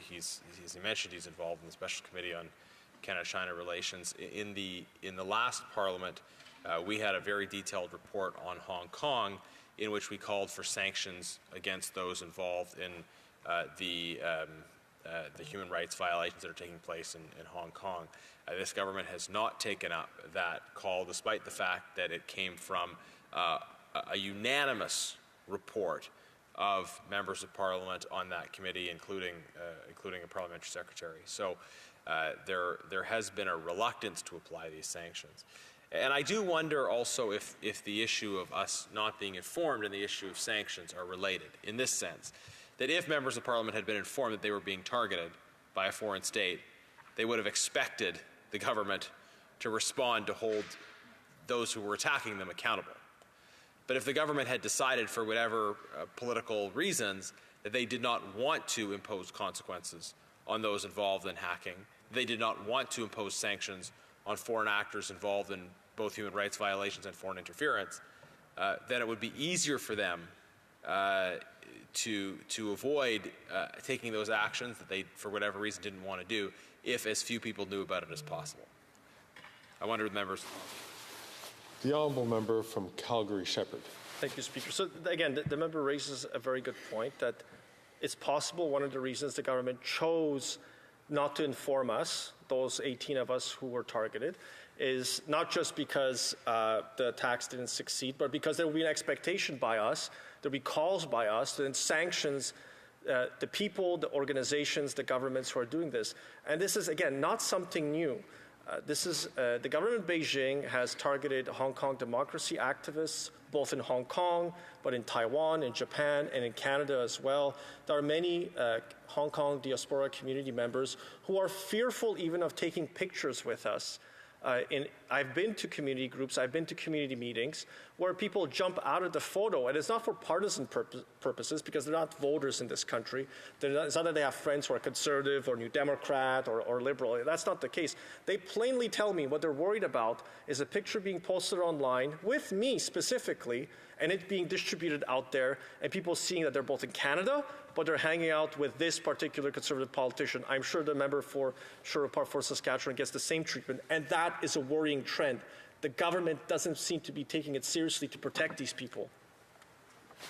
mentioned he's involved in the Special Committee on Canada-China relations. In the last Parliament, we had a very detailed report on Hong Kong, in which we called for sanctions against those involved in the human rights violations that are taking place in Hong Kong. This government has not taken up that call, despite the fact that it came from a unanimous report of members of Parliament on that committee, including a parliamentary secretary. So there has been a reluctance to apply these sanctions. And I do wonder also if the issue of us not being informed and the issue of sanctions are related, in this sense, that if members of Parliament had been informed that they were being targeted by a foreign state, they would have expected the government to respond to hold those who were attacking them accountable. But if the government had decided for whatever political reasons that they did not want to impose consequences on those involved in hacking, they did not want to impose sanctions on foreign actors involved in both human rights violations and foreign interference, then it would be easier for them to avoid taking those actions that they, for whatever reason, didn't want to do, if as few people knew about it as possible. I wonder if members. The honourable member from Calgary-Shepherd. Thank you, Speaker. So again, the member raises a very good point that it's possible one of the reasons the government chose not to inform us, those 18 of us who were targeted, is not just because the attacks didn't succeed, but because there will be an expectation by us, there will be calls by us, and sanctions the people, the organizations, the governments who are doing this. And this is, again, not something new. The government of Beijing has targeted Hong Kong democracy activists, both in Hong Kong, but in Taiwan, in Japan, and in Canada as well. There are many Hong Kong diaspora community members who are fearful even of taking pictures with us. I've been to community groups, I've been to community meetings where people jump out of the photo, and it's not for partisan purposes because they're not voters in this country. It's not that they have friends who are conservative or New Democrat or liberal. That's not the case. They plainly tell me what they're worried about is a picture being posted online with me specifically, and it being distributed out there, and people seeing that they're both in Canada, but they're hanging out with this particular conservative politician. I'm sure the member for Sherwood Park for Saskatchewan gets the same treatment, and that is a worrying trend. The government doesn't seem to be taking it seriously to protect these people.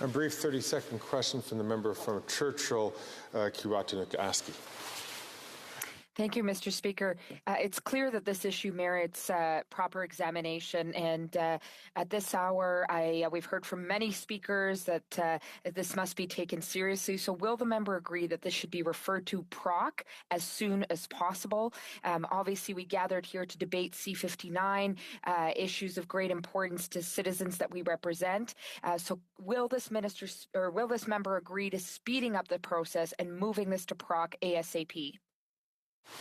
A brief 30-second question from the member from Churchill, Kiwatunuk-Aski. Thank you, Mr. Speaker. It's clear that this issue merits proper examination, and at this hour, we've heard from many speakers that this must be taken seriously. So will the member agree that this should be referred to PROC as soon as possible? Obviously, we gathered here to debate C-59, issues of great importance to citizens that we represent. So will this member agree to speeding up the process and moving this to PROC ASAP?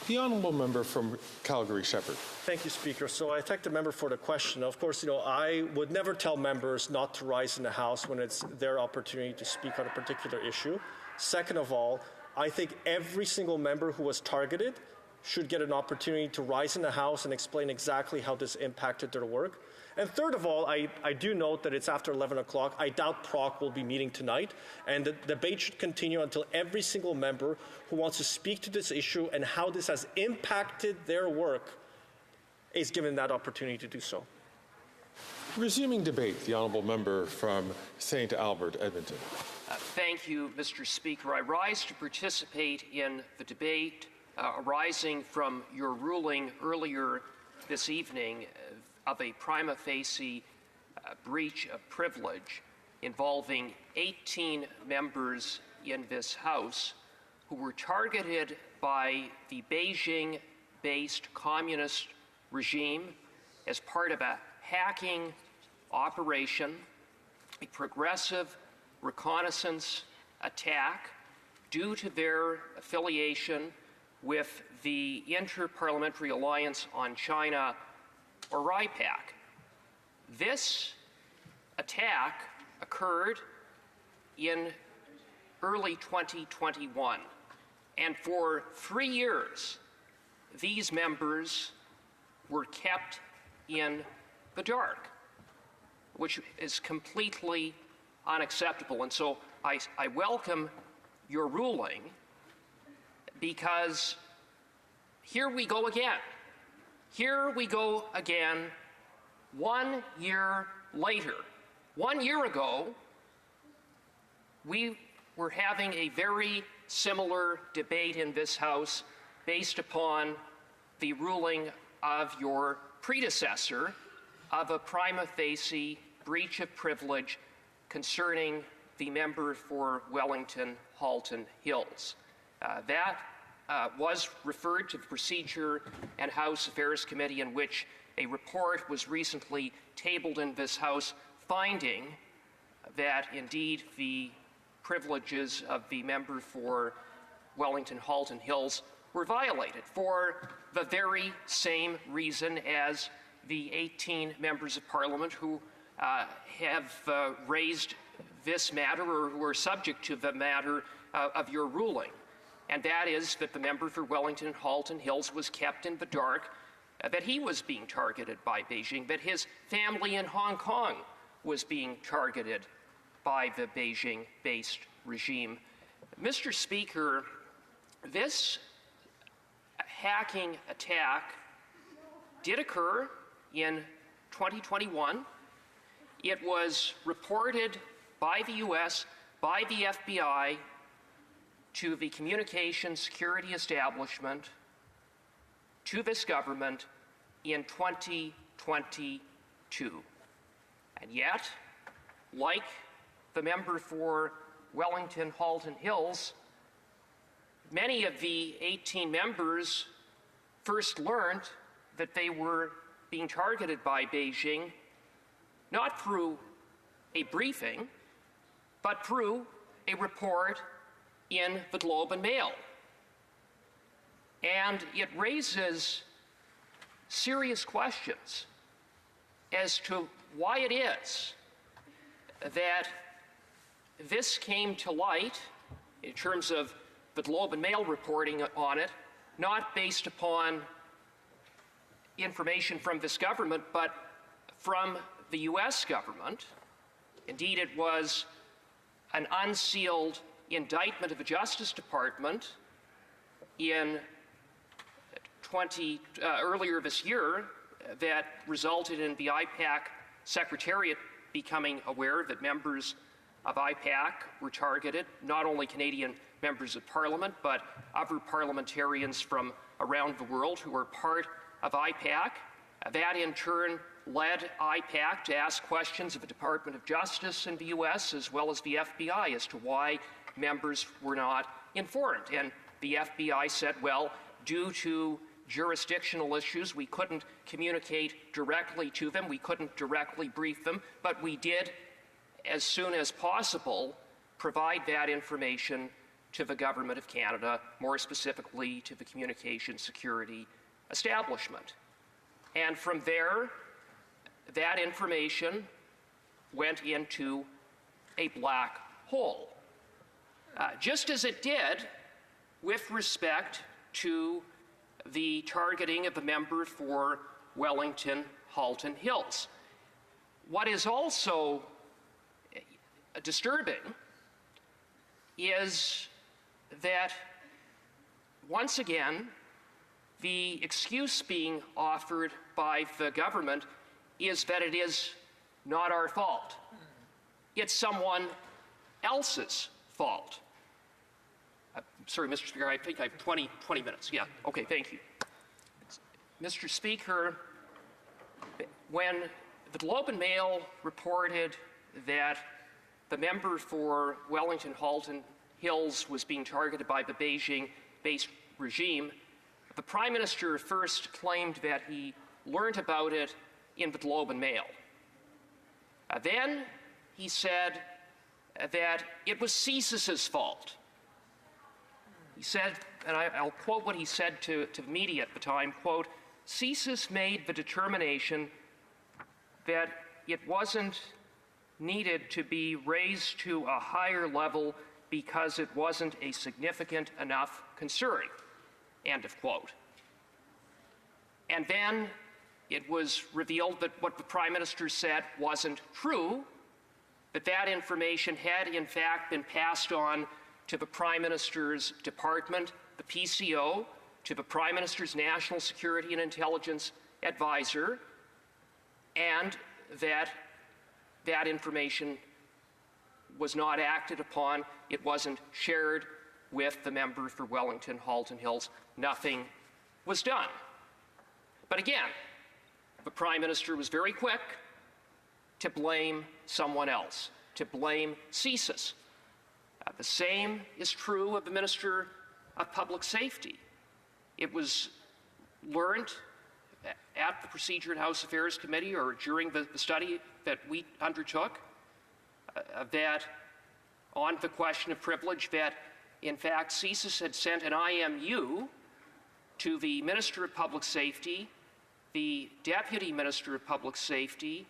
The honourable member from Calgary-Shepherd. Thank you, Speaker. So I thank the member for the question. Of course, I would never tell members not to rise in the House when it's their opportunity to speak on a particular issue. Second of all, I think every single member who was targeted should get an opportunity to rise in the House and explain exactly how this impacted their work. And third of all, I do note that it's after 11 o'clock. I doubt PROC will be meeting tonight, and the debate should continue until every single member who wants to speak to this issue and how this has impacted their work is given that opportunity to do so. Resuming debate, the honourable member from St. Albert, Edmonton. Thank you, Mr. Speaker. I rise to participate in the debate arising from your ruling earlier this evening of a prima facie breach of privilege involving 18 members in this House who were targeted by the Beijing-based communist regime as part of a hacking operation, a progressive reconnaissance attack due to their affiliation with the Inter-Parliamentary Alliance on China, or RIPAC. This attack occurred in early 2021, and for 3 years, these members were kept in the dark, which is completely unacceptable. And so I welcome your ruling, because here we go again. Here we go again 1 year later. 1 year ago, we were having a very similar debate in this House based upon the ruling of your predecessor of a prima facie breach of privilege concerning the member for Wellington Halton Hills. That was referred to the Procedure and House Affairs Committee, in which a report was recently tabled in this House finding that indeed the privileges of the member for Wellington Halton Hills were violated for the very same reason as the 18 members of Parliament who have raised this matter or who are subject to the matter of your ruling. And that is that the member for Wellington Halton Hills was kept in the dark, that he was being targeted by Beijing, that his family in Hong Kong was being targeted by the Beijing-based regime. Mr. Speaker, this hacking attack did occur in 2021. It was reported by the U.S., by the FBI, to the Communications Security Establishment, to this government in 2022. And yet, like the member for Wellington Halton Hills, many of the 18 members first learned that they were being targeted by Beijing not through a briefing, but through a report in the Globe and Mail. And it raises serious questions as to why it is that this came to light in terms of the Globe and Mail reporting on it, not based upon information from this government, but from the U.S. government. Indeed, it was an unsealed indictment of the Justice Department in earlier this year that resulted in the IPAC Secretariat becoming aware that members of IPAC were targeted, not only Canadian members of Parliament, but other parliamentarians from around the world who were part of IPAC. That in turn led IPAC to ask questions of the Department of Justice in the U.S. as well as the FBI as to why members were not informed. And the FBI said, well, due to jurisdictional issues, we couldn't communicate directly to them, we couldn't directly brief them, but we did, as soon as possible, provide that information to the Government of Canada, more specifically to the Communications Security Establishment. And from there, that information went into a black hole. Just as it did with respect to the targeting of a member for Wellington Halton Hills. What is also disturbing is that, once again, the excuse being offered by the government is that it is not our fault. It's someone else's fault. Sorry, Mr. Speaker, I think I have 20 minutes. Yeah, okay, thank you. Mr. Speaker, when the Globe and Mail reported that the member for Wellington Halton Hills was being targeted by the Beijing-based regime, the Prime Minister first claimed that he learned about it in the Globe and Mail. Then he said that it was CSIS's fault. He said, and I'll quote what he said to the media at the time, quote, CSIS made the determination that it wasn't needed to be raised to a higher level because it wasn't a significant enough concern, end of quote. And then it was revealed that what the Prime Minister said wasn't true, that that information had in fact been passed on to the Prime Minister's department, the PCO, to the Prime Minister's National Security and Intelligence Advisor, and that that information was not acted upon. It wasn't shared with the member for Wellington Halton Hills. Nothing was done. But again, the Prime Minister was very quick to blame someone else, to blame CSIS. The same is true of the Minister of Public Safety. It was learned at the Procedure and House Affairs Committee or during the study that we undertook that on the question of privilege that in fact CSIS had sent an IMU to the Minister of Public Safety, the Deputy Minister of Public Safety,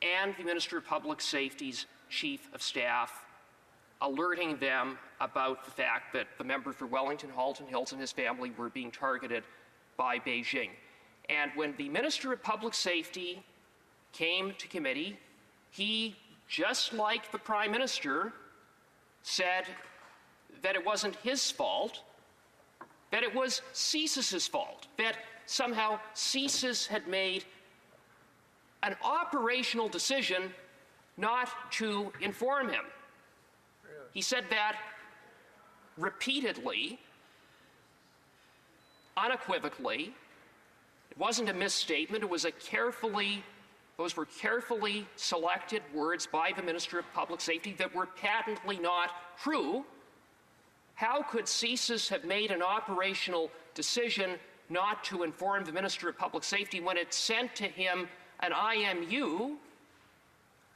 and the Minister of Public Safety's Chief of Staff, alerting them about the fact that the member for Wellington Halton Hills and his family were being targeted by Beijing. And when the Minister of Public Safety came to committee, he, just like the Prime Minister, said that it wasn't his fault, that it was CSIS's fault, that somehow CSIS had made an operational decision not to inform him. He said that repeatedly, unequivocally. It wasn't a misstatement. It was those were carefully selected words by the Minister of Public Safety that were patently not true. How could CSIS have made an operational decision not to inform the Minister of Public Safety when it sent to him an IMU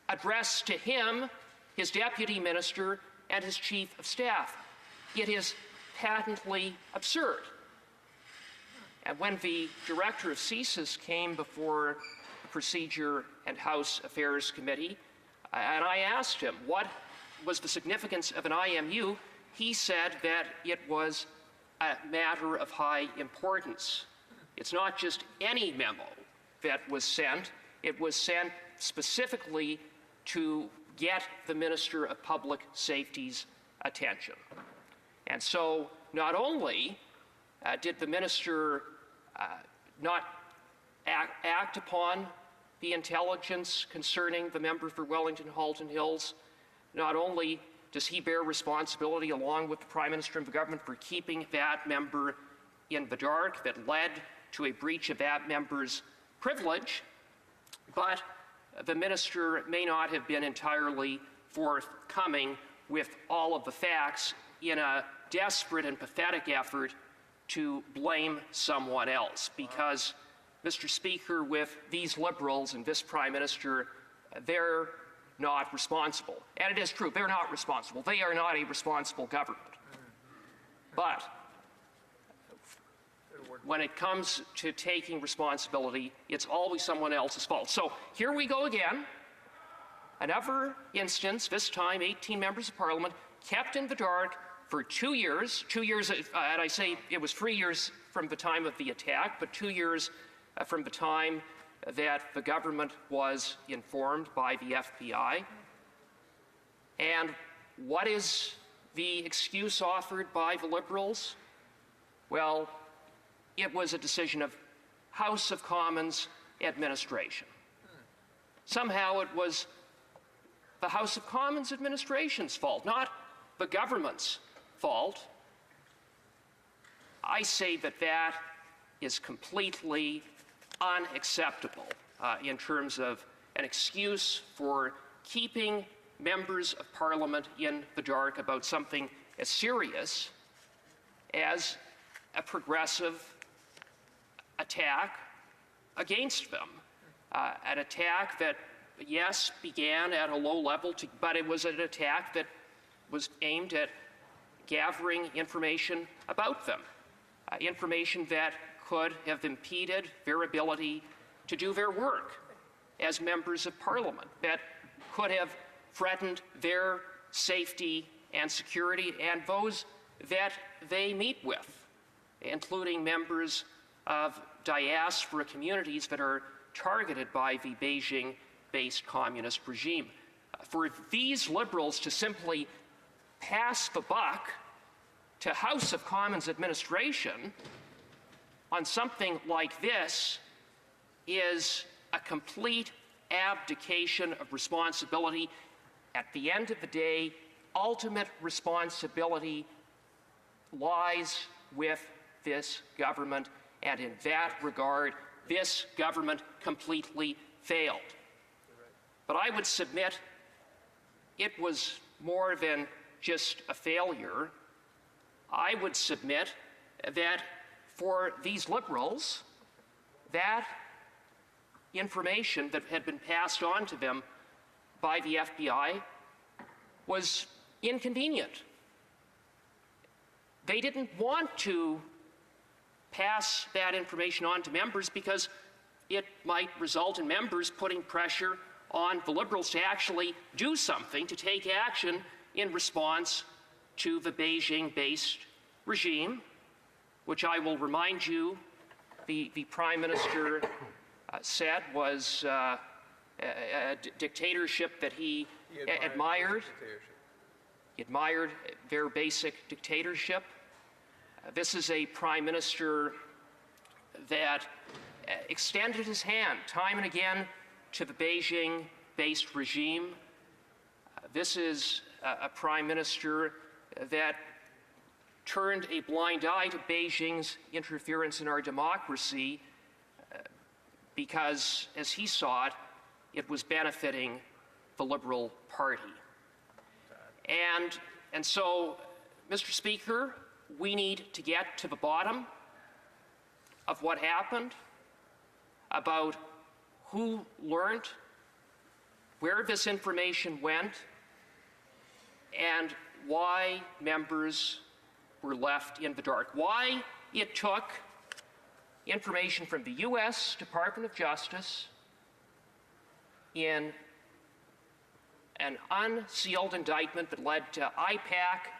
addressed to him, his Deputy Minister, and his Chief of Staff? It is patently absurd. And when the Director of CSIS came before the Procedure and House Affairs Committee, and I asked him what was the significance of an IMU, he said that it was a matter of high importance. It's not just any memo that was sent. It was sent specifically to get the Minister of Public Safety's attention. And so not only did the Minister not act upon the intelligence concerning the member for Wellington Halton Hills, not only does he bear responsibility along with the Prime Minister and the government for keeping that member in the dark that led to a breach of that member's privilege, but the Minister may not have been entirely forthcoming with all of the facts in a desperate and pathetic effort to blame someone else. Because, Mr. Speaker, with these Liberals and this Prime Minister, they're not responsible. And it is true, they're not responsible. They are not a responsible government. But when it comes to taking responsibility, it's always someone else's fault. So here we go again. Another instance, this time 18 members of Parliament kept in the dark for 2 years. 2 years, and I say it was 3 years from the time of the attack, but 2 years from the time that the government was informed by the FBI. And what is the excuse offered by the Liberals? Well, it was a decision of House of Commons administration. Somehow it was the House of Commons administration's fault, not the government's fault. I say that that is completely unacceptable in terms of an excuse for keeping members of Parliament in the dark about something as serious as a progressive attack against them. An attack that, yes, began at a low level, but it was an attack that was aimed at gathering information about them, information that could have impeded their ability to do their work as members of Parliament, that could have threatened their safety and security and those that they meet with, including members of diaspora communities that are targeted by the Beijing-based communist regime. For these Liberals to simply pass the buck to House of Commons administration on something like this is a complete abdication of responsibility at the end of the day, ultimate responsibility lies with this government, and in that regard, this government completely failed. But I would submit it was more than just a failure. I would submit that for these Liberals, that information that had been passed on to them by the FBI was inconvenient. They didn't want to pass that information on to members because it might result in members putting pressure on the Liberals to actually do something, to take action in response to the Beijing-based regime, which I will remind you the Prime Minister said was a dictatorship that he admired. He admired their basic dictatorship. This is a Prime Minister that extended his hand time and again to the Beijing-based regime. This is a Prime Minister that turned a blind eye to Beijing's interference in our democracy because, as he saw it, it was benefiting the Liberal Party. And so, Mr. Speaker, we need to get to the bottom of what happened, about who learned, where this information went, and why members were left in the dark. Why it took information from the U.S. Department of Justice in an unsealed indictment that led to IPAC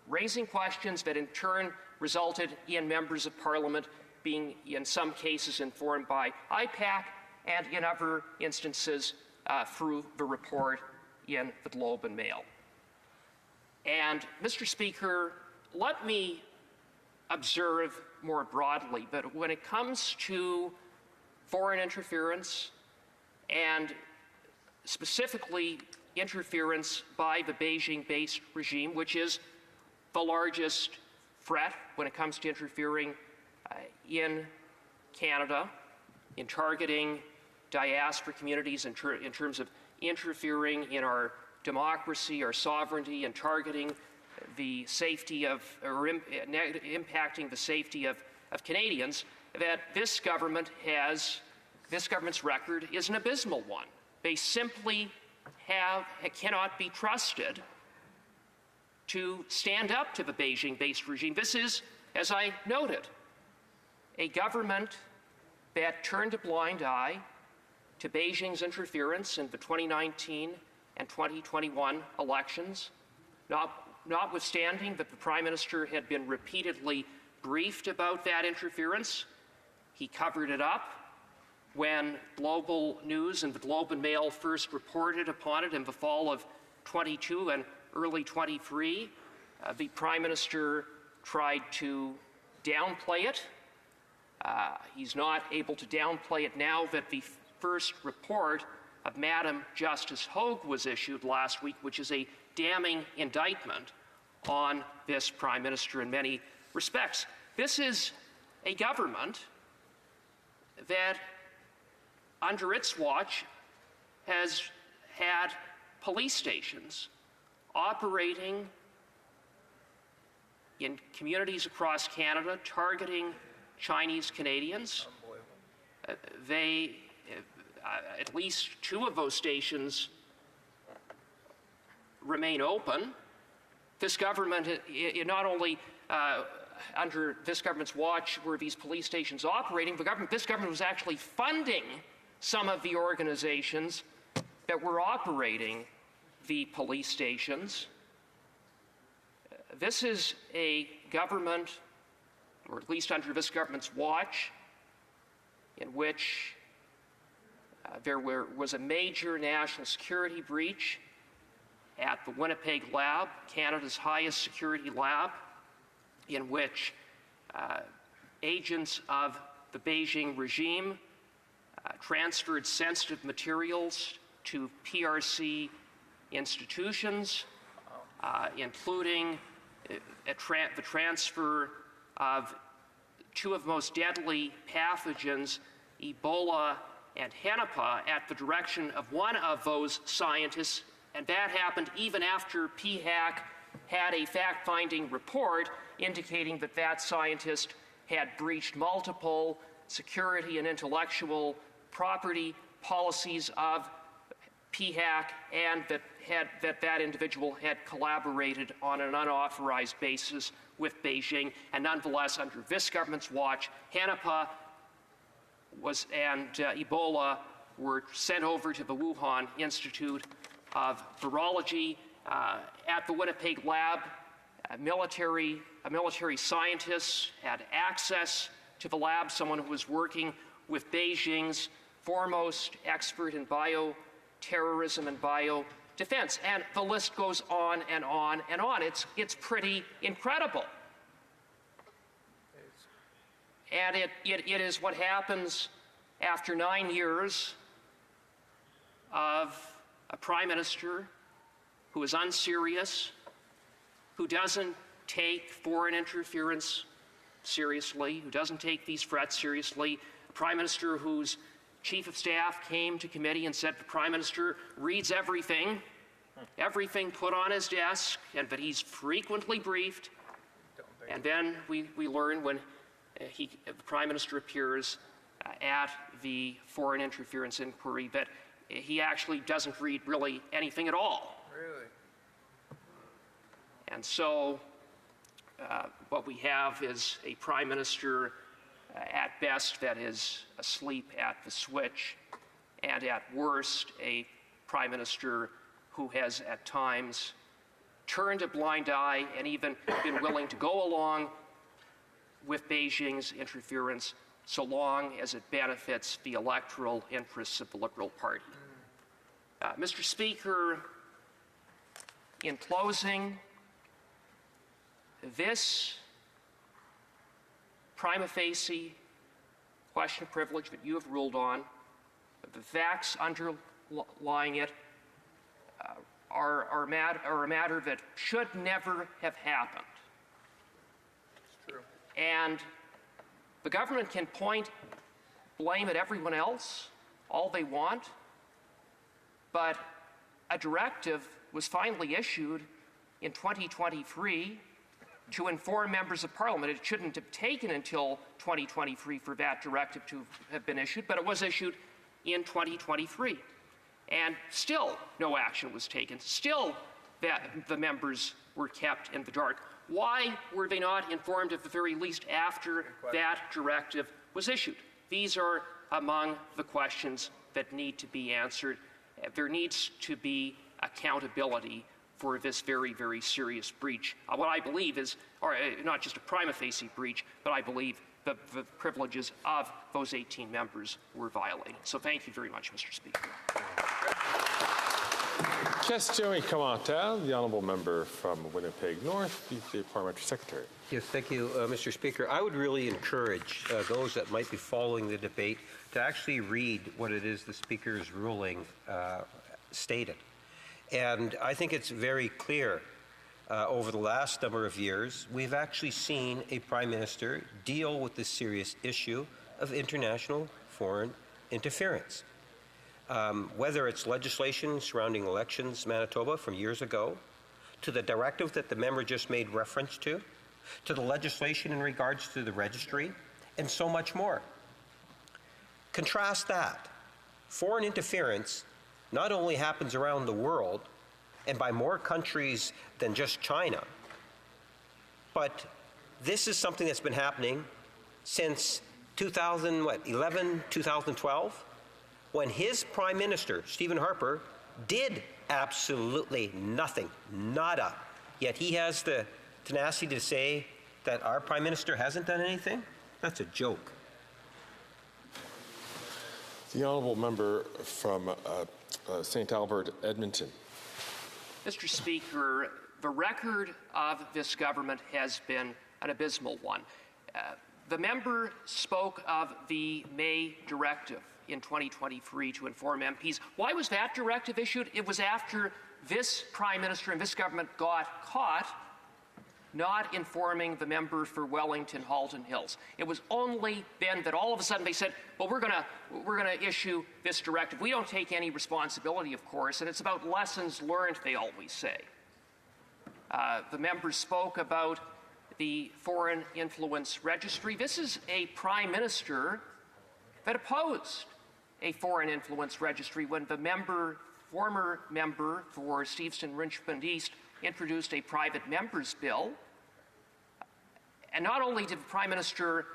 raising questions that in turn resulted in members of Parliament being, in some cases, informed by IPAC, and in other instances through the report in the Globe and Mail. And, Mr. Speaker, let me observe more broadly that when it comes to foreign interference, and specifically interference by the Beijing-based regime, which is the largest threat when it comes to interfering in Canada, in targeting diaspora communities, in terms of interfering in our democracy, our sovereignty, and targeting the safety of, or impacting the safety of Canadians, that this government's record is an abysmal one. They simply cannot be trusted to stand up to the Beijing-based regime. This is, as I noted, a government that turned a blind eye to Beijing's interference in the 2019 and 2021 elections, notwithstanding that the Prime Minister had been repeatedly briefed about that interference. He covered it up when Global News and the Globe and Mail first reported upon it in the fall of 22 and early 23. The Prime Minister tried to downplay it. He's not able to downplay it now that the first report of Madam Justice HoC was issued last week, which is a damning indictment on this Prime Minister in many respects. This is a government that, under its watch, has had police stations operating in communities across Canada targeting Chinese Canadians. At least two of those stations remain open. This government, not only under this government's watch were these police stations operating, this government was actually funding some of the organizations that were operating the police stations. This is a government, or at least under this government's watch, in which there was a major national security breach at the Winnipeg lab, Canada's highest security lab, in which agents of the Beijing regime transferred sensitive materials to PRC institutions, including the transfer of two of the most deadly pathogens, Ebola and Hennepin, at the direction of one of those scientists, and that happened even after PHAC had a fact-finding report indicating that that scientist had breached multiple security and intellectual property policies of PHAC, and that individual had collaborated on an unauthorized basis with Beijing. And nonetheless, under this government's watch, Hennepin and Ebola were sent over to the Wuhan Institute of Virology. At the Winnipeg lab, a military scientist had access to the lab, someone who was working with Beijing's foremost expert in bioterrorism and biodefense. And the list goes on and on and on. It's pretty incredible. And it is what happens after 9 years of a prime minister who is unserious, who doesn't take foreign interference seriously, who doesn't take these threats seriously, a prime minister whose chief of staff came to committee and said the prime minister reads everything put on his desk, and that he's frequently briefed. And then we learn when the prime minister appears at the foreign interference inquiry that he actually doesn't read really anything at all. Really? And so what we have is a prime minister at best that is asleep at the switch, and at worst a prime minister who has at times turned a blind eye and even been willing to go along with Beijing's interference so long as it benefits the electoral interests of the Liberal Party. Mr. Speaker, in closing, this prima facie question of privilege that you have ruled on, the facts underlying it, are a matter that should never have happened. It's true. And the government can point blame at everyone else all they want, but a directive was finally issued in 2023 to inform members of Parliament. It shouldn't have taken until 2023 for that directive to have been issued, but it was issued in 2023. And still no action was taken. Still the members were kept in the dark. Why were they not informed at the very least after that directive was issued? These are among the questions that need to be answered. There needs to be accountability for this very, very serious breach. What I believe is, or not just a prima facie breach, but I believe the privileges of those 18 members were violated. So thank you very much, Mr. Speaker. Question commentaire, the honourable member from Winnipeg North, the Parliamentary Secretary. Yes, thank you, Mr. Speaker. I would really encourage those that might be following the debate to actually read what it is the Speaker's ruling stated. And I think it's very clear over the last number of years, we've actually seen a Prime Minister deal with this serious issue of international foreign interference. Whether it's legislation surrounding elections, Manitoba, from years ago, to the directive that the member just made reference to the legislation in regards to the registry, and so much more. Contrast that. Foreign interference not only happens around the world, and by more countries than just China, but this is something that's been happening since 2011, 2012, when his Prime Minister, Stephen Harper, did absolutely nothing, nada. Yet he has the tenacity to say that our Prime Minister hasn't done anything? That's a joke. The honourable member from St. Albert, Edmonton. Mr. Speaker, the record of this government has been an abysmal one. The member spoke of the May directive in 2023 to inform MPs. Why was that directive issued? It was after this Prime Minister and this government got caught not informing the member for Wellington Halton Hills. It was only then that all of a sudden they said, well, we're gonna issue this directive. We don't take any responsibility, of course, and it's about lessons learned, they always say. The members spoke about the Foreign Influence Registry. This is a Prime Minister that opposed a Foreign Influence Registry when the former member for Steveston Richmond East introduced a private member's bill. And not only did the Prime Minister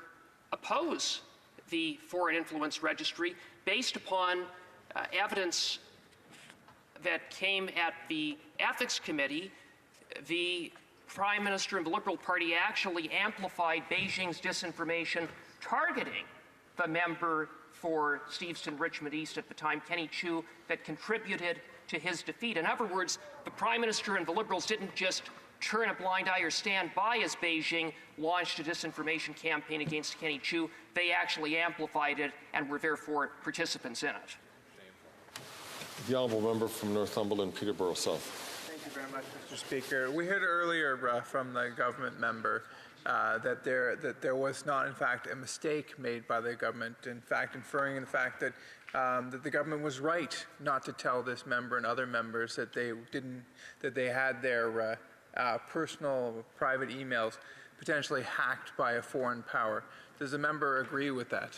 oppose the Foreign Influence Registry, based upon evidence that came at the Ethics Committee, the Prime Minister and the Liberal Party actually amplified Beijing's disinformation targeting the member for Steveston Richmond East at the time, Kenny Chiu, that contributed to his defeat. In other words, the Prime Minister and the Liberals didn't just turn a blind eye or stand by as Beijing launched a disinformation campaign against Kenny Chiu. They actually amplified it and were therefore participants in it. The honourable member from Northumberland, Peterborough South. Thank you very much, Mr. Speaker. We heard earlier from the government member that there was not, in fact, a mistake made by the government. In fact, inferring in the fact that that the government was right not to tell this member and other members that they had their personal private emails potentially hacked by a foreign power. Does the member agree with that?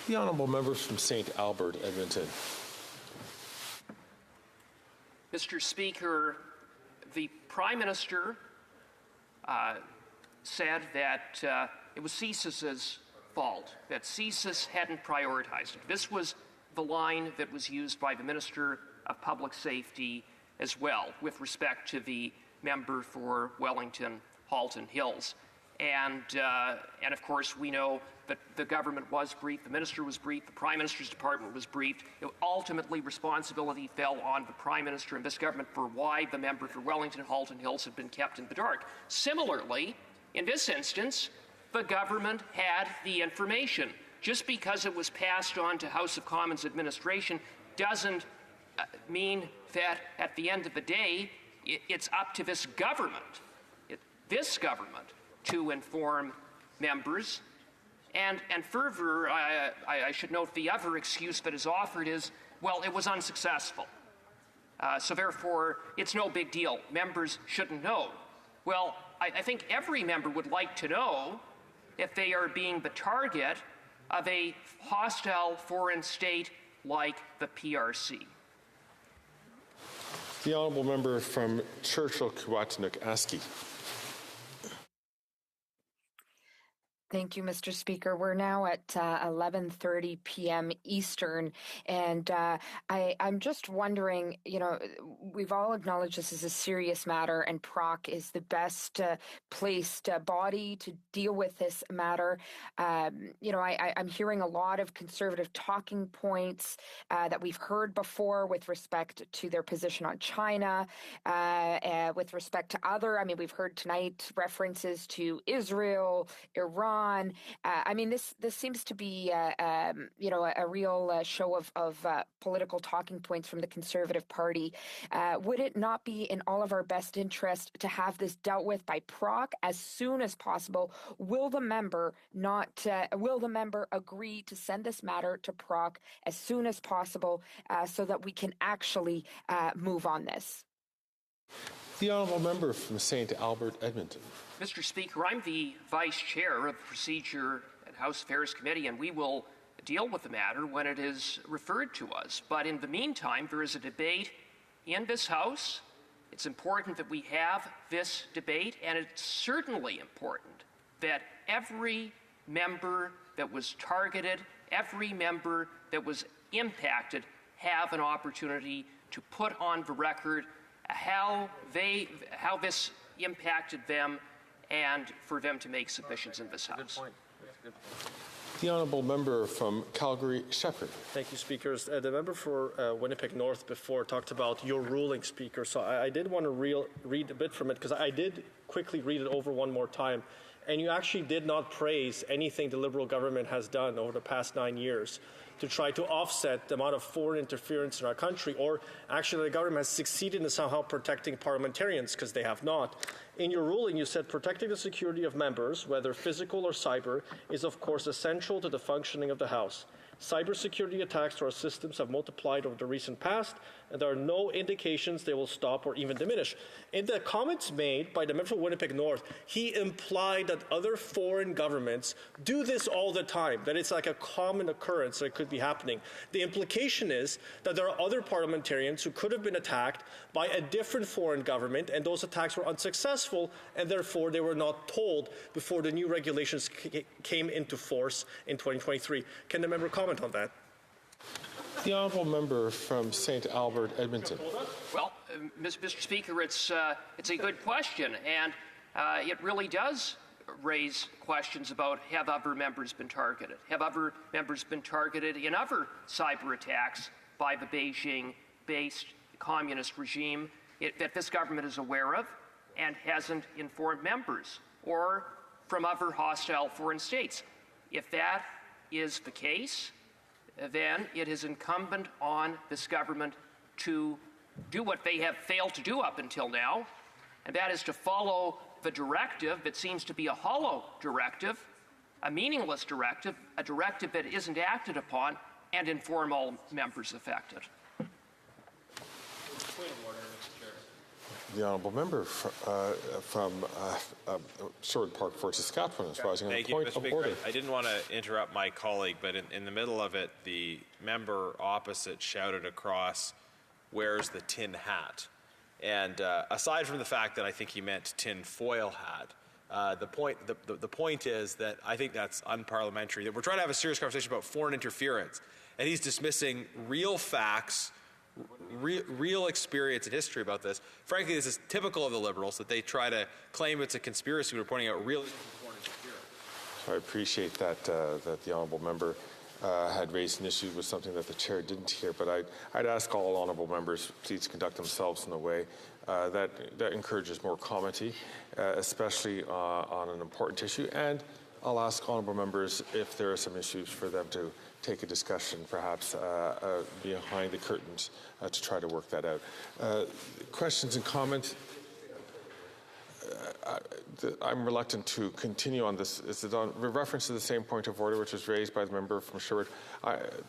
The honourable member from St. Albert, Edmonton. Mr. Speaker, the Prime Minister said that it was CSIS's fault, that CSIS hadn't prioritized it. This was the line that was used by the Minister of Public Safety as well, with respect to the member for Wellington Halton Hills. And of course, we know that the government was briefed, the minister was briefed, the Prime Minister's department was briefed. Ultimately, responsibility fell on the Prime Minister and this government for why the member for Wellington Halton Hills had been kept in the dark. Similarly, in this instance, the government had the information. Just because it was passed on to House of Commons administration doesn't mean that at the end of the day, it's up to this government, to inform members. And further, I should note the other excuse that is offered is, well, it was unsuccessful. So therefore, it's no big deal. Members shouldn't know. Well, I think every member would like to know if they are being the target of a hostile foreign state like the PRC. The honourable member from Churchill-Kiwatinuk-Aski. Thank you, Mr. Speaker. We're now at 11:30 p.m. Eastern, and I'm just wondering, we've all acknowledged this is a serious matter, and PROC is the best placed body to deal with this matter. I'm hearing a lot of conservative talking points that we've heard before with respect to their position on China, with respect to we've heard tonight references to Israel, Iran. This seems to be, a real show of political talking points from the Conservative Party. Would it not be in all of our best interest to have this dealt with by PROC as soon as possible? Will the member agree to send this matter to PROC as soon as possible so that we can actually move on this? The honourable member from St. Albert, Edmonton. Mr. Speaker, I'm the Vice Chair of the Procedure and House Affairs Committee, and we will deal with the matter when it is referred to us. But in the meantime, there is a debate in this House. It's important that we have this debate, and it's certainly important that every member that was targeted, every member that was impacted, have an opportunity to put on the record how this impacted them, and for them to make submissions in this House. The honourable member from Calgary, Shepherd. Thank you, speakers. The member for Winnipeg North before talked about your ruling, Speaker. So I did want to read a bit from it, because I did quickly read it over one more time. And you actually did not praise anything the Liberal government has done over the past 9 years. to try to offset the amount of foreign interference in our country, or actually the government has succeeded in somehow protecting parliamentarians, because they have not. In your ruling, you said protecting the security of members, whether physical or cyber, is of course essential to the functioning of the House. Cybersecurity attacks to our systems have multiplied over the recent past, and there are no indications they will stop or even diminish. In the comments made by the member from Winnipeg North, he implied that other foreign governments do this all the time, that it's like a common occurrence that could be happening. The implication is that there are other parliamentarians who could have been attacked by a different foreign government, and those attacks were unsuccessful, and therefore they were not told before the new regulations came into force in 2023. Can the member comment on that? The honourable member from St. Albert, Edmonton. Well, Mr. Speaker, it's a good question, and it really does raise questions about have other members been targeted? Have other members been targeted in other cyber attacks by the Beijing-based communist regime that this government is aware of and hasn't informed members, or from other hostile foreign states? If that is the case, then it is incumbent on this government to do what they have failed to do up until now, and that is to follow the directive that seems to be a hollow directive, a meaningless directive, a directive that isn't acted upon, and inform all members affected. The honourable member from Sherwood Park, Fort Saskatchewan is rising on a point of order. I didn't want to interrupt my colleague, but in the middle of it, the member opposite shouted across, "Where's the tin hat?" And aside from the fact that I think he meant tin foil hat, the point is that I think that's unparliamentary, that we're trying to have a serious conversation about foreign interference, and he's dismissing real facts, real experience and history about this. Frankly, this is typical of the Liberals, that they try to claim it's a conspiracy when we're pointing out real foreign interference. So I appreciate that that the honourable member had raised an issue with something that the chair didn't hear, but I'd ask all honourable members please conduct themselves in a way that encourages more comity, especially on an important issue. And I'll ask honourable members if there are some issues for them to take a discussion, perhaps behind the curtains, to try to work that out. Questions and comments? I'm reluctant to continue on this. Is it on reference to the same point of order which was raised by the member from Sherwood?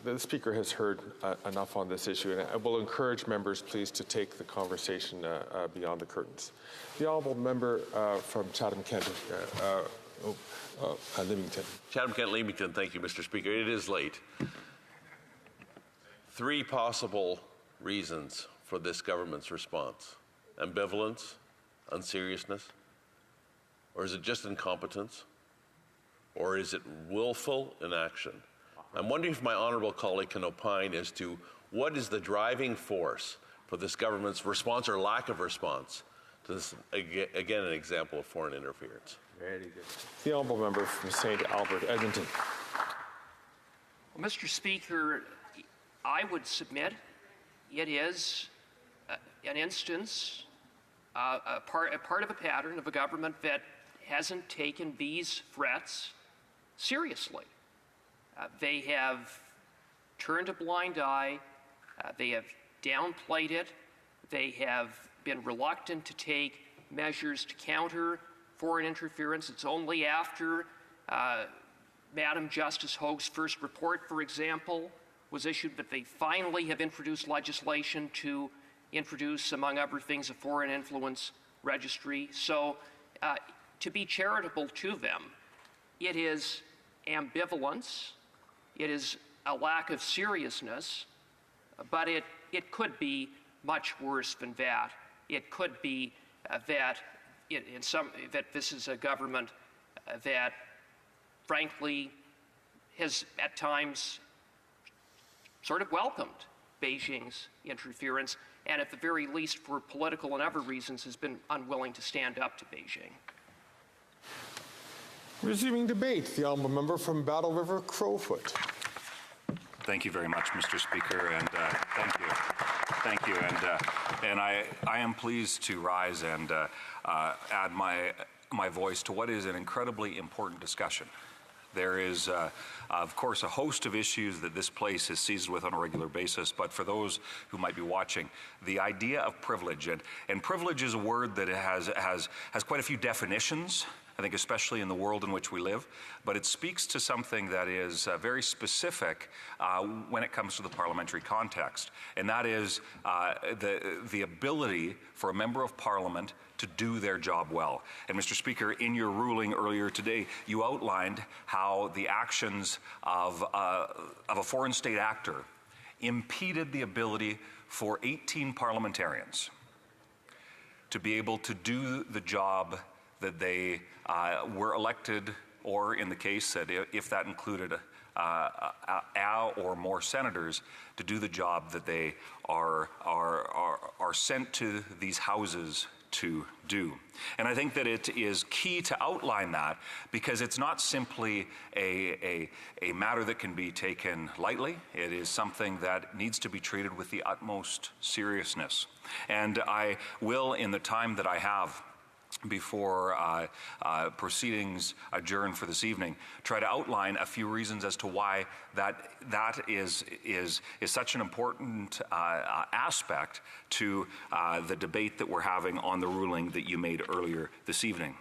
The Speaker has heard enough on this issue, and I will encourage members, please, to take the conversation beyond the curtains. The honourable member from Chatham-Kent, Leamington. Chatham-Kent, Leamington. Thank you, Mr. Speaker. It is late. 3 possible reasons for this government's response: ambivalence, unseriousness, or is it just incompetence, or is it willful inaction? I'm wondering if my honourable colleague can opine as to what is the driving force for this government's response or lack of response to this, again, an example of foreign interference. Very good. The honourable member from St. Albert, Edmonton. Well, Mr. Speaker, I would submit it is an instance, a part of a pattern of a government that hasn't taken these threats seriously. They have turned a blind eye. They have downplayed it. They have been reluctant to take measures to counter foreign interference. It's only after Madam Justice HoC's first report, for example, was issued that they finally have introduced legislation to introduce, among other things, a foreign influence registry. So to be charitable to them, it is ambivalence, it is a lack of seriousness, but it could be much worse than that. It could be that this is a government that, frankly, has at times sort of welcomed Beijing's interference, and at the very least, for political and other reasons, has been unwilling to stand up to Beijing. Resuming debate, the honourable member from Battle River, Crowfoot. Thank you very much, Mr. Speaker, and thank you. And I am pleased to rise and add my voice to what is an incredibly important discussion. There is, of course, a host of issues that this place is seized with on a regular basis, but for those who might be watching, the idea of privilege, and privilege is a word that has quite a few definitions, I think especially in the world in which we live, but it speaks to something that is very specific when it comes to the parliamentary context, and that is the ability for a member of parliament to do their job well. And Mr. Speaker, in your ruling earlier today, you outlined how the actions of a foreign state actor impeded the ability for 18 parliamentarians to be able to do the job that they were elected, or in the case that if that included or more senators, to do the job that they are sent to these houses to do. And I think that it is key to outline that, because it's not simply a matter that can be taken lightly. It is something that needs to be treated with the utmost seriousness. And I will, in the time that I have before proceedings adjourn for this evening, try to outline a few reasons as to why that is such an important aspect to the debate that we're having on the ruling that you made earlier this evening.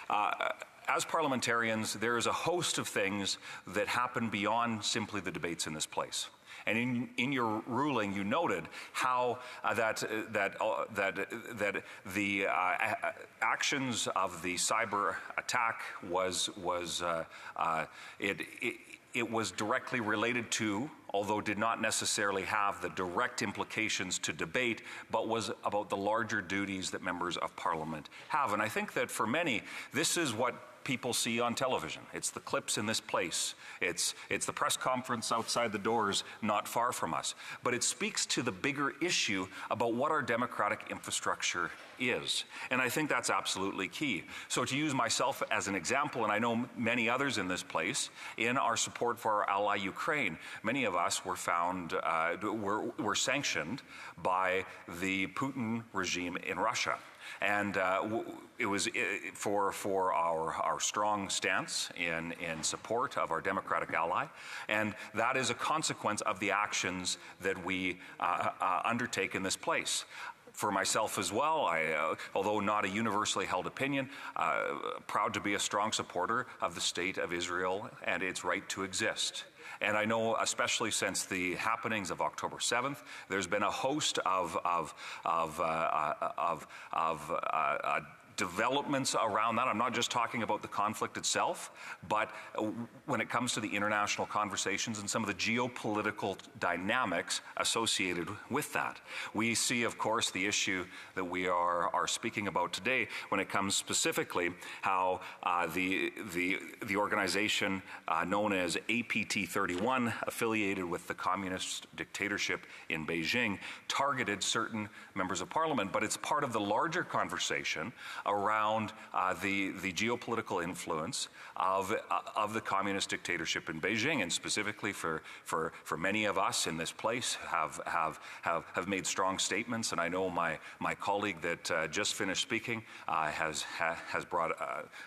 As parliamentarians, there is a host of things that happen beyond simply the debates in this place. And in your ruling, you noted how that the actions of the cyber attack it was directly related to, although did not necessarily have the direct implications to debate, but was about the larger duties that members of parliament have. And I think that for many, this is what people see on television. It's the clips in this place. It's the press conference outside the doors not far from us. But it speaks to the bigger issue about what our democratic infrastructure is. And I think that's absolutely key. So to use myself as an example, and I know many others in this place, in our support for our ally Ukraine, many of us were found, were sanctioned by the Putin regime in Russia. And it was for our strong stance in support of our democratic ally. And that is a consequence of the actions that we undertake in this place. For myself as well, although not a universally held opinion, proud to be a strong supporter of the state of Israel and its right to exist. And I know, especially since the happenings of October 7th, there's been a host of developments around that. I'm not just talking about the conflict itself, but when it comes to the international conversations and some of the geopolitical dynamics associated with that. We see, of course, the issue that we are speaking about today when it comes specifically how the organization known as APT 31, affiliated with the communist dictatorship in Beijing, targeted certain members of parliament, but it's part of the larger conversation around the geopolitical influence of the communist dictatorship in Beijing, and specifically for many of us in this place have made strong statements. And I know my colleague that just finished speaking has brought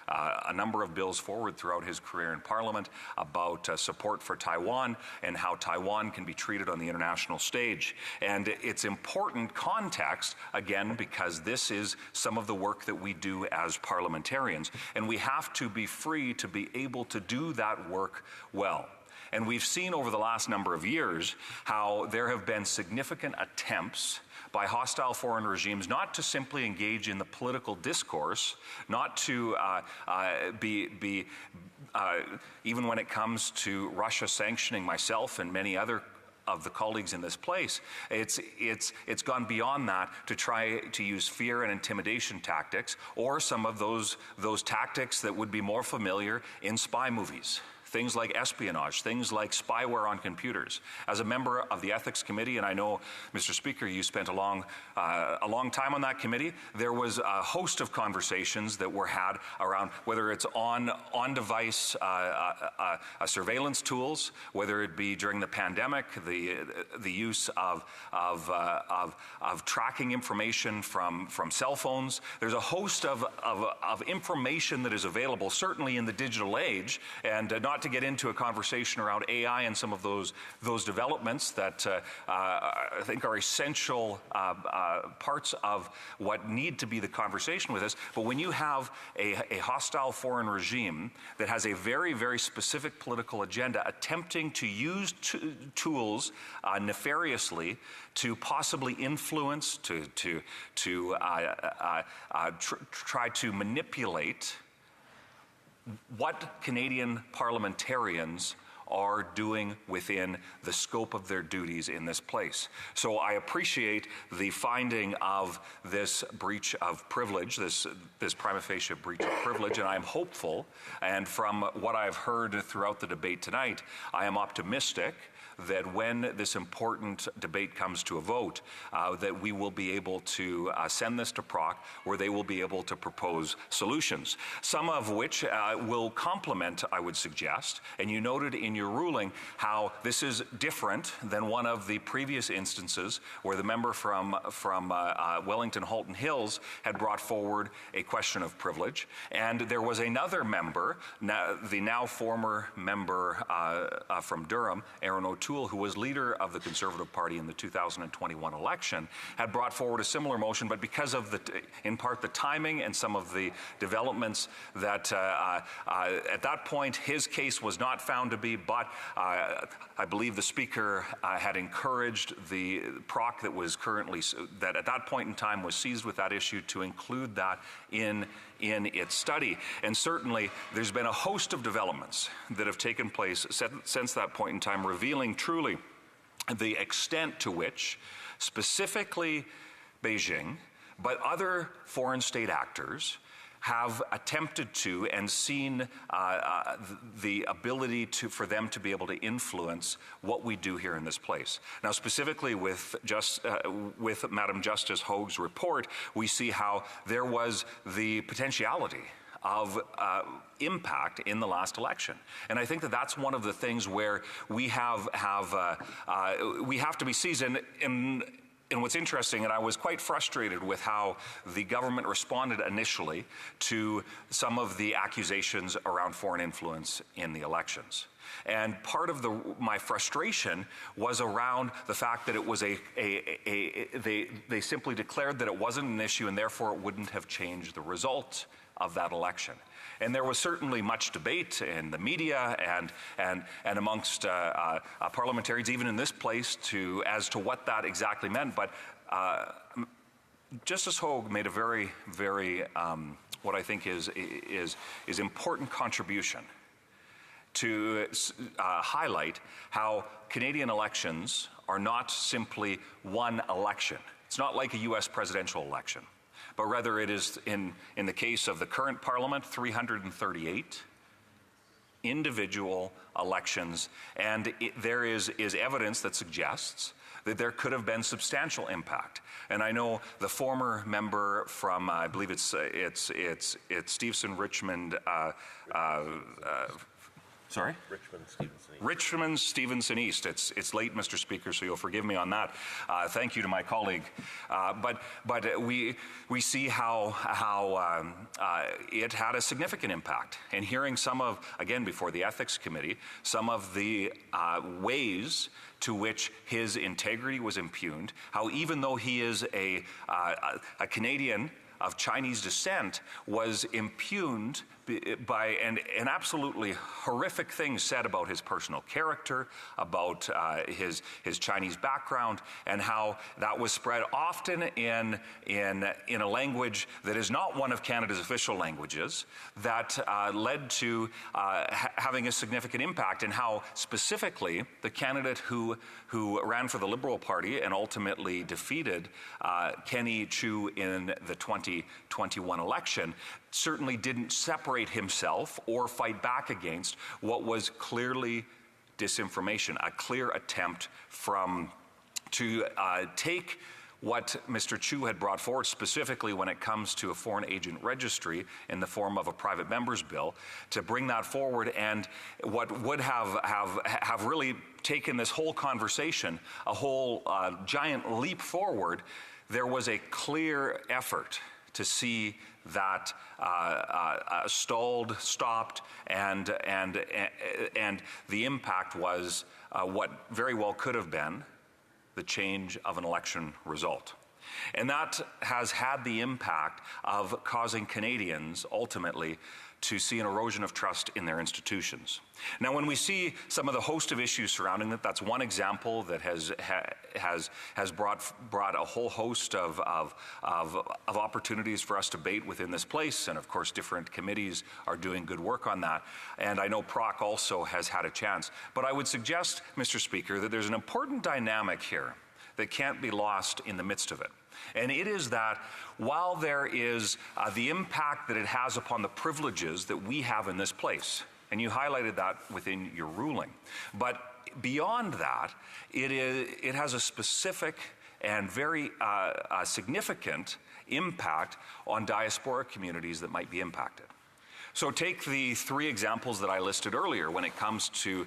a number of bills forward throughout his career in Parliament about support for Taiwan and how Taiwan can be treated on the international stage. And it's important context, again, because this is some of the work that we do as parliamentarians, and we have to be free to be able to do that work well. And we've seen over the last number of years how there have been significant attempts by hostile foreign regimes not to simply engage in the political discourse, not to even when it comes to Russia sanctioning myself and many other of the colleagues in this place, it's gone beyond that to try to use fear and intimidation tactics, or some of those tactics that would be more familiar in spy movies. Things like espionage, things like spyware on computers. As a member of the Ethics Committee, and I know, Mr. Speaker, you spent a long time on that committee, there was a host of conversations that were had around whether it's on-device surveillance tools, whether it be during the pandemic, the use of tracking information from cell phones. There's a host of information that is available, certainly in the digital age, and not to get into a conversation around AI and some of those developments that I think are essential parts of what need to be the conversation with us. But when you have a hostile foreign regime that has a very, very specific political agenda attempting to use tools nefariously to possibly influence, try to manipulate what Canadian parliamentarians are doing within the scope of their duties in this place. So I appreciate the finding of this breach of privilege, this prima facie breach of privilege, and I'm hopeful, and from what I've heard throughout the debate tonight, I am optimistic that when this important debate comes to a vote, that we will be able to send this to PROC, where they will be able to propose solutions, some of which will complement, I would suggest. And you noted in your ruling how this is different than one of the previous instances where the member from Wellington Halton Hills had brought forward a question of privilege, and there was another member, the now former member from Durham, Aaron O'Toole, who was leader of the Conservative Party in the 2021 election, had brought forward a similar motion, but because of in part the timing and some of the developments that at that point his case was not found to be, but I believe the Speaker had encouraged the PROC that at that point in time was seized with that issue to include that in its study. And certainly there's been a host of developments that have taken place since that point in time, revealing truly the extent to which specifically Beijing, but other foreign state actors have attempted to and seen the ability for them to be able to influence what we do here in this place. Now, specifically with Madam Justice Hoag's report, we see how there was the potentiality of impact in the last election. And I think that that's one of the things where we have to be seasoned in. And what's interesting, and I was quite frustrated with how the government responded initially to some of the accusations around foreign influence in the elections. And part of my frustration was around the fact that it was they simply declared that it wasn't an issue and therefore it wouldn't have changed the result of that election. And there was certainly much debate in the media and amongst parliamentarians, even in this place, as to what that exactly meant. But Justice Hoag made a very, very, what I think is important contribution to highlight how Canadian elections are not simply one election. It's not like a U.S. presidential election, but rather it is, in the case of the current Parliament, 338 individual elections, and there is evidence that suggests that there could have been substantial impact. And I know the former member from, I believe it's Stevenson, Richmond, sorry? Richmond, Stevenson East. It's late, Mr. Speaker, so you'll forgive me on that. Thank you to my colleague. But we see how it had a significant impact. And hearing some of, again, before the Ethics Committee, some of the ways to which his integrity was impugned, how even though he is a Canadian of Chinese descent, was impugned by and absolutely horrific things said about his personal character, about his Chinese background, and how that was spread often in a language that is not one of Canada's official languages, that led to having a significant impact, and how specifically the candidate who ran for the Liberal Party and ultimately defeated Kenny Chiu in the 2021 election certainly didn't separate himself or fight back against what was clearly disinformation, a clear attempt to take what Mr. Chiu had brought forward, specifically when it comes to a foreign agent registry in the form of a private member's bill, to bring that forward, and what would have really taken this whole conversation a whole giant leap forward. There was a clear effort to see that stalled, stopped, and the impact was what very well could have been the change of an election result. And that has had the impact of causing Canadians ultimately to see an erosion of trust in their institutions. Now, when we see some of the host of issues surrounding it, that's one example that has brought a whole host of opportunities for us to debate within this place, and of course different committees are doing good work on that. And I know PROC also has had a chance. But I would suggest, Mr. Speaker, that there's an important dynamic here that can't be lost in the midst of it. And it is that while there is the impact that it has upon the privileges that we have in this place, and you highlighted that within your ruling, but beyond that, it has a specific and very significant impact on diasporic communities that might be impacted. So take the three examples that I listed earlier when it comes to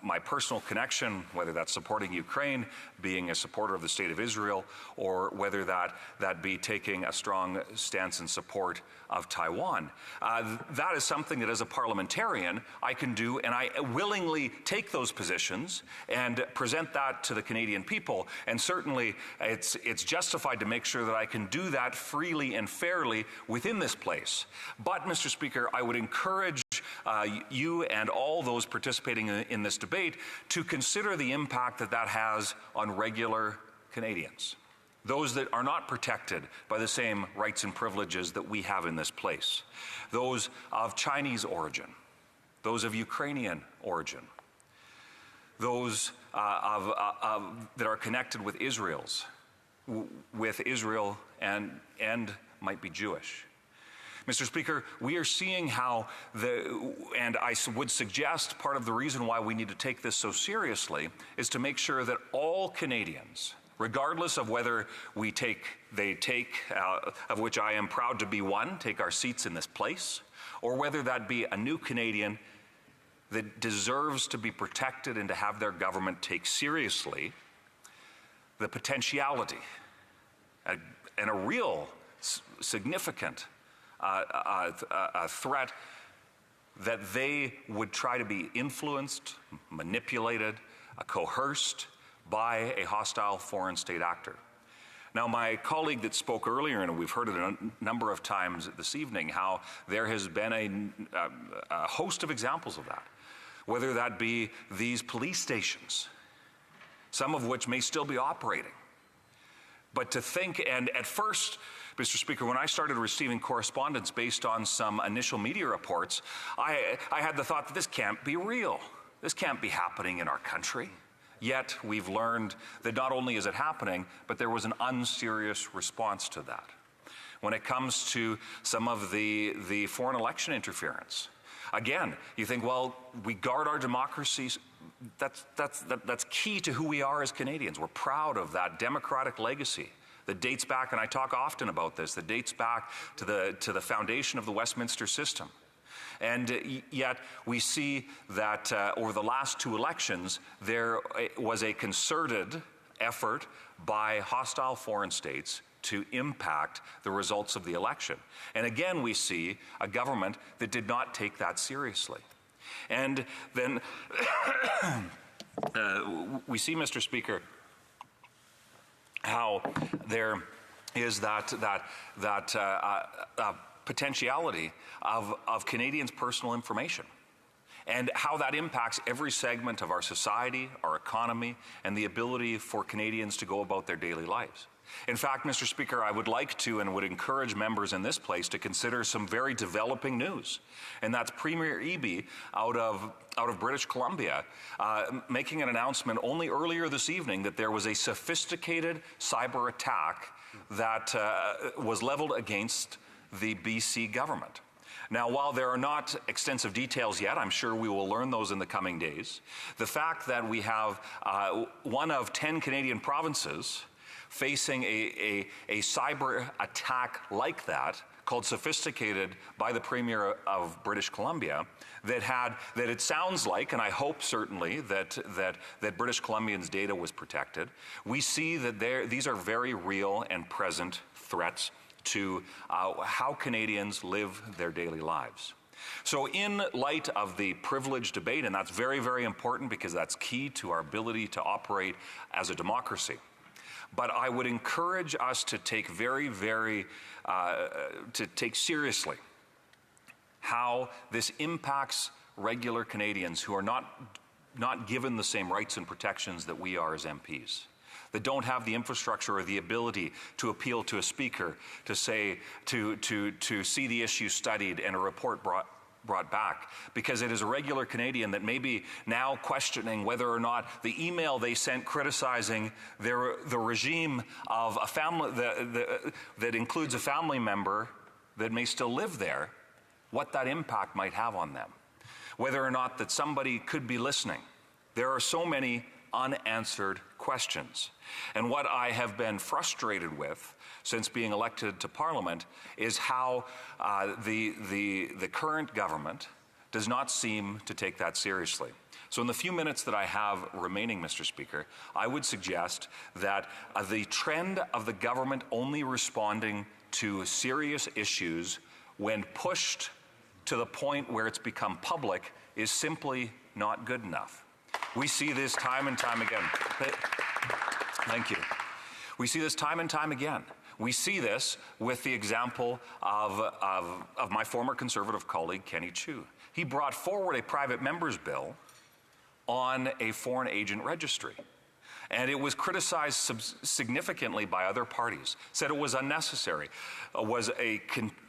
my personal connection, whether that's supporting Ukraine, being a supporter of the State of Israel, or whether that be taking a strong stance in support of Taiwan. That is something that as a parliamentarian I can do, and I willingly take those positions and present that to the Canadian people. And certainly it's justified to make sure that I can do that freely and fairly within this place. But, Mr. Speaker, I would encourage you and all those participating in this debate to consider the impact that that has on regular Canadians, those that are not protected by the same rights and privileges that we have in this place, those of Chinese origin, those of Ukrainian origin, those that are connected with Israel and might be Jewish. Mr. Speaker, we are seeing how and I would suggest part of the reason why we need to take this so seriously is to make sure that all Canadians, regardless of whether of which I am proud to be one, take our seats in this place, or whether that be a new Canadian that deserves to be protected and to have their government take seriously the potentiality and a real significant threat that they would try to be influenced, manipulated, coerced by a hostile foreign state actor. Now, my colleague that spoke earlier, and we've heard it a number of times this evening, how there has been a host of examples of that, whether that be these police stations, some of which may still be operating. But to think, and at first, Mr. Speaker, when I started receiving correspondence based on some initial media reports, I had the thought that this can't be real. This can't be happening in our country. Yet we've learned that not only is it happening, but there was an unserious response to that. When it comes to some of the foreign election interference, again, you think, well, we guard our democracies. That's key to who we are as Canadians. We're proud of that democratic legacy that dates back, and I talk often about this, that dates back to the foundation of the Westminster system. And yet we see that over the last two elections, there was a concerted effort by hostile foreign states to impact the results of the election. And again, we see a government that did not take that seriously. And then we see, Mr. Speaker, how there is that potentiality of Canadians' personal information, and how that impacts every segment of our society, our economy, and the ability for Canadians to go about their daily lives. In fact, Mr. Speaker, I would like to and would encourage members in this place to consider some very developing news. And that's Premier Eby out of British Columbia making an announcement only earlier this evening that there was a sophisticated cyber attack that was leveled against the BC government. Now, while there are not extensive details yet, I'm sure we will learn those in the coming days, the fact that we have one of 10 Canadian provinces facing a cyber attack like that, called Sophisticated by the Premier of British Columbia, that it sounds like, and I hope certainly that British Columbians' data was protected. We see that these are very real and present threats to how Canadians live their daily lives. So in light of the privilege debate, and that's very, very important because that's key to our ability to operate as a democracy, but I would encourage us to take take seriously how this impacts regular Canadians who are not given the same rights and protections that we are as MPs, that don't have the infrastructure or the ability to appeal to a speaker, to say, to see the issue studied and a report brought back, because it is a regular Canadian that may be now questioning whether or not the email they sent criticizing the regime of a family that includes a family member that may still live there, what that impact might have on them, whether or not that somebody could be listening. There are so many unanswered questions. And what I have been frustrated with since being elected to Parliament is how the current government does not seem to take that seriously. So in the few minutes that I have remaining, Mr. Speaker, I would suggest that the trend of the government only responding to serious issues when pushed to the point where it's become public is simply not good enough. We see this time and time again. Thank you. We see this time and time again. We see this with the example of my former Conservative colleague, Kenny Chiu. He brought forward a private member's bill on a foreign agent registry. And it was criticized significantly by other parties, said it was unnecessary, was a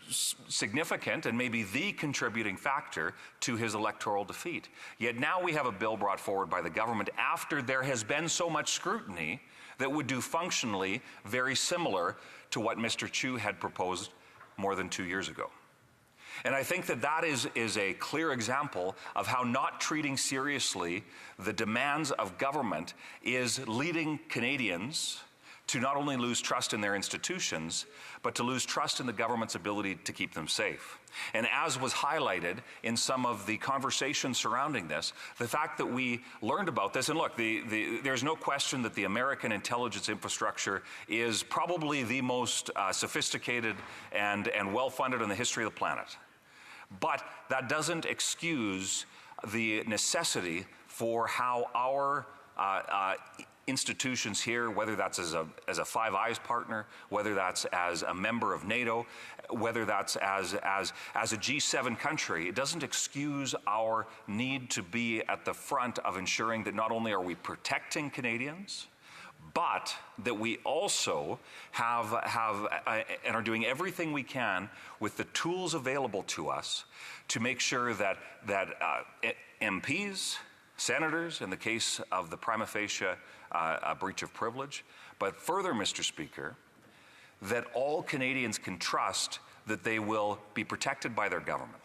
significant and maybe the contributing factor to his electoral defeat. Yet now we have a bill brought forward by the government after there has been so much scrutiny that would do functionally very similar to what Mr. Chiu had proposed more than 2 years ago. And I think that is a clear example of how not treating seriously the demands of government is leading Canadians to not only lose trust in their institutions, but to lose trust in the government's ability to keep them safe. And as was highlighted in some of the conversation surrounding this, the fact that we learned about this, and look, there's no question that the American intelligence infrastructure is probably the most sophisticated and well-funded in the history of the planet. But that doesn't excuse the necessity for how our institutions here, whether that's as a Five Eyes partner, whether that's as a member of NATO, whether that's as a G7 country, it doesn't excuse our need to be at the front of ensuring that not only are we protecting Canadians, but that we also have and are doing everything we can with the tools available to us to make sure that MPs, senators, in the case of the prima facie breach of privilege, but further, Mr. Speaker, that all Canadians can trust that they will be protected by their government.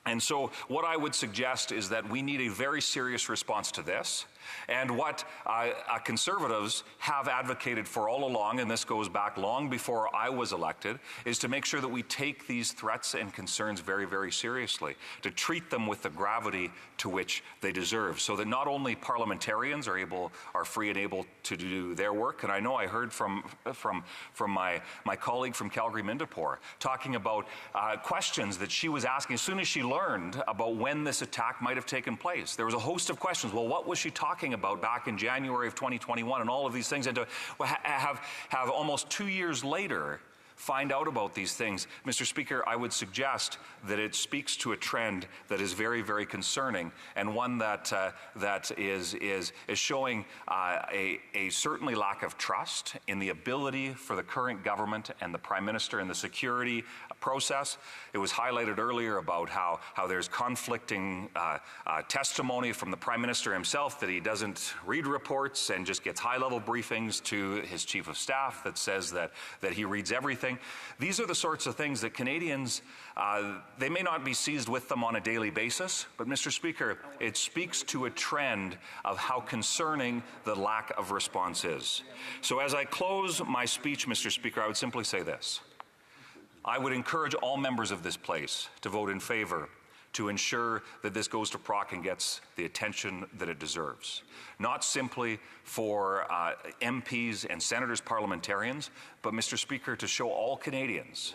And so what I would suggest is that we need a very serious response to this. And what Conservatives have advocated for all along, and this goes back long before I was elected, is to make sure that we take these threats and concerns very, very seriously, to treat them with the gravity to which they deserve, so that not only parliamentarians are free and able to do their work, and I know I heard from my colleague from Calgary-Mindapore talking about questions that she was asking as soon as she learned about when this attack might have taken place. There was a host of questions. Well, what was she talking about back in January of 2021 and all of these things, and to have almost 2 years later find out about these things. Mr. Speaker, I would suggest that it speaks to a trend that is very, very concerning, and one that is showing a certainly lack of trust in the ability for the current government and the Prime Minister in the security process. It was highlighted earlier about how there's conflicting testimony from the Prime Minister himself, that he doesn't read reports and just gets high-level briefings to his Chief of Staff that says that he reads everything. These are the sorts of things that Canadians, they may not be seized with them on a daily basis, but Mr. Speaker, it speaks to a trend of how concerning the lack of response is. So as I close my speech, Mr. Speaker, I would simply say this. I would encourage all members of this place to vote in favor to ensure that this goes to PROC and gets the attention that it deserves. Not simply for MPs and senators, parliamentarians, but, Mr. Speaker, to show all Canadians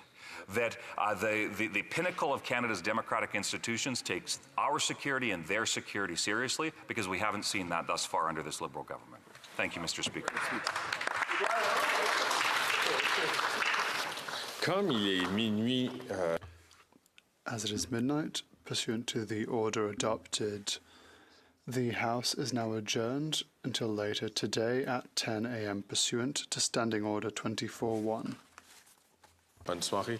that the pinnacle of Canada's democratic institutions takes our security and their security seriously, because we haven't seen that thus far under this Liberal government. Thank you, Mr. Speaker. As it is midnight, pursuant to the order adopted, the House is now adjourned until later today at 10 a.m. pursuant to Standing Order 24-1. Bonne soirée.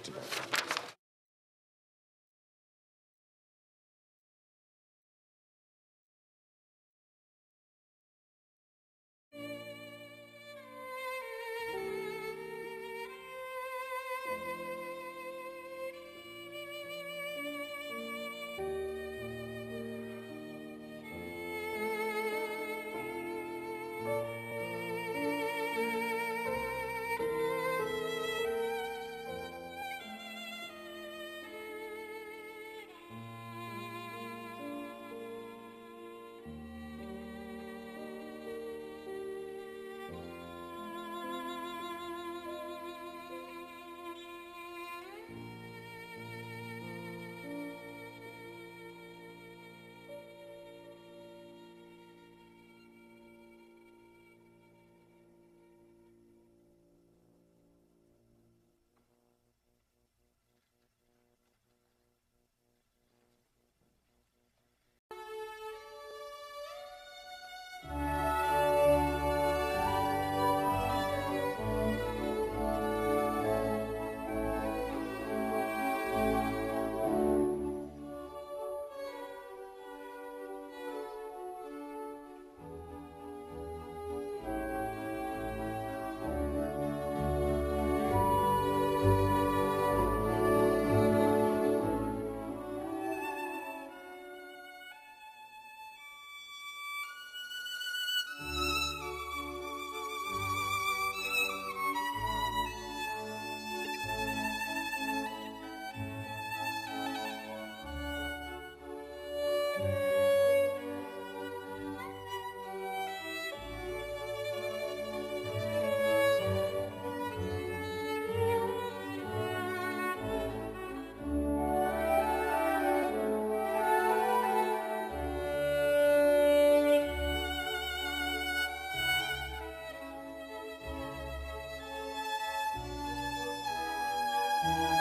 you.